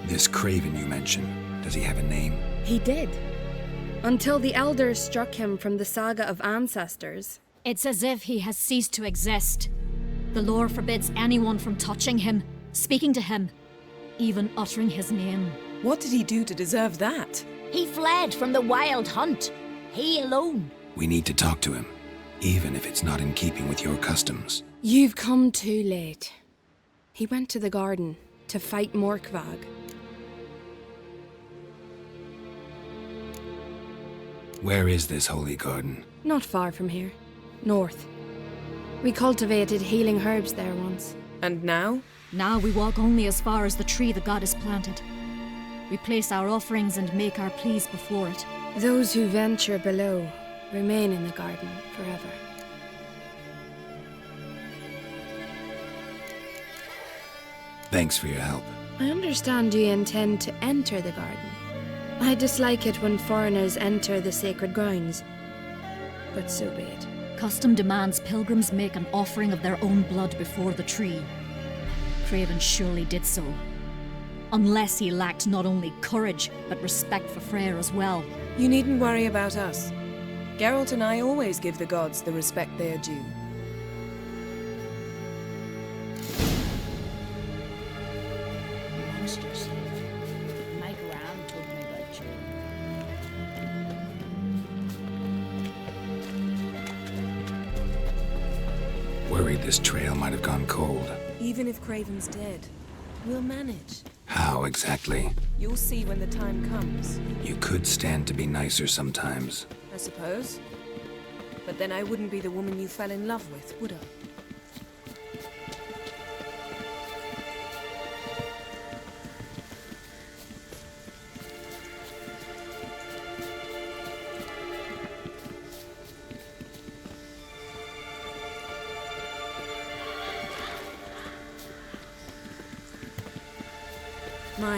This Craven you mentioned, does he have a name? He did. Until the elders struck him from the saga of ancestors. It's as if he has ceased to exist. The lore forbids anyone from touching him, speaking to him, even uttering his name. What did he do to deserve that? He fled from the wild hunt. He alone. We need to talk to him, even if it's not in keeping with your customs. You've come too late. He went to the garden to fight Morkvag. Where is this holy garden? Not far from here. North. We cultivated healing herbs there once. And now? Now we walk only as far as the tree the goddess planted. We place our offerings and make our pleas before it. Those who venture below remain in the garden forever. Thanks for your help. I understand you intend to enter the garden. I dislike it when foreigners enter the sacred grounds. But so be it. Custom demands pilgrims make an offering of their own blood before the tree. Craven surely did so. Unless he lacked not only courage, but respect for Freyr as well. You needn't worry about us. Geralt and I always give the gods the respect they are due. Monsters. My gran told me about you. Worried this trail might have gone cold. Even if Craven's dead, we'll manage. How exactly? You'll see when the time comes. You could stand to be nicer sometimes. I suppose. But then I wouldn't be the woman you fell in love with, would I?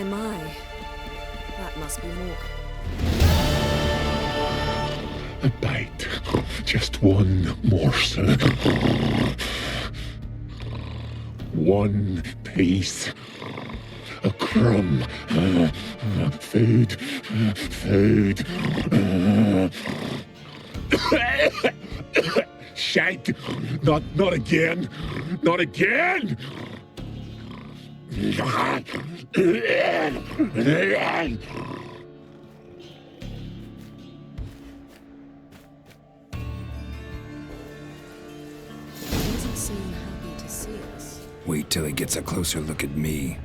My. That must be more. A bite. Just one morsel. One piece. A crumb. Food. Shite. Not again. Not again. Doesn't seem happy to see us. Wait till he gets a closer look at me.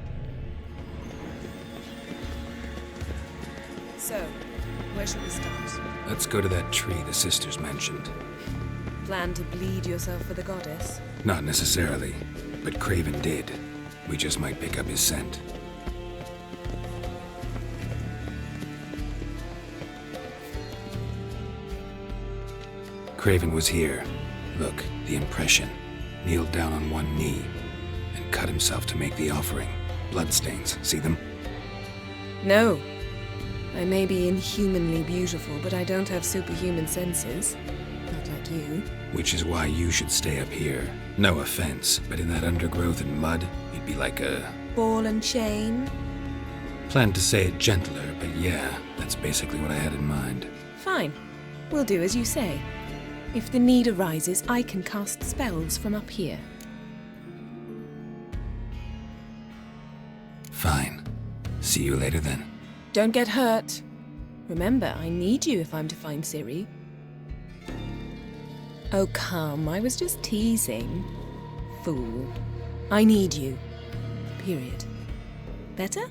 So, where should we start? Let's go to that tree the sisters mentioned. Plan to bleed yourself for the goddess? Not necessarily, but Craven did. We just might pick up his scent. Craven was here. Look, the impression. Kneeled down on one knee and cut himself to make the offering. Bloodstains, see them? No. I may be inhumanly beautiful, but I don't have superhuman senses. Not like you. Which is why you should stay up here. No offense, but in that undergrowth and mud, you'd be like a... Ball and chain? Planned to say it gentler, but yeah, that's basically what I had in mind. Fine. We'll do as you say. If the need arises, I can cast spells from up here. Fine. See you later then. Don't get hurt. Remember, I need you if I'm to find Ciri. Oh, come, I was just teasing. Fool. I need you. Period. Better?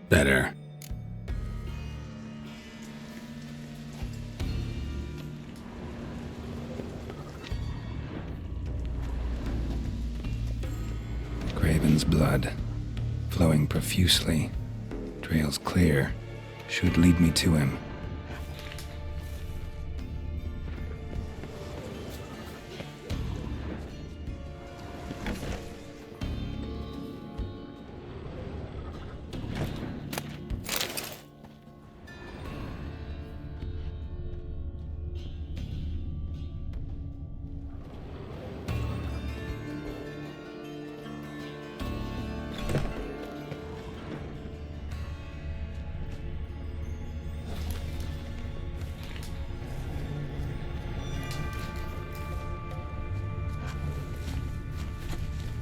Better. Craven's blood, flowing profusely, trails clear, should lead me to him.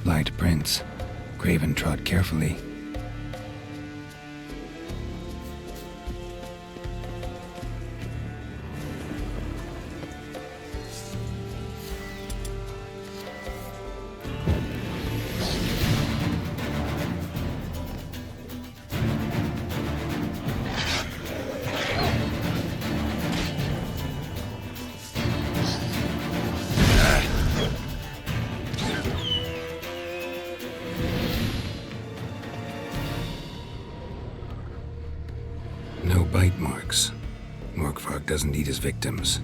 Light prints. Craven trod carefully. No bite marks. Morkvark doesn't eat his victims.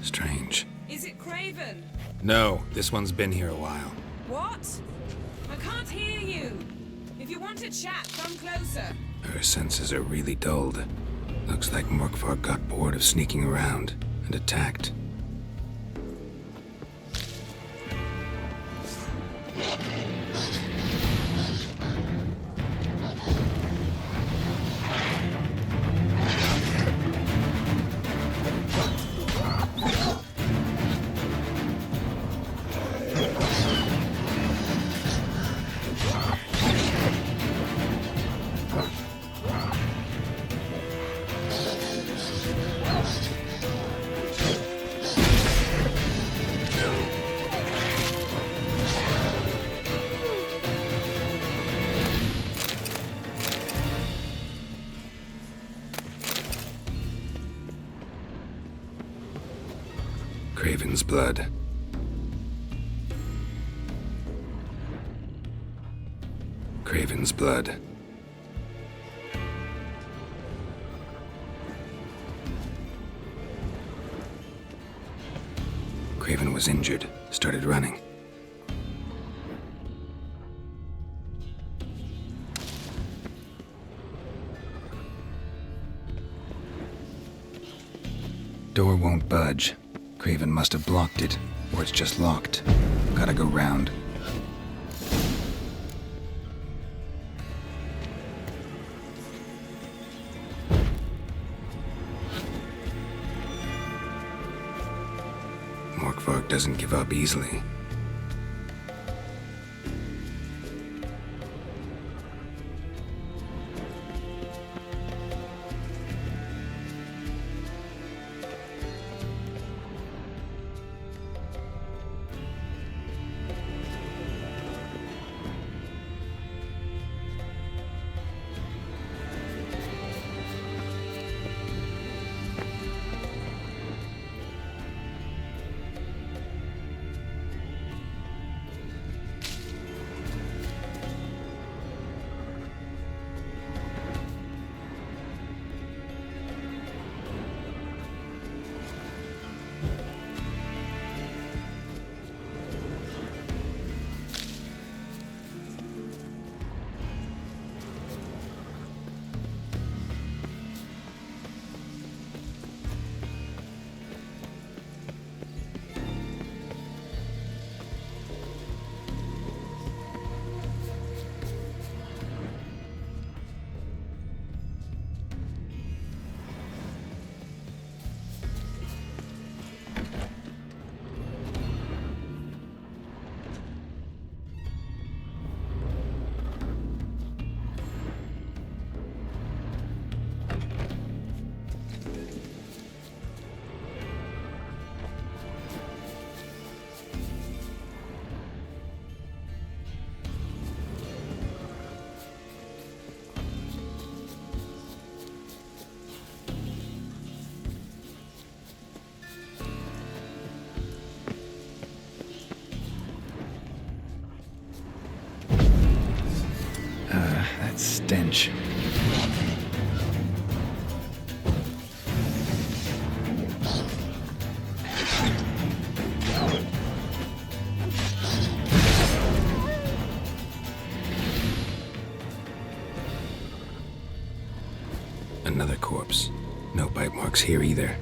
Strange. Is it Craven? No, this one's been here a while. What? I can't hear you. If you want to chat, come closer. Her senses are really dulled. Looks like Morkvark got bored of sneaking around and attacked. Craven's blood. Craven's blood. Craven was injured, started running. Door won't budge. Craven must have blocked it, or it's just locked. Gotta go round. Morkvark doesn't give up easily. stench. Another corpse. No bite marks here either.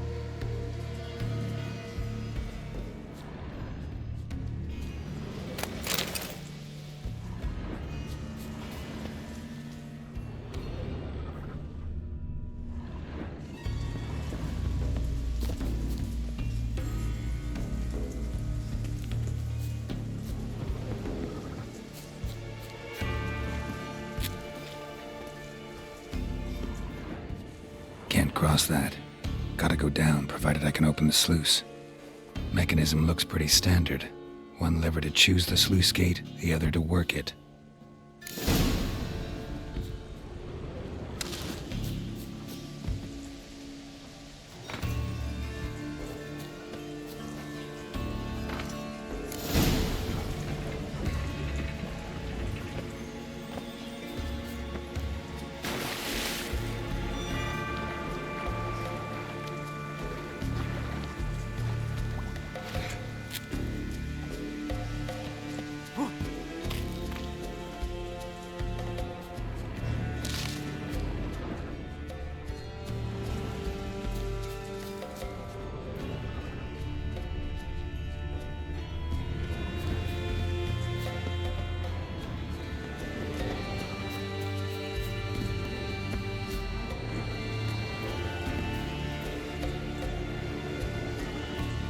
Can't cross that. Gotta go down, provided I can open the sluice. Mechanism looks pretty standard. One lever to choose the sluice gate, the other to work it.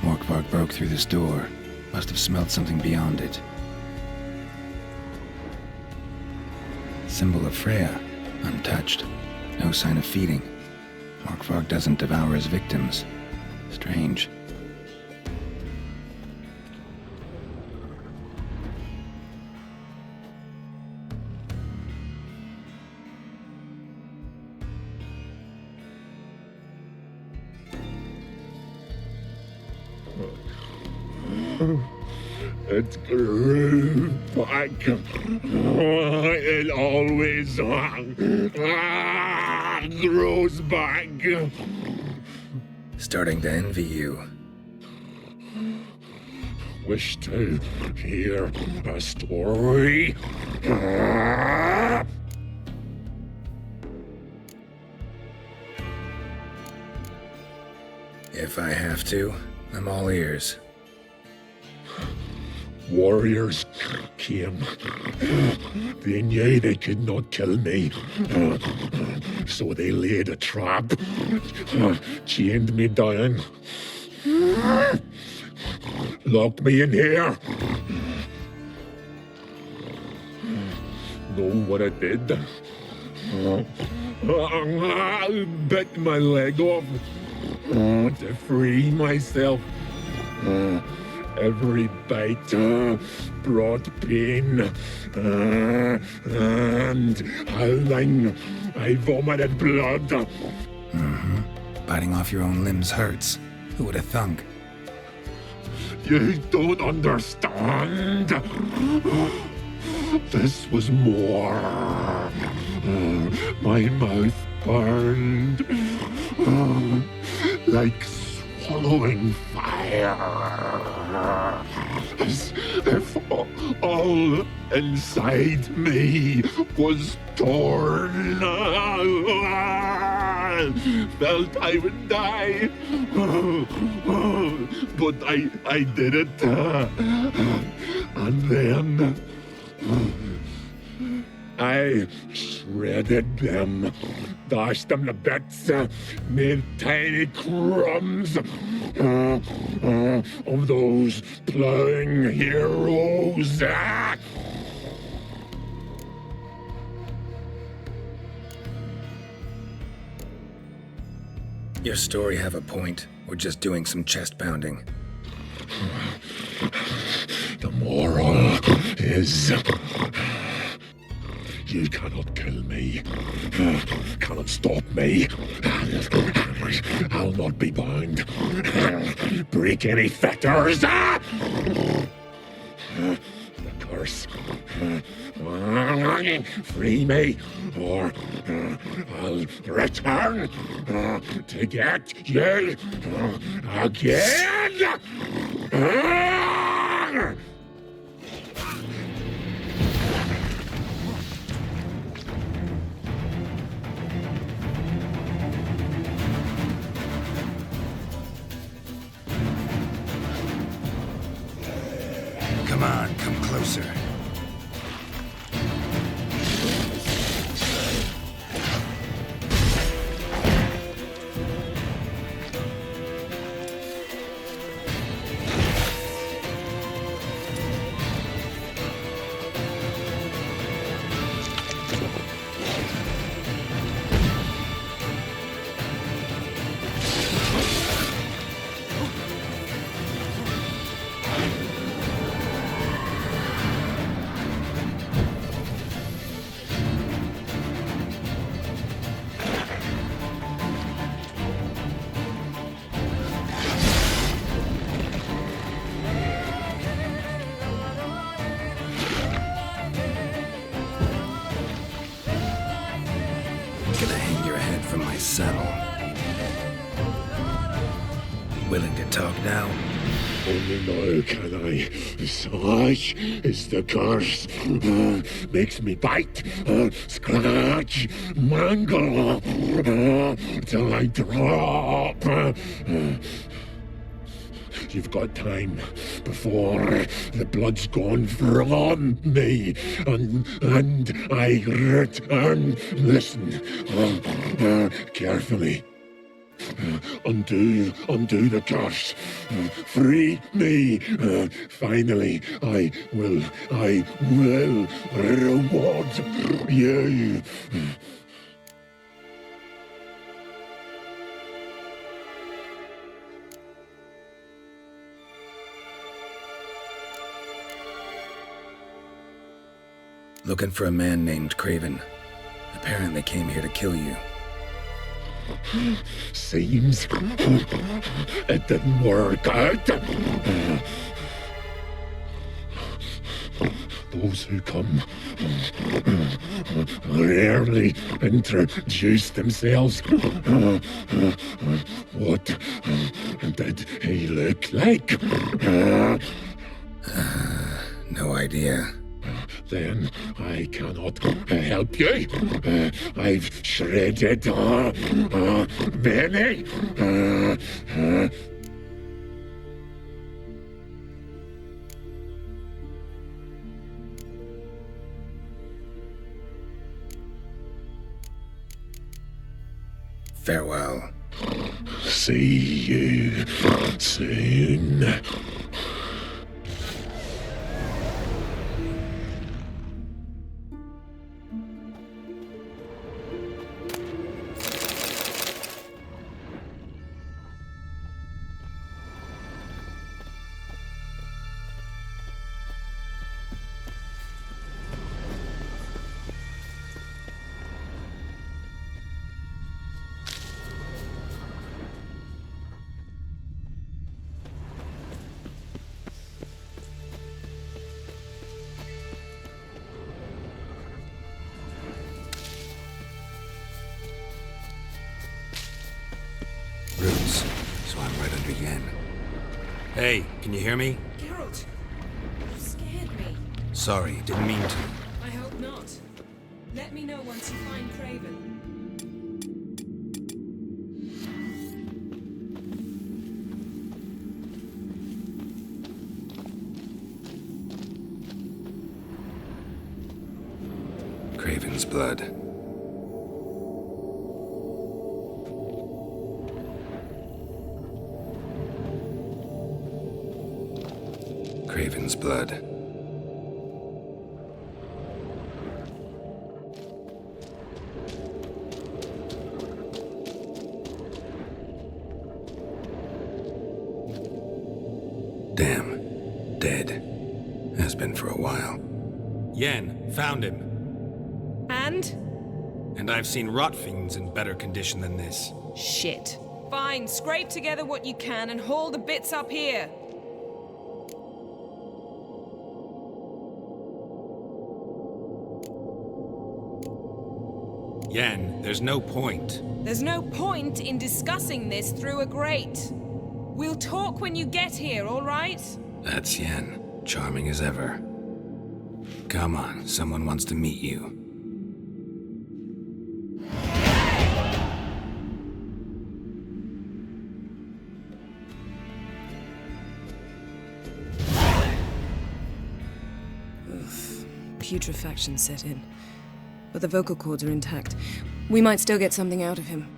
Morkvarg broke through this door. Must have smelled something beyond it. Symbol of Freya. Untouched. No sign of feeding. Morkvarg doesn't devour his victims. Strange. It grew back. It always grows back. Starting to envy you. Wish to hear a story. If I have to, I'm all ears. Warriors came. They knew they could not kill me. So they laid a trap. Chained me down. Locked me in here. Know what I did? Bit my leg off to free myself. Every bite brought pain, and howling, I vomited blood. Mm-hmm. Biting off your own limbs hurts. Who would have thunk? You don't understand. This was more. My mouth burned like swallowing fire. As if all inside me was torn. Felt I would die. But I did it. And then I shredded them, dashed them to bits, made tiny crumbs of those plowing heroes. Your story have a point, or just doing some chest pounding? The moral is... You cannot kill me, cannot stop me, and I'll not be bound. Break any fetters. The curse Free me, or I'll return to get you again. Come on, come closer. Gonna hang your head from my saddle. Willing to talk now? Only now can I. Such is the curse. Makes me bite, scratch, mangle, till I drop. You've got time before the blood's gone from me, and I return. Listen, carefully. Undo the curse. Free me. Finally, I will reward you. Looking for a man named Craven. Apparently came here to kill you. Seems it didn't work out. Those who come rarely introduce themselves. What did he look like? No idea. Then I cannot help you. I've shredded many. Farewell. See you soon. Roots, so I'm right under Yen. Hey, can you hear me? Geralt, you scared me. Sorry, didn't mean to. I hope not. Let me know once you find Craven. Craven's blood. Craven's blood. Damn. Dead. Has been for a while. Yen, found him. And? And I've seen rot fiends in better condition than this. Shit. Fine, scrape together what you can and haul the bits up here. Yen, there's no point. There's no point in discussing this through a grate. We'll talk when you get here, all right? That's Yen, charming as ever. Come on, someone wants to meet you. Putrefaction set in. But the vocal cords are intact. We might still get something out of him.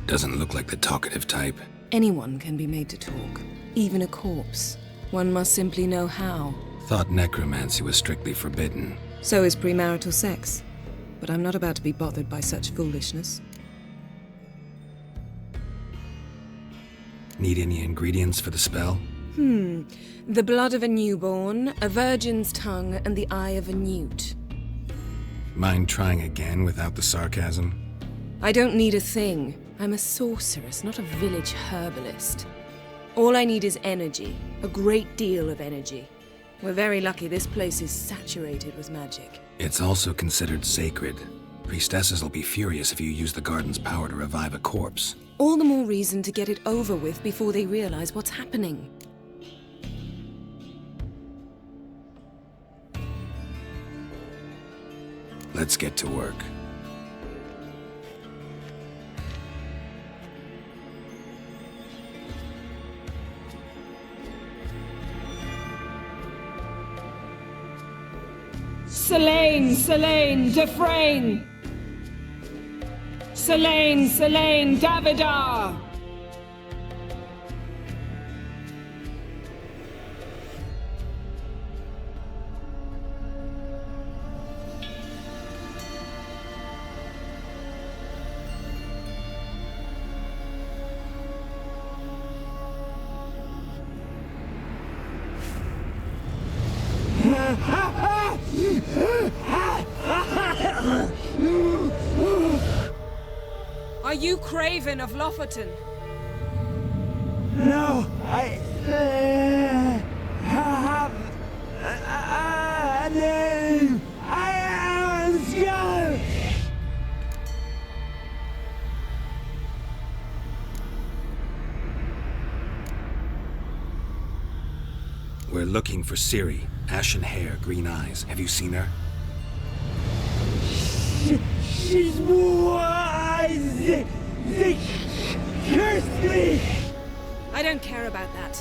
Doesn't look like the talkative type. Anyone can be made to talk. Even a corpse. One must simply know how. Thought necromancy was strictly forbidden. So is premarital sex. But I'm not about to be bothered by such foolishness. Need any ingredients for the spell? The blood of a newborn, a virgin's tongue, and the eye of a newt. Mind trying again without the sarcasm? I don't need a thing. I'm a sorceress, not a village herbalist. All I need is energy. A great deal of energy. We're very lucky this place is saturated with magic. It's also considered sacred. Priestesses will be furious if you use the garden's power to revive a corpse. All the more reason to get it over with before they realize what's happening. Let's get to work. Selene, Selene, Defrain! Selene, Selene, Davidar! Are you Craven of Lofoten? No, I have a name. I am Skull. We're looking for Ciri. Ashen hair, green eyes. Have you seen her? She's wise. They cursed me. I don't care about that.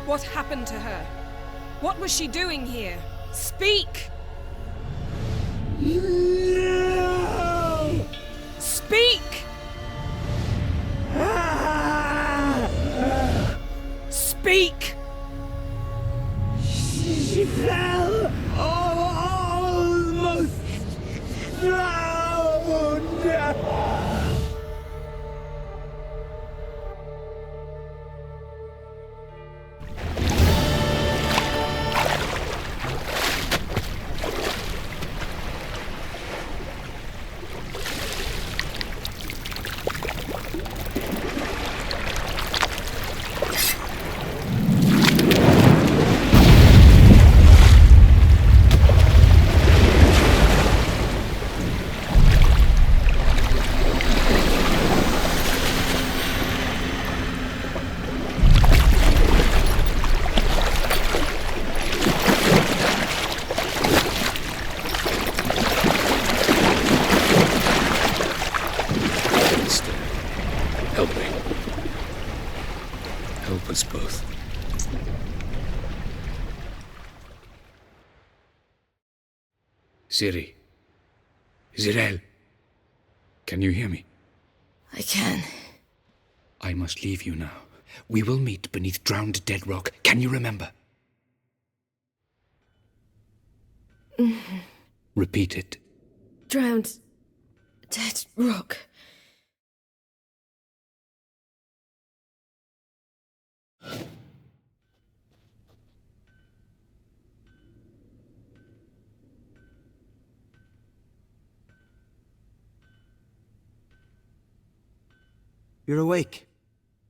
What happened to her? What was she doing here? Speak! No! Speak! Speak! She fell almost drowned. Help me. Help us both. Ciri. Zirel. Can you hear me? I can. I must leave you now. We will meet beneath drowned dead rock. Can you remember? Repeat it. Drowned. Dead rock. You're awake.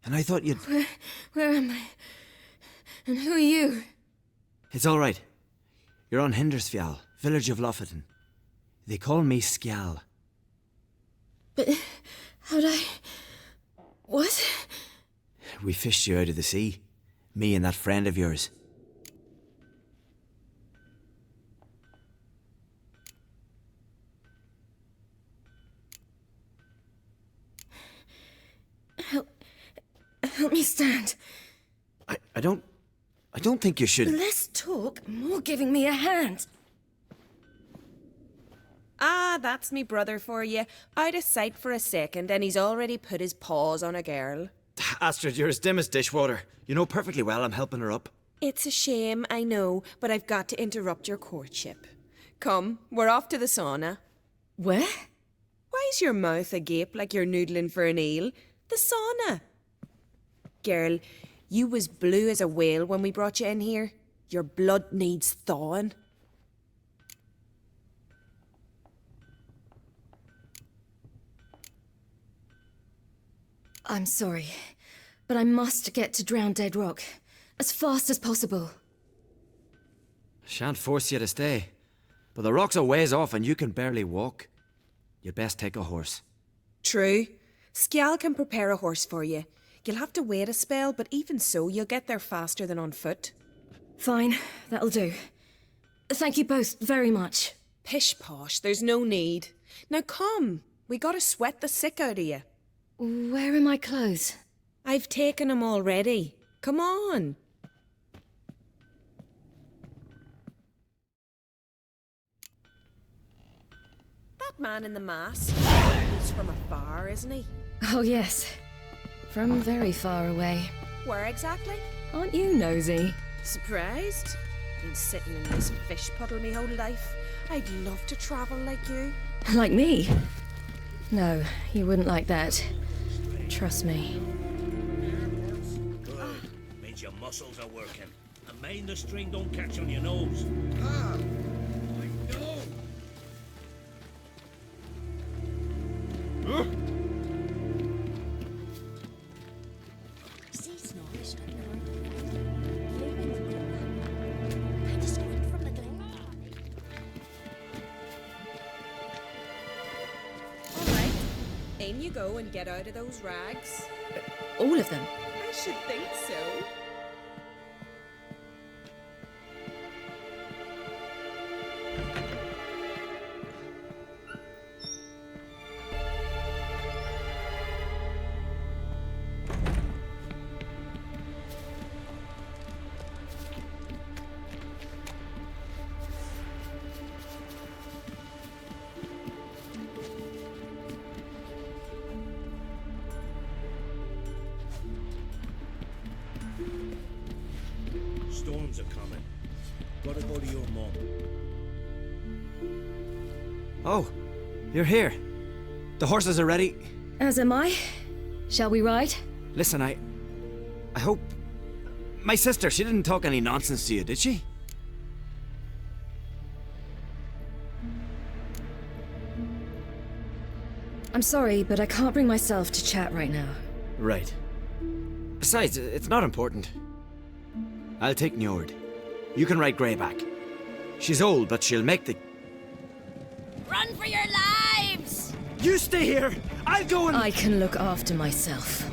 And I thought you'd... Where am I? And who are you? It's all right. You're on Hindersfjall, village of Lofoten. They call me Skjal. But how'd I... What? We fished you out of the sea. Me and that friend of yours. Help me stand. I don't think you should... Less talk, more giving me a hand. Ah, that's me brother for you. Out of sight for a second, and he's already put his paws on a girl. Astrid, you're as dim as dishwater. You know perfectly well I'm helping her up. It's a shame, I know, but I've got to interrupt your courtship. Come, we're off to the sauna. Where? Why's your mouth agape like you're noodling for an eel? The sauna. Girl, you was blue as a whale when we brought you in here. Your blood needs thawing. I'm sorry, but I must get to Drowned Dead Rock as fast as possible. Shan't force you to stay, but the rock's a ways off and you can barely walk. You'd best take a horse. True. Skjal can prepare a horse for you. You'll have to wait a spell, but even so, you'll get there faster than on foot. Fine, that'll do. Thank you both very much. Pish posh, there's no need. Now come, we gotta sweat the sick out of you. Where are my clothes? I've taken them already. Come on. That man in the mask, he's from afar, isn't he? Oh yes, from very far away. Where exactly? Aren't you nosy? Surprised? Been sitting in this fish puddle me whole life. I'd love to travel like you. Like me? No, you wouldn't like that. Trust me. Good. Means your muscles are working. And mind the string don't catch on your nose. Ah, I know. In you go and get out of those rags. All of them? I should think so. Storms are coming. Gotta go to your mum. Oh, you're here. The horses are ready. As am I. Shall we ride? Listen, I hope... My sister, she didn't talk any nonsense to you, did she? I'm sorry, but I can't bring myself to chat right now. Right. Besides, it's not important. I'll take Njord. You can ride Greyback. She's old, but she'll make the... Run for your lives! You stay here! I'll go and... I can look after myself.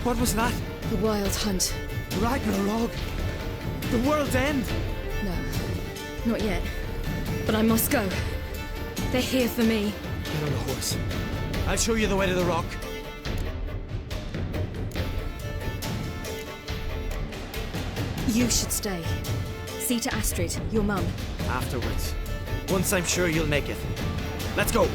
What was that? The Wild Hunt. Ragnarok? The world's end? No, not yet. But I must go. They're here for me. Get on the horse. I'll show you the way to the rock. You should stay. See to Astrid, your mum. Afterwards. Once I'm sure you'll make it. Let's go.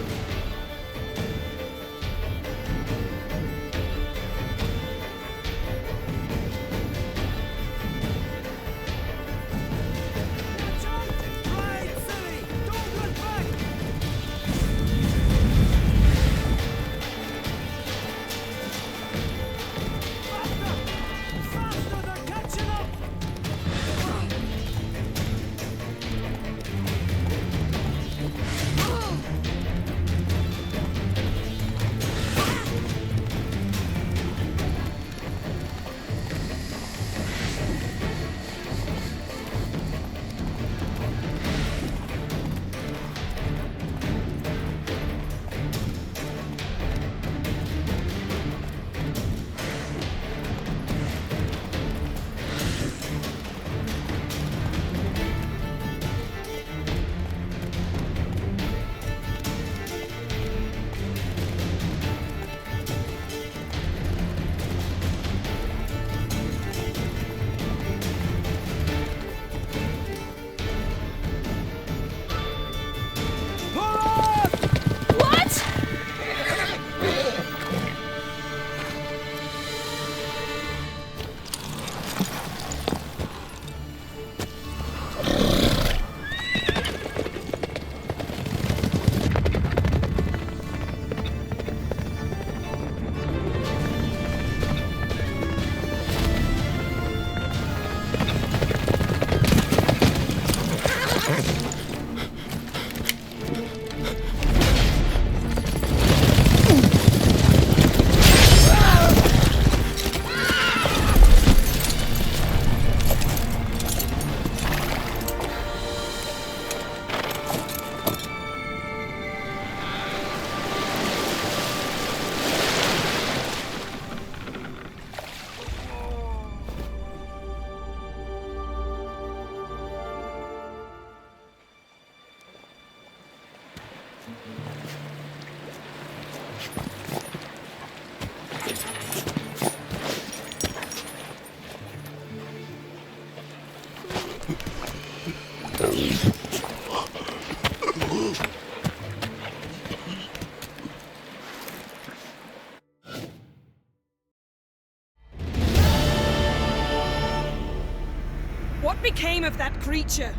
What became of that creature?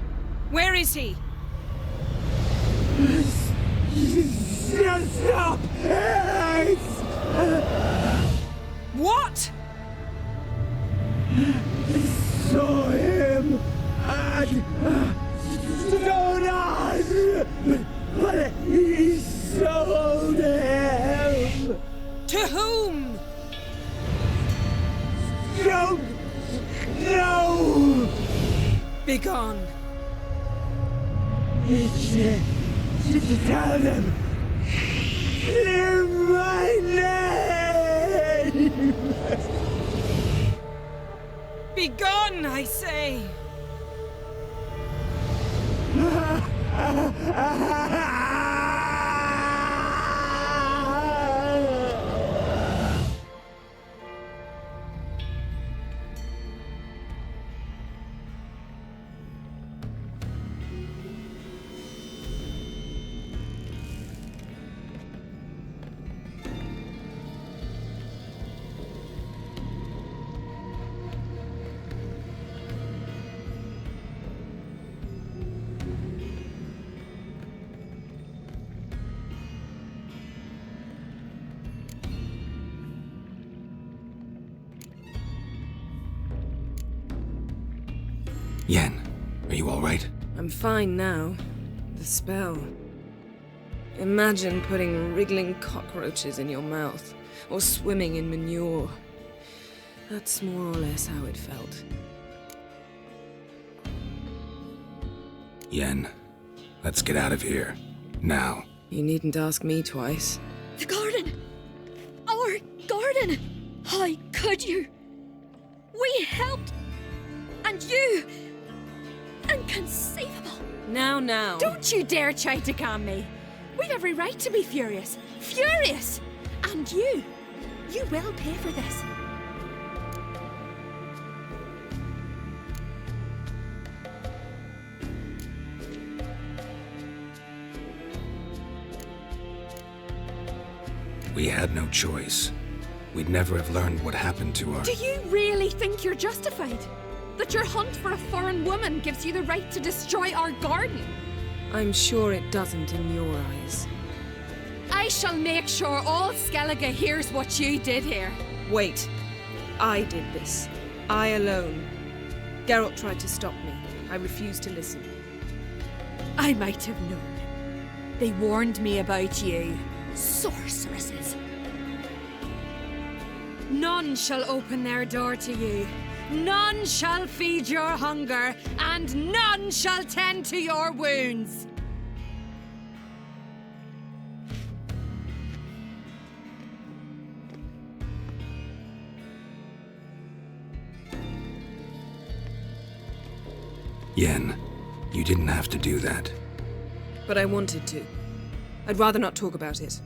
Where is he? Stop! What? Saw him at Stonas, but he sold him. To whom? Don't know. Begone. Tell them. Clear my name. Begone, I say. Yen, are you all right? I'm fine now. The spell. Imagine putting wriggling cockroaches in your mouth, or swimming in manure. That's more or less how it felt. Yen, let's get out of here. Now. You needn't ask me twice. The garden! Our garden! I could you? We helped. And you. Inconceivable. Now. Don't you dare try to calm me. We've every right to be furious. Furious! And you will pay for this. We had no choice. We'd never have learned what happened to our... Do you really think you're justified? That your hunt for a foreign woman gives you the right to destroy our garden? I'm sure it doesn't in your eyes. I shall make sure all Skellige hears what you did here. Wait. I did this. I alone. Geralt tried to stop me. I refused to listen. I might have known. They warned me about you. Sorceresses. None shall open their door to you. None shall feed your hunger, and none shall tend to your wounds. Yen, you didn't have to do that. But I wanted to. I'd rather not talk about it.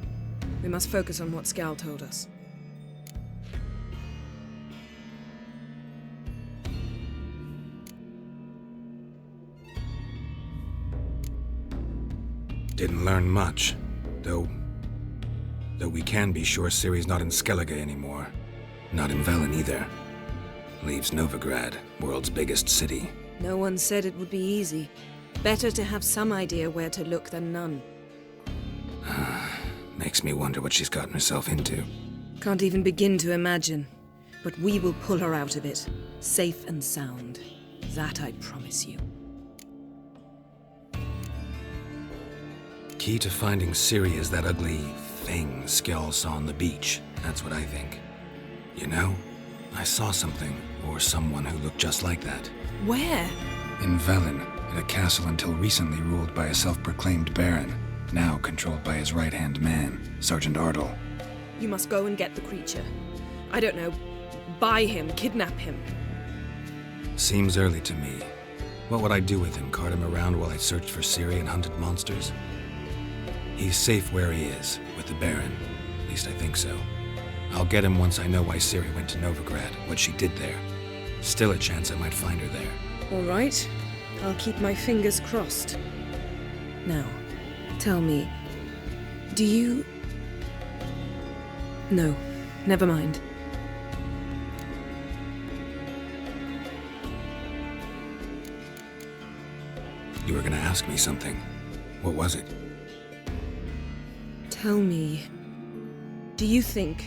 We must focus on what Scal told us. Didn't learn much, though we can be sure Ciri's not in Skellige anymore. Not in Velen either. Leaves Novigrad, world's biggest city. No one said it would be easy. Better to have some idea where to look than none. Makes me wonder what she's gotten herself into. Can't even begin to imagine. But we will pull her out of it. Safe and sound. That I promise you. Key to finding Ciri is that ugly thing Skell saw on the beach. That's what I think. You know, I saw something, or someone who looked just like that. Where? In Velen, in a castle until recently ruled by a self-proclaimed baron, now controlled by his right-hand man, Sergeant Ardle. You must go and get the creature. I don't know, buy him, kidnap him. Seems early to me. What would I do with him? Cart him around while I searched for Ciri and hunted monsters? He's safe where he is, with the Baron. At least I think so. I'll get him once I know why Ciri went to Novigrad, what she did there. Still a chance I might find her there. All right. I'll keep my fingers crossed. Now, tell me, do you... No, never mind. You were gonna ask me something. What was it? Tell me, do you think...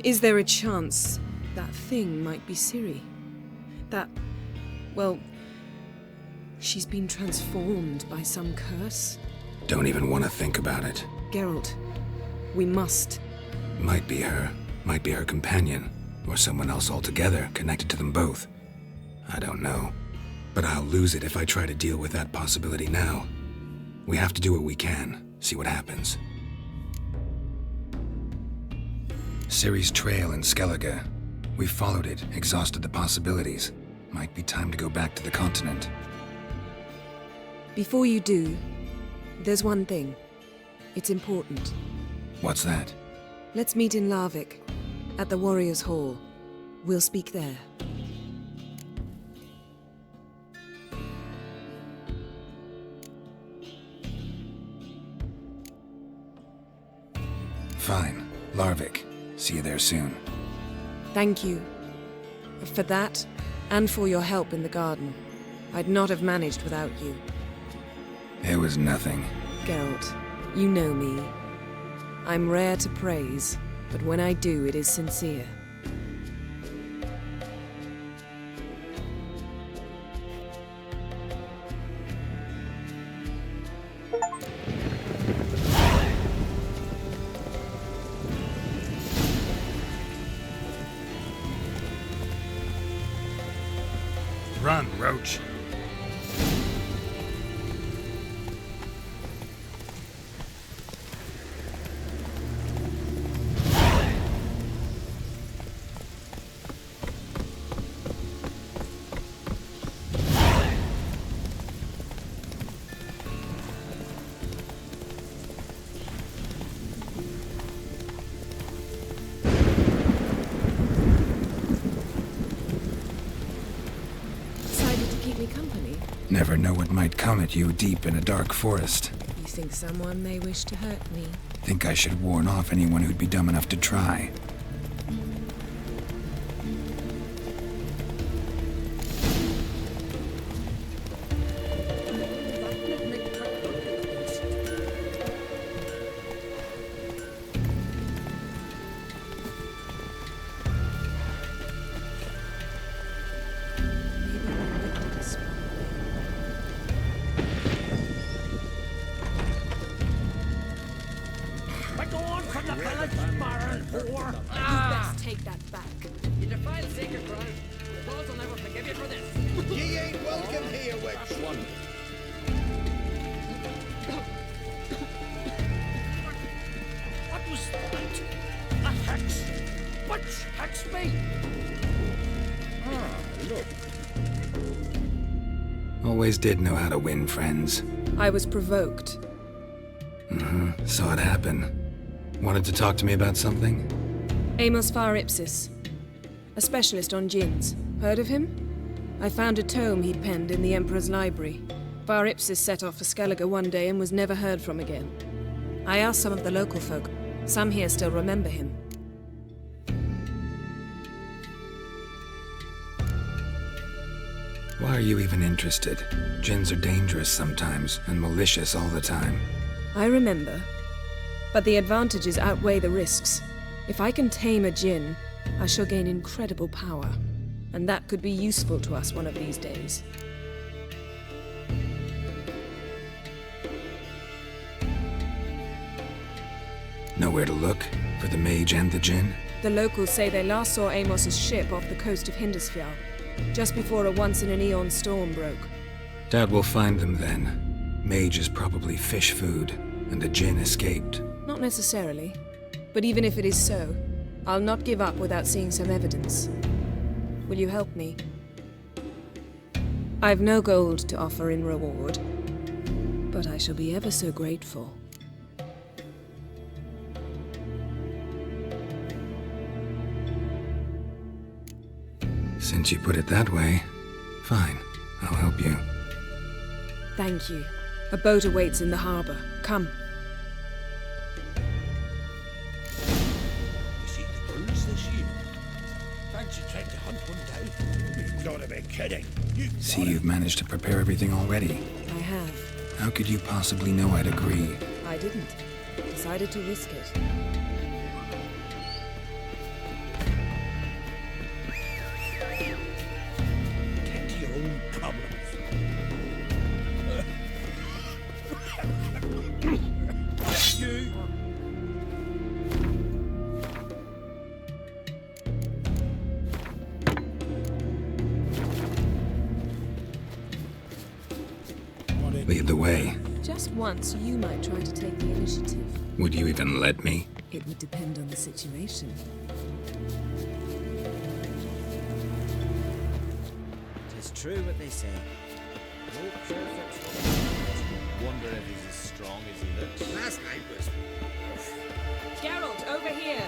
Is there a chance that thing might be Ciri? That... well... she's been transformed by some curse? Don't even want to think about it. Geralt, we must. Might be her. Might be her companion. Or someone else altogether, connected to them both. I don't know. But I'll lose it if I try to deal with that possibility now. We have to do what we can. See what happens. Ciri's trail in Skellige. We've followed it, exhausted the possibilities. Might be time to go back to the continent. Before you do, there's one thing. It's important. What's that? Let's meet in Larvik, at the Warriors' Hall. We'll speak there. Fine. Larvik. See you there soon. Thank you. For that, and for your help in the garden. I'd not have managed without you. It was nothing. Geralt, you know me. I'm rare to praise, but when I do, it is sincere. Run, Roach. company? Never know what might come at you deep in a dark forest. You think someone may wish to hurt me? Think I should warn off anyone who'd be dumb enough to try. We're going from the village, Baron whore! Best take that back. You defiled sacred ground. The gods will never forgive you for this. Ye ain't welcome here, witch. What was that? A hex? Which hex me? Look. Always did know how to win friends. I was provoked. Saw it happen. Wanted to talk to me about something? Amos Far Ipsis, a specialist on djinns. Heard of him? I found a tome he'd penned in the Emperor's library. Far Ipsis set off for Skellige one day and was never heard from again. I asked some of the local folk. Some here still remember him. Why are you even interested? Djinns are dangerous sometimes, and malicious all the time. I remember. But the advantages outweigh the risks. If I can tame a djinn, I shall gain incredible power. And that could be useful to us one of these days. Nowhere to look? For the mage and the djinn? The locals say they last saw Amos's ship off the coast of Hindisfjall, just before a once-in-an-eon storm broke. Doubt we'll find them then. Mage is probably fish food, and the djinn escaped. Not necessarily. But even if it is so, I'll not give up without seeing some evidence. Will you help me? I've no gold to offer in reward, but I shall be ever so grateful. Since you put it that way, fine. I'll help you. Thank you. A boat awaits in the harbor. Come. You see the birds this year? Fancy trying to hunt one down? You've got to be kidding. See, you've managed to prepare everything already. I have. How could you possibly know I'd agree? I didn't. Decided to risk it. Tend to your own problems. You. Lead the way. Just once, you might try to take the initiative. Would you even let me? It would depend on the situation. It's true what they say. No perfect. Wonder if he's as strong as he looks. Last night was... Geralt, over here!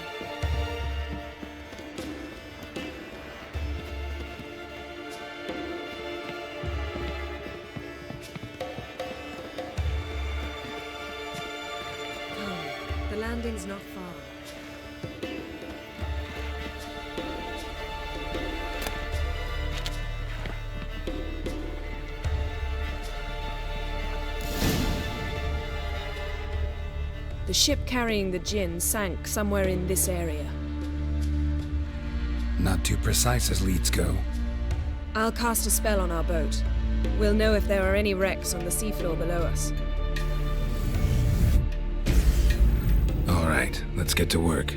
Come, the landing's not far. The ship carrying the djinn sank somewhere in this area. Not too precise as leads go. I'll cast a spell on our boat. We'll know if there are any wrecks on the seafloor below us. All right, let's get to work.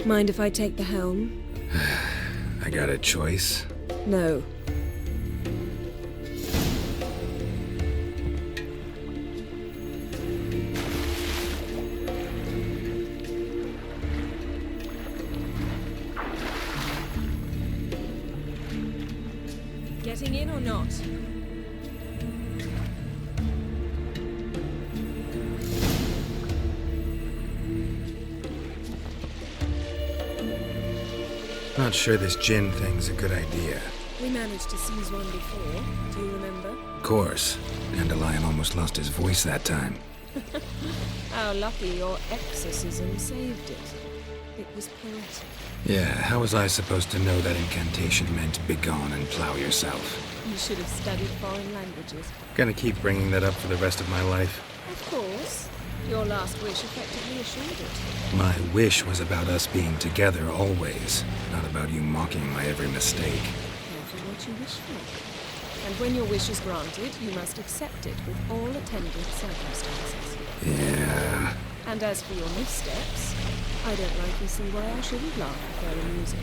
Mind if I take the helm? I got a choice. No. Getting in or not? Not sure this djinn thing's a good idea. We managed to seize one before. Do you remember? Of course. Dandelion almost lost his voice that time. How lucky your exorcism saved it. It was poetic. Yeah, how was I supposed to know that incantation meant begone and plow yourself? You should have studied foreign languages. Gonna keep bringing that up for the rest of my life. Of course. Your last wish effectively assured it. My wish was about us being together always, not about you mocking my every mistake. Careful what you wish for. And when your wish is granted, you must accept it with all attendant circumstances. Yeah. And as for your missteps, I don't rightly see why I shouldn't laugh if they're amusing.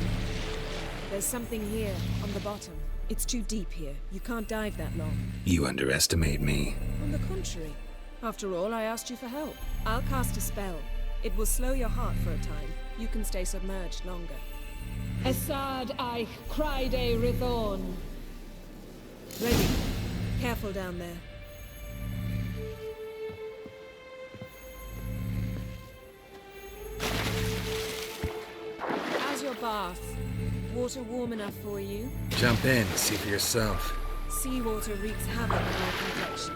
There's something here, on the bottom. It's too deep here. You can't dive that long. You underestimate me. On the contrary. After all, I asked you for help. I'll cast a spell. It will slow your heart for a time. You can stay submerged longer. Esad I Cried Rithorn. Ready. Careful down there. How's your bath? Water warm enough for you? Jump in, see for yourself. Seawater wreaks havoc on your complexion.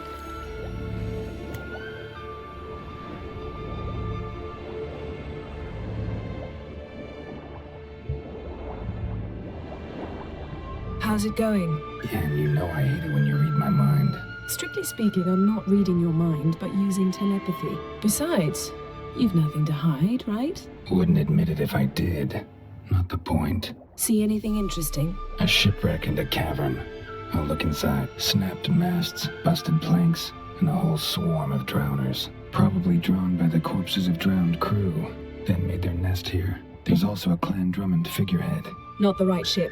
How's it going? Yeah, and you know I hate it when you read my mind. Strictly speaking, I'm not reading your mind, but using telepathy. Besides, you've nothing to hide, right? Wouldn't admit it if I did. Not the point. See anything interesting? A shipwreck and a cavern. I'll look inside. Snapped masts, busted planks, and a whole swarm of drowners. Probably drawn by the corpses of drowned crew. Then made their nest here. There's also a Clan Drummond figurehead. Not the right ship.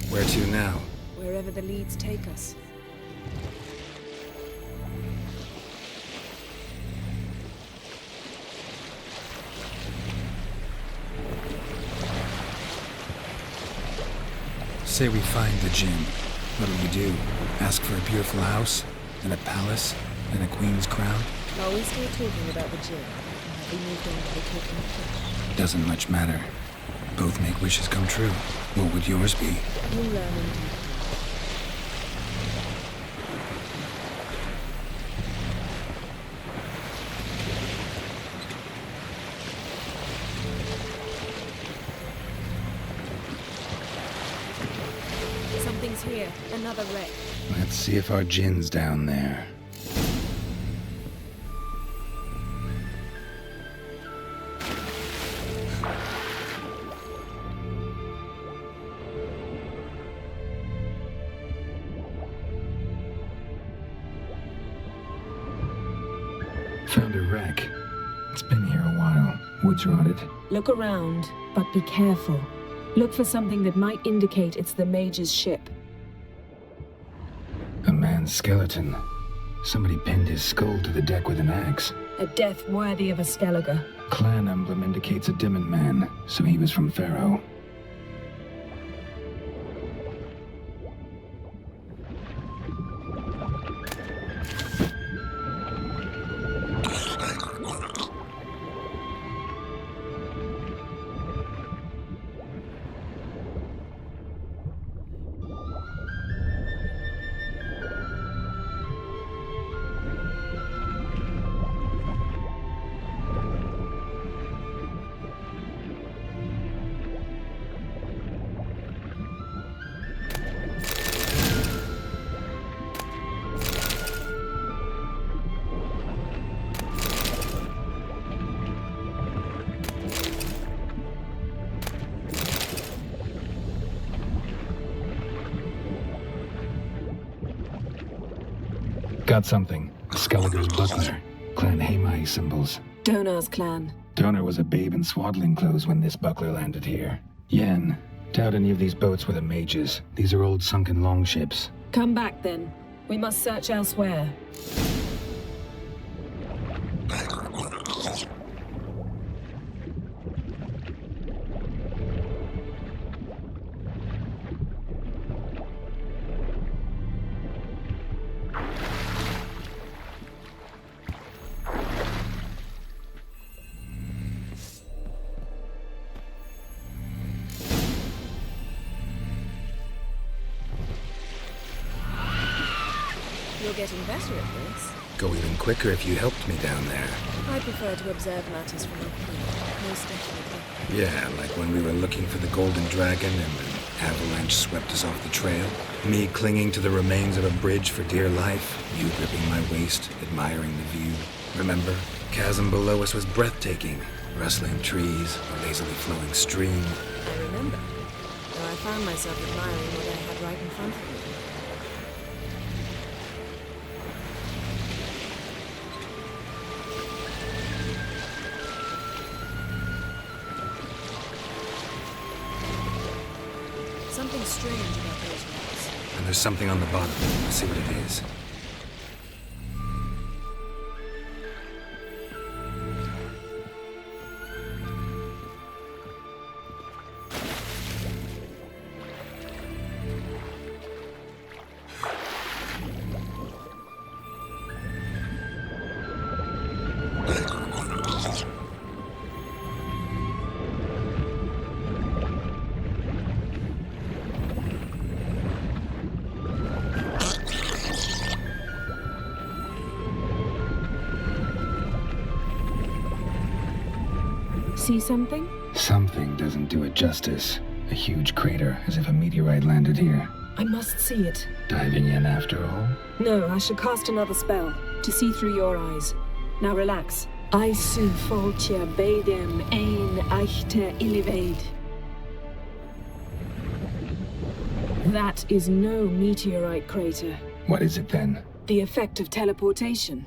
Where to now? Wherever the leads take us. Say we find the gem. What'll you do? Ask for a beautiful house? And a palace? And a queen's crown? Are we still talking about the gem? Or have we moved on to the cooking fish? Doesn't much matter. Both make wishes come true. What would yours be? You'll learn indeed. Something's here. Another wreck. Let's see if our gin's down there. Found a wreck. It's been here a while. Wood's rotted. Look around, but be careful. Look for something that might indicate it's the mage's ship. A man's skeleton. Somebody pinned his skull to the deck with an axe. A death worthy of a Skellige. Clan emblem indicates a Dimmen man, so he was from Pharaoh. Got something. Skelliger's buckler. Clan Hamai symbols. Donar's clan. Donar was a babe in swaddling clothes when this buckler landed here. Yen, doubt any of these boats were the mages. These are old sunken longships. Come back then. We must search elsewhere. You're getting better at this. Go even quicker if you helped me down there. I prefer to observe matters from up here, most definitely. Yeah, like when we were looking for the Golden Dragon and an avalanche swept us off the trail. Me clinging to the remains of a bridge for dear life. You gripping my waist, admiring the view. Remember? Chasm below us was breathtaking. Rustling trees, a lazily flowing stream. I remember. Though I found myself admiring what I had right in front of me. Something strange about those rocks. And there's something on the bottom. Let's see what it is. See something? Something doesn't do it justice. A huge crater, as if a meteorite landed here. I must see it. Diving in after all? No, I shall cast another spell, to see through your eyes. Now relax. Aisu foltja beidem ein eichte illivaid. That is no meteorite crater. What is it then? The effect of teleportation.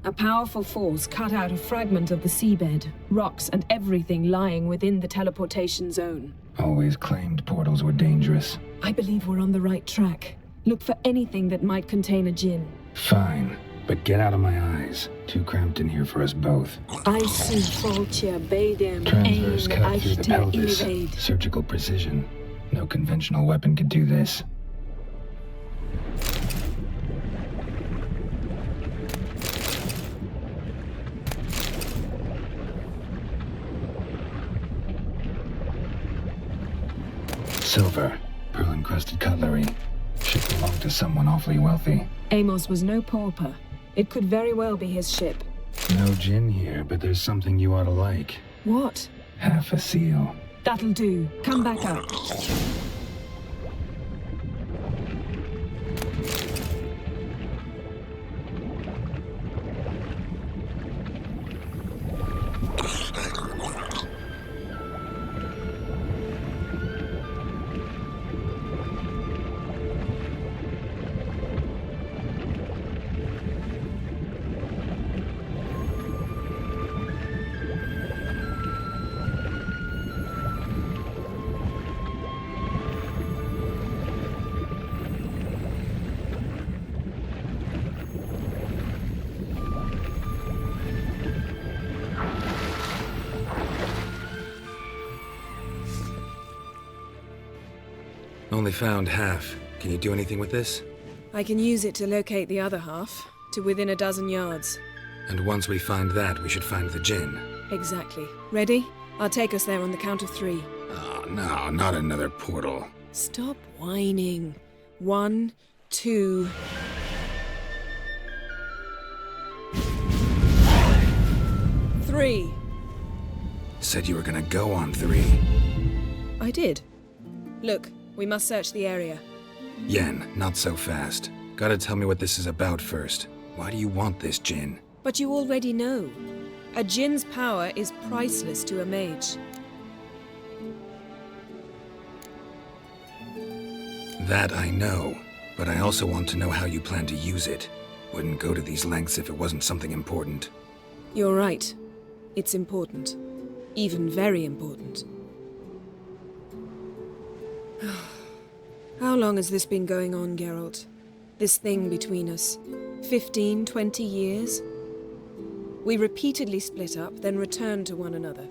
A powerful force cut out a fragment of the seabed, rocks and everything lying within the teleportation zone. Always claimed portals were dangerous. I believe we're on the right track. Look for anything that might contain a djinn. Fine, but get out of my eyes. Too cramped in here for us both. Aisu foltja beidem Transverse ein cut through the eichte pelvis. illivaid. Surgical precision. No conventional weapon could do this. Silver, pearl-encrusted cutlery. Should belong to someone awfully wealthy. Amos was no pauper. It could very well be his ship. No gin here, but there's something you ought to like. What? Half a seal. That'll do. Come back up. Only found half. Can you do anything with this? I can use it to locate the other half, to within a dozen yards. And once we find that, we should find the gin. Exactly. Ready? I'll take us there on the count of 3. Oh, no, not another portal. Stop whining. 1, 2... 3. Said you were gonna go on 3. I did. Look, we must search the area. Yen, not so fast. Gotta tell me what this is about first. Why do you want this gin? But you already know. A djinn's power is priceless to a mage. That I know, but I also want to know how you plan to use it. Wouldn't go to these lengths if it wasn't something important. You're right. It's important. Even very important. How long has this been going on, Geralt? This thing between us? 15, 20 years? We repeatedly split up, then returned to one another.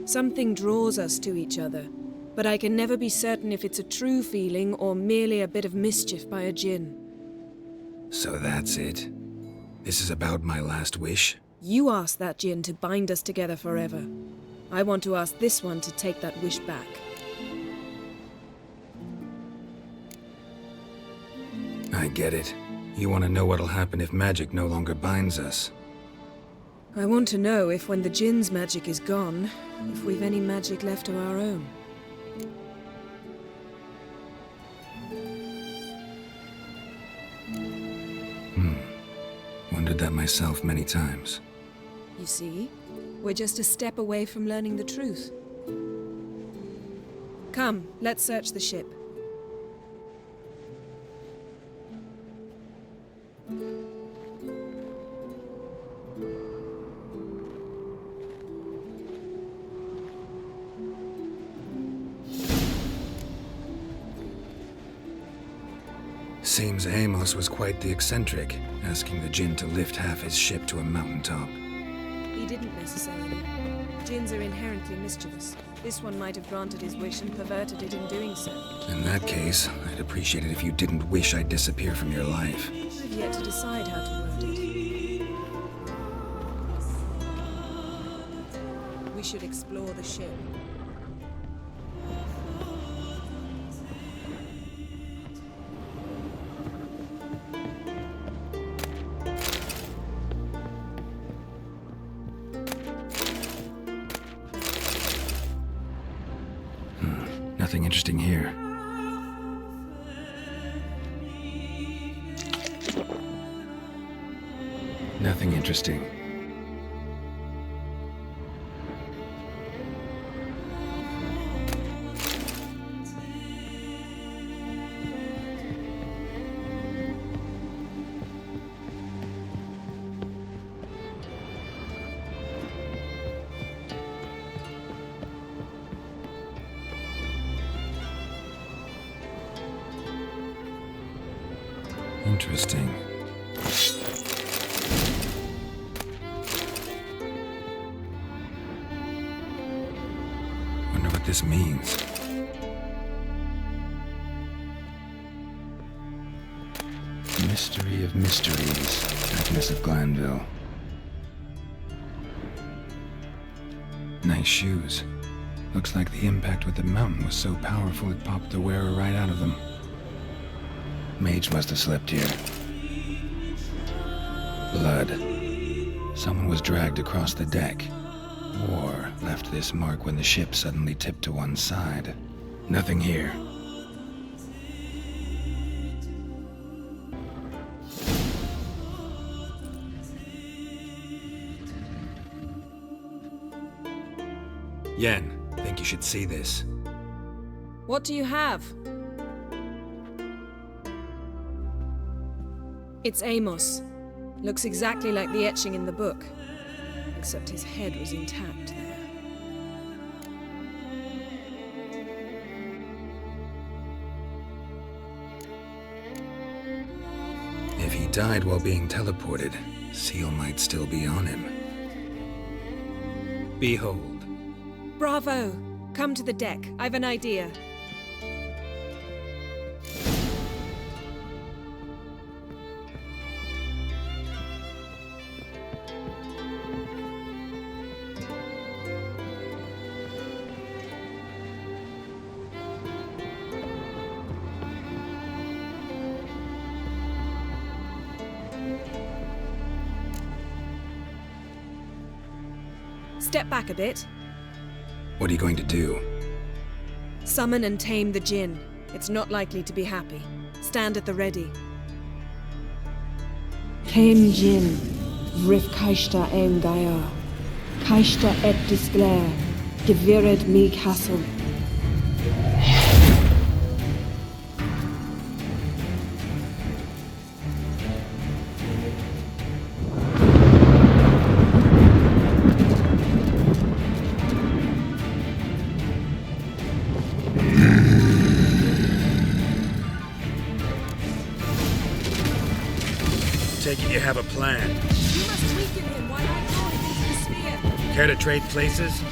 Something draws us to each other, but I can never be certain if it's a true feeling or merely a bit of mischief by a djinn. So that's it. This is about my last wish? You asked that djinn to bind us together forever. I want to ask this one to take that wish back. I get it. You want to know what'll happen if magic no longer binds us. I want to know if when the djinn's magic is gone, if we've any magic left of our own. Wondered that myself many times. You see? We're just a step away from learning the truth. Come, let's search the ship. Seems Amos was quite the eccentric, asking the djinn to lift half his ship to a mountaintop. He didn't necessarily. Djinns are inherently mischievous. This one might have granted his wish and perverted it in doing so. In that case, I'd appreciate it if you didn't wish I'd disappear from your life. I've yet to decide how to word it. We should explore the ship. Nothing interesting here. Nothing interesting. Interesting. Wonder what this means. Mystery of mysteries, Agnes of Glanville. Nice shoes. Looks like the impact with the mountain was so powerful it popped the wearer right out of them. Mage must have slept here. Blood. Someone was dragged across the deck. Or left this mark when the ship suddenly tipped to one side. Nothing here. Yen, think you should see this. What do you have? It's Amos. Looks exactly like the etching in the book. Except his head was intact there. If he died while being teleported, Seal might still be on him. Behold. Bravo! Come to the deck. I've an idea. Step back a bit. What are you going to do? Summon and tame the djinn. It's not likely to be happy. Stand at the ready. Tame djinn. Vrif kaishta em gaia. Kaishta et disglair. Gevired mi castle. Take it you have a plan. You must weaken him while I draw him into the sphere. Care to trade places?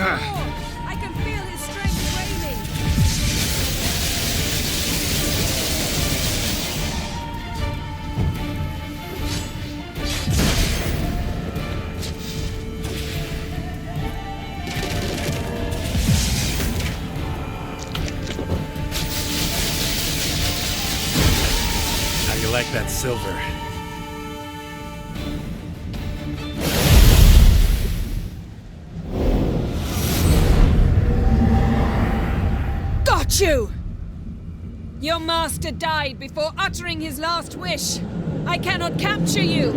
I can feel his strength waning. How you like that silver? You! Your master died before uttering his last wish. I cannot capture you.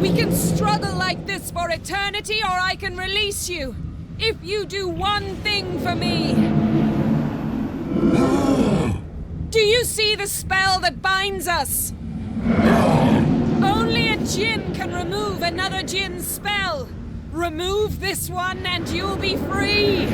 We can struggle like this for eternity, or I can release you. If you do one thing for me. Do you see the spell that binds us? Only a djinn can remove another djinn's spell. Remove this one and you'll be free.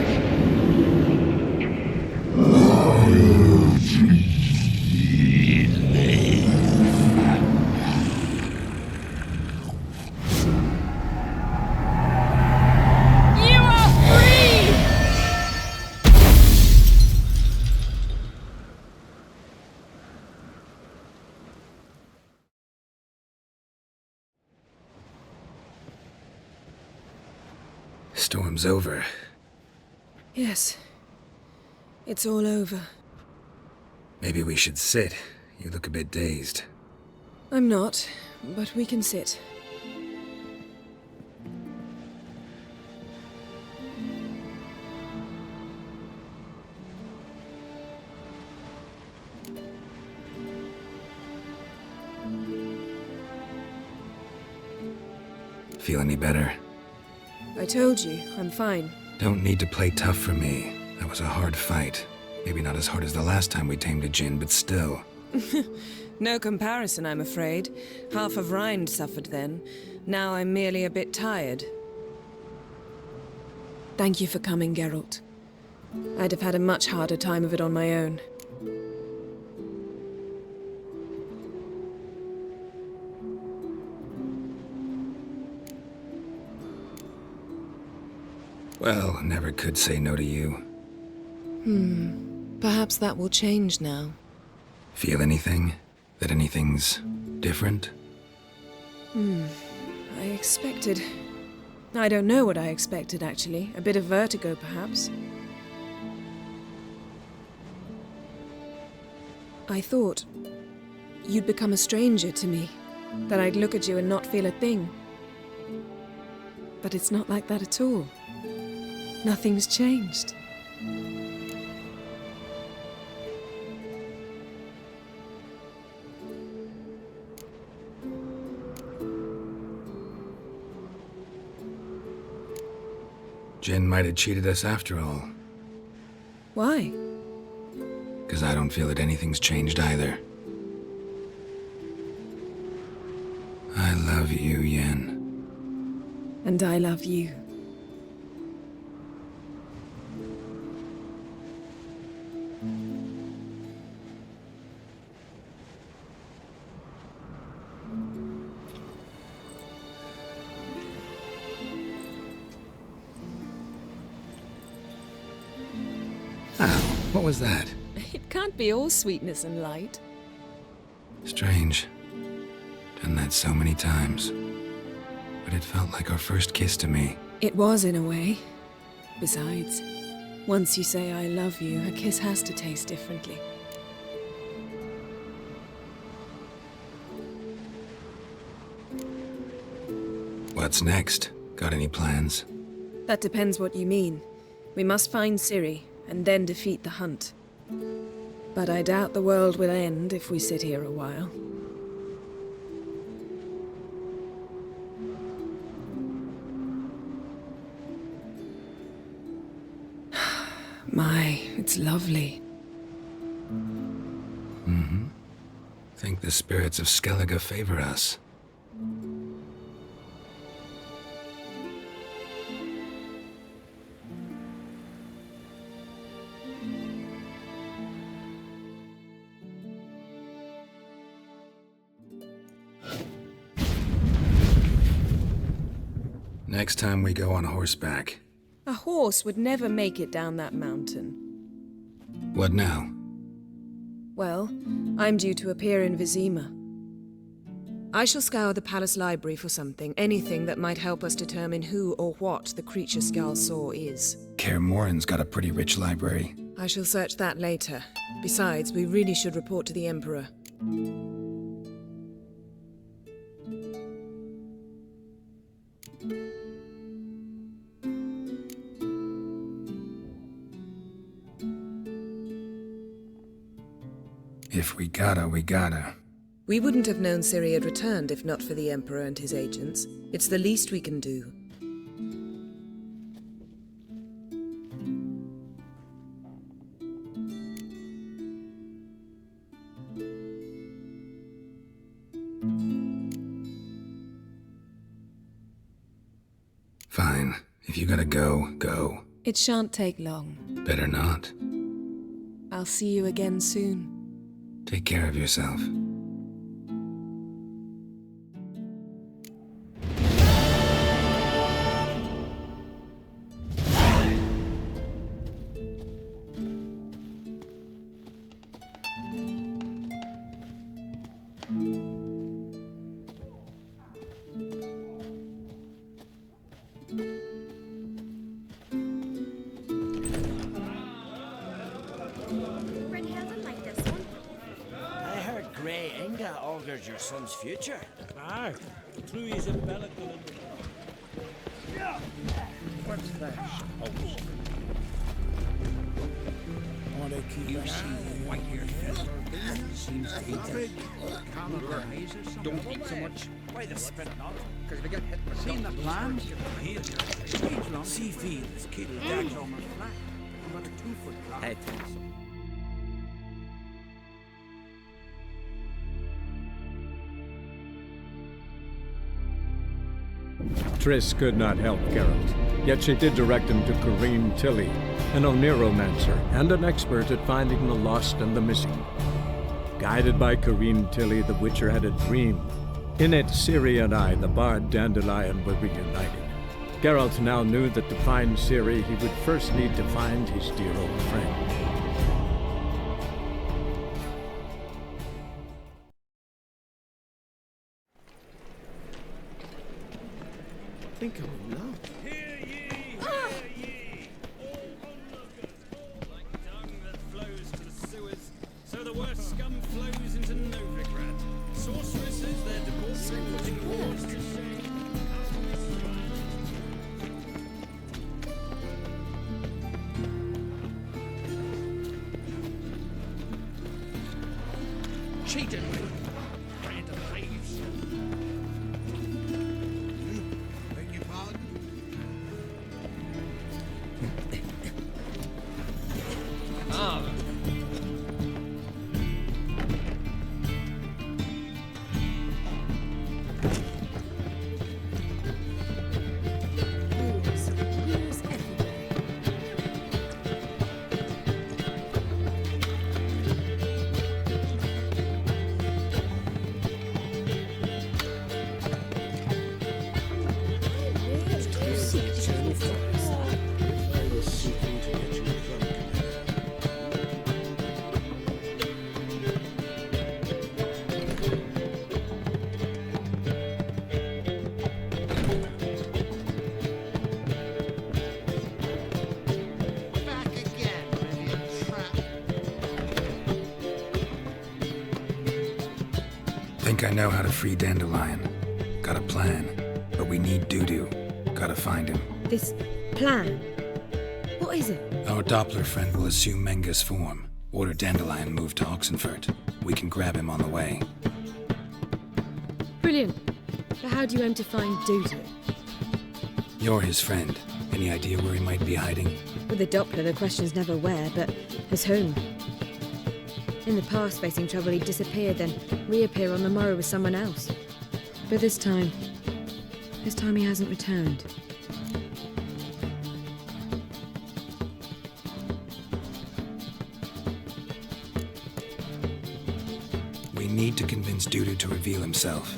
Storm's over. Yes. It's all over. Maybe we should sit. You look a bit dazed. I'm not, but we can sit. Feel any better? I told you, I'm fine. Don't need to play tough for me. That was a hard fight. Maybe not as hard as the last time we tamed a djinn, but still. No comparison, I'm afraid. Half of Rind suffered then. Now I'm merely a bit tired. Thank you for coming, Geralt. I'd have had a much harder time of it on my own. Well, never could say no to you. Perhaps that will change now. Feel anything? That anything's different? I expected... I don't know what I expected, actually. A bit of vertigo, perhaps. I thought you'd become a stranger to me. That I'd look at you and not feel a thing. But it's not like that at all. Nothing's changed. Jinn might have cheated us after all. Why? 'Cause I don't feel that anything's changed either. I love you, Yen. And I love you. Oh, what was that? It can't be all sweetness and light. Strange. Done that so many times. But it felt like our first kiss to me. It was, in a way. Besides, once you say I love you, a kiss has to taste differently. What's next? Got any plans? That depends what you mean. We must find Ciri, and then defeat the hunt. But I doubt the world will end if we sit here a while. My, it's lovely. Mm-hmm. Think the spirits of Skellige favor us. Next time we go on horseback. A horse would never make it down that mountain. What now? Well, I'm due to appear in Vizima. I shall scour the palace library for something, anything that might help us determine who or what the creature Skal saw is. Kaer Morhen's got a pretty rich library. I shall search that later. Besides, we really should report to the Emperor. If we gotta, we gotta. We wouldn't have known Ciri had returned if not for the Emperor and his agents. It's the least we can do. Fine. If you gotta go, go. It shan't take long. Better not. I'll see you again soon. Take care of yourself. Your son's future. Aye, true he's a Bellet. What's that? Want to keep White hair seems to eat it. Don't eat so much. Why the spit not? Because we get hit with Seen the plan? Here. Sea feed is kittle dags almost flat. About a 2-foot drop. Head. Triss could not help Geralt, yet she did direct him to Corrine Tilly, an Oniromancer and an expert at finding the lost and the missing. Guided by Corrine Tilly, the Witcher had a dream. In it, Ciri and I, the bard Dandelion, were reunited. Geralt now knew that to find Ciri, he would first need to find his dear old friend. Think of love. Hear ye, hear ye, all onlookers, like dung that flows to the sewers, so the worst scum flows into Novigrad. Sorceresses, their debauchery putting wars to shame. Cheated. Brand of thieves. Beg your pardon? Ah. think I know how to free Dandelion. Got a plan. But we need Dudu. Gotta find him. This plan? What is it? Our Doppler friend will assume Menga's form. Order Dandelion moved to Oxenfurt. We can grab him on the way. Brilliant. But how do you aim to find Dudu? You're his friend. Any idea where he might be hiding? With the Doppler, the question's never where, but as whom. In the past, facing trouble, he'd disappear, then reappear on the morrow with someone else. But this time he hasn't returned. We need to convince Dudu to reveal himself.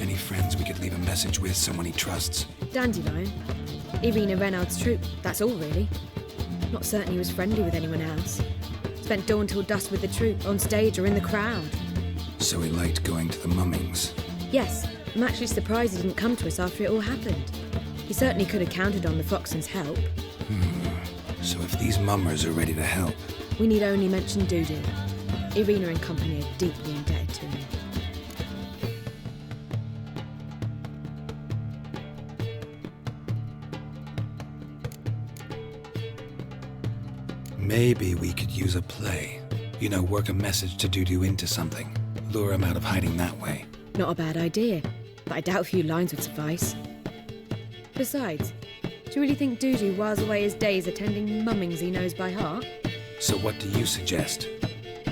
Any friends we could leave a message with, someone he trusts? Dandelion? Irina Reynard's troupe, that's all really. Not certain he was friendly with anyone else. Spent dawn till dusk with the troupe, on stage or in the crowd. So he liked going to the mummings. Yes, I'm actually surprised he didn't come to us after it all happened. He certainly could have counted on the Foxton's help. So if these mummers are ready to help... We need only mention Dudu. Irina and company are deeply indebted to him. Maybe we could use a play. You know, work a message to Dudu into something. Lure him out of hiding that way. Not a bad idea, but I doubt a few lines would suffice. Besides, do you really think Dudu whiles away his days attending mummings he knows by heart? So what do you suggest?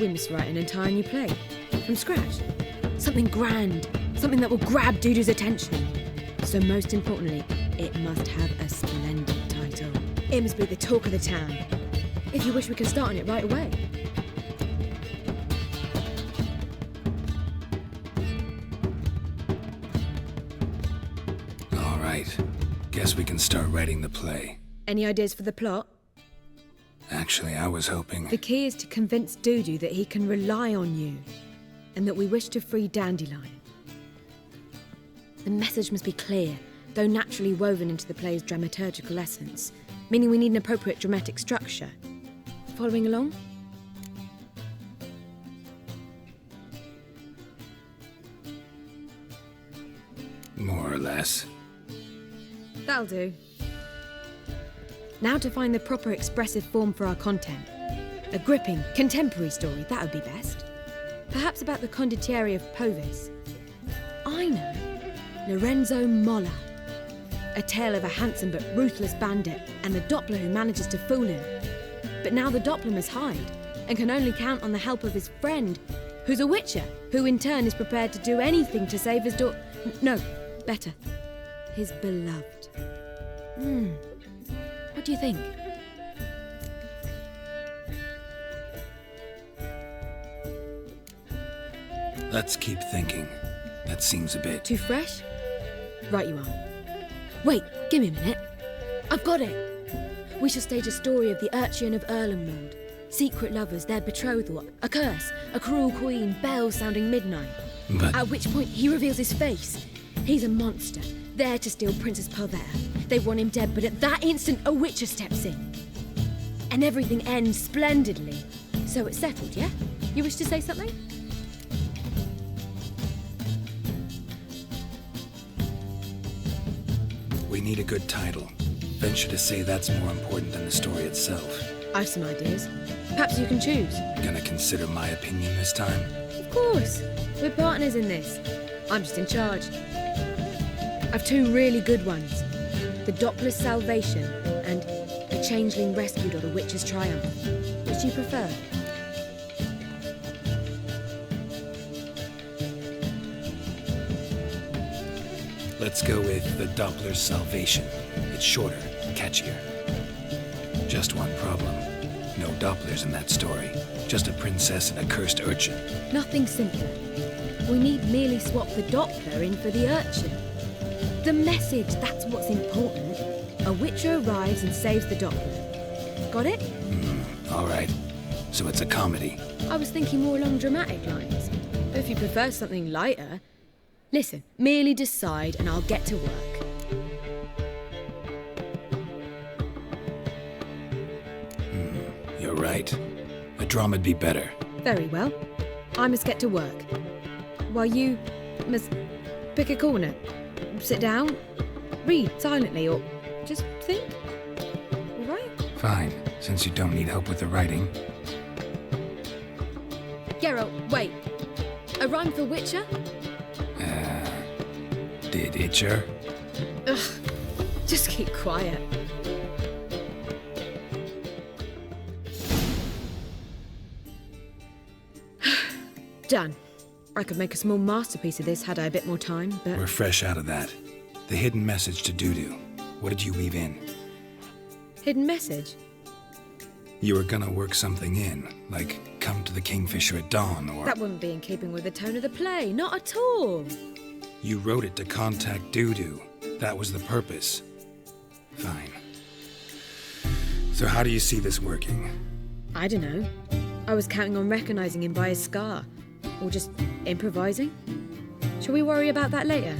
We must write an entire new play. From scratch. Something grand. Something that will grab Dudu's attention. So most importantly, it must have a splendid title. It must be the talk of the town. If you wish, we can start on it right away. All right. Guess we can start writing the play. Any ideas for the plot? Actually, I was hoping... The key is to convince Dudu that he can rely on you, and that we wish to free Dandelion. The message must be clear, though naturally woven into the play's dramaturgical essence, meaning we need an appropriate dramatic structure. Following along? More or less. That'll do. Now to find the proper expressive form for our content. A gripping, contemporary story, that would be best. Perhaps about the condottieri of Povis. I know. Lorenzo Molla. A tale of a handsome but ruthless bandit and the Doppler who manages to fool him. But now the Doppler must hide and can only count on the help of his friend, who's a witcher, who in turn is prepared to do anything to save his no, better, his beloved. What do you think? Let's keep thinking. That seems a bit... Too fresh? Right you are. Wait, give me a minute. I've got it. We shall stage a story of the Urchin of Erlenmold. Secret lovers, their betrothal, a curse, a cruel queen, bells sounding midnight. But... At which point he reveals his face. He's a monster, there to steal Princess Palvera. They want him dead, but at that instant a witcher steps in. And everything ends splendidly. So it's settled, yeah? You wish to say something? We need a good title. Venture to say that's more important than the story itself. I've some ideas. Perhaps you can choose. Gonna consider my opinion this time? Of course. We're partners in this. I'm just in charge. I've two really good ones. The Doppler's Salvation and A Changeling Rescued or The Witch's Triumph. Which do you prefer? Let's go with The Doppler's Salvation. It's shorter, catchier. Just one problem. No Dopplers in that story. Just a princess and a cursed urchin. Nothing simpler. We need merely swap the Doppler in for the urchin. The message, that's what's important. A witcher arrives and saves the Doppler. Got it? All right. So it's a comedy. I was thinking more along dramatic lines. But if you prefer something lighter... Listen, merely decide and I'll get to work. You're right. A drama'd be better. Very well. I must get to work. While you Must pick a corner, sit down, read silently, or just think. All right? Fine, since you don't need help with the writing. Geralt, wait. A rhyme for Witcher? Did Itcher? Ugh, just keep quiet. Done. I could make a small masterpiece of this had I a bit more time, but... We're fresh out of that. The hidden message to Dudu. What did you weave in? Hidden message? You were gonna work something in, like come to the Kingfisher at dawn, or... That wouldn't be in keeping with the tone of the play, not at all. You wrote it to contact Dudu. That was the purpose. Fine. So how do you see this working? I don't know. I was counting on recognizing him by his scar. Or just improvising. Shall we worry about that later?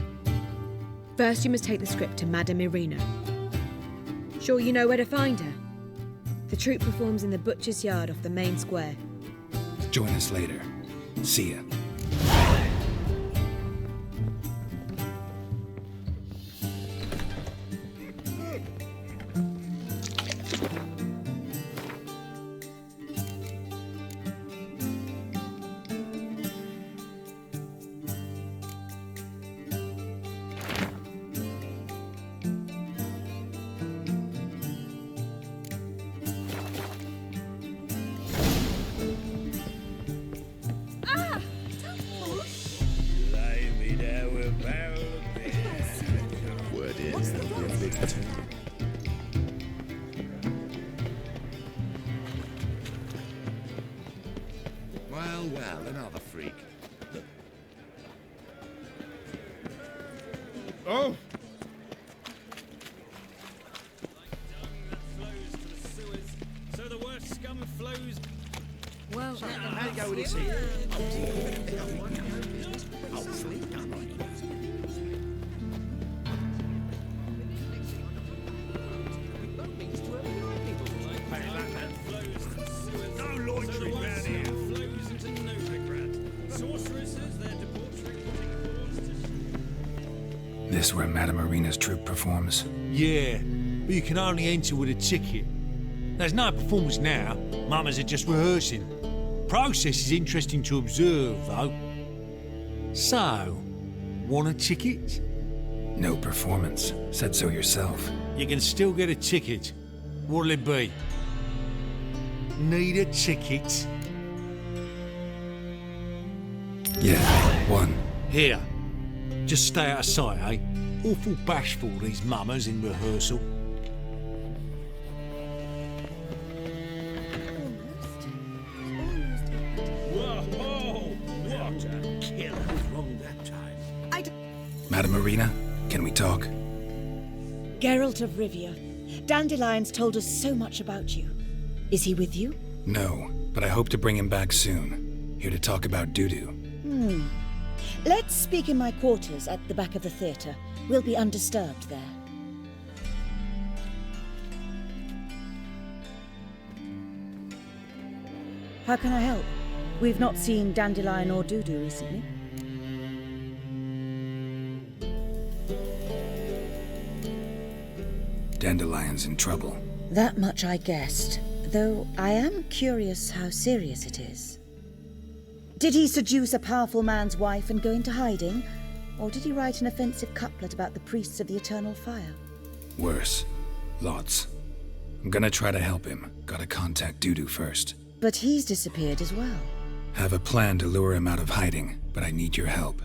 First, you must take the script to Madame Irina. Sure you know where to find her? The troupe performs in the butcher's yard off the main square. Join us later. See ya. Well, another freak. Oh! So the worst scum flows. Well, How do you go with this here? No loitering round here. Flows into Novigrad. Sorceresses, their debauchery putting This where Madame Irina's troupe performs? Yeah, but you can only enter with a ticket. There's no performance now. Mamas are just rehearsing. Process is interesting to observe, though. So, want a ticket? No performance. Said so yourself. You can still get a ticket. What'll it be? Need a ticket? Yeah, one. Here. Just stay out of sight, eh? Awful bashful, these mamas in rehearsal. Whoa! What a killer! Wrong that time. Madame Irina, can we talk? Geralt of Rivia, Dandelion's told us so much about you. Is he with you? No, but I hope to bring him back soon. Here to talk about Dudu. Let's speak in my quarters at the back of the theatre. We'll be undisturbed there. How can I help? We've not seen Dandelion or Dudu recently. Dandelion's in trouble. That much I guessed, though I am curious how serious it is. Did he seduce a powerful man's wife and go into hiding? Or did he write an offensive couplet about the priests of the eternal fire? Worse. Lots. I'm gonna try to help him. Gotta contact Dudu first. But he's disappeared as well. Have a plan to lure him out of hiding, but I need your help.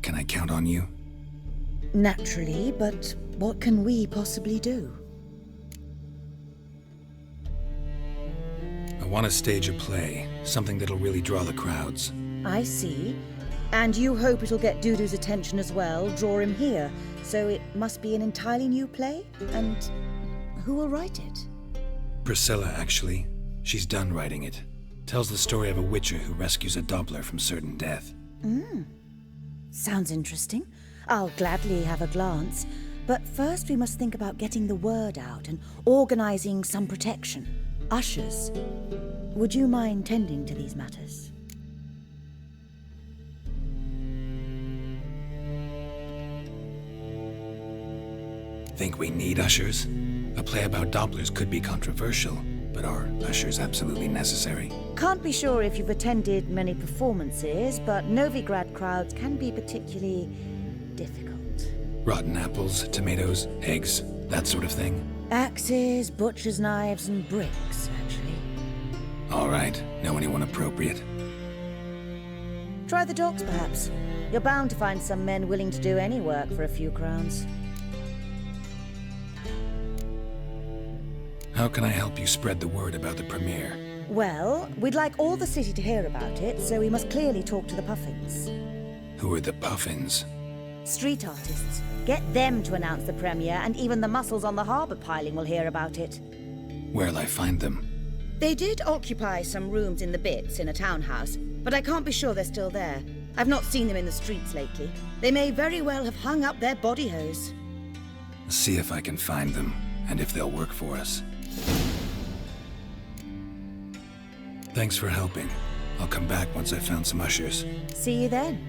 Can I count on you? Naturally, but what can we possibly do? I want to stage a play, something that'll really draw the crowds. I see. And you hope it'll get Dudu's attention as well, draw him here. So it must be an entirely new play? And who will write it? Priscilla, actually. She's done writing it. Tells the story of a witcher who rescues a Doppler from certain death. Sounds interesting. I'll gladly have a glance. But first we must think about getting the word out and organizing some protection. Ushers. Would you mind tending to these matters? Think we need ushers? A play about Dopplers could be controversial, but are ushers absolutely necessary? Can't be sure if you've attended many performances, but Novigrad crowds can be particularly difficult. Rotten apples, tomatoes, eggs, that sort of thing? Axes, butcher's knives, and bricks, actually. All right, know anyone appropriate? Try the docks, perhaps. You're bound to find some men willing to do any work for a few crowns. How can I help you spread the word about the premiere? Well, we'd like all the city to hear about it, so we must clearly talk to the Puffins. Who are the Puffins? Street artists. Get them to announce the premiere, and even the mussels on the harbour piling will hear about it. Where'll I find them? They did occupy some rooms in the Bits in a townhouse, but I can't be sure they're still there. I've not seen them in the streets lately. They may very well have hung up their body hose. See if I can find them, and if they'll work for us. Thanks for helping. I'll come back once I've found some ushers. See you then.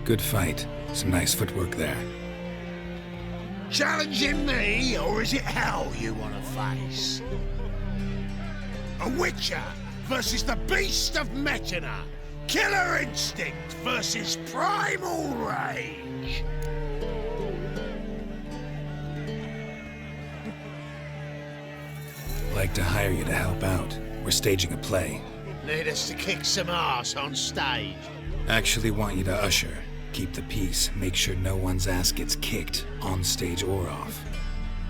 Good fight. Some nice footwork there. Challenging me, or is it hell you want to face? A Witcher versus the Beast of Metina. Killer instinct versus primal rage. Like to hire you to help out. We're staging a play. Need us to kick some ass on stage. Actually want you to usher. Keep the peace. Make sure no one's ass gets kicked, on stage or off.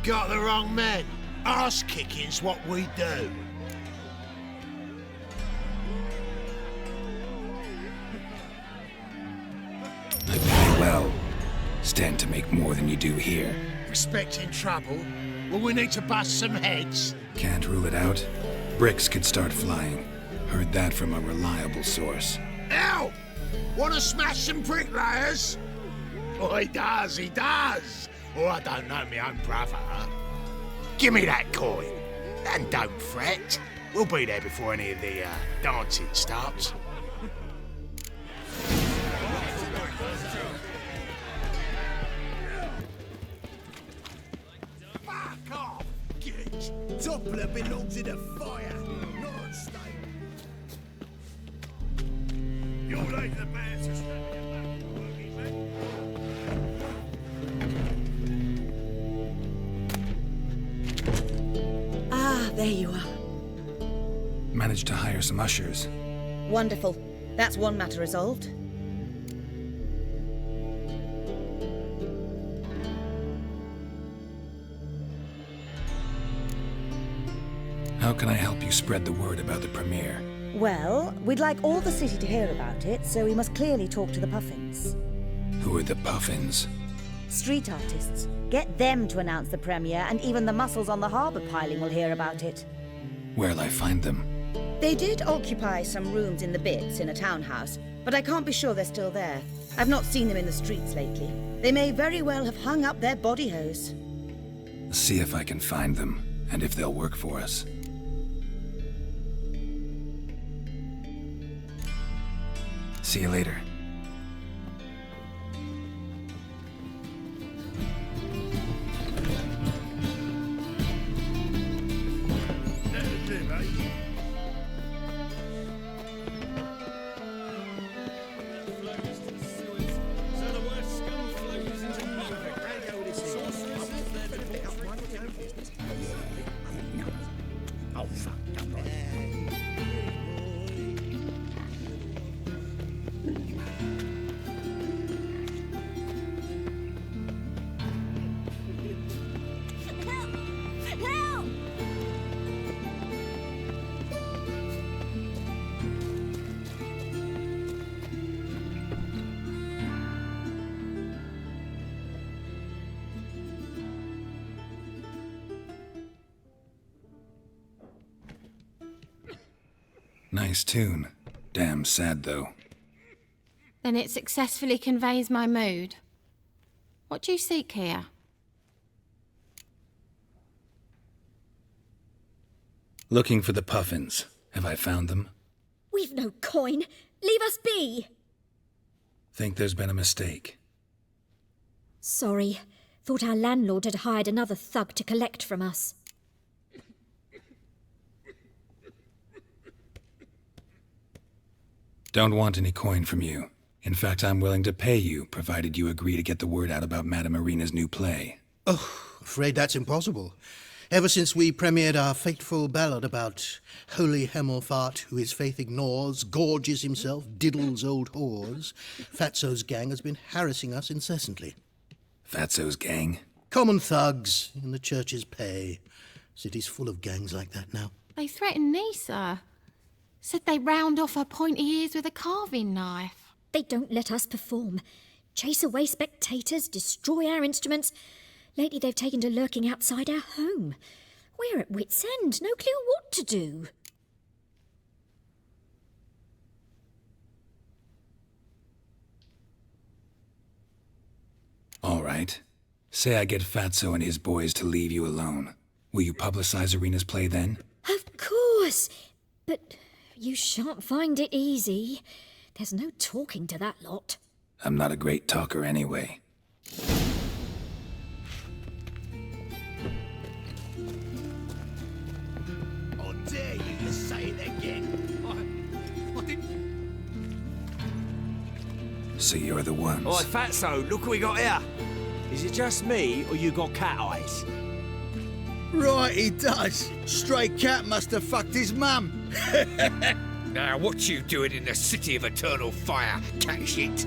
Got the wrong men. Ass kicking's what we do. I pay well. Stand to make more than you do here. Expecting trouble? Will we need to bust some heads? Can't rule it out. Bricks could start flying. Heard that from a reliable source. Ow! Want to smash some bricklayers? Oh, he does, he does. Oh, I don't know my own brother. Give me that coin. And don't fret. We'll be there before any of the dancing starts. Fuck off, git. Doppler belongs in a fire, not on stage. You're like the man to stand your back, working man. Ah, there you are. Managed to hire some ushers. Wonderful. That's one matter resolved. How can I help you spread the word about the premiere? Well, we'd like all the city to hear about it, so we must clearly talk to the Puffins. Who are the Puffins? Street artists. Get them to announce the premiere, and even the mussels on the harbour piling will hear about it. Where'll I find them? They did occupy some rooms in the Bits in a townhouse, but I can't be sure they're still there. I've not seen them in the streets lately. They may very well have hung up their body hose. See if I can find them, and if they'll work for us. See you later. Oh, fuck. Help! Nice tune. Damn sad, though. Then it successfully conveys my mood. What do you seek here? Looking for the puffins. Have I found them? We've no coin. Leave us be. Think there's been a mistake. Sorry. Thought our landlord had hired another thug to collect from us. Don't want any coin from you. In fact, I'm willing to pay you, provided you agree to get the word out about Madame Irina's new play. Oh, afraid that's impossible. Ever since we premiered our fateful ballad about holy Hemelfart, who his faith ignores, gorges himself, diddles old whores, Fatso's gang has been harassing us incessantly. Fatso's gang? Common thugs in the church's pay. City's full of gangs like that now. They threatened me, sir. Said they'd round off her pointy ears with a carving knife. They don't let us perform. Chase away spectators, destroy our instruments. Lately they've taken to lurking outside our home. We're at wit's end, no clue what to do. All right. Say I get Fatso and his boys to leave you alone. Will you publicize Irina's play then? Of course. But you shan't find it easy. There's no talking to that lot. I'm not a great talker anyway. How dare you to say it again? I didn't... So you're the ones. Oi, Fatso, look what we got here. Is it just me, or you got cat eyes? Right, he does. Stray cat must have fucked his mum. Now, what you doing in the city of eternal fire, cat shit?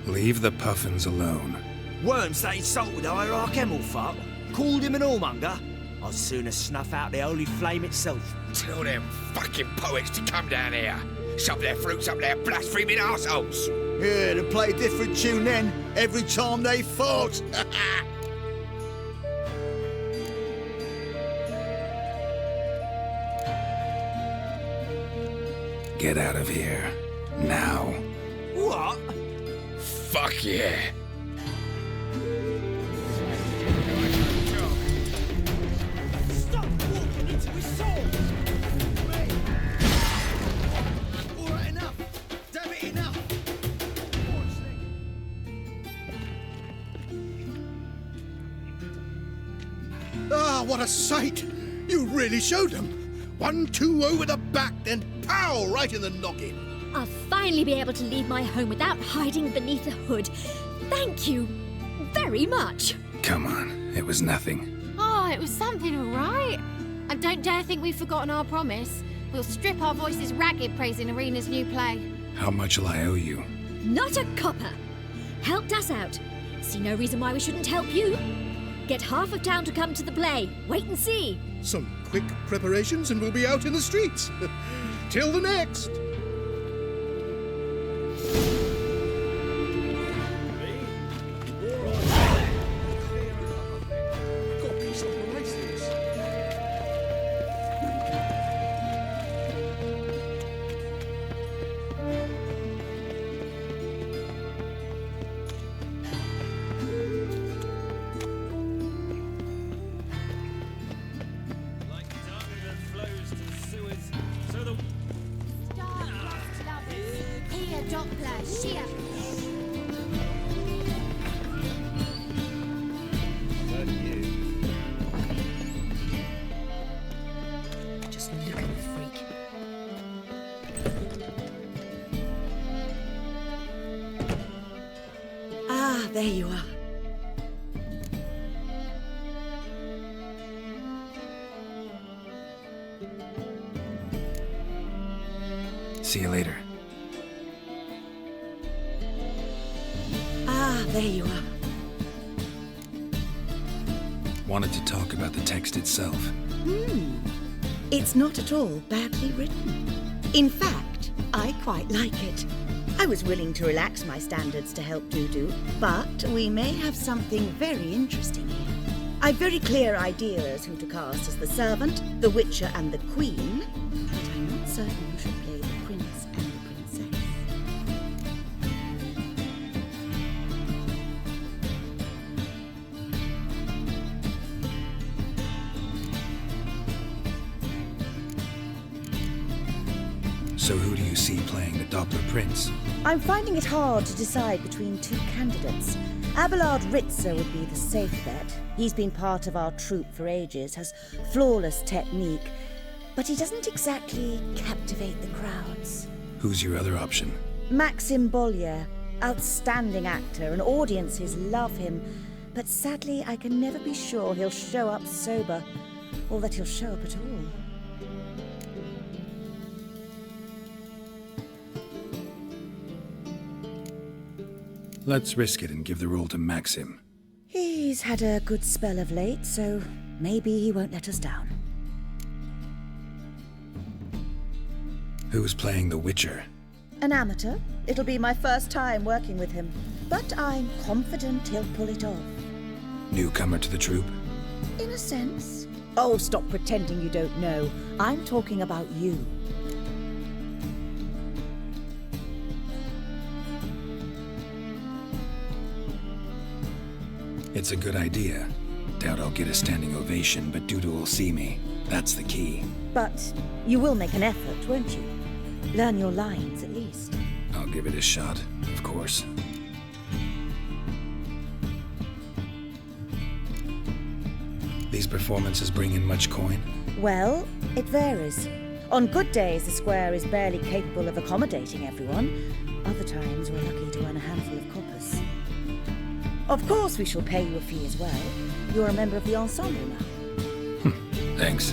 Leave the puffins alone. Worms that insulted Hierarch Hemelfart, called him an whoremonger. I'd sooner snuff out the holy flame itself. Tell them fucking poets to come down here. Shove their fruits up their blaspheming arseholes. Yeah, to play a different tune then, every time they fought. Get out of here. Now. What? Fuck yeah. Stop walking into his soul! All right, enough. Damn it, enough. Ah, what a sight! You really showed them. 1-2 over the back, then pow, right in the noggin. I'll finally be able to leave my home without hiding beneath a hood. Thank you very much. Come on, it was nothing. Oh, it was something, all right. And don't dare think we've forgotten our promise. We'll strip our voices ragged praising Irina's new play. How much will I owe you? Not a copper. Helped us out. See no reason why we shouldn't help you. Get half of town to come to the play. Wait and see. Some quick preparations and we'll be out in the streets. Till the next. Just look at the freak. Ah, there you are. See you later. Ah, there you are. Wanted to talk about the text itself. It's not at all badly written. In fact, I quite like it. I was willing to relax my standards to help Dudu, but we may have something very interesting here. I've very clear ideas who to cast as the servant, the witcher and the queen, but I'm not certain who should play the prince and the princess. So who do you see playing the Doppler Prince? I'm finding it hard to decide between two candidates. Abelard Ritzer would be the safe bet. He's been part of our troupe for ages, has flawless technique, but he doesn't exactly captivate the crowds. Who's your other option? Maxim Bollier, outstanding actor, and audiences love him, but sadly I can never be sure he'll show up sober, or that he'll show up at all. Let's risk it and give the role to Maxim. He's had a good spell of late, so maybe he won't let us down. Who's playing the Witcher? An amateur. It'll be my first time working with him, but I'm confident he'll pull it off. Newcomer to the troupe? In a sense. Oh, stop pretending you don't know. I'm talking about you. It's a good idea. Doubt I'll get a standing ovation, but Dudu will see me. That's the key. But you will make an effort, won't you? Learn your lines, at least. I'll give it a shot, of course. These performances bring in much coin? Well, it varies. On good days, the square is barely capable of accommodating everyone. Other times, we're lucky to earn a handful of coppers. Of course, we shall pay you a fee as well. You're a member of the ensemble now. Thanks.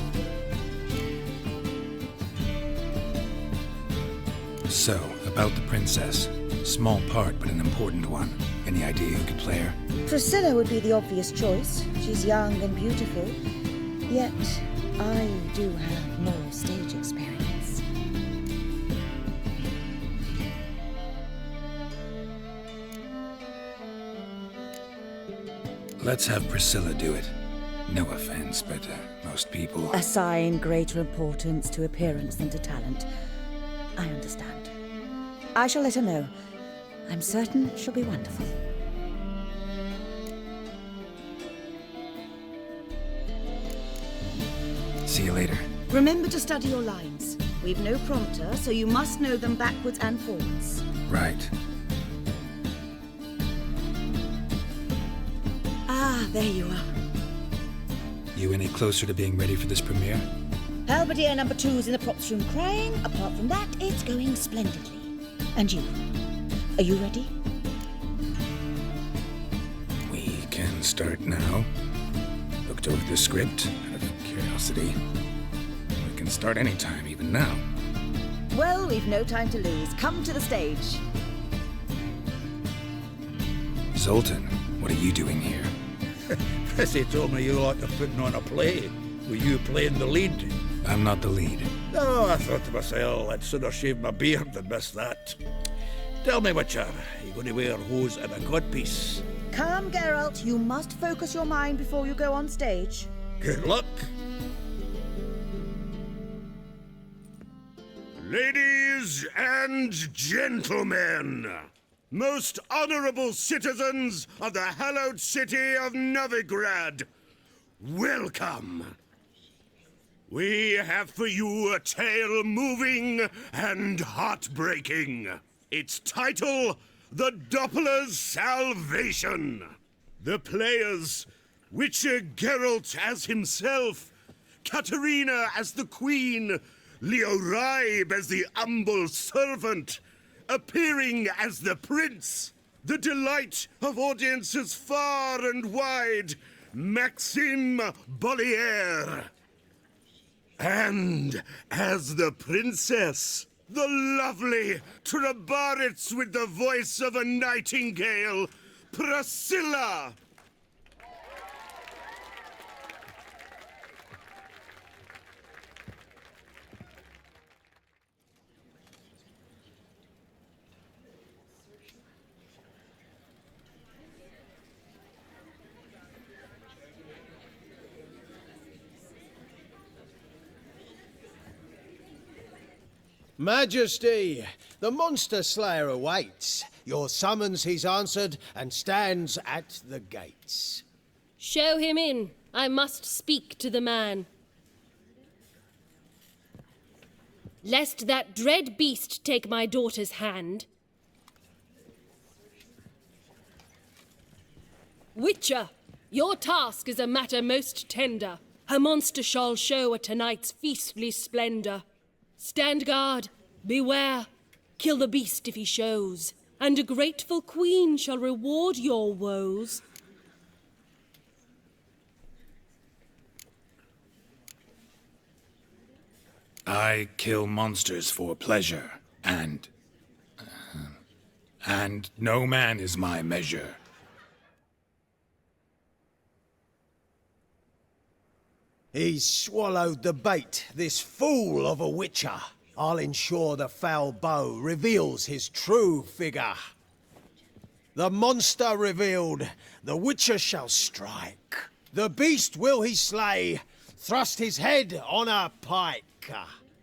So, about the princess. Small part, but an important one. Any idea who could play her? Priscilla would be the obvious choice. She's young and beautiful. Yet, I do have more stage experience. Let's have Priscilla do it. No offense, but most people... Assign greater importance to appearance than to talent. I understand. I shall let her know. I'm certain she'll be wonderful. See you later. Remember to study your lines. We've no prompter, so you must know them backwards and forwards. Right. Ah, there you are. You any closer to being ready for this premiere? Halberdier number 2's in the props room crying. Apart from that, it's going splendidly. And you? Are you ready? We can start now. Looked over the script out of curiosity. We can start anytime, even now. Well, we've no time to lose. Come to the stage. Zoltan, what are you doing here? Prissy told me you like to putting on a play. Were you playing the lead? I'm not the lead. Oh, I thought to myself, I'd sooner shave my beard than miss that. Tell me, Witcher, you going to wear hose and a codpiece? Come, Geralt. You must focus your mind before you go on stage. Good luck. Ladies and gentlemen, most honorable citizens of the hallowed city of Novigrad, welcome. We have for you a tale moving and heartbreaking. Its title, The Doppler's Salvation. The players, Witcher Geralt as himself, Katerina as the queen, Leo Raib as the humble servant, appearing as the prince, the delight of audiences far and wide, Maxim Bollier. And as the princess, the lovely Trabaritz with the voice of a nightingale, Priscilla. Majesty, the monster slayer awaits. Your summons he's answered and stands at the gates. Show him in. I must speak to the man. lest that dread beast take my daughter's hand. Witcher, your task is a matter most tender. Her monster shall show at tonight's feastly splendour. Stand guard, beware, kill the beast if he shows, and a grateful queen shall reward your woes. I kill monsters for pleasure, and no man is my measure. He's swallowed the bait, this fool of a witcher. I'll ensure the foul bow reveals his true figure. The monster revealed, the witcher shall strike. The beast will he slay, thrust his head on a pike.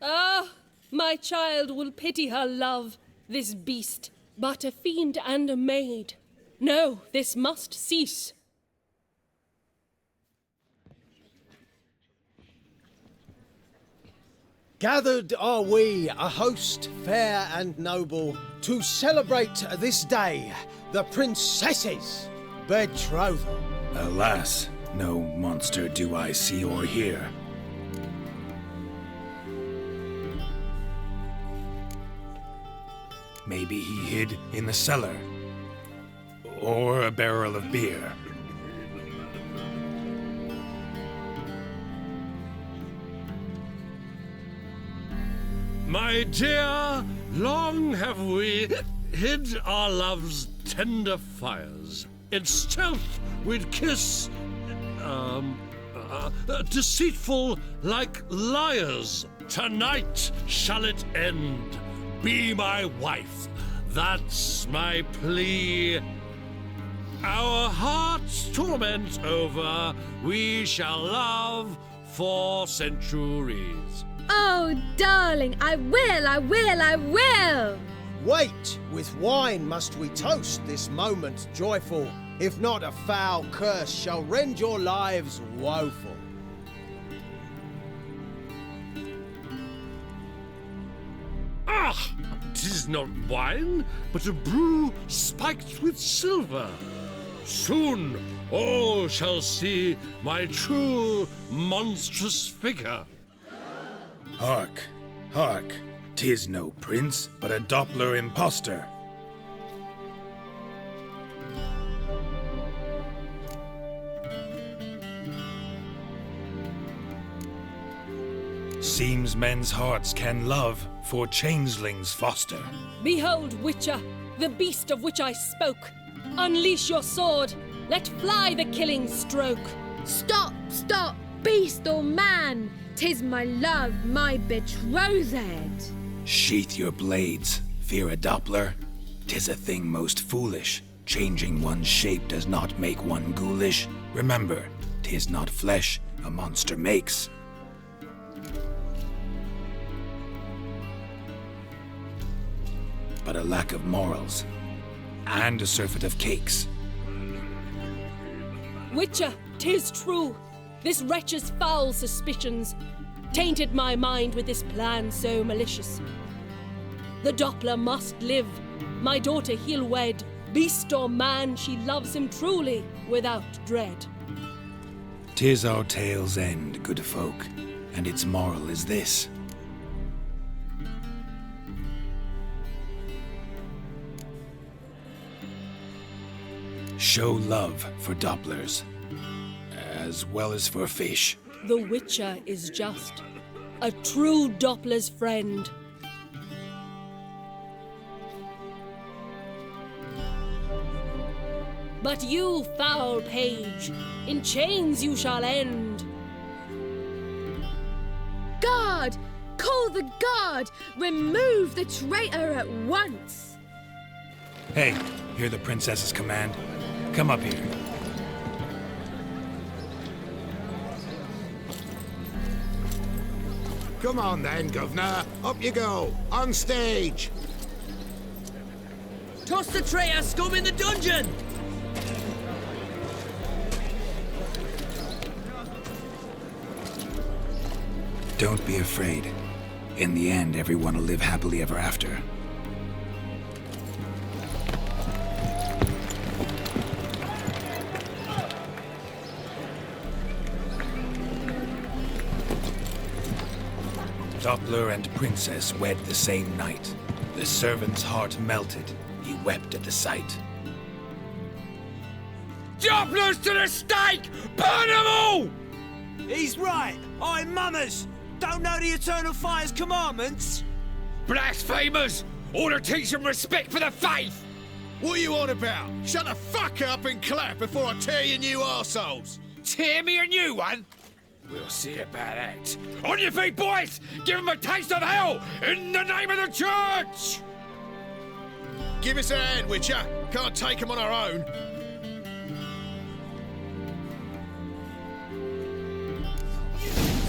Ah, my child will pity her love, this beast, but a fiend and a maid. No, this must cease. Gathered are we, a host fair and noble, to celebrate this day, the princess's betrothal. Alas, no monster do I see or hear. Maybe he hid in the cellar, or a barrel of beer. My dear, long have we hid our love's tender fires. In stealth we'd kiss, deceitful like liars. Tonight shall it end. Be my wife, that's my plea. Our hearts' torment over, we shall love for centuries. Oh, darling, I will! Wait, with wine must we toast this moment joyful. If not, a foul curse shall rend your lives woeful. Ah! 'Tis not wine, but a brew spiked with silver. Soon all shall see my true monstrous figure. Hark, hark, 'tis no prince, but a Doppler impostor. Seems men's hearts can love, for changelings foster. Behold, Witcher, the beast of which I spoke. Unleash your sword, let fly the killing stroke. Stop, beast or man! 'Tis my love, my betrothed. Sheath your blades, fear a Doppler. 'Tis a thing most foolish. Changing one's shape does not make one ghoulish. Remember, 'tis not flesh a monster makes. But a lack of morals, and a surfeit of cakes. Witcher, 'tis true. This wretch's foul suspicions tainted my mind with this plan so malicious. The Doppler must live. My daughter he'll wed. Beast or man, she loves him truly, without dread. 'Tis our tale's end, good folk, and its moral is this. Show love for Dopplers, as well as for fish. The Witcher is just, a true Doppler's friend. But you, foul page, in chains you shall end. Guard! Call the guard! Remove the traitor at once! Hey, hear the princess's command? Come up here. Come on then, governor. Up you go. On stage. Toss the traitor scum in the dungeon! Don't be afraid. In the end, everyone will live happily ever after. Doppler and Princess wed the same night. The servant's heart melted. He wept at the sight. Dopplers to the stake! Burn them all! He's right. I'm Mummers. Don't know the Eternal Fire's commandments? Blasphemers! Order teach them respect for the faith! What are you on about? Shut the fuck up and clap before I tear you new arseholes! Tear me a new one? We'll see about that. On your feet, boys! Give them a taste of hell in the name of the church! Give us a hand, Witcher. Can't take them on our own.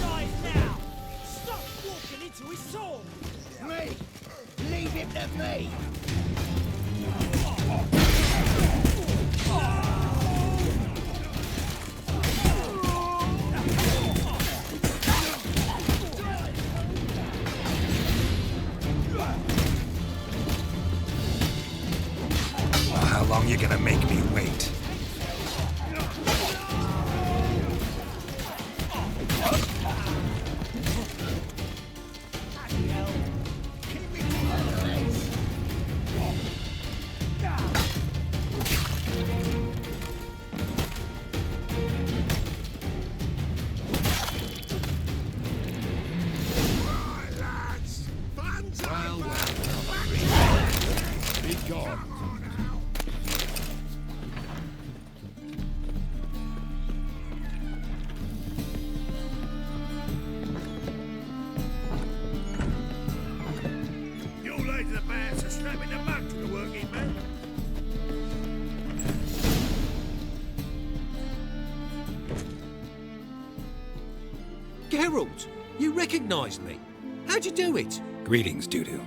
Guys, now! Stop walking into his sword! Me! Leave him to me! How long you gonna make me wait? Be gone. You laid the bands are slapping the mug to the working man. Geralt, you recognized me. How'd you do it? Greetings, Dudu.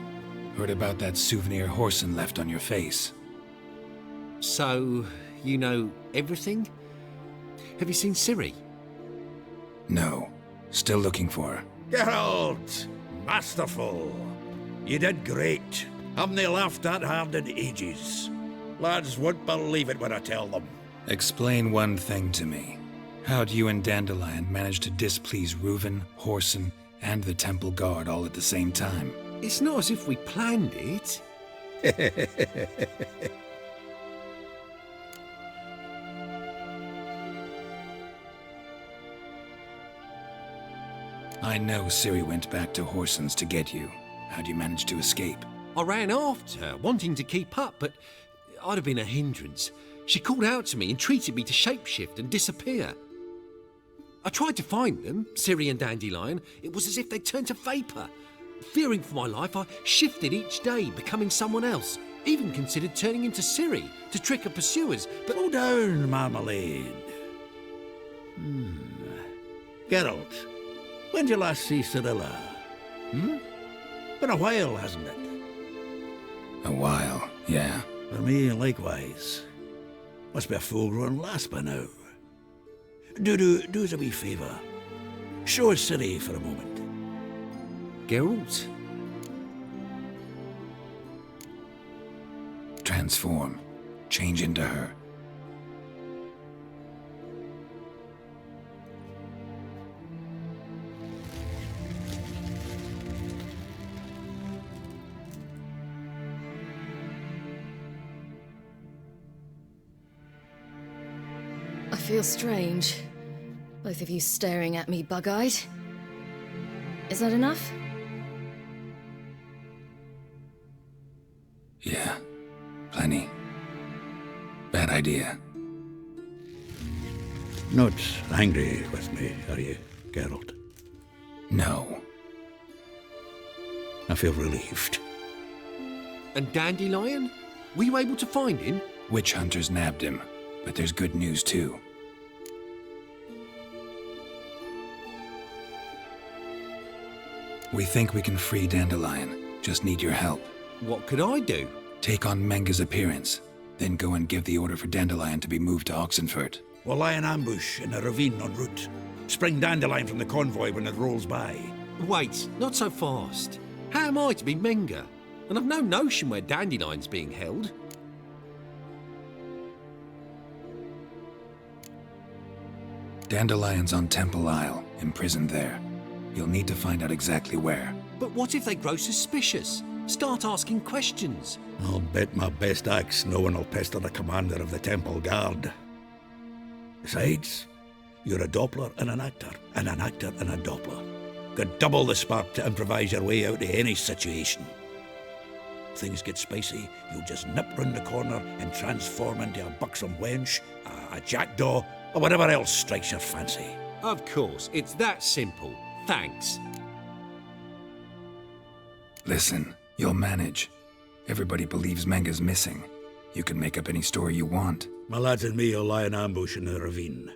Heard about that souvenir Horson left on your face. So, you know everything? Have you seen Ciri? No. Still looking for her. Geralt! Masterful! You did great. Haven't they laughed that hard in ages? Lads won't believe it when I tell them. Explain one thing to me. How'd you and Dandelion manage to displease Reuven, Horson, and the Temple Guard all at the same time? It's not as if we planned it. I know Ciri went back to Horson's to get you. How'd you manage to escape? I ran after her, wanting to keep up, but I'd have been a hindrance. She called out to me and treated me to shapeshift and disappear. I tried to find them, Ciri and Dandelion. It was as if they'd turned to vapour. Fearing for my life, I shifted each day, becoming someone else. Even considered turning into Ciri to trick her pursuers, but... Slow down, Marmalade. Geralt, when did you last see Cyrilla? Been a while, hasn't it? A while, yeah. For me, likewise. Must be a full-grown lass by now. Do us a wee favour. Show us Ciri for a moment. Geralt? Transform. Change into her. I feel strange. Both of you staring at me bug-eyed. Is that enough? Yeah. Plenty. Bad idea. Not angry with me, are you, Geralt? No. I feel relieved. And Dandelion? Were you able to find him? Witch hunters nabbed him, but there's good news too. We think we can free Dandelion. Just need your help. What could I do? Take on Menga's appearance, then go and give the order for Dandelion to be moved to Oxenfurt. We'll lie in ambush in a ravine en route. Spring Dandelion from the convoy when it rolls by. Wait, not so fast. How am I to be Menga? And I've no notion where Dandelion's being held. Dandelion's on Temple Isle, imprisoned there. You'll need to find out exactly where. But what if they grow suspicious? Start asking questions? I'll bet my best axe no one will pester the commander of the Temple Guard. Besides, you're a Doppler and an actor and a Doppler. Got double the spark to improvise your way out of any situation. Things get spicy, you'll just nip round the corner and transform into a buxom wench, a jackdaw, or whatever else strikes your fancy. Of course, it's that simple. Thanks. Listen, you'll manage. Everybody believes Menga's missing. You can make up any story you want. My lads and me will lie in ambush in the ravine.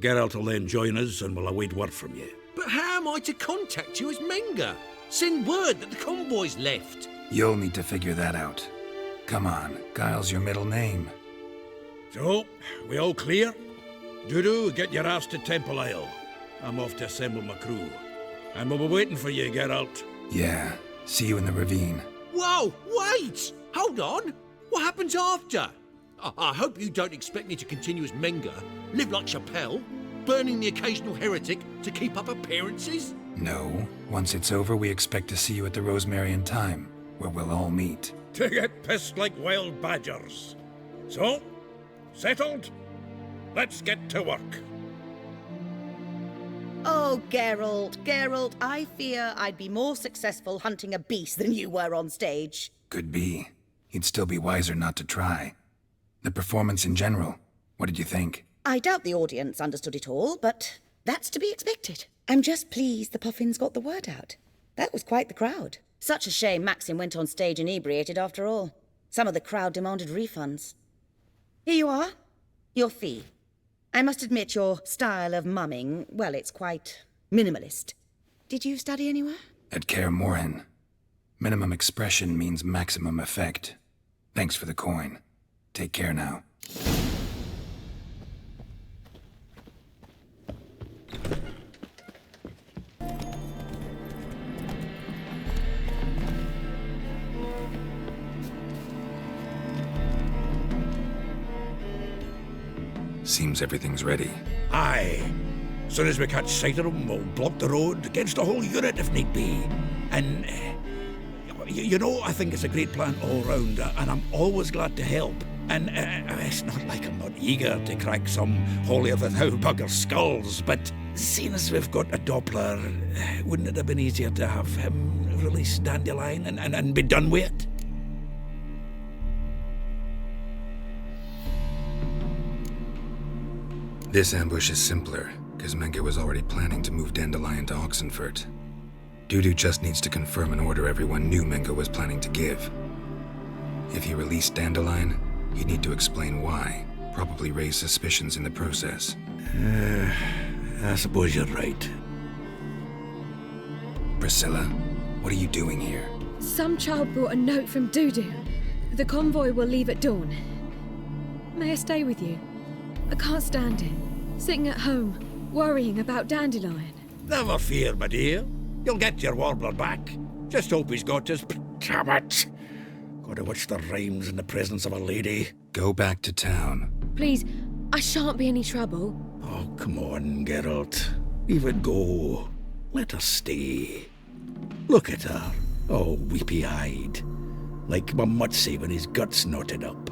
Geralt will then join us and we'll await word from you. But how am I to contact you as Menga? Send word that the convoy's left. You'll need to figure that out. Come on, Guile's your middle name. So, we all clear? Dudu, get your ass to Temple Isle. I'm off to assemble my crew. And we'll be waiting for you, Geralt. Yeah, see you in the ravine. Whoa, wait! Hold on! What happens after? I hope you don't expect me to continue as Menga, live like Chappelle, burning the occasional heretic to keep up appearances? No. Once it's over, we expect to see you at the Rosemary in Time, where we'll all meet. To get pissed like wild badgers. So, settled? Let's get to work. Oh, Geralt, I fear I'd be more successful hunting a beast than you were on stage. Could be. You'd still be wiser not to try. The performance in general, what did you think? I doubt the audience understood it all, but that's to be expected. I'm just pleased the Puffins got the word out. That was quite the crowd. Such a shame Maxim went on stage inebriated after all. Some of the crowd demanded refunds. Here you are. Your fee. I must admit your style of mumming, well, it's quite minimalist. Did you study anywhere? At Kaer Morhen. Minimum expression means maximum effect. Thanks for the coin. Take care now. Seems everything's ready. Aye. Soon as we catch sight of them, we'll block the road against the whole unit if need be. And, you know, I think it's a great plan all round, and I'm always glad to help. And it's not like I'm not eager to crack some holier-than-thou bugger skulls, but seeing as we've got a Doppler, wouldn't it have been easier to have him release Dandelion and be done with it? This ambush is simpler, because Menga was already planning to move Dandelion to Oxenfurt. Dudu just needs to confirm an order everyone knew Menga was planning to give. If he released Dandelion, he'd need to explain why, probably raise suspicions in the process. I suppose you're right. Priscilla, what are you doing here? Some child brought a note from Dudu. The convoy will leave at dawn. May I stay with you? I can't stand it. Sitting at home, worrying about Dandelion. Never fear, my dear. You'll get your warbler back. Just hope he's got his... Damn it! Gotta watch the rhymes in the presence of a lady. Go back to town. Please, I shan't be any trouble. Oh, come on, Geralt. Leave it go. Let her stay. Look at her, all weepy-eyed. Like my Mutsy when his guts knotted up.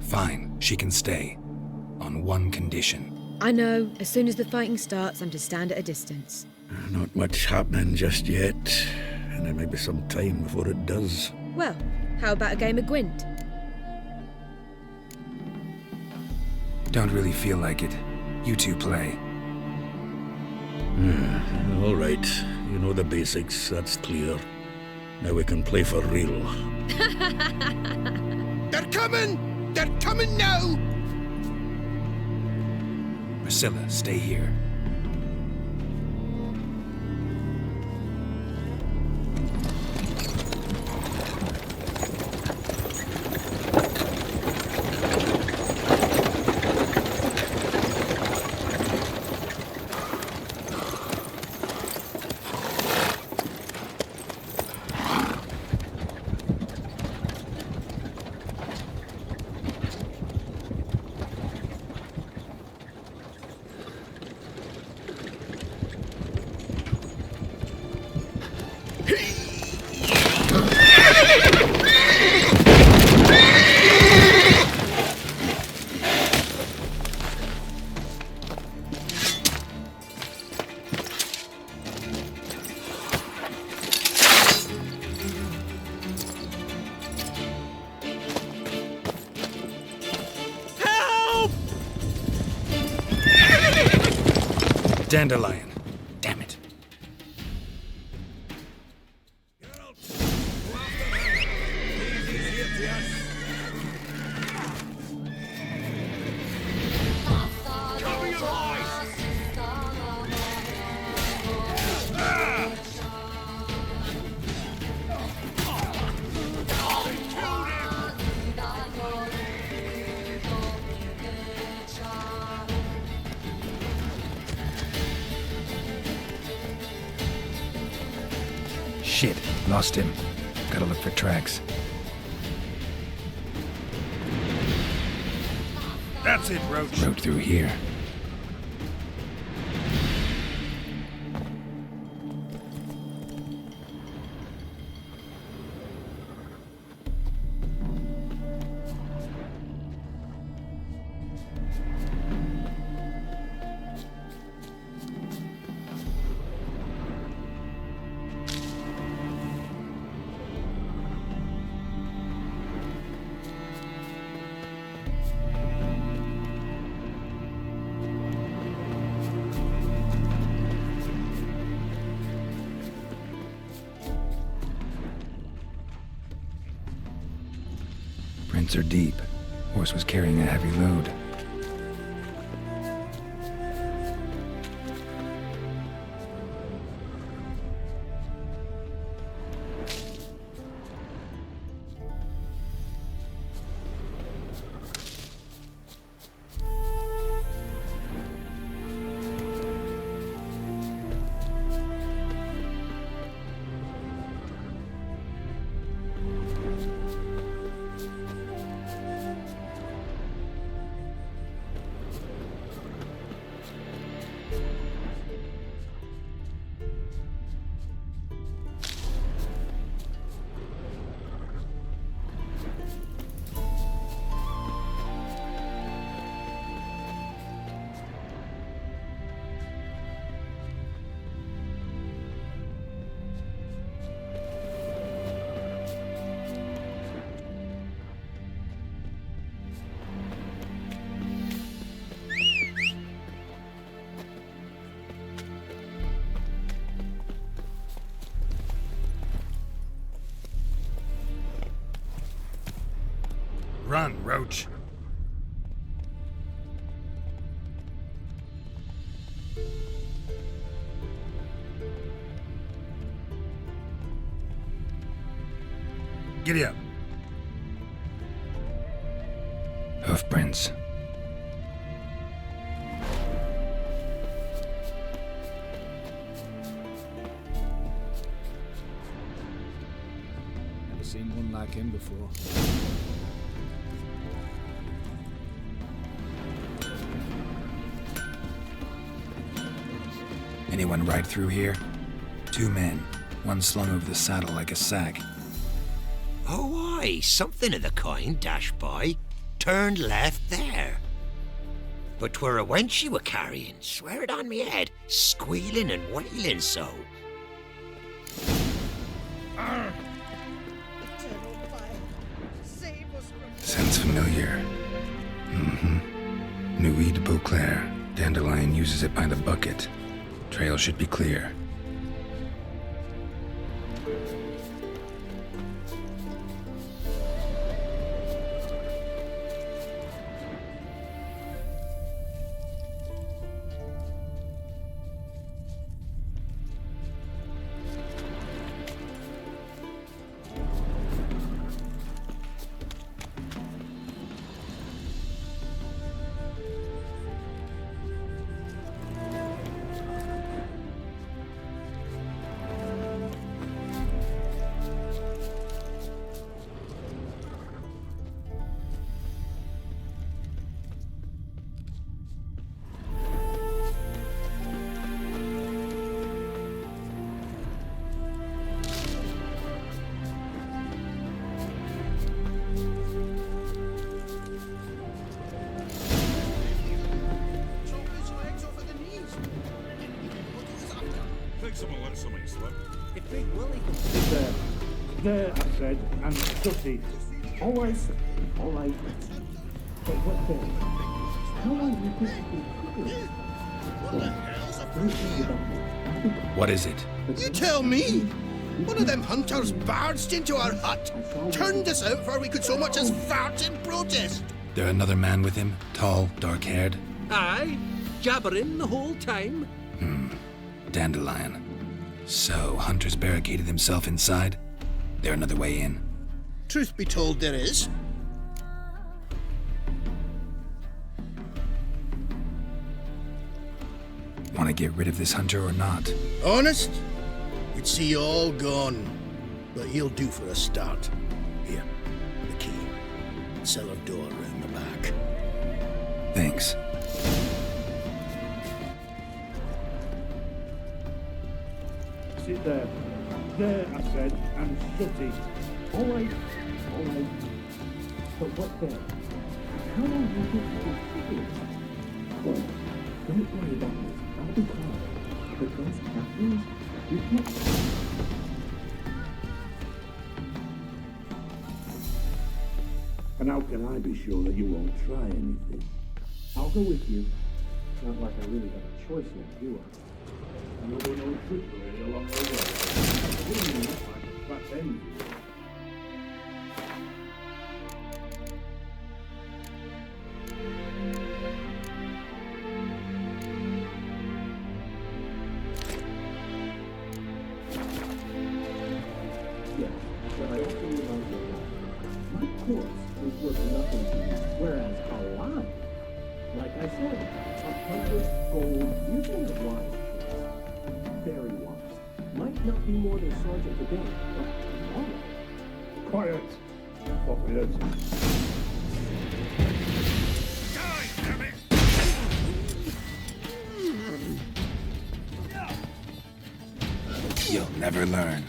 Fine, she can stay. On one condition. I know, as soon as the fighting starts, I'm to stand at a distance. Not much happening just yet, and there may be some time before it does. Well, how about a game of Gwent? Don't really feel like it. You two play. All right, you know the basics, that's clear. Now we can play for real. They're coming! They're coming now! Priscilla, stay here. Dandelion. Damn it. Shit, lost him. Gotta look for tracks. That's it, Roach. Road through here. Prints are deep. Horse was carrying a heavy load. Run, Roach. Giddy up. Hoof prints. Never seen one like him before. Anyone ride through here? 2 men. One slung over the saddle like a sack. Oh, aye, something of the kind dashed by. Turned left there. But 'twere a wench you were carrying, swear it on me head, squealing and wailing so. Sounds familiar. Nuit de Beauclair. Dandelion uses it by the bucket. Trail should be clear. Someone let something slip. If Big Willie... There, I said, and Dusty. Always, all right. But what then? How long do you think you can do? What is it? You tell me! One of them hunters barged into our hut, turned us out before we could so much as fart in protest. There another man with him? Tall, dark-haired? Aye, jabbering the whole time. Dandelion. So, Hunter's barricaded himself inside? There another way in? Truth be told, there is. Want to get rid of this hunter or not? Honest? We'd see you all gone. But he'll do for a start. Here, the key. Cellar door round the back. Thanks. Sit there. There, I said, and shut it. All right. All right. But what then? How long do you think you can sit here? Well, don't worry about it. I'll be quiet. Because afterwards, you can't... And how can I be sure that you won't try anything? I'll go with you. It's not like I really have a choice now, do I? And there'll be no trickery along the way. I really mean that like a fat end. Yes, but I also realize that my course is worth nothing to you, whereas a lie, like I said, 100 gold, you can have wise choice. Very wise. Might not be more than Sergeant today, but tomorrow. Quiet! Quiet. You'll never learn.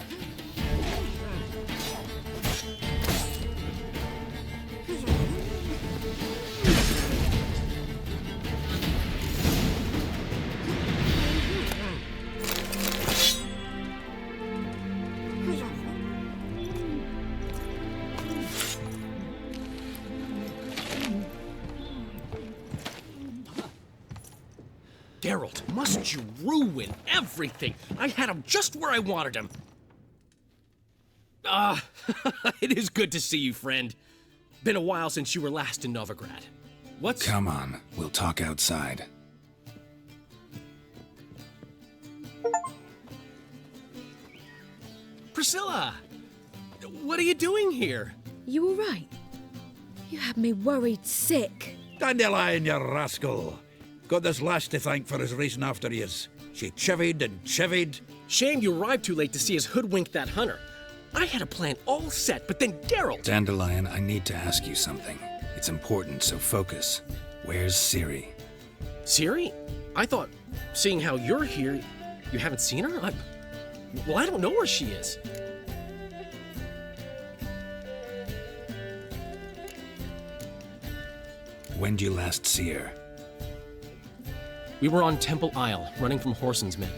Geralt, must you ruin everything? I had him just where I wanted him. It is good to see you, friend. Been a while since you were last in Novigrad. What's... Come on, we'll talk outside. Priscilla! What are you doing here? You all right? You had me worried sick. Dandelion, you rascal. Got this lass to thank for his racing after yous. She chivied and chivied. Shame you arrived too late to see us hoodwink that hunter. I had a plan all set, but then Geralt... Dandelion, I need to ask you something. It's important, so focus. Where's Ciri? Ciri? I thought, seeing how you're here, you haven't seen her? Well, I don't know where she is. When did you last see her? We were on Temple Isle, running from Whoreson's men.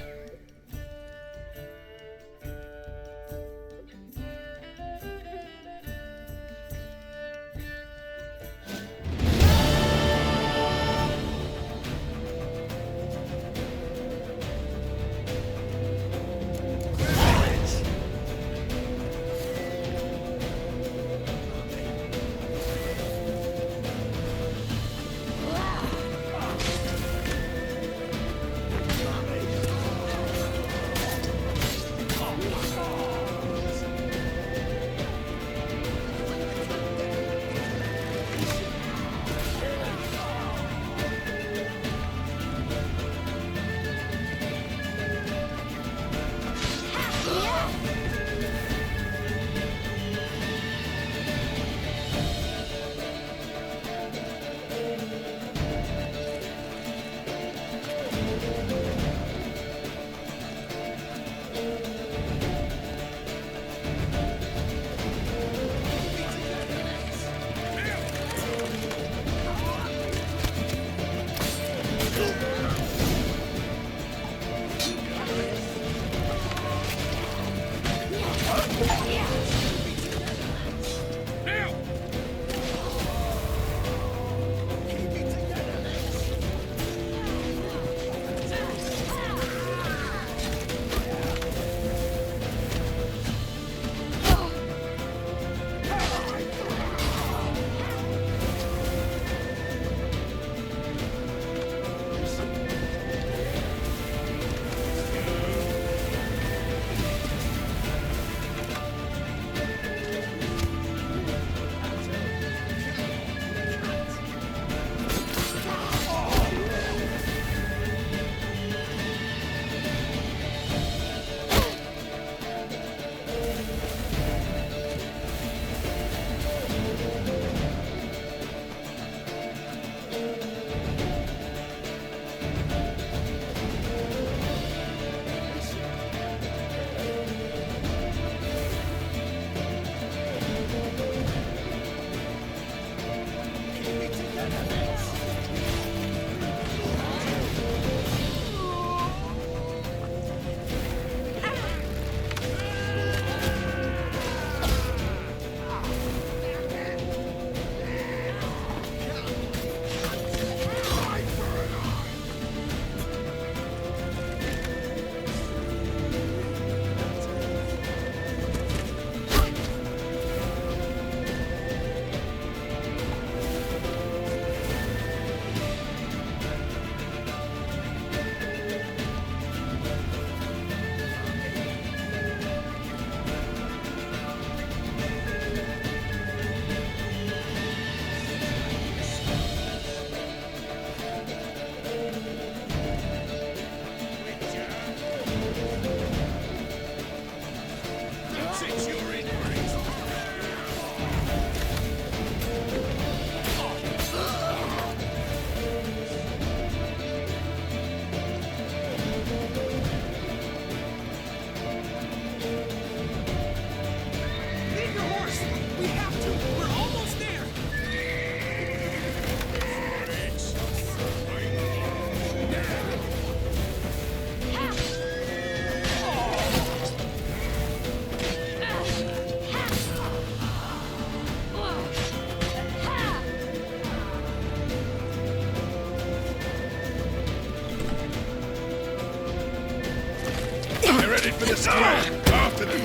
ready for the strike. After them.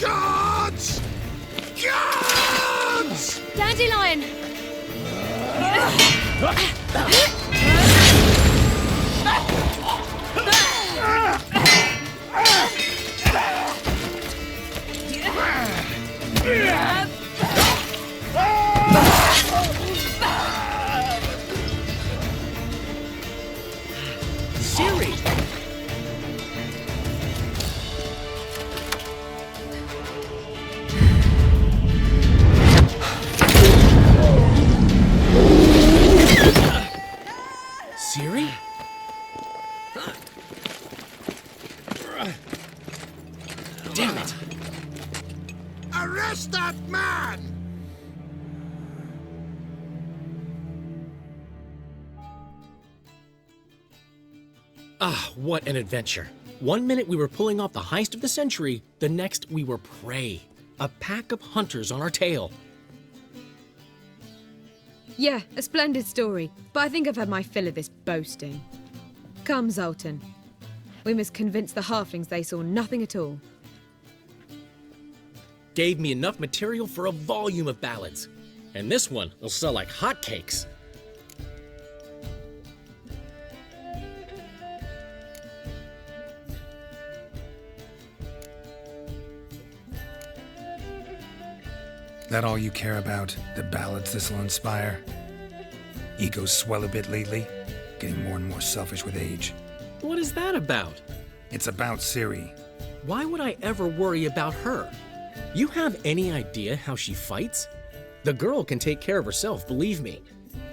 Guards! Guards! Dandelion! Siri! Siri? Damn it! Arrest that man! Ah, what an adventure. 1 minute we were pulling off the heist of the century, the next we were prey. A pack of hunters on our tail. Yeah, a splendid story, but I think I've had my fill of this boasting. Come, Zoltan. We must convince the halflings they saw nothing at all. Gave me enough material for a volume of ballads. And this one will sell like hotcakes. That all you care about? The ballads this'll inspire? Egos swell a bit lately, getting more and more selfish with age. What is that about? It's about Ciri. Why would I ever worry about her? You have any idea how she fights? The girl can take care of herself, believe me.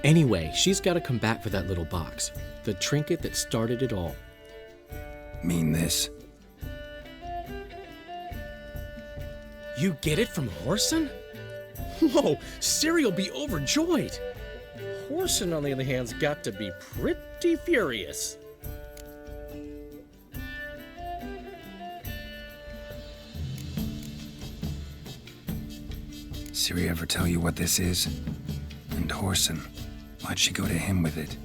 Anyway, she's got to come back for that little box. The trinket that started it all. Mean this? You get it from Whoreson? Whoa, Ciri will be overjoyed. Whoreson, on the other hand, has got to be pretty furious. Ciri ever tell you what this is? And Whoreson, why'd she go to him with it?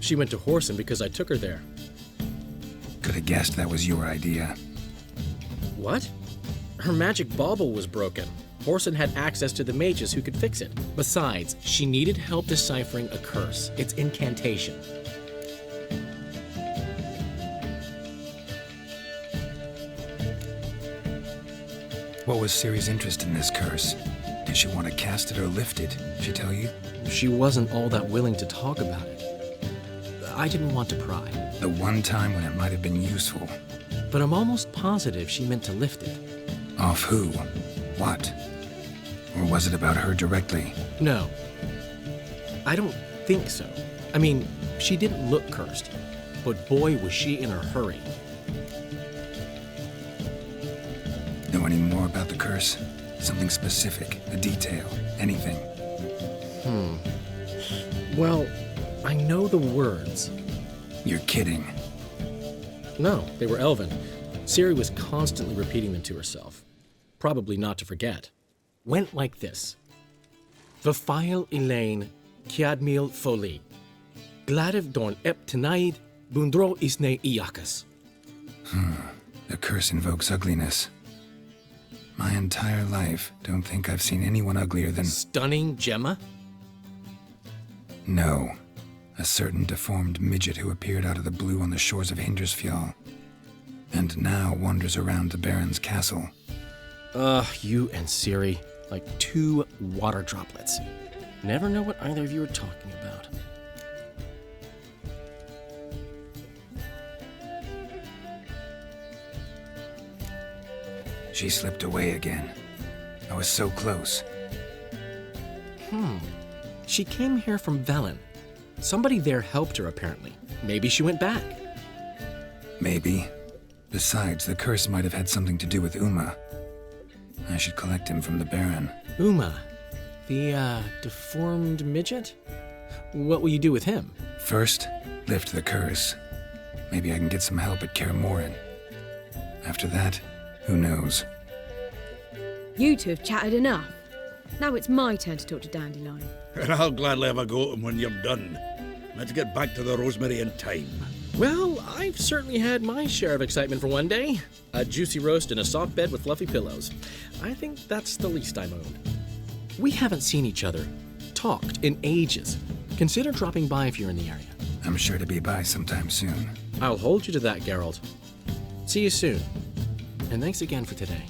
She went to Whoreson because I took her there. Could have guessed that was your idea. What? Her magic bauble was broken. Whoreson had access to the mages who could fix it. Besides, she needed help deciphering a curse. Its incantation. What was Ciri's interest in this curse? Did she want to cast it or lift it? Did she tell you? She wasn't all that willing to talk about it. I didn't want to pry. The one time when it might have been useful. But I'm almost positive she meant to lift it. Off who? What? Or was it about her directly? No. I don't think so. I mean, she didn't look cursed. But boy, was she in a hurry. Know any more about the curse? Something specific, a detail, anything? Well, I know the words. You're kidding. No, they were Elven. Ciri was constantly repeating them to herself. Probably not to forget. Went like this. Vafile Elaine, Kiadmil Foli. Gladiv Dorn Ep Tenaid, Bundro Isne Iakas. The curse invokes ugliness. My entire life, don't think I've seen anyone uglier than... Stunning Gemma? No. A certain deformed midget who appeared out of the blue on the shores of Hindersfjall. And now wanders around the Baron's castle. You and Ciri, like two water droplets. Never know what either of you are talking about. She slipped away again. I was so close. She came here from Velen. Somebody there helped her, apparently. Maybe she went back. Maybe. Besides, the curse might have had something to do with Uma. I should collect him from the Baron. Uma, the, deformed midget? What will you do with him? First, lift the curse. Maybe I can get some help at Kaer Morhen. After that, who knows? You two have chatted enough. Now it's my turn to talk to Dandelion. And I'll gladly have a go at him when you're done. Let's get back to the Rosemary in time. Well, I've certainly had my share of excitement for one day. A juicy roast in a soft bed with fluffy pillows. I think that's the least I'm owed. We haven't seen each other, talked in ages. Consider dropping by if you're in the area. I'm sure to be by sometime soon. I'll hold you to that, Geralt. See you soon. And thanks again for today.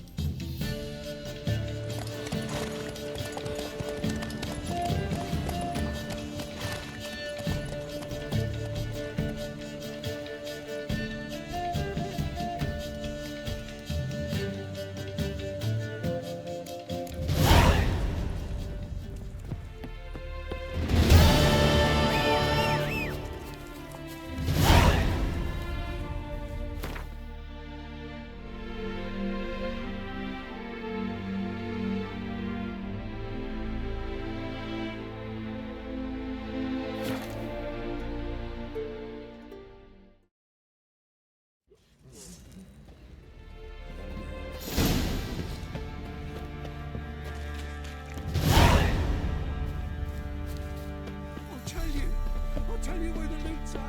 I'll tell you where the loot's at.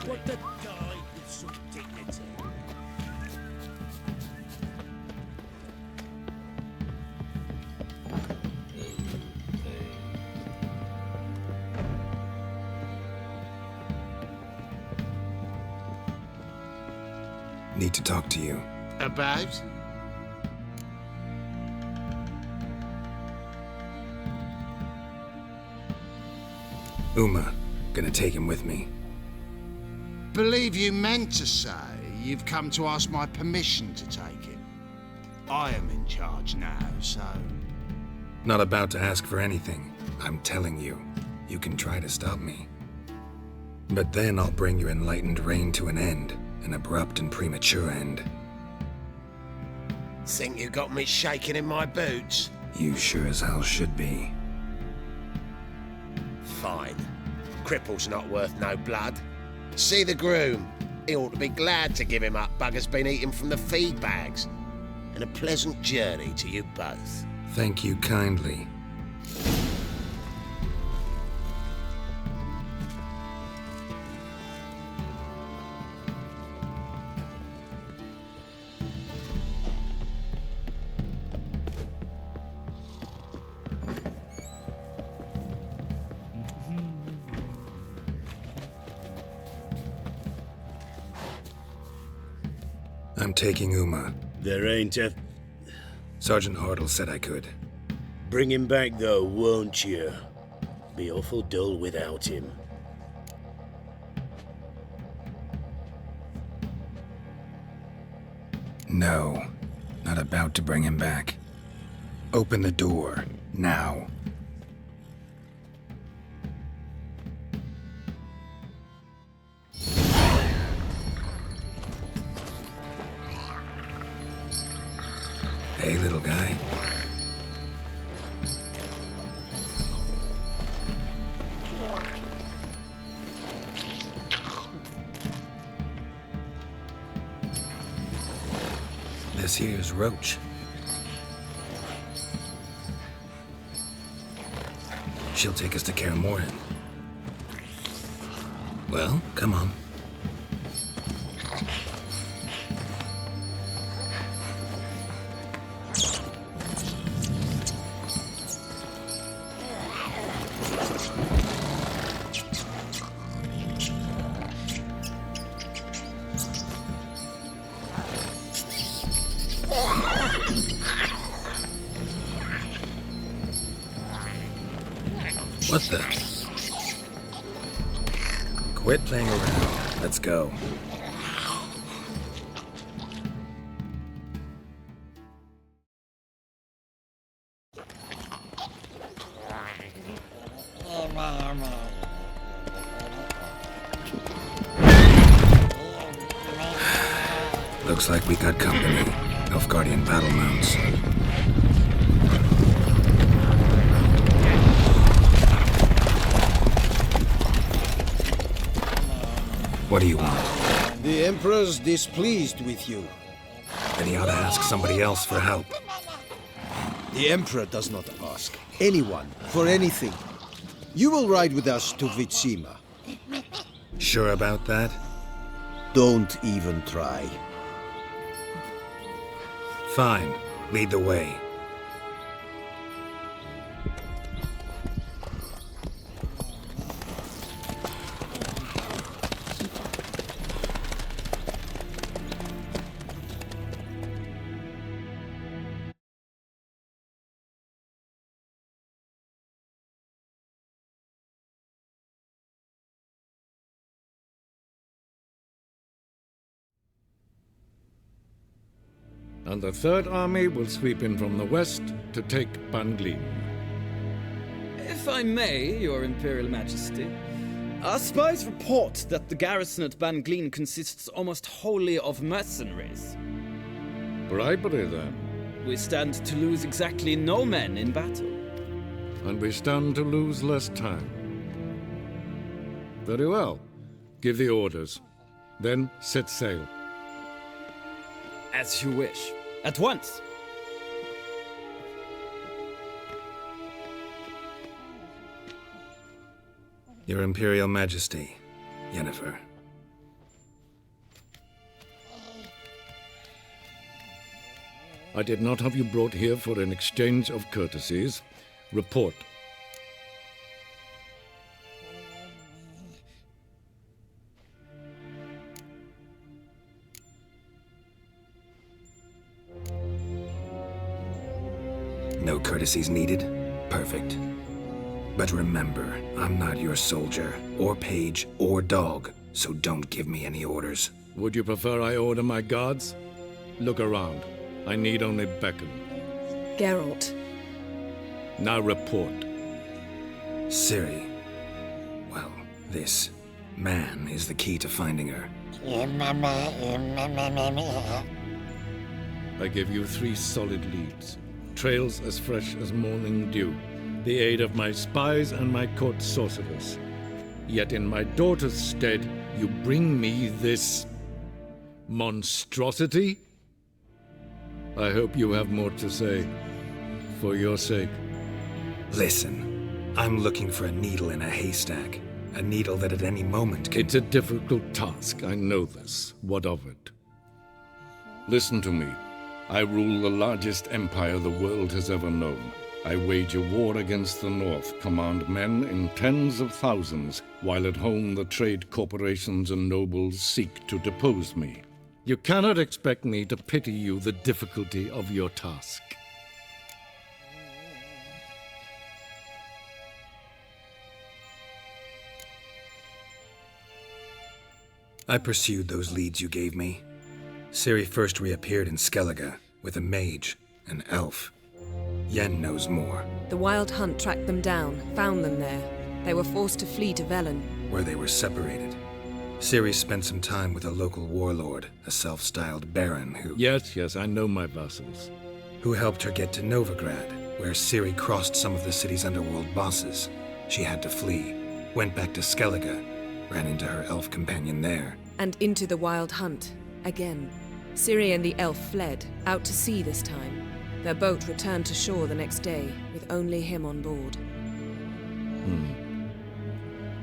What the die with some dignity. Need to talk to you. About? Uma. Gonna take him with me. Believe you meant to say you've come to ask my permission to take him. I am in charge now, so... Not about to ask for anything. I'm telling you. You can try to stop me. But then I'll bring your enlightened reign to an end. An abrupt and premature end. Think you got me shaking in my boots? You sure as hell should be. Fine. Cripple's not worth no blood. See the groom. He ought to be glad to give him up. Bugger's been eating from the feed bags. And a pleasant journey to you both. Thank you kindly. I'm taking Uma. There ain't a... Sergeant Hartle said I could. Bring him back, though, won't you? Be awful dull without him. No. Not about to bring him back. Open the door. Now. Hey, little guy. This here's Roach. She'll take us to Kaer Morhen. Well, come on. What the? Quit playing around. Let's go. Looks like we got company. Nilfgaardian battle mounts. What do you want? The Emperor's displeased with you. Then he ought to ask somebody else for help. The Emperor does not ask anyone for anything. You will ride with us to Vitsima. Sure about that? Don't even try. Fine. Lead the way. And the Third Army will sweep in from the west to take Banglin. If I may, Your Imperial Majesty, our spies report that the garrison at Banglin consists almost wholly of mercenaries. Bribery, then. We stand to lose exactly no men in battle. And we stand to lose less time. Very well. Give the orders. Then set sail. As you wish. At once. Your Imperial Majesty, Yennefer. I did not have you brought here for an exchange of courtesies. Report. No courtesies needed? Perfect. But remember, I'm not your soldier, or page, or dog, so don't give me any orders. Would you prefer I order my guards? Look around. I need only beckon. Geralt. Now report. Ciri. Well, this man is the key to finding her. I give you 3 solid leads. Trails as fresh as morning dew. The aid of my spies and my court sorcerers. Yet in my daughter's stead, you bring me this monstrosity? I hope you have more to say. For your sake. Listen, I'm looking for a needle in a haystack. A needle that at any moment can... It's a difficult task, I know this. What of it? Listen to me. I rule the largest empire the world has ever known. I wage a war against the North, command men in tens of thousands, while at home the trade corporations and nobles seek to depose me. You cannot expect me to pity you the difficulty of your task. I pursued those leads you gave me. Ciri first reappeared in Skellige with a mage, an elf. Yen knows more. The Wild Hunt tracked them down, found them there. They were forced to flee to Velen. Where they were separated. Ciri spent some time with a local warlord, a self-styled baron who... Yes, I know my vassals. Who helped her get to Novigrad, where Ciri crossed some of the city's underworld bosses. She had to flee, went back to Skellige, ran into her elf companion there. And into the Wild Hunt, again. Ciri and the elf fled, out to sea this time. Their boat returned to shore the next day, with only him on board.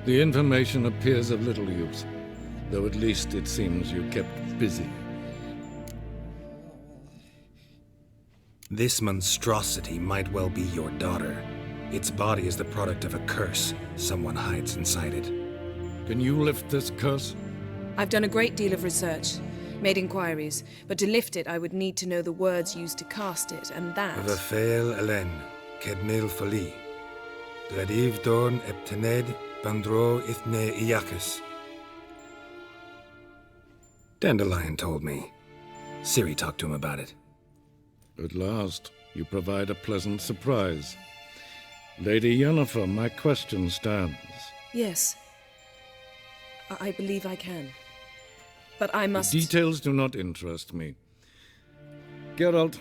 The information appears of little use, though at least it seems you kept busy. This monstrosity might well be your daughter. Its body is the product of a curse someone hides inside it. Can you lift this curse? I've done a great deal of research, made inquiries, but to lift it I would need to know the words used to cast it, and that... Vafael Elen, Kedmil Fali, Dradiv Dorn Eptened, Bandro Ithne Iakis. Dandelion told me. Ciri talked to him about it. At last, you provide a pleasant surprise. Lady Yennefer, my question stands. Yes. I believe I can. But I must... The details do not interest me. Geralt,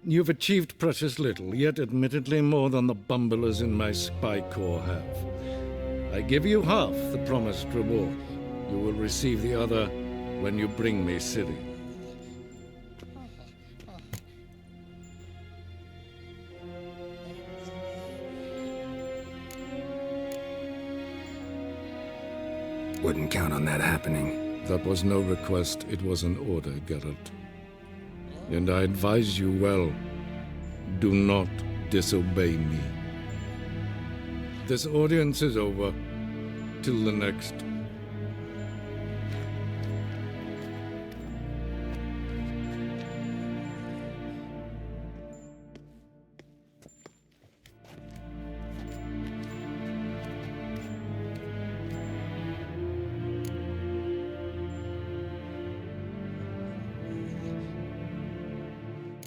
you've achieved precious little, yet admittedly more than the bumblers in my spy corps have. I give you half the promised reward. You will receive the other when you bring me Ciri. Wouldn't count on that happening. That was no request, it was an order, Geralt. And I advise you well, do not disobey me. This audience is over. Till the next.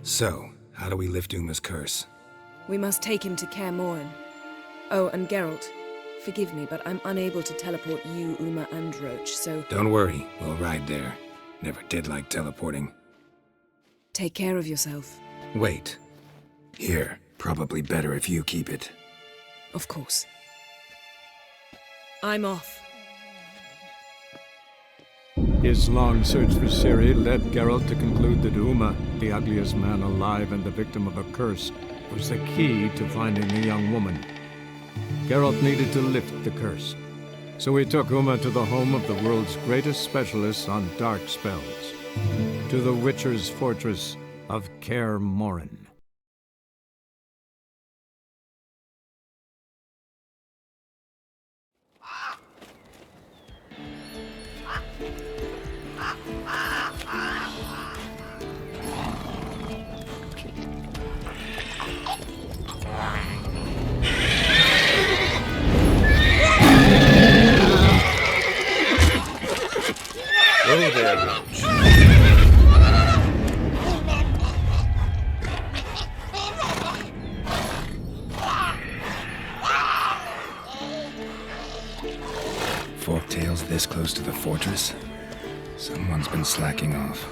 So, how do we lift Uma's curse? We must take him to Kaer Morhen. Oh, and Geralt, forgive me, but I'm unable to teleport you, Uma, and Roach, so... Don't worry, we'll ride there. Never did like teleporting. Take care of yourself. Wait. Here, probably better if you keep it. Of course. I'm off. His long search for Ciri led Geralt to conclude that Uma, the ugliest man alive and the victim of a curse, was the key to finding the young woman. Geralt needed to lift the curse, so he took Uma to the home of the world's greatest specialists on dark spells, to the Witcher's fortress of Kaer Morhen. Oh, there, Roach. Forktails this close to the fortress? Someone's been slacking off.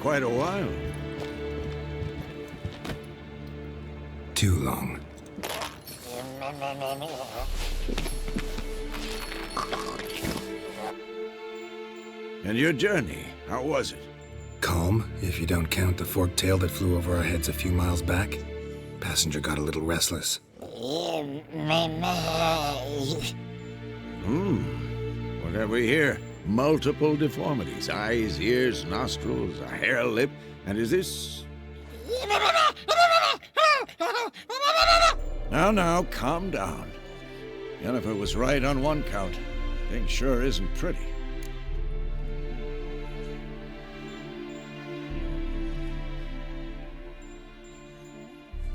Quite a while. Too long. And your journey, how was it? Calm, if you don't count the forktail that flew over our heads a few miles back. Passenger got a little restless. What have we here? Multiple deformities. Eyes, ears, nostrils, a hair lip. And is this... Now, calm down. Yennefer was right on one count. Thing sure isn't pretty.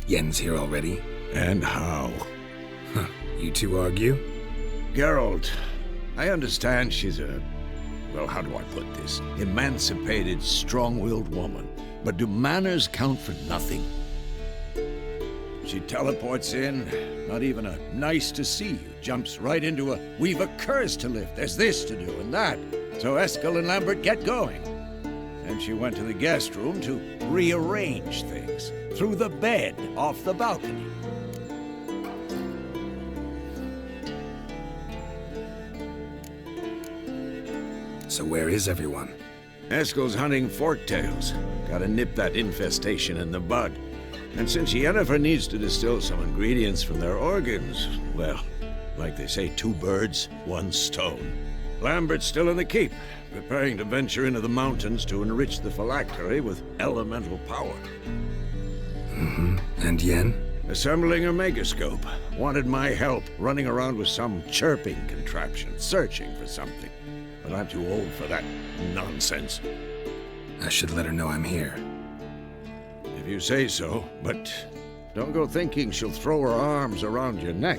Yen's here already? And how? Huh. You two argue? Geralt, I understand she's a... well, how do I put this? Emancipated, strong-willed woman. But do manners count for nothing? She teleports in, not even a nice to see you, jumps right into a, we've a curse to lift, there's this to do and that. So Eskel and Lambert get going. And she went to the guest room to rearrange things. Through the bed, off the balcony. So where is everyone? Eskel's hunting forktails. Gotta nip that infestation in the bud. And since Yennefer needs to distill some ingredients from their organs, well, like they say, 2 birds, 1 stone. Lambert's still in the keep, preparing to venture into the mountains to enrich the phylactery with elemental power. And Yen? Assembling a megascope. Wanted my help running around with some chirping contraption, searching for something. But I'm too old for that nonsense. I should let her know I'm here. If you say so, but don't go thinking she'll throw her arms around your neck.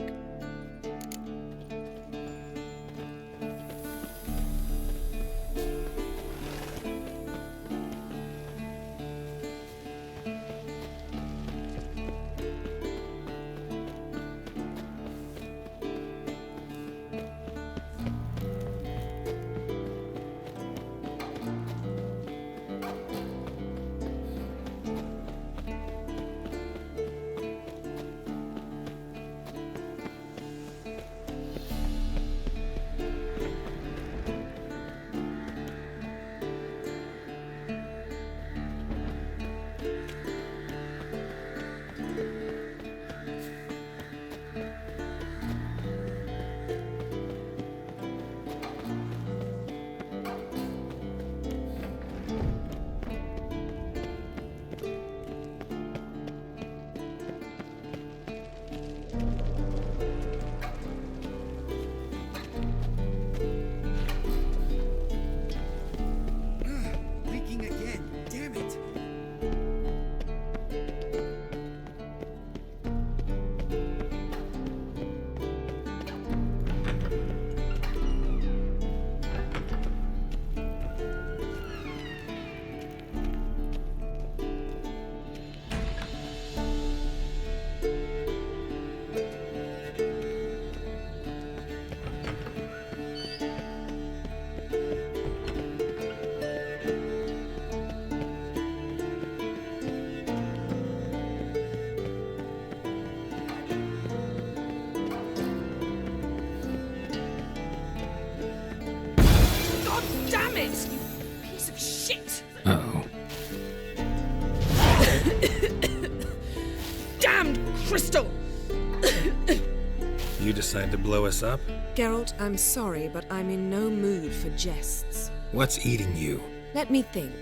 You decide to blow us up? Geralt, I'm sorry, but I'm in no mood for jests. What's eating you? Let me think.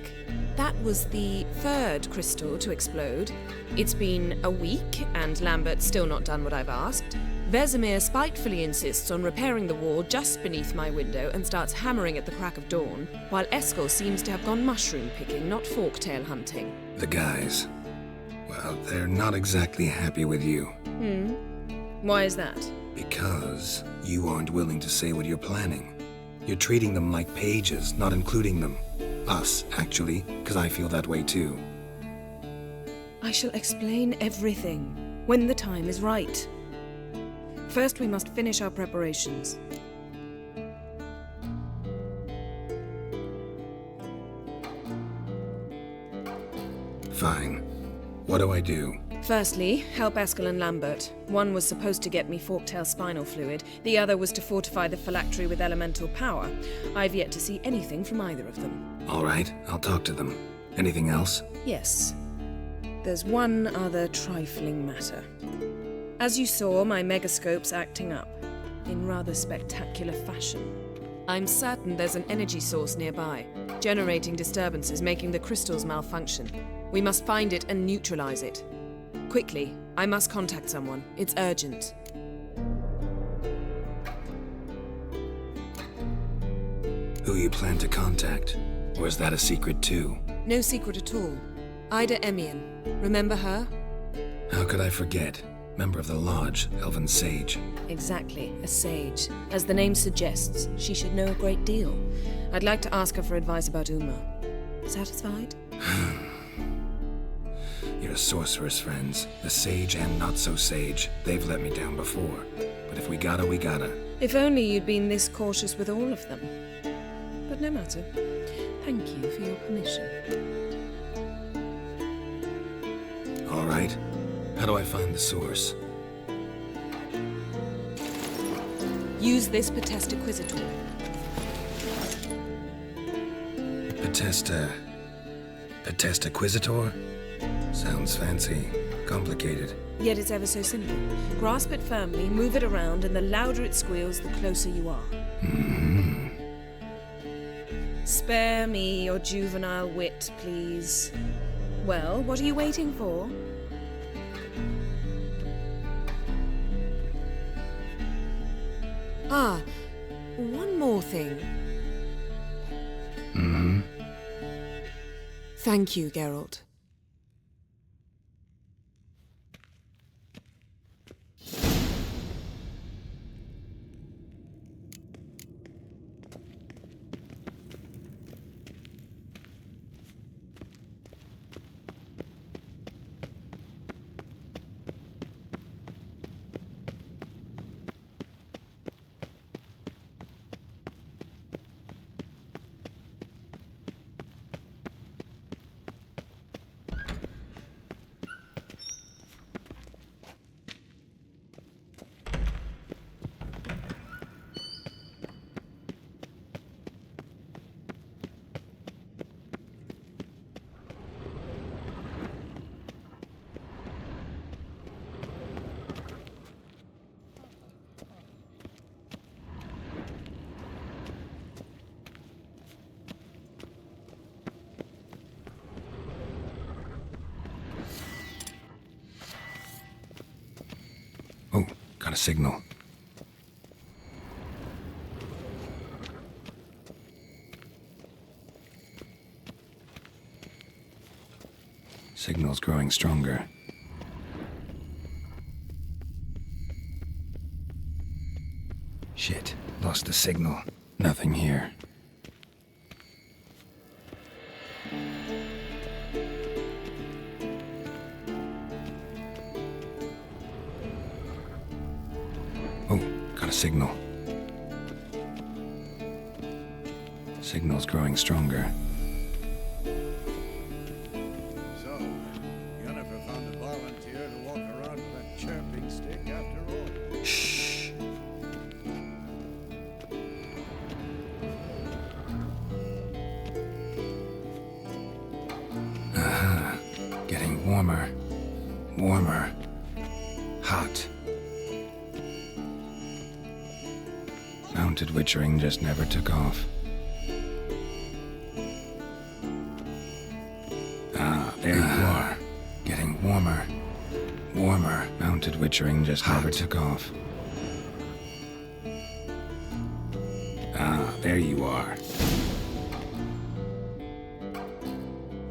That was the third crystal to explode. It's been a week, and Lambert's still not done what I've asked. Vesemir spitefully insists on repairing the wall just beneath my window and starts hammering at the crack of dawn, while Eskel seems to have gone mushroom picking, not forktail hunting. The guys. Well, they're not exactly happy with you. Why is that? Because you aren't willing to say what you're planning. You're treating them like pages, not including them. Us, actually, because I feel that way too. I shall explain everything when the time is right. First, we must finish our preparations. Fine. What do I do? Firstly, help Eskel and Lambert. One was supposed to get me forktail spinal fluid, the other was to fortify the phylactery with elemental power. I've yet to see anything from either of them. All right, I'll talk to them. Anything else? Yes. There's one other trifling matter. As you saw, my megascope's acting up, in rather spectacular fashion. I'm certain there's an energy source nearby, generating disturbances, making the crystals malfunction. We must find it and neutralize it. Quickly, I must contact someone. It's urgent. Who you plan to contact? Or is that a secret too? No secret at all. Ida Emian. Remember her? How could I forget? Member of the Lodge, Elven Sage. Exactly, a sage. As the name suggests, she should know a great deal. I'd like to ask her for advice about Uma. Satisfied? Your sorceress friends, the sage and not-so-sage, they've let me down before. But if we gotta, we gotta. If only you'd been this cautious with all of them. But no matter. Thank you for your permission. All right. How do I find the source? Use this Potest Acquisitor. Potest Acquisitor? Sounds fancy. Complicated. Yet it's ever so simple. Grasp it firmly, move it around, and the louder it squeals, the closer you are. Spare me your juvenile wit, please. Well, what are you waiting for? Ah, one more thing. Thank you, Geralt. Oh, got a signal. Signal's growing stronger. Shit, lost the signal. Nothing here. Oh, got a signal. Signal's growing stronger. So, Yennefer found a volunteer to walk around with a chirping stick after all. Shh. Getting warmer. Warmer. Hot. mounted witchering just never took off. Ah, there you are. Getting warmer. Warmer. Mounted witchering just never took off. Ah, there you are.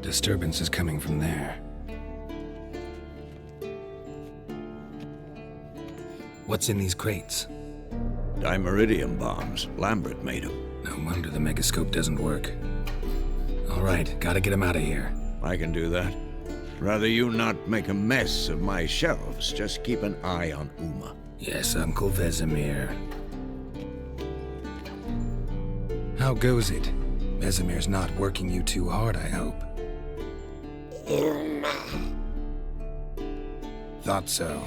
Disturbance is coming from there. What's in these crates? Dimeridium bombs. Lambert made them. No wonder the megascope doesn't work. All right, gotta get him out of here. I can do that. Rather you not make a mess of my shelves. Just keep an eye on Uma. Yes, Uncle Vesemir. How goes it? Vesemir's not working you too hard, I hope. Uma. Thought so.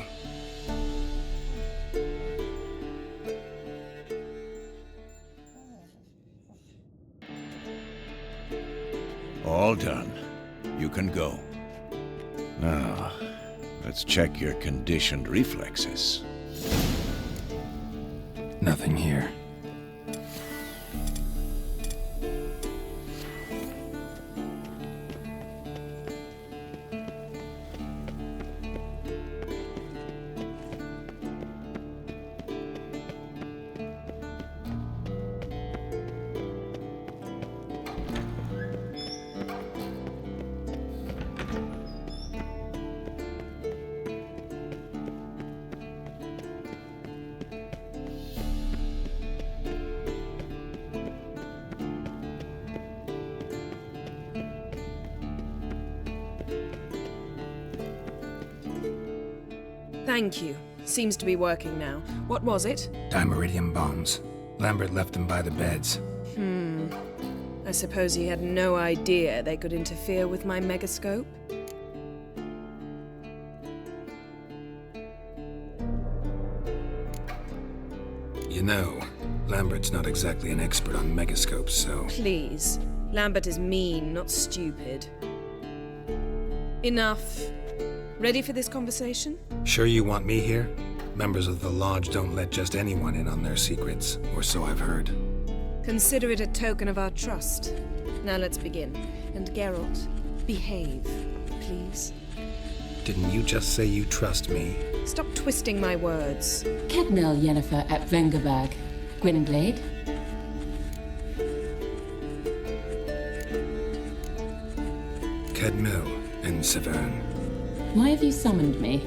All done. You can go. Now, let's check your conditioned reflexes. Nothing here. Thank you. Seems to be working now. What was it? Dimeridium bombs. Lambert left them by the beds. I suppose he had no idea they could interfere with my megascope? You know, Lambert's not exactly an expert on megascopes, so... Please. Lambert is mean, not stupid. Enough. Ready for this conversation? Sure you want me here? Members of the Lodge don't let just anyone in on their secrets, or so I've heard. Consider it a token of our trust. Now let's begin. And Geralt, behave, please. Didn't you just say you trust me? Stop twisting my words. Kedmil Yennefer at Vengerberg. Gwynblade. Kedmil and Severn. Why have you summoned me?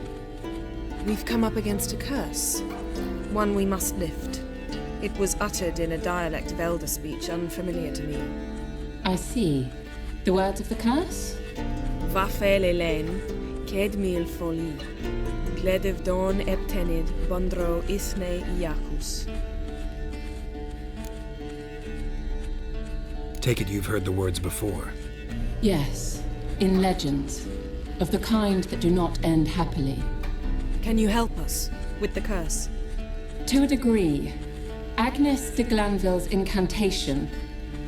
We've come up against a curse. One we must lift. It was uttered in a dialect of Elder speech unfamiliar to me. I see. The words of the curse? Vafel Elaine, Kedmil Foli, Kledev Don Eptenid, Bondro Isne Iakus. Take it you've heard the words before. Yes, in legends. Of the kind that do not end happily. Can you help us with the curse? To a degree. Agnes de Glanville's incantation,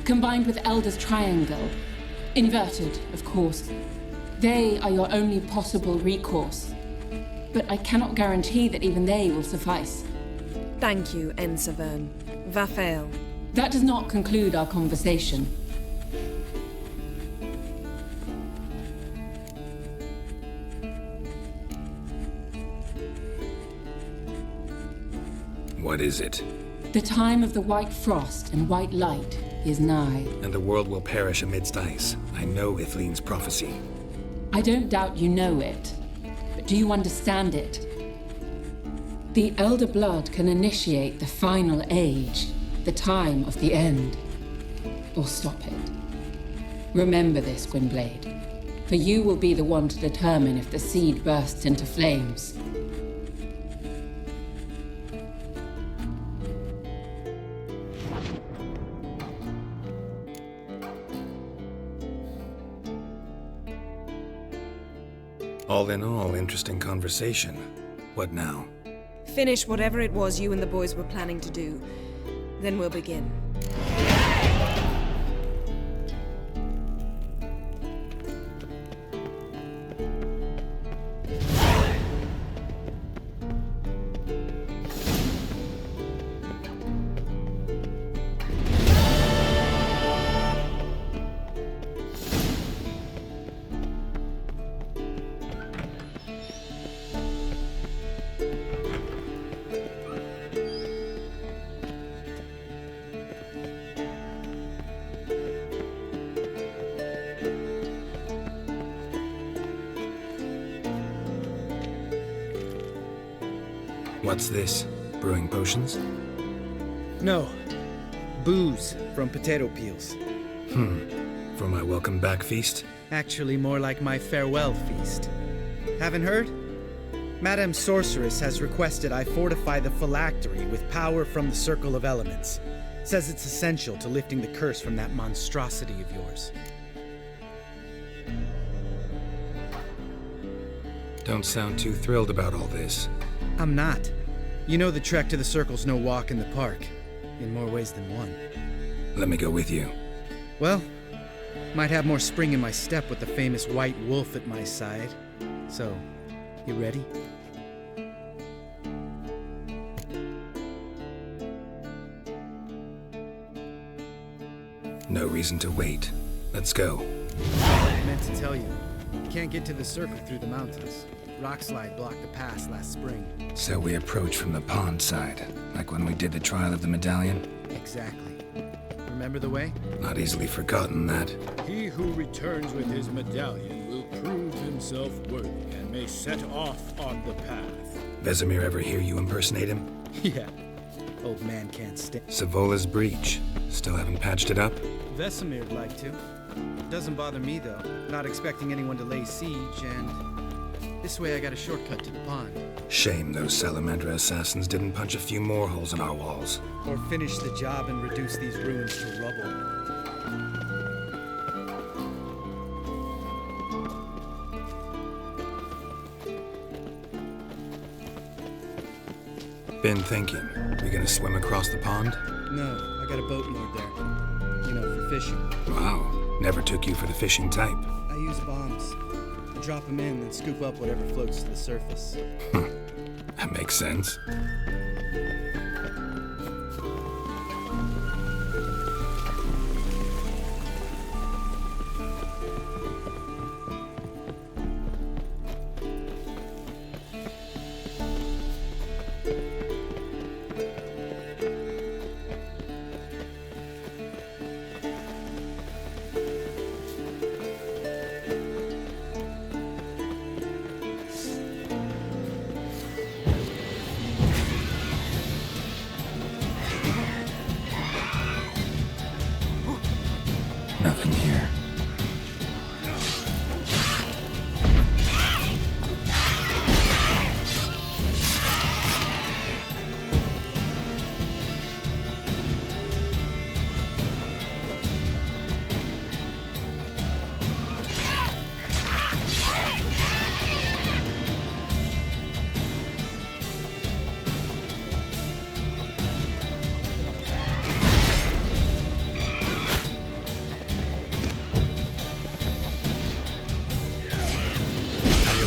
combined with Elder's triangle, inverted, of course. They are your only possible recourse. But I cannot guarantee that even they will suffice. Thank you, Severn. Vafel. That does not conclude our conversation. What is it? The time of the white frost and white light is nigh. And the world will perish amidst ice. I know Ithleen's prophecy. I don't doubt you know it, but do you understand it? The Elder Blood can initiate the final age, the time of the end, or stop it. Remember this, Gwynblade, for you will be the one to determine if the seed bursts into flames. All in all, interesting conversation. What now? Finish whatever it was you and the boys were planning to do. Then we'll begin. What's this? Brewing potions? No. Booze from potato peels. For my welcome back feast? Actually, more like my farewell feast. Haven't heard? Madame Sorceress has requested I fortify the phylactery with power from the Circle of Elements. Says it's essential to lifting the curse from that monstrosity of yours. Don't sound too thrilled about all this. I'm not. You know the trek to the Circle's no walk in the park. In more ways than one. Let me go with you. Well, might have more spring in my step with the famous white wolf at my side. So, you ready? No reason to wait. Let's go. I meant to tell you. You can't get to the Circle through the mountains. Rockslide blocked the pass last spring. So we approach from the pond side, like when we did the trial of the medallion? Exactly. Remember the way? Not easily forgotten that. He who returns with his medallion will prove himself worthy and may set off on the path. Vesemir ever hear you impersonate him? Yeah. Old man can't stay. Savola's breach. Still haven't patched it up? Vesemir'd like to. Doesn't bother me, though. Not expecting anyone to lay siege, and this way I got a shortcut to the pond. Shame those Salamandra assassins didn't punch a few more holes in our walls. Or finish the job and reduce these ruins to rubble. Been thinking. We gonna swim across the pond? No, I got a boat moored there. You know, for fishing. Wow. Never took you for the fishing type. I use bombs. I drop them in and scoop up whatever floats to the surface. That makes sense. Nothing here.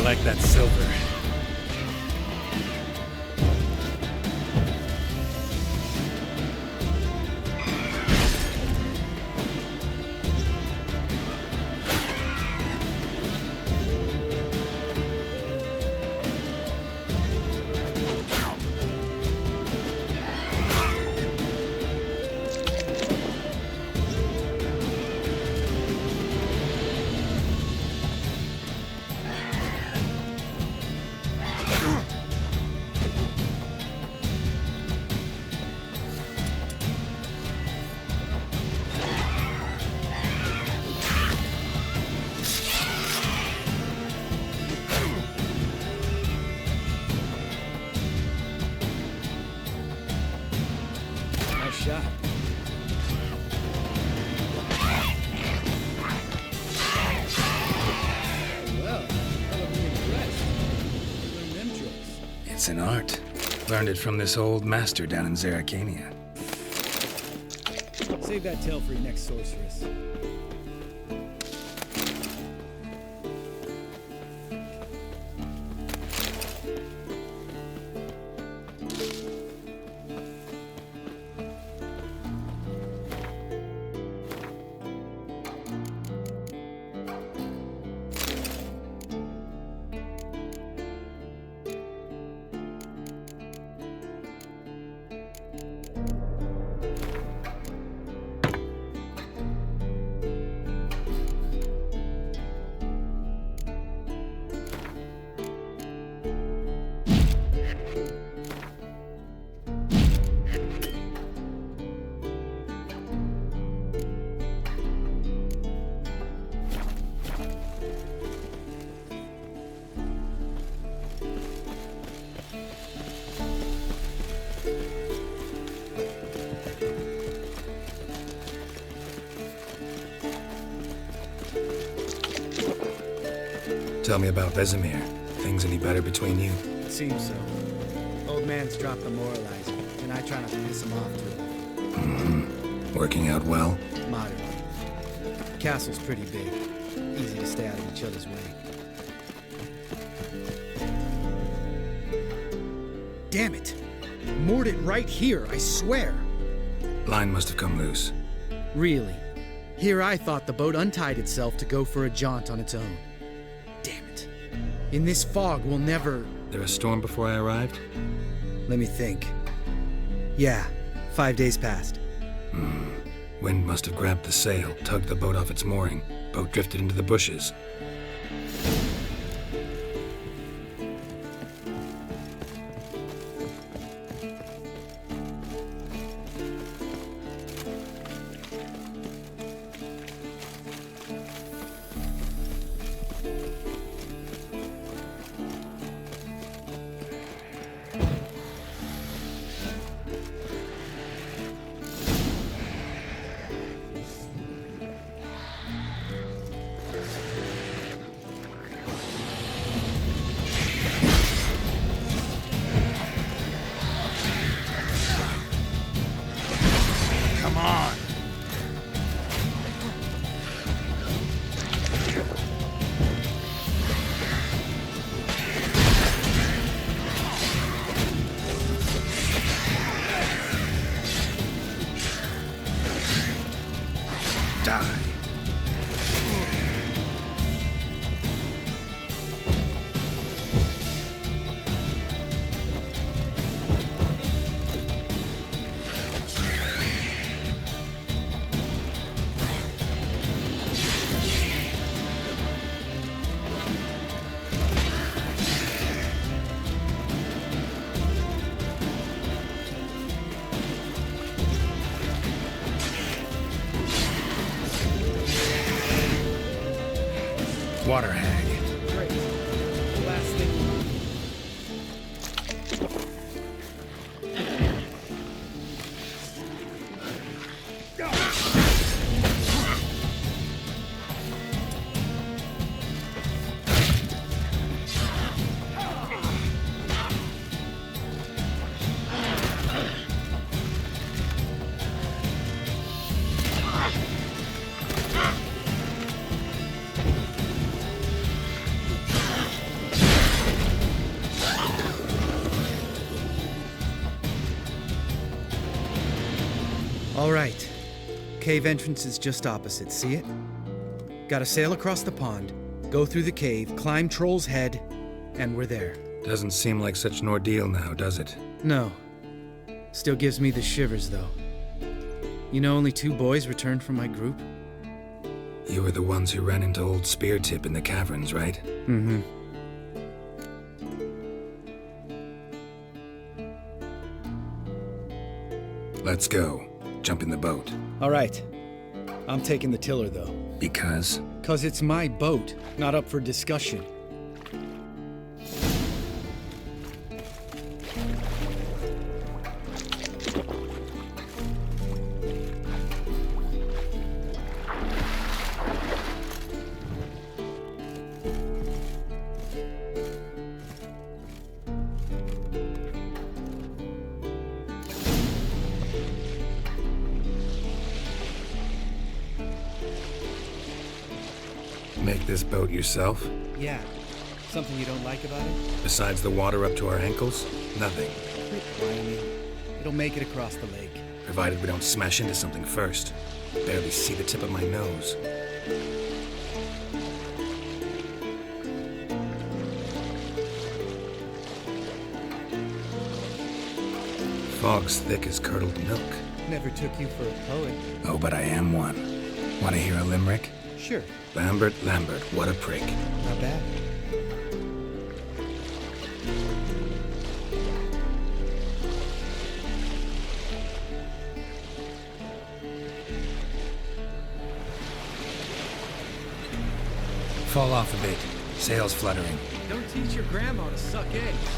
Like that silver. Shot. Well, I'll be impressed. Learn them tricks. It's an art. Learned it from this old master down in Zeracania. Save that tale for your next sorceress. Tell me about Vesemir. Things any better between you? It seems so. Old man's dropped the moralizer, and I try not to piss him off too. Working out well? Moderately. Castle's pretty big. Easy to stay out of each other's way. Damn it! Moored it right here, I swear! Line must have come loose. Really? Here I thought the boat untied itself to go for a jaunt on its own. Damn it. In this fog, we'll never... There a storm before I arrived? Let me think. Yeah, 5 days passed. Wind must have grabbed the sail, tugged the boat off its mooring. Boat drifted into the bushes. Water hag. Great. Last thing. All right. Cave entrance is just opposite, see it? Gotta sail across the pond, go through the cave, climb Troll's Head, and we're there. Doesn't seem like such an ordeal now, does it? No. Still gives me the shivers, though. You know only 2 boys returned from my group? You were the ones who ran into old Spear Tip in the caverns, right? Mm-hmm. Let's go. Jump in the boat. All right. I'm taking the tiller, though. Because? 'Cause it's my boat, not up for discussion. Make this boat yourself? Yeah. Something you don't like about it? Besides the water up to our ankles? Nothing. Quit whining. It'll make it across the lake. Provided we don't smash into something first. Barely see the tip of my nose. Fog's thick as curdled milk. Never took you for a poet. Oh, but I am one. Want to hear a limerick? Sure. Lambert, what a prick. Not bad. Fall off a bit. Sails fluttering. Don't teach your grandma to suck eggs.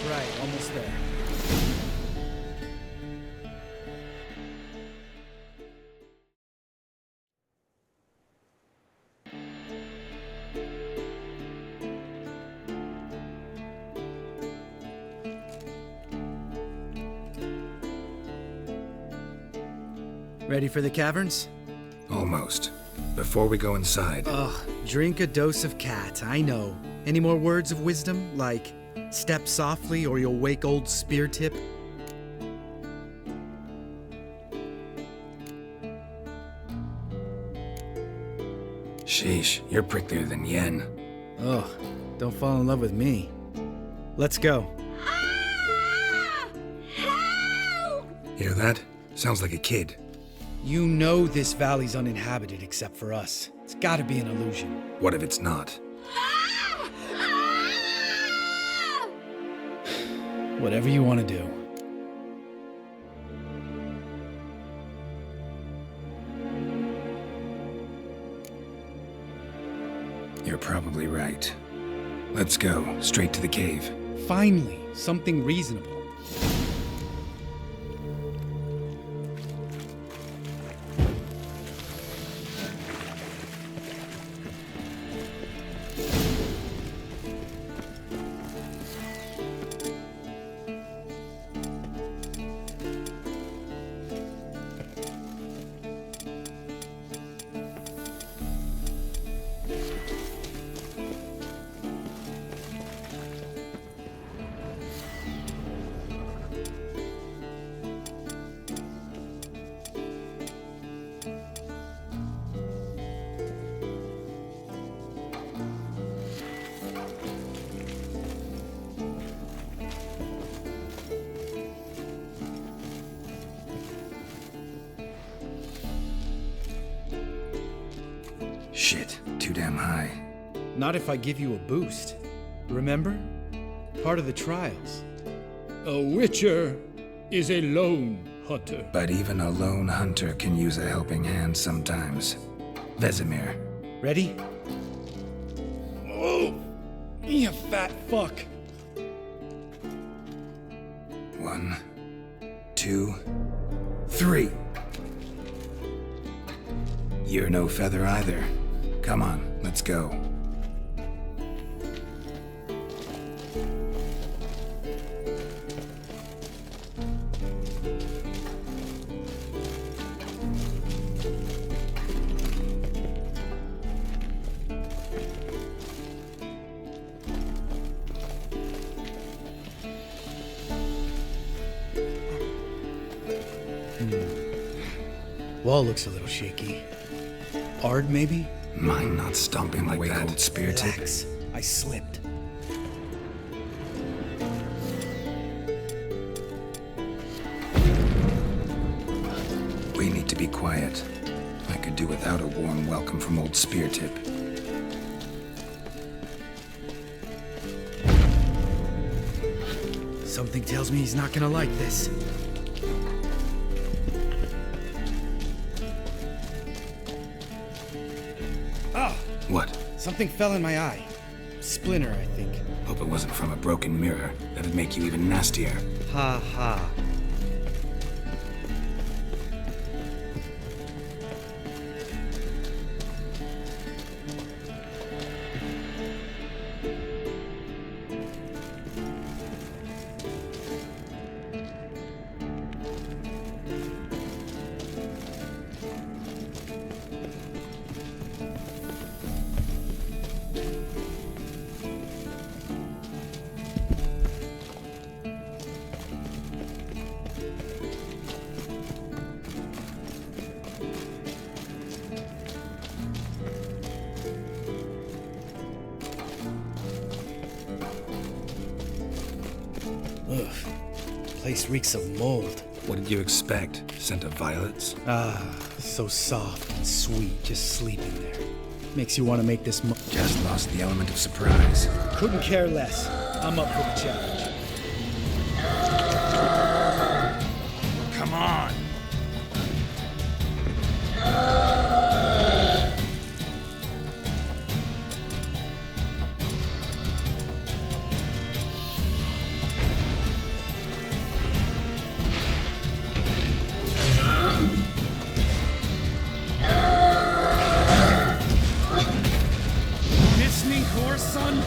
Right, almost there. Ready for the caverns? Almost. Before we go inside... Ugh, drink a dose of cat, I know. Any more words of wisdom, like step softly or you'll wake old spear tip? Sheesh, you're pricklier than Yen. Ugh, don't fall in love with me. Let's go. Hear that? Sounds like a kid. You know this valley's uninhabited except for us. It's gotta be an illusion. What if it's not? Whatever you want to do. You're probably right. Let's go, straight to the cave. Finally, something reasonable. Shit, too damn high. Not if I give you a boost. Remember? Part of the trials. A witcher is a lone hunter. But even a lone hunter can use a helping hand sometimes. Vesemir. Ready? Oh! You fat fuck! 1, 2, 3. You're no feather either. Come on, let's go. Wall looks a little shaky. Ard, maybe? Mine not stomping like that old spear tip. Relax. I slipped. We need to be quiet. I could do without a warm welcome from old spear tip. Something tells me he's not gonna like this. What? Something fell in my eye. Splinter, I think. Hope it wasn't from a broken mirror. That'd make you even nastier. Ha ha. Ugh. Place reeks of mold. What did you expect? Scent of violets? Ah, so soft and sweet, just sleeping there. Makes you want to make this Just lost the element of surprise. Couldn't care less. I'm up for the challenge. Come on! Listening, horse son?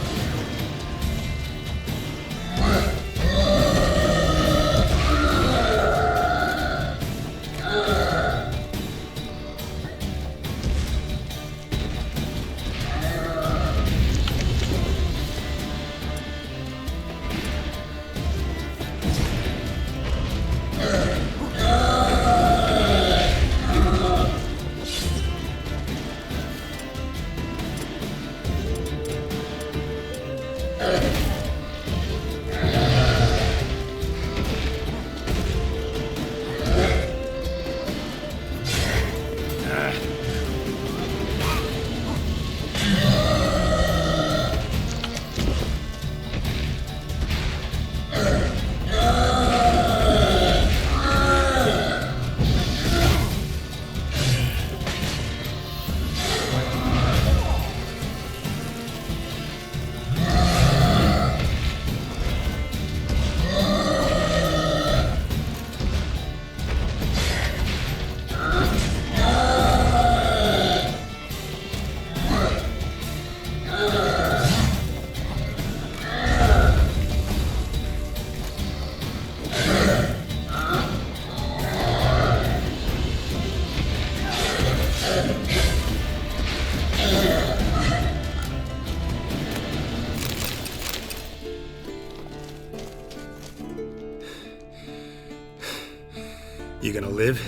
You gonna live?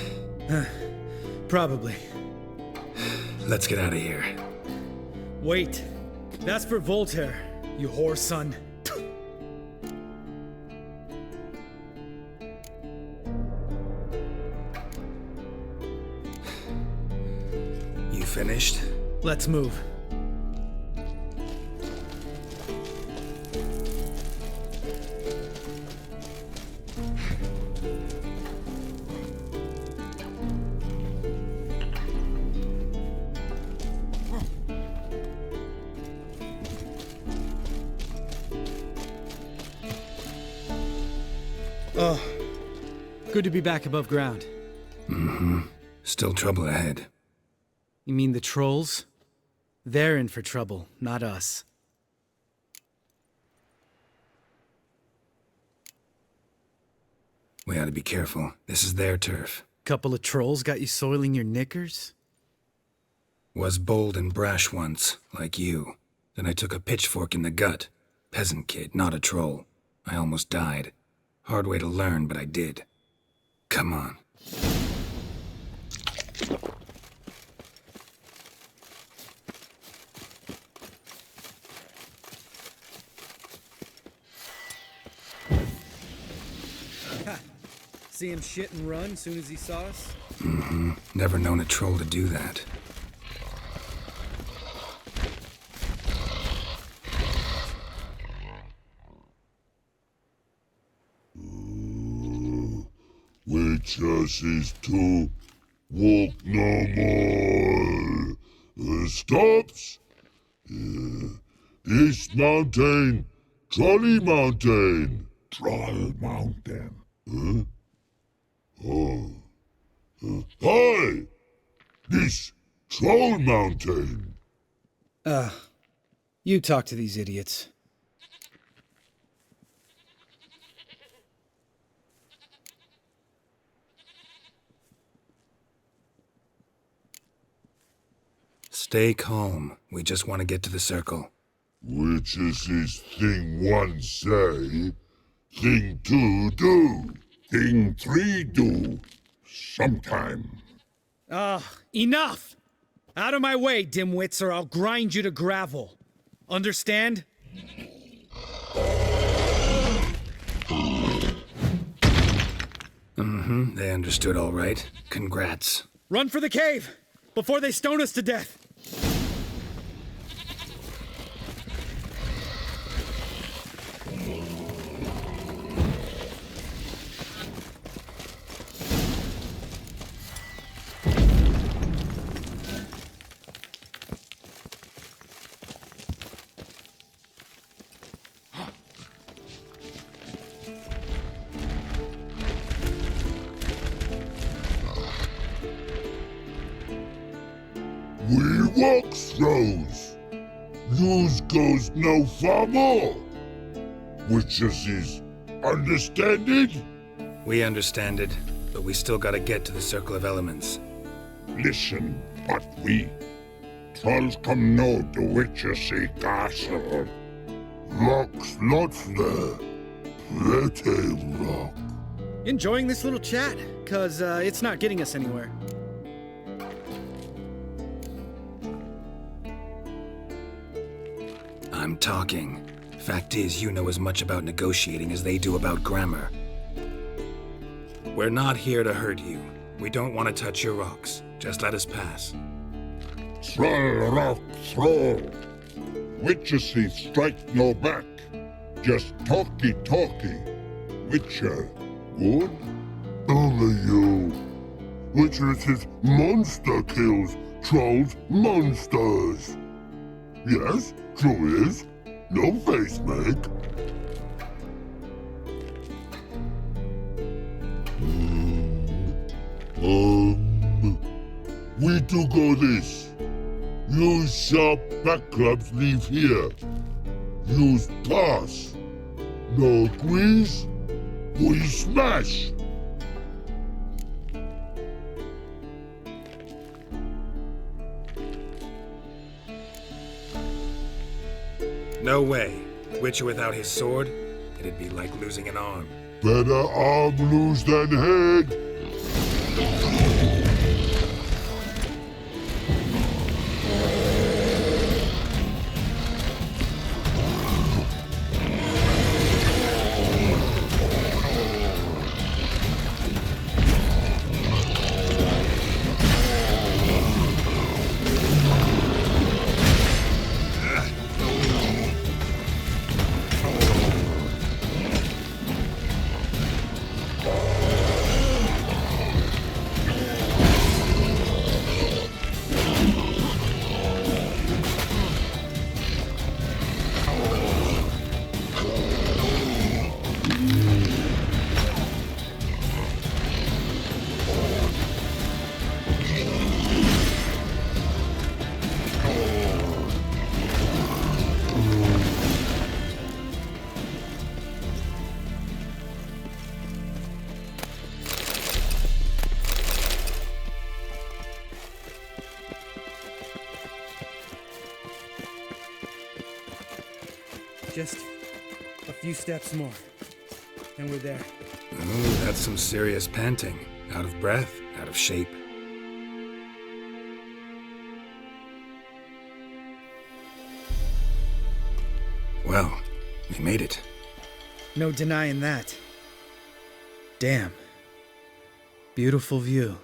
Probably. Let's get out of here. Wait. That's for Voltaire, you whore son. You finished? Let's move. Oh, good to be back above ground. Mm-hmm. Still trouble ahead. You mean the trolls? They're in for trouble, not us. We ought to be careful. This is their turf. Couple of trolls got you soiling your knickers? Was bold and brash once, like you. Then I took a pitchfork in the gut. Peasant kid, not a troll. I almost died. Hard way to learn, but I did. Come on. See him shit and run soon as he saw us? Mm-hmm. Never known a troll to do that. Witches is to walk no more. Stops. This mountain, Trolley Mountain. Troll Mountain. Huh? Oh. Hi! This Troll Mountain. You talk to these idiots. Stay calm. We just want to get to the circle. Which is this thing one say, thing two do, thing three do, sometime. Enough! Out of my way, dimwits, or I'll grind you to gravel. Understand? Mm-hmm. They understood all right. Congrats. Run for the cave! Before they stone us to death! We walk throws. Yous goes no far more. Witches is understanded? We understand it, but we still gotta get to the Circle of Elements. Listen, but we trolls come know the witches see castle. Rocks lots there. Pretty rock. Enjoying this little chat? 'Cause it's not getting us anywhere. I'm talking. Fact is, you know as much about negotiating as they do about grammar. We're not here to hurt you. We don't want to touch your rocks. Just let us pass. Troll rock throw. Witches see strike no back. Just talky. Witcher, good? Only you. Witches is monster kills. Trolls monsters. Yes, true is. No face make. We do go this. Use sharp back clubs leave here. Use pass. No agrees? We smash. No way. Witcher without his sword? It'd be like losing an arm. Better arm lose than head. Just a few steps more, and we're there. Ooh, that's some serious panting. Out of breath, out of shape. Well, we made it. No denying that. Damn. Beautiful view.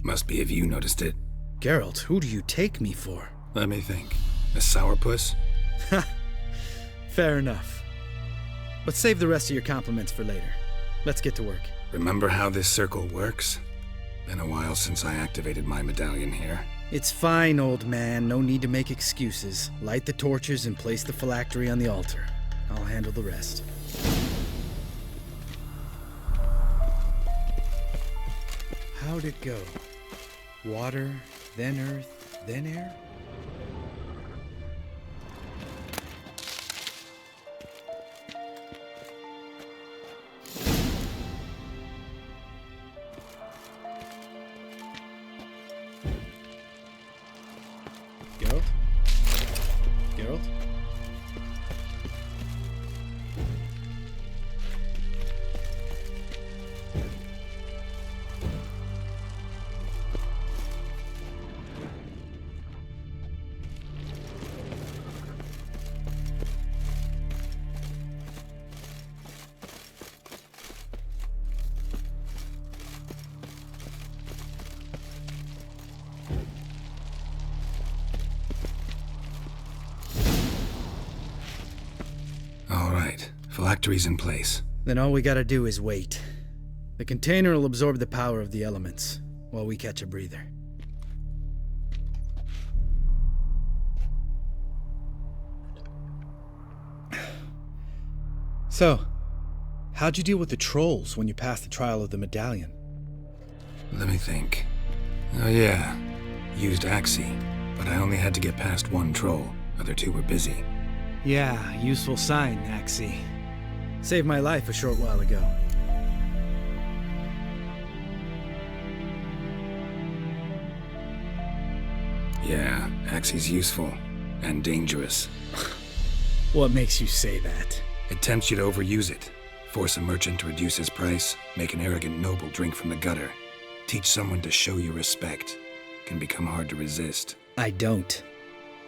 Must be if you noticed it. Geralt, who do you take me for? Let me think. A sourpuss? Fair enough. But save the rest of your compliments for later. Let's get to work. Remember how this circle works? Been a while since I activated my medallion here. It's fine, old man. No need to make excuses. Light the torches and place the phylactery on the altar. I'll handle the rest. How'd it go? Water, then earth, then air? Geralt? Geralt? Phylactery's in place. Then all we gotta do is wait. The container will absorb the power of the elements, while we catch a breather. So, how'd you deal with the trolls when you passed the trial of the medallion? Let me think. Oh yeah, used Axie, but I only had to get past one troll. Other two were busy. Yeah, useful sign, Axie. Saved my life a short while ago. Yeah, Axie's useful. And dangerous. What makes you say that? It tempts you to overuse it. Force a merchant to reduce his price, make an arrogant noble drink from the gutter. Teach someone to show you respect. Can become hard to resist. I don't.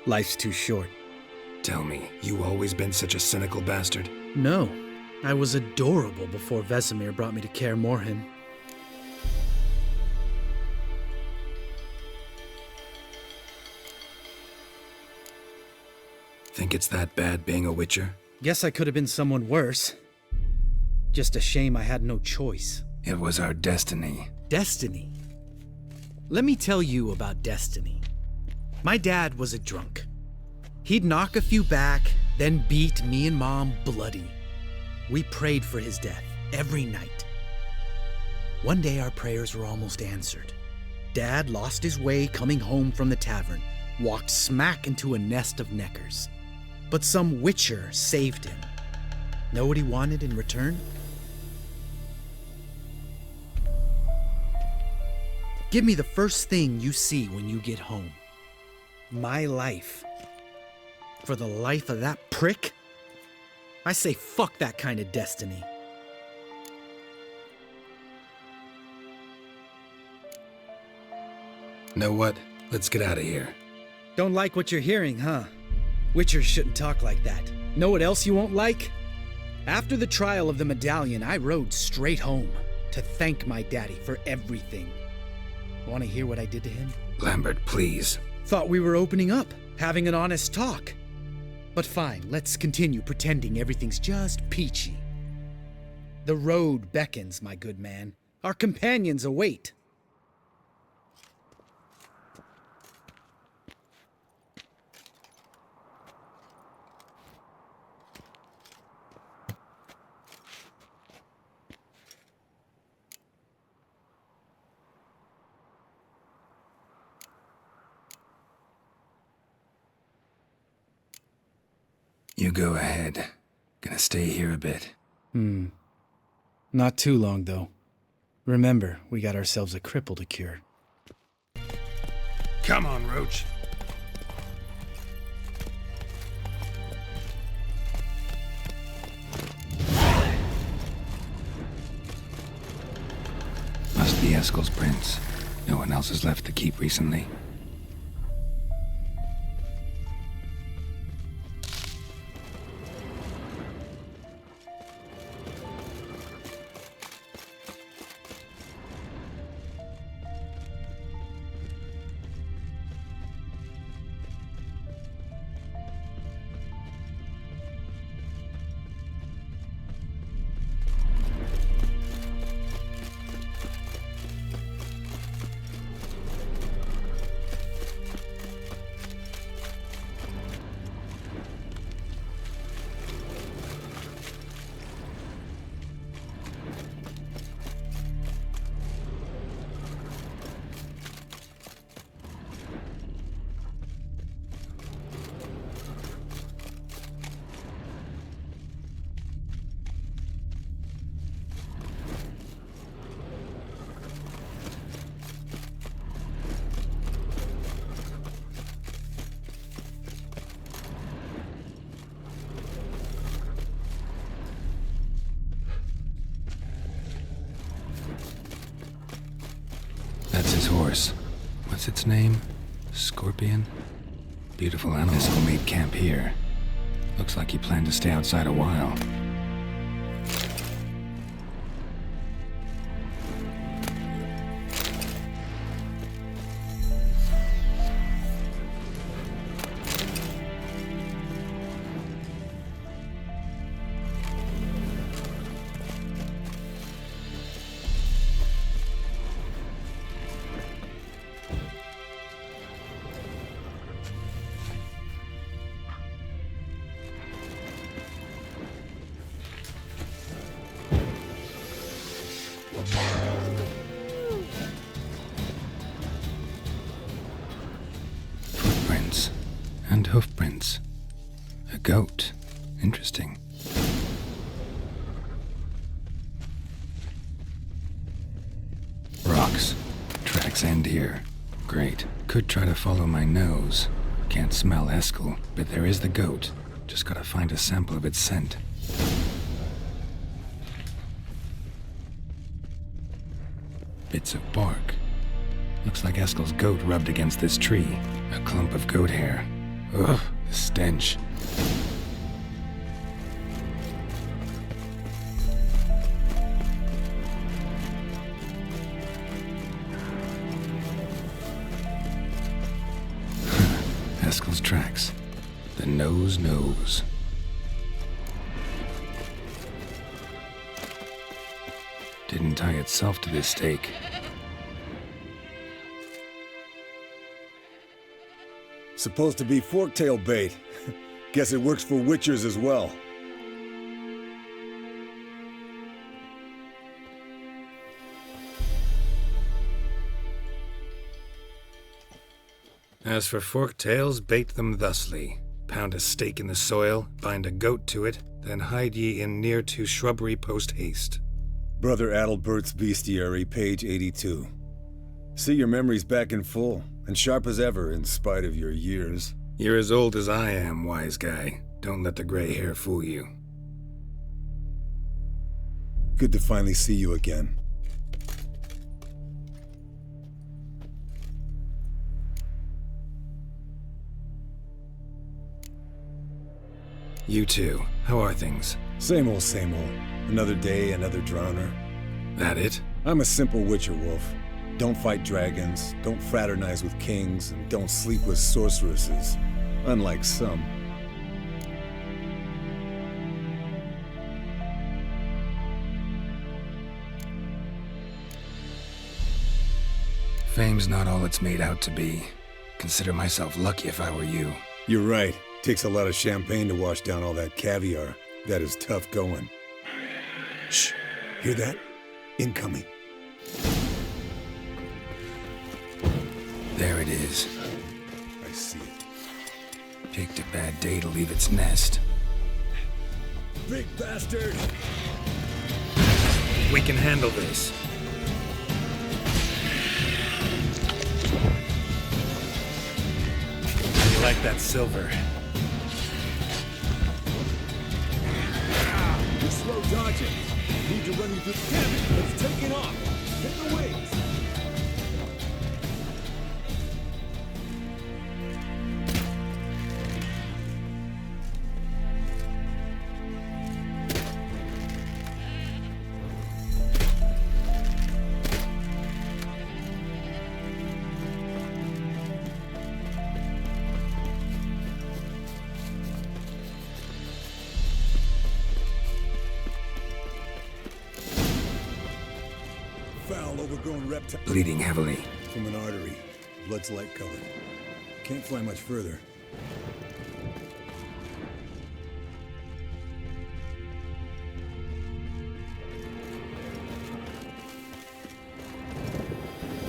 Life's too short. Tell me, you always been such a cynical bastard? No. I was adorable before Vesemir brought me to Kaer Morhen. Think it's that bad being a Witcher? Guess I could have been someone worse. Just a shame I had no choice. It was our destiny. Destiny? Let me tell you about destiny. My dad was a drunk. He'd knock a few back, then beat me and Mom bloody. We prayed for his death every night. One day our prayers were almost answered. Dad lost his way coming home from the tavern, walked smack into a nest of neckers. But some Witcher saved him. Know what he wanted in return? Give me the first thing you see when you get home. My life. For the life of that prick? I say fuck that kind of destiny. Know what? Let's get out of here. Don't like what you're hearing, huh? Witchers shouldn't talk like that. Know what else you won't like? After the trial of the medallion, I rode straight home to thank my daddy for everything. Want to hear what I did to him? Lambert, please. Thought we were opening up, having an honest talk. But fine, let's continue pretending everything's just peachy. The road beckons, my good man. Our companions await. You go ahead. Gonna stay here a bit. Not too long, though. Remember, we got ourselves a cripple to cure. Come on, Roach. Must be Eskel's prints. No one else has left the keep recently. That's his horse. What's its name? Scorpion? Beautiful animal. Eskel made camp here. Looks like he planned to stay outside a while. Footprints and hoofprints. A goat. Interesting. Rocks. Tracks end here. Great. Could try to follow my nose. Can't smell Eskel, but there is the goat. Just gotta find a sample of its scent. Bits of bark. Looks like Eskel's goat rubbed against this tree. A clump of goat hair. Ugh, the stench. Eskel's tracks. The nose knows. Didn't tie itself to this stake. Supposed to be forktail bait. Guess it works for witchers as well. As for forktails, bait them thusly. Pound a stake in the soil, bind a goat to it, then hide ye in near to shrubbery post haste. Brother Adalbert's Bestiary, page 82. See, your memory's back in full, and sharp as ever in spite of your years. You're as old as I am, wise guy. Don't let the gray hair fool you. Good to finally see you again. You too. How are things? Same old, same old. Another day, another drowner. That it? I'm a simple witcher, Wolf. Don't fight dragons, don't fraternize with kings, and don't sleep with sorceresses. Unlike some. Fame's not all it's made out to be. Consider myself lucky if I were you. You're right. Takes a lot of champagne to wash down all that caviar. That is tough going. Shh. Hear that? Incoming. There it is. I see it. Picked a bad day to leave its nest. Big bastard! We can handle this. You like that silver? You're slow dodging. Need to run you through. Damn it! It's taking off. Hit the wings. Foul, overgrown reptile. Bleeding heavily. From an artery. Blood's light colored. Can't fly much further.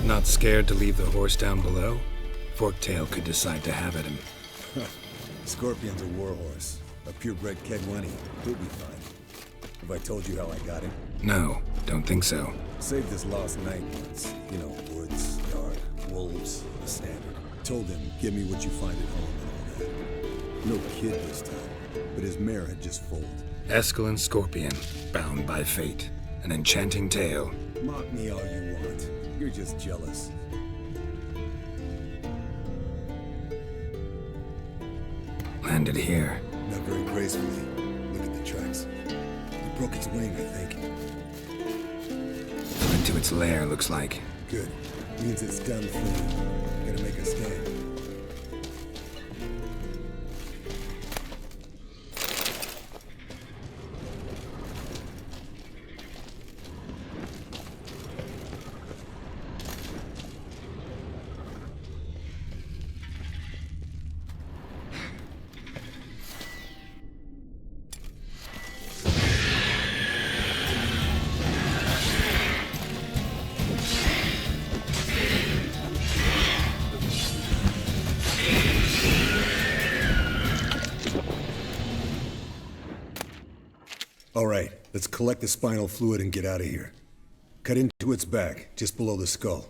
Not scared to leave the horse down below? Forktail could decide to have at him. Scorpion's a warhorse. A purebred Kedwani. He'll be fine. Have I told you how I got him? No, don't think so. Saved his lost knight once. You know, woods, dark, wolves, the standard. Told him, give me what you find at home and all that. No kid this time, but his mare had just foaled. Eskel Scorpion, bound by fate. An enchanting tale. Mock me all you want. You're just jealous. Landed here. Not very gracefully. Look at the tracks. It broke its wing, I think. Went to its lair, looks like. Good. Means it's done for you. Gonna make a stand. All right, let's collect the spinal fluid and get out of here. Cut into its back, just below the skull.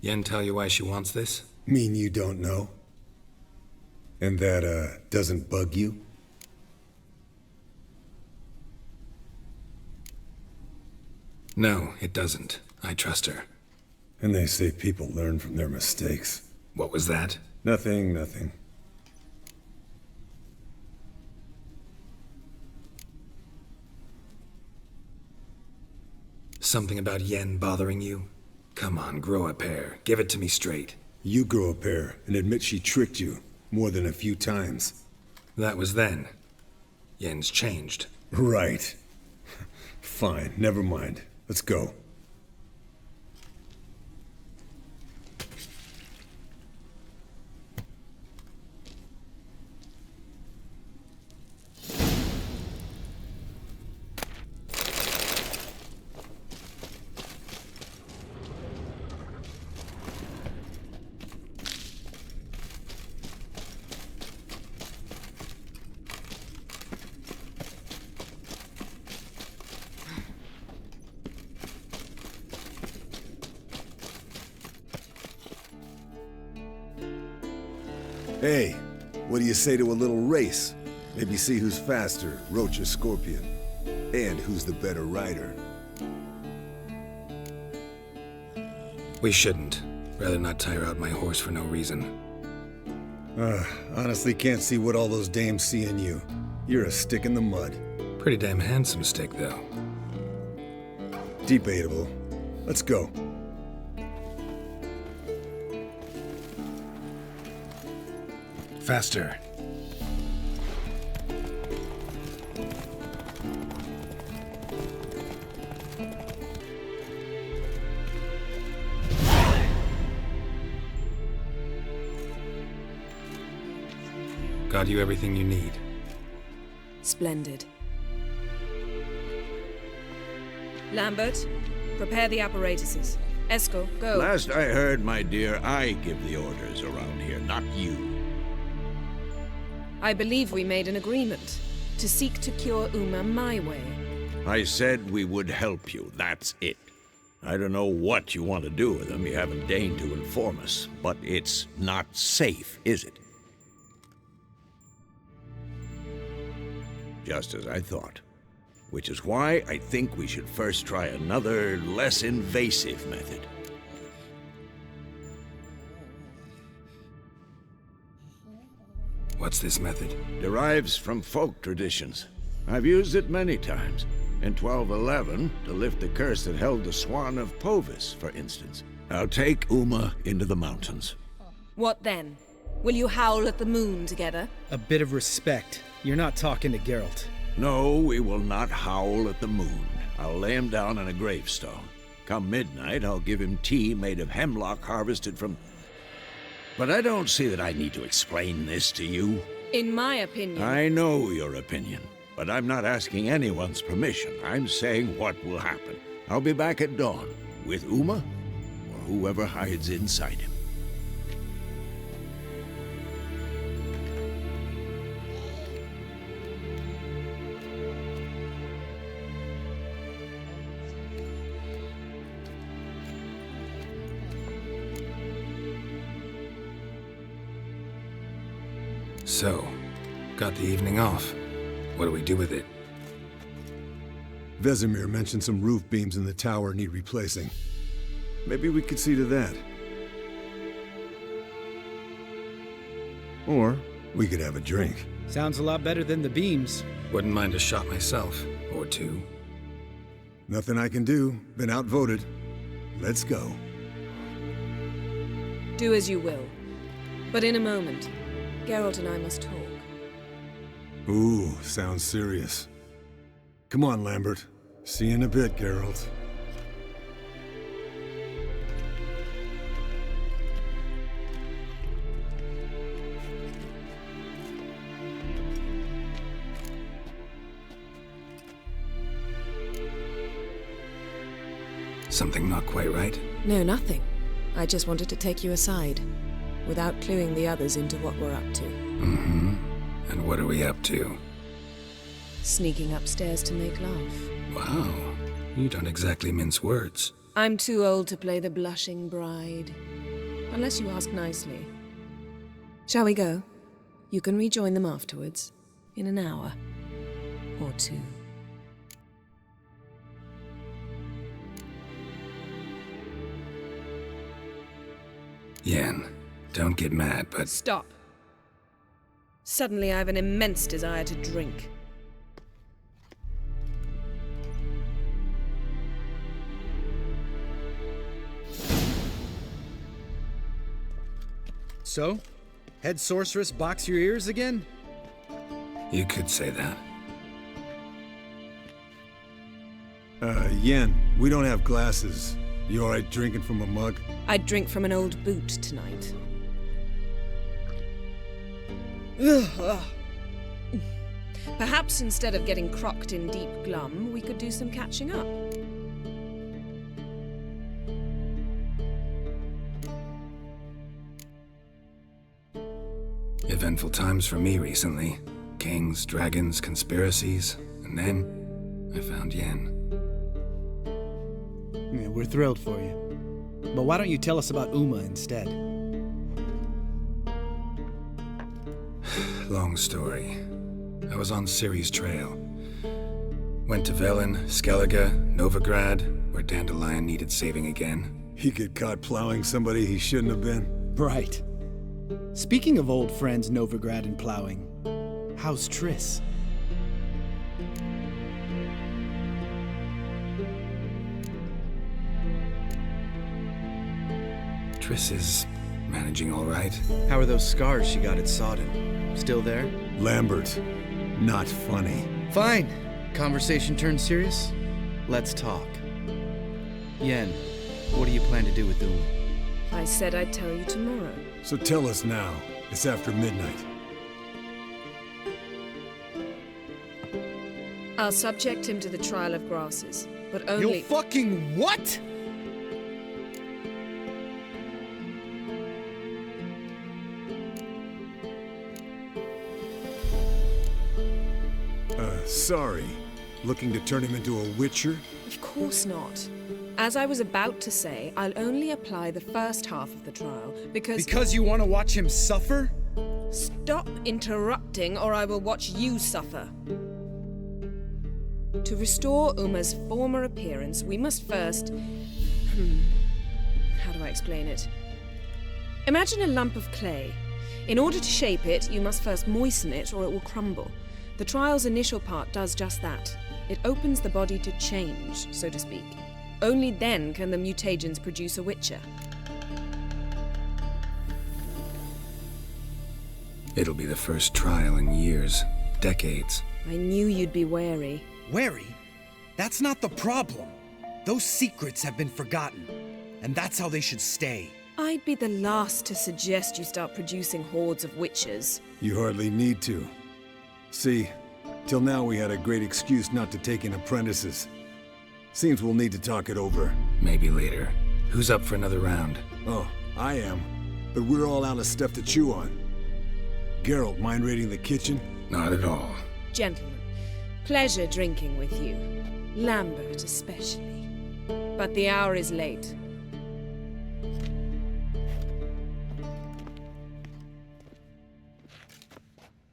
Yen tell you why she wants this? Mean you don't know? And that, doesn't bug you? No, it doesn't. I trust her. And they say people learn from their mistakes. What was that? Nothing, nothing. Something about Yen bothering you? Come on, grow a pair. Give it to me straight. You grow a pair and admit she tricked you more than a few times. That was then. Yen's changed. Right. Fine, never mind. Let's go. Hey, what do you say to a little race? Maybe see who's faster, Roach or Scorpion. And who's the better rider. We shouldn't. Rather not tire out my horse for no reason. Honestly can't see what all those dames see in you. You're a stick in the mud. Pretty damn handsome stick, though. Debatable. Let's go. Faster. Got you everything you need. Splendid. Lambert, prepare the apparatuses. Esco, go. Last I heard, my dear, I give the orders around here, not you. I believe we made an agreement to seek to cure Uma my way. I said we would help you, that's it. I don't know what you want to do with them, you haven't deigned to inform us, but it's not safe, is it? Just as I thought. Which is why I think we should first try another, less invasive method. What's this method? Derives from folk traditions. I've used it many times. In 1211, to lift the curse that held the Swan of Povis, for instance. I'll take Uma into the mountains. What then? Will you howl at the moon together? A bit of respect. You're not talking to Geralt. No, we will not howl at the moon. I'll lay him down on a gravestone. Come midnight, I'll give him tea made of hemlock harvested from... But I don't see that I need to explain this to you. In my opinion... I know your opinion, but I'm not asking anyone's permission. I'm saying what will happen. I'll be back at dawn, with Uma, or whoever hides inside him. So, got the evening off. What do we do with it? Vesemir mentioned some roof beams in the tower need replacing. Maybe we could see to that. Or we could have a drink. Sounds a lot better than the beams. Wouldn't mind a shot myself, or two. Nothing I can do. Been outvoted. Let's go. Do as you will. But in a moment, Geralt and I must talk. Ooh, sounds serious. Come on, Lambert. See you in a bit, Geralt. Something not quite right? No, nothing. I just wanted to take you aside, without cluing the others into what we're up to. Mm-hmm. And what are we up to? Sneaking upstairs to make love. Wow. You don't exactly mince words. I'm too old to play the blushing bride. Unless you ask nicely. Shall we go? You can rejoin them afterwards. In an hour. Or two. Yen, don't get mad, but... Stop. Suddenly I have an immense desire to drink. So? Head sorceress box your ears again? You could say that. Yen, we don't have glasses. You alright drinking from a mug? I'd drink from an old boot tonight. Perhaps instead of getting crocked in deep glum, we could do some catching up. Eventful times for me recently. Kings, dragons, conspiracies, and then I found Yen. Yeah, we're thrilled for you. But why don't you tell us about Uma instead? long story. I was on Ciri's trail. Went to Velen, Skellige, Novigrad, where Dandelion needed saving again. He get caught plowing somebody he shouldn't have been? Right. Speaking of old friends Novigrad and plowing, how's Triss? Triss is managing all right. How are those scars she got at Sodden? Still there? Lambert, not funny. Fine. Conversation turned serious? Let's talk. Yen, what do you plan to do with Uma? I said I'd tell you tomorrow. So tell us now. It's after midnight. I'll subject him to the trial of grasses, but only— You'll fucking what?! Sorry. Looking to turn him into a witcher? Of course not. As I was about to say, I'll only apply the first half of the trial, because— Because you want to watch him suffer? Stop interrupting, or I will watch you suffer. To restore Uma's former appearance, we must first— How do I explain it? Imagine a lump of clay. In order to shape it, you must first moisten it, or it will crumble. The trial's initial part does just that. It opens the body to change, so to speak. Only then can the mutagens produce a witcher. It'll be the first trial in years, decades. I knew you'd be wary. Wary? That's not the problem. Those secrets have been forgotten, and that's how they should stay. I'd be the last to suggest you start producing hordes of witches. You hardly need to. See, till now we had a great excuse not to take in apprentices. Seems we'll need to talk it over. Maybe later. Who's up for another round? Oh, I am. But we're all out of stuff to chew on. Geralt, mind raiding the kitchen? Not at all. Gentlemen, pleasure drinking with you. Lambert especially. But the hour is late.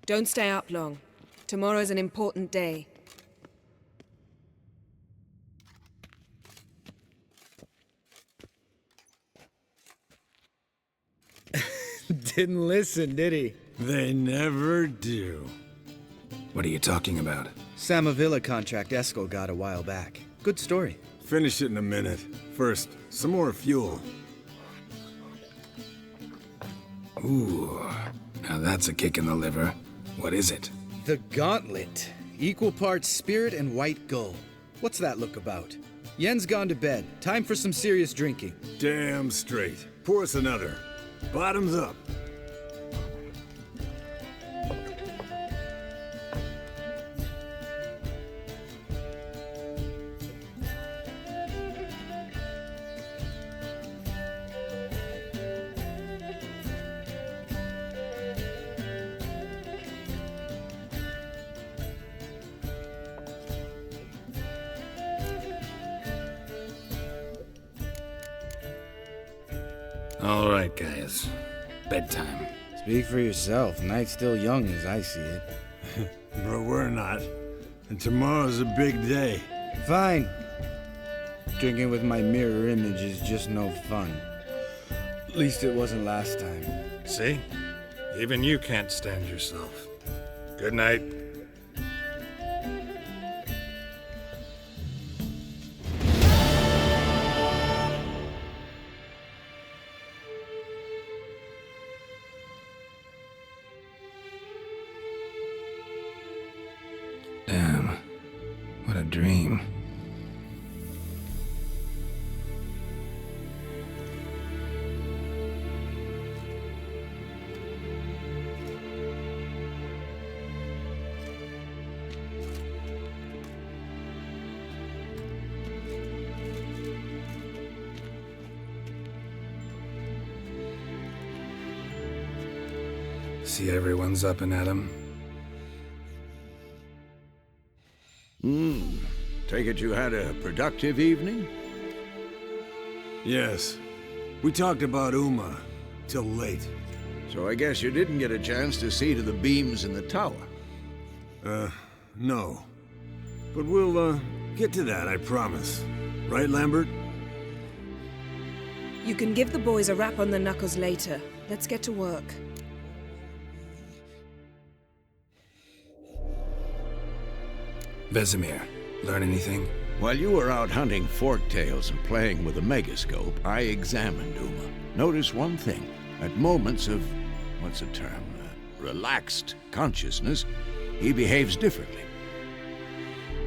Don't stay up long. Tomorrow's an important day. Didn't listen, did he? They never do. What are you talking about? Samavilla contract Eskel got a while back. Good story. Finish it in a minute. First, some more fuel. Ooh, now that's a kick in the liver. What is it? The Gauntlet. Equal parts spirit and white gull. What's that look about? Yen's gone to bed. Time for some serious drinking. Damn straight. Pour us another. Bottoms up. All right, guys. Bedtime. Speak for yourself. Night's still young as I see it. But we're not. And tomorrow's a big day. Fine. Drinking with my mirror image is just no fun. At least it wasn't last time. See? Even you can't stand yourself. Good night. Damn. What a dream. See everyone's up and at 'em. Take it you had a productive evening? Yes. We talked about Uma till late. So I guess you didn't get a chance to see to the beams in the tower. No. But we'll, get to that, I promise. Right, Lambert? You can give the boys a rap on the knuckles later. Let's get to work. Vesemir, learn anything? While you were out hunting forktails and playing with a megascope, I examined Uma. Notice one thing. At moments of, what's the term, relaxed consciousness, he behaves differently.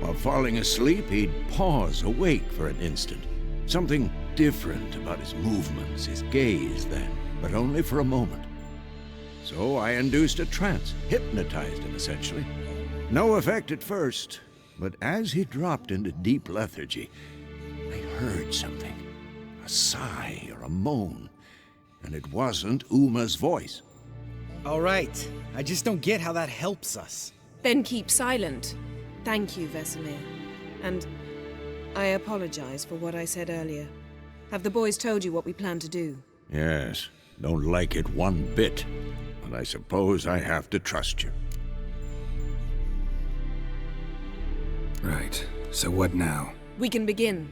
While falling asleep, he'd pause, awake for an instant. Something different about his movements, his gaze then, but only for a moment. So I induced a trance, hypnotized him essentially. No effect at first, but as he dropped into deep lethargy, I heard something. A sigh or a moan. And it wasn't Uma's voice. All right. I just don't get how that helps us. Then keep silent. Thank you, Vesemir. And I apologize for what I said earlier. Have the boys told you what we plan to do? Yes, don't like it one bit. But I suppose I have to trust you. Right. So what now? We can begin.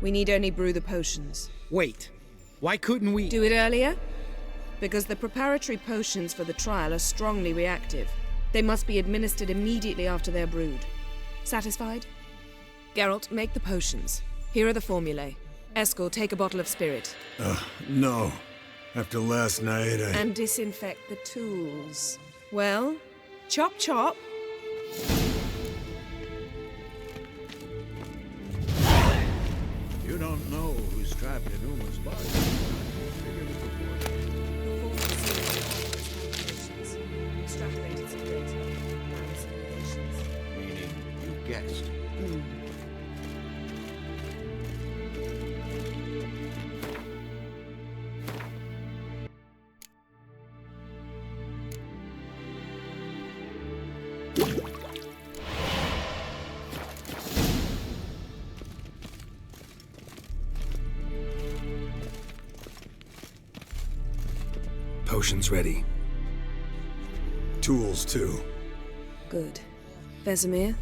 We need only brew the potions. Wait. Why couldn't we do it earlier? Because the preparatory potions for the trial are strongly reactive. They must be administered immediately after they're brewed. Satisfied? Geralt, make the potions. Here are the formulae. Eskel, take a bottle of spirit. No. After last night, And disinfect the tools. Well, chop chop. You don't know who's trapped in Uma's body. Extrapolated some data. Meaning you guessed. Potions ready. Tools, too. Good. Vesemir?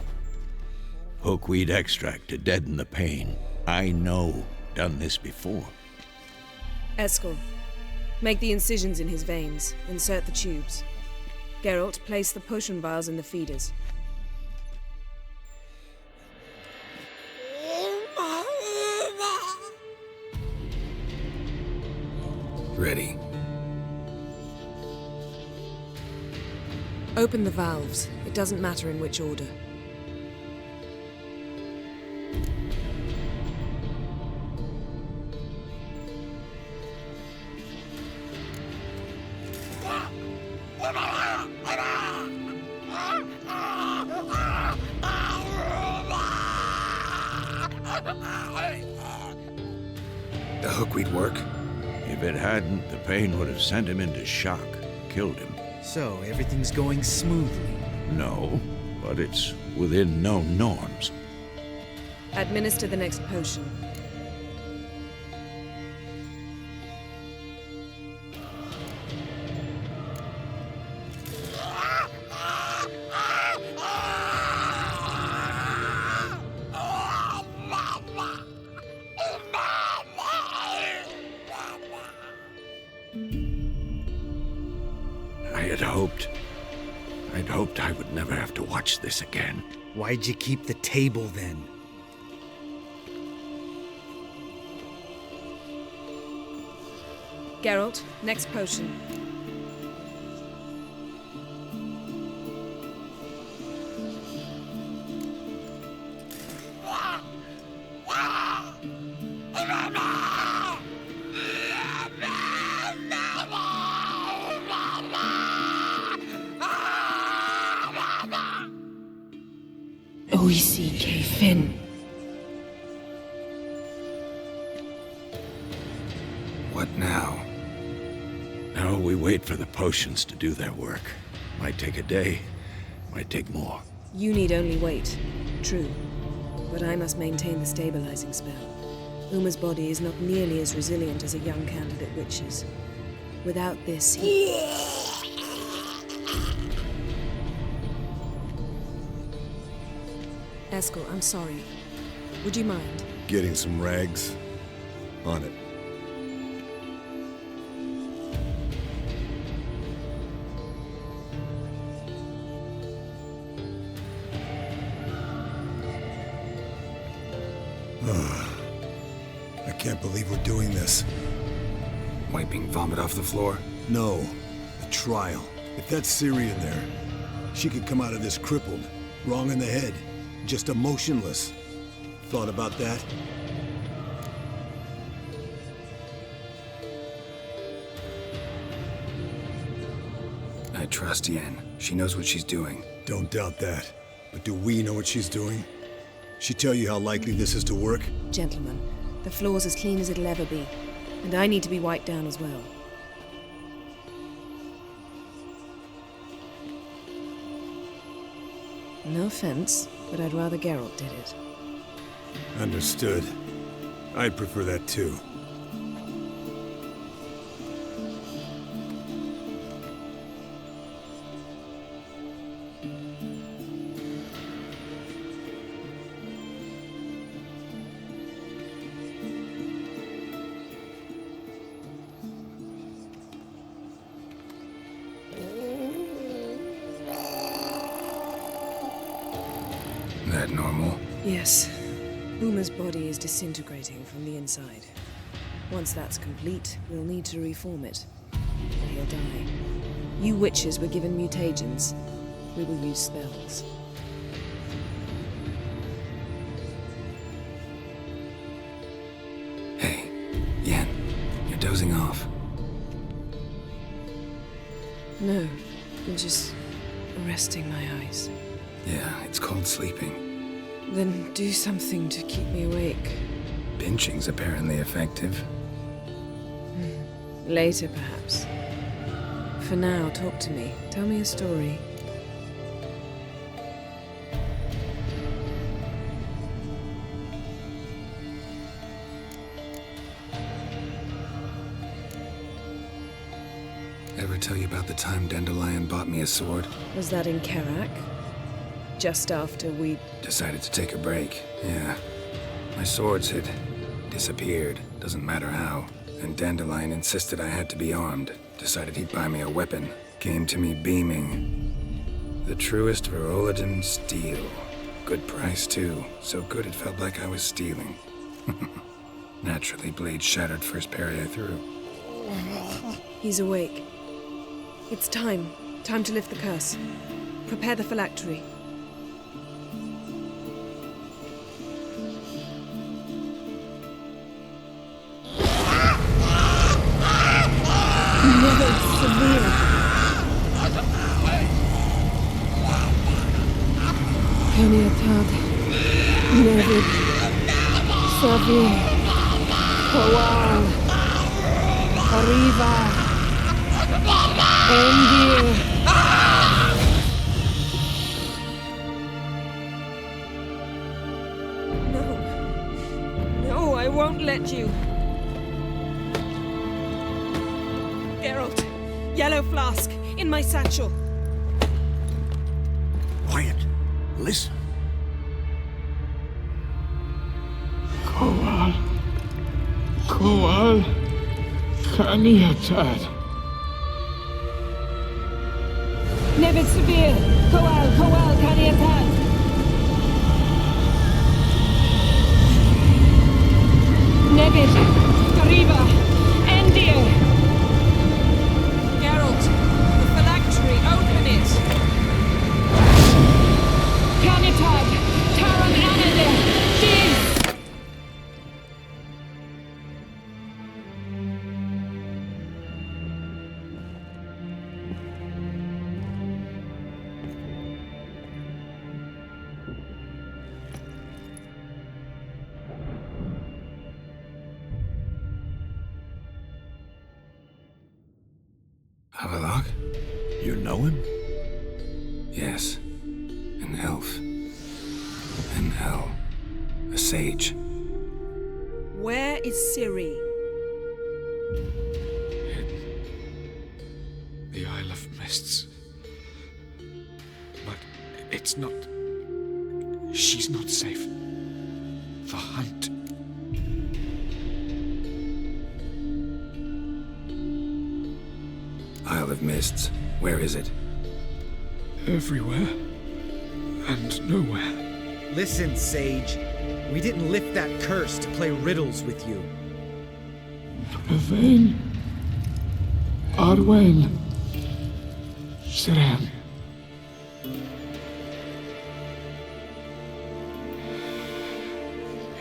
Hookweed extract to deaden the pain. I know. Done this before. Eskel, make the incisions in his veins. Insert the tubes. Geralt, place the potion vials in the feeders. Ready. Open the valves. It doesn't matter in which order. The hookweed work? If it hadn't, the pain would have sent him into shock, killed him. So, everything's going smoothly? No, but it's within known norms. Administer the next potion. I'd hoped I would never have to watch this again. Why'd you keep the table then? Geralt, next potion. Oisi Fin. What now? Now we wait for the potions to do their work. Might take a day, might take more. You need only wait. True. But I must maintain the stabilizing spell. Uma's body is not nearly as resilient as a young candidate witch's. Without this, he... Eskel, I'm sorry. Would you mind? Getting some rags? On it. I can't believe we're doing this. Wiping vomit off the floor? No. The trial. If that's Ciri in there, she could come out of this crippled, wrong in the head, just emotionless. Thought about that? I trust Yen. She knows what she's doing. Don't doubt that. But do we know what she's doing? She tell you how likely this is to work? Gentlemen, the floor's as clean as it'll ever be. And I need to be wiped down as well. No offense, but I'd rather Geralt did it. Understood. I'd prefer that too. That normal? Yes. Uma's body is disintegrating from the inside. Once that's complete, we'll need to reform it. Or he'll die. You witches were given mutagens. We will use spells. Hey, Yen, you're dozing off. No, I'm just resting my eyes. Yeah, it's called sleeping. Then do something to keep me awake. Pinching's apparently effective. Later, perhaps. For now, talk to me. Tell me a story. Ever tell you about the time Dandelion bought me a sword? Was that in Karak? Just after we... Decided to take a break, yeah. My swords had disappeared, doesn't matter how. And Dandelion insisted I had to be armed. Decided he'd buy me a weapon. Came to me beaming. The truest Verolidan steel. Good price, too. So good it felt like I was stealing. Naturally, blade shattered first parry I threw. He's awake. It's time. Time to lift the curse. Prepare the phylactery. Never severe. Peniatad. Never severe. Kowal. Arriva. Endir. No, I won't let you. Geralt, yellow flask, in my satchel. Quiet. Listen. Kowal. Kowal. Kaniatad. Never severe. Kowal, Kaniatad. Nevid, Arriva, Endir. Geralt, the phylactery, open it. Kaniatad, Taran Anadir, Diz. Avalok? You know him? Yes. An elf. An elf. A sage. Where is Ciri? mists. But it's not... She's not safe. The hunt... Isle of Mists. Where is it? Everywhere. And nowhere. Listen, Sage. We didn't lift that curse to play riddles with you. Yvain. Arwen. Siran.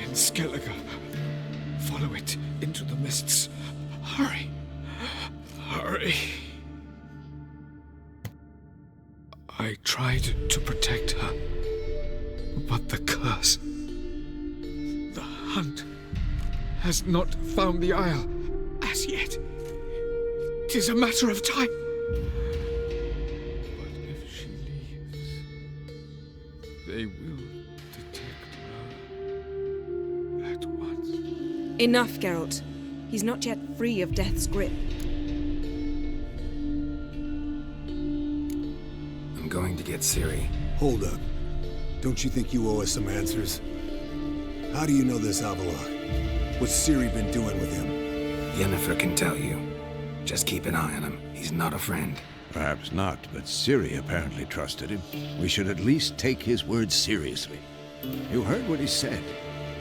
In Skellige. Follow it into the mists. Hurry. Hurry. I tried to protect her, but the curse, the hunt, has not found the Isle as yet. 'Tis a matter of time. But if she leaves, they will detect her at once. Enough, Geralt. He's not yet free of death's grip. I'm going to get Ciri. Hold up. Don't you think you owe us some answers? How do you know this Avallac'h? What's Ciri been doing with him? Yennefer can tell you. Just keep an eye on him. He's not a friend. Perhaps not, but Ciri apparently trusted him. We should at least take his words seriously. You heard what he said.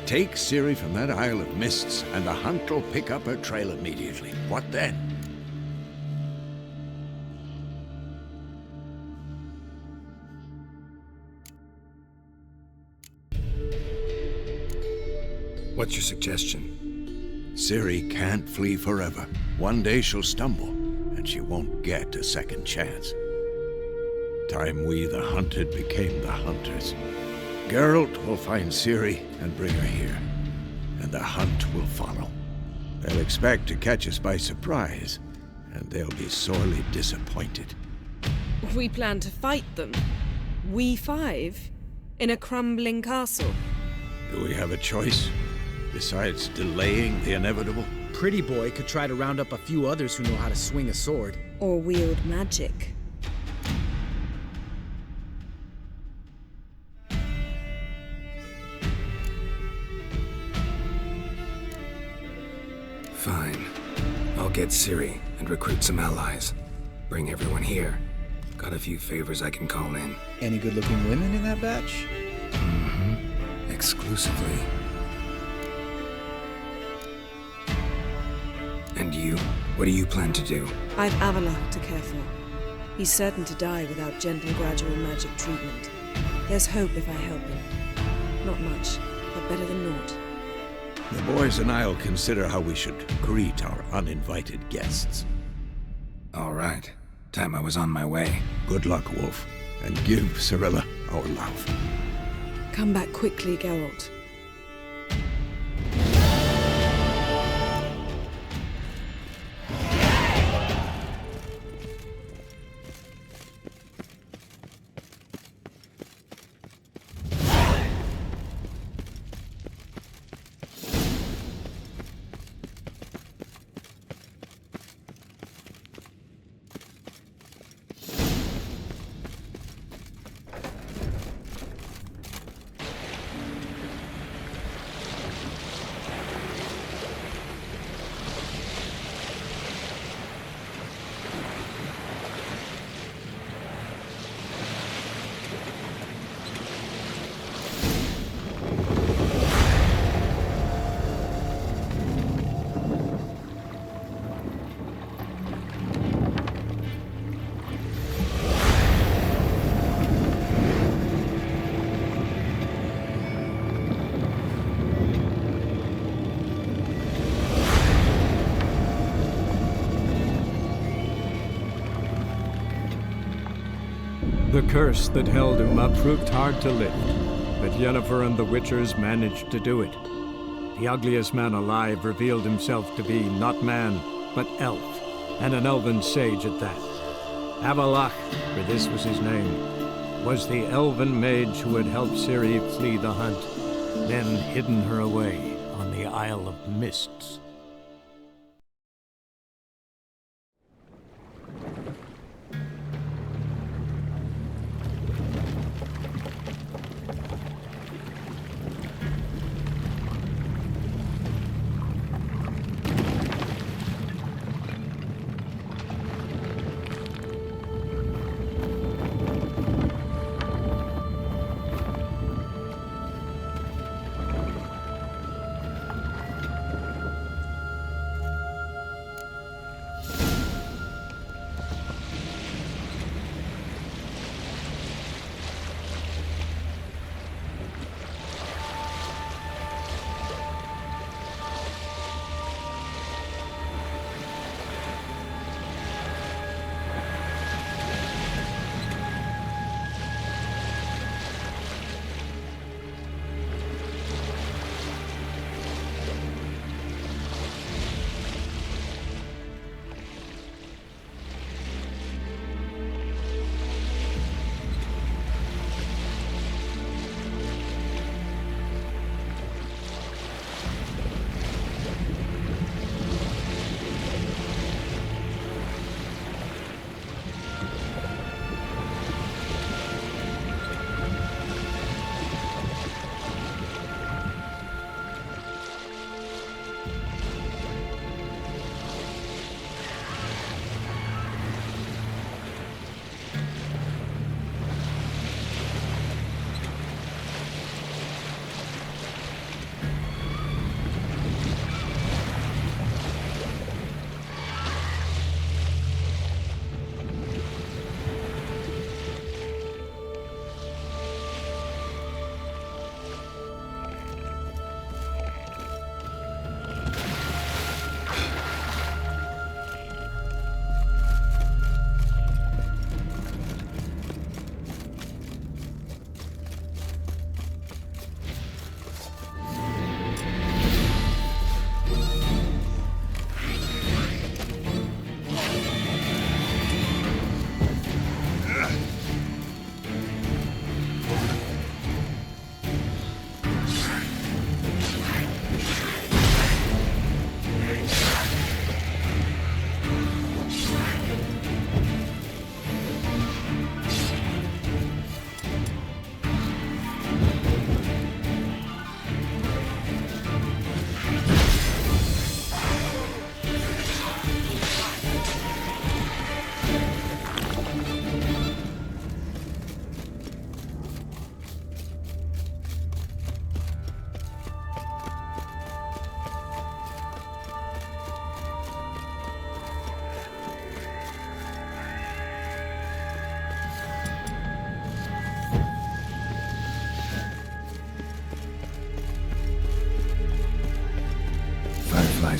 Take Ciri from that Isle of Mists, and the hunt will pick up her trail immediately. What then? What's your suggestion? Ciri can't flee forever. One day she'll stumble, and she won't get a second chance. Time we, the hunted, became the hunters. Geralt will find Ciri and bring her here, and the hunt will follow. They'll expect to catch us by surprise, and they'll be sorely disappointed. We plan to fight them. We five? In a crumbling castle? Do we have a choice? Besides delaying the inevitable? Pretty Boy could try to round up a few others who know how to swing a sword. Or wield magic. Fine. I'll get Ciri and recruit some allies. Bring everyone here. Got a few favors I can call in. Any good-looking women in that batch? Mm-hmm. Exclusively. And you? What do you plan to do? I've Avallac'h to care for. He's certain to die without gentle, gradual magic treatment. There's hope if I help him. Not much, but better than naught. The boys and I'll consider how we should greet our uninvited guests. All right. Time I was on my way. Good luck, Wolf, and give Cirilla our love. Come back quickly, Geralt. The curse that held Uma proved hard to lift, but Yennefer and the Witchers managed to do it. The ugliest man alive revealed himself to be not man, but elf, and an elven sage at that. Avallac'h, for this was his name, was the elven mage who had helped Ciri flee the hunt, then hidden her away on the Isle of Mists.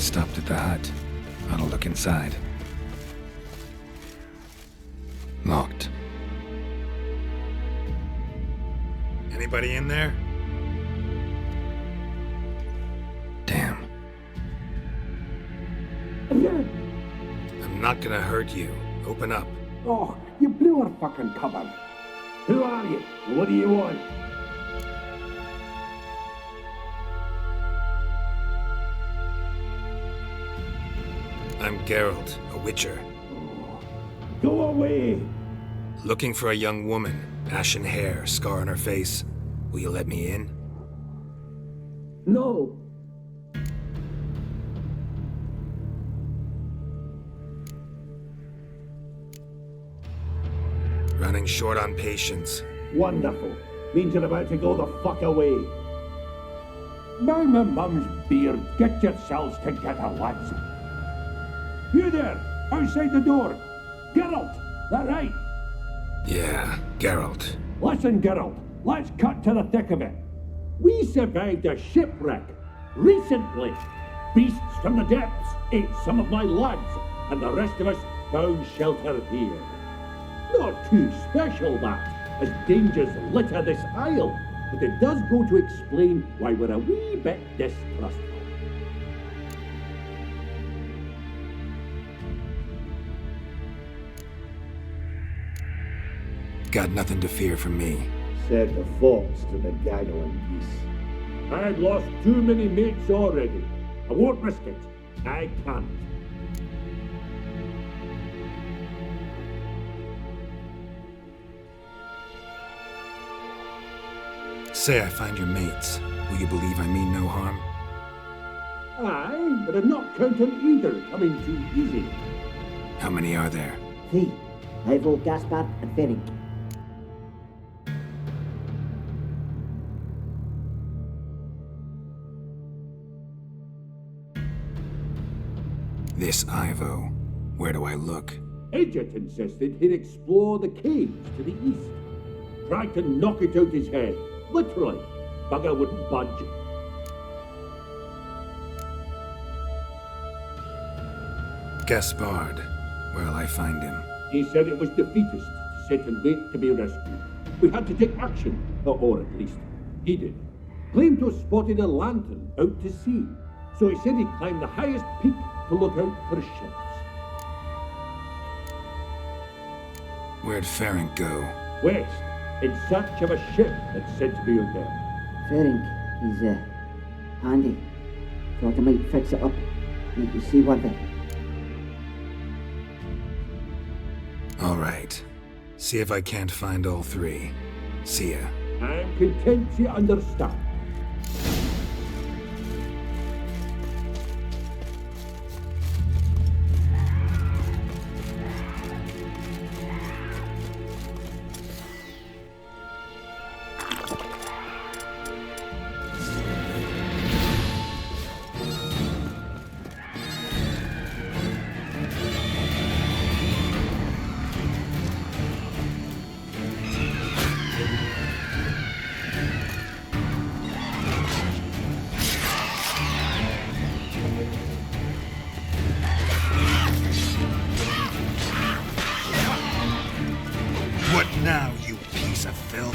stopped at the hut. I'll look inside. Locked. Anybody in there? Damn. I'm not gonna hurt you. Open up. Oh, you blew our fucking cupboard. Who are you? What do you want? I'm Geralt, a witcher. Go away! Looking for a young woman. Ashen hair, scar on her face. Will you let me in? No. Running short on patience. Wonderful. Means you're about to go the fuck away. By my mum's beard, get yourselves together, lads. You there, outside the door. Geralt, that right? Yeah, Geralt. Listen, Geralt, let's cut to the thick of it. We survived a shipwreck recently. Beasts from the depths ate some of my lads, and the rest of us found shelter here. Not too special, that, as dangers litter this isle, but it does go to explain why we're a wee bit distrustful. Got nothing to fear from me. Said the fox to the gaggling geese. I've lost too many mates already. I won't risk it. I can't. Say I find your mates. Will you believe I mean no harm? Aye, but I'm not counting either coming too easy. How many are there? 3. Ivo, Gaspar, and Ferenc. This Ivo. Where do I look? Edget insisted he'd explore the caves to the east. Tried to knock it out his head. Literally. Bugger wouldn't budge. Gaspard. Where'll I find him? He said it was defeatist to sit and wait to be rescued. We had to take action, or at least he did. Claimed to have spotted a lantern out to sea, so he said he'd climb the highest peak to look out for ships. Where'd Ferenc go? West, in search of a ship that's said to be out there. Ferenc, he's handy. Thought I might fix it up, make you see one thing. All right. See if I can't find all 3. See ya. I'm content you understand. What now, you piece of filth?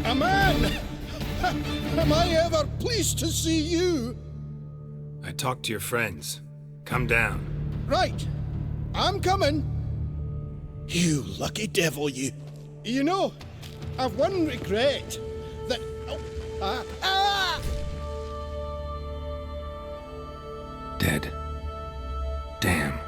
A man! Am I ever pleased to see you? I talked to your friends. Come down. Right. I'm coming. You lucky devil, you. You know, I've one regret. That... Dead. Damn.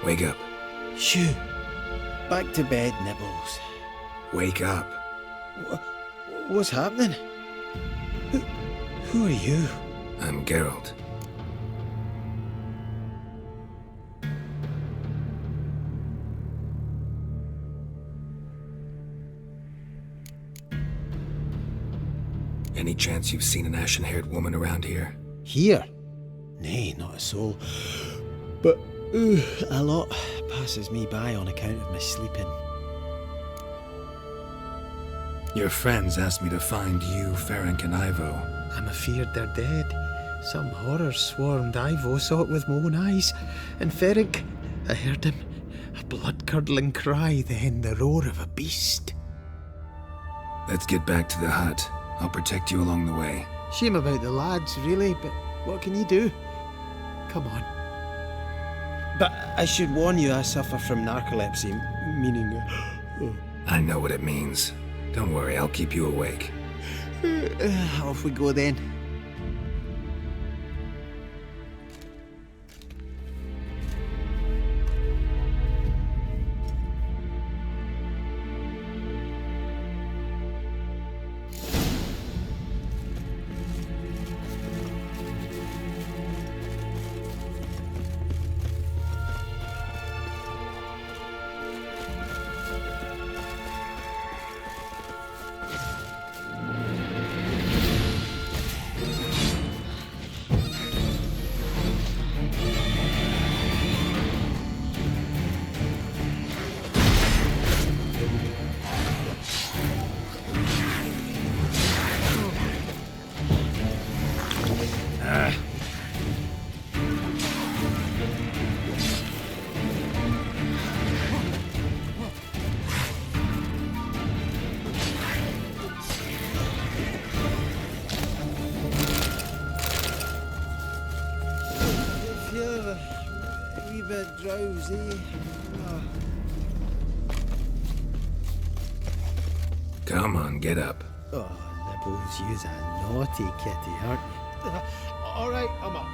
Wake up. Shoo. Back to bed, Nibbles. Wake up. What's happening? Who are you? I'm Geralt. Any chance you've seen an ashen-haired woman around here? Here? Nay, not a soul. But a lot passes me by on account of my sleeping. Your friends asked me to find you, Ferenc, and Ivo. I'm afeard they're dead. Some horror swarmed Ivo, saw it with my own eyes. And Ferenc, I heard him. A blood-curdling cry, then the roar of a beast. Let's get back to the hut. I'll protect you along the way. Shame about the lads, really, but what can you do? Come on. But I should warn you, I suffer from narcolepsy, meaning... I know what it means. Don't worry, I'll keep you awake. Off we go then. Drowsy. Come on, get up. Oh, Nibbles, you's a naughty kitty, aren't you? All right, I'm up.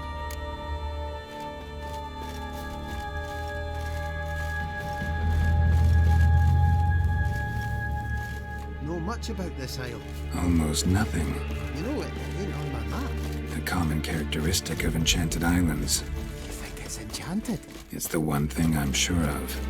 Know much about this isle? Almost nothing. You know it ain't on my map. A common characteristic of enchanted islands. You think it's enchanted? It's the one thing I'm sure of.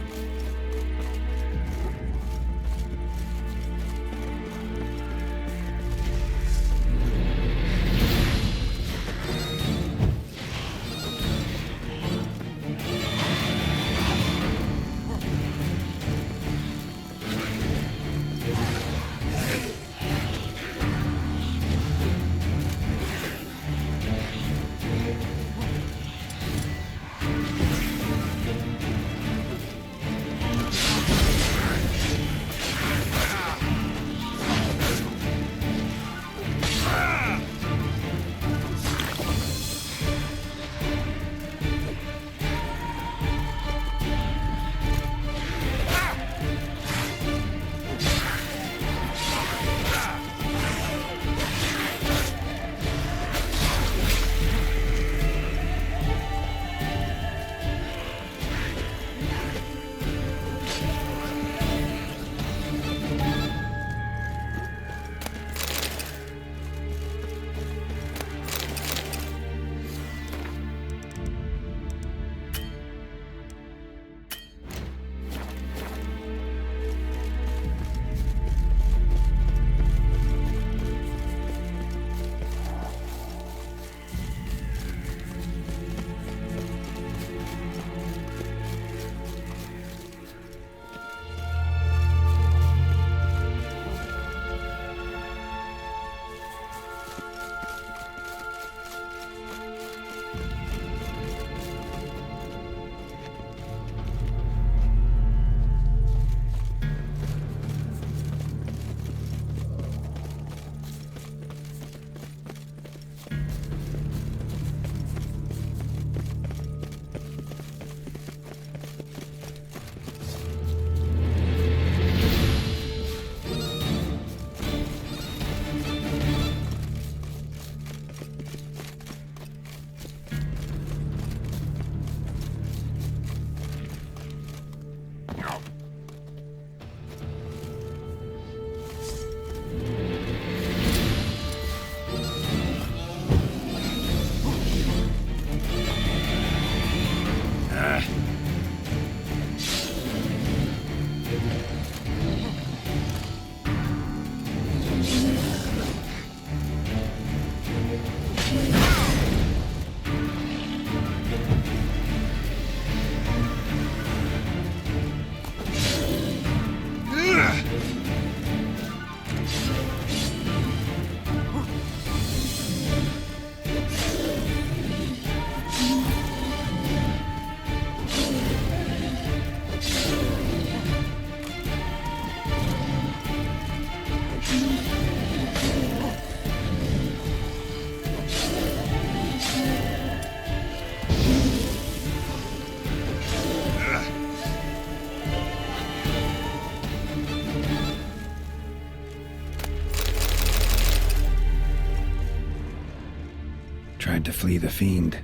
Tried to flee the fiend.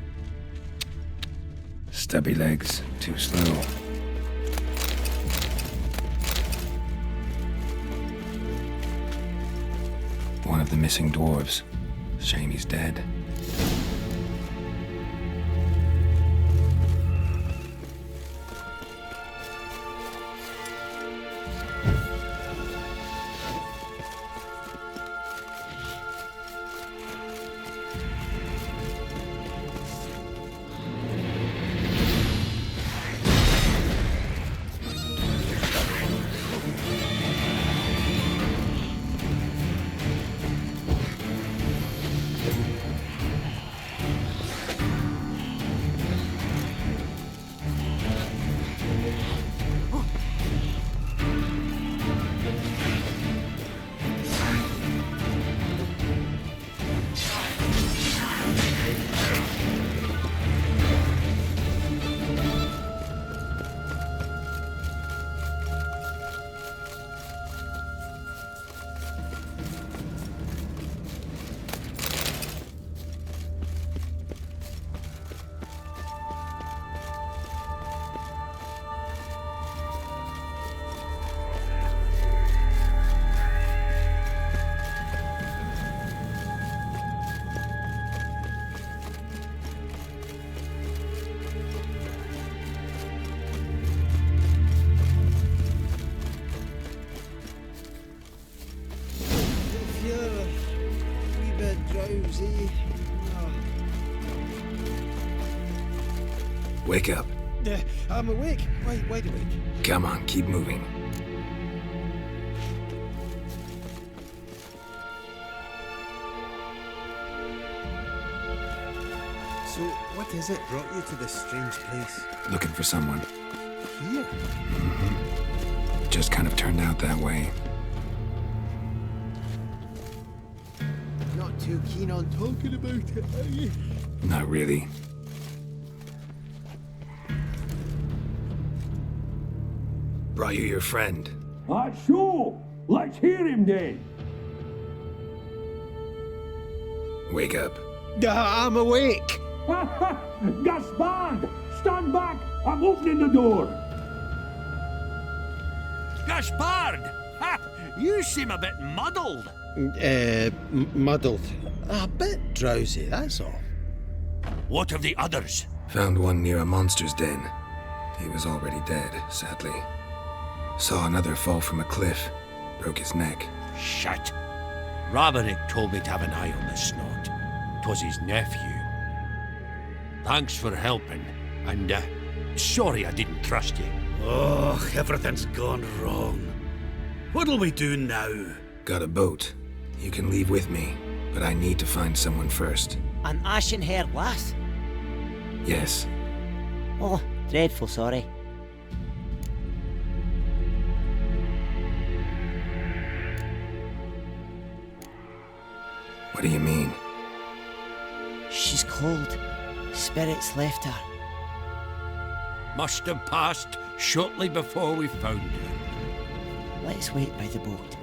Stubby legs, too slow. One of the missing dwarves. Shame he's dead. Wake up. I'm awake. Wide awake. Come on, keep moving. So, what is it brought you to this strange place? Looking for someone. Here? Mm-hmm. Just kind of turned out that way. Not too keen on talking about it, are you? Not really. Brought you your friend. Sure. Let's hear him then. Wake up. I'm awake. Gaspard! Stand back! I'm opening the door. Gaspard! Ha! You seem a bit muddled. Muddled. A bit drowsy, that's all. What of the others? Found one near a monster's den. He was already dead, sadly. Saw another fall from a cliff. Broke his neck. Shit. Roderick told me to have an eye on the snot. 'Twas his nephew. Thanks for helping, and sorry I didn't trust you. Oh, everything's gone wrong. What'll we do now? Got a boat. You can leave with me, but I need to find someone first. An ashen-haired lass? Yes. Oh, dreadful sorry. What do you mean? She's cold. Spirits left her. Must have passed shortly before we found her. Let's wait by the boat.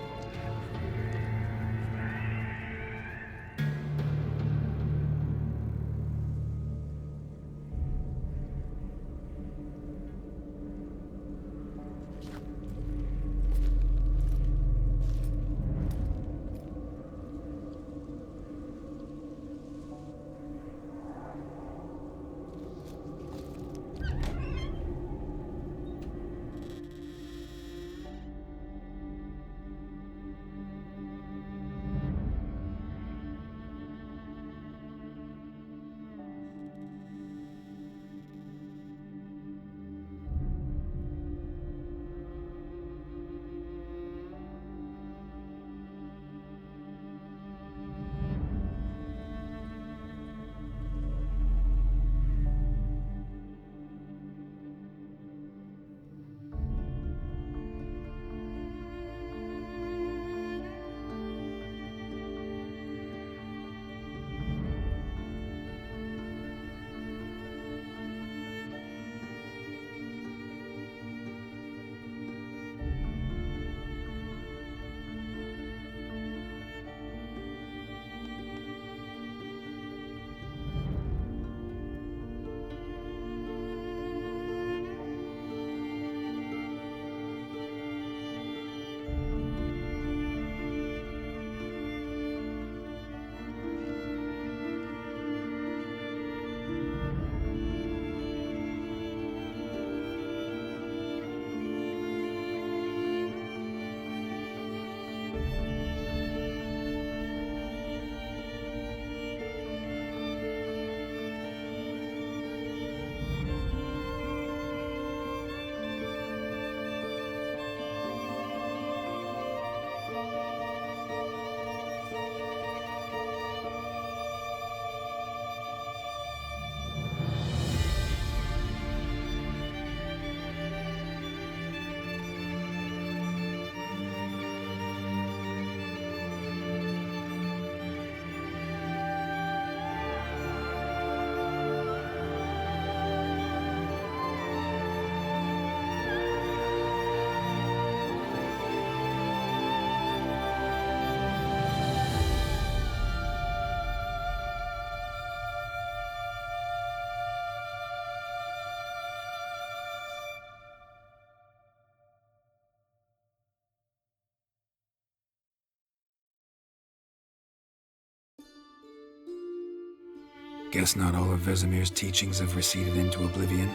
Guess not all of Vesemir's teachings have receded into oblivion.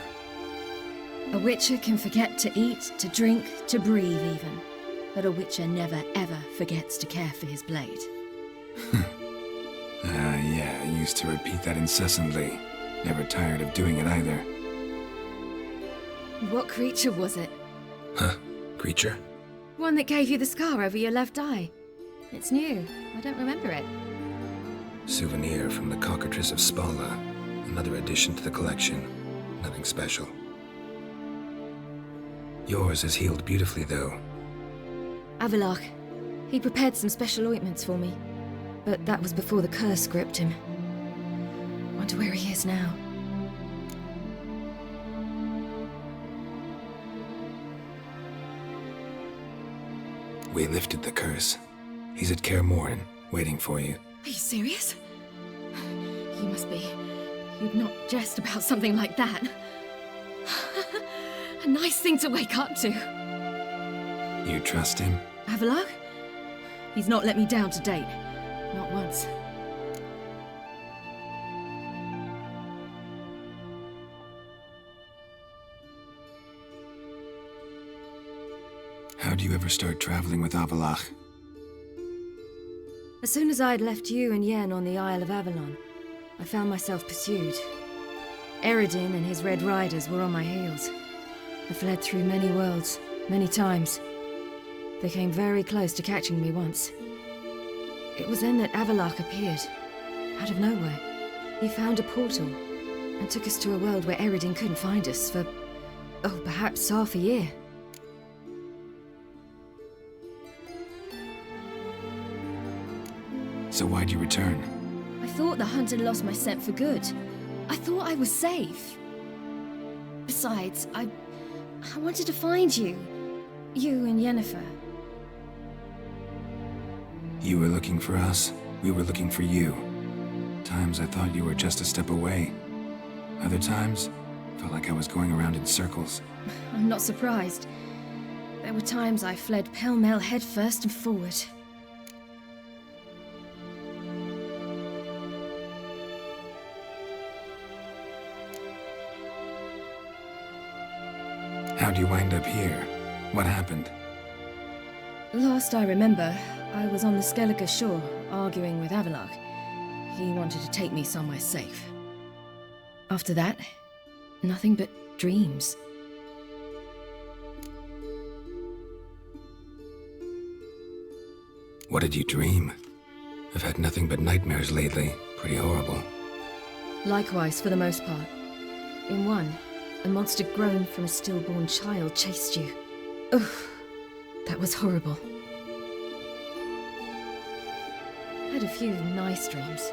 A witcher can forget to eat, to drink, to breathe even. But a witcher never ever forgets to care for his blade. Yeah, I used to repeat that incessantly. Never tired of doing it either. What creature was it? Huh? Creature? One that gave you the scar over your left eye. It's new. I don't remember it. Souvenir from the cockatrice of Spala. Another addition to the collection. Nothing special. Yours has healed beautifully, though. Avalach. He prepared some special ointments for me. But that was before the curse gripped him. Wonder where he is now. We lifted the curse. He's at Kaer Morhen, waiting for you. Are you serious? You must be. You'd not jest about something like that. A nice thing to wake up to. You trust him? Avalach? He's not let me down to date. Not once. How'd you ever start traveling with Avalach? As soon as I'd left you and Yen on the Isle of Avalon, I found myself pursued. Eredin and his Red Riders were on my heels. I fled through many worlds, many times. They came very close to catching me once. It was then that Avalach appeared, out of nowhere. He found a portal, and took us to a world where Eredin couldn't find us for, perhaps half a year. So why'd you return? I thought the hunt had lost my scent for good. I thought I was safe. Besides, I wanted to find you. You and Yennefer. You were looking for us, we were looking for you. Times I thought you were just a step away. Other times, felt like I was going around in circles. I'm not surprised. There were times I fled pell-mell headfirst and forward. How'd you wind up here? What happened? Last I remember, I was on the Skellige shore, arguing with Avalach. He wanted to take me somewhere safe. After that, nothing but dreams. What did you dream? I've had nothing but nightmares lately. Pretty horrible. Likewise, for the most part. In one, a monster grown from a stillborn child chased you. Ugh, that was horrible. I had a few nice dreams.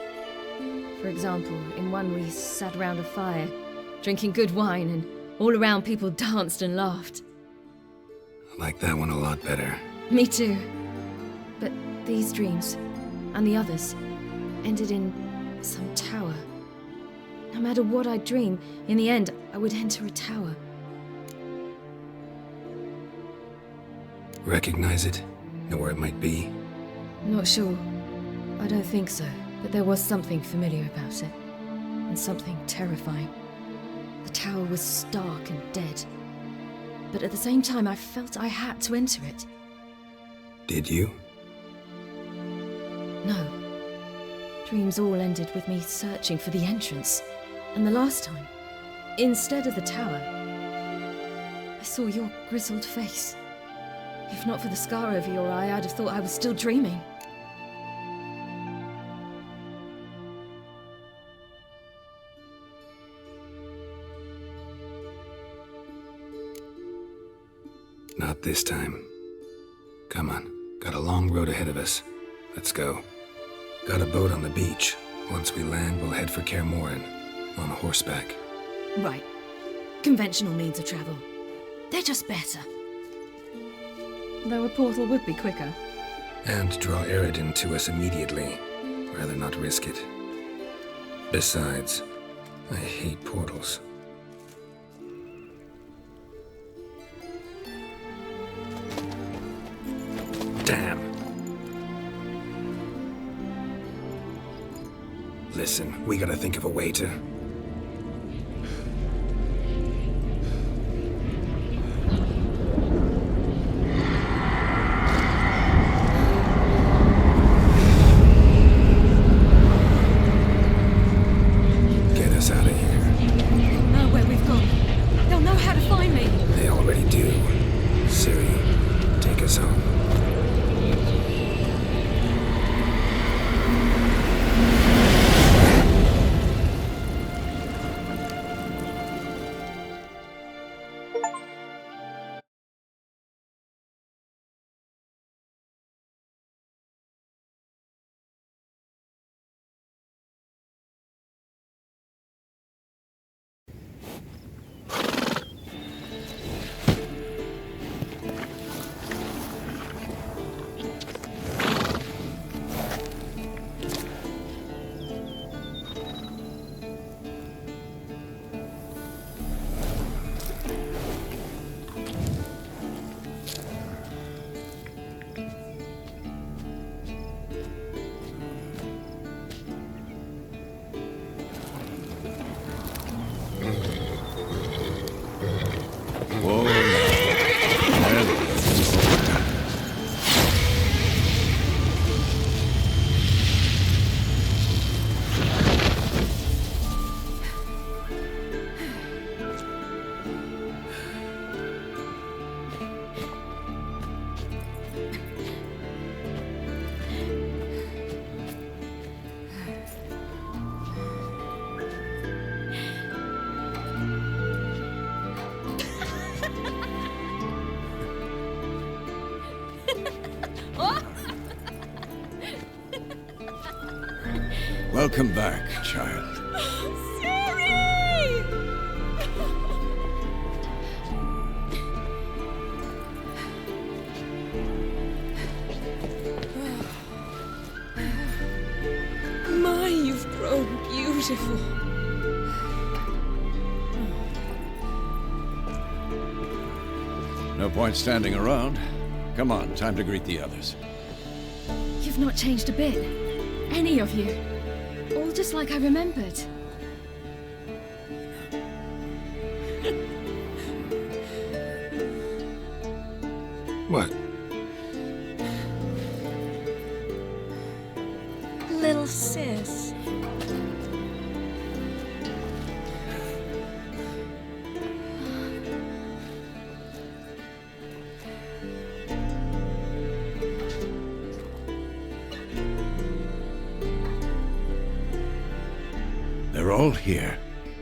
For example, in one we sat around a fire, drinking good wine, and all around people danced and laughed. I like that one a lot better. Me too. But these dreams, and the others, ended in some tower. No matter what I'd dream, in the end, I would enter a tower. Recognize it? Know where it might be? Not sure. I don't think so, but there was something familiar about it. And something terrifying. The tower was stark and dead. But at the same time, I felt I had to enter it. Did you? No. Dreams all ended with me searching for the entrance. And the last time, instead of the tower, I saw your grizzled face. If not for the scar over your eye, I'd have thought I was still dreaming. Not this time. Come on, got a long road ahead of us. Let's go. Got a boat on the beach. Once we land, we'll head for Kaer Morhen, on horseback. Right. Conventional means of travel. They're just better. Though a portal would be quicker. And draw Eredin to us immediately. Rather not risk it. Besides, I hate portals. Damn. Listen, we gotta think of a way to... Get us out of here. Know where we've gone. They'll know how to find me. They already do. Siri, take us home. Welcome back, child. My, you've grown beautiful. No point standing around. Come on, time to greet the others. You've not changed a bit. Any of you. All just like I remembered. What? Little sis. They're all here.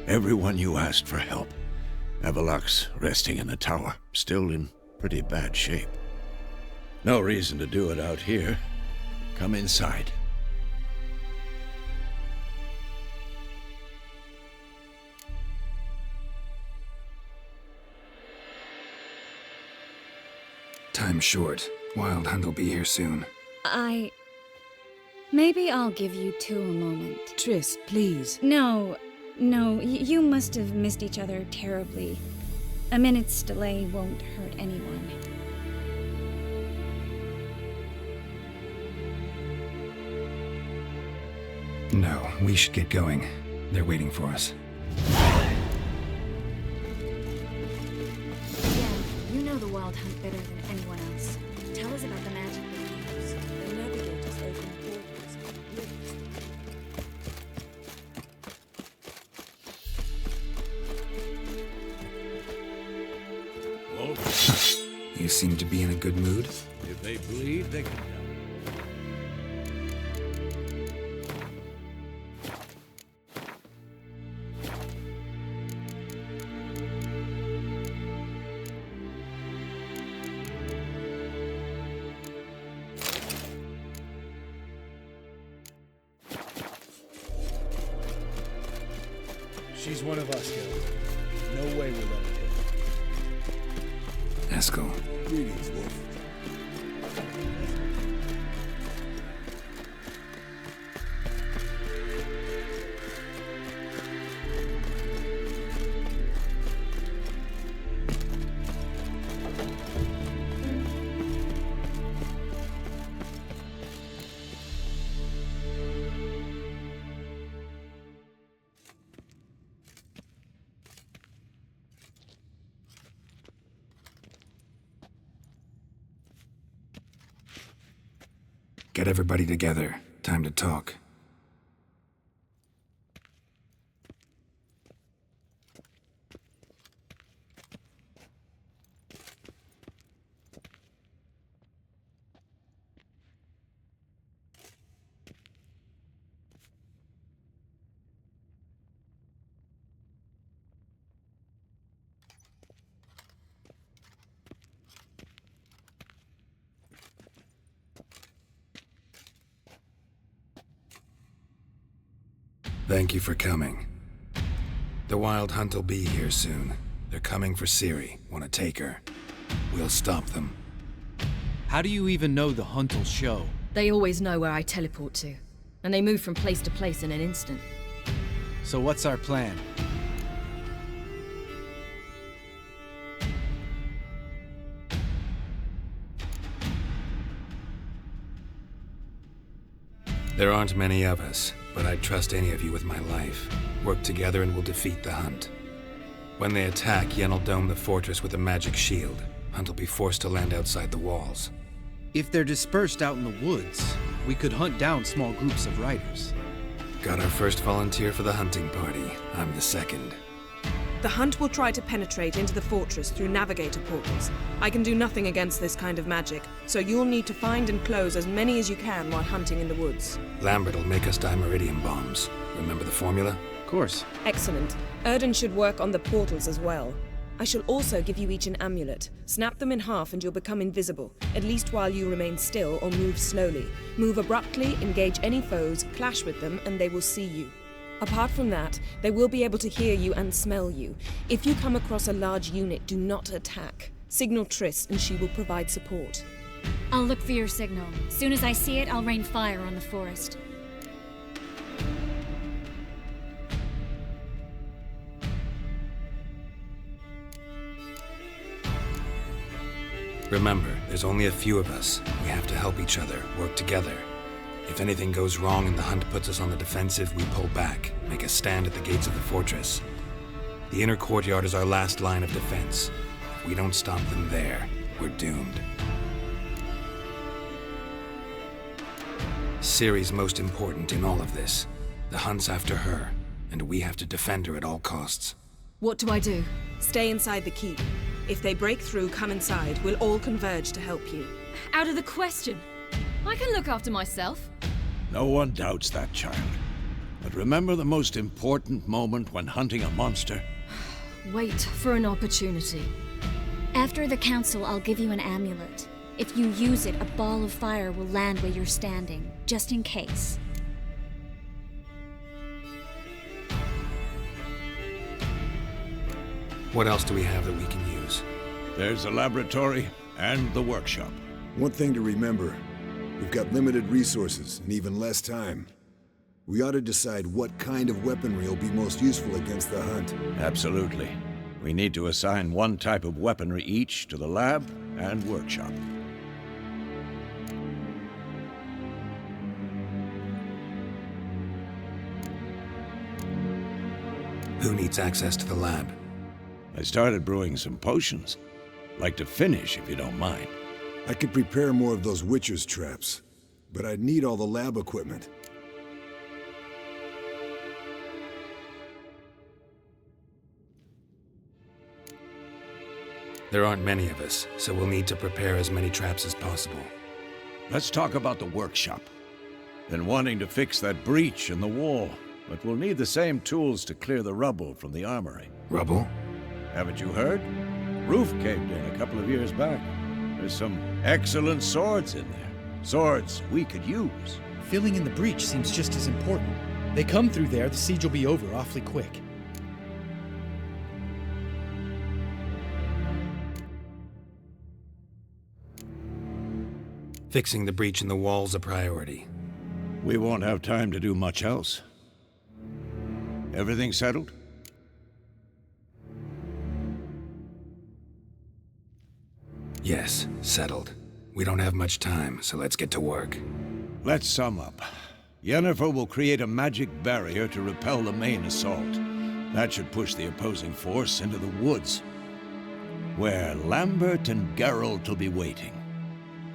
Everyone you asked for help. Avalok's resting in the tower, still in pretty bad shape. No reason to do it out here. Come inside. Time's short. Wild Hunt will be here soon. Maybe I'll give you two a moment. Triss, please. No, you must have missed each other terribly. A minute's delay won't hurt anyone. No, we should get going. They're waiting for us. Yeah, you know the Wild Hunt better than anyone else. Tell us about the magic they use. The navigators open portals and rifts. You seem to be in a good mood. If they bleed, they can die. She's one of us, Gil. No way we'll let it hit. Eskel. Greetings, Wolf. Get everybody together. Time to talk. Thank you for coming. The Wild Hunt will be here soon. They're coming for Ciri. Want to take her? We'll stop them. How do you even know the Hunt will show? They always know where I teleport to, and they move from place to place in an instant. So what's our plan? There aren't many of us, but I'd trust any of you with my life. Work together and we'll defeat the Hunt. When they attack, Yen will dome the fortress with a magic shield. Hunt will be forced to land outside the walls. If they're dispersed out in the woods, we could hunt down small groups of riders. Got our first volunteer for the hunting party. I'm the second. The Hunt will try to penetrate into the fortress through navigator portals. I can do nothing against this kind of magic, so you'll need to find and close as many as you can while hunting in the woods. Lambert will make us dimeridium bombs. Remember the formula? Of course. Excellent. Erden should work on the portals as well. I shall also give you each an amulet. Snap them in half and you'll become invisible, at least while you remain still or move slowly. Move abruptly, engage any foes, clash with them, and they will see you. Apart from that, they will be able to hear you and smell you. If you come across a large unit, do not attack. Signal Triss and she will provide support. I'll look for your signal. Soon as I see it, I'll rain fire on the forest. Remember, there's only a few of us. We have to help each other, work together. If anything goes wrong and the Hunt puts us on the defensive, we pull back, make a stand at the gates of the fortress. The inner courtyard is our last line of defense. If we don't stop them there, we're doomed. Ciri's most important in all of this. The Hunt's after her, and we have to defend her at all costs. What do I do? Stay inside the keep. If they break through, come inside. We'll all converge to help you. Out of the question. I can look after myself. No one doubts that, child. But remember the most important moment when hunting a monster? Wait for an opportunity. After the council, I'll give you an amulet. If you use it, a ball of fire will land where you're standing, just in case. What else do we have that we can use? There's the laboratory and the workshop. One thing to remember. We've got limited resources and even less time. We ought to decide what kind of weaponry will be most useful against the Hunt. Absolutely. We need to assign one type of weaponry each to the lab and workshop. Who needs access to the lab? I started brewing some potions. Like to finish, if you don't mind. I could prepare more of those Witcher's traps, but I'd need all the lab equipment. There aren't many of us, so we'll need to prepare as many traps as possible. Let's talk about the workshop. Been wanting to fix that breach in the wall, but we'll need the same tools to clear the rubble from the armory. Rubble? Haven't you heard? Roof caved in a couple of years back. There's some excellent swords in there. Swords we could use. Filling in the breach seems just as important. They come through there, the siege will be over awfully quick. Fixing the breach in the wall's a priority. We won't have time to do much else. Everything settled? Yes, settled. We don't have much time, so let's get to work. Let's sum up. Yennefer will create a magic barrier to repel the main assault. That should push the opposing force into the woods, where Lambert and Geralt will be waiting.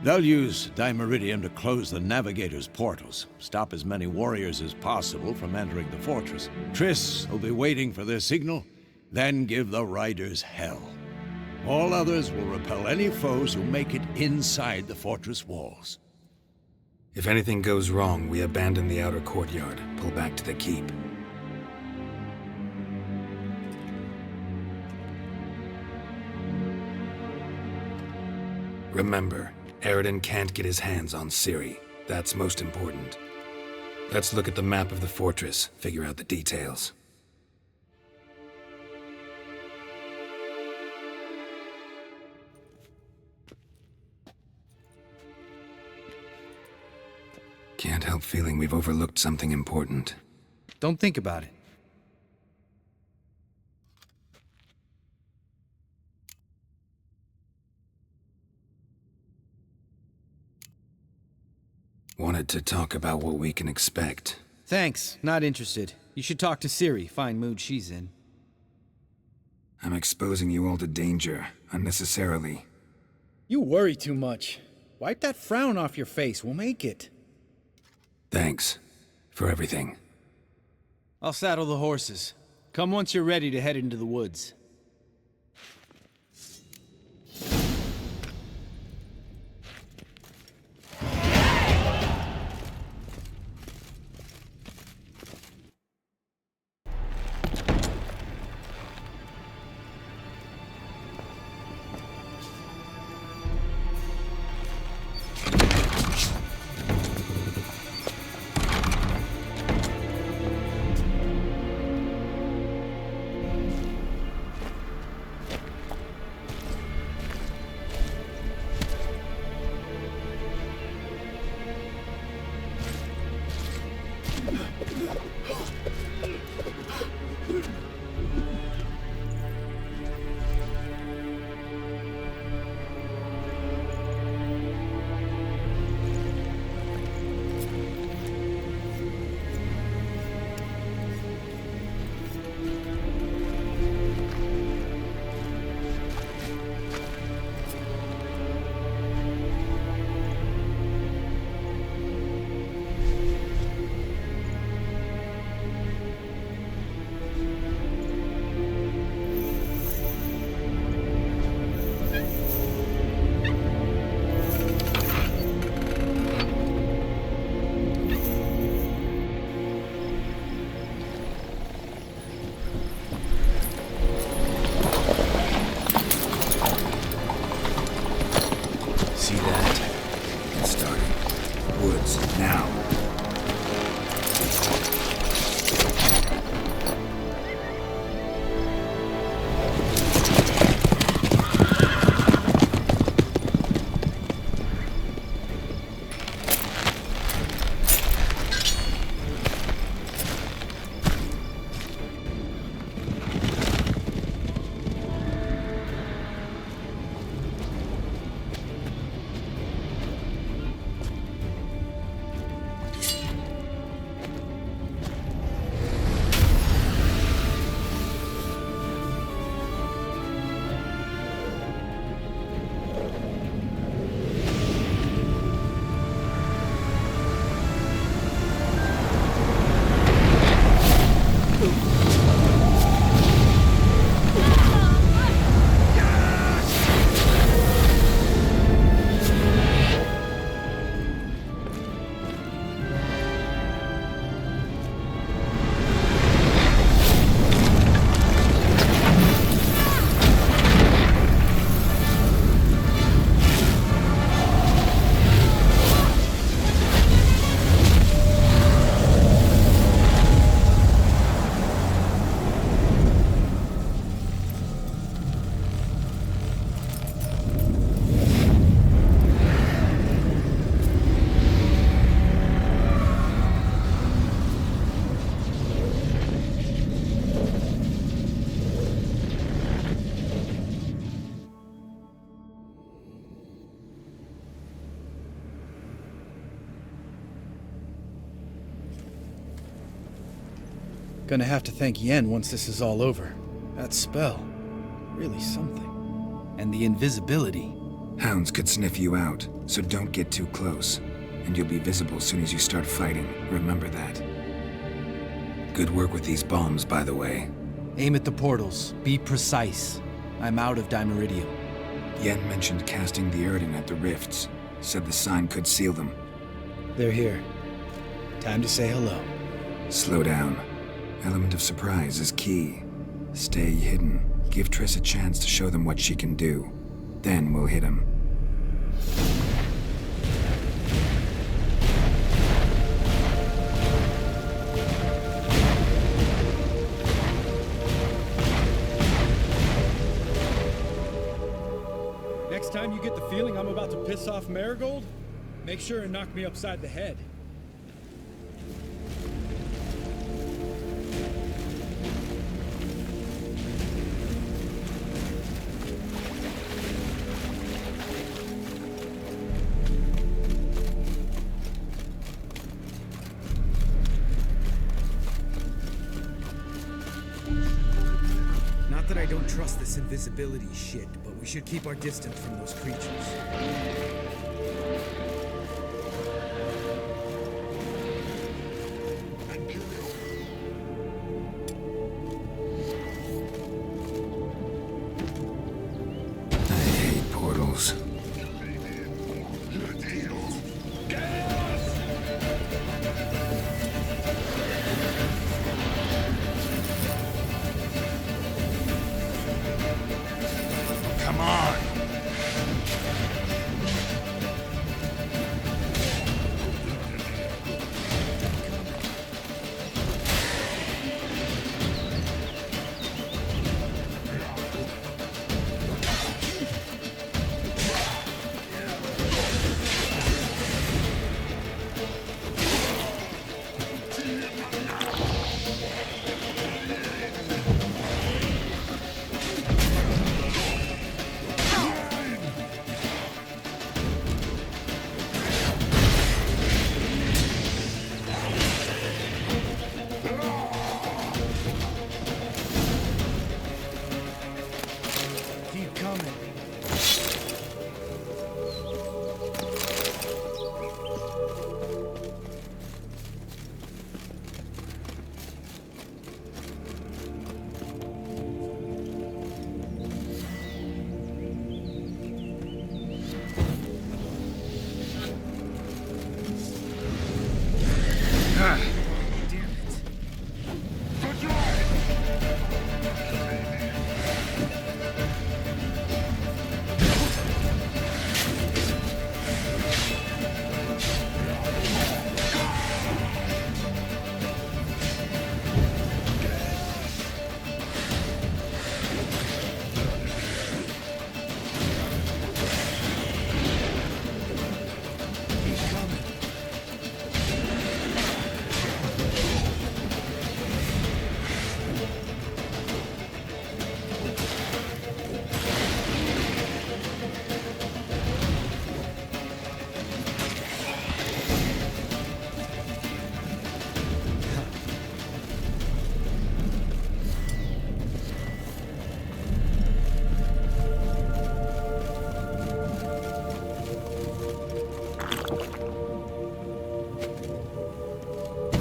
They'll use Dimeridium to close the Navigator's portals, stop as many warriors as possible from entering the fortress. Triss will be waiting for their signal, then give the Riders hell. All others will repel any foes who make it inside the fortress walls. If anything goes wrong, we abandon the outer courtyard, pull back to the keep. Remember, Eridan can't get his hands on Ciri. That's most important. Let's look at the map of the fortress, figure out the details. Can't help feeling we've overlooked something important. Don't think about it. Wanted to talk about what we can expect. Thanks, not interested. You should talk to Ciri, fine mood she's in. I'm exposing you all to danger, unnecessarily. You worry too much. Wipe that frown off your face, we'll make it. Thanks. For everything. I'll saddle the horses. Come once you're ready to head into the woods. Gonna have to thank Yen once this is all over. That spell, really something. And the invisibility. Hounds could sniff you out, so don't get too close. And you'll be visible soon as you start fighting. Remember that. Good work with these bombs, by the way. Aim at the portals. Be precise. I'm out of Dimeridium. Yen mentioned casting the Erden at the rifts. Said the sign could seal them. They're here. Time to say hello. Slow down. Element of surprise is key. Stay hidden. Give Triss a chance to show them what she can do. Then we'll hit him. Next time you get the feeling I'm about to piss off Marigold, make sure and knock me upside the head. Not that I don't trust this invisibility shit, but we should keep our distance from those creatures. I hate portals. Come on! Keep coming.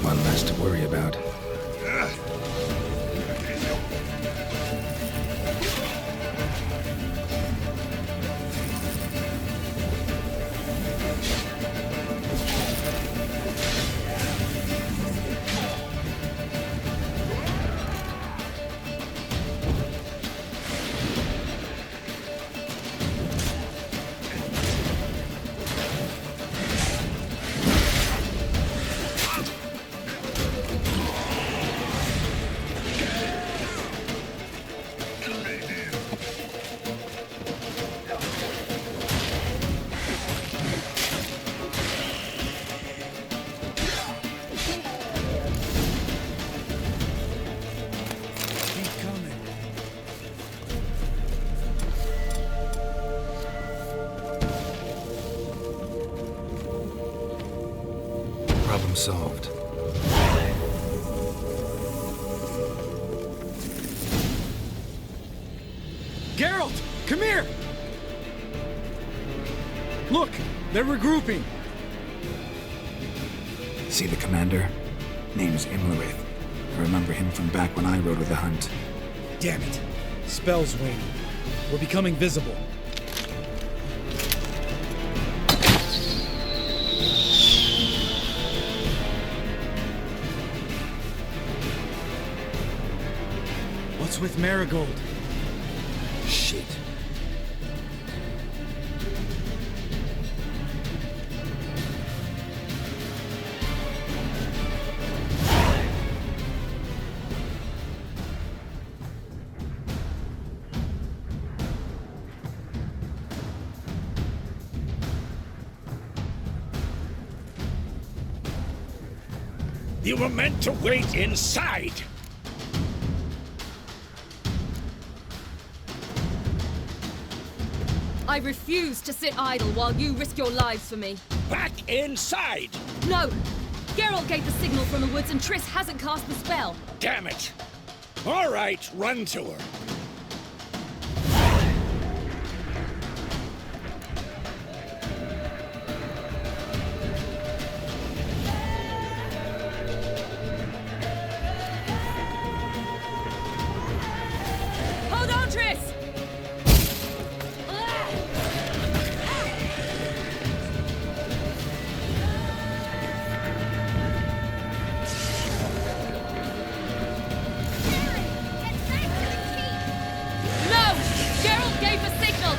One less to worry about. Problem solved. Geralt, come here! Look! They're regrouping! See the commander? Name's Imlerith. I remember him from back when I rode with the hunt. Damn it. Spell's waning. We're becoming visible. What's with Marigold? Shit. You were meant to wait inside. I refuse to sit idle while you risk your lives for me. Back inside! No! Geralt gave the signal from the woods and Triss hasn't cast the spell. Damn it! All right, run to her. Hold on, Triss! No! Geralt gave the signal!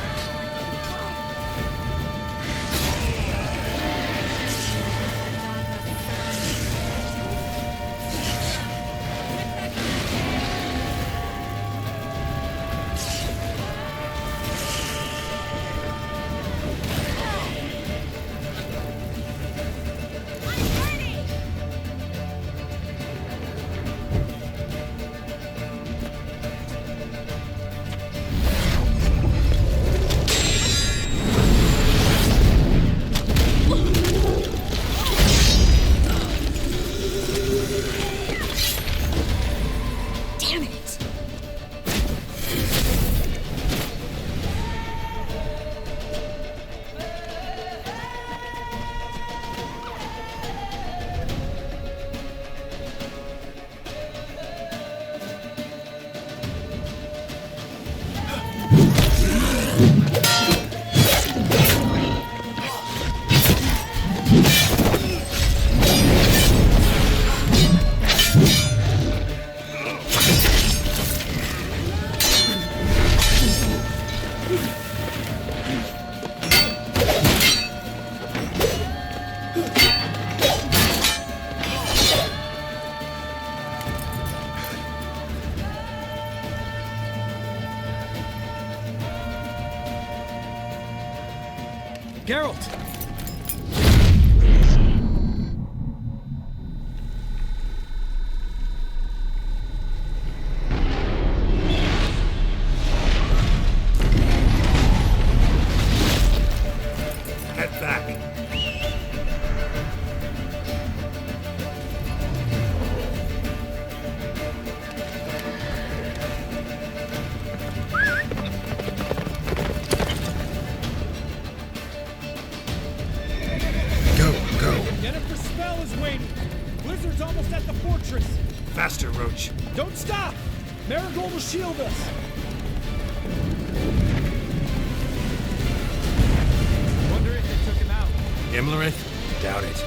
Damn it! Geralt! Head back. Jennifer's spell is waning. Blizzard's almost at the fortress. Faster, Roach. Don't stop! Marigold will shield us. Wonder if they took him out. Imlerith? Doubt it.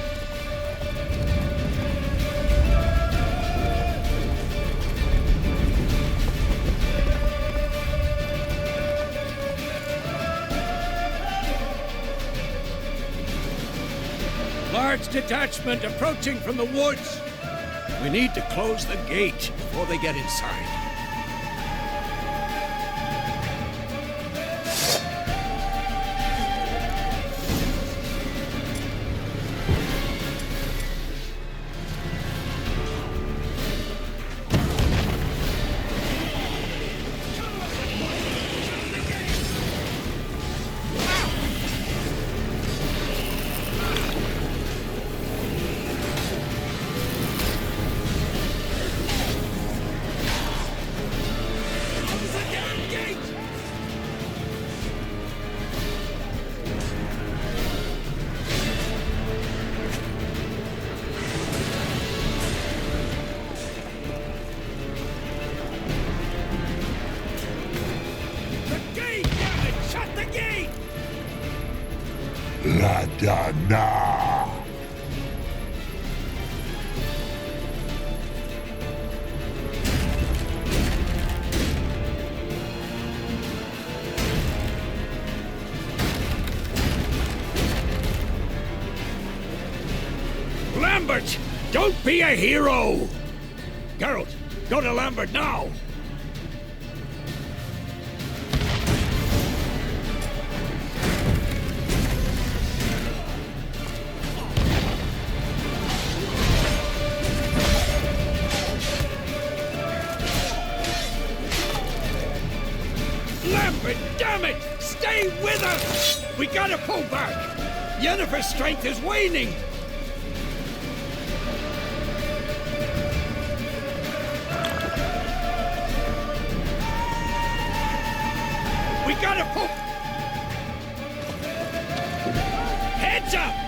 Large detachment approaching from the woods. We need to close the gate before they get inside. Da-da-na! Lambert! Don't be a hero! Geralt, go to Lambert now! Lambert, damn it! Stay with us! We gotta pull back! Yennefer's strength is waning! We gotta pull... Heads up!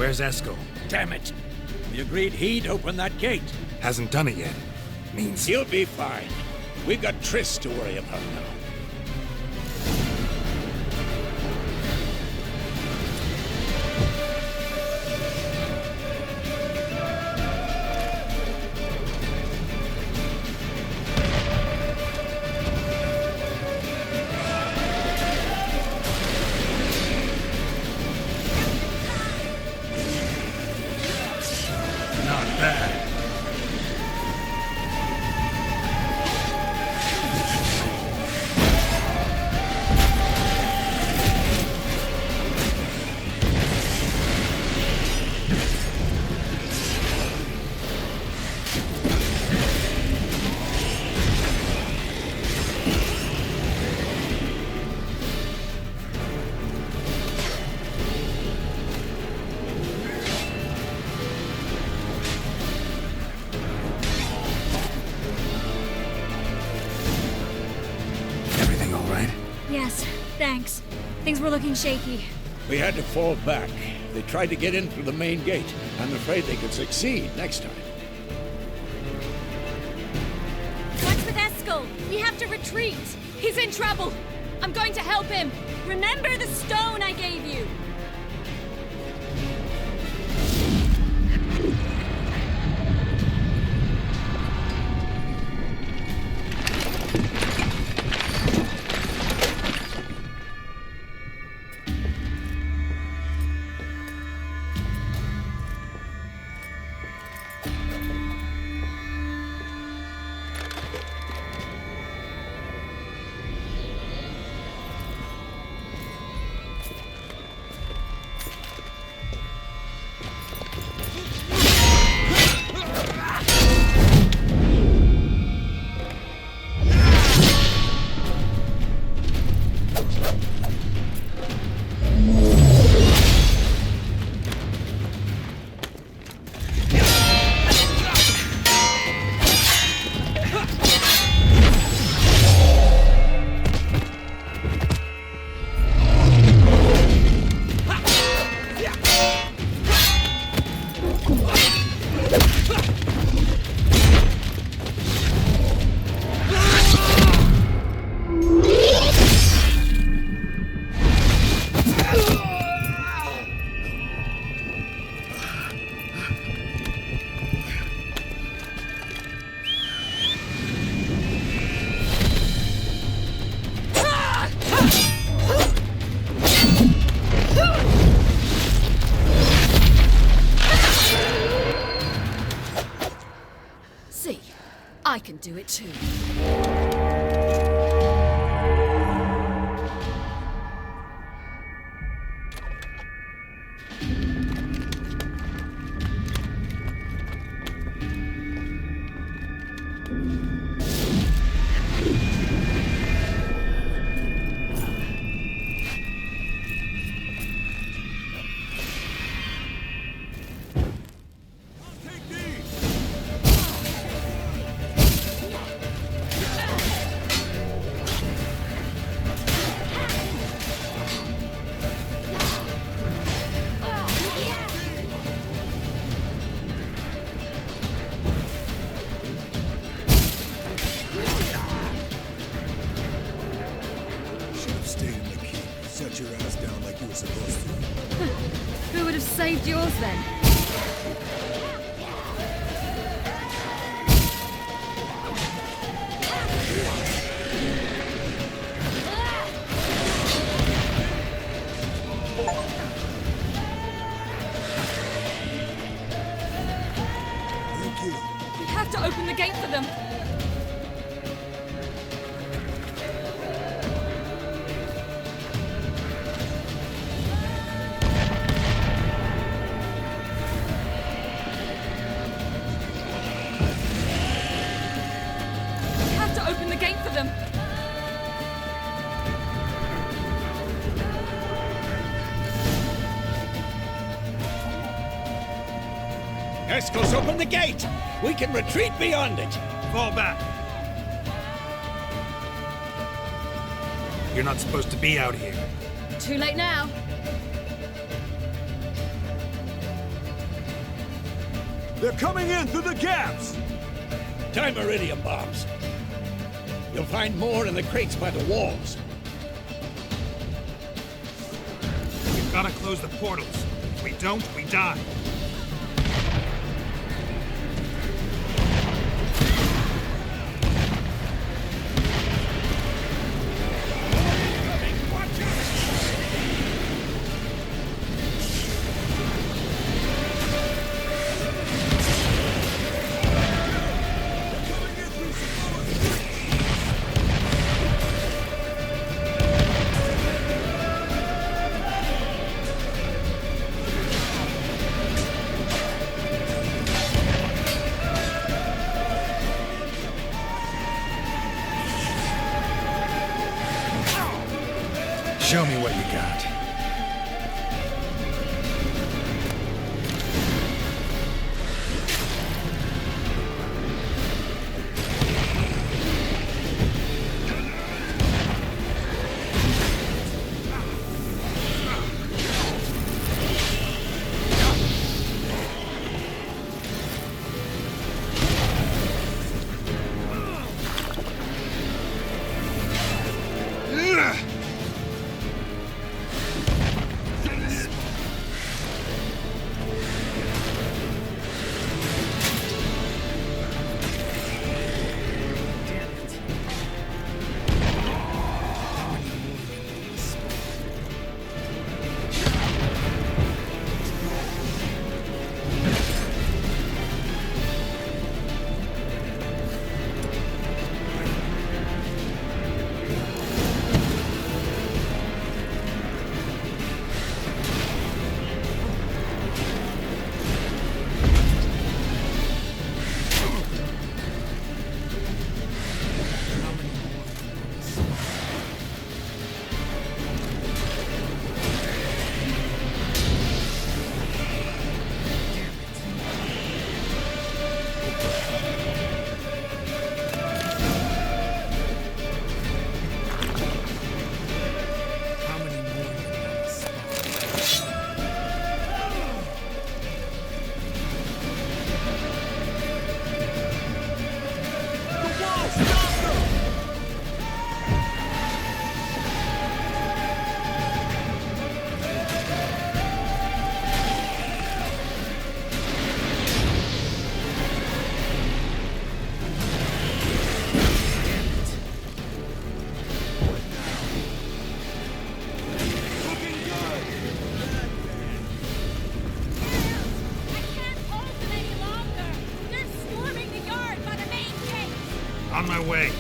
Where's Eskel? Damn it! We agreed he'd open that gate. Hasn't done it yet. Means He'll be fine. We've got Triss to worry about now. not bad. Yes, thanks. Things were looking shaky. We had to fall back. They tried to get in through the main gate. I'm afraid they could succeed next time. What's with Eskel? We have to retreat. He's in trouble. I'm going to help him. Remember the stone I gave you. I can do it too. Who would have saved yours then? We have to open the gate for them. Open the gate for them. Eskel's open the gate! We can retreat beyond it! Fall back. You're not supposed to be out here. Too late now. They're coming in through the gaps! Time iridium bombs. You'll find more in the crates by the walls. We've got to close the portals. If we don't, we die. Show me what you got. On my way.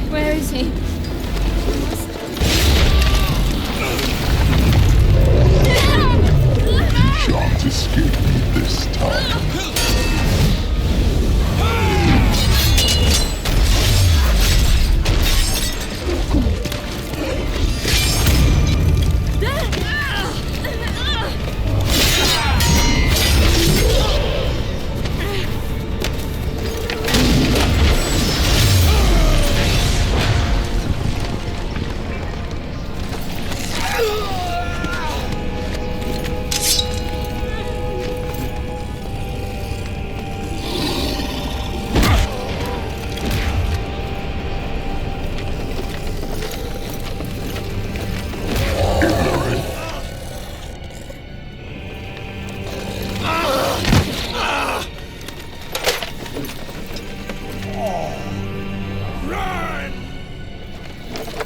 Where is he? Shan't escape me this time.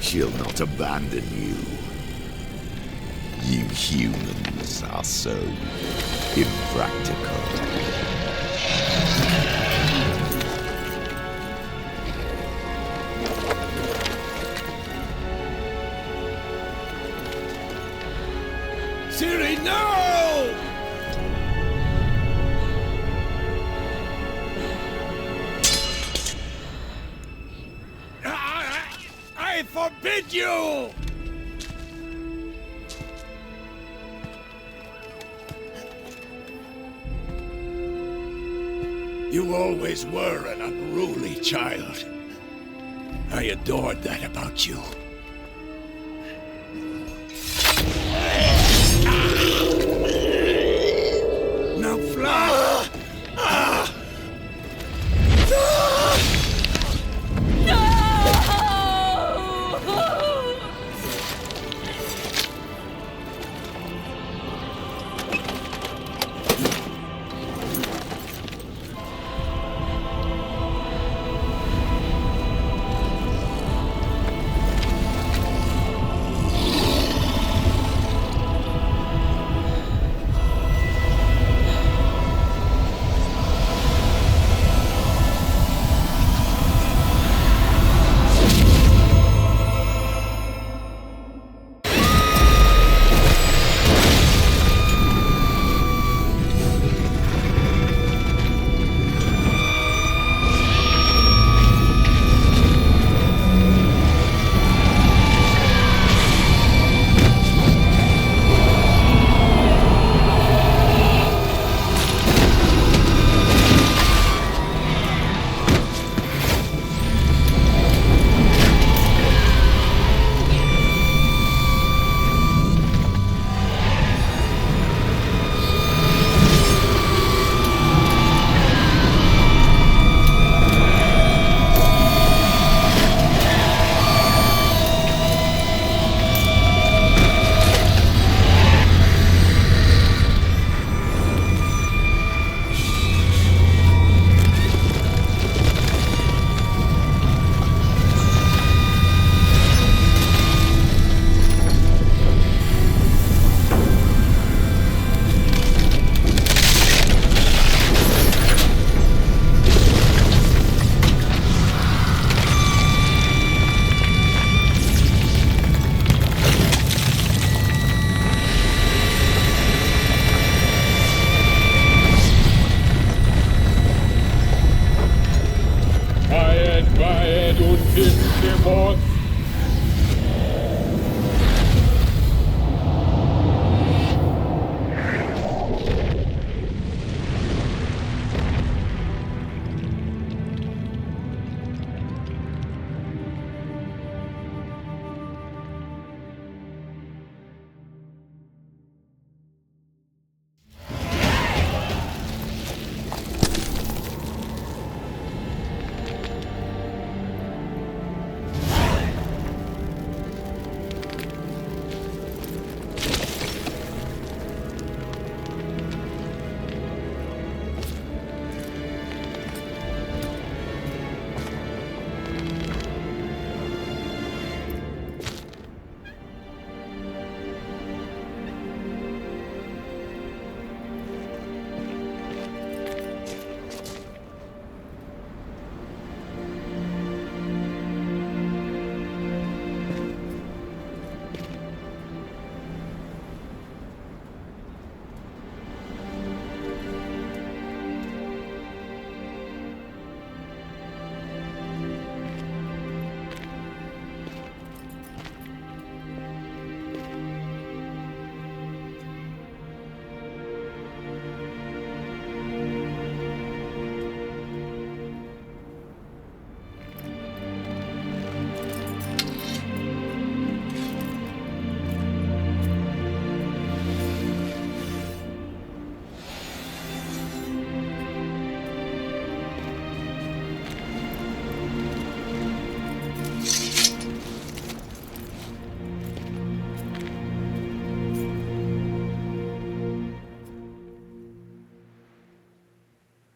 She'll not abandon you. You humans are so impractical. Siri, no! I forbid you! You always were an unruly child. I adored that about you. Now fly! Quiet und in dem Ort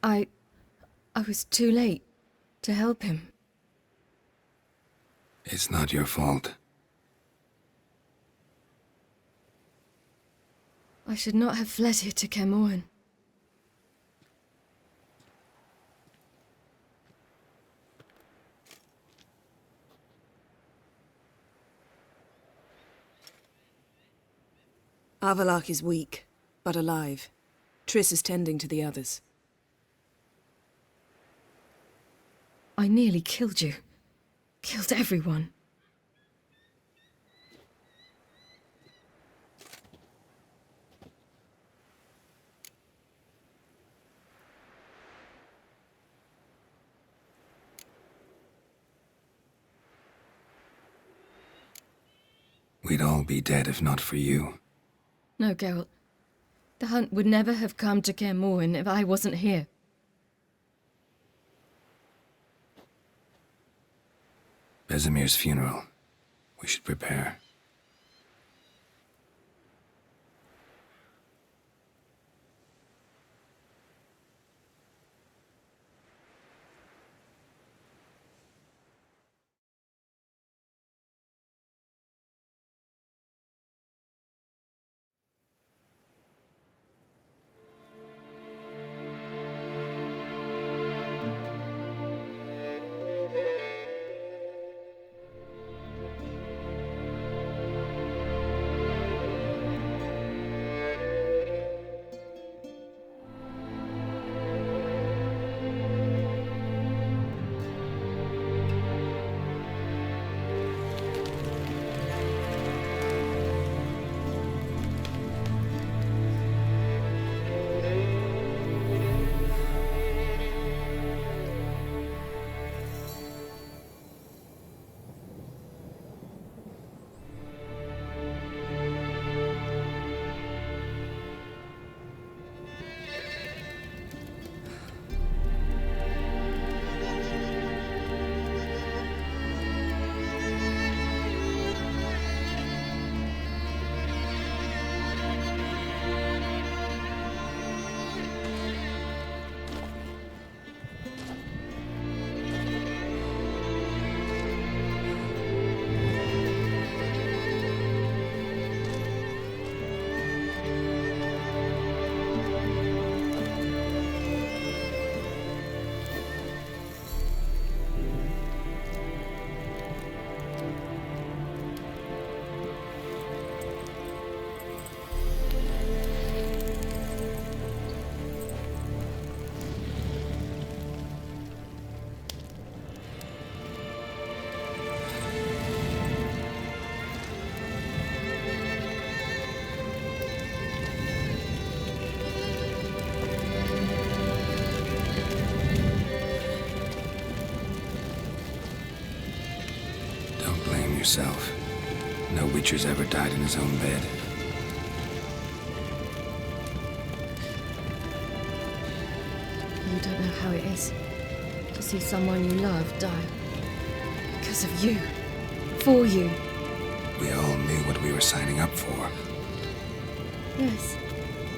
I was too late to help him. It's not your fault. I should not have fled here to Caermorhen. Avalak is weak, but alive. Triss is tending to the others. I nearly killed you. Killed everyone. We'd all be dead if not for you. No, Geralt. The hunt would never have come to Caermorhen if I wasn't here. Vesemir's funeral. We should prepare. Yourself. No Witcher's ever died in his own bed. You don't know how it is to see someone you love die. Because of you. For you. We all knew what we were signing up for. Yes.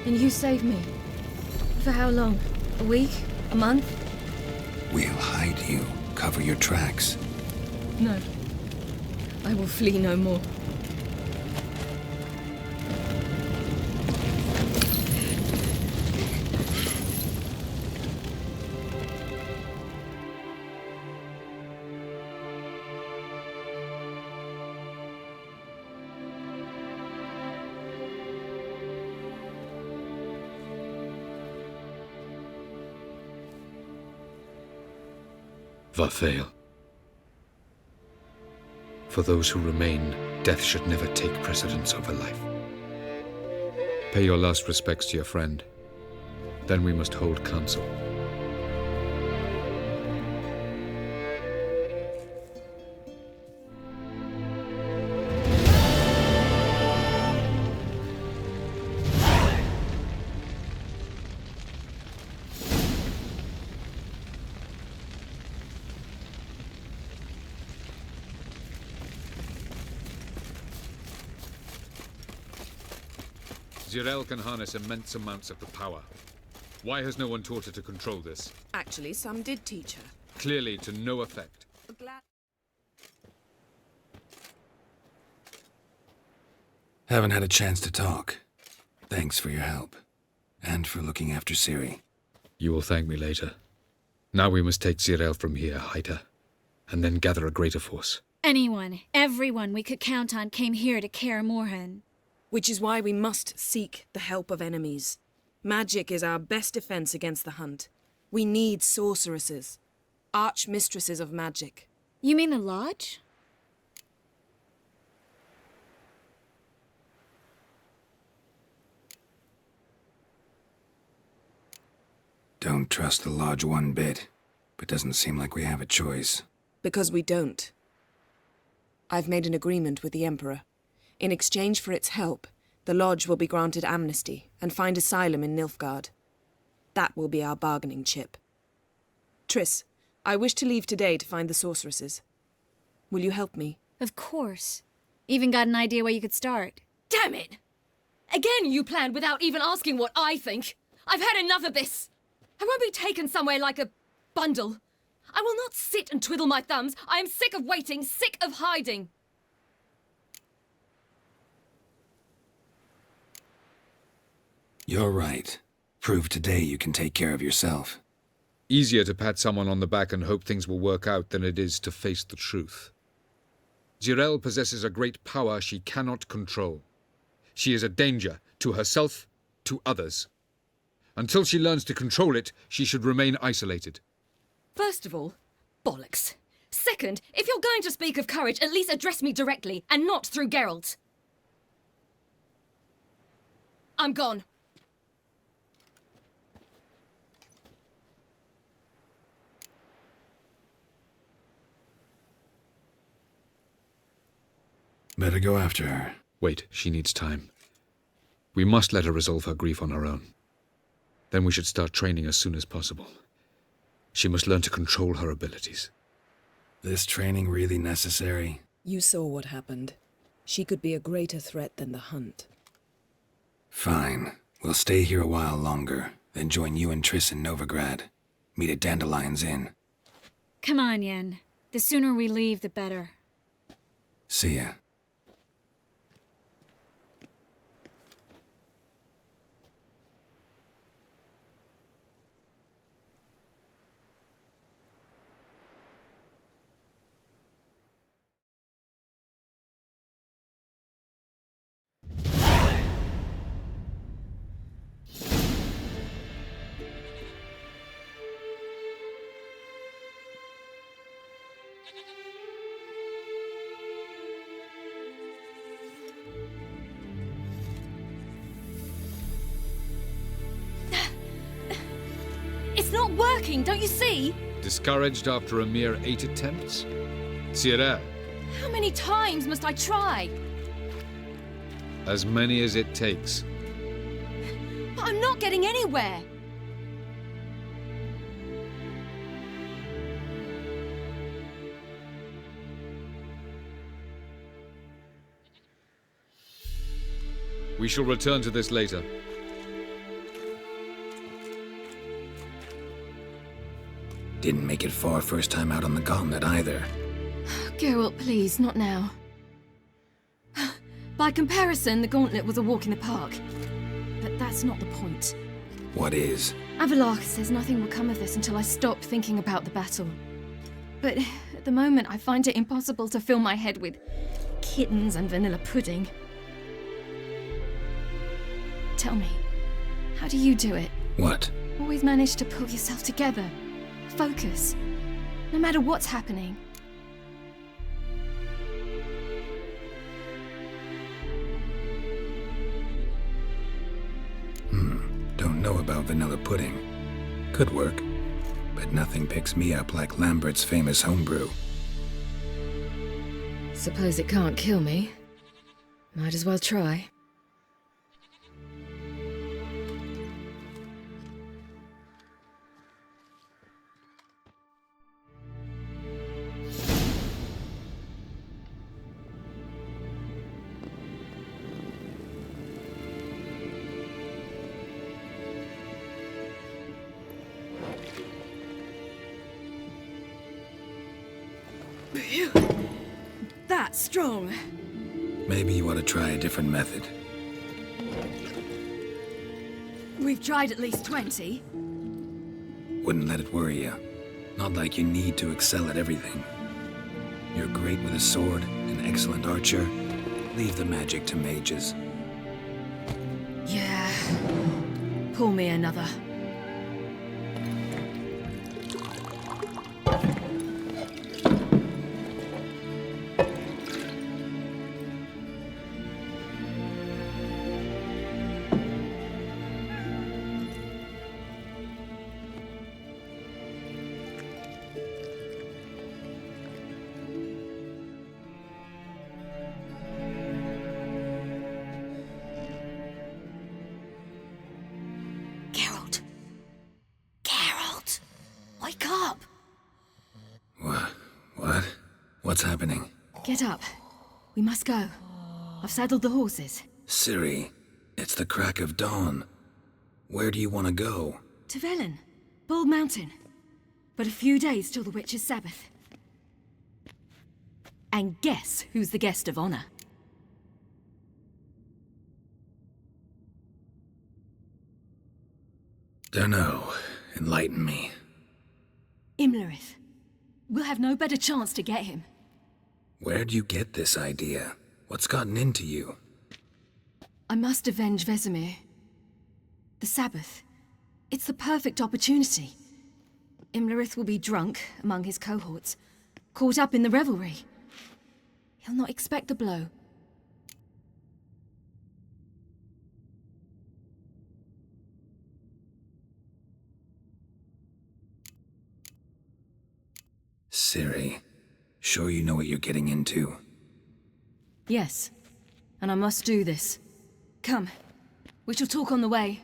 And you saved me. For how long? A week? A month? We'll hide you. Cover your tracks. No. I will flee no more. Varthael. For those who remain, death should never take precedence over life. Pay your last respects to your friend. Then we must hold council. Zirel can harness immense amounts of the power. Why has no one taught her to control this? Actually, some did teach her. Clearly to no effect. Haven't had a chance to talk. Thanks for your help. And for looking after Ciri. You will thank me later. Now we must take Zirael from here, hide her, and then gather a greater force. Anyone, everyone we could count on came here to Kaer Morhen. Which is why we must seek the help of enemies. Magic is our best defense against the hunt. We need sorceresses. Archmistresses of magic. You mean the Lodge? Don't trust the Lodge one bit, but doesn't seem like we have a choice. Because we don't. I've made an agreement with the Emperor. In exchange for its help, the Lodge will be granted amnesty and find asylum in Nilfgaard. That will be our bargaining chip. Triss, I wish to leave today to find the sorceresses. Will you help me? Of course. Even got an idea where you could start. Damn it! Again you planned without even asking what I think. I've had enough of this. I won't be taken somewhere like a bundle. I will not sit and twiddle my thumbs. I am sick of waiting, sick of hiding. You're right. Prove today you can take care of yourself. Easier to pat someone on the back and hope things will work out than it is to face the truth. Zirael possesses a great power she cannot control. She is a danger to herself, to others. Until she learns to control it, she should remain isolated. First of all, bollocks. Second, if you're going to speak of courage, at least address me directly, and not through Geralt. I'm gone. Better go after her. Wait, she needs time. We must let her resolve her grief on her own. Then we should start training as soon as possible. She must learn to control her abilities. This training really necessary? You saw what happened. She could be a greater threat than the hunt. Fine. We'll stay here a while longer, then join you and Triss in Novigrad. Meet at Dandelion's Inn. Come on, Yen. The sooner we leave, the better. See ya. It's not working, don't you see? Discouraged after a mere 8 attempts? Zirael, How many times must I try? as many as it takes. But I'm not getting anywhere. We shall return to this later. Didn't make it far first time out on the gauntlet either. Geralt, please, not now. By comparison, the gauntlet was a walk in the park. But that's not the point. What is? Avalach says nothing will come of this until I stop thinking about the battle. But at the moment, I find it impossible to fill my head with kittens and vanilla pudding. Tell me, how do you do it? What? Always manage to pull yourself together. Focus. No matter what's happening. Don't know about vanilla pudding. Could work. But nothing picks me up like Lambert's famous homebrew. Suppose it can't kill me. Might as well try. That strong. Maybe you ought to try a different method. We've tried at least 20. Wouldn't let it worry you. Not like you need to excel at everything. You're great with a sword, an excellent archer. Leave the magic to mages. Yeah. Pull me another. Wake up! What? What's happening? Get up. We must go. I've saddled the horses. Ciri, it's the crack of dawn. Where do you want to go? To Velen. Bald Mountain. But a few days till the Witch's Sabbath. And guess who's the guest of honor? Dunno. Enlighten me. Imlerith. We'll have no better chance to get him. Where'd you get this idea? What's gotten into you? I must avenge Vesemir. The Sabbath. It's the perfect opportunity. Imlerith will be drunk among his cohorts, caught up in the revelry. He'll not expect the blow. Ciri, sure you know what you're getting into? Yes, and I must do this. Come, we shall talk on the way.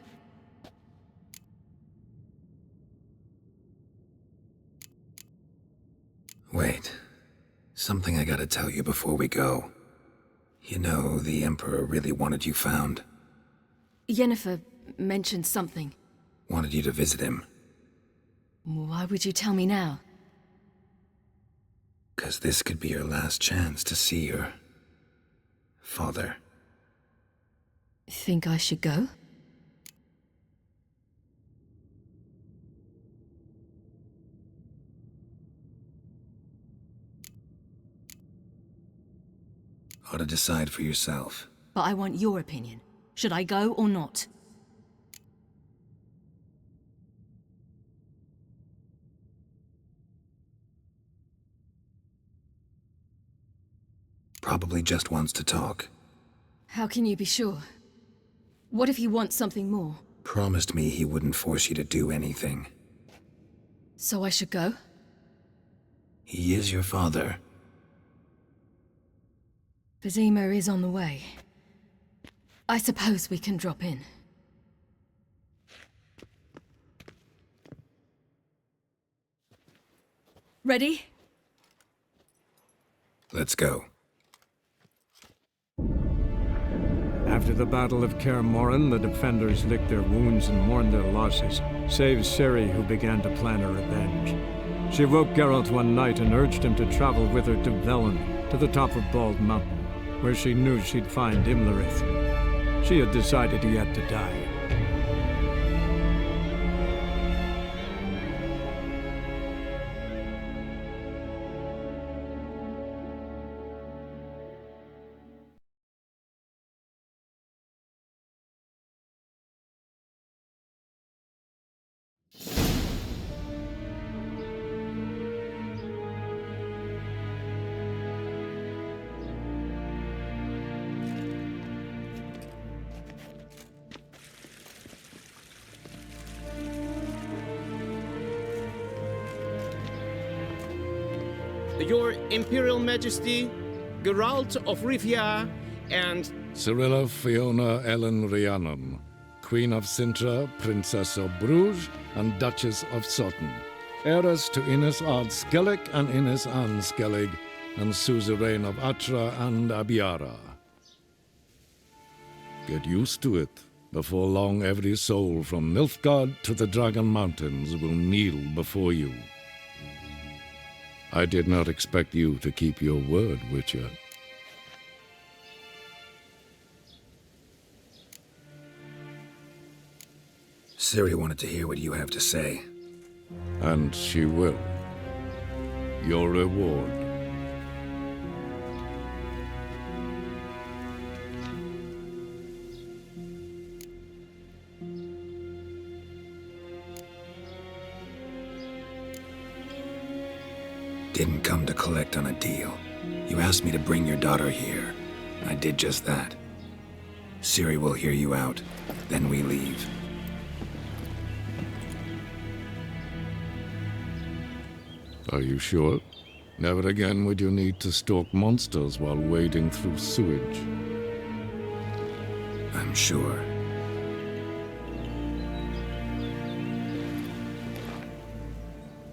Wait. Something I gotta tell you before we go. You know, the Emperor really wanted you found. Yennefer mentioned something. Wanted you to visit him. Why would you tell me now? 'Cause this could be your last chance to see your father. Think I should go? Ought to decide for yourself. But I want your opinion. Should I go or not? Probably just wants to talk. How can you be sure? What if he wants something more? Promised me he wouldn't force you to do anything. So I should go? He is your father. Vesemir is on the way. I suppose we can drop in. Ready? Let's go. After the Battle of Kaer Morhen, the defenders licked their wounds and mourned their losses, save Ciri, who began to plan a revenge. She woke Geralt one night and urged him to travel with her to Velen, to the top of Bald Mountain, where she knew she'd find Imlerith. She had decided he had to die. Your Imperial Majesty, Geralt of Rivia, and Cirilla Fiona Ellen Rhiannon, Queen of Sintra, Princess of Bruges, and Duchess of Sutton, heiress to Innes Ard Skellig and Innes Anne Skellig, and suzerain of Atra and Abiara. Get used to it. Before long, every soul from Nilfgaard to the Dragon Mountains will kneel before you. I did not expect you to keep your word, Witcher. Ciri wanted to hear what you have to say. And she will. Your reward. Didn't come to collect on a deal. You asked me to bring your daughter here. I did just that. Ciri will hear you out, then we leave. Are you sure? Never again would you need to stalk monsters while wading through sewage. I'm sure.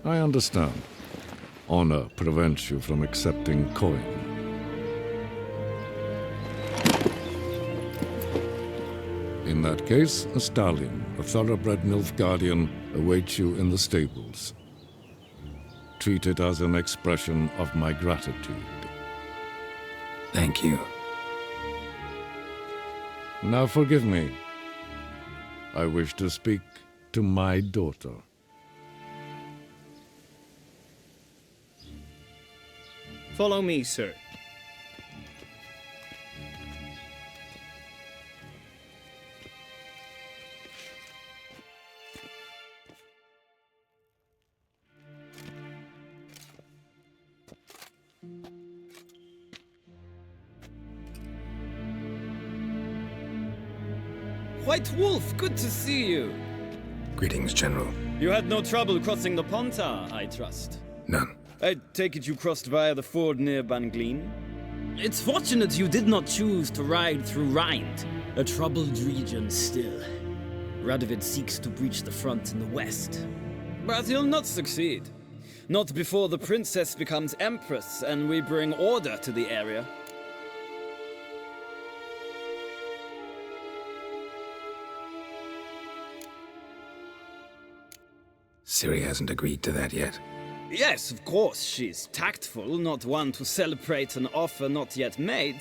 I understand. Honor prevents you from accepting coin. In that case, a stallion, a thoroughbred Nilfgaardian, awaits you in the stables. Treat it as an expression of my gratitude. Thank you. Now forgive me. I wish to speak to my daughter. Follow me, sir. White Wolf, good to see you. Greetings, General. You had no trouble crossing the Pontar, I trust. None. I take it you crossed via the ford near Banglin? It's fortunate you did not choose to ride through Rind, a troubled region still. Radovid seeks to breach the front in the west. But he'll not succeed. Not before the princess becomes empress and we bring order to the area. Ciri hasn't agreed to that yet. Yes, of course, she's tactful, not one to celebrate an offer not yet made.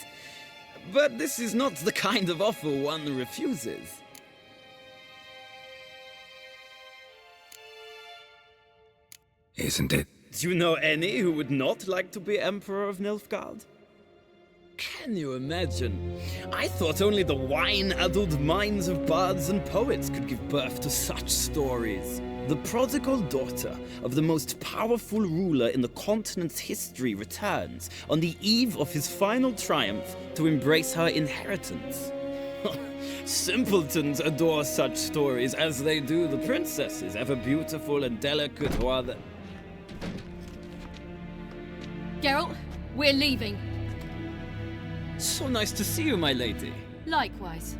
But this is not the kind of offer one refuses. Isn't it? Do you know any who would not like to be Emperor of Nilfgaard? Can you imagine? I thought only the wine-addled minds of bards and poets could give birth to such stories. The prodigal daughter of the most powerful ruler in the continent's history returns on the eve of his final triumph to embrace her inheritance. Simpletons adore such stories as they do the princesses, ever beautiful and delicate who are the... Geralt, we're leaving. So nice to see you, my lady. Likewise.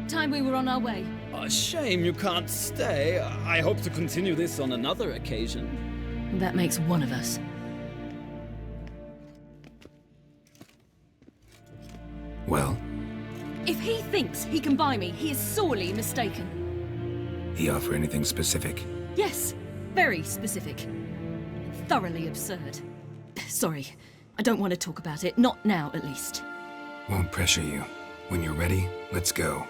Time we were on our way. A shame you can't stay. I hope to continue this on another occasion. That makes one of us. Well? If he thinks he can buy me, he is sorely mistaken. He offer anything specific? Yes, very specific. Thoroughly absurd. Sorry, I don't want to talk about it. Not now, at least. Won't pressure you. When you're ready, let's go.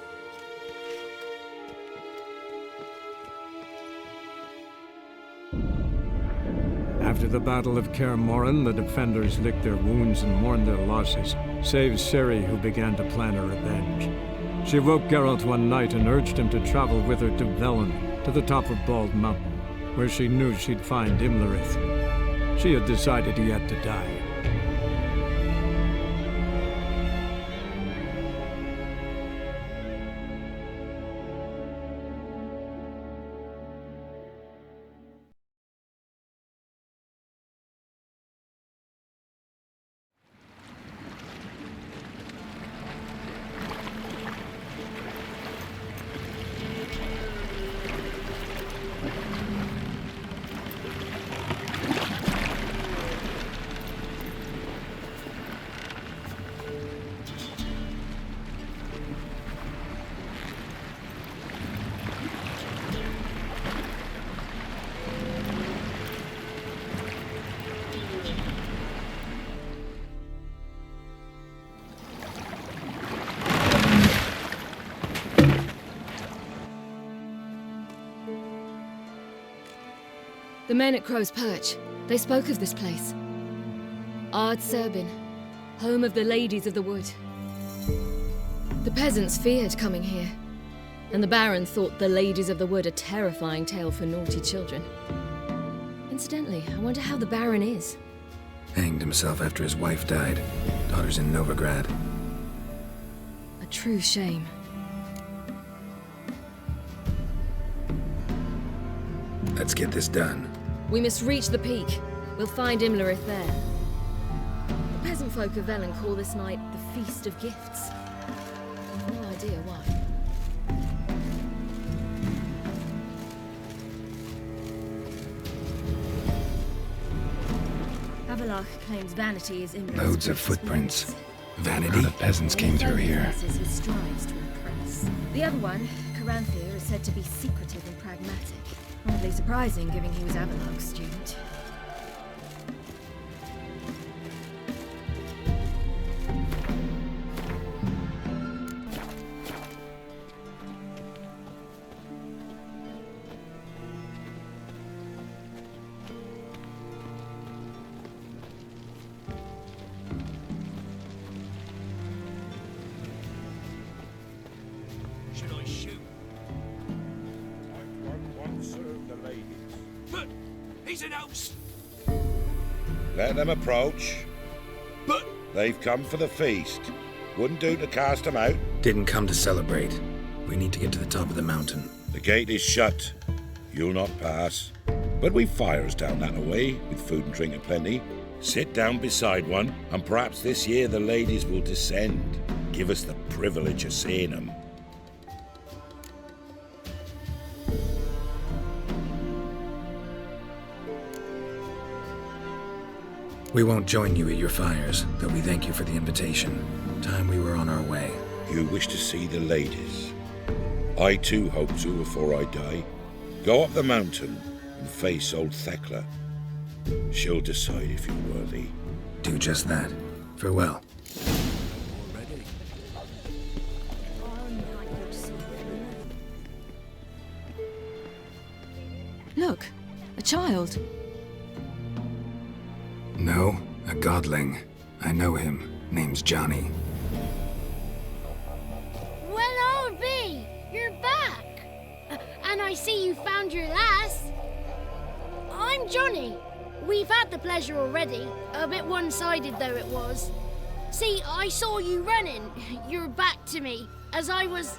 After the Battle of Kaer Morhen, the defenders licked their wounds and mourned their losses, save Ciri, who began to plan her revenge. She woke Geralt one night and urged him to travel with her to Velen, to the top of Bald Mountain, where she knew she'd find Imlerith. She had decided he had to die. men at Crow's Perch, they spoke of this place. Ard Serbin, home of the Ladies of the Wood. The peasants feared coming here, and the Baron thought the Ladies of the Wood a terrifying tale for naughty children. Incidentally, I wonder how the Baron is. Hanged himself after his wife died. Daughter's in Novigrad. A true shame. Let's get this done. We must reach the peak. We'll find Imlerith there. The peasant folk of Velen call this night the Feast of Gifts. I've no idea why. Avalach claims vanity is Imlerith's Loads of footprints. Vanity? The peasants came through here. He strives to impress. The other one, Caranthir, is said to be secretive and pragmatic. Hardly surprising, given he was Avalach's student. Should I shoot? Serve the ladies. But he's an host. Let them approach. But They've come for the feast. Wouldn't do to cast them out. Didn't come to celebrate. We need to get to the top of the mountain. The gate is shut. You'll not pass. But we've fires down that way, with food and drink aplenty. Sit down beside one, and perhaps this year the ladies will descend. Give us the privilege of seeing them. We won't join you at your fires, though we thank you for the invitation. Time we were on our way. You wish to see the ladies. I too hope to before I die. Go up the mountain and face old Thekla. She'll decide if you're worthy. Do just that. Farewell. Look, a child. No, a godling. I know him. Name's Johnny. Well, Orby, you're back. And I see you found your lass. I'm Johnny. We've had the pleasure already. A bit one-sided though it was. See, I saw you running. Your back to me, as I was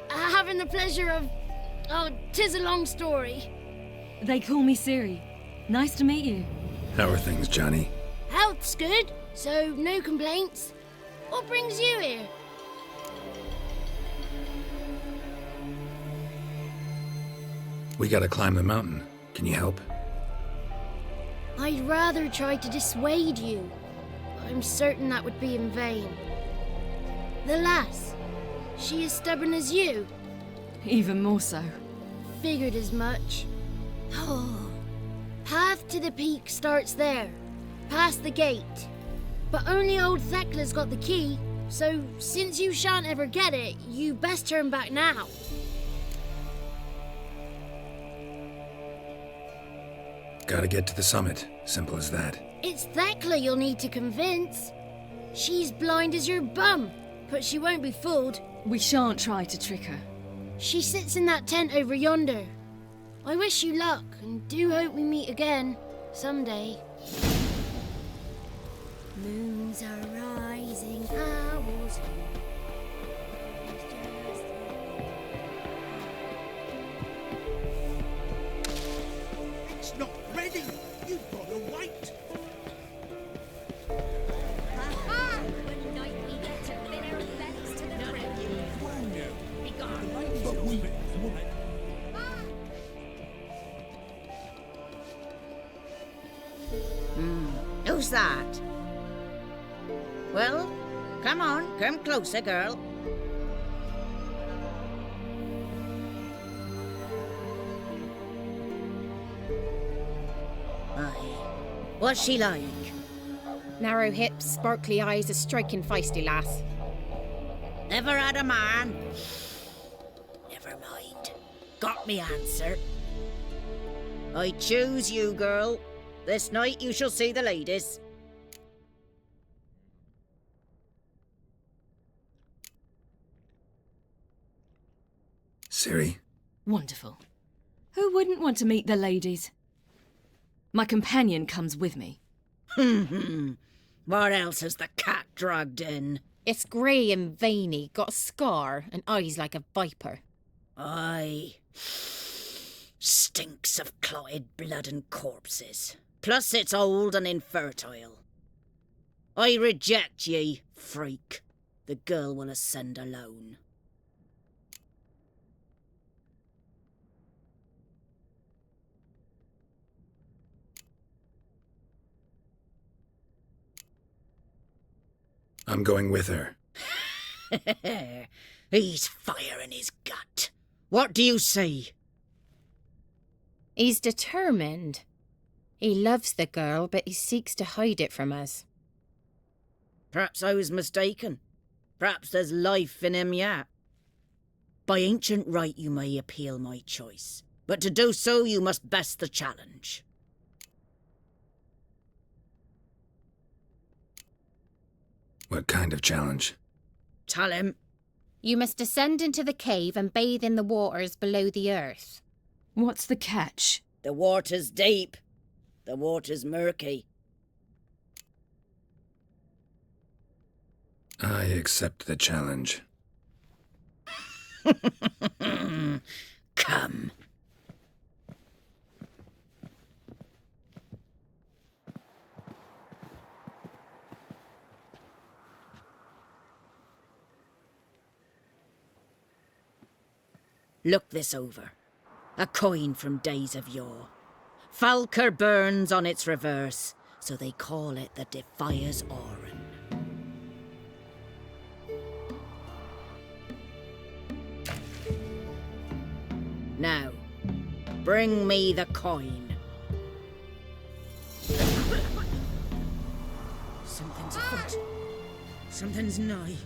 having the pleasure of... Oh, 'tis a long story. They call me Ciri. Nice to meet you. How are things, Johnny? Health's good, so no complaints. What brings you here? We gotta climb the mountain. Can you help? I'd rather try to dissuade you. I'm certain that would be in vain. The lass, she as stubborn as you? Even more so. Figured as much. Oh. Path to the peak starts there, past the gate. But only old Thekla's got the key, so since you shan't ever get it, you best turn back now. Gotta get to the summit. Simple as that. It's Thekla you'll need to convince. She's blind as your bum, but she won't be fooled. We shan't try to trick her. She sits in that tent over yonder. I wish you luck, and do hope we meet again, someday. Moons are rising, owls. It's not ready. You've got to wait. One night we get to fit our bellies to the brim. Be gone. But we... Who's that? Well, come on, come closer, girl. Aye. What's she like? Narrow hips, sparkly eyes, a striking feisty lass. Never had a man? Never mind. Got me answer. I choose you, girl. This night you shall see the ladies. Ciri? Wonderful. Who wouldn't want to meet the ladies? My companion comes with me. What else has the cat dragged in? It's grey and veiny, got a scar, and eyes like a viper. Aye. Stinks of clotted blood and corpses. Plus it's old and infertile. I reject ye, freak. The girl will ascend alone. I'm going with her. He's fire in his gut. What do you say? He's determined. He loves the girl, but he seeks to hide it from us. Perhaps I was mistaken. Perhaps there's life in him yet. By ancient right you may appeal my choice, but to do so you must best the challenge. What kind of challenge? Tell him. You must descend into the cave and bathe in the waters below the earth. What's the catch? The water's deep. The water's murky. I accept the challenge. Come. Look this over. A coin from days of yore. Falker burns on its reverse, so they call it the Defier's Oran. Now, bring me the coin. Something's afoot. Something's nigh.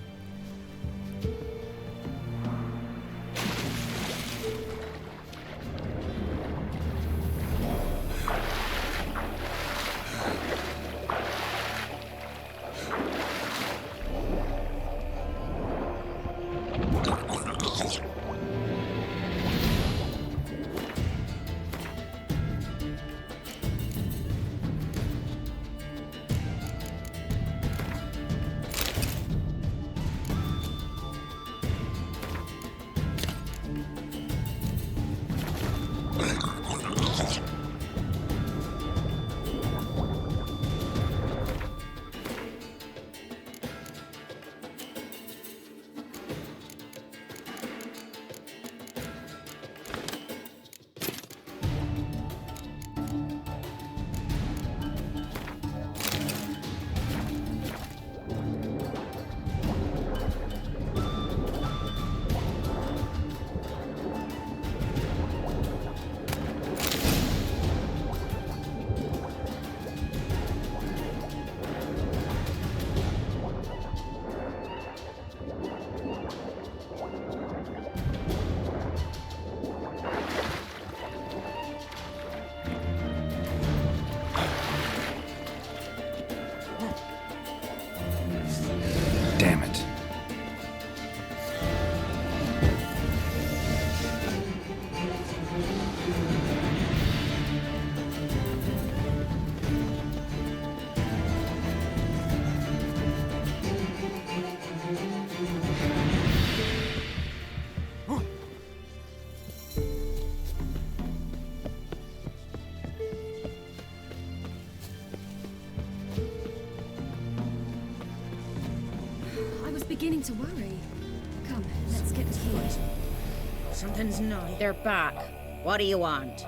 Damn it. Beginning to worry. Come, let's get to it. Something's nigh. They're back. What do you want?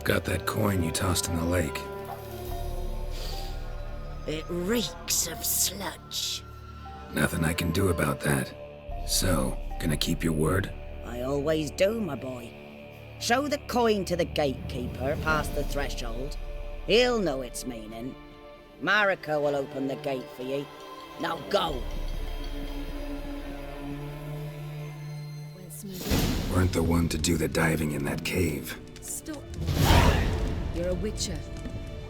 Got that coin you tossed in the lake. It reeks of sludge. Nothing I can do about that. So, gonna keep your word? I always do, my boy. Show the coin to the gatekeeper past the threshold. He'll know its meaning. Marika will open the gate for ye. Now go! weren't the one to do the diving in that cave. Stop. You're a witcher.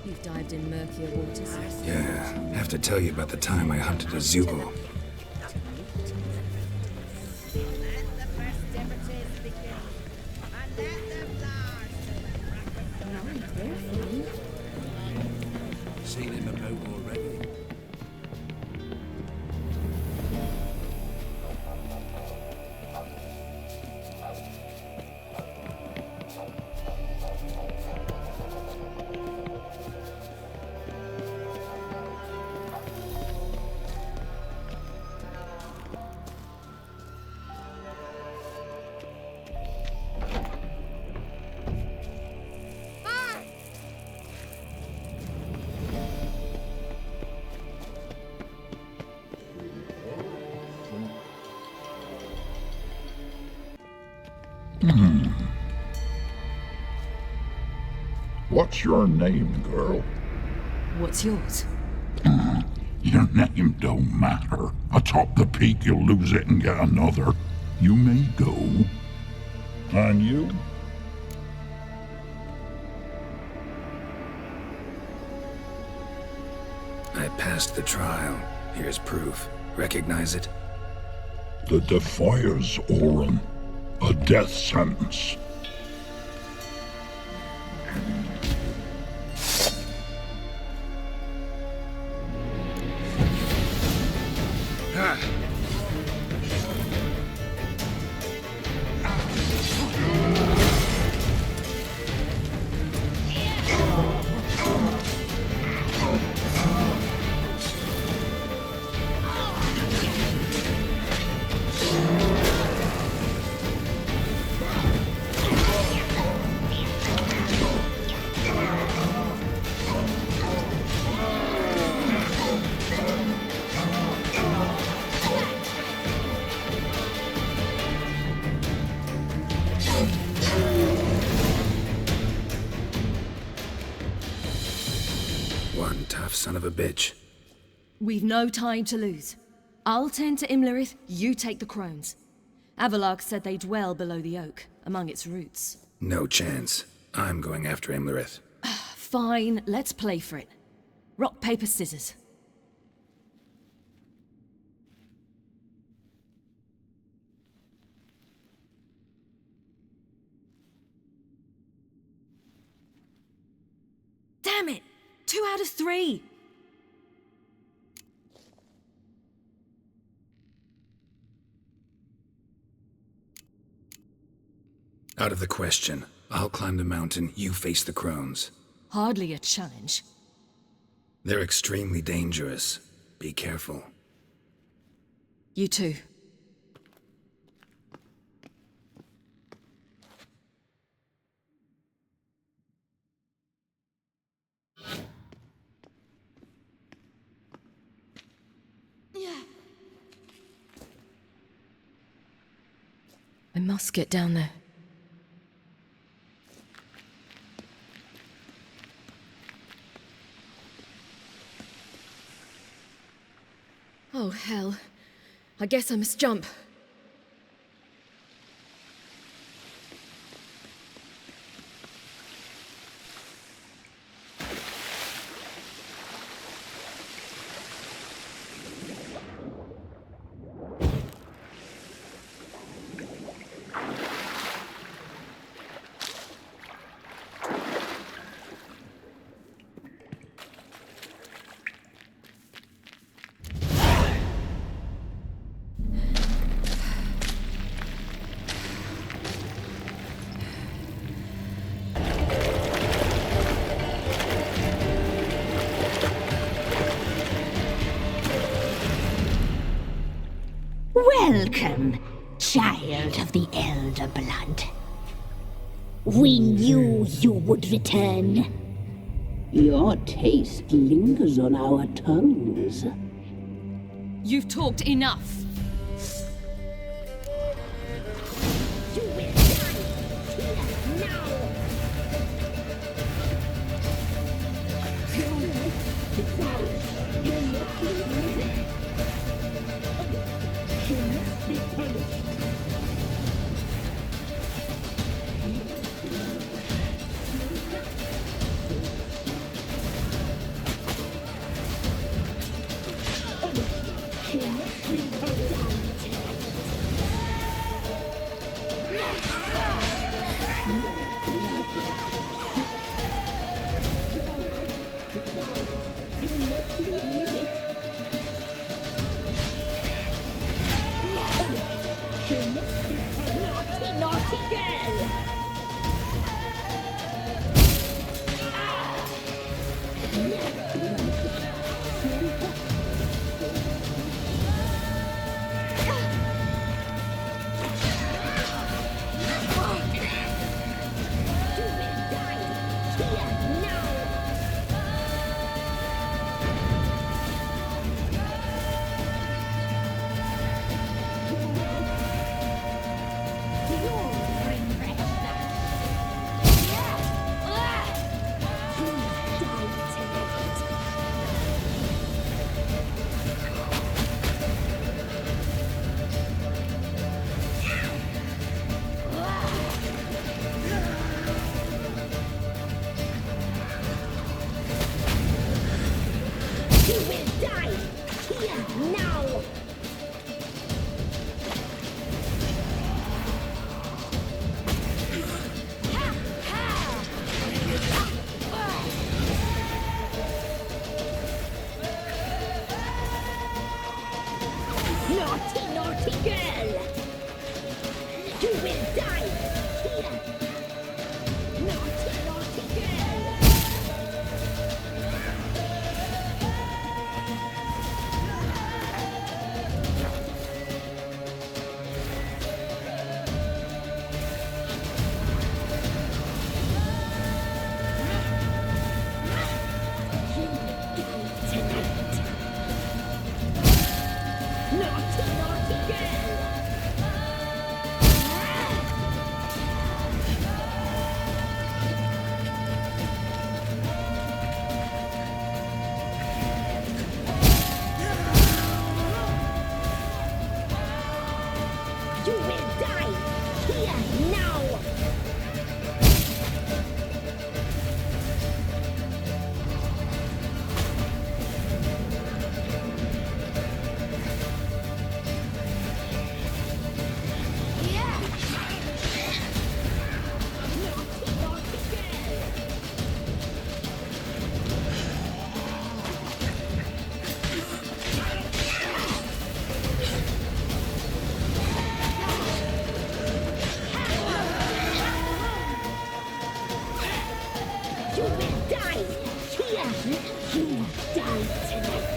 You've dived in murkier waters. Yeah, have to tell you about the time I hunted a Zubul. Seen him about already. What's your name, girl? What's yours? Your name don't matter. Atop the peak, you'll lose it and get another. You may go. And you? I passed the trial. Here's proof. Recognize it? The Defier's Orin. A death sentence. One tough son of a bitch. We've no time to lose. I'll tend to Imlerith, you take the crones. Avalok said they dwell below the oak, among its roots. No chance. I'm going after Imlerith. Fine, let's play for it. Rock, paper, scissors. Damn it! 2 out of 3! Out of the question. I'll climb the mountain, you face the crones. Hardly a challenge. They're extremely dangerous. Be careful. You too. I must get down there. Oh, hell. I guess I must jump. Welcome, child of the Elder Blood. We knew you would return. Your taste lingers on our tongues. You've talked enough. You will die here now. You die tonight.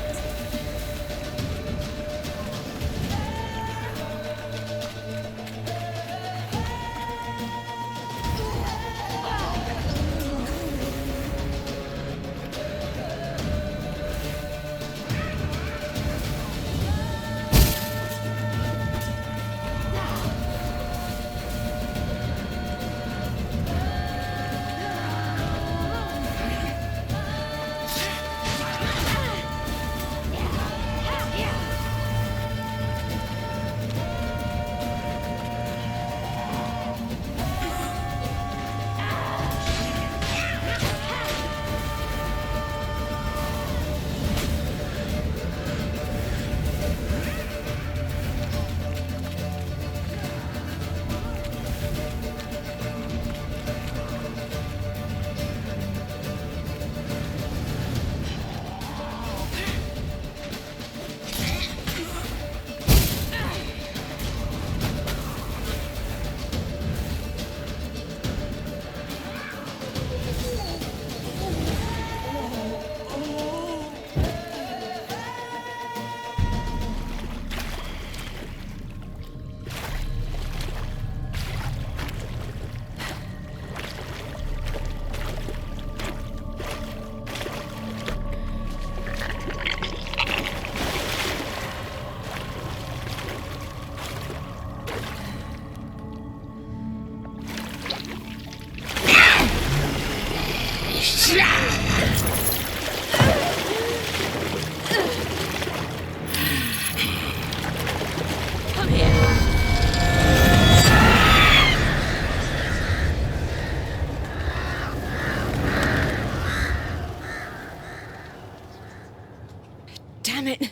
Damn it!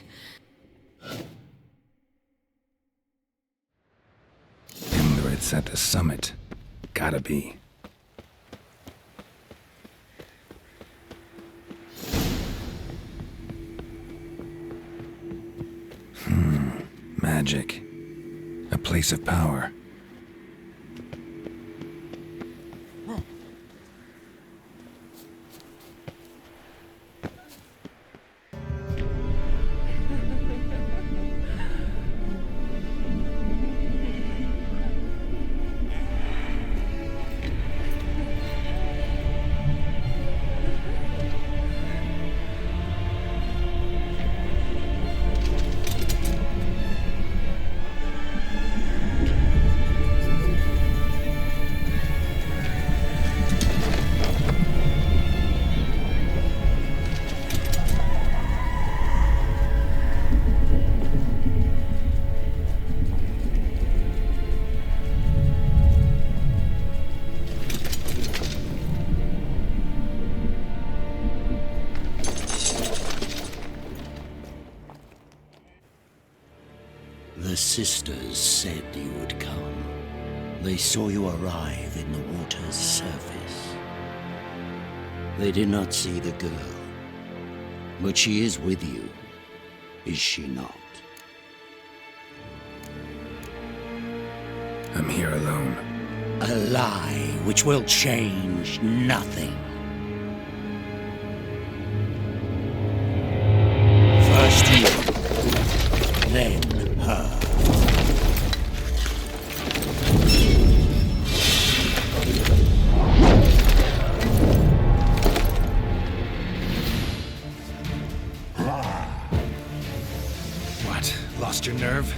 It's at the summit. Gotta be. Magic. A place of power. The sisters said you would come. They saw you arrive in the water's surface. They did not see the girl. But she is with you, is she not? I'm here alone. A lie which will change nothing. First you, then her. What? Lost your nerve?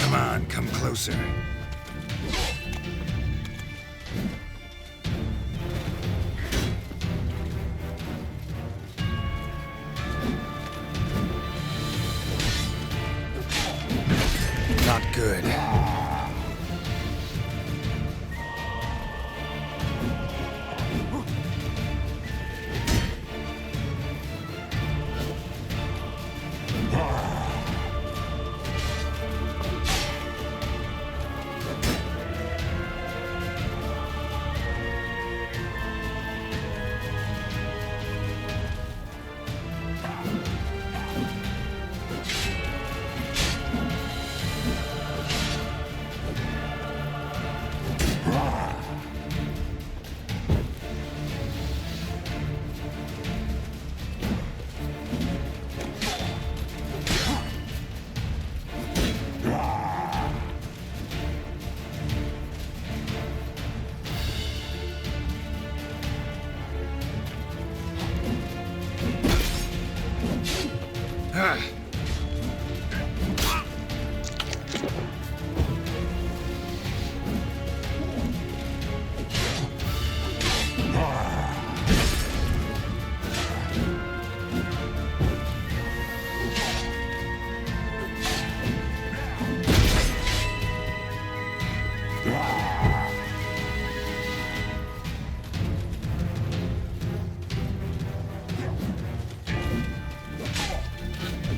Come on, come closer. good.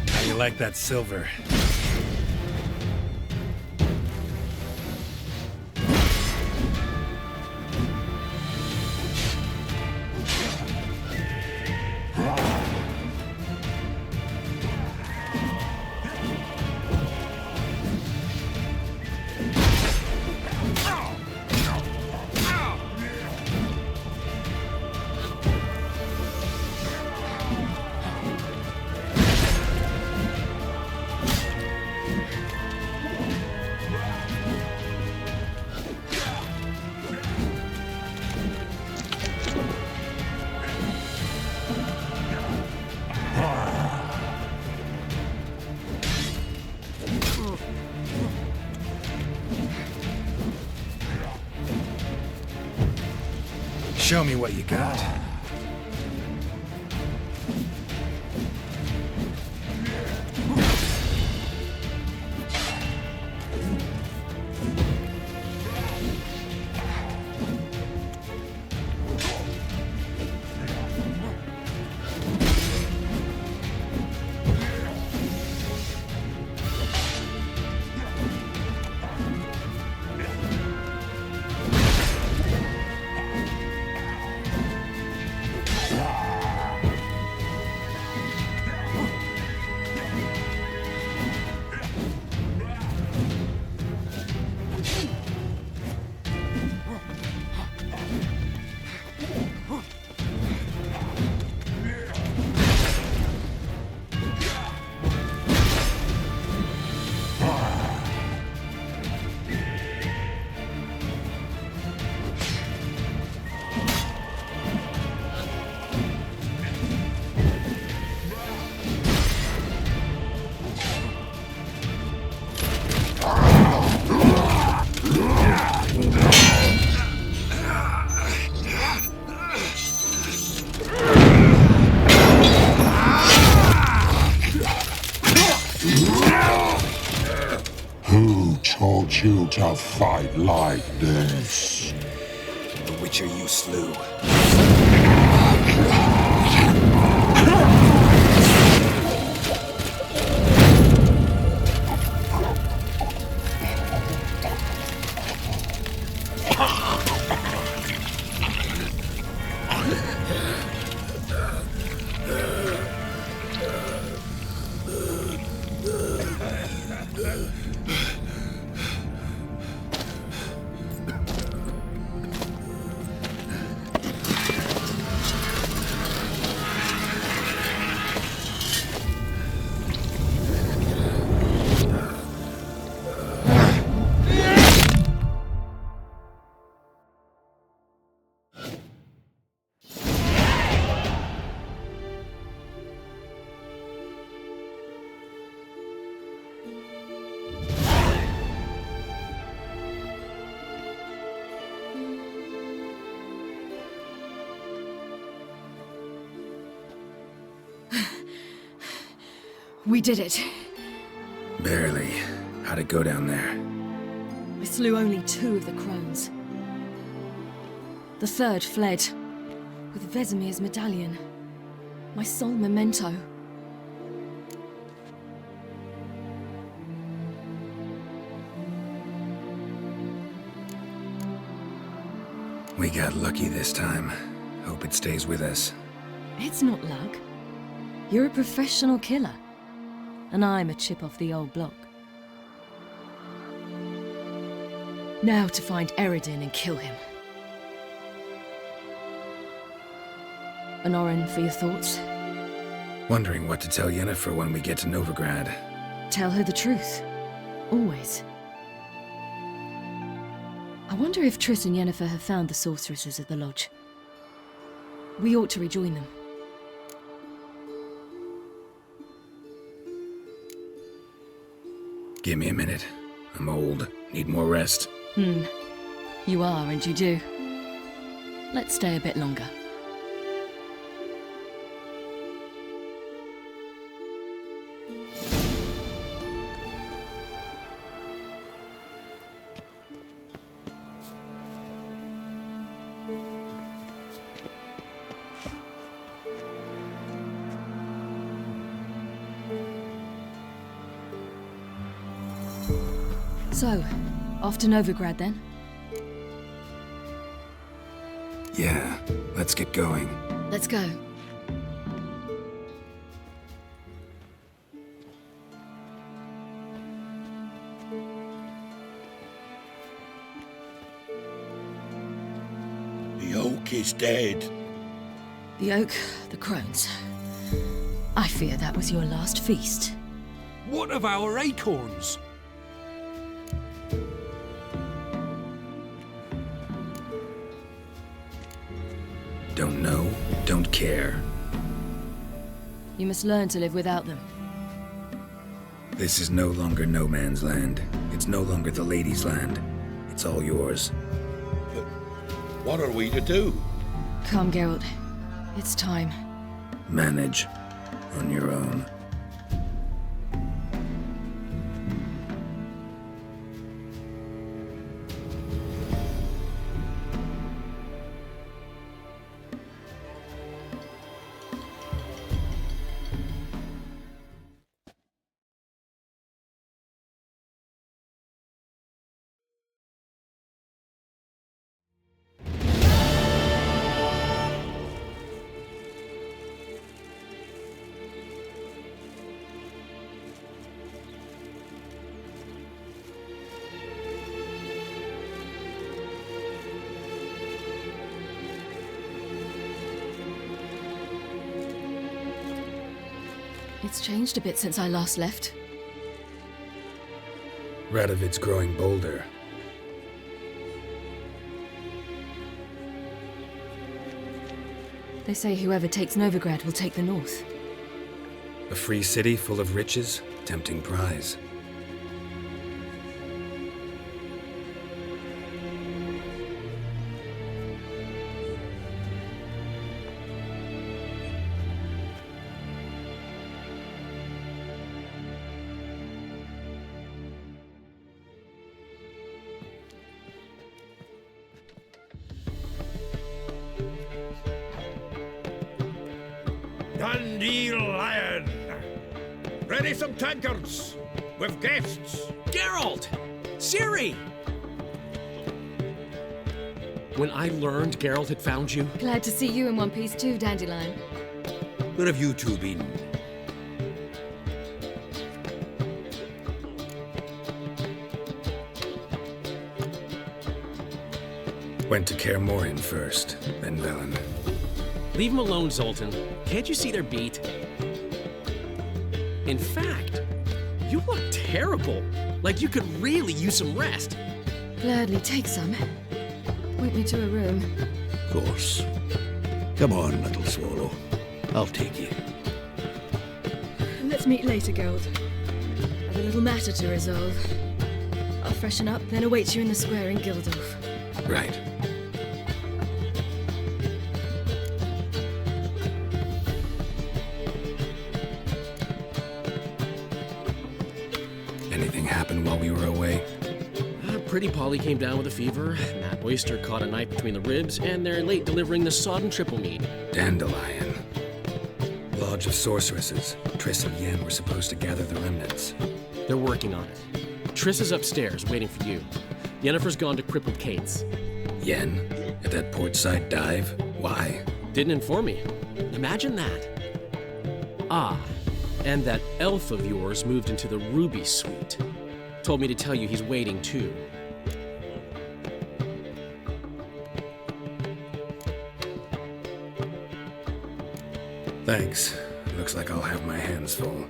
How you like that silver? Show me what you got. Who taught you to fight like this? The Witcher you slew. We did it. Barely. How'd it go down there? I slew only 2 of the crones. The third fled, with Vesemir's medallion. My sole memento. We got lucky this time. Hope it stays with us. It's not luck. You're a professional killer. And I'm a chip off the old block. Now to find Eredin and kill him. Anorin, for your thoughts? Wondering what to tell Yennefer when we get to Novigrad. Tell her the truth. Always. I wonder if Triss and Yennefer have found the sorceresses at the lodge. We ought to rejoin them. Give me a minute. I'm old. Need more rest. You are, and you do. Let's stay a bit longer. So, off to Novigrad then? Yeah, let's get going. Let's go. The oak is dead. The oak, the crones. I fear that was your last feast. What of our acorns? Don't know, don't care. You must learn to live without them. This is no longer no man's land. It's no longer the lady's land. It's all yours. But what are we to do? Come, Geralt. It's time. Manage on your own. It's changed a bit since I last left. Radovid's growing bolder. They say whoever takes Novigrad will take the north. A free city full of riches, tempting prize. Dandelion! Ready some tankards! With guests! Geralt! Ciri! When I learned Geralt had found you... Glad to see you in one piece too, Dandelion. Where have you two been? Went to Kaer Morhen first, then Velen. Leave them alone, Zoltan. Can't you see they're beat? In fact, you look terrible. Like you could really use some rest. Gladly take some. Point me to a room. Of course. Come on, little swallow. I'll take you. Let's meet later, Geralt. I've a little matter to resolve. I'll freshen up, then await you in the square in Gildorf. Right. Anything happen while we Pretty Polly came down with a fever, Matt Oyster caught a knife between the ribs, and they're late delivering the sodden triple meat. Dandelion. Lodge of Sorceresses. Triss and Yen were supposed to gather the remnants. They're working on it. Triss is upstairs, waiting for you. Yennefer's gone to crippled Kate's. Yen? At that portside dive? Why? Didn't inform me. Imagine that. Ah, and that elf of yours moved into the Ruby Suite. Told me to tell you he's waiting too. Thanks. Looks like I'll have my hands full.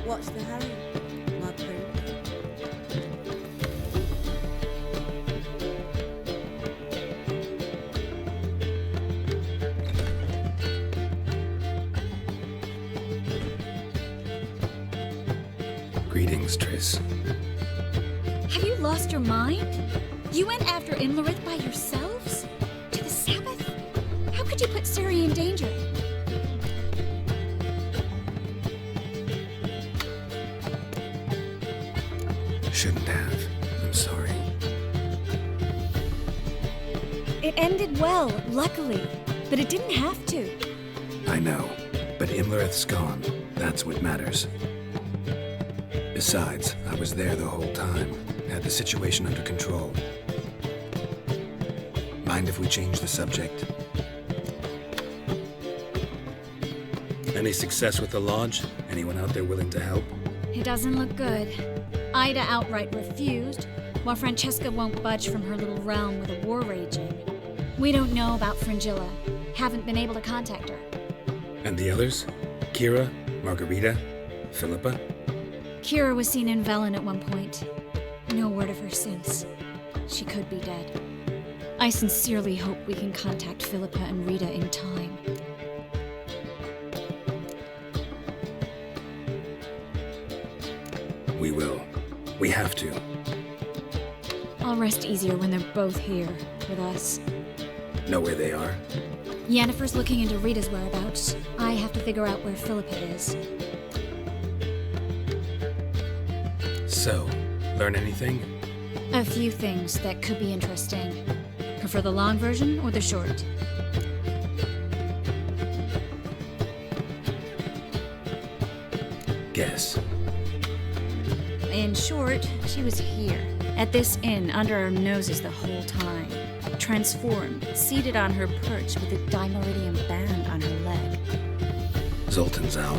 What's the hurry, my prince? Greetings, Triss. Have you lost your mind? You went after Imlerith by yourselves? To the Sabbath? How could you put Ciri in danger? Shouldn't have. I'm sorry. It ended well, luckily, but it didn't have to. I know, but Imlerith's gone. That's what matters. Besides, I was there the whole time. Had the situation under control. Mind if we change the subject? Any success with the lodge? Anyone out there willing to help? It doesn't look good. Ida outright refused, while Francesca won't budge from her little realm with a war raging. We don't know about Fringilla. Haven't been able to contact her. And the others? Kira? Margarita? Philippa? Kira was seen in Velen at one point. No word of her since. She could be dead. I sincerely hope we can contact Philippa and Rita in time. We will. We have to. I'll rest easier when they're both here with us. Know where they are? Yennefer's looking into Rita's whereabouts. I have to figure out where Philippa is. So, learn anything? A few things that could be interesting. Prefer the long version or the short? Guess. In short, she was here, at this inn, under our noses the whole time. Transformed, seated on her perch with a dimeridium band on her leg. Zoltan's owl?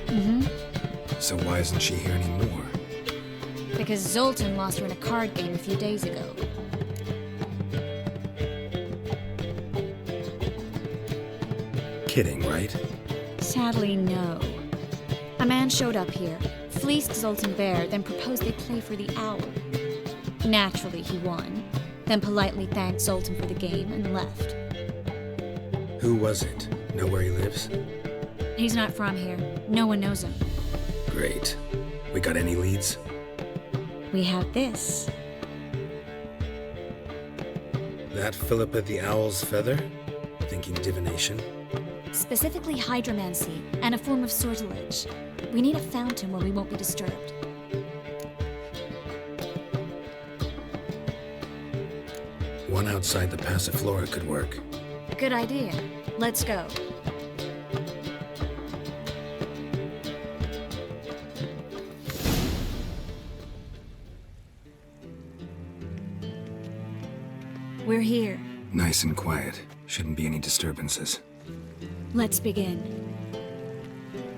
Mm-hmm. So why isn't she here anymore? Because Zoltan lost her in a card game a few days ago. Kidding, right? Sadly, no. A man showed up here, fleeced Zoltan bare, then proposed they play for the owl. Naturally, he won, then politely thanked Zoltan for the game and left. Who was it? Know where he lives? He's not from here. No one knows him. Great. We got any leads? We have this. That Philippa the Owl's feather? Thinking divination? Specifically hydromancy and a form of sortilege. We need a fountain where we won't be disturbed. One outside the Passiflora could work. Good idea. Let's go. We're here. Nice and quiet. Shouldn't be any disturbances. Let's begin.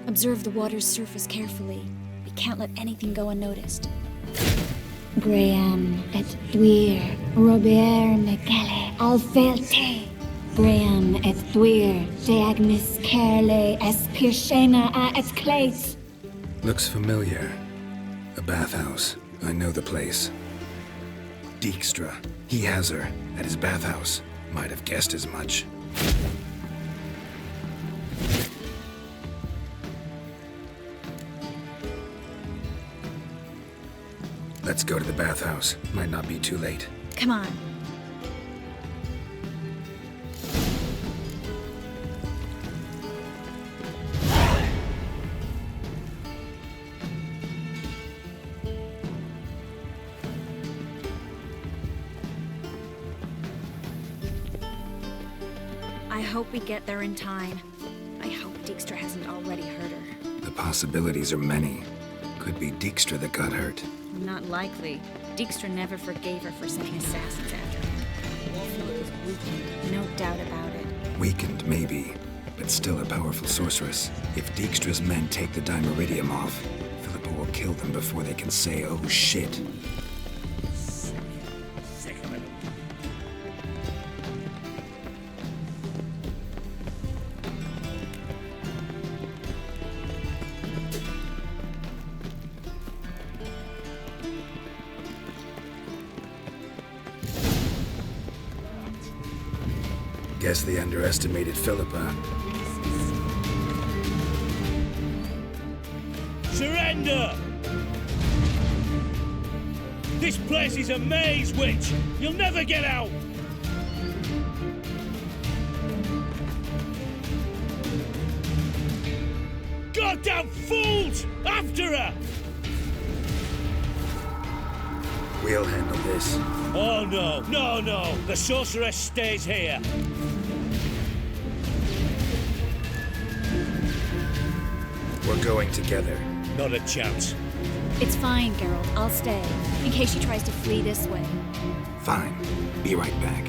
Observe the water's surface carefully. We can't let anything go unnoticed. Graham et thuir, Robert Mekele, Alfelte. Graham et thuir, de agnis kerle, es pirshena a et clates. Looks familiar. A bathhouse. I know the place. Dijkstra. He has her. At his bathhouse. Might have guessed as much. Let's go to the bathhouse. Might not be too late. Come on. hope we get there in time. I hope Dijkstra hasn't already hurt her. The possibilities are many. Could be Dijkstra that got hurt. Not likely. Dijkstra never forgave her for sending assassins after her. Philip is weakened, no doubt about it. Weakened, maybe, but still a powerful sorceress. If Dijkstra's men take the Dimeridium off, Philippa will kill them before they can say, oh shit. Guess they underestimated Philippa. Surrender! This place is a maze, witch! You'll never get out! Goddamn fools! After her! We'll handle this. Oh no, no, no! The sorceress stays here! We're going together. Not a chance. It's fine, Geralt. I'll stay, in case she tries to flee this way. Fine. Be right back.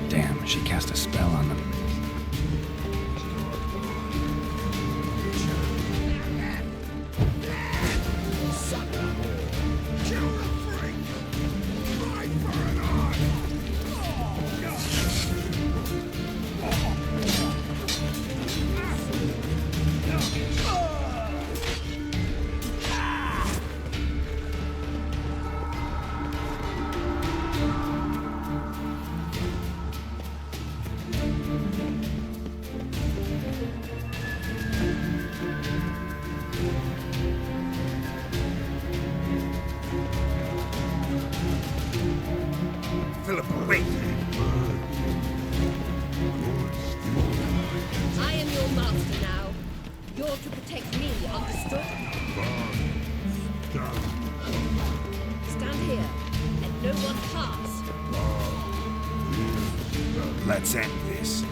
Damn, she cast a spell on them. Wait! I am your master now. You're to protect me, understood? Stand here. Let no one pass. Let's end this.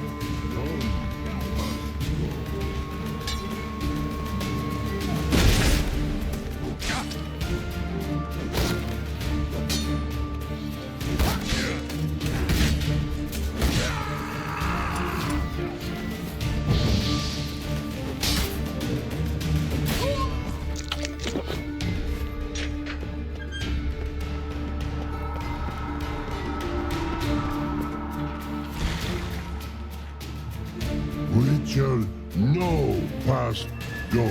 Rachel, no past go.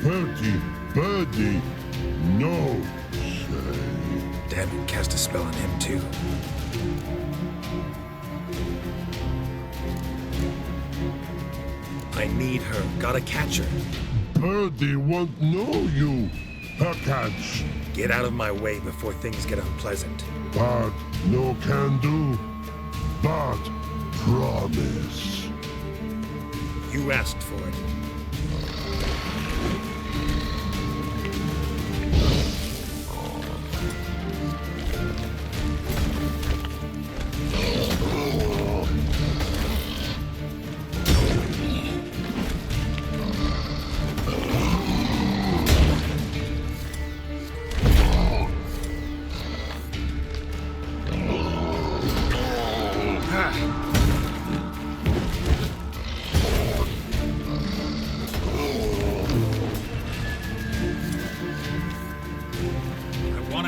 Bertie, Birdie, no say. Damn it, cast a spell on him too. I need her. Gotta catch her. Birdie won't know you. Her catch. Get out of my way before things get unpleasant. But no can do. But promise. You asked for it.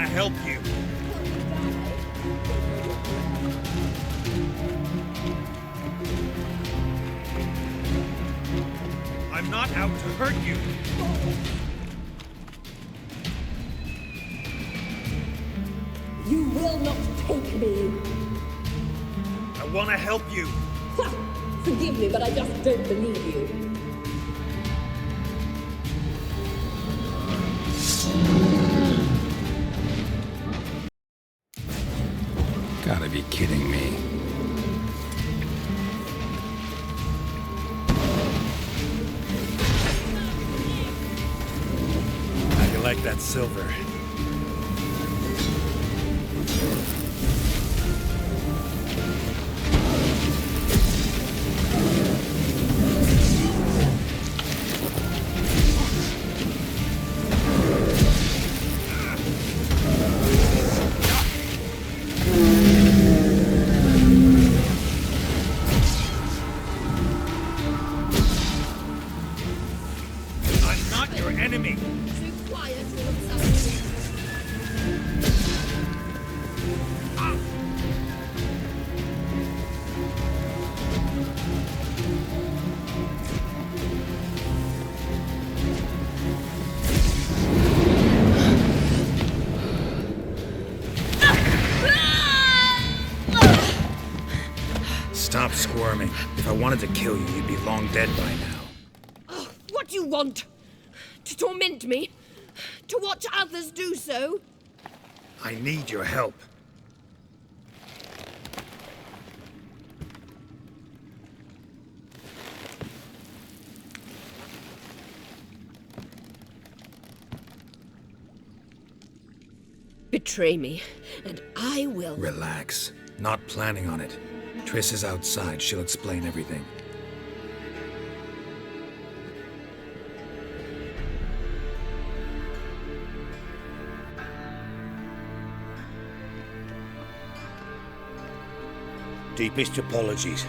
Help you. I'm not out to hurt you. You will not take me. I want to help you. Forgive me, but I just don't believe you. Gotta be kidding me. like that silver. I'm not your enemy. Stop squirming. If I wanted to kill you, you'd be long dead by now. What do you want? To torment me? To watch others do so? I need your help. Betray me, and I will. Relax. Not planning on it. Triss is outside. She'll explain everything. Deepest apologies,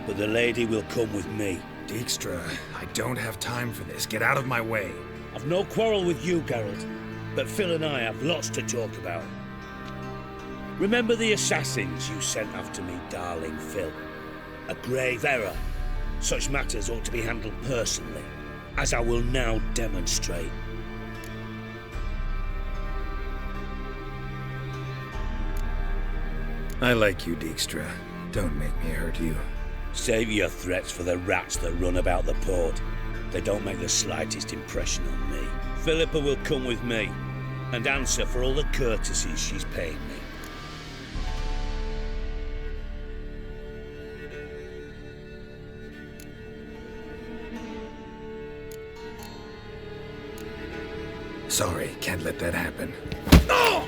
but the lady will come with me. Dijkstra, I don't have time for this. Get out of my way. I've no quarrel with you, Geralt, but Phil and I have lots to talk about. Remember the assassins you sent after me, darling Phil? A grave error. Such matters ought to be handled personally, as I will now demonstrate. I like you, Dijkstra. Don't make me hurt you. Save your threats for the rats that run about the port. They don't make the slightest impression on me. Philippa will come with me and answer for all the courtesies she's paid me. Sorry, can't let that happen. No!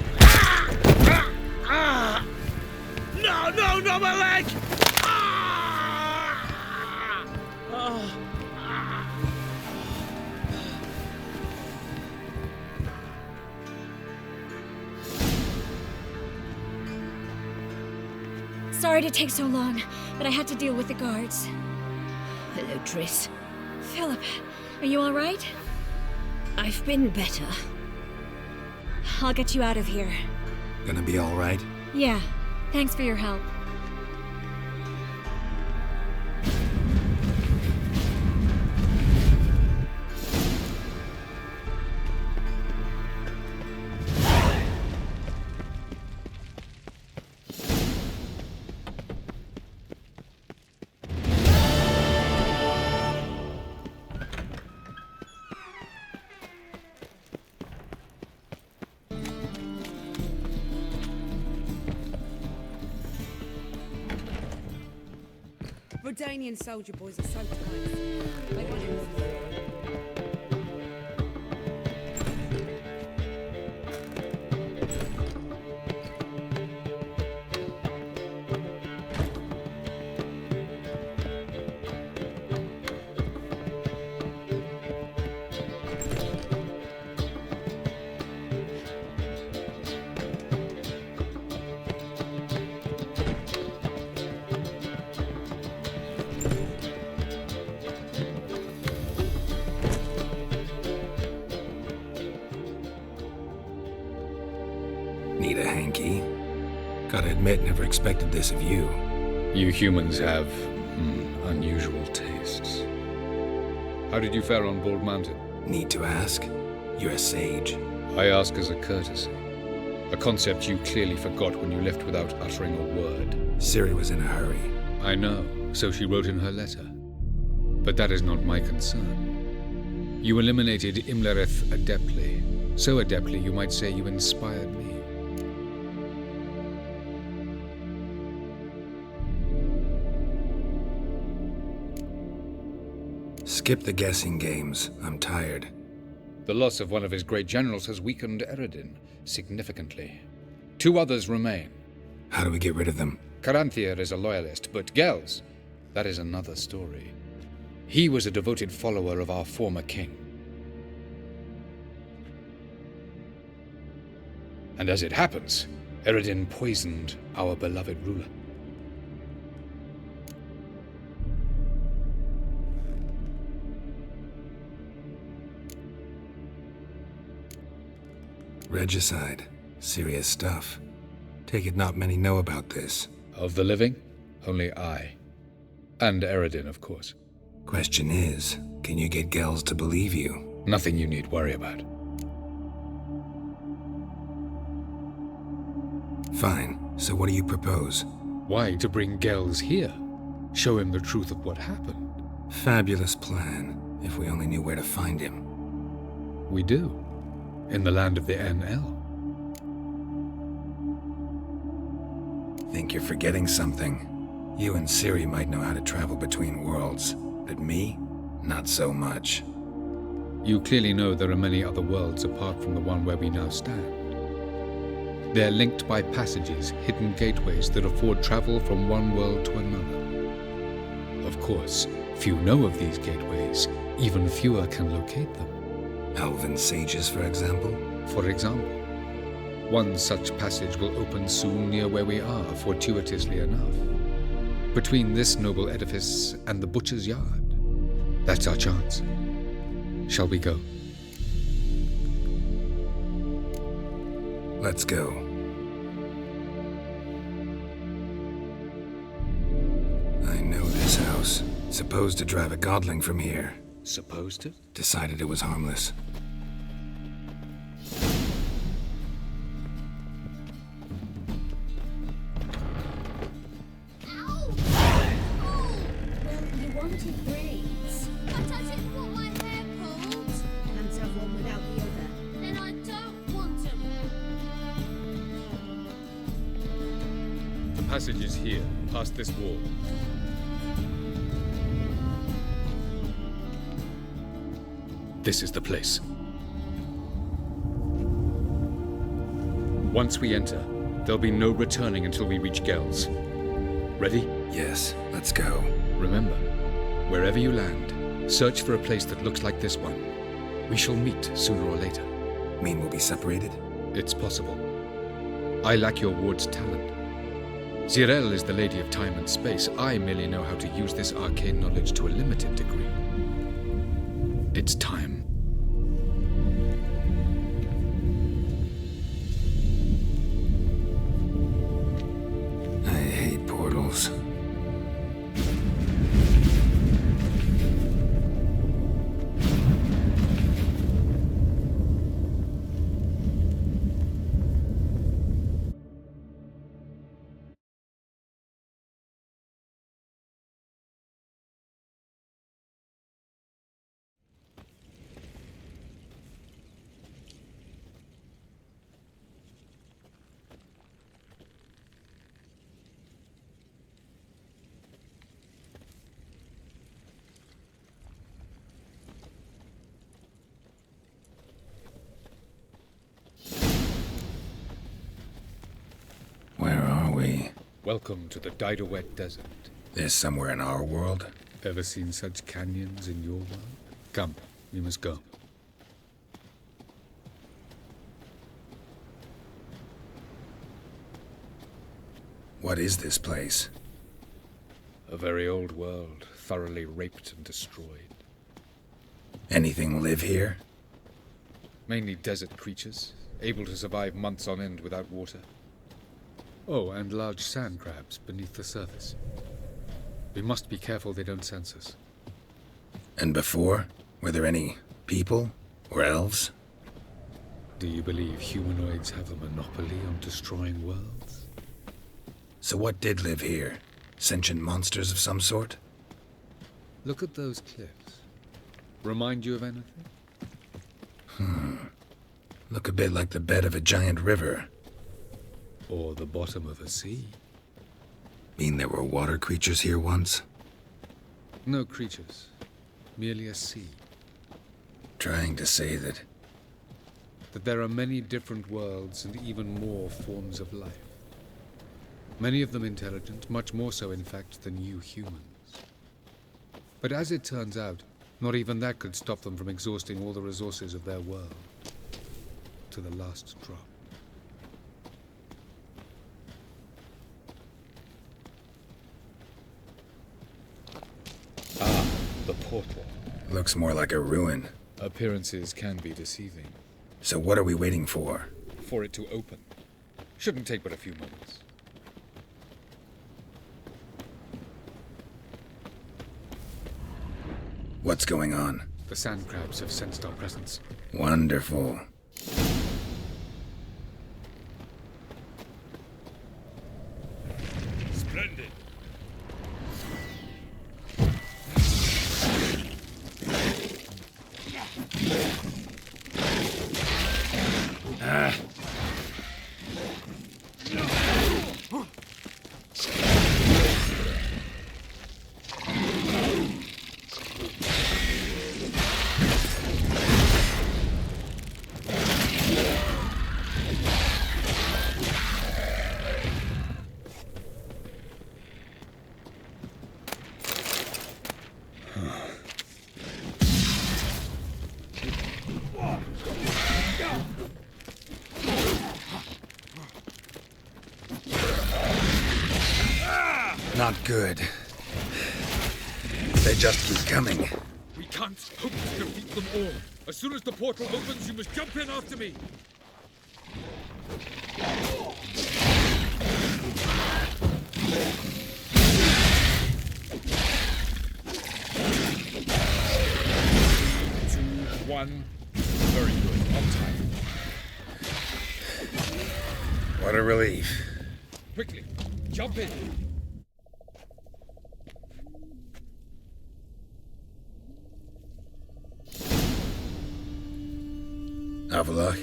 No, no, no, my leg! Sorry to take so long, but I had to deal with the guards. Hello, Triss. Philip, are you all right? I've been better. I'll get you out of here. Gonna be all right? Yeah, thanks for your help. Redanian soldier boys are so tight. They want it. Need a hanky? Gotta admit, never expected this of you. You humans have unusual tastes. How did you fare on Bald Mountain? Need to ask? You're a sage. I ask as a courtesy. A concept you clearly forgot when you left without uttering a word. Ciri was in a hurry. I know, so she wrote in her letter. But that is not my concern. You eliminated Imlerith adeptly. So adeptly, you might say you inspired me. Skip the guessing games. I'm tired. The loss of one of his great generals has weakened Eredin significantly. 2 others remain. How do we get rid of them? Caranthier is a loyalist, but Gels, that is another story. He was a devoted follower of our former king. And as it happens, Eredin poisoned our beloved ruler. Regicide. Serious stuff. Take it not many know about this. Of the living, only I. And Eredin, of course. Question is, can you get Gels to believe you? Nothing you need worry about. Fine. So what do you propose? Why, to bring Gels here. Show him the truth of what happened. Fabulous plan, if we only knew where to find him. We do. In the land of the NL. Think you're forgetting something. You and Ciri might know how to travel between worlds, but me? Not so much. You clearly know there are many other worlds apart from the one where we now stand. They're linked by passages, hidden gateways that afford travel from one world to another. Of course, few know of these gateways, even fewer can locate them. Elven sages, for example? For example. One such passage will open soon near where we are, fortuitously enough. Between this noble edifice and the butcher's yard. That's our chance. Shall we go? Let's go. I know this house. Supposed to drive a godling from here. Supposed to? Decided it was harmless. Passage is here, past this wall. This is the place. Once we enter, there'll be no returning until we reach Gels. Ready? Yes, let's go. Remember, wherever you land, search for a place that looks like this one. We shall meet sooner or later. Mean we'll be separated? It's possible. I lack your ward's talent. Zirel is the Lady of Time and Space. I merely know how to use this arcane knowledge to a limited degree. It's time. I hate portals. Where are we? Welcome to the Didowet Desert. This somewhere in our world? Ever seen such canyons in your world? Come, we must go. What is this place? A very old world, thoroughly raped and destroyed. Anything live here? Mainly desert creatures, able to survive months on end without water. Oh, and large sand crabs beneath the surface. We must be careful they don't sense us. And before? Were there any people? Or elves? Do you believe humanoids have a monopoly on destroying worlds? So what did live here? Sentient monsters of some sort? Look at those cliffs. Remind you of anything? Look a bit like the bed of a giant river. Or the bottom of a sea. Mean there were water creatures here once? No creatures. Merely a sea. Trying to say that that there are many different worlds and even more forms of life. Many of them intelligent, much more so in fact than you humans. But as it turns out, not even that could stop them from exhausting all the resources of their world. To the last drop. Ah, the portal. Looks more like a ruin. Appearances can be deceiving. So what are we waiting for? For it to open. Shouldn't take but a few moments. What's going on? The sand crabs have sensed our presence. Wonderful. Splendid. Not good. They just keep coming. We can't hope to defeat them all. As soon as the portal opens, you must jump in after me. Two, one. Very good. On time. What a relief. Quickly, jump in. Have a look.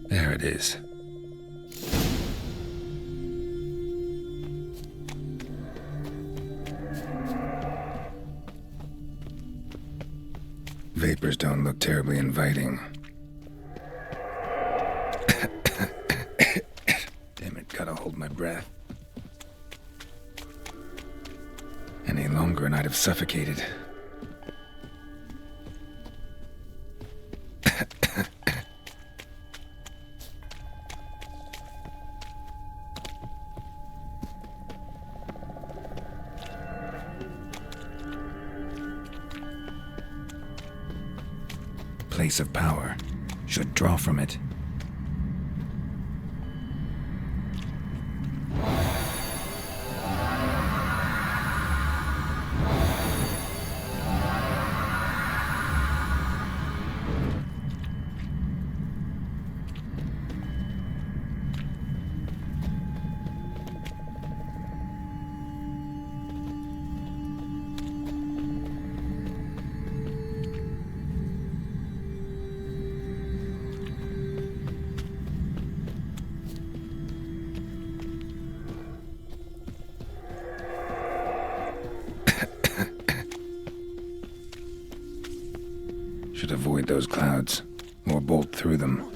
There it is. Vapors don't look terribly inviting. Damn it, gotta hold my breath. Any longer and I'd have suffocated. Place of power. Should draw from it. Should avoid those clouds, or bolt through them.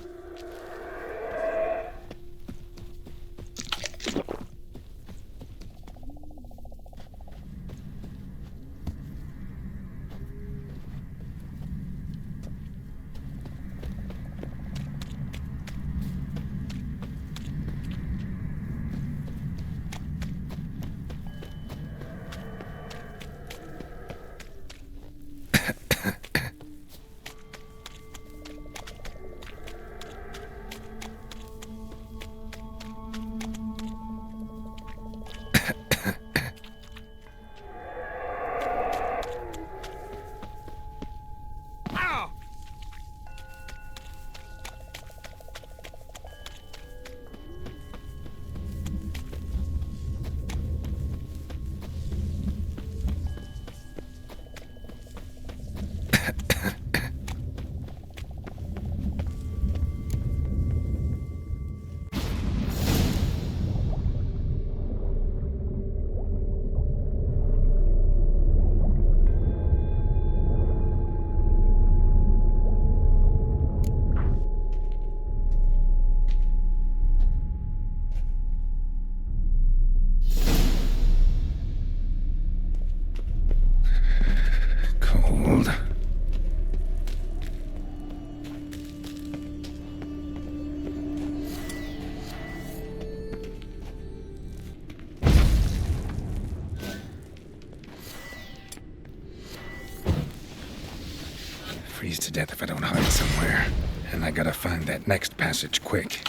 death if I don't hide somewhere. And I gotta find that next passage quick.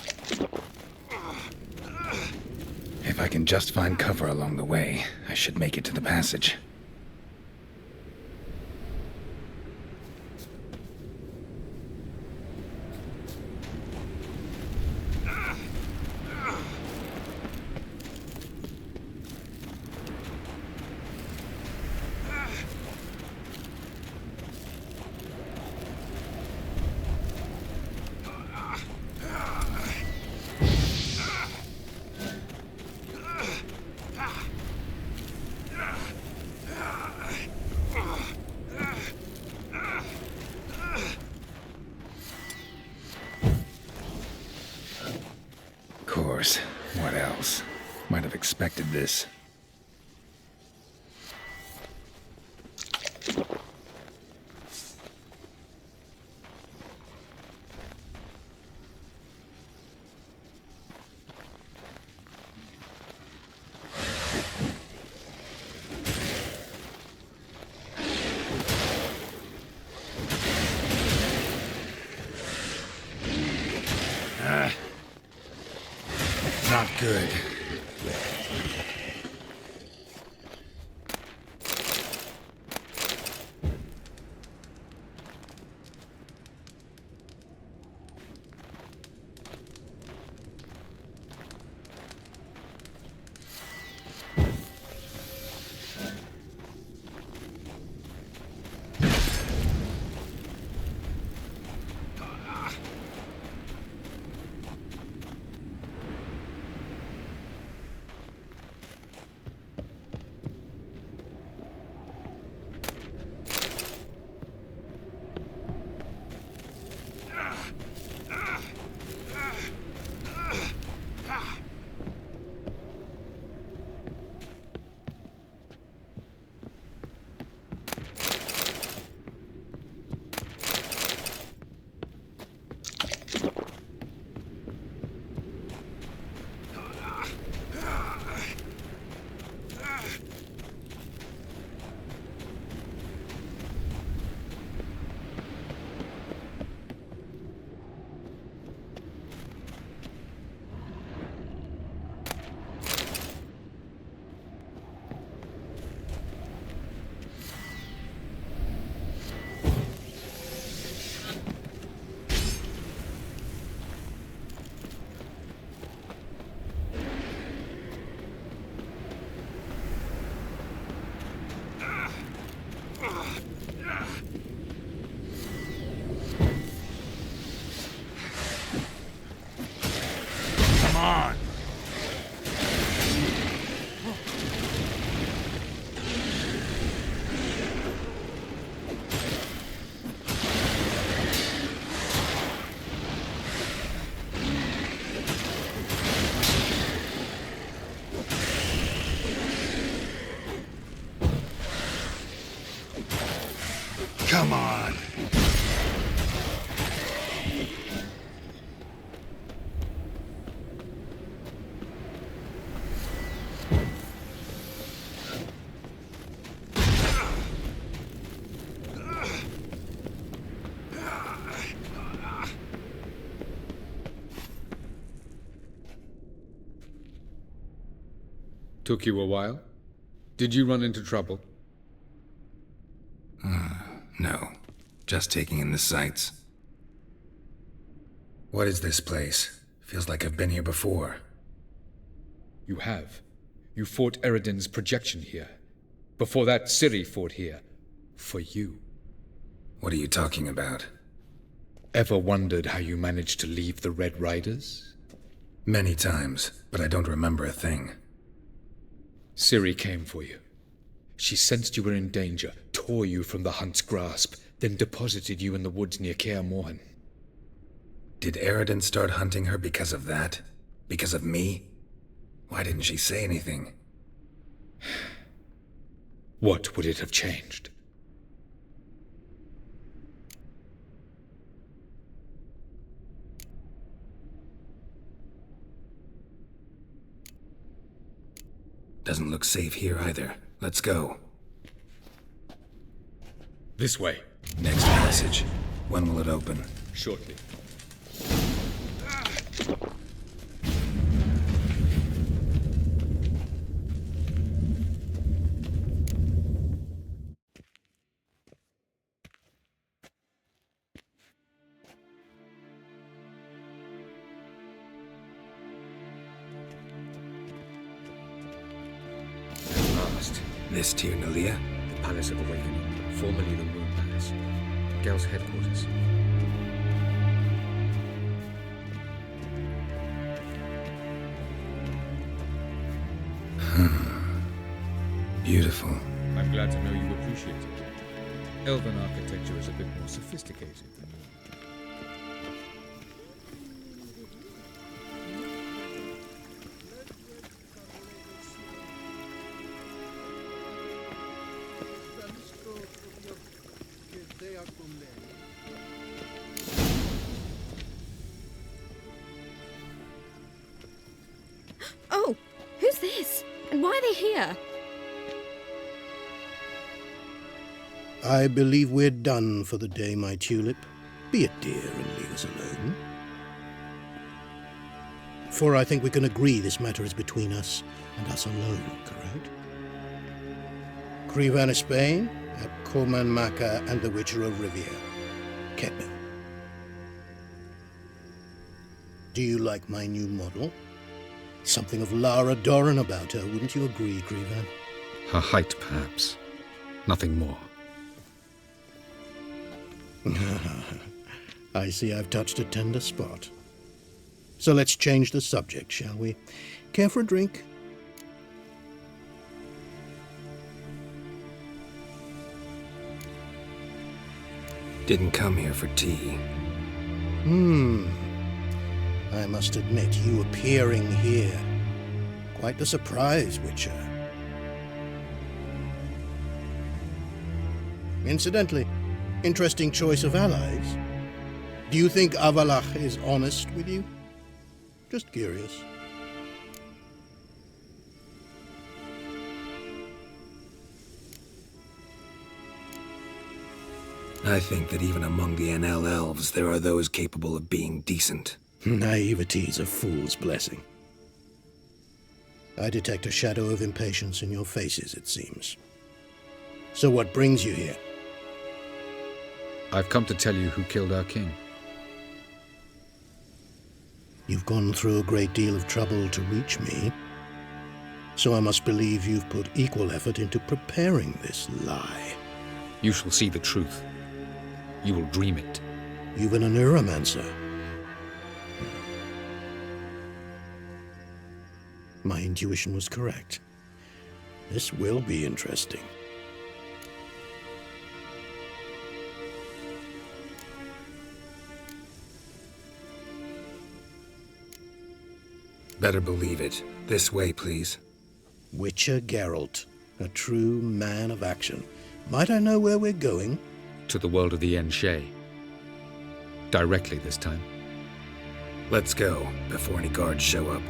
If I can just find cover along the way, I should make it to the passage. Of course. What else? Might have expected this. Not good. Come on! Come on! Took you a while? Did you run into trouble? No. Just taking in the sights. What is this place? Feels like I've been here before. You have. You fought Eridan's projection here. Before that, Ciri fought here. For you. What are you talking about? Ever wondered how you managed to leave the Red Riders? Many times, but I don't remember a thing. Ciri came for you. She sensed you were in danger, tore you from the Hunt's grasp, then deposited you in the woods near Kaer Morhen. Did Eridan start hunting her because of that? Because of me? Why didn't she say anything? What would it have changed? Doesn't look safe here either. Let's go. This way. Next passage. When will it open? Shortly. This to you, Nalia? The Palace of Awakening, formerly the Moon Palace. Gel's headquarters. Beautiful. I'm glad to know you appreciate it. Elven architecture is a bit more sophisticated than you. Oh, who's this? And why are they here? I believe we're done for the day, my tulip. Be a dear and leave us alone. For I think we can agree this matter is between us and us alone, correct? Krivan of Spain, at Coman Maca and the Witcher of Rivia. Ketman. Do you like my new model? Something of Lara Doran about her, wouldn't you agree, Krivan? Her height, perhaps. Nothing more. I see I've touched a tender spot. So let's change the subject, shall we? Care for a drink? Didn't come here for tea. I must admit, you appearing here. Quite the surprise, Witcher. Incidentally, interesting choice of allies. Do you think Avalach is honest with you? Just curious. I think that even among the NL elves, there are those capable of being decent. Naivety is a fool's blessing. I detect a shadow of impatience in your faces, it seems. So what brings you here? I've come to tell you who killed our king. You've gone through a great deal of trouble to reach me, so I must believe you've put equal effort into preparing this lie. You shall see the truth. You will dream it. You've been a neuromancer. My intuition was correct. This will be interesting. Better believe it. This way, please. Witcher Geralt, a true man of action. Might I know where we're going? To the world of the Enshe. Directly this time. Let's go, before any guards show up.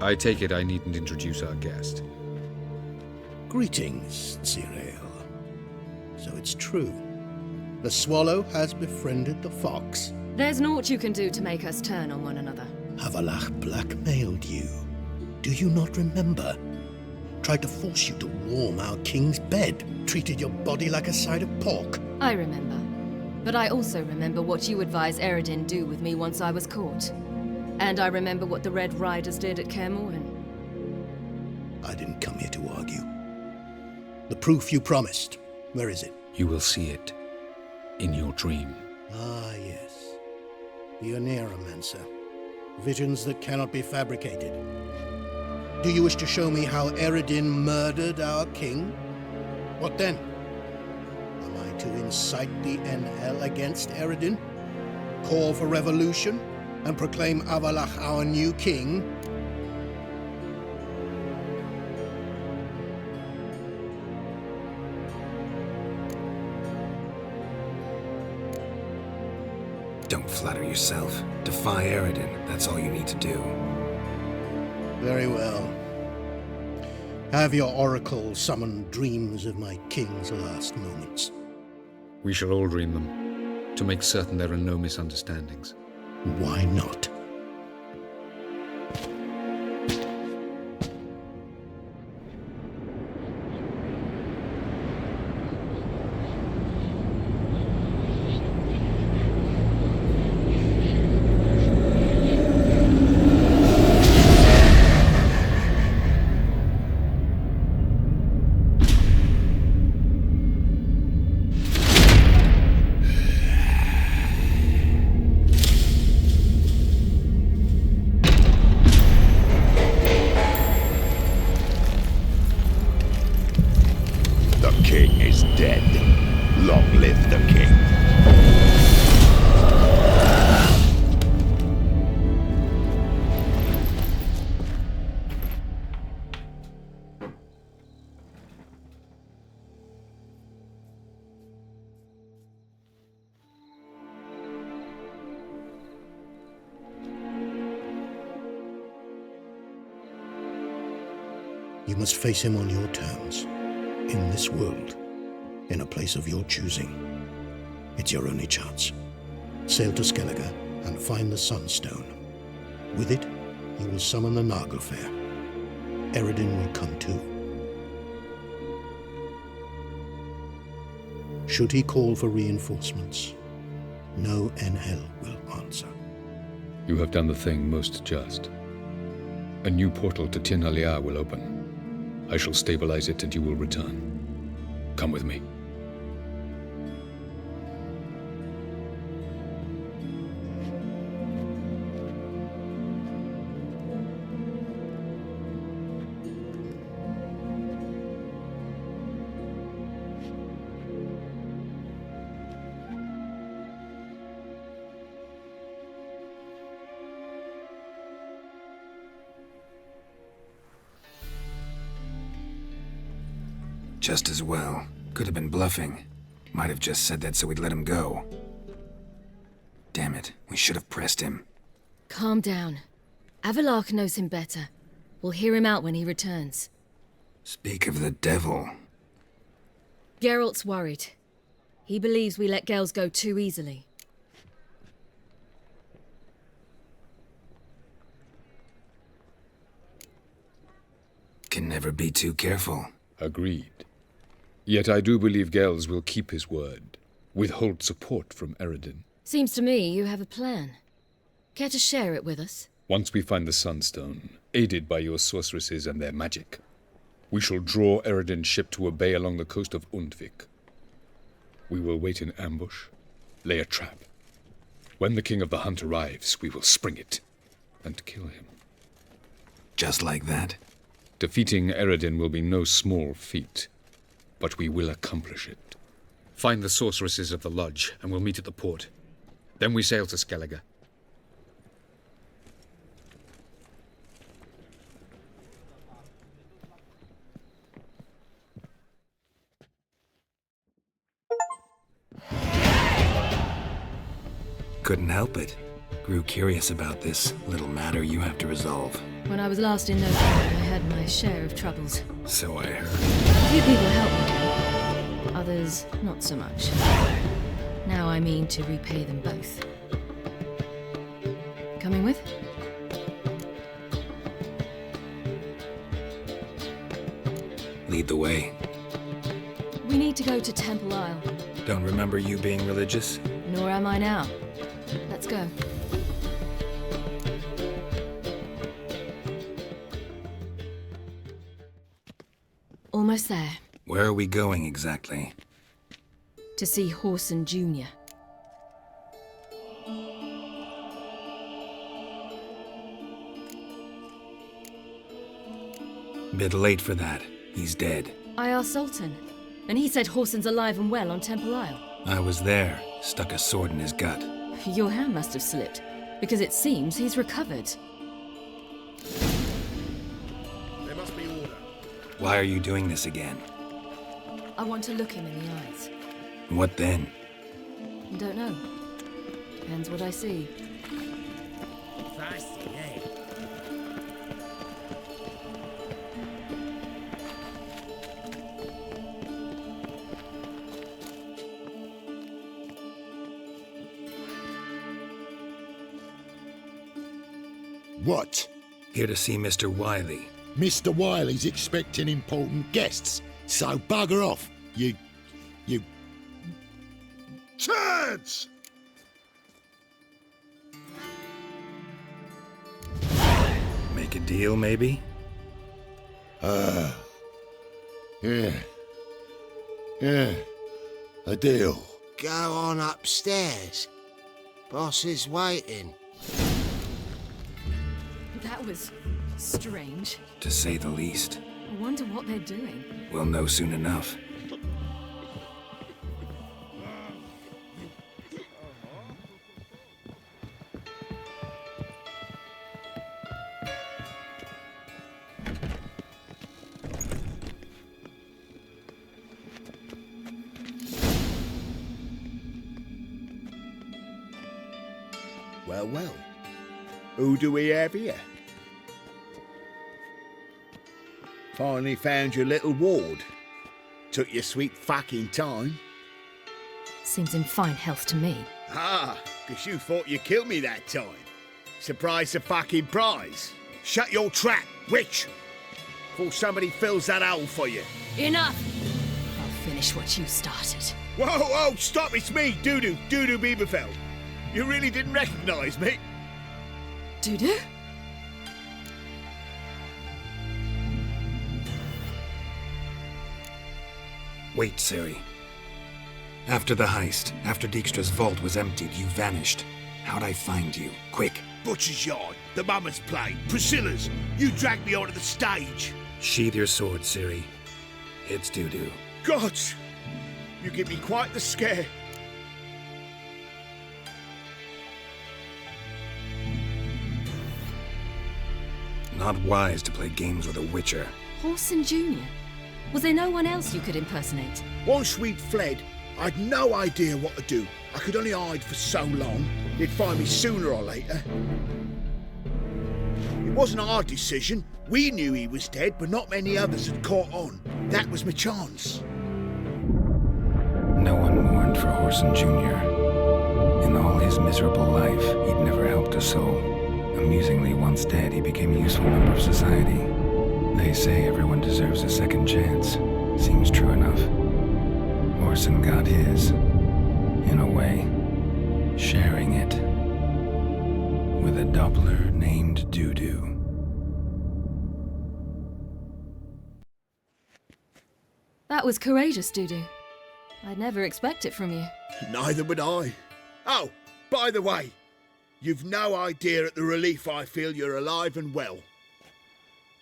I take it I needn't introduce our guest. Greetings, Cyril. So it's true. The swallow has befriended the fox. There's naught you can do to make us turn on one another. Avalach blackmailed you. Do you not remember? Tried to force you to warm our king's bed. Treated your body like a side of pork. I remember. But I also remember what you advised Eredin do with me once I was caught. And I remember what the Red Riders did at Kaer Morhen. I didn't come here to argue. The proof you promised. Where is it? You will see it. In your dream. Ah, yes. The Oneiromancer. Visions that cannot be fabricated. Do you wish to show me how Eredin murdered our king? What then? Am I to incite the NL against Eredin, call for revolution, and proclaim Avalach our new king? Don't flatter yourself. Defy Eredin. That's all you need to do. Very well. Have your oracle summon dreams of my king's last moments. We shall all dream them, to make certain there are no misunderstandings. Why not? You must face him on your terms, in this world, in a place of your choosing. It's your only chance. Sail to Skellige and find the Sunstone. With it, you will summon the Nagelfair. Eredin will come too. Should he call for reinforcements, no NL will answer. You have done the thing most just. A new portal to Tin Alia will open. I shall stabilize it and you will return. Come with me. Just as well. Could have been bluffing. Might have just said that so we'd let him go. Damn it, we should have pressed him. Calm down. Avalach knows him better. We'll hear him out when he returns. Speak of the devil. Geralt's worried. He believes we let girls go too easily. Can never be too careful. Agreed. Yet I do believe Gels will keep his word, withhold support from Eredin. Seems to me you have a plan. Care to share it with us? Once we find the Sunstone, aided by your sorceresses and their magic, we shall draw Eredin's ship to a bay along the coast of Undvik. We will wait in ambush, lay a trap. When the King of the Hunt arrives, we will spring it and kill him. Just like that? Defeating Eredin will be no small feat, but we will accomplish it. Find the sorceresses of the lodge, and we'll meet at the port. Then we sail to Skellige. Couldn't help it. Grew curious about this little matter you have to resolve. When I was last in Nilfgaard, I had my share of troubles. So I heard. A few people helped me. Others, not so much. Now I mean to repay them both. Coming with? Lead the way. We need to go to Temple Isle. Don't remember you being religious? Nor am I now. Let's go. Almost there. Where are we going exactly? To see Horson Jr. Bit late for that. He's dead. I asked Sultan. And he said Whoreson's alive and well on Temple Isle. I was there, stuck a sword in his gut. Your hand must have slipped, because it seems he's recovered. There must be order. Why are you doing this again? I want to look him in the eyes. What then? Don't know. Depends what I see. Feisty, eh? What? Here to see Mr. Wiley. Mr. Wiley's expecting important guests, so bugger off, you turds! Make a deal, maybe? Yeah, a deal. Go on upstairs. Boss is waiting. That was strange. To say the least. I wonder what they're doing. We'll know soon enough. Well, well. Who do we have here? Finally found your little ward. Took your sweet fucking time. Seems in fine health to me. Ah, 'cause you thought you killed me that time. Surprise the fucking prize. Shut your trap, witch! Before somebody fills that hole for you. Enough! I'll finish what you started. Whoa, whoa, stop, it's me, Dudu Bieberfeld. You really didn't recognise me? Dudu? Wait, Ciri. After the heist, after Dijkstra's vault was emptied, you vanished. How'd I find you? Quick. Butcher's Yard, the Mama's Play, Priscilla's. You dragged me onto the stage. Sheathe your sword, Ciri. It's Dudu. God! You give me quite the scare. Not wise to play games with a witcher. Whoreson Jr.? Was there no one else you could impersonate? Once we'd fled, I'd no idea what to do. I could only hide for so long. They'd find me sooner or later. It wasn't our decision. We knew he was dead, but not many others had caught on. That was my chance. No one mourned for Whoreson Jr. In all his miserable life, he'd never helped a soul. Amusingly, once dead, he became a useful member of society. They say everyone deserves a second chance. Seems true enough. Whoreson got his, in a way, sharing it with a Doppler named Dudu. That was courageous, Dudu. I'd never expect it from you. Neither would I. Oh, by the way, you've no idea at the relief I feel you're alive and well.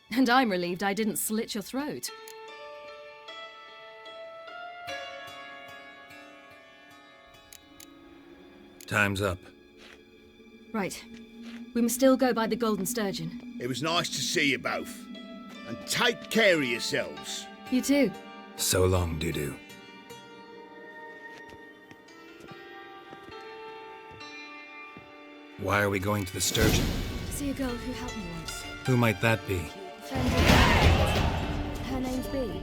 And I'm relieved I didn't slit your throat. Time's up. Right. We must still go by the Golden Sturgeon. It was nice to see you both. And take care of yourselves. You too. So long, Dudu. Why are we going to the Sturgeon? To see a girl who helped me once. Who might that be? Friend of her name's Bee.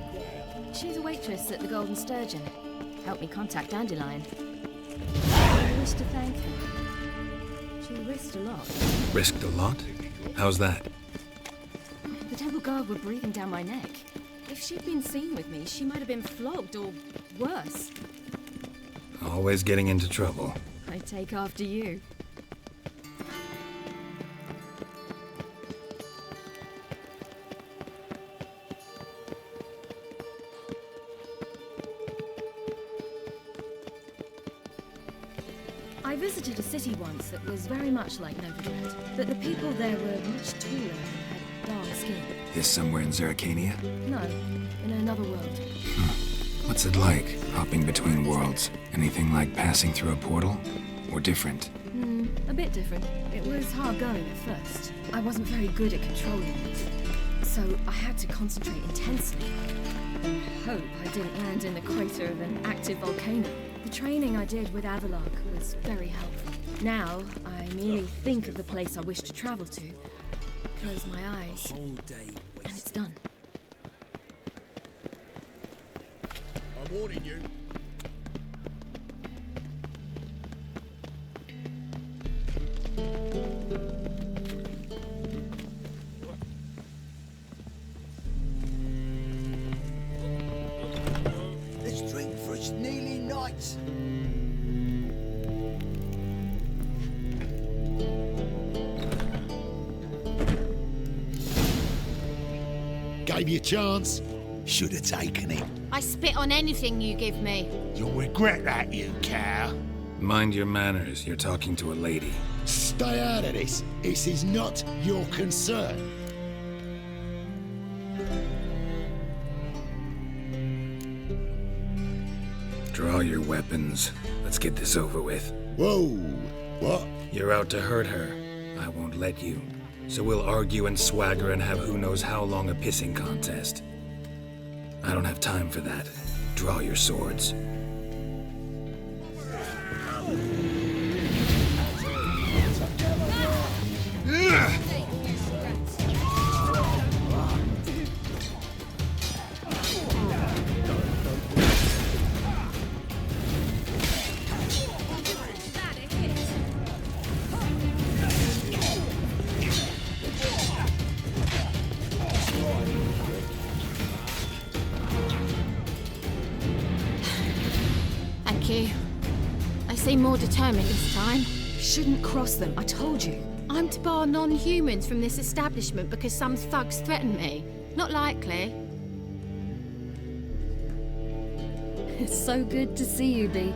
She's a waitress at the Golden Sturgeon. Helped me contact Dandelion. I wish to thank her. She risked a lot. Risked a lot? How's that? The Temple Guard were breathing down my neck. If she'd been seen with me, she might have been flogged or worse. Always getting into trouble. I take after you. I visited a city once that was very much like Novigrad, but the people there were much taller and had dark skin. This somewhere in Zerrikania? No, in another world. What's it like, hopping between worlds? Anything like passing through a portal? Or different? A bit different. It was hard going at first. I wasn't very good at controlling it, so I had to concentrate intensely and hope I didn't land in the crater of an active volcano. The training I did with Avalok was very helpful. Now, I merely think of the place I wish to travel to, close my eyes, and it's done. I'm warning you. Let's drink for it's nearly night. Gave you a chance. Should have taken it. I spit on anything you give me. You'll regret that, you cow. Mind your manners, you're talking to a lady. Stay out of this. This is not your concern. Draw your weapons. Let's get this over with. Whoa, what? You're out to hurt her. I won't let you. So we'll argue and swagger and have who knows how long a pissing contest. I don't have time for that. Draw your swords. Thank you. They seem more determined this time. Shouldn't cross them, I told you. I'm to bar non-humans from this establishment because some thugs threaten me. Not likely. It's so good to see you, Bee.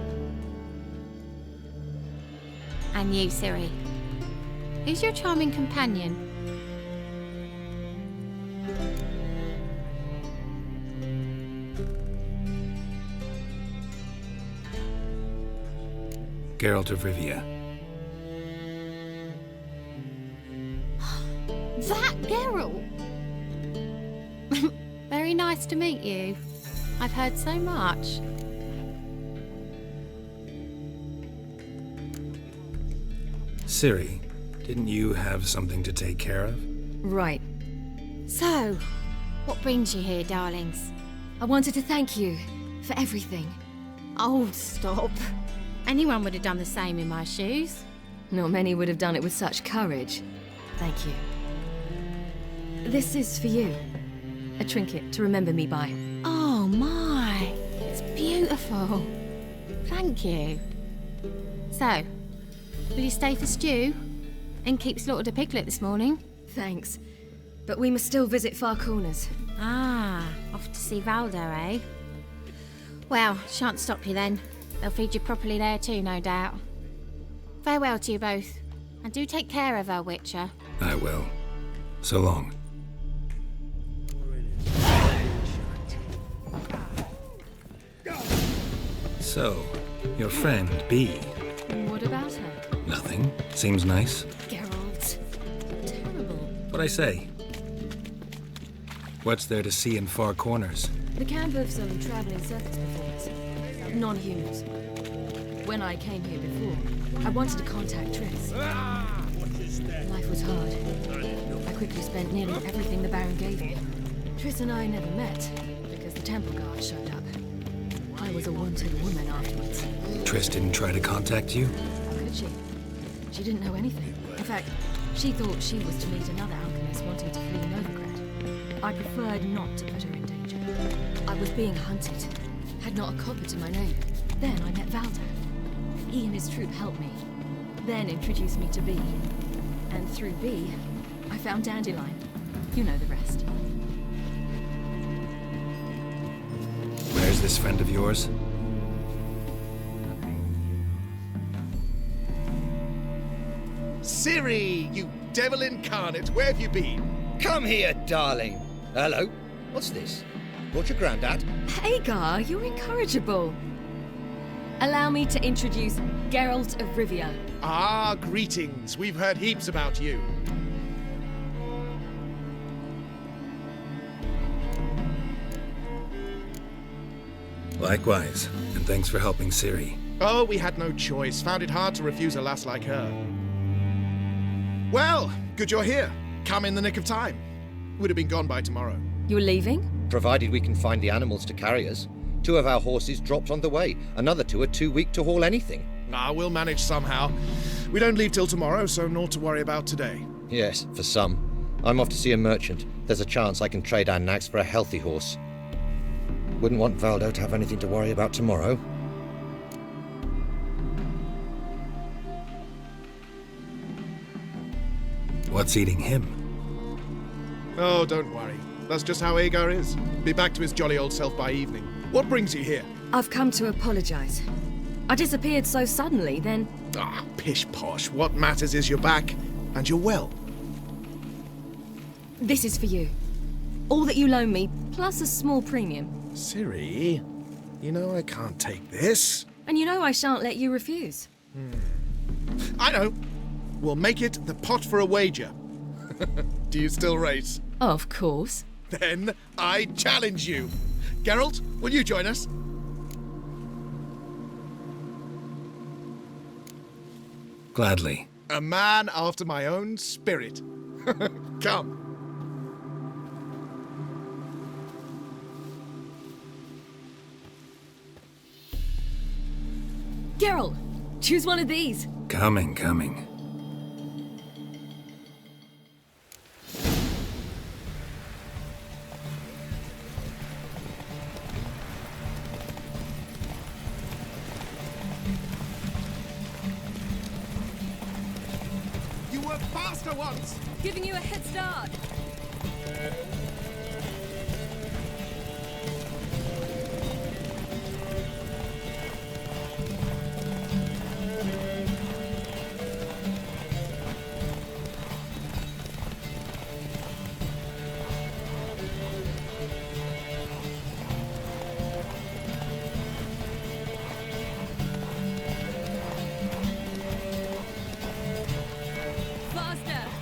And you, Siri. Who's your charming companion? Geralt of Rivia. That Geralt! Very nice to meet you. I've heard so much. Ciri, didn't you have something to take care of? Right. So, what brings you here, darlings? I wanted to thank you for everything. Oh, stop. Anyone would have done the same in my shoes. Not many would have done it with such courage. Thank you. This is for you. A trinket to remember me by. Oh my, it's beautiful. Thank you. So, will you stay for stew? And keep slaughtered a piglet this morning? Thanks. But we must still visit Far Corners. Ah, off to see Valdo, eh? Well, shan't stop you then. They'll feed you properly there too, no doubt. Farewell to you both. And do take care of her, Witcher. I will. So long. So, your friend, Bee. What about her? Nothing. Seems nice. Geralt. Terrible. What'd I say? What's there to see in Far Corners? The camp of some traveling circus performers. Non-humans. When I came here before, I wanted to contact Triss. Life was hard. I quickly spent nearly everything the Baron gave me. Triss and I never met, because the temple guard showed up. I was a wanted woman afterwards. Triss didn't try to contact you? How could she? She didn't know anything. In fact, she thought she was to meet another alchemist wanting to flee Novigrad. I preferred not to put her in danger. I was being hunted. Had not a copper to my name. Then I met Valdo. He and his troop helped me. Then introduced me to Bee. And through Bee, I found Dandelion. You know the rest. Where's this friend of yours? Ciri, you devil incarnate, where have you been? Come here, darling. Hello. What's this? What's your granddad? Hagar, you're incorrigible. Allow me to introduce Geralt of Rivia. Ah, greetings. We've heard heaps about you. Likewise, and thanks for helping Ciri. Oh, we had no choice. Found it hard to refuse a lass like her. Well, good you're here. Come in the nick of time. Would have been gone by tomorrow. You're leaving? Provided we can find the animals to carry us. 2 of our horses dropped on the way. Another 2 are too weak to haul anything. Ah, we'll manage somehow. We don't leave till tomorrow, so naught to worry about today. Yes, for some. I'm off to see a merchant. There's a chance I can trade our nags for a healthy horse. Wouldn't want Valdo to have anything to worry about tomorrow. What's eating him? Oh, don't worry. That's just how Agar is. Be back to his jolly old self by evening. What brings you here? I've come to apologise. I disappeared so suddenly, then... Ah, pish-posh. What matters is you're back, and you're well. This is for you. All that you loan me, plus a small premium. Ciri, you know I can't take this. And you know I shan't let you refuse. I know. We'll make it the pot for a wager. Do you still race? Of course. Then I challenge you. Geralt, will you join us? Gladly. A man after my own spirit. Come. Geralt, choose one of these. Coming. You were faster once. Giving you a head start.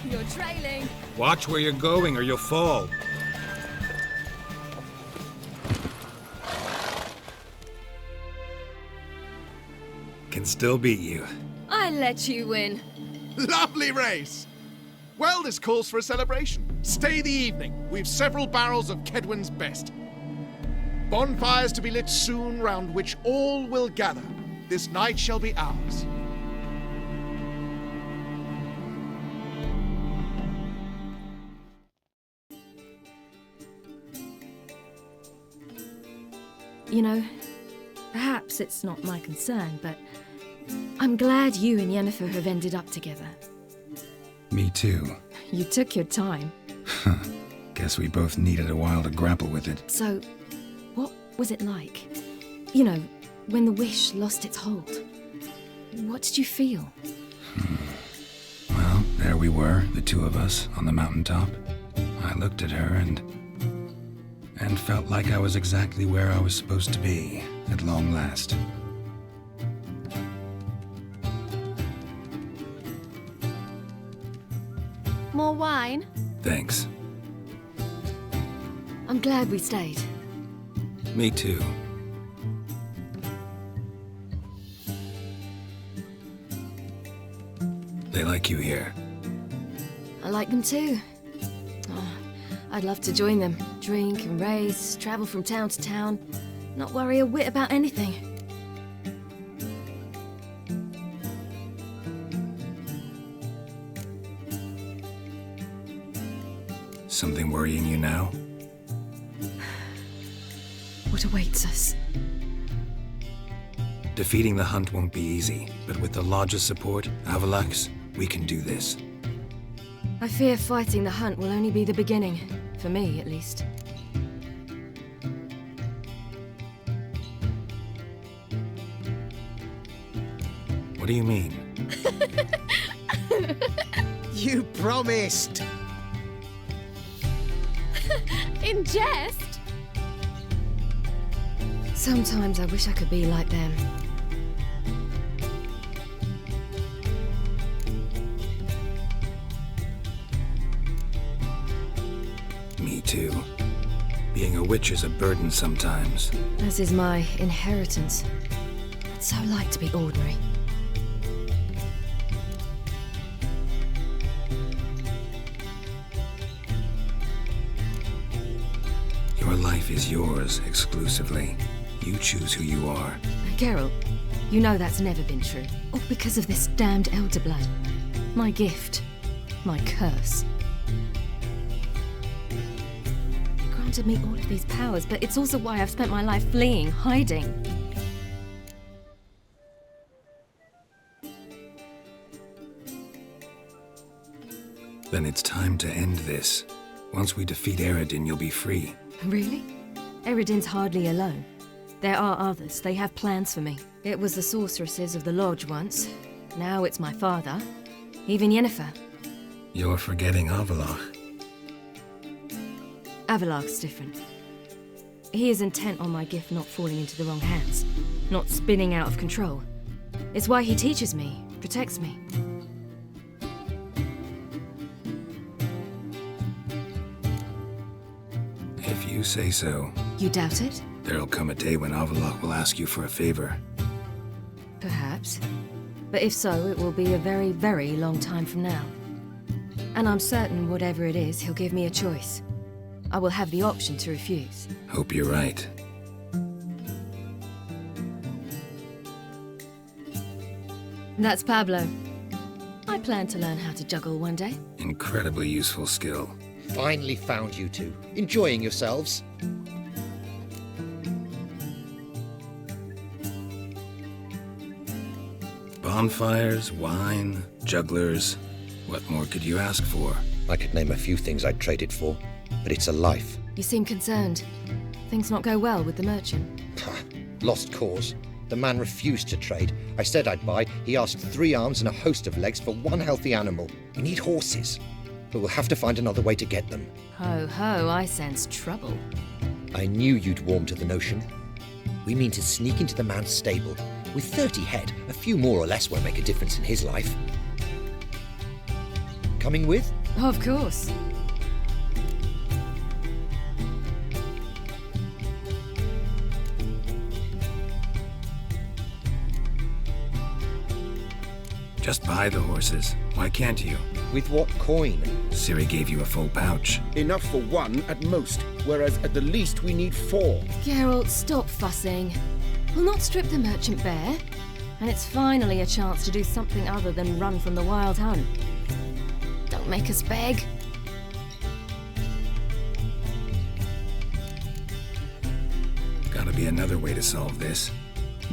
You're trailing. Watch where you're going or you'll fall. Can still beat you. I let you win. Lovely race. Well, this calls for a celebration. Stay the evening. We've several barrels of Kedwen's best. Bonfires to be lit soon, round which all will gather. This night shall be ours. You know, perhaps it's not my concern, but I'm glad you and Yennefer have ended up together. Me too. You took your time. Guess we both needed a while to grapple with it. So, what was it like? You know, when the wish lost its hold. What did you feel? Well, there we were, the 2 of us, on the mountaintop. I looked at her and felt like I was exactly where I was supposed to be, at long last. More wine? Thanks. I'm glad we stayed. Me too. They like you here. I like them too. Oh, I'd love to join them. Drink and race, travel from town to town, not worry a whit about anything. Something worrying you now? What awaits us? Defeating the hunt won't be easy, but with the Lodge's support, Avalax, we can do this. I fear fighting the hunt will only be the beginning, for me at least. What do you mean? You promised! In jest? Sometimes I wish I could be like them. Me too. Being a witch is a burden sometimes. As is my inheritance. I'd so like to be ordinary. Your life is yours exclusively. You choose who you are. Geralt, you know that's never been true. All because of this damned elder blood. My gift. My curse. It granted me all of these powers, but it's also why I've spent my life fleeing, hiding. Then it's time to end this. Once we defeat Eredin, you'll be free. Really? Eredin's hardly alone. There are others. They have plans for me. It was the sorceresses of the Lodge once. Now it's my father. Even Yennefer. You're forgetting Avallac'h. Avallac'h's different. He is intent on my gift not falling into the wrong hands. Not spinning out of control. It's why he teaches me, protects me. If you say so. You doubt it? There'll come a day when Avallac'h will ask you for a favor. Perhaps. But if so, it will be a very, very long time from now. And I'm certain whatever it is, he'll give me a choice. I will have the option to refuse. Hope you're right. That's Pablo. I plan to learn how to juggle one day. Incredibly useful skill. Finally found you two. Enjoying yourselves? Bonfires, wine, jugglers. What more could you ask for? I could name a few things I'd trade it for, but it's a life. You seem concerned. Things not go well with the merchant. Lost cause. The man refused to trade. I said I'd buy. He asked 3 arms and a host of legs for 1 healthy animal. We need horses, but we'll have to find another way to get them. Ho ho, I sense trouble. I knew you'd warm to the notion. We mean to sneak into the man's stable. With 30 head, a few more or less won't make a difference in his life. Coming with? Of course. Just buy the horses. Why can't you? With what coin? Ciri gave you a full pouch. Enough for 1 at most, whereas at the least we need 4. Geralt, stop fussing. We'll not strip the merchant bare. And it's finally a chance to do something other than run from the wild hunt. Don't make us beg. Gotta be another way to solve this.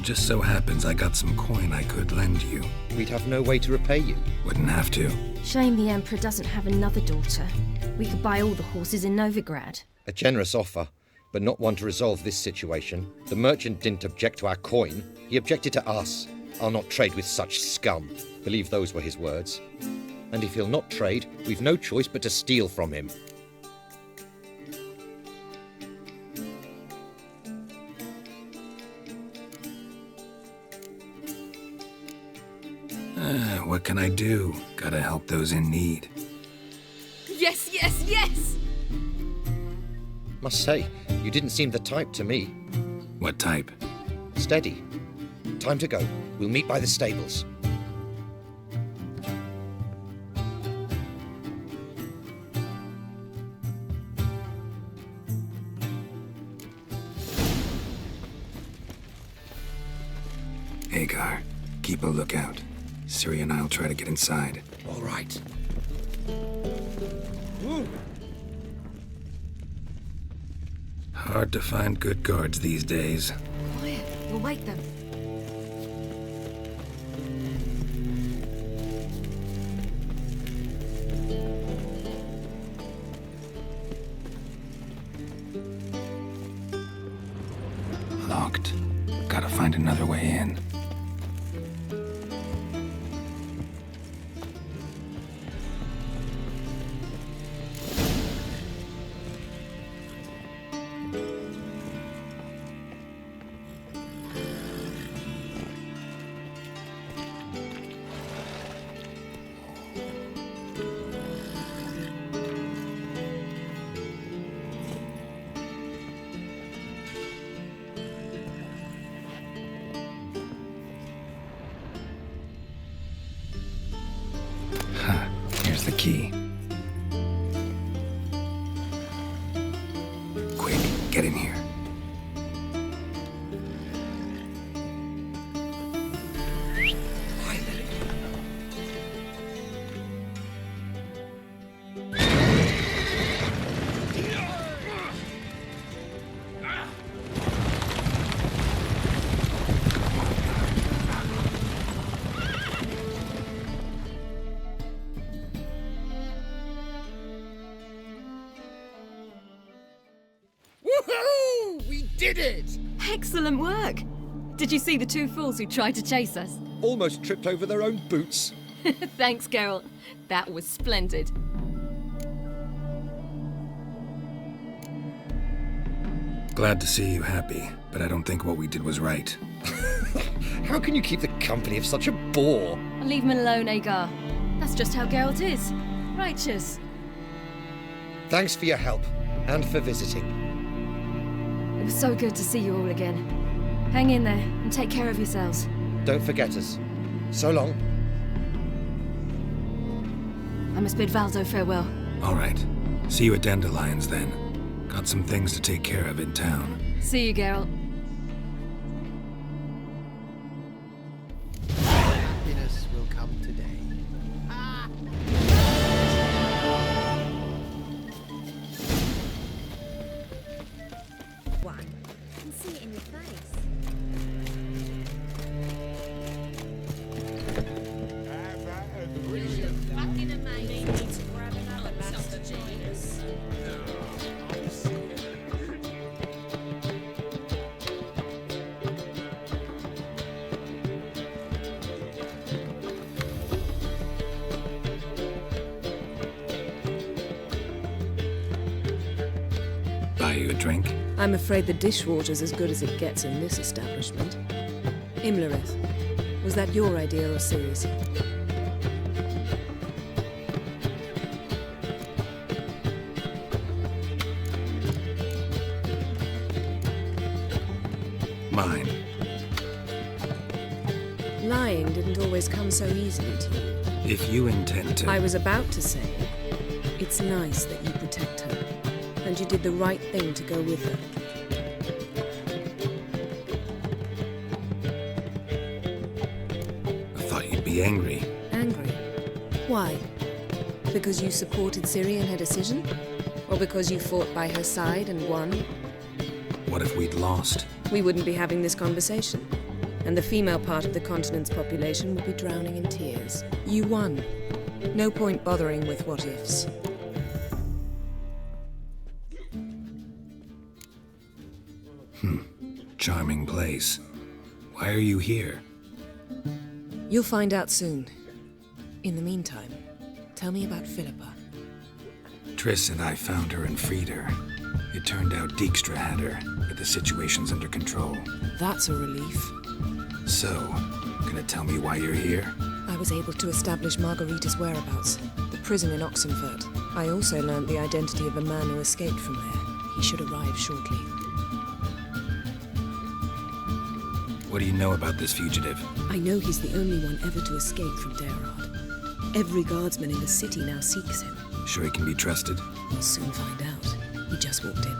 Just so happens I got some coin I could lend you. We'd have no way to repay you. Wouldn't have to. Shame the Emperor doesn't have another daughter. We could buy all the horses in Novigrad. A generous offer, but not one to resolve this situation. The merchant didn't object to our coin. He objected to us. I'll not trade with such scum. Believe those were his words. And if he'll not trade, we've no choice but to steal from him. What can I do? Gotta help those in need. Yes, yes, yes! Must say, you didn't seem the type to me. What type? Steady. Time to go. We'll meet by the stables. Agar, keep a lookout. Ciri and I'll try to get inside. All right. Hard to find good guards these days. Quiet, you'll wake them. Locked. Gotta find another way in. Get in here. Woohoo! We did it! Excellent work! Did you see the two fools who tried to chase us? Almost tripped over their own boots. Thanks, Geralt. That was splendid. Glad to see you happy, but I don't think what we did was right. How can you keep the company of such a bore? Leave him alone, Agar. That's just how Geralt is. Righteous. Thanks for your help, and for visiting. It was so good to see you all again. Hang in there, and take care of yourselves. Don't forget us. So long. I must bid Valdo farewell. All right. See you at Dandelions, then. Got some things to take care of in town. See you, Geralt. Happiness will come today. One. I can see it in your face. Fucking amazing. Need to grab another Master Genius. Buy you a drink? I'm afraid the dishwater's as good as it gets in this establishment. Imlerith, was that your idea or Ciri's? Mine. Lying didn't always come so easily to you. If you intend to... I was about to say, it's nice that you protect her, and you did the right thing to go with her. I thought you'd be angry. Angry? Why? Because you supported Ciri in her decision? Or because you fought by her side and won? What if we'd lost? We wouldn't be having this conversation, and the female part of the continent's population would be drowning in tears. You won. No point bothering with what-ifs. Charming place. Why are you here? You'll find out soon. In the meantime, tell me about Philippa. Triss and I found her and freed her. It turned out Dijkstra had her, but the situation's under control. That's a relief. So, gonna tell me why you're here? I was able to establish Margarita's whereabouts, the prison in Oxenfurt. I also learned the identity of a man who escaped from there. He should arrive shortly. What do you know about this fugitive? I know he's the only one ever to escape from Daerad. Every guardsman in the city now seeks him. Sure he can be trusted? We'll soon find out. He just walked in.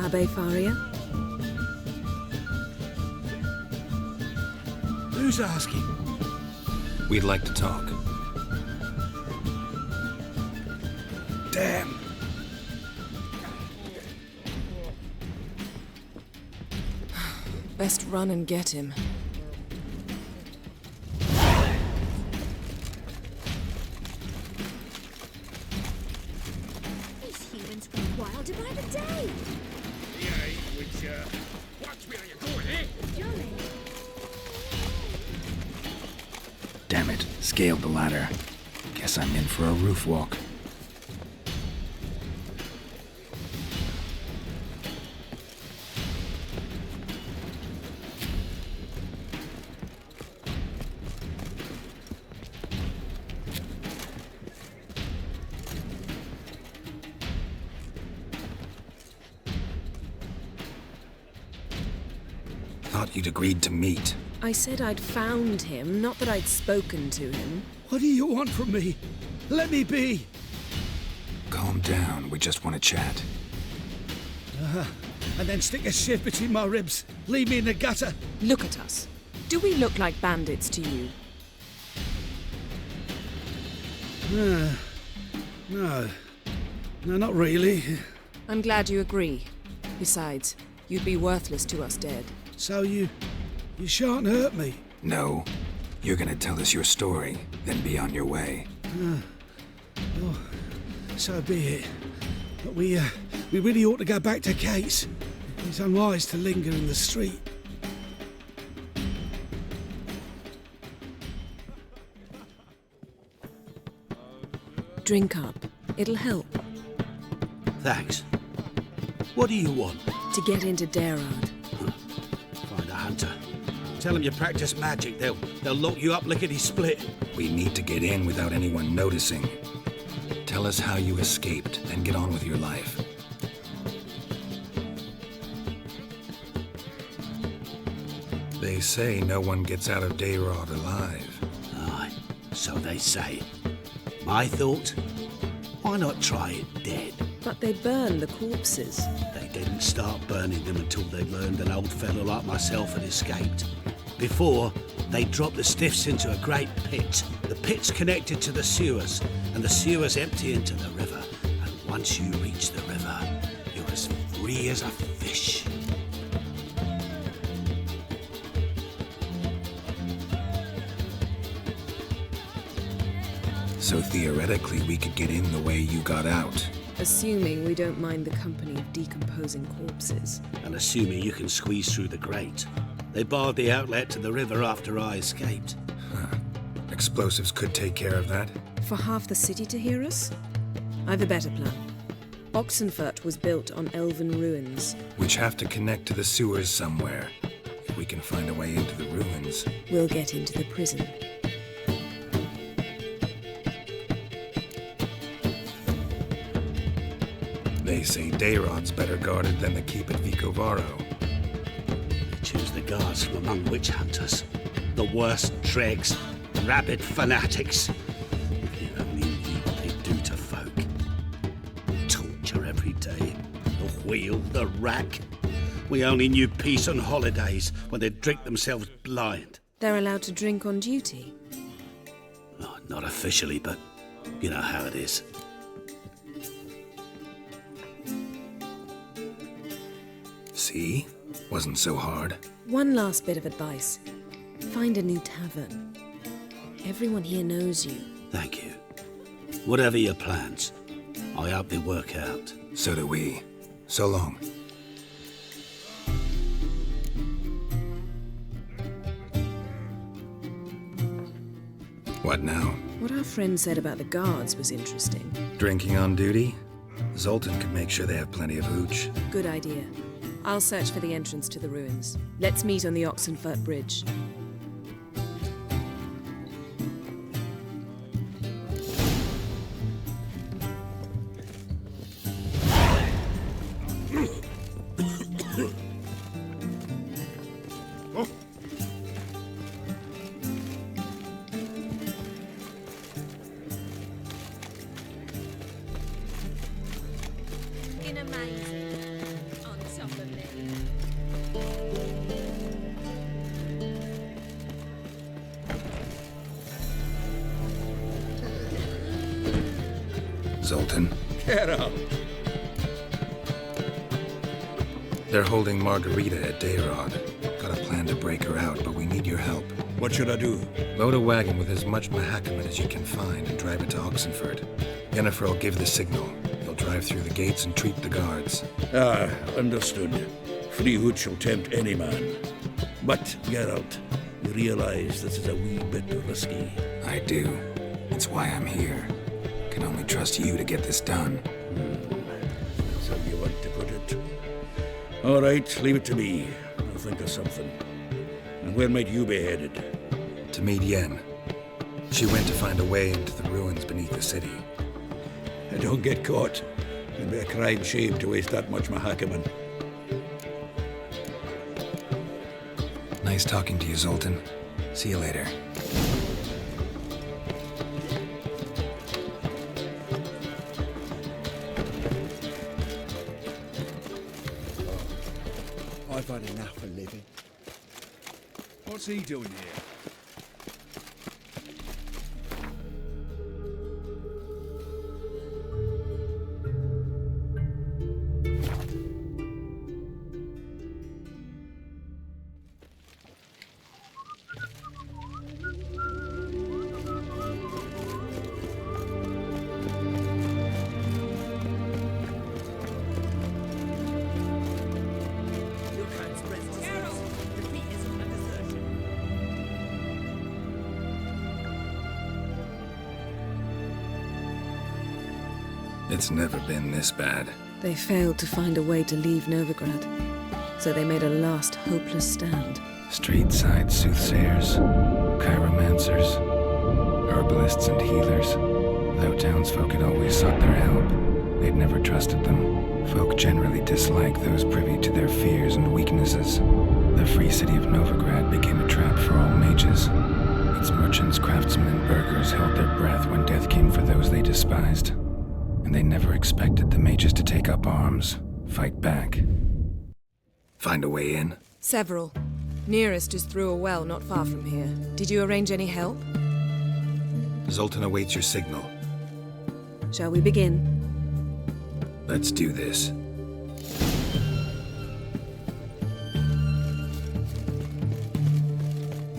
Abbe Faria? Who's asking? We'd like to talk. Damn. Best run and get him. These humans go wilder by the day. Watch where you're going, eh? Damn it, scaled the ladder. Guess I'm in for a roof walk. thought you'd agreed to meet. I said I'd found him, not that I'd spoken to him. What do you want from me? Let me be. Calm down, we just want to chat. And then stick a shiv between my ribs. Leave me in the gutter. Look at us. Do we look like bandits to you? No, not really. I'm glad you agree. Besides, you'd be worthless to us dead. So you shan't hurt me. No. You're gonna tell us your story, then be on your way. Oh, so be it. But we really ought to go back to Kate's. It's unwise to linger in the street. Drink up. It'll help. Thanks. What do you want? To get into Dayrard. Find a hunter. Tell them you practice magic. They'll lock you up lickety-split. We need to get in without anyone noticing. Tell us how you escaped, then get on with your life. They say no one gets out of Dayrard alive. Aye, so they say. My thought? Why not try it dead? But they burn the corpses. They didn't start burning them until they learned an old fellow like myself had escaped. Before, they dropped the stiffs into a great pit. The pit's connected to the sewers, and the sewers empty into the river. And once you reach the river, you're as free as a fish. So theoretically, we could get in the way you got out. Assuming we don't mind the company of decomposing corpses. And assuming you can squeeze through the grate. They barred the outlet to the river after I escaped. Huh. Explosives could take care of that. For half the city to hear us? I've a better plan. Oxenfurt was built on elven ruins. Which have to connect to the sewers somewhere. If we can find a way into the ruins. We'll get into the prison. They say Dayrod's better guarded than the keep at Vicovaro. They choose the guards from among witch hunters. The worst dregs, rabid fanatics. If you only knew what they do to folk. Torture every day. The wheel, the rack. We only knew peace on holidays when they'd drink themselves blind. They're allowed to drink on duty? Oh, not officially, but you know how it is. See? Wasn't so hard. One last bit of advice. Find a new tavern. Everyone here knows you. Thank you. Whatever your plans, I hope they work out. So do we. So long. What now? What our friend said about the guards was interesting. Drinking on duty? Zoltan could make sure they have plenty of hooch. Good idea. I'll search for the entrance to the ruins. Let's meet on the Oxenfurt Bridge. Zoltan. Get up. They're holding Margarita at Dayrod. Got a plan to break her out, but we need your help. What should I do? Load a wagon with as much Mahakaman as you can find and drive it to Oxenfurt. Yennefer will give the signal. They'll drive through the gates and treat the guards. Ah, understood. Free hood shall tempt any man. But, Geralt, you realize this is a wee bit risky. I do. It's why I'm here. Can only trust you to get this done. That's how you want to put it. All right, leave it to me. I'll think of something. And where might you be headed? To meet Yen. She went to find a way into the ruins beneath the city. Don't get caught. It'd be a crying shame to waste that much Mahakaman. Nice talking to you, Zoltan. See you later. I've had enough of living. What's he doing here? It's never been this bad. They failed to find a way to leave Novigrad, so they made a last hopeless stand. Street-side soothsayers, chiromancers, herbalists and healers. Though townsfolk had always sought their help, they'd never trusted them. Folk generally disliked those privy to their fears and weaknesses. The free city of Novigrad became a trap for all mages. Its merchants, craftsmen, and burghers held their breath when death came for those they despised. And they never expected the mages to take up arms, fight back. Find a way in? Several. Nearest is through a well not far from here. Did you arrange any help? Zoltan awaits your signal. Shall we begin? Let's do this.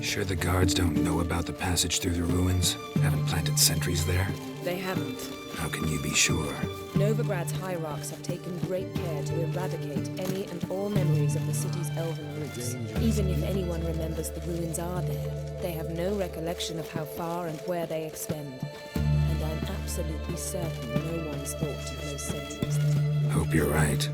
Sure the guards don't know about the passage through the ruins? Haven't planted sentries there? They haven't. How can you be sure? Novigrad's hierarchs have taken great care to eradicate any and all memories of the city's elven roots. Even if anyone remembers the ruins are there, they have no recollection of how far and where they extend. And I'm absolutely certain no one's thought to place sentries there. Hope you're right.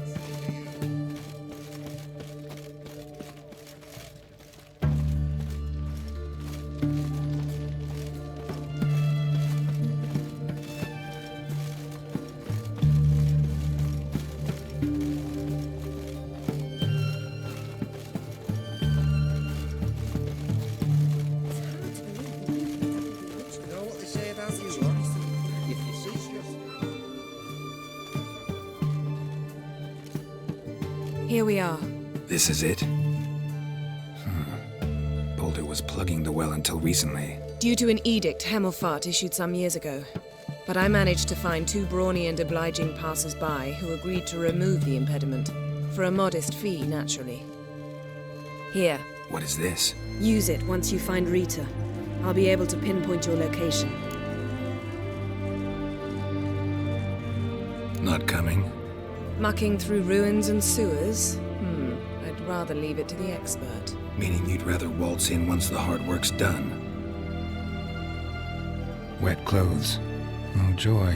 Here we are. This is it? Boulder was plugging the well until recently. Due to an edict Hemelfart issued some years ago. But I managed to find two brawny and obliging passers-by who agreed to remove the impediment. For a modest fee, naturally. Here. What is this? Use it once you find Rita. I'll be able to pinpoint your location. Not coming? Mucking through ruins and sewers? I'd rather leave it to the expert. Meaning you'd rather waltz in once the hard work's done? Wet clothes. Oh, joy.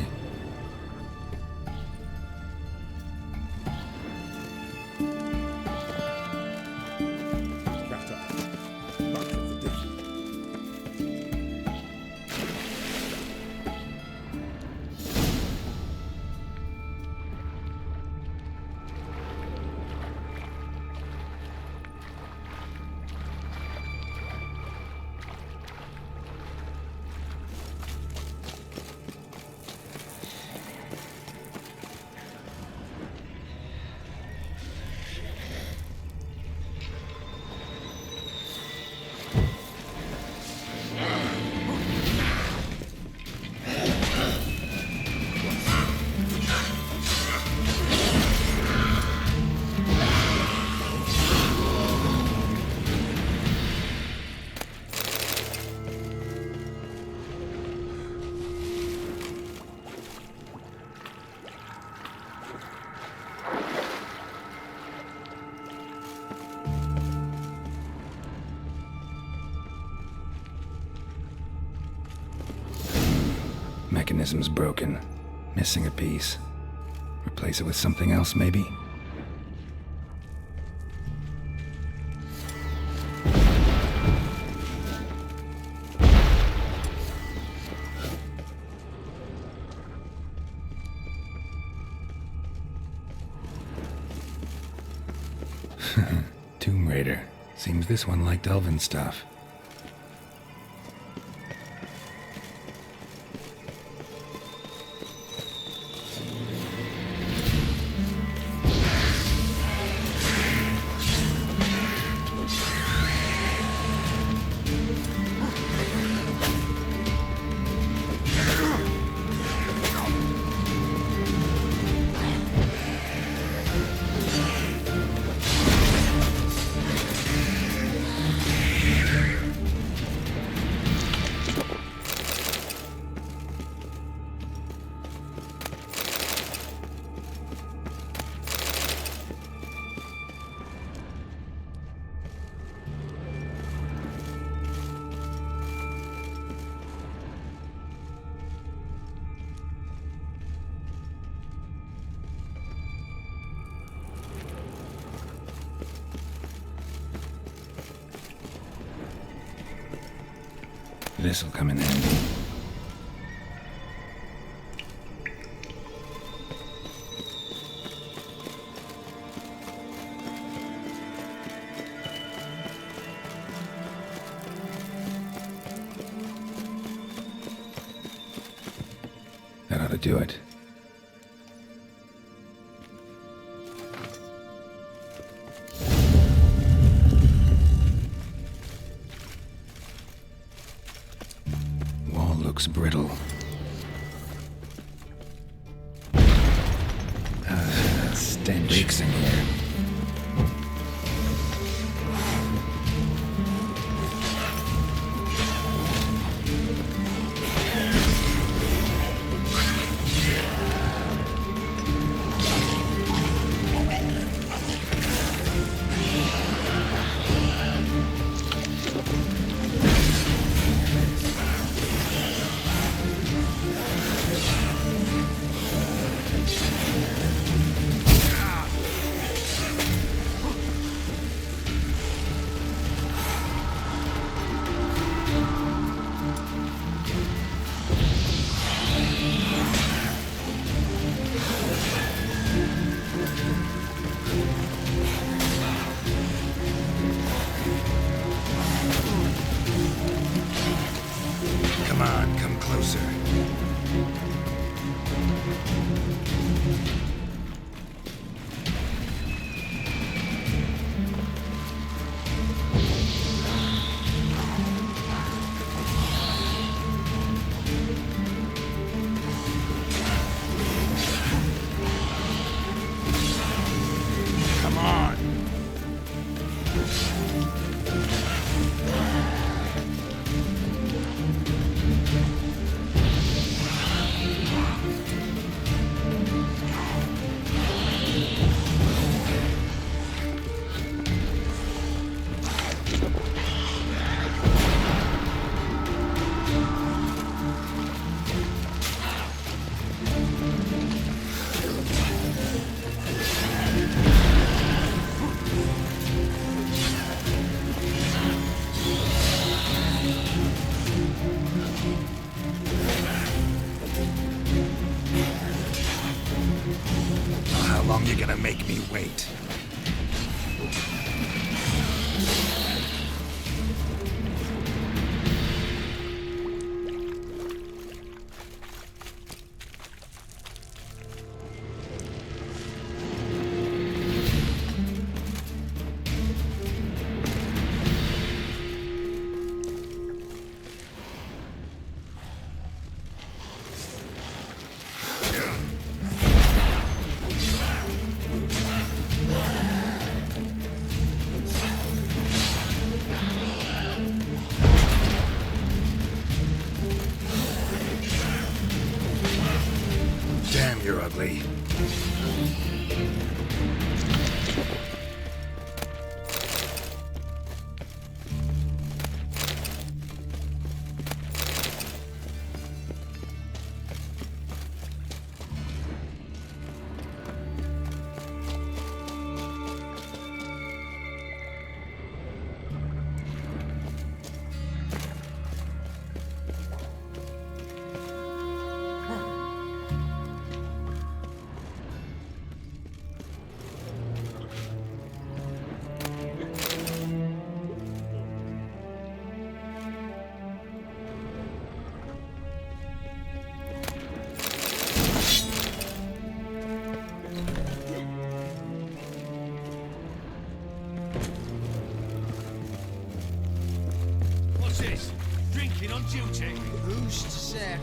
Mechanism's broken. Missing a piece. Replace it with something else, maybe? Tomb Raider. Seems this one liked elven stuff. This'll come in handy. That ought to do it. Looks brittle. Stench. Leaks in here. Come on, come closer. Come on. How long you gonna make me wait? Damn, you're ugly. on duty. Who's to say?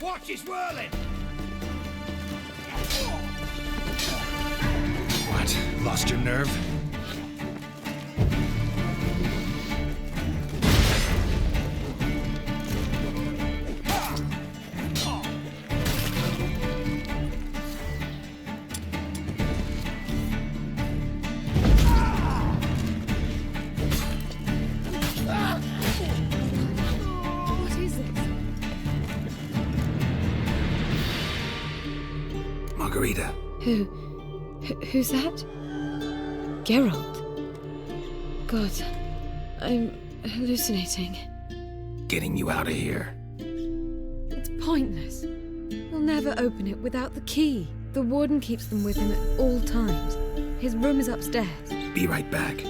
Watch his whirling! What? Lost your nerve? What is it? Margarita. Who's that? Geralt. God, I'm hallucinating. Getting you out of here. It's pointless. He'll never open it without the key. The warden keeps them with him at all times. His room is upstairs. Be right back.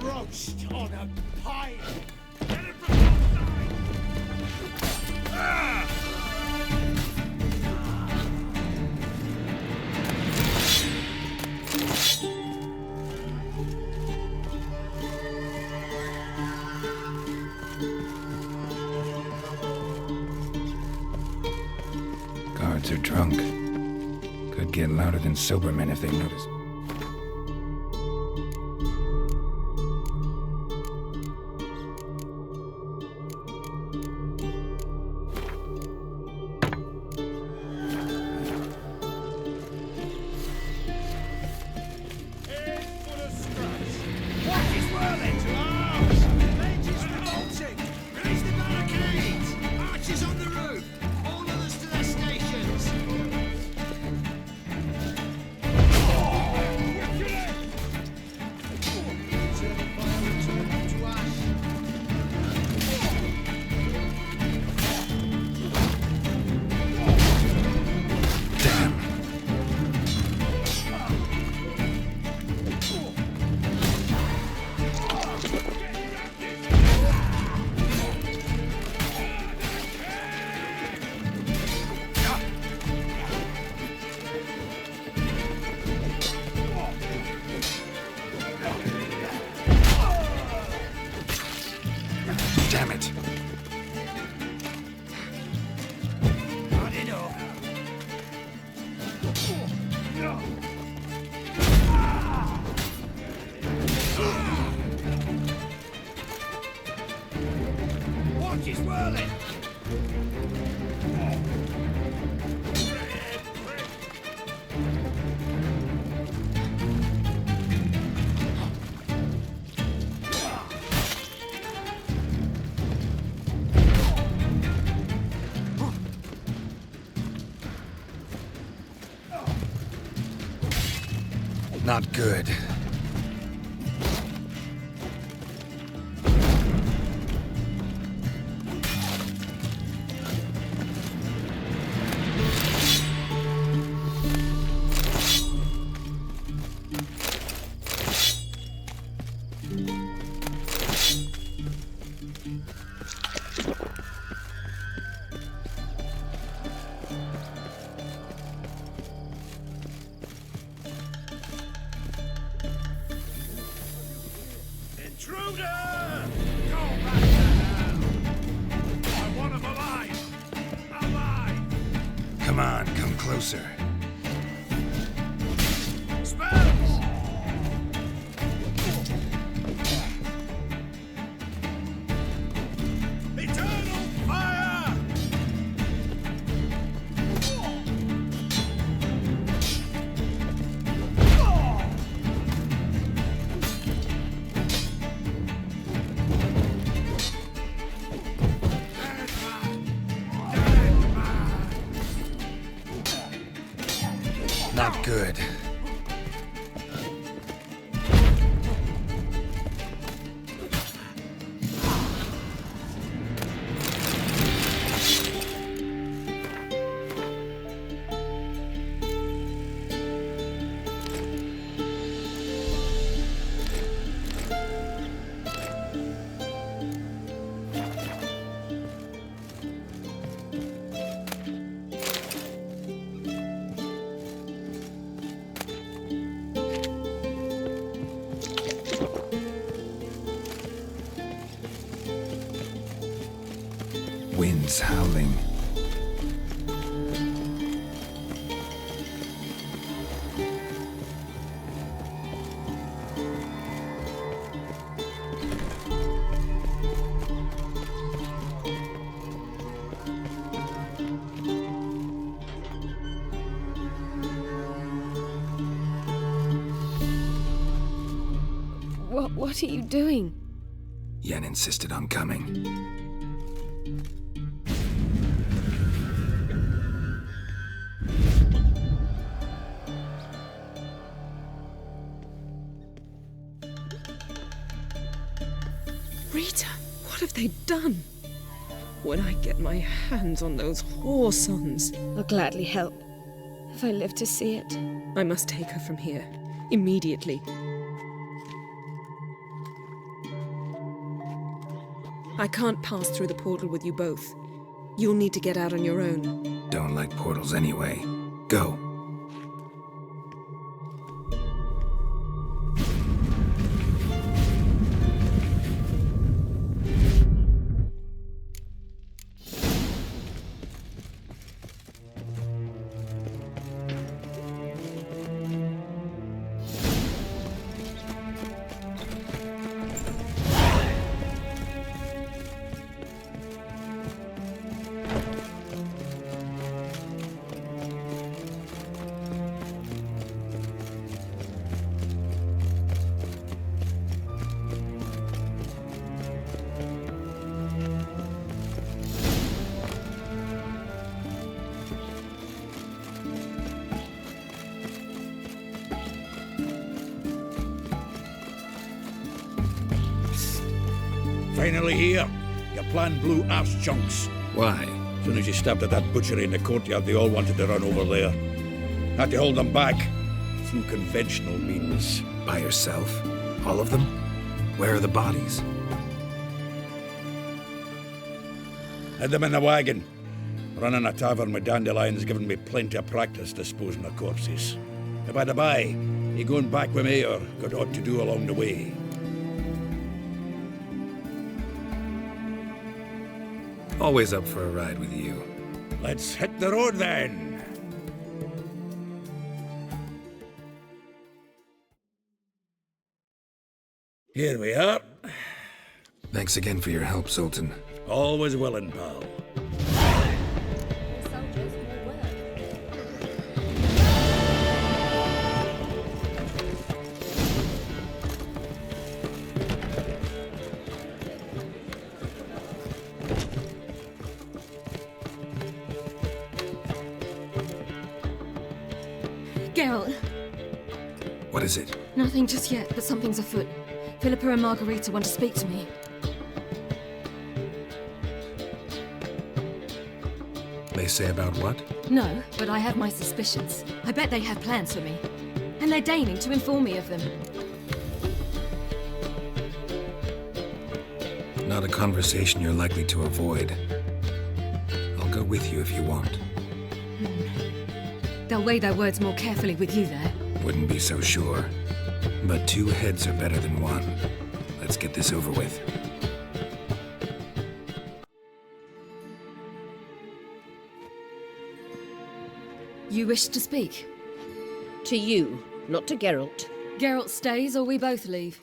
Roast on a pile. Guards are drunk. Could get louder than sober men if they notice. Watch his whirling! To arms! Majors revolting! Release the barricades! Archers on the roof! All others to their stations! Damn it. Not enough. Watch his whirling! Not good. Intruder! Go back to hell! I want him alive! Alive! Come on, come closer. Spells! Eternal fire! Not good. Cease howling. What are you doing? Yen insisted on coming. Rita, what have they done? When I get my hands on those whore sons, I'll gladly help, if I live to see it. I must take her from here, immediately. I can't pass through the portal with you both. You'll need to get out on your own. Don't like portals anyway. Go. Finally here. Your plan blew arse chunks. Why? As soon as you stabbed at that butchery in the courtyard, they all wanted to run over there. Had to hold them back. Through conventional means. By yourself? All of them? Where are the bodies? Had them in the wagon. Running a tavern with dandelions given me plenty of practice disposing of corpses. By the by, you going back with me or got aught to do along the way? Always up for a ride with you. Let's hit the road then. Here we are. Thanks again for your help, Sultan. Always willing, pal. Geralt, What is it? nothing just yet, but something's afoot. Philippa and Margarita want to speak to me. They say about what? No, but I have my suspicions. I bet they have plans for me. And they're deigning to inform me of them. Not a conversation you're likely to avoid. I'll go with you if you want. They'll weigh their words more carefully with you there. Wouldn't be so sure. But two heads are better than one. Let's get this over with. You wish to speak? To you, not to Geralt. Geralt stays or we both leave?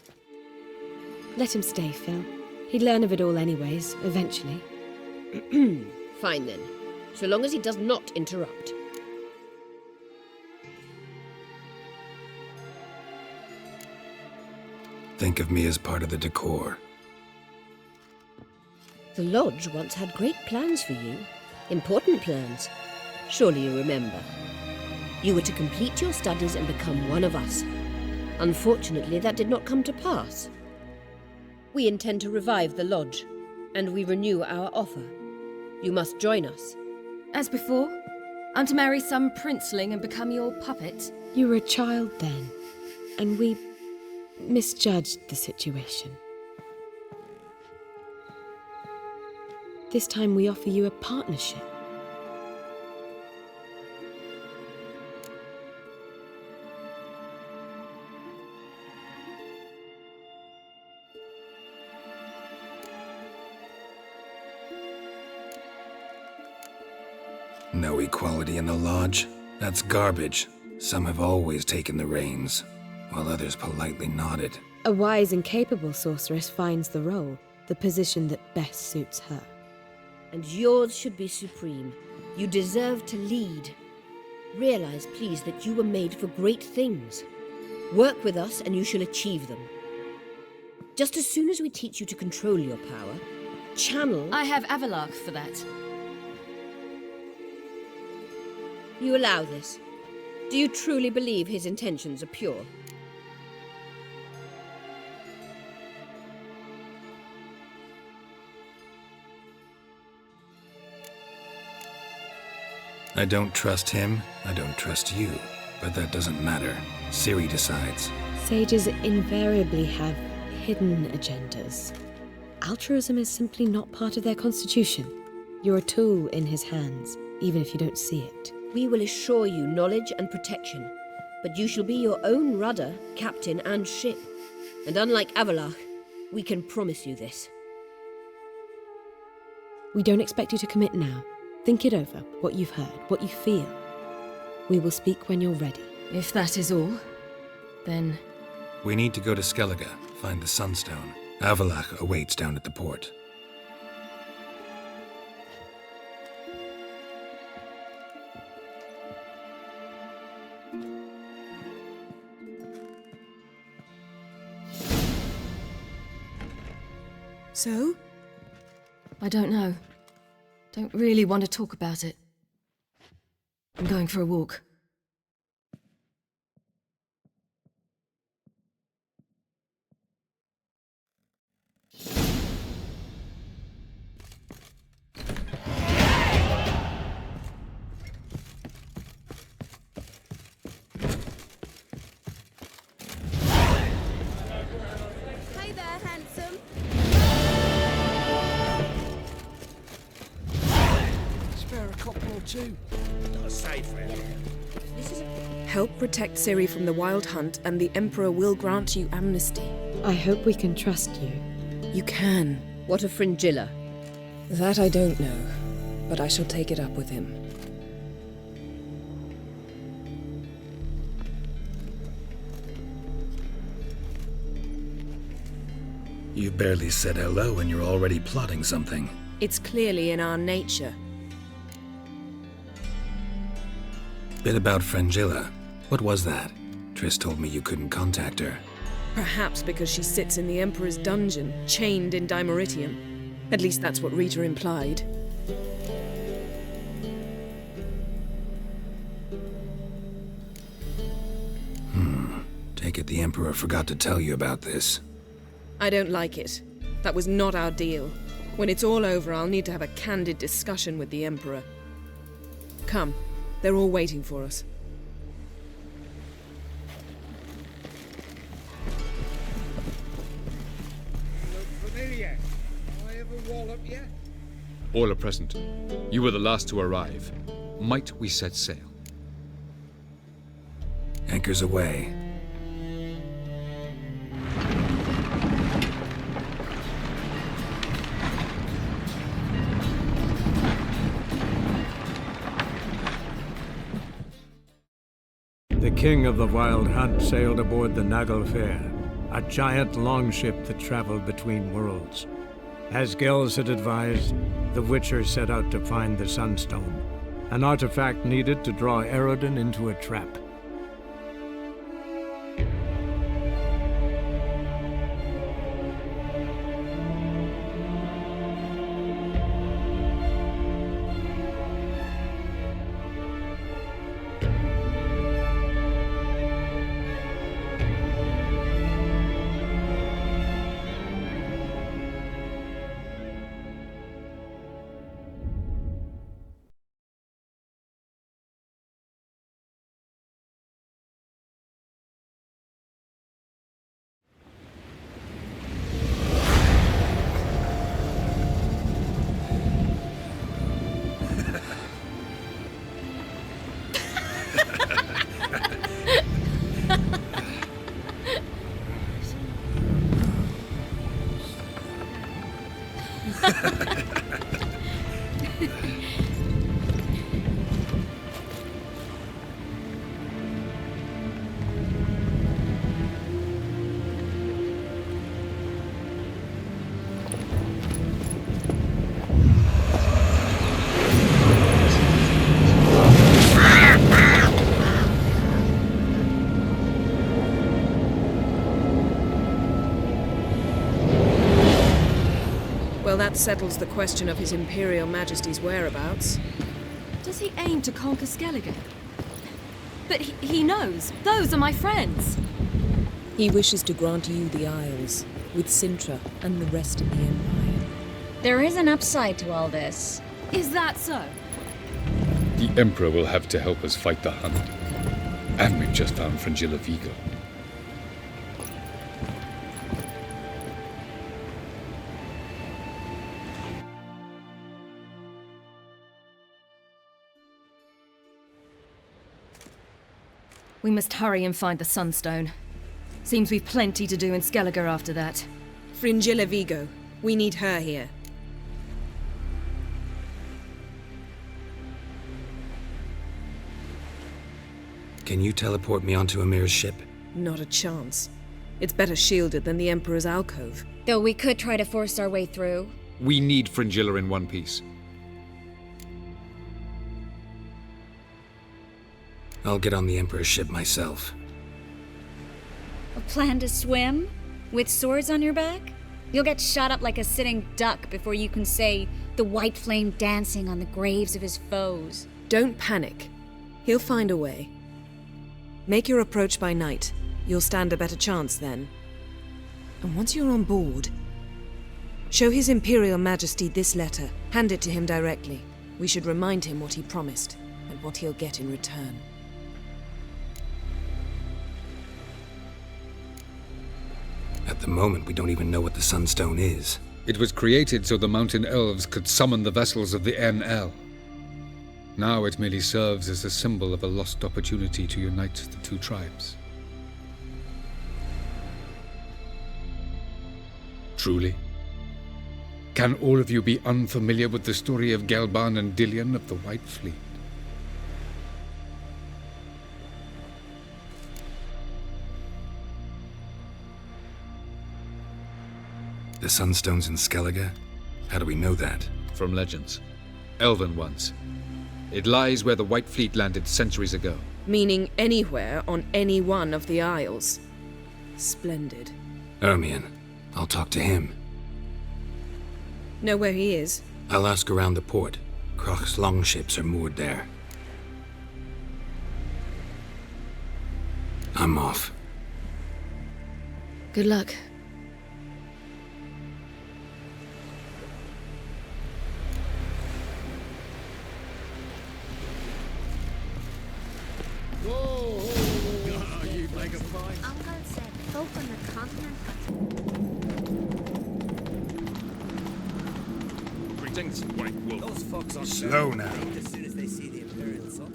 Let him stay, Phil. He'd learn of it all anyways, eventually. Fine then. So long as he does not interrupt. Think of me as part of the decor. The Lodge once had great plans for you. Important plans. Surely you remember. You were to complete your studies and become one of us. Unfortunately, that did not come to pass. We intend to revive the Lodge, and we renew our offer. You must join us. As before? I'm to marry some princeling and become your puppet? You were a child then, and we misjudged the situation. This time we offer you a partnership. No equality in the lodge? That's garbage. Some have always taken the reins, while others politely nodded. A wise and capable sorceress finds the role, the position that best suits her. And yours should be supreme. You deserve to lead. Realize, please, that you were made for great things. Work with us and you shall achieve them. Just as soon as we teach you to control your power, channel... I have Avalach for that. You allow this? Do you truly believe his intentions are pure? I don't trust him, I don't trust you. But that doesn't matter. Ciri decides. Sages invariably have hidden agendas. Altruism is simply not part of their constitution. You're a tool in his hands, even if you don't see it. We will assure you knowledge and protection, but you shall be your own rudder, captain, and ship. And unlike Avalach, we can promise you this. We don't expect you to commit now. Think it over, what you've heard, what you feel. We will speak when you're ready. If that is all, then... We need to go to Skellige, find the Sunstone. Avalach awaits down at the port. So? I don't know. Don't really want to talk about it. I'm going for a walk. Hey there, handsome. Spare a couple or two. Not safe around here. Help protect Ciri from the Wild Hunt, and the Emperor will grant you amnesty. I hope we can trust you. You can. What of Fringilla? That I don't know, but I shall take it up with him. You barely said hello and you're already plotting something. It's clearly in our nature. Bit about Fringilla. What was that? Triss told me you couldn't contact her. Perhaps because she sits in the Emperor's dungeon, chained in Dimeritium. At least that's what Rita implied. Take it the Emperor forgot to tell you about this. I don't like it. That was not our deal. When it's all over, I'll need to have a candid discussion with the Emperor. Come, they're all waiting for us. Look familiar. I ever wallop you? All are present. You were the last to arrive. Might we set sail? Anchors away. The king of the Wild Hunt sailed aboard the Naglfar, a giant longship that traveled between worlds. As Gels had advised, the Witcher set out to find the Sunstone, an artifact needed to draw Eredin into a trap. settles the question of His Imperial Majesty's whereabouts. Does he aim to conquer Skellige? But he knows. Those are my friends. He wishes to grant you the Isles, with Sintra and the rest of the Empire. There is an upside to all this. Is that so? The Emperor will have to help us fight the Hunt. And we've just found Fringilla Vigo. We must hurry and find the Sunstone. Seems we've plenty to do in Skellige after that. Fringilla Vigo. We need her here. Can you teleport me onto Amir's ship? Not a chance. It's better shielded than the Emperor's alcove. Though we could try to force our way through. We need Fringilla in one piece. I'll get on the Emperor's ship myself. A plan to swim? With swords on your back? You'll get shot up like a sitting duck before you can say the white flame dancing on the graves of his foes. Don't panic. He'll find a way. Make your approach by night. You'll stand a better chance then. And once you're on board, show His Imperial Majesty this letter. Hand it to him directly. We should remind him what he promised, and what he'll get in return. At the moment, we don't even know what the Sunstone is. It was created so the mountain elves could summon the vessels of the NL. Now it merely serves as a symbol of a lost opportunity to unite the two tribes. Truly? Can all of you be unfamiliar with the story of Gelban and Dillion of the White Fleet? The Sunstone's in Skellige? How do we know that? From legends. Elven ones. It lies where the White Fleet landed centuries ago. Meaning anywhere on any one of the Isles. Splendid. Ermion. I'll talk to him. Know where he is? I'll ask around the port. Kroch's longships are moored there. I'm off. Good luck. Uncle said folk on the continent. Greetings, White Wolf. Those fucks are slow now. As soon as they see the Imperial sun.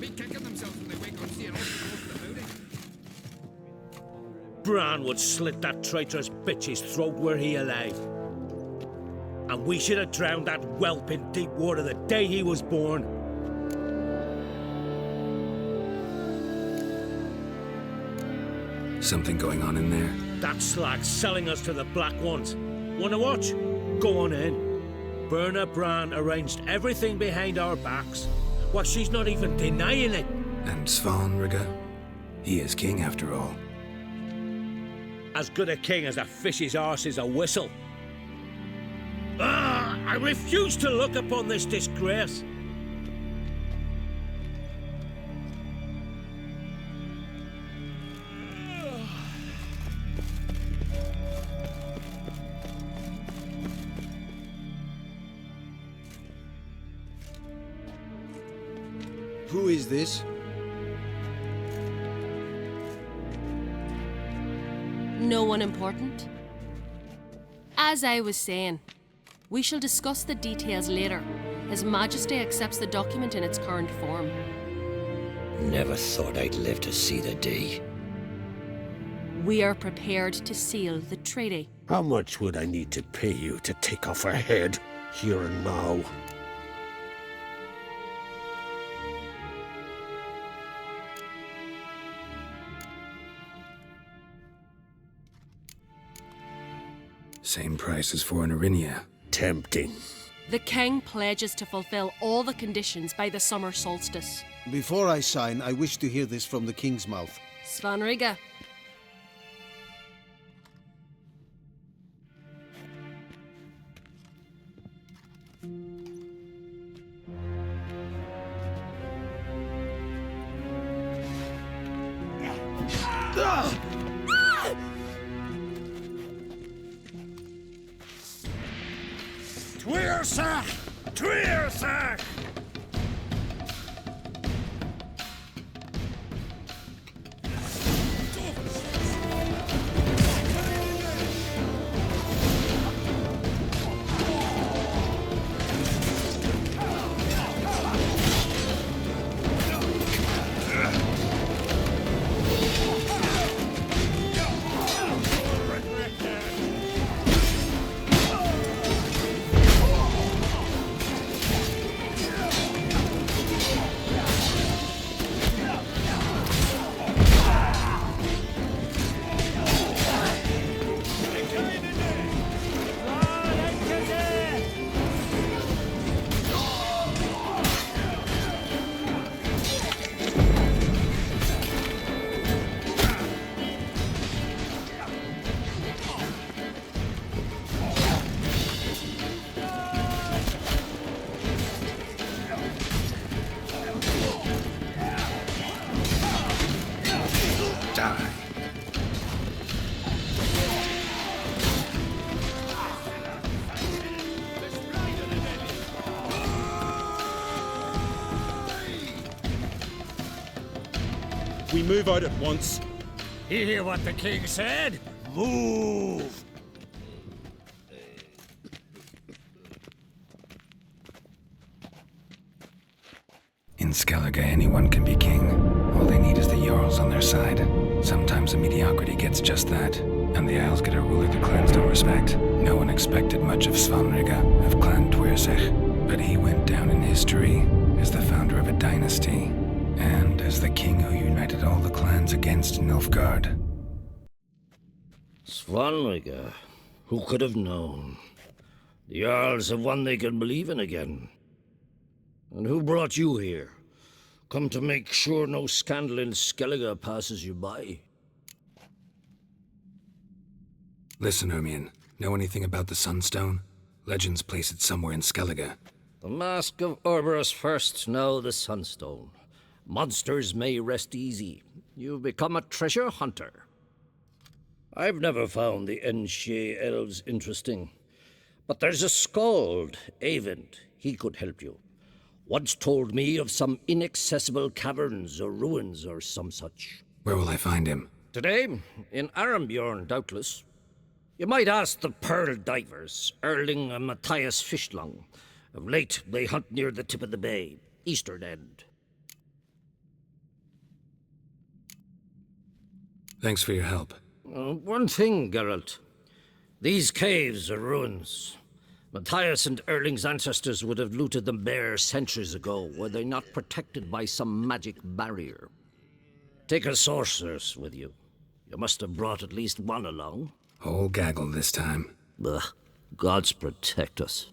Be kicking themselves when they wake up seeing all the building. Bran would slit that traitorous bitch's throat were he alive. And we should have drowned that whelp in deep water the day he was born. Something going on in there? That slag's selling us to the Black Ones. Wanna watch? Go on in. Berna Bran arranged everything behind our backs. Why, she's not even denying it. And Svanrige? He is king after all. As good a king as a fish's arse is a whistle. I refuse to look upon this disgrace. Who is this? No one important. As I was saying, we shall discuss the details later. His Majesty accepts the document in its current form. Never thought I'd live to see the day. We are prepared to seal the treaty. How much would I need to pay you to take off her head, here and now? Same price as for an Arinia. Tempting. The king pledges to fulfill all the conditions by the summer solstice. Before I sign, I wish to hear this from the king's mouth. Svanrige. We move out at once. You hear what the king said? Move! In Skellige, anyone can be king. All they need is the Jarls on their side. Sometimes a mediocrity gets just that, and the Isles get a ruler the clans don't respect. No one expected much of Svanrige, of Clan Twirsich, but he went down in history as the founder of a dynasty, and as the king who united all the clans against Nilfgaard. Svanrige, who could have known? The Jarls have one they can believe in again. And who brought you here? Come to make sure no scandal in Skellige passes you by. Listen, Hermione, know anything about the Sunstone? Legends place it somewhere in Skellige. The Mask of Orberus first, now the Sunstone. Monsters may rest easy. You've become a treasure hunter. I've never found the Enshe elves interesting. But there's a skald, Eyvind. He could help you. Once told me of some inaccessible caverns or ruins or some such. Where will I find him? Today, in Arambjorn, doubtless. You might ask the Pearl Divers, Erling and Matthias Fischlung. Of late, they hunt near the tip of the bay, eastern end. Thanks for your help. One thing, Geralt. These caves are ruins. Matthias and Erling's ancestors would have looted them bare centuries ago, were they not protected by some magic barrier. Take a sorceress with you. You must have brought at least one along. Whole gaggle this time. Ugh, gods protect us.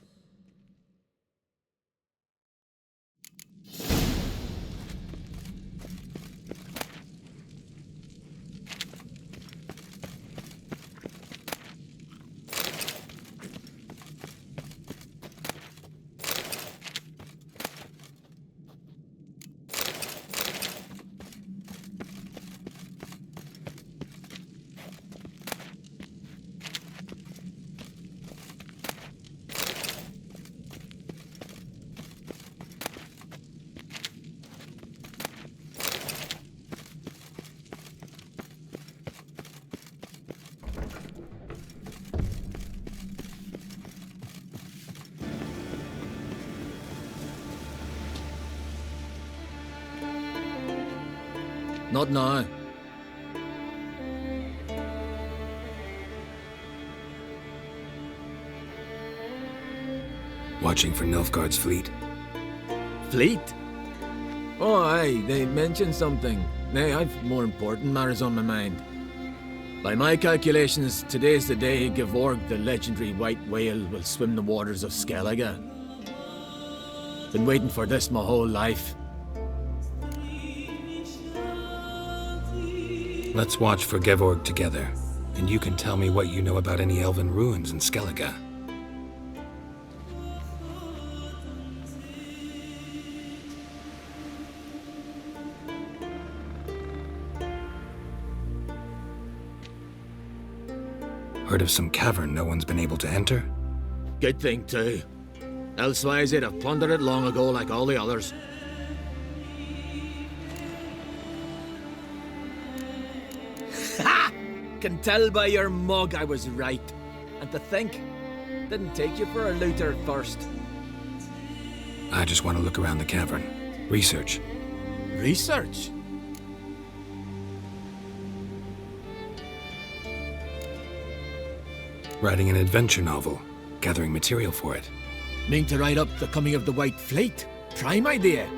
Not now. Watching for Nilfgaard's fleet. Fleet? Oh, aye, they mentioned something. Nay, I've more important matters on my mind. By my calculations, today's the day Gevorg, the legendary white whale, will swim the waters of Skellige. Been waiting for this my whole life. Let's watch for Gevorg together, and you can tell me what you know about any elven ruins in Skellige. Heard of some cavern no one's been able to enter? Good thing, too. Elsewise, they'd have plundered it long ago like all the others. Ha! Can tell by your mug I was right. And to think, didn't take you for a looter first. I just want to look around the cavern. Research. Research? Writing an adventure novel. Gathering material for it. Mean to write up the coming of the White Fleet? Prime idea.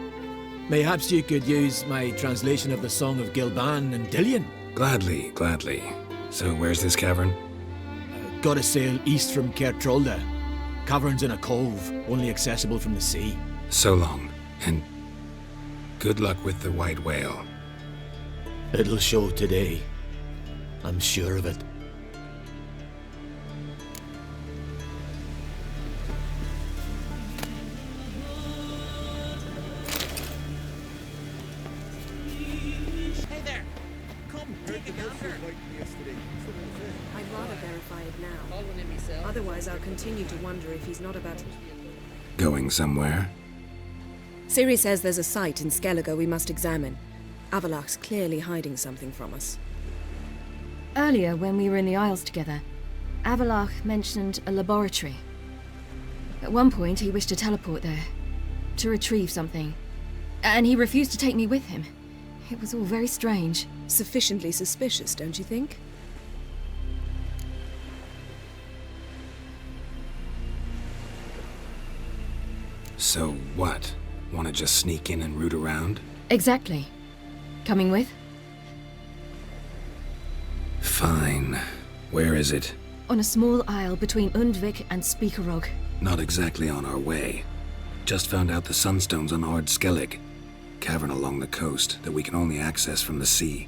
Mayhaps you could use my translation of the Song of Gilban and Dillion. Gladly, gladly. So where's this cavern? Gotta sail east from Kertrolda. Cavern's in a cove, only accessible from the sea. So long, and good luck with the white whale. It'll show today. I'm sure of it. I'd rather verify it now. Otherwise, I'll continue to wonder if he's not about... Going somewhere? Ciri says there's a site in Skellige we must examine. Avalok's clearly hiding something from us. Earlier, when we were in the Isles together, Avalok mentioned a laboratory. At one point, he wished to teleport there, to retrieve something, and he refused to take me with him. It was all very strange. Sufficiently suspicious, don't you think? So what? Want to just sneak in and root around? Exactly. Coming with? Fine. Where is it? On a small isle between Undvik and Speakerog. Not exactly on our way. Just found out the sunstone's on Ard Skellig. Cavern along the coast that we can only access from the sea.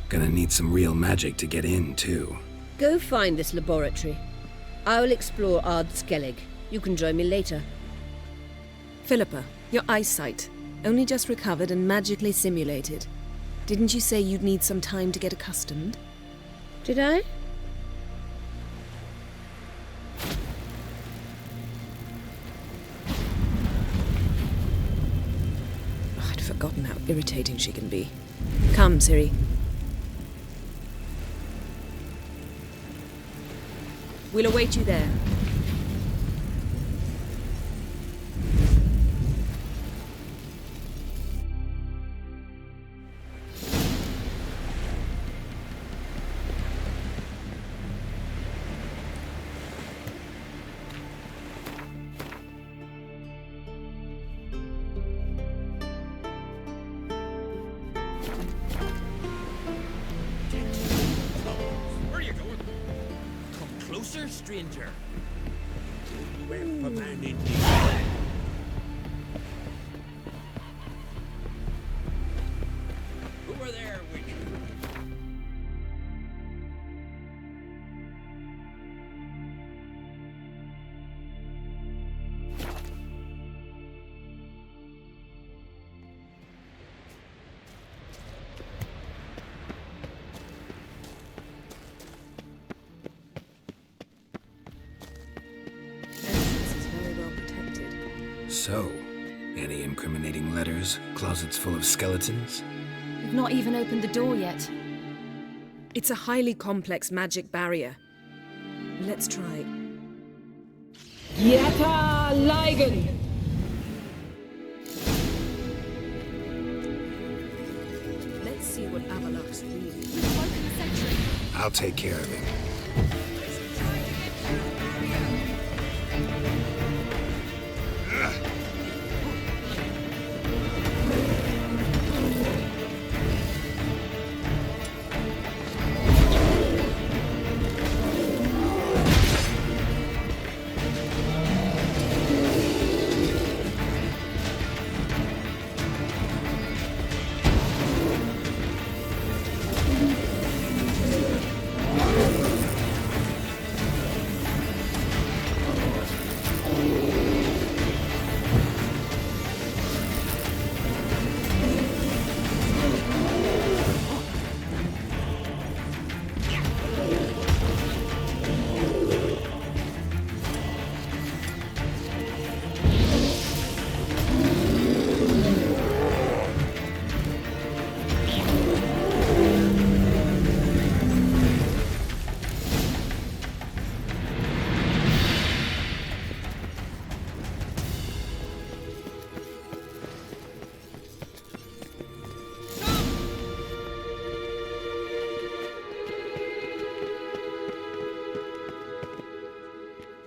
Gonna need some real magic to get in, too. Go find this laboratory. I'll explore Ard Skellig. You can join me later. Philippa, your eyesight. Only just recovered and magically simulated. Didn't you say you'd need some time to get accustomed? Did I? Oh, I'd forgotten how irritating she can be. Come, Ciri. We'll await you there. Where are you going? Come closer, stranger. You have commanded me. Who are there, witch? So, any incriminating letters? Closets full of skeletons? We've not even opened the door yet. It's a highly complex magic barrier. Let's try. Yeta Ligen! Let's see what Avalok's really. I'll take care of him.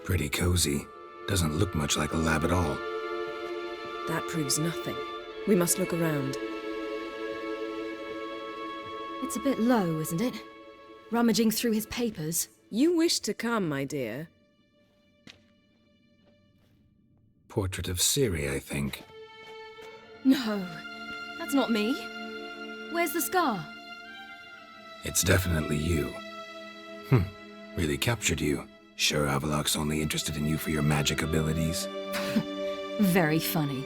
Pretty cozy. Doesn't look much like a lab at all. That proves nothing. We must look around. It's a bit low, isn't it? Rummaging through his papers. You wished to come, my dear. Portrait of Ciri, I think. No, that's not me. Where's the scar? It's definitely you. Really captured you. Sure Avalok's only interested in you for your magic abilities? Very funny.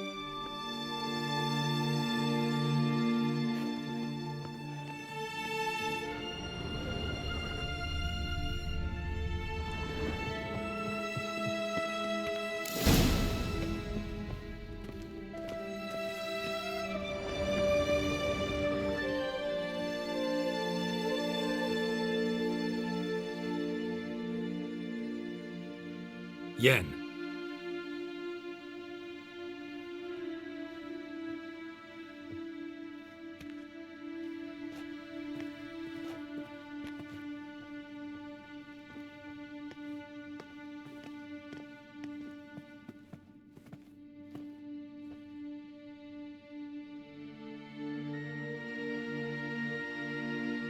Yen.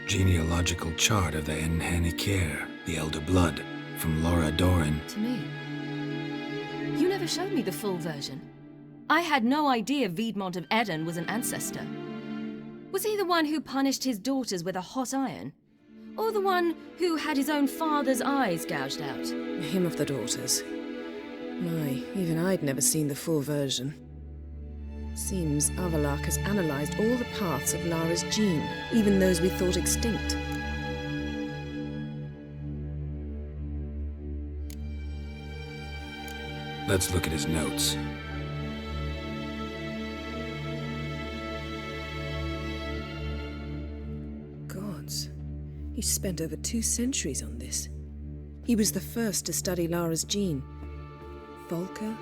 Genealogical chart of the Enhanikir, the Elder Blood, from Laura Doran. To me. You never showed me the full version. I had no idea Viedmont of Eden was an ancestor. Was he the one who punished his daughters with a hot iron? Or the one who had his own father's eyes gouged out? Him of the daughters. My, even I'd never seen the full version. Seems Avalak has analysed all the parts of Lara's gene, even those we thought extinct. Let's look at his notes. Gods. He spent over 2 centuries on this. He was the first to study Lara's gene. Volker?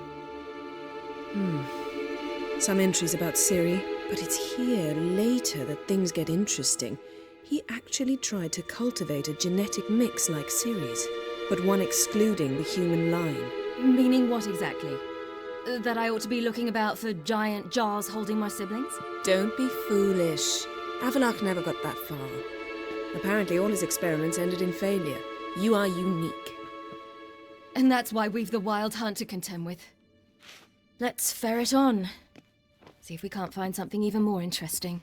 Some entries about Ciri, but it's here, later, that things get interesting. He actually tried to cultivate a genetic mix like Ciri's, but one excluding the human line. Meaning what exactly? That I ought to be looking about for giant jars holding my siblings? Don't be foolish. Avalak never got that far. Apparently all his experiments ended in failure. You are unique. And that's why we've the Wild Hunt to contend with. Let's ferret on. See if we can't find something even more interesting.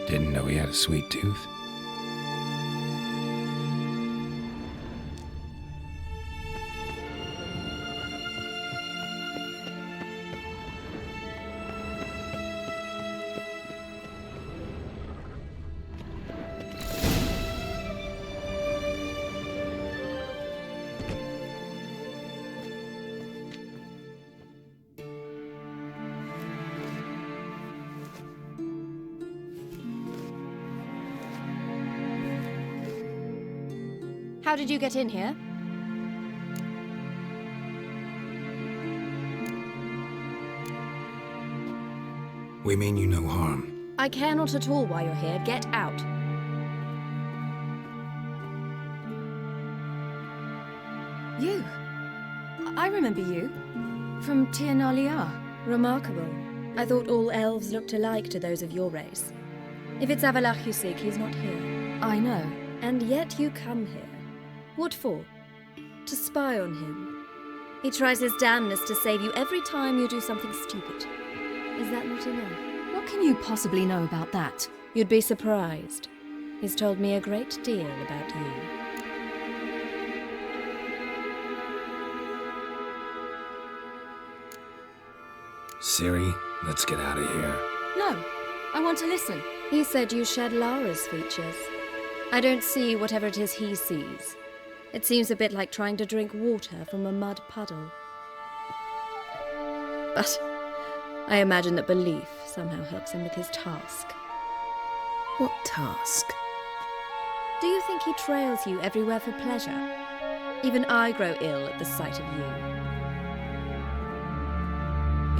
Didn't know he had a sweet tooth. How did you get in here? We mean you no harm. I care not at all why you're here. Get out. You? I remember you. From Tir Nalia. Remarkable. I thought all elves looked alike to those of your race. If it's Avalach you seek, he's not here. I know. And yet you come here. What for? To spy on him. He tries his damnedest to save you every time you do something stupid. Is that not enough? What can you possibly know about that? You'd be surprised. He's told me a great deal about you. Ciri, let's get out of here. No, I want to listen. He said you shared Lara's features. I don't see whatever it is he sees. It seems a bit like trying to drink water from a mud puddle. But I imagine that belief somehow helps him with his task. What task? Do you think he trails you everywhere for pleasure? Even I grow ill at the sight of you.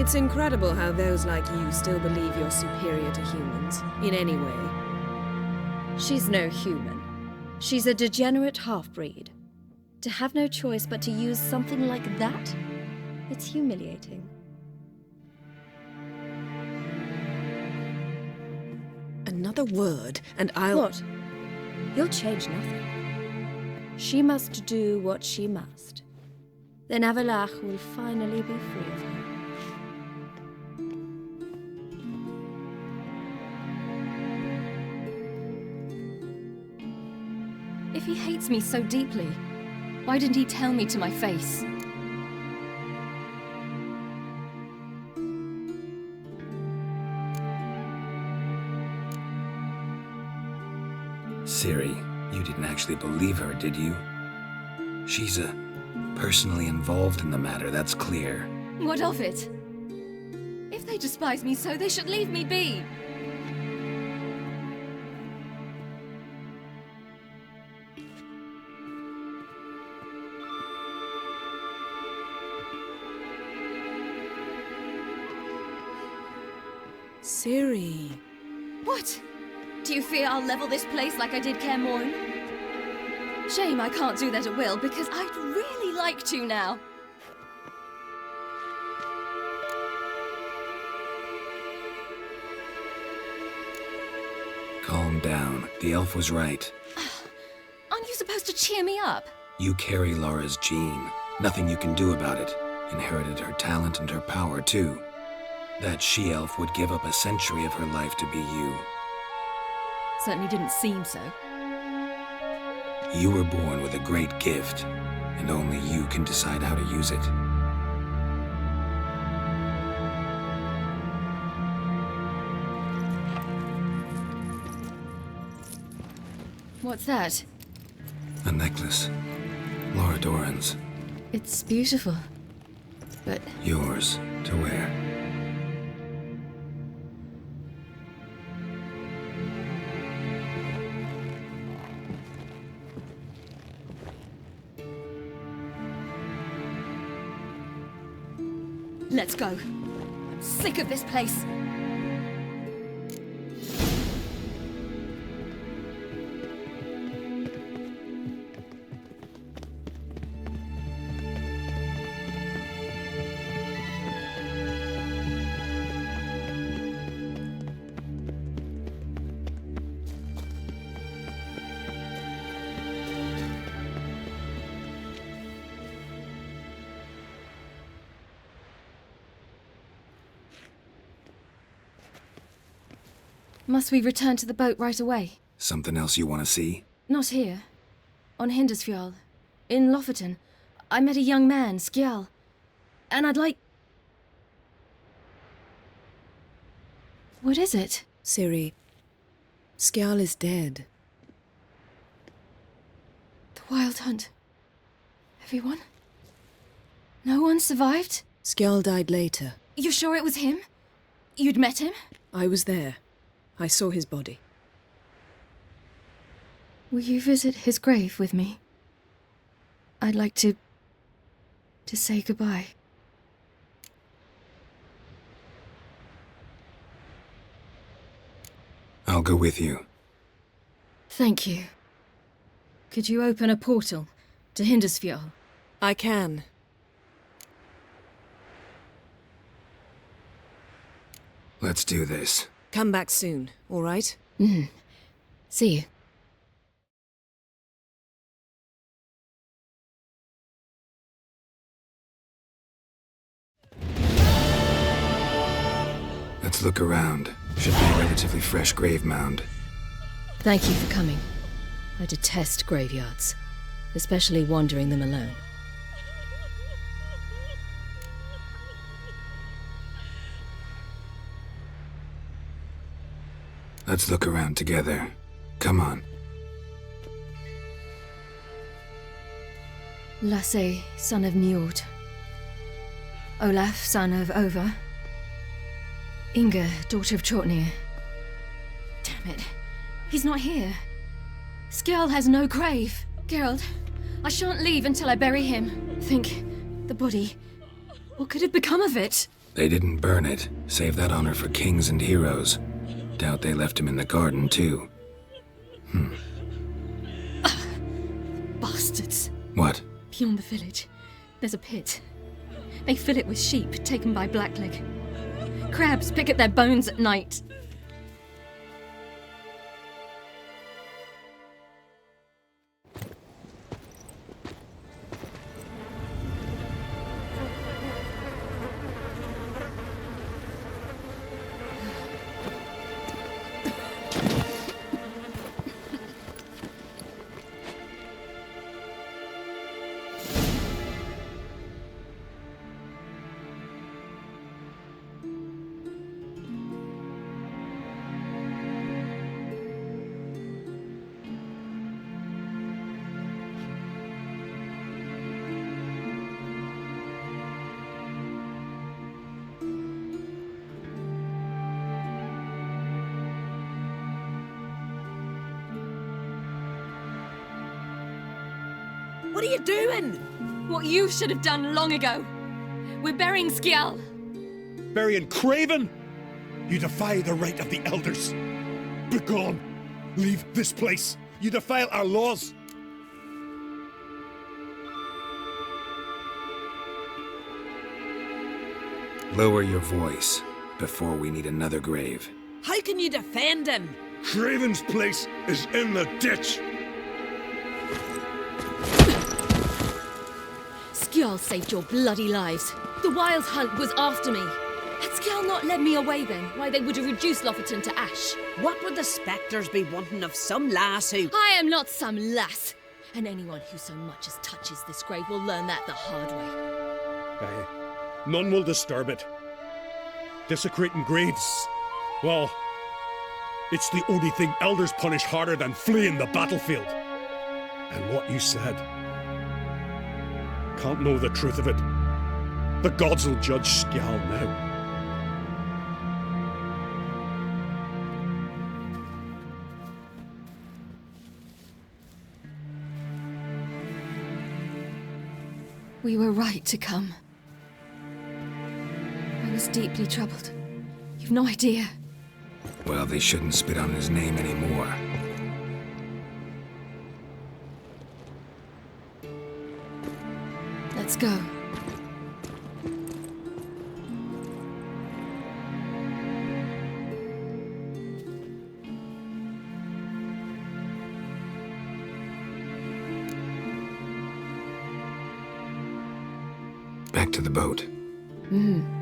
It's incredible how those like you still believe you're superior to humans, in any way. She's no human. She's a degenerate half-breed. To have no choice but to use something like that? It's humiliating. Another word, and I'll... What? You'll change nothing. She must do what she must. Then Avalach will finally be free of her. If he hates me so deeply, why didn't he tell me to my face? Ciri, you didn't actually believe her, did you? She's a personally involved in the matter, that's clear. What of it? If they despise me so, they should leave me be. Ciri. What? Do you fear I'll level this place like I did Kaer Morhen? Shame I can't do that at will, because I'd really like to now. Calm down. The elf was right. Aren't you supposed to cheer me up? You carry Laura's gene. Nothing you can do about it. Inherited her talent and her power, too. That she-elf would give up a century of her life to be you. Certainly didn't seem so. You were born with a great gift, and only you can decide how to use it. What's that? A necklace. Laura Doran's. It's beautiful, but... Yours to wear. Let's go. I'm sick of this place. Must we return to the boat right away? Something else you want to see? Not here. On Hindersfjall. In Lofoten. I met a young man, Skjal. And I'd like... What is it? Ciri, Skjal is dead. The Wild Hunt. Everyone? No one survived? Skjal died later. You sure it was him? You'd met him? I was there. I saw his body. Will you visit his grave with me? I'd like to say goodbye. I'll go with you. Thank you. Could you open a portal to Hindersfjall? I can. Let's do this. Come back soon, all right? See you. Let's look around. Should be a relatively fresh grave mound. Thank you for coming. I detest graveyards, especially wandering them alone. Let's look around together. Come on. Lasse, son of Njord. Olaf, son of Ova. Inga, daughter of Trotnir. Damn it. He's not here. Skjal has no grave. Geralt, I shan't leave until I bury him. Think, the body. What could have become of it? They didn't burn it. Save that honor for kings and heroes. Doubt they left him in the garden, too. Bastards. What? Beyond the village, there's a pit. They fill it with sheep taken by Blackleg. Crabs pick at their bones at night. What are you doing? What you should have done long ago. We're burying Skjall. Burying Craven? You defy the right of the elders. Begone! Leave this place. You defile our laws. Lower your voice before we need another grave. How can you defend him? Craven's place is in the ditch. Skjall saved your bloody lives. The Wild Hunt was after me. Had Skjall not led me away then, why they would have reduced Lofferton to ash. What would the spectres be wanting of some lass who... I am not some lass. And anyone who so much as touches this grave will learn that the hard way. Aye. None will disturb it. Desecrating graves, well, it's the only thing elders punish harder than fleeing the battlefield. And what you said. Can't know the truth of it. The gods will judge Skjall now. We were right to come. I was deeply troubled. You've no idea. Well, they shouldn't spit on his name anymore. Let's go. Back to the boat. Mm-hmm.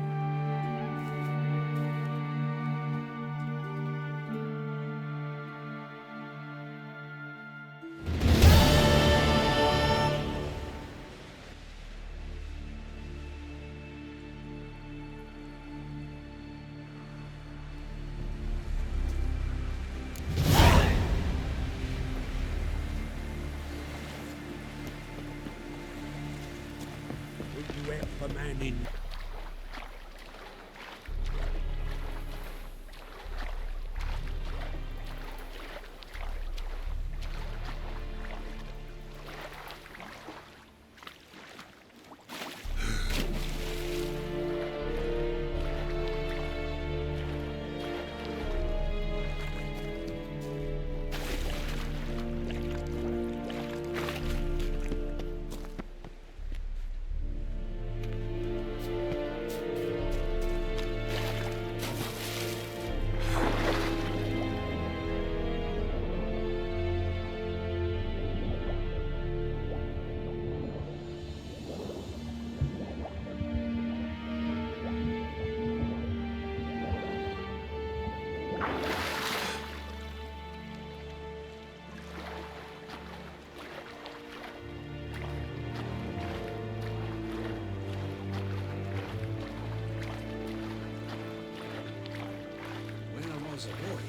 was a boy.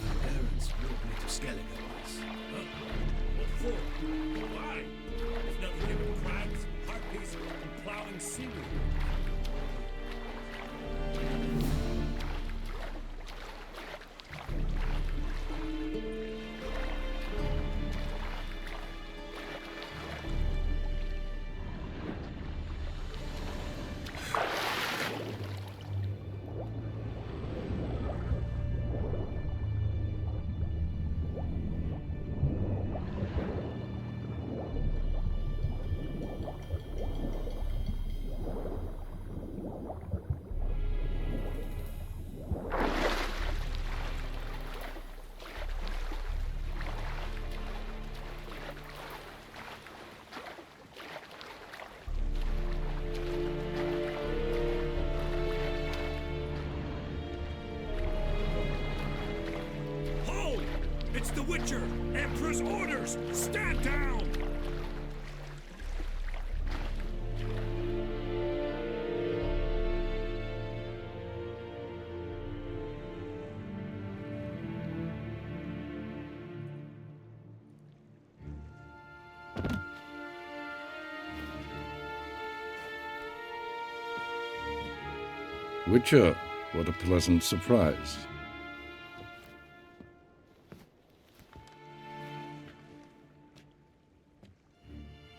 My parents moved me to Skellige. Huh? What for? Why? If nothing but crabs, harpies, and plowing seaweed. It's the Witcher! Emperor's orders! Stand down! Witcher, what a pleasant surprise.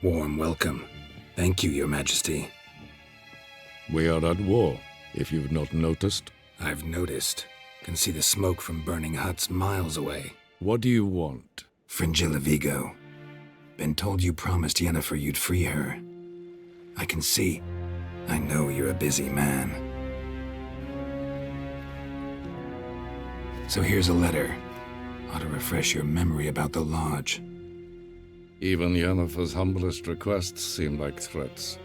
Warm welcome. Thank you, Your Majesty. We are at war, if you've not noticed. I've noticed. Can see the smoke from burning huts miles away. What do you want? Fringilla Vigo. Been told you promised Yennefer you'd free her. I can see. I know you're a busy man. So here's a letter. Ought to refresh your memory about the Lodge. Even Yennefer's humblest requests seem like threats.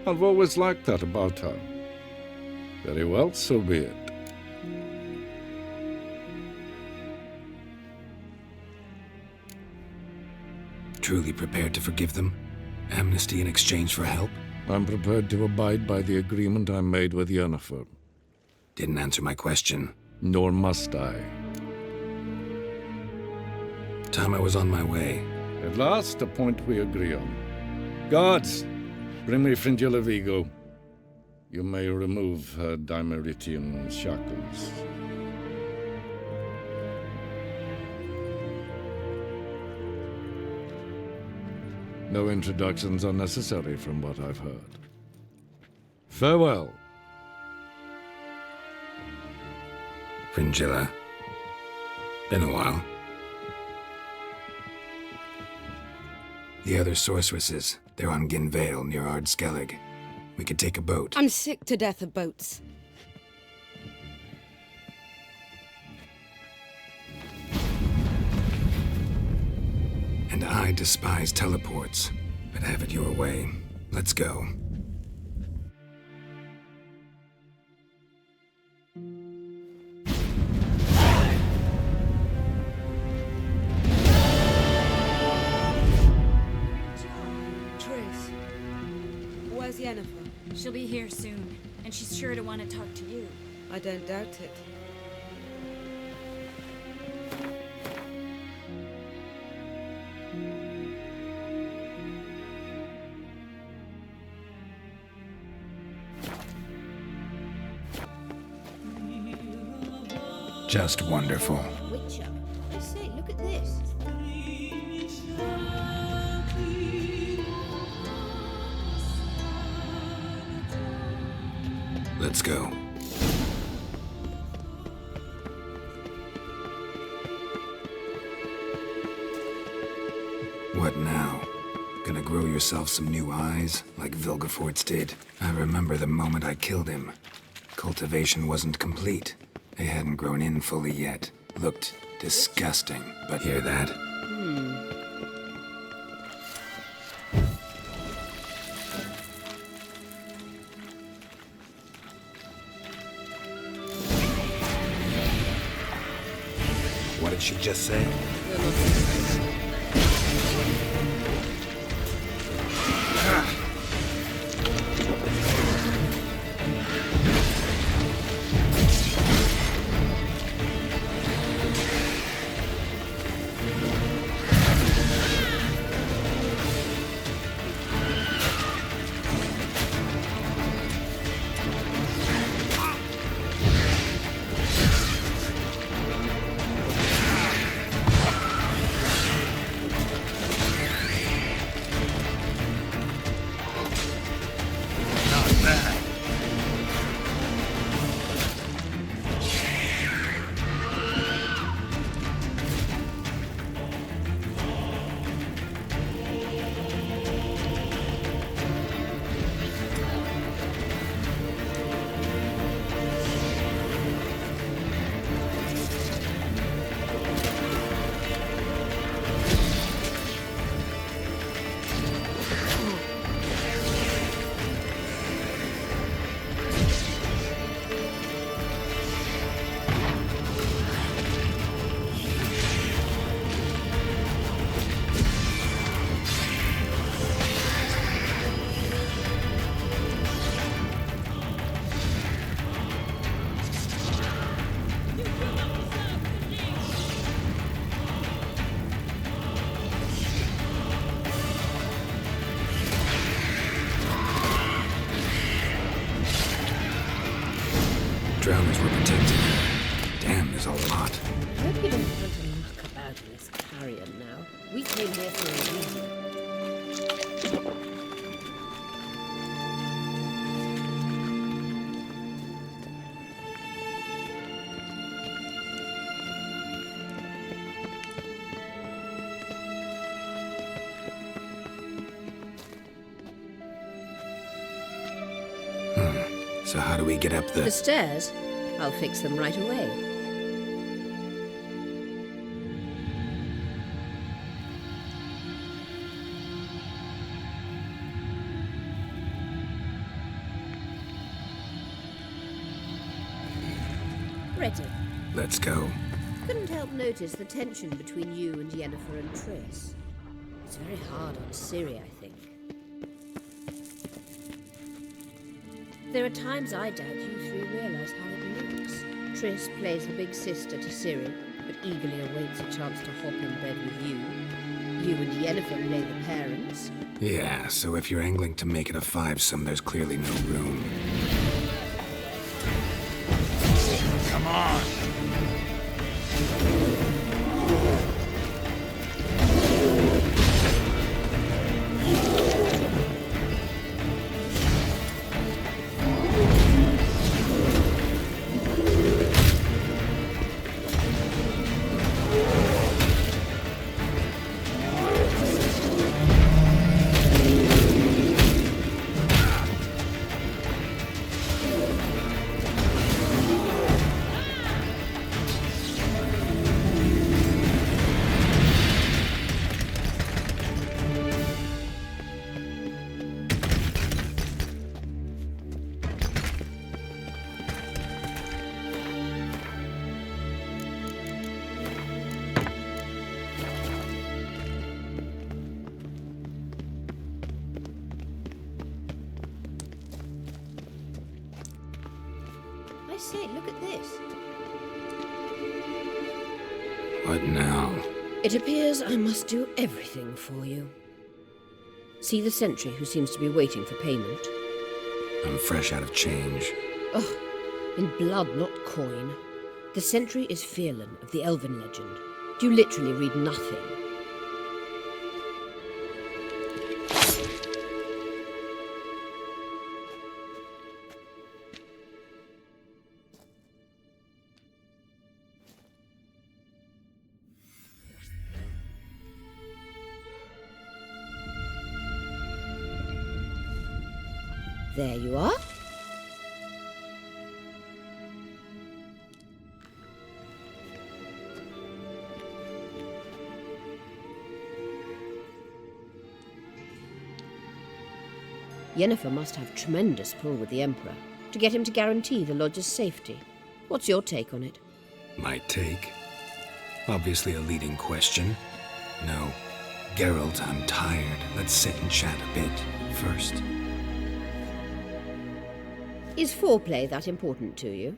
I've always liked that about her. Very well, so be it. Truly prepared to forgive them? Amnesty in exchange for help? I'm prepared to abide by the agreement I made with Yennefer. Didn't answer my question. Nor must I. Time I was on my way. At last, a point we agree on. Guards, bring me Fringilla Vigo. You may remove her Dimeritian shackles. No introductions are necessary from what I've heard. Farewell. Fringilla. Been a while. The other sorceresses, they're on Ginvale near Ardskellig. We could take a boat. I'm sick to death of boats. And I despise teleports, but have it your way. Let's go. Triss, where's Yennefer? She'll be here soon, and she's sure to want to talk to you. I don't doubt it. Just wonderful. Witcher. I say, look at this. Let's go. What now? Gonna grow yourself some new eyes, like Vilgefortz did? I remember the moment I killed him. Cultivation wasn't complete. They hadn't grown in fully yet. Looked disgusting, but hear that? What did she just say? Drowners were protected. Damn, there's a lot. I hope you don't want to muck about in this carrion now. We came here for a reason. So how do we get up The stairs? I'll fix them right away. Ready. Let's go. Couldn't help notice the tension between you and Yennefer and Triss. It's very hard on Ciri, I think. There are times I doubt you three realize how it looks. Triss plays the big sister to Ciri, but eagerly awaits a chance to hop in bed with you. You and Yennefer play the parents. Yeah, so if you're angling to make it a fivesome, there's clearly no room. Come on! Say, look at this. What now? It appears I must do everything for you. See the sentry who seems to be waiting for payment? I'm fresh out of change. Ugh, in blood, not coin. The sentry is Firlan of the Elven legend. You literally read nothing. There you are. Yennefer must have tremendous pull with the Emperor to get him to guarantee the lodge's safety. What's your take on it? My take? Obviously a leading question. No. Geralt, I'm tired. Let's sit and chat a bit first. Is foreplay that important to you?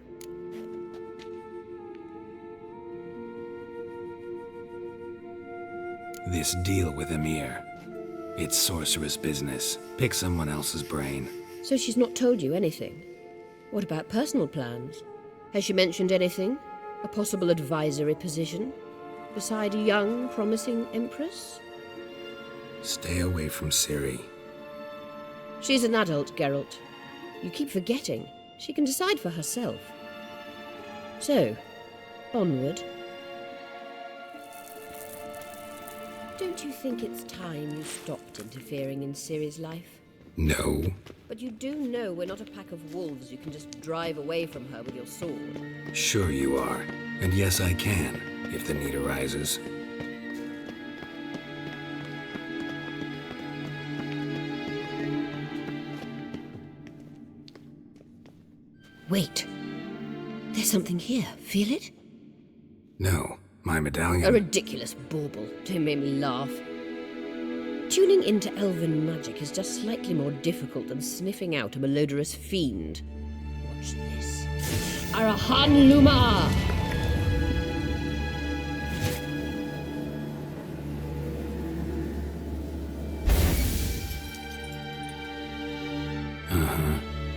This deal with Emir. It's sorceress business. Pick someone else's brain. So she's not told you anything? What about personal plans? Has she mentioned anything? A possible advisory position? Beside a young, promising empress? Stay away from Ciri. She's an adult, Geralt. You keep forgetting. She can decide for herself. So, onward. Don't you think it's time you stopped interfering in Ciri's life? No. But you do know we're not a pack of wolves you can just drive away from her with your sword. Sure you are. And yes, I can, if the need arises. Wait. There's something here. Feel it? No, my medallion. A ridiculous bauble. Don't make me laugh. Tuning into elven magic is just slightly more difficult than sniffing out a malodorous fiend. Watch this. Arahan Luma!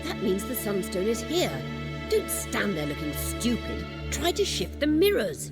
That means the Sunstone is here. Don't stand there looking stupid. Try to shift the mirrors.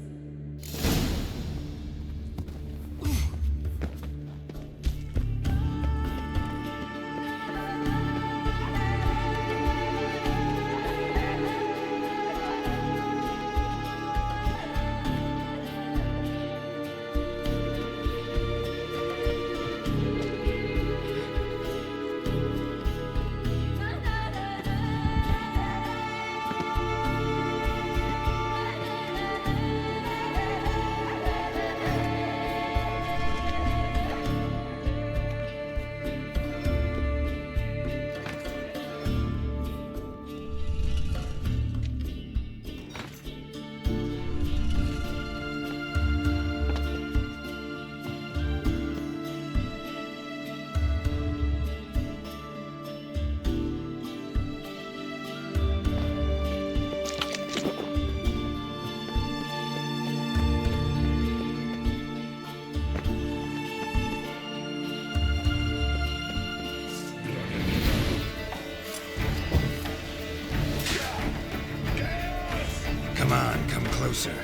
closer.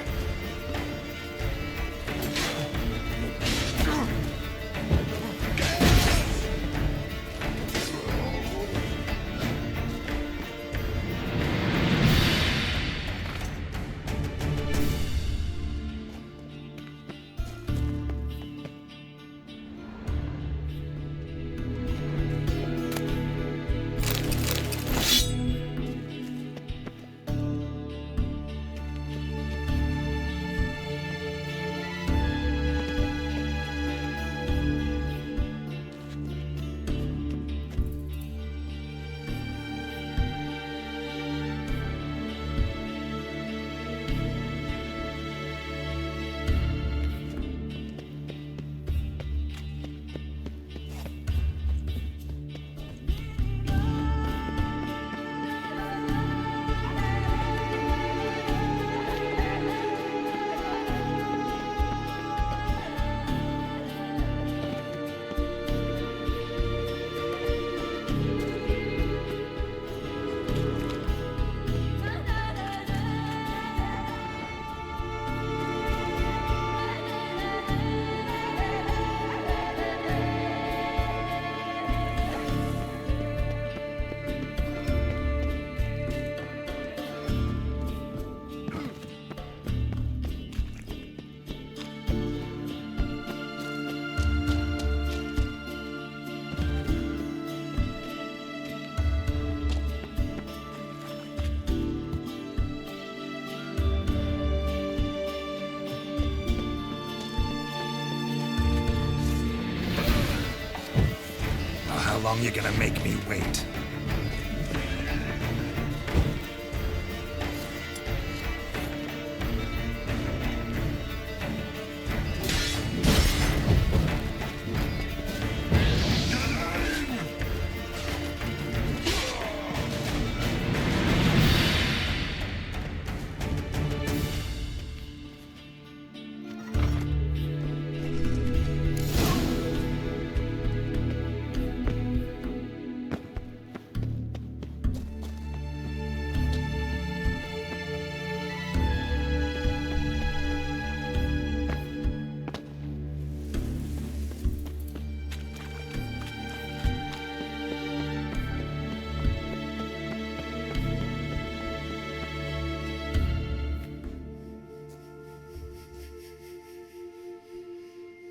How long you gonna make me wait?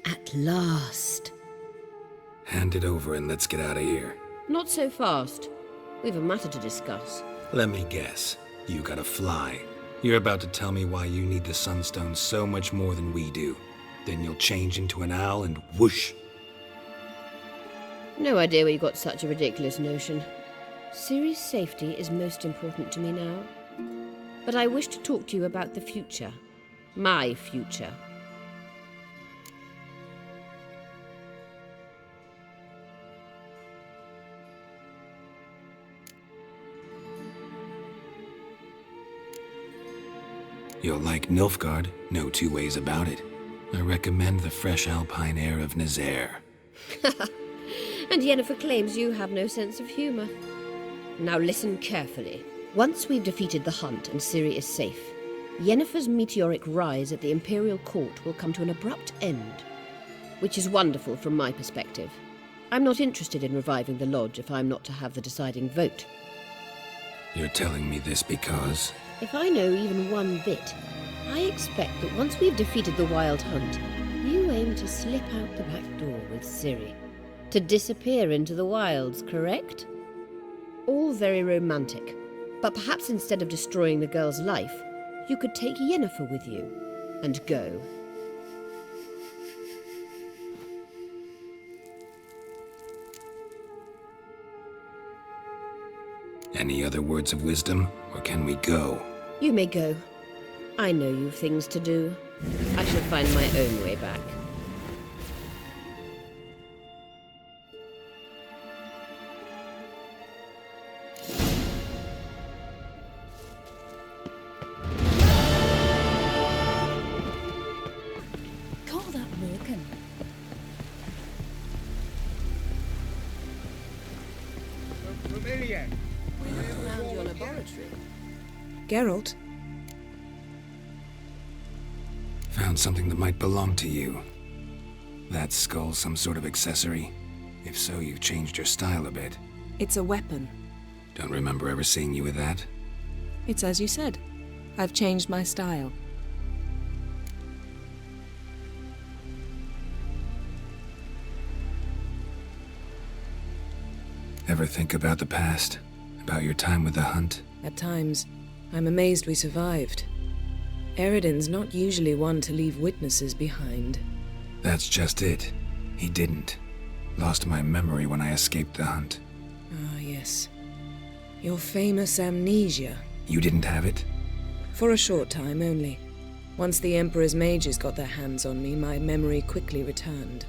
At last. Hand it over and let's get out of here. Not so fast. We've a matter to discuss. Let me guess. You gotta fly. You're about to tell me why you need the Sunstone so much more than we do. Then you'll change into an owl and whoosh. No idea where you got such a ridiculous notion. Ciri's safety is most important to me now. But I wish to talk to you about the future. My future. You'll like Nilfgaard, no two ways about it. I recommend the fresh alpine air of Nazaire. And Yennefer claims you have no sense of humour. Now listen carefully. Once we've defeated the hunt and Ciri is safe, Yennefer's meteoric rise at the Imperial Court will come to an abrupt end. Which is wonderful from my perspective. I'm not interested in reviving the Lodge if I'm not to have the deciding vote. You're telling me this because... If I know even one bit, I expect that once we've defeated the Wild Hunt, you aim to slip out the back door with Ciri. To disappear into the wilds, correct? All very romantic. But perhaps instead of destroying the girl's life, you could take Yennefer with you and go. Any other words of wisdom, or can we go? You may go. I know you've things to do. I shall find my own way back. Call that Morgan. Familiar. Around your laboratory. Geralt? found something that might belong to you. That skull some sort of accessory? If so, you've changed your style a bit. It's a weapon. Don't remember ever seeing you with that. It's as you said. I've changed my style. Ever think about the past? About your time with the hunt? At times, I'm amazed we survived. Eridan's not usually one to leave witnesses behind. That's just it. He didn't. Lost my memory when I escaped the hunt. Ah, yes. Your famous amnesia. You didn't have it? For a short time only. Once the Emperor's mages got their hands on me, my memory quickly returned.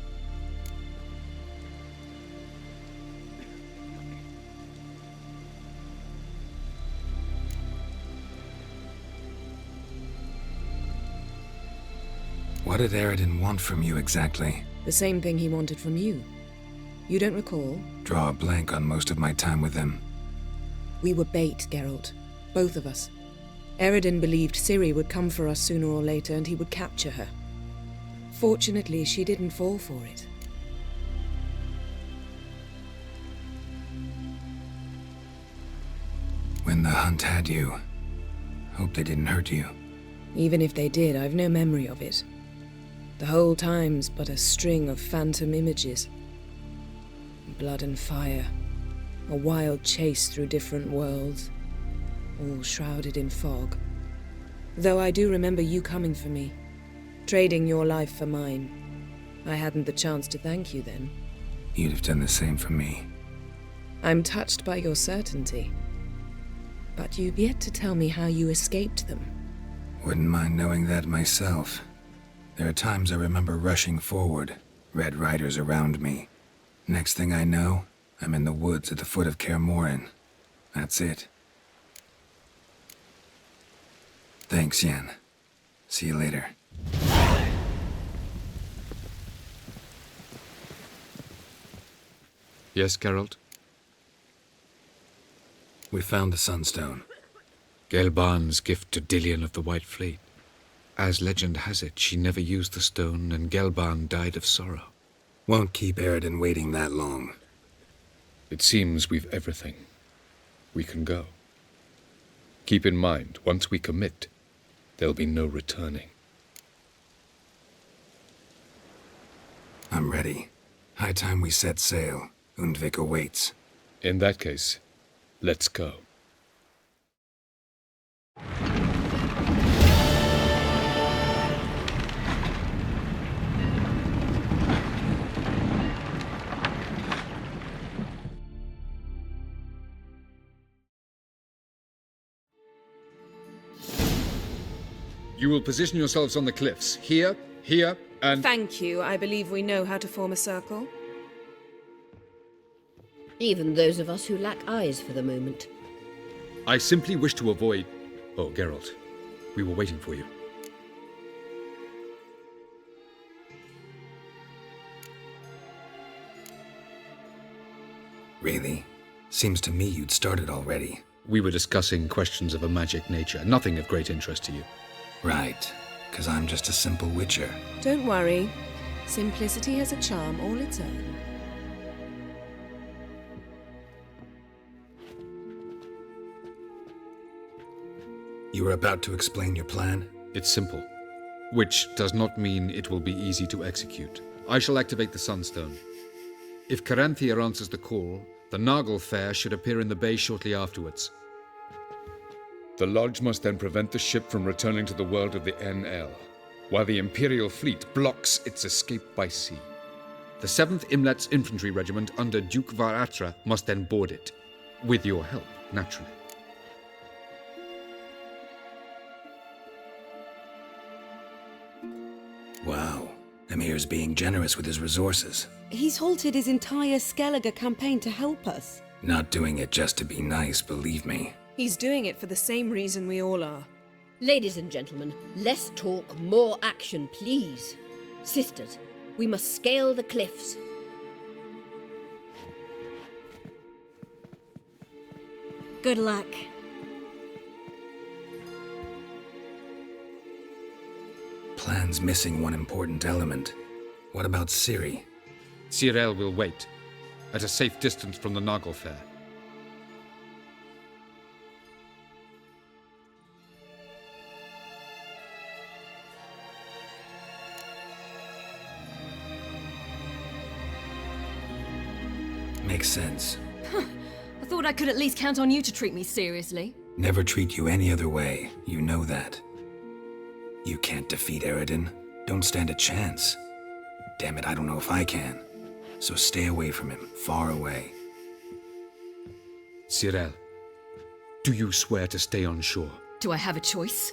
What did Eridan want from you exactly? The same thing he wanted from you. You don't recall? Draw a blank on most of my time with him. We were bait, Geralt. Both of us. Eridan believed Ciri would come for us sooner or later and he would capture her. Fortunately, she didn't fall for it. When the hunt had you, hope they didn't hurt you. Even if they did, I've no memory of it. The whole time's but a string of phantom images. Blood and fire. A wild chase through different worlds. All shrouded in fog. Though I do remember you coming for me. Trading your life for mine. I hadn't the chance to thank you then. You'd have done the same for me. I'm touched by your certainty. But you've yet to tell me how you escaped them. Wouldn't mind knowing that myself. There are times I remember rushing forward, Red Riders around me. Next thing I know, I'm in the woods at the foot of Kaer Morhen. That's it. Thanks, Yen. See you later. Yes, Geralt? We found the Sunstone. Gelban's gift to Dillion of the White Fleet. As legend has it, she never used the stone, and Gelban died of sorrow. Won't keep Eridan waiting that long. It seems we've everything. We can go. Keep in mind, once we commit, there'll be no returning. I'm ready. High time we set sail. Undvik awaits. In that case, let's go. You will position yourselves on the cliffs. Here, here, and... Thank you. I believe we know how to form a circle. Even those of us who lack eyes for the moment. I simply wish to avoid... Oh, Geralt. We were waiting for you. Really? Seems to me you'd started already. We were discussing questions of a magic nature, nothing of great interest to you. Right, because I'm just a simple witcher. Don't worry. Simplicity has a charm all its own. You were about to explain your plan? It's simple, which does not mean it will be easy to execute. I shall activate the Sunstone. If Caranthia answers the call, the Nagel Fair should appear in the bay shortly afterwards. The Lodge must then prevent the ship from returning to the world of the NL, while the Imperial fleet blocks its escape by sea. The 7th Imlet's Infantry Regiment under Duke Varatra must then board it, with your help, naturally. Wow. Emir's being generous with his resources. He's halted his entire Skellige campaign to help us. Not doing it just to be nice, believe me. He's doing it for the same reason we all are. Ladies and gentlemen, less talk, more action, please. Sisters, we must scale the cliffs. Good luck. Plan plan's missing one important element. What about Ciri? Cyril will wait, at a safe distance from the Nagelfair. Makes sense. I thought I could at least count on you to treat me seriously. Never treat you any other way, you know that. You can't defeat Eridan. Don't stand a chance. Damn it, I don't know if I can. So stay away from him, far away. Cyril, do you swear to stay on shore? Do I have a choice?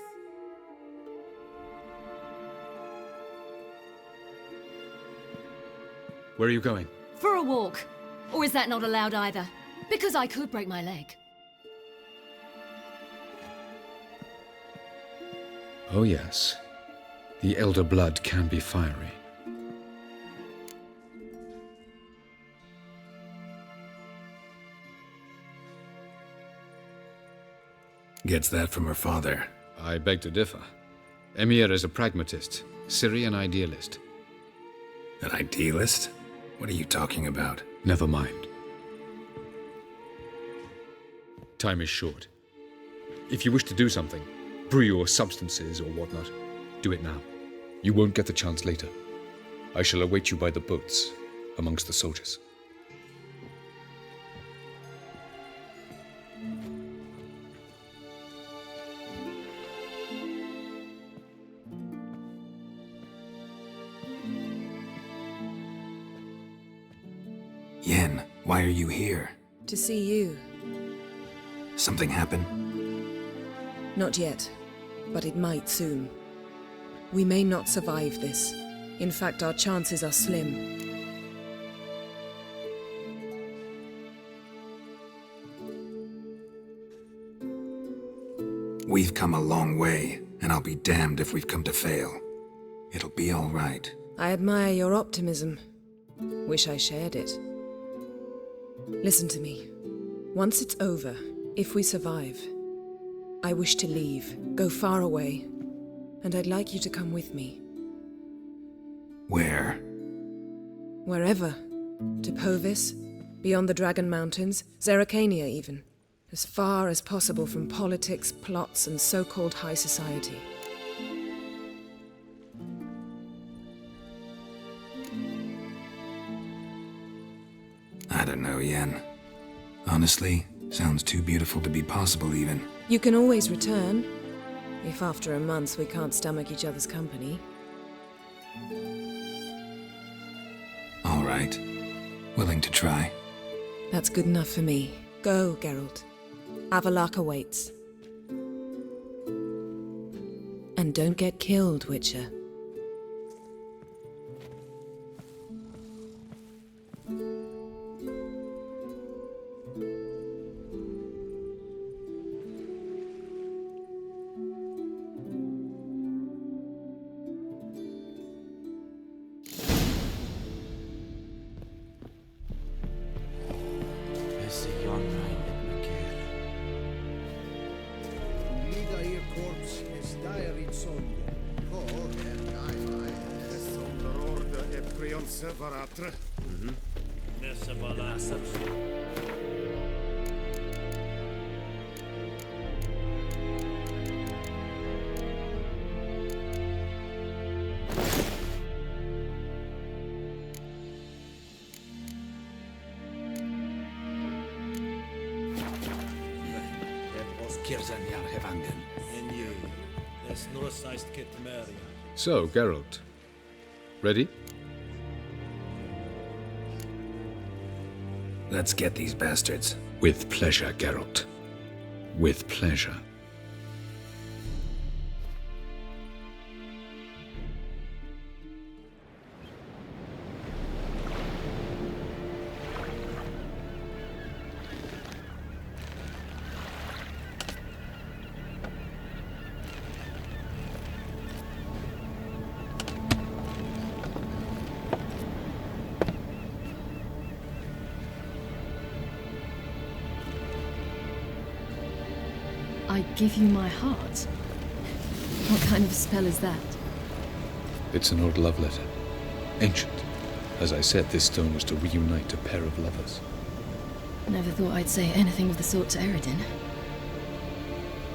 Where are you going? For a walk. Or is that not allowed either? Because I could break my leg. Oh yes. The elder blood can be fiery. Gets that from her father. I beg to differ. Emir is a pragmatist, Ciri an idealist. An idealist? What are you talking about? Never mind. Time is short. If you wish to do something, brew your substances or whatnot, do it now. You won't get the chance later. I shall await you by the boats, amongst the soldiers. Yen, why are you here? To see you. Something happen? Not yet, but it might soon. We may not survive this. In fact, our chances are slim. We've come a long way, and I'll be damned if we've come to fail. It'll be all right. I admire your optimism. Wish I shared it. Listen to me. Once it's over, if we survive, I wish to leave, go far away, and I'd like you to come with me. Where? Wherever. To Povis, beyond the Dragon Mountains, Zeracania even. As far as possible from politics, plots, and so-called high society. I don't know, Yen. Honestly, sounds too beautiful to be possible even. You can always return, if after a month we can't stomach each other's company. All right. Willing to try. That's good enough for me. Go, Geralt. Avalak awaits. And don't get killed, Witcher. So, Geralt. Ready? Let's get these bastards. With pleasure, Geralt. With pleasure. I give you my heart? What kind of spell is that? It's an old love letter. Ancient. As I said, this stone was to reunite a pair of lovers. Never thought I'd say anything of the sort to Eredin.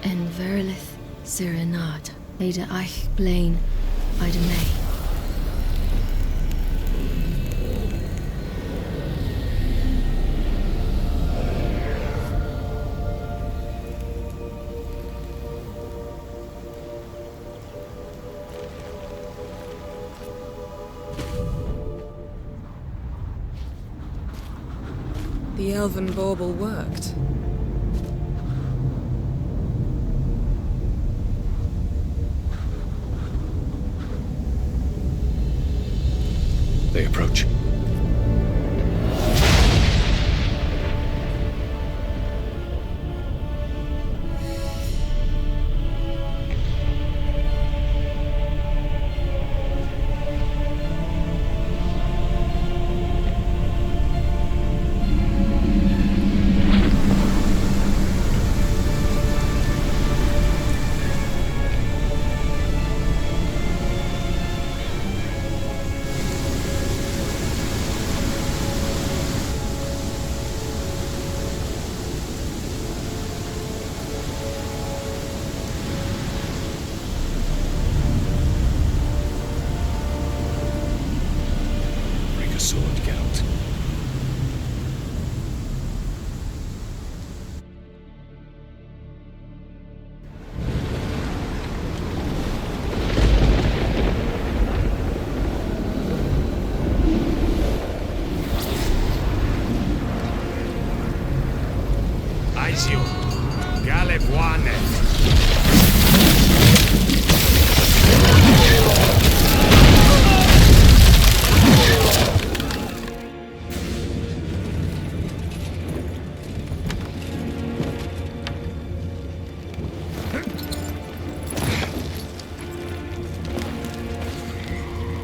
En verilith Sirenad, Ada Eich Blaine, Ida May. The elven bauble worked. They approach.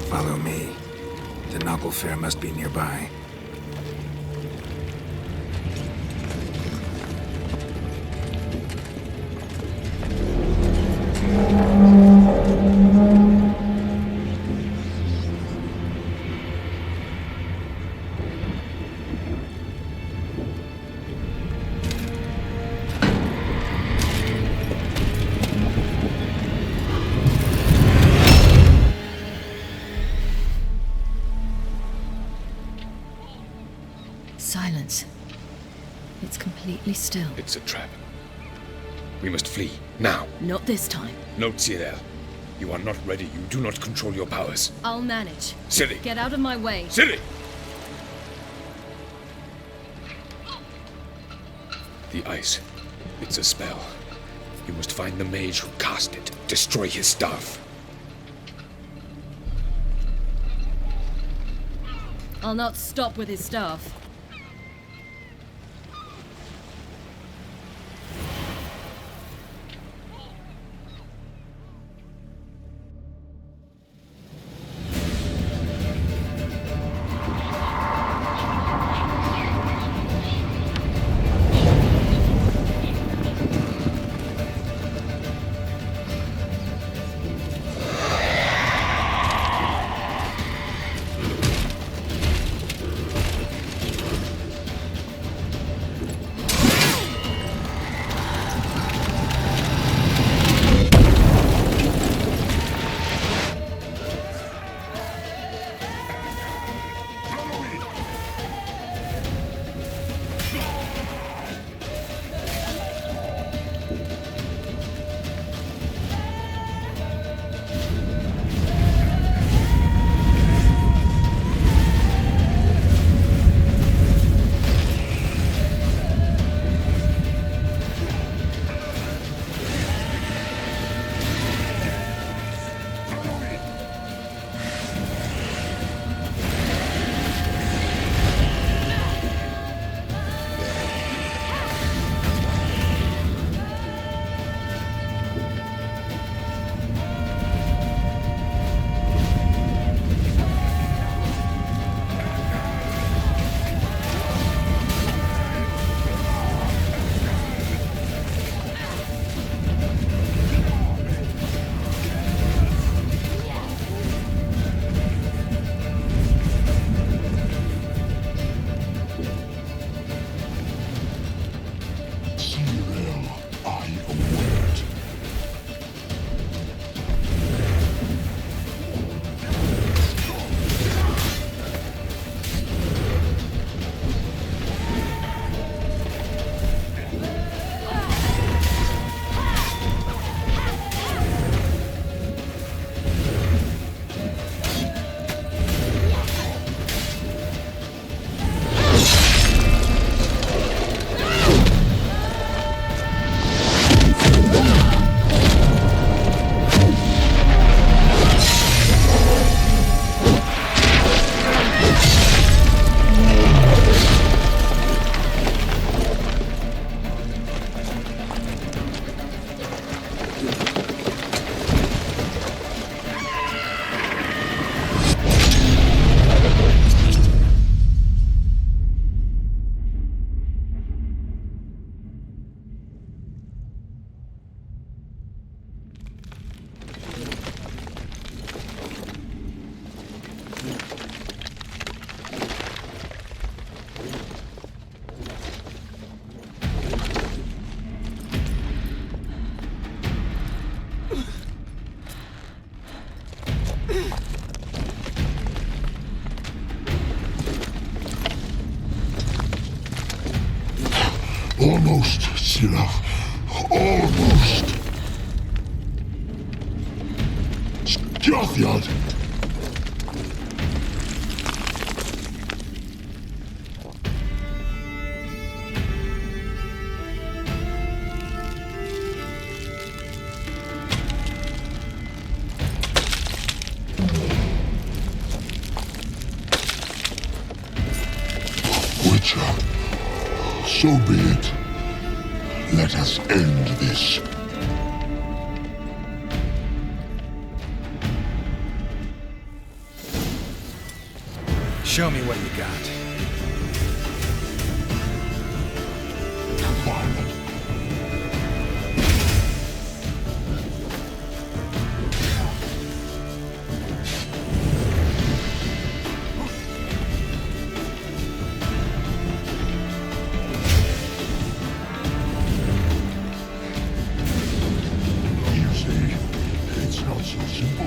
Follow me. The Noggle Fair must be nearby. Silence. It's completely still. It's a trap. We must flee, now. Not this time. No, Cyril. You are not ready. You do not control your powers. I'll manage. Ciri! Get out of my way. Ciri! The ice. It's a spell. You must find the mage who cast it. Destroy his staff. I'll not stop with his staff. Almost, Sila. Almost. Jothyard. Witcher, so be it. Let us end this. Show me what you got. Violet. You see, it's not so simple.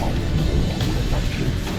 I'm more where I came from.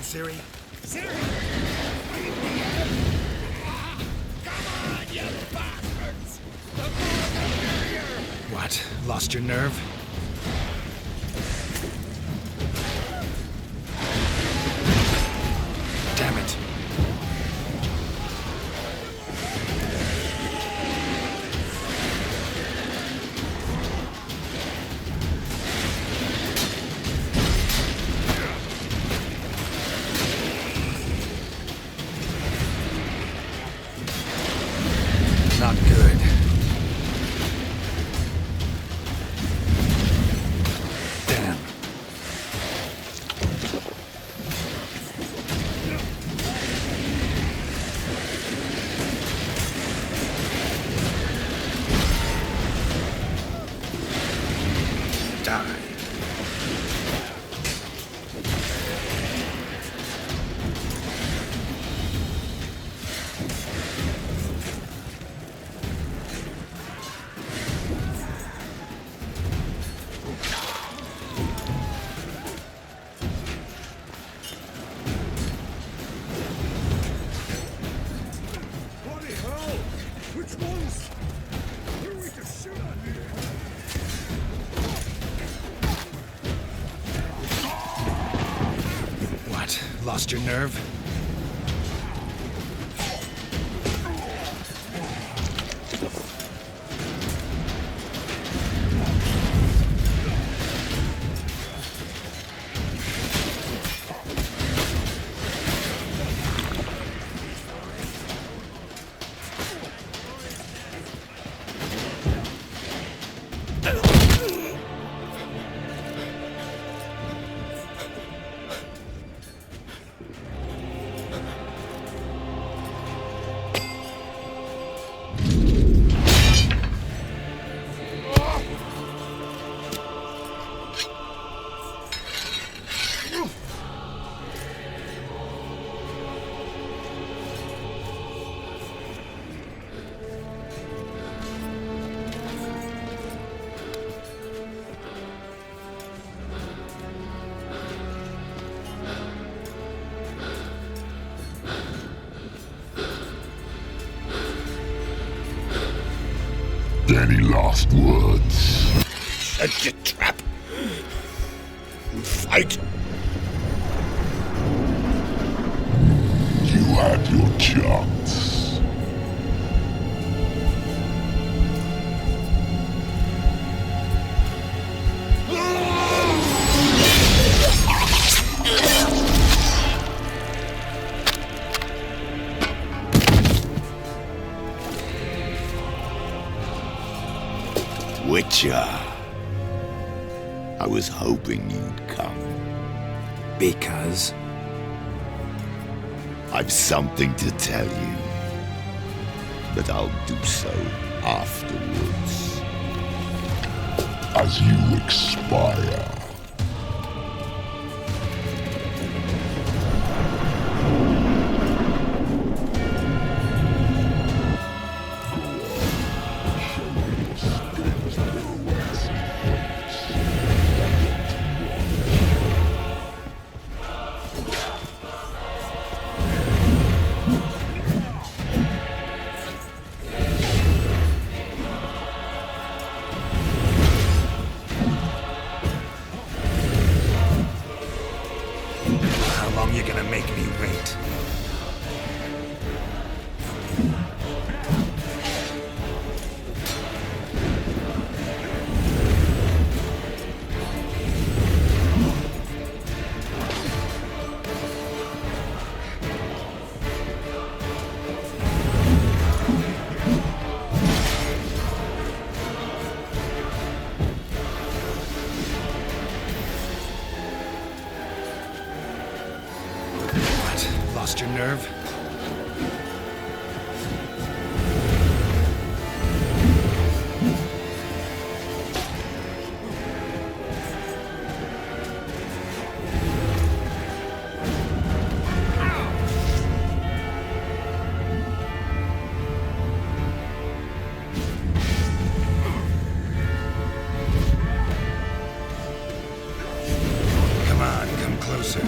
Siri? Siri! Come on, you bastards! The boys are here! What? Lost your nerve? Damn it. Not good. Damn. Die. Bloody hell! Which ones? Who are we to shoot at here? What? Lost your nerve? Any last words? Shut your trap. Fight. You had your chance. Witcher. I was hoping you'd come. Because? I've something to tell you. But I'll do so afterwards. As you expire. How long you gonna make me wait? What? Lost your nerve? Come on, come closer.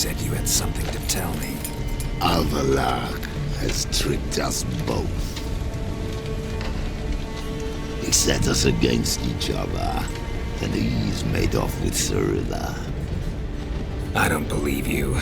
said you had something to tell me. Avalok has tricked us both. He set us against each other, and he's made off with Cyrilla. I don't believe you.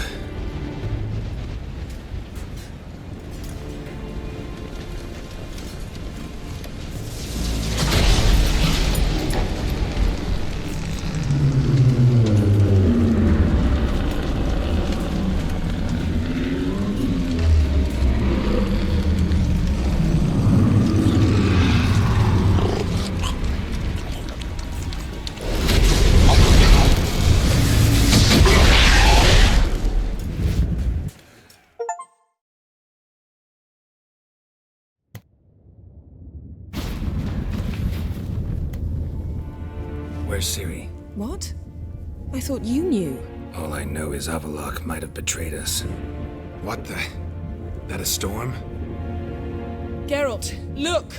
Where's Ciri? What? I thought you knew. All I know is Avalok might have betrayed us. What the? That a storm? Geralt, look!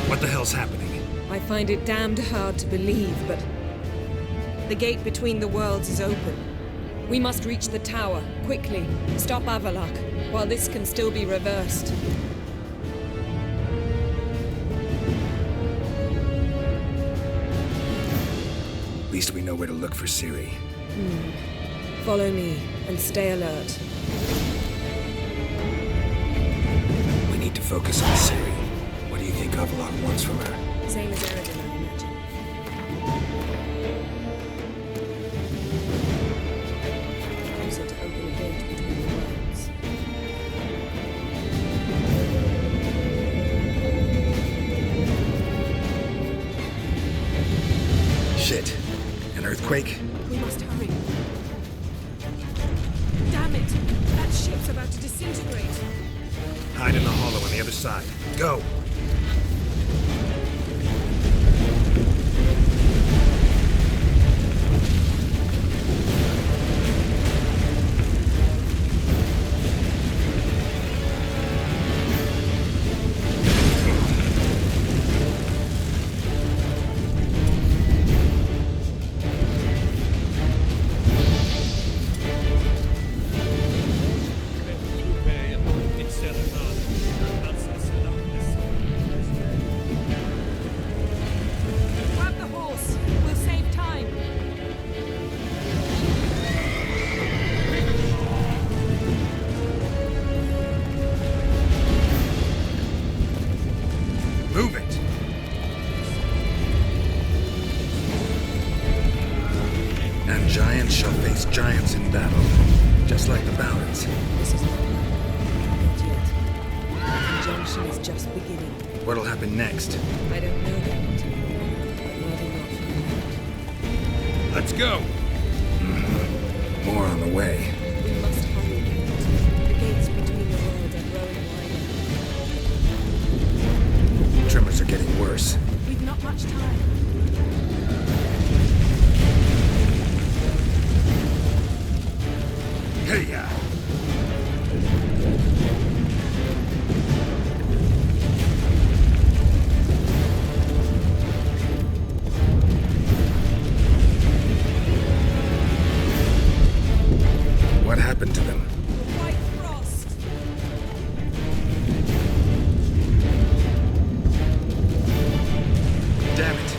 What the hell's happening? I find it damned hard to believe, but the gate between the worlds is open. We must reach the tower, quickly. Stop Avalok, while this can still be reversed. At least we know where to look for Ciri. Follow me, and stay alert. We need to focus on Ciri. What do you think Avalok wants from her? Same as Eridan, I imagine. Use it to open a gate between the worlds. Shit. An earthquake? We must hurry. Damn it! That ship's about to disintegrate. Hide in the hollow on the other side. Go! Grab the horse. We'll save time. Move it! And giants shall face giants in battle, just like the ballads. This is not yet. The conjunction is just beginning. What'll happen next? I don't know that, but rather not find out. Let's go! More on the way. We must hurry. The gates between the worlds are growing wider. Tremors are getting worse. We've not much time. Hey-ya! What happened to them? White frost. Damn it!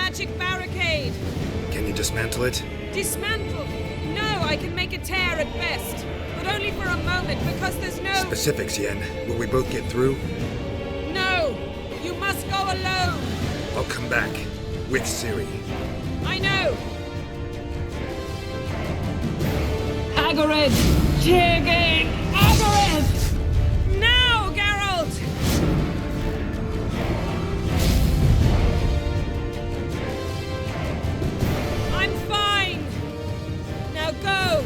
magic barricade. Can you dismantle it? Dismantle? No, I can make a tear at best. But only for a moment, because there's no... Specifics, Yen. Will we both get through? No! You must go alone! I'll come back. With Ciri. I know! Agarid! Tiggy! Agarid! Now, Geralt! I'm fine! Now go!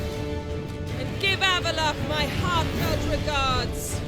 And give Avalok my heartfelt regards!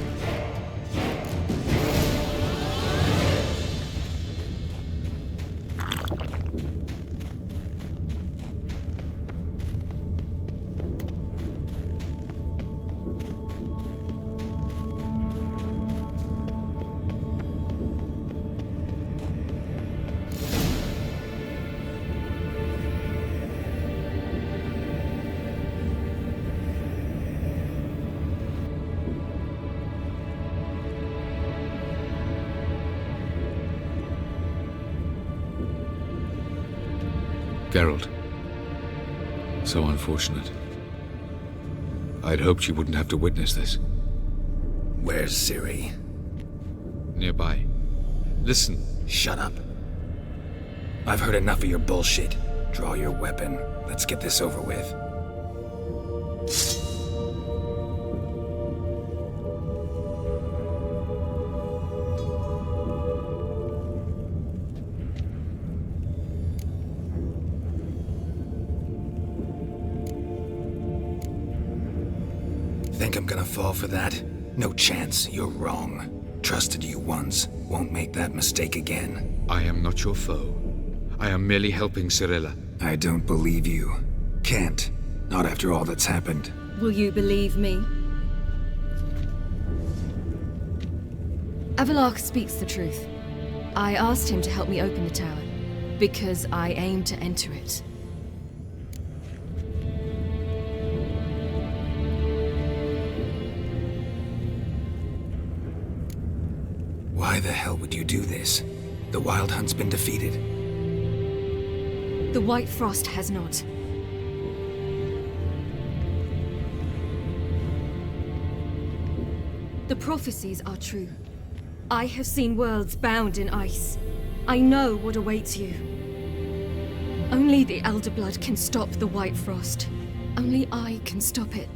Geralt. So unfortunate. I'd hoped you wouldn't have to witness this. Where's Ciri? Nearby. Listen. Shut up. I've heard enough of your bullshit. Draw your weapon. Let's get this over with. Think I'm gonna fall for that? No chance. You're wrong. Trusted you once. Won't make that mistake again. I am not your foe. I am merely helping Cirilla. I don't believe you. Can't. Not after all that's happened. Will you believe me? Avalok speaks the truth. I asked him to help me open the tower, because I aim to enter it. Why the hell would you do this? The Wild Hunt's been defeated. The White Frost has not. The prophecies are true. I have seen worlds bound in ice. I know what awaits you. Only the Elder Blood can stop the White Frost. Only I can stop it.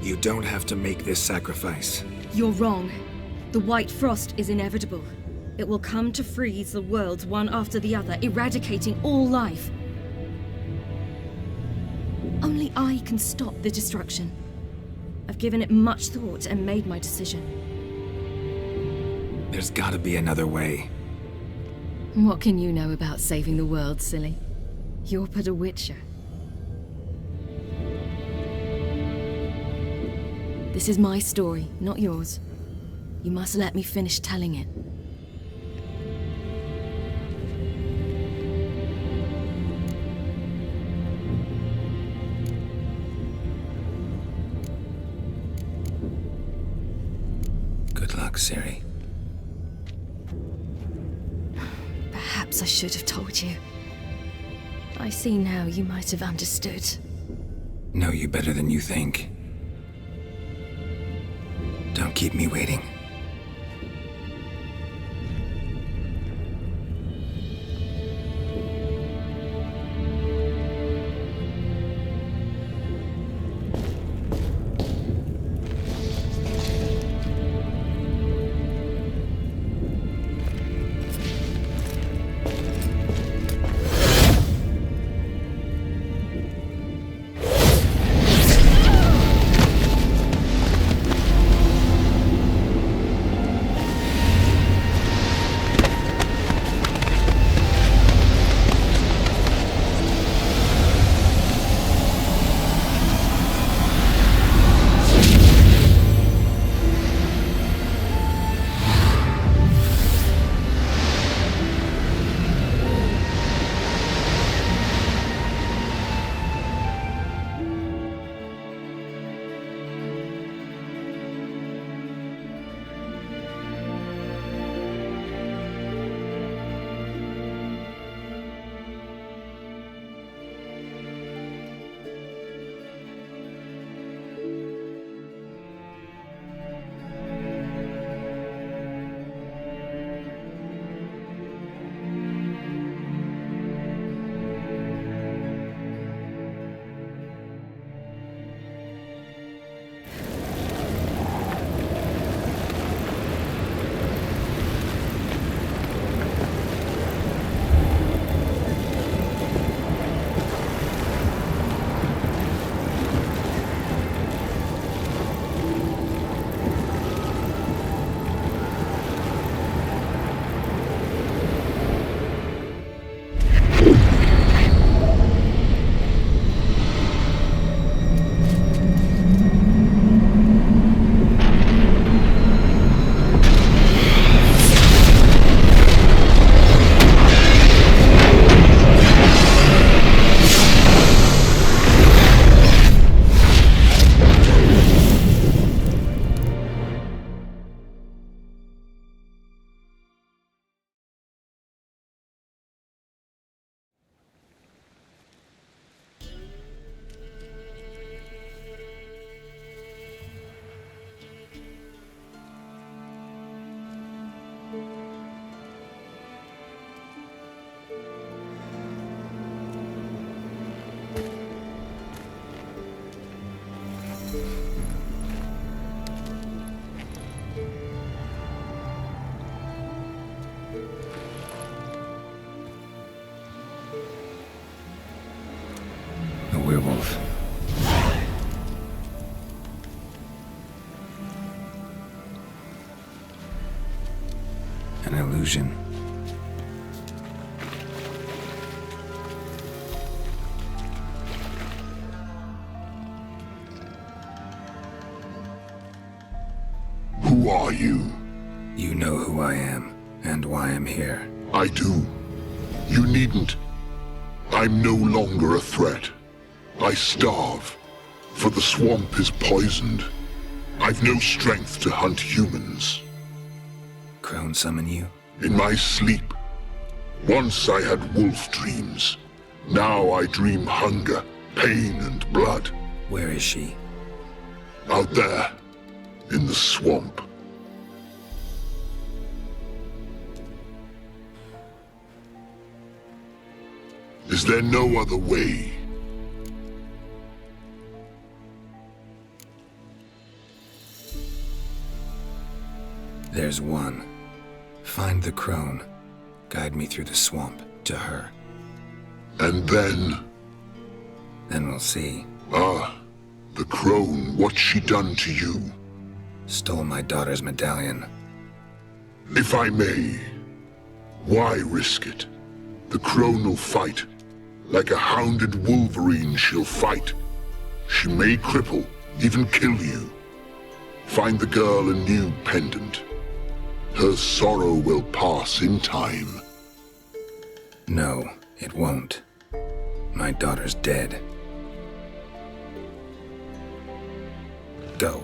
You don't have to make this sacrifice. You're wrong. The White Frost is inevitable. It will come to freeze the worlds one after the other, eradicating all life. Only I can stop the destruction. I've given it much thought and made my decision. There's gotta be another way. What can you know about saving the world, silly? You're but a witcher. This is my story, not yours. You must let me finish telling it. Good luck, Ciri. Perhaps I should have told you. I see now you might have understood. Know you better than you think. Don't keep me waiting. werewolf. An illusion. Who are you? You know who I am, and why I'm here. I do. You needn't. I'm no longer a threat. I starve, for the swamp is poisoned. I've no strength to hunt humans. Crone summon you? In my sleep. Once I had wolf dreams. Now I dream hunger, pain, and blood. Where is she? Out there, in the swamp. Is there no other way? There's one. Find the crone. Guide me through the swamp to her. And then? Then we'll see. Ah, the crone, what's she done to you? Stole my daughter's medallion. If I may, why risk it? The crone will fight. Like a hounded wolverine, she'll fight. She may cripple, even kill you. Find the girl a new pendant. Her sorrow will pass in time. No, it won't. My daughter's dead. Go.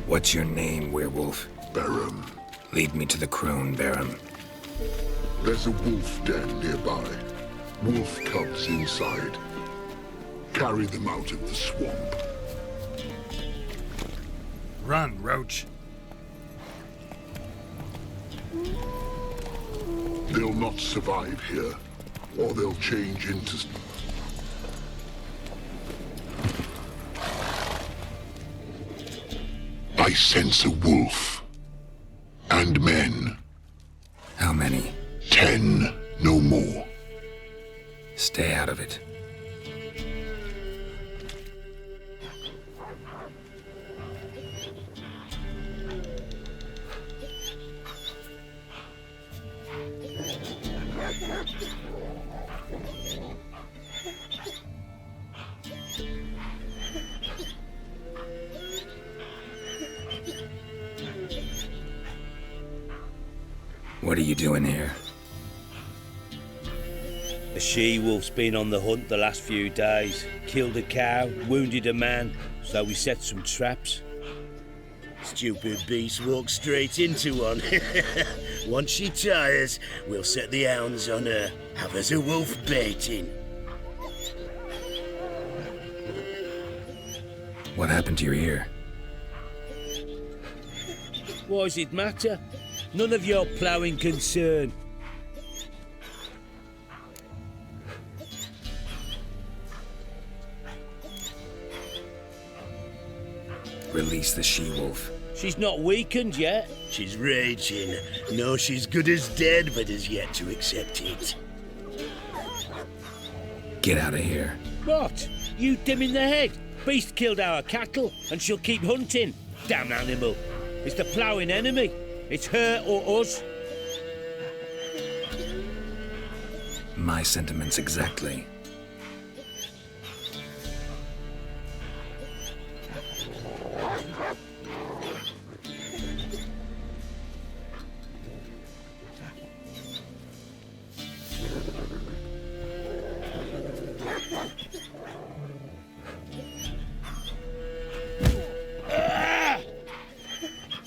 What's your name, werewolf? Barum. Lead me to the crone, Barum. There's a wolf den nearby. Wolf cubs inside. Carry them out of the swamp. Run, Roach. They'll not survive here, or they'll change into... I sense a wolf. And men. How many? 10, no more. Stay out of it. What are you doing here? The she-wolf's been on the hunt the last few days. Killed a cow, wounded a man, so we set some traps. Stupid beast walked straight into one. Once she tires, we'll set the hounds on her. Have us a wolf baiting. What happened to your ear? Why does it matter? None of your ploughing concern. Release the she-wolf. She's not weakened yet. She's raging. No, she's good as dead, but has yet to accept it. Get out of here. What? You dim in the head? Beast killed our cattle, and she'll keep hunting. Damn animal. It's the ploughing enemy. It's her or us. My sentiments exactly.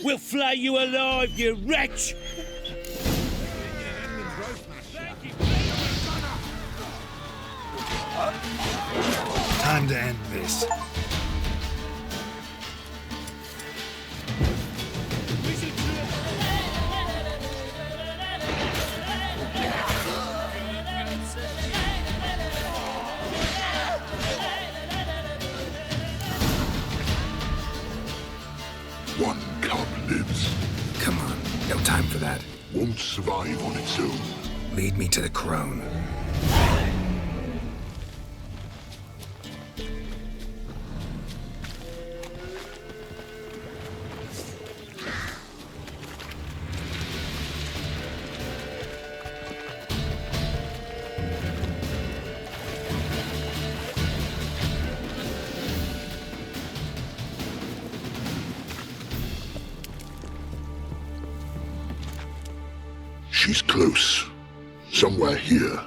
We'll flay you alive, you wretch! Time to end this. One cub lives. Come on, no time for that. Won't survive on its own. Lead me to the crone. She's close. Somewhere here.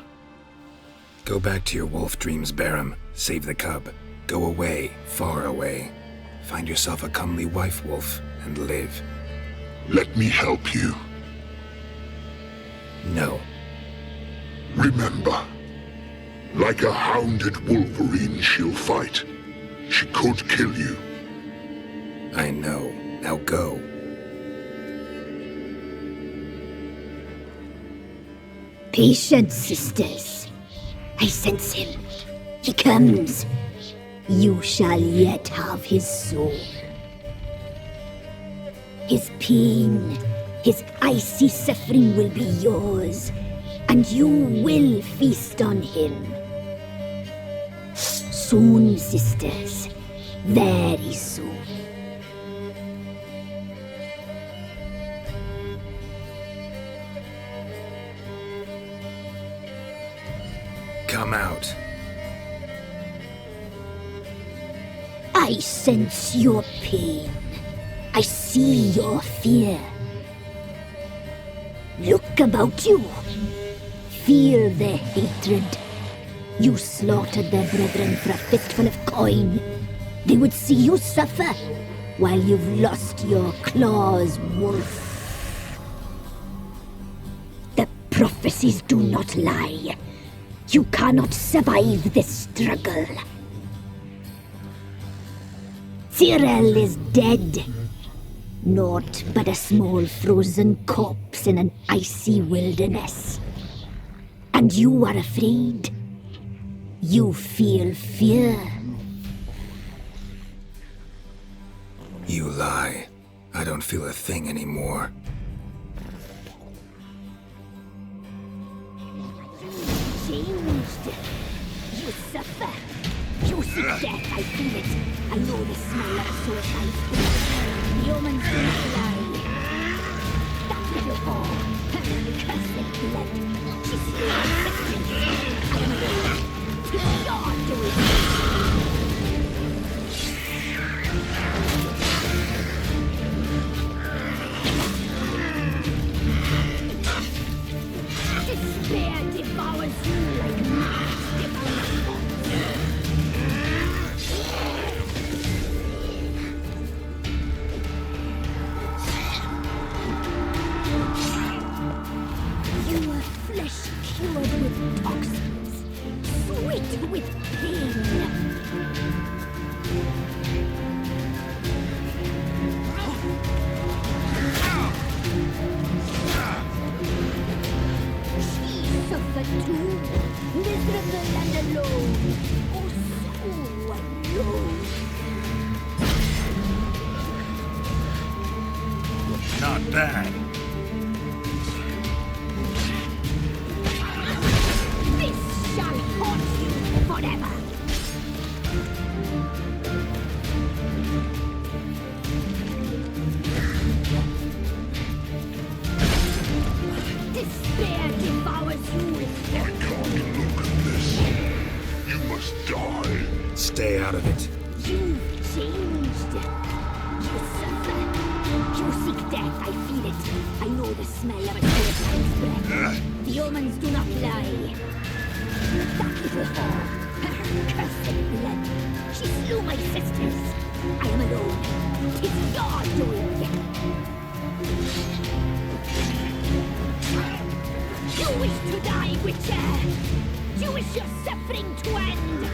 Go back to your wolf dreams, Barum. Save the cub. Go away, far away. Find yourself a comely wife, wolf, and live. Let me help you. No. Remember, like a hounded wolverine, she'll fight. She could kill you. I know. Now go. Patience, sisters. I sense him. He comes. You shall yet have his soul. His pain, his icy suffering will be yours, and you will feast on him. Soon, sisters. Very soon. Come out. I sense your pain. I see your fear. Look about you. Feel their hatred. You slaughtered their brethren for a fistful of coin. They would see you suffer while you've lost your claws, wolf. The prophecies do not lie. You cannot survive this struggle. Tyrell is dead. Naught but a small frozen corpse in an icy wilderness. And you are afraid. You feel fear. You lie. I don't feel a thing anymore. Changed. You suffer. You seek death, I feel it. I know the smell of soul life. The omens do not lie. That little whore, her cursed blood. She slew my sisters. I am alone. 'Tis your doing. Despair devours you like gnats devour your flesh cured with toxins, sweet with pain. Suffer too, miserable and alone. Oh, so alone. Not bad. This shall haunt you forever. Despair devours you. I can't look at this. You must die. Stay out of it. You've changed. You suffer. You seek death, I feel it. I know the smell of a suicide's breath. The omens do not lie. That little whore, her cursed blood. She slew my sisters. I am alone. 'Tis your doing. You wish to die, Witcher! You wish your suffering to end!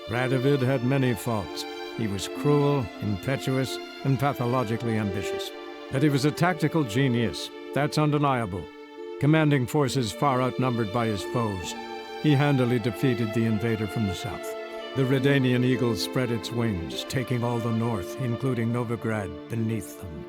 Radovid had many faults. He was cruel, impetuous, and pathologically ambitious. But he was a tactical genius, that's undeniable. Commanding forces far outnumbered by his foes, he handily defeated the invader from the south. The Redanian eagle spread its wings, taking all the north, including Novigrad, beneath them.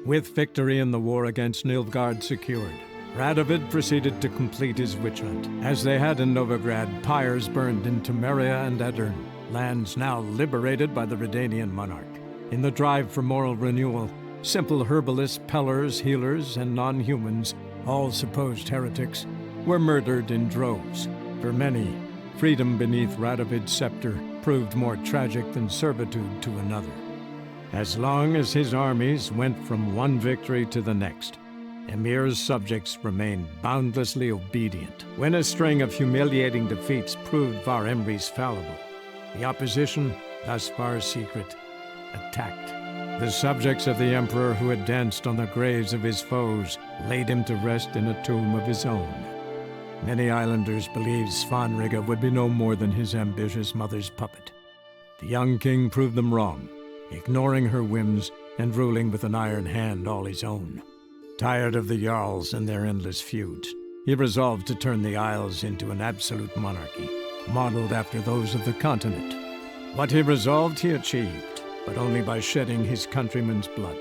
With victory in the war against Nilfgaard secured, Radovid proceeded to complete his witch hunt. As they had in Novigrad, pyres burned in Temeria and Aedirn, lands now liberated by the Redanian monarch. In the drive for moral renewal, simple herbalists, pellers, healers, and non-humans, all supposed heretics, were murdered in droves. For many, freedom beneath Radovid's scepter proved more tragic than servitude to another. As long as his armies went from one victory to the next, Emir's subjects remained boundlessly obedient. When a string of humiliating defeats proved Var Emreis fallible, the opposition, thus far secret, attacked. The subjects of the Emperor who had danced on the graves of his foes laid him to rest in a tomb of his own. Many islanders believed Svanrige would be no more than his ambitious mother's puppet. The young king proved them wrong, ignoring her whims and ruling with an iron hand all his own. Tired of the Jarls and their endless feuds, he resolved to turn the Isles into an absolute monarchy, modeled after those of the continent. What he resolved he achieved, but only by shedding his countrymen's blood.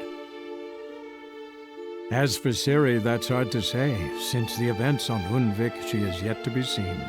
As for Ciri, that's hard to say. Since the events on Undvik, she is yet to be seen.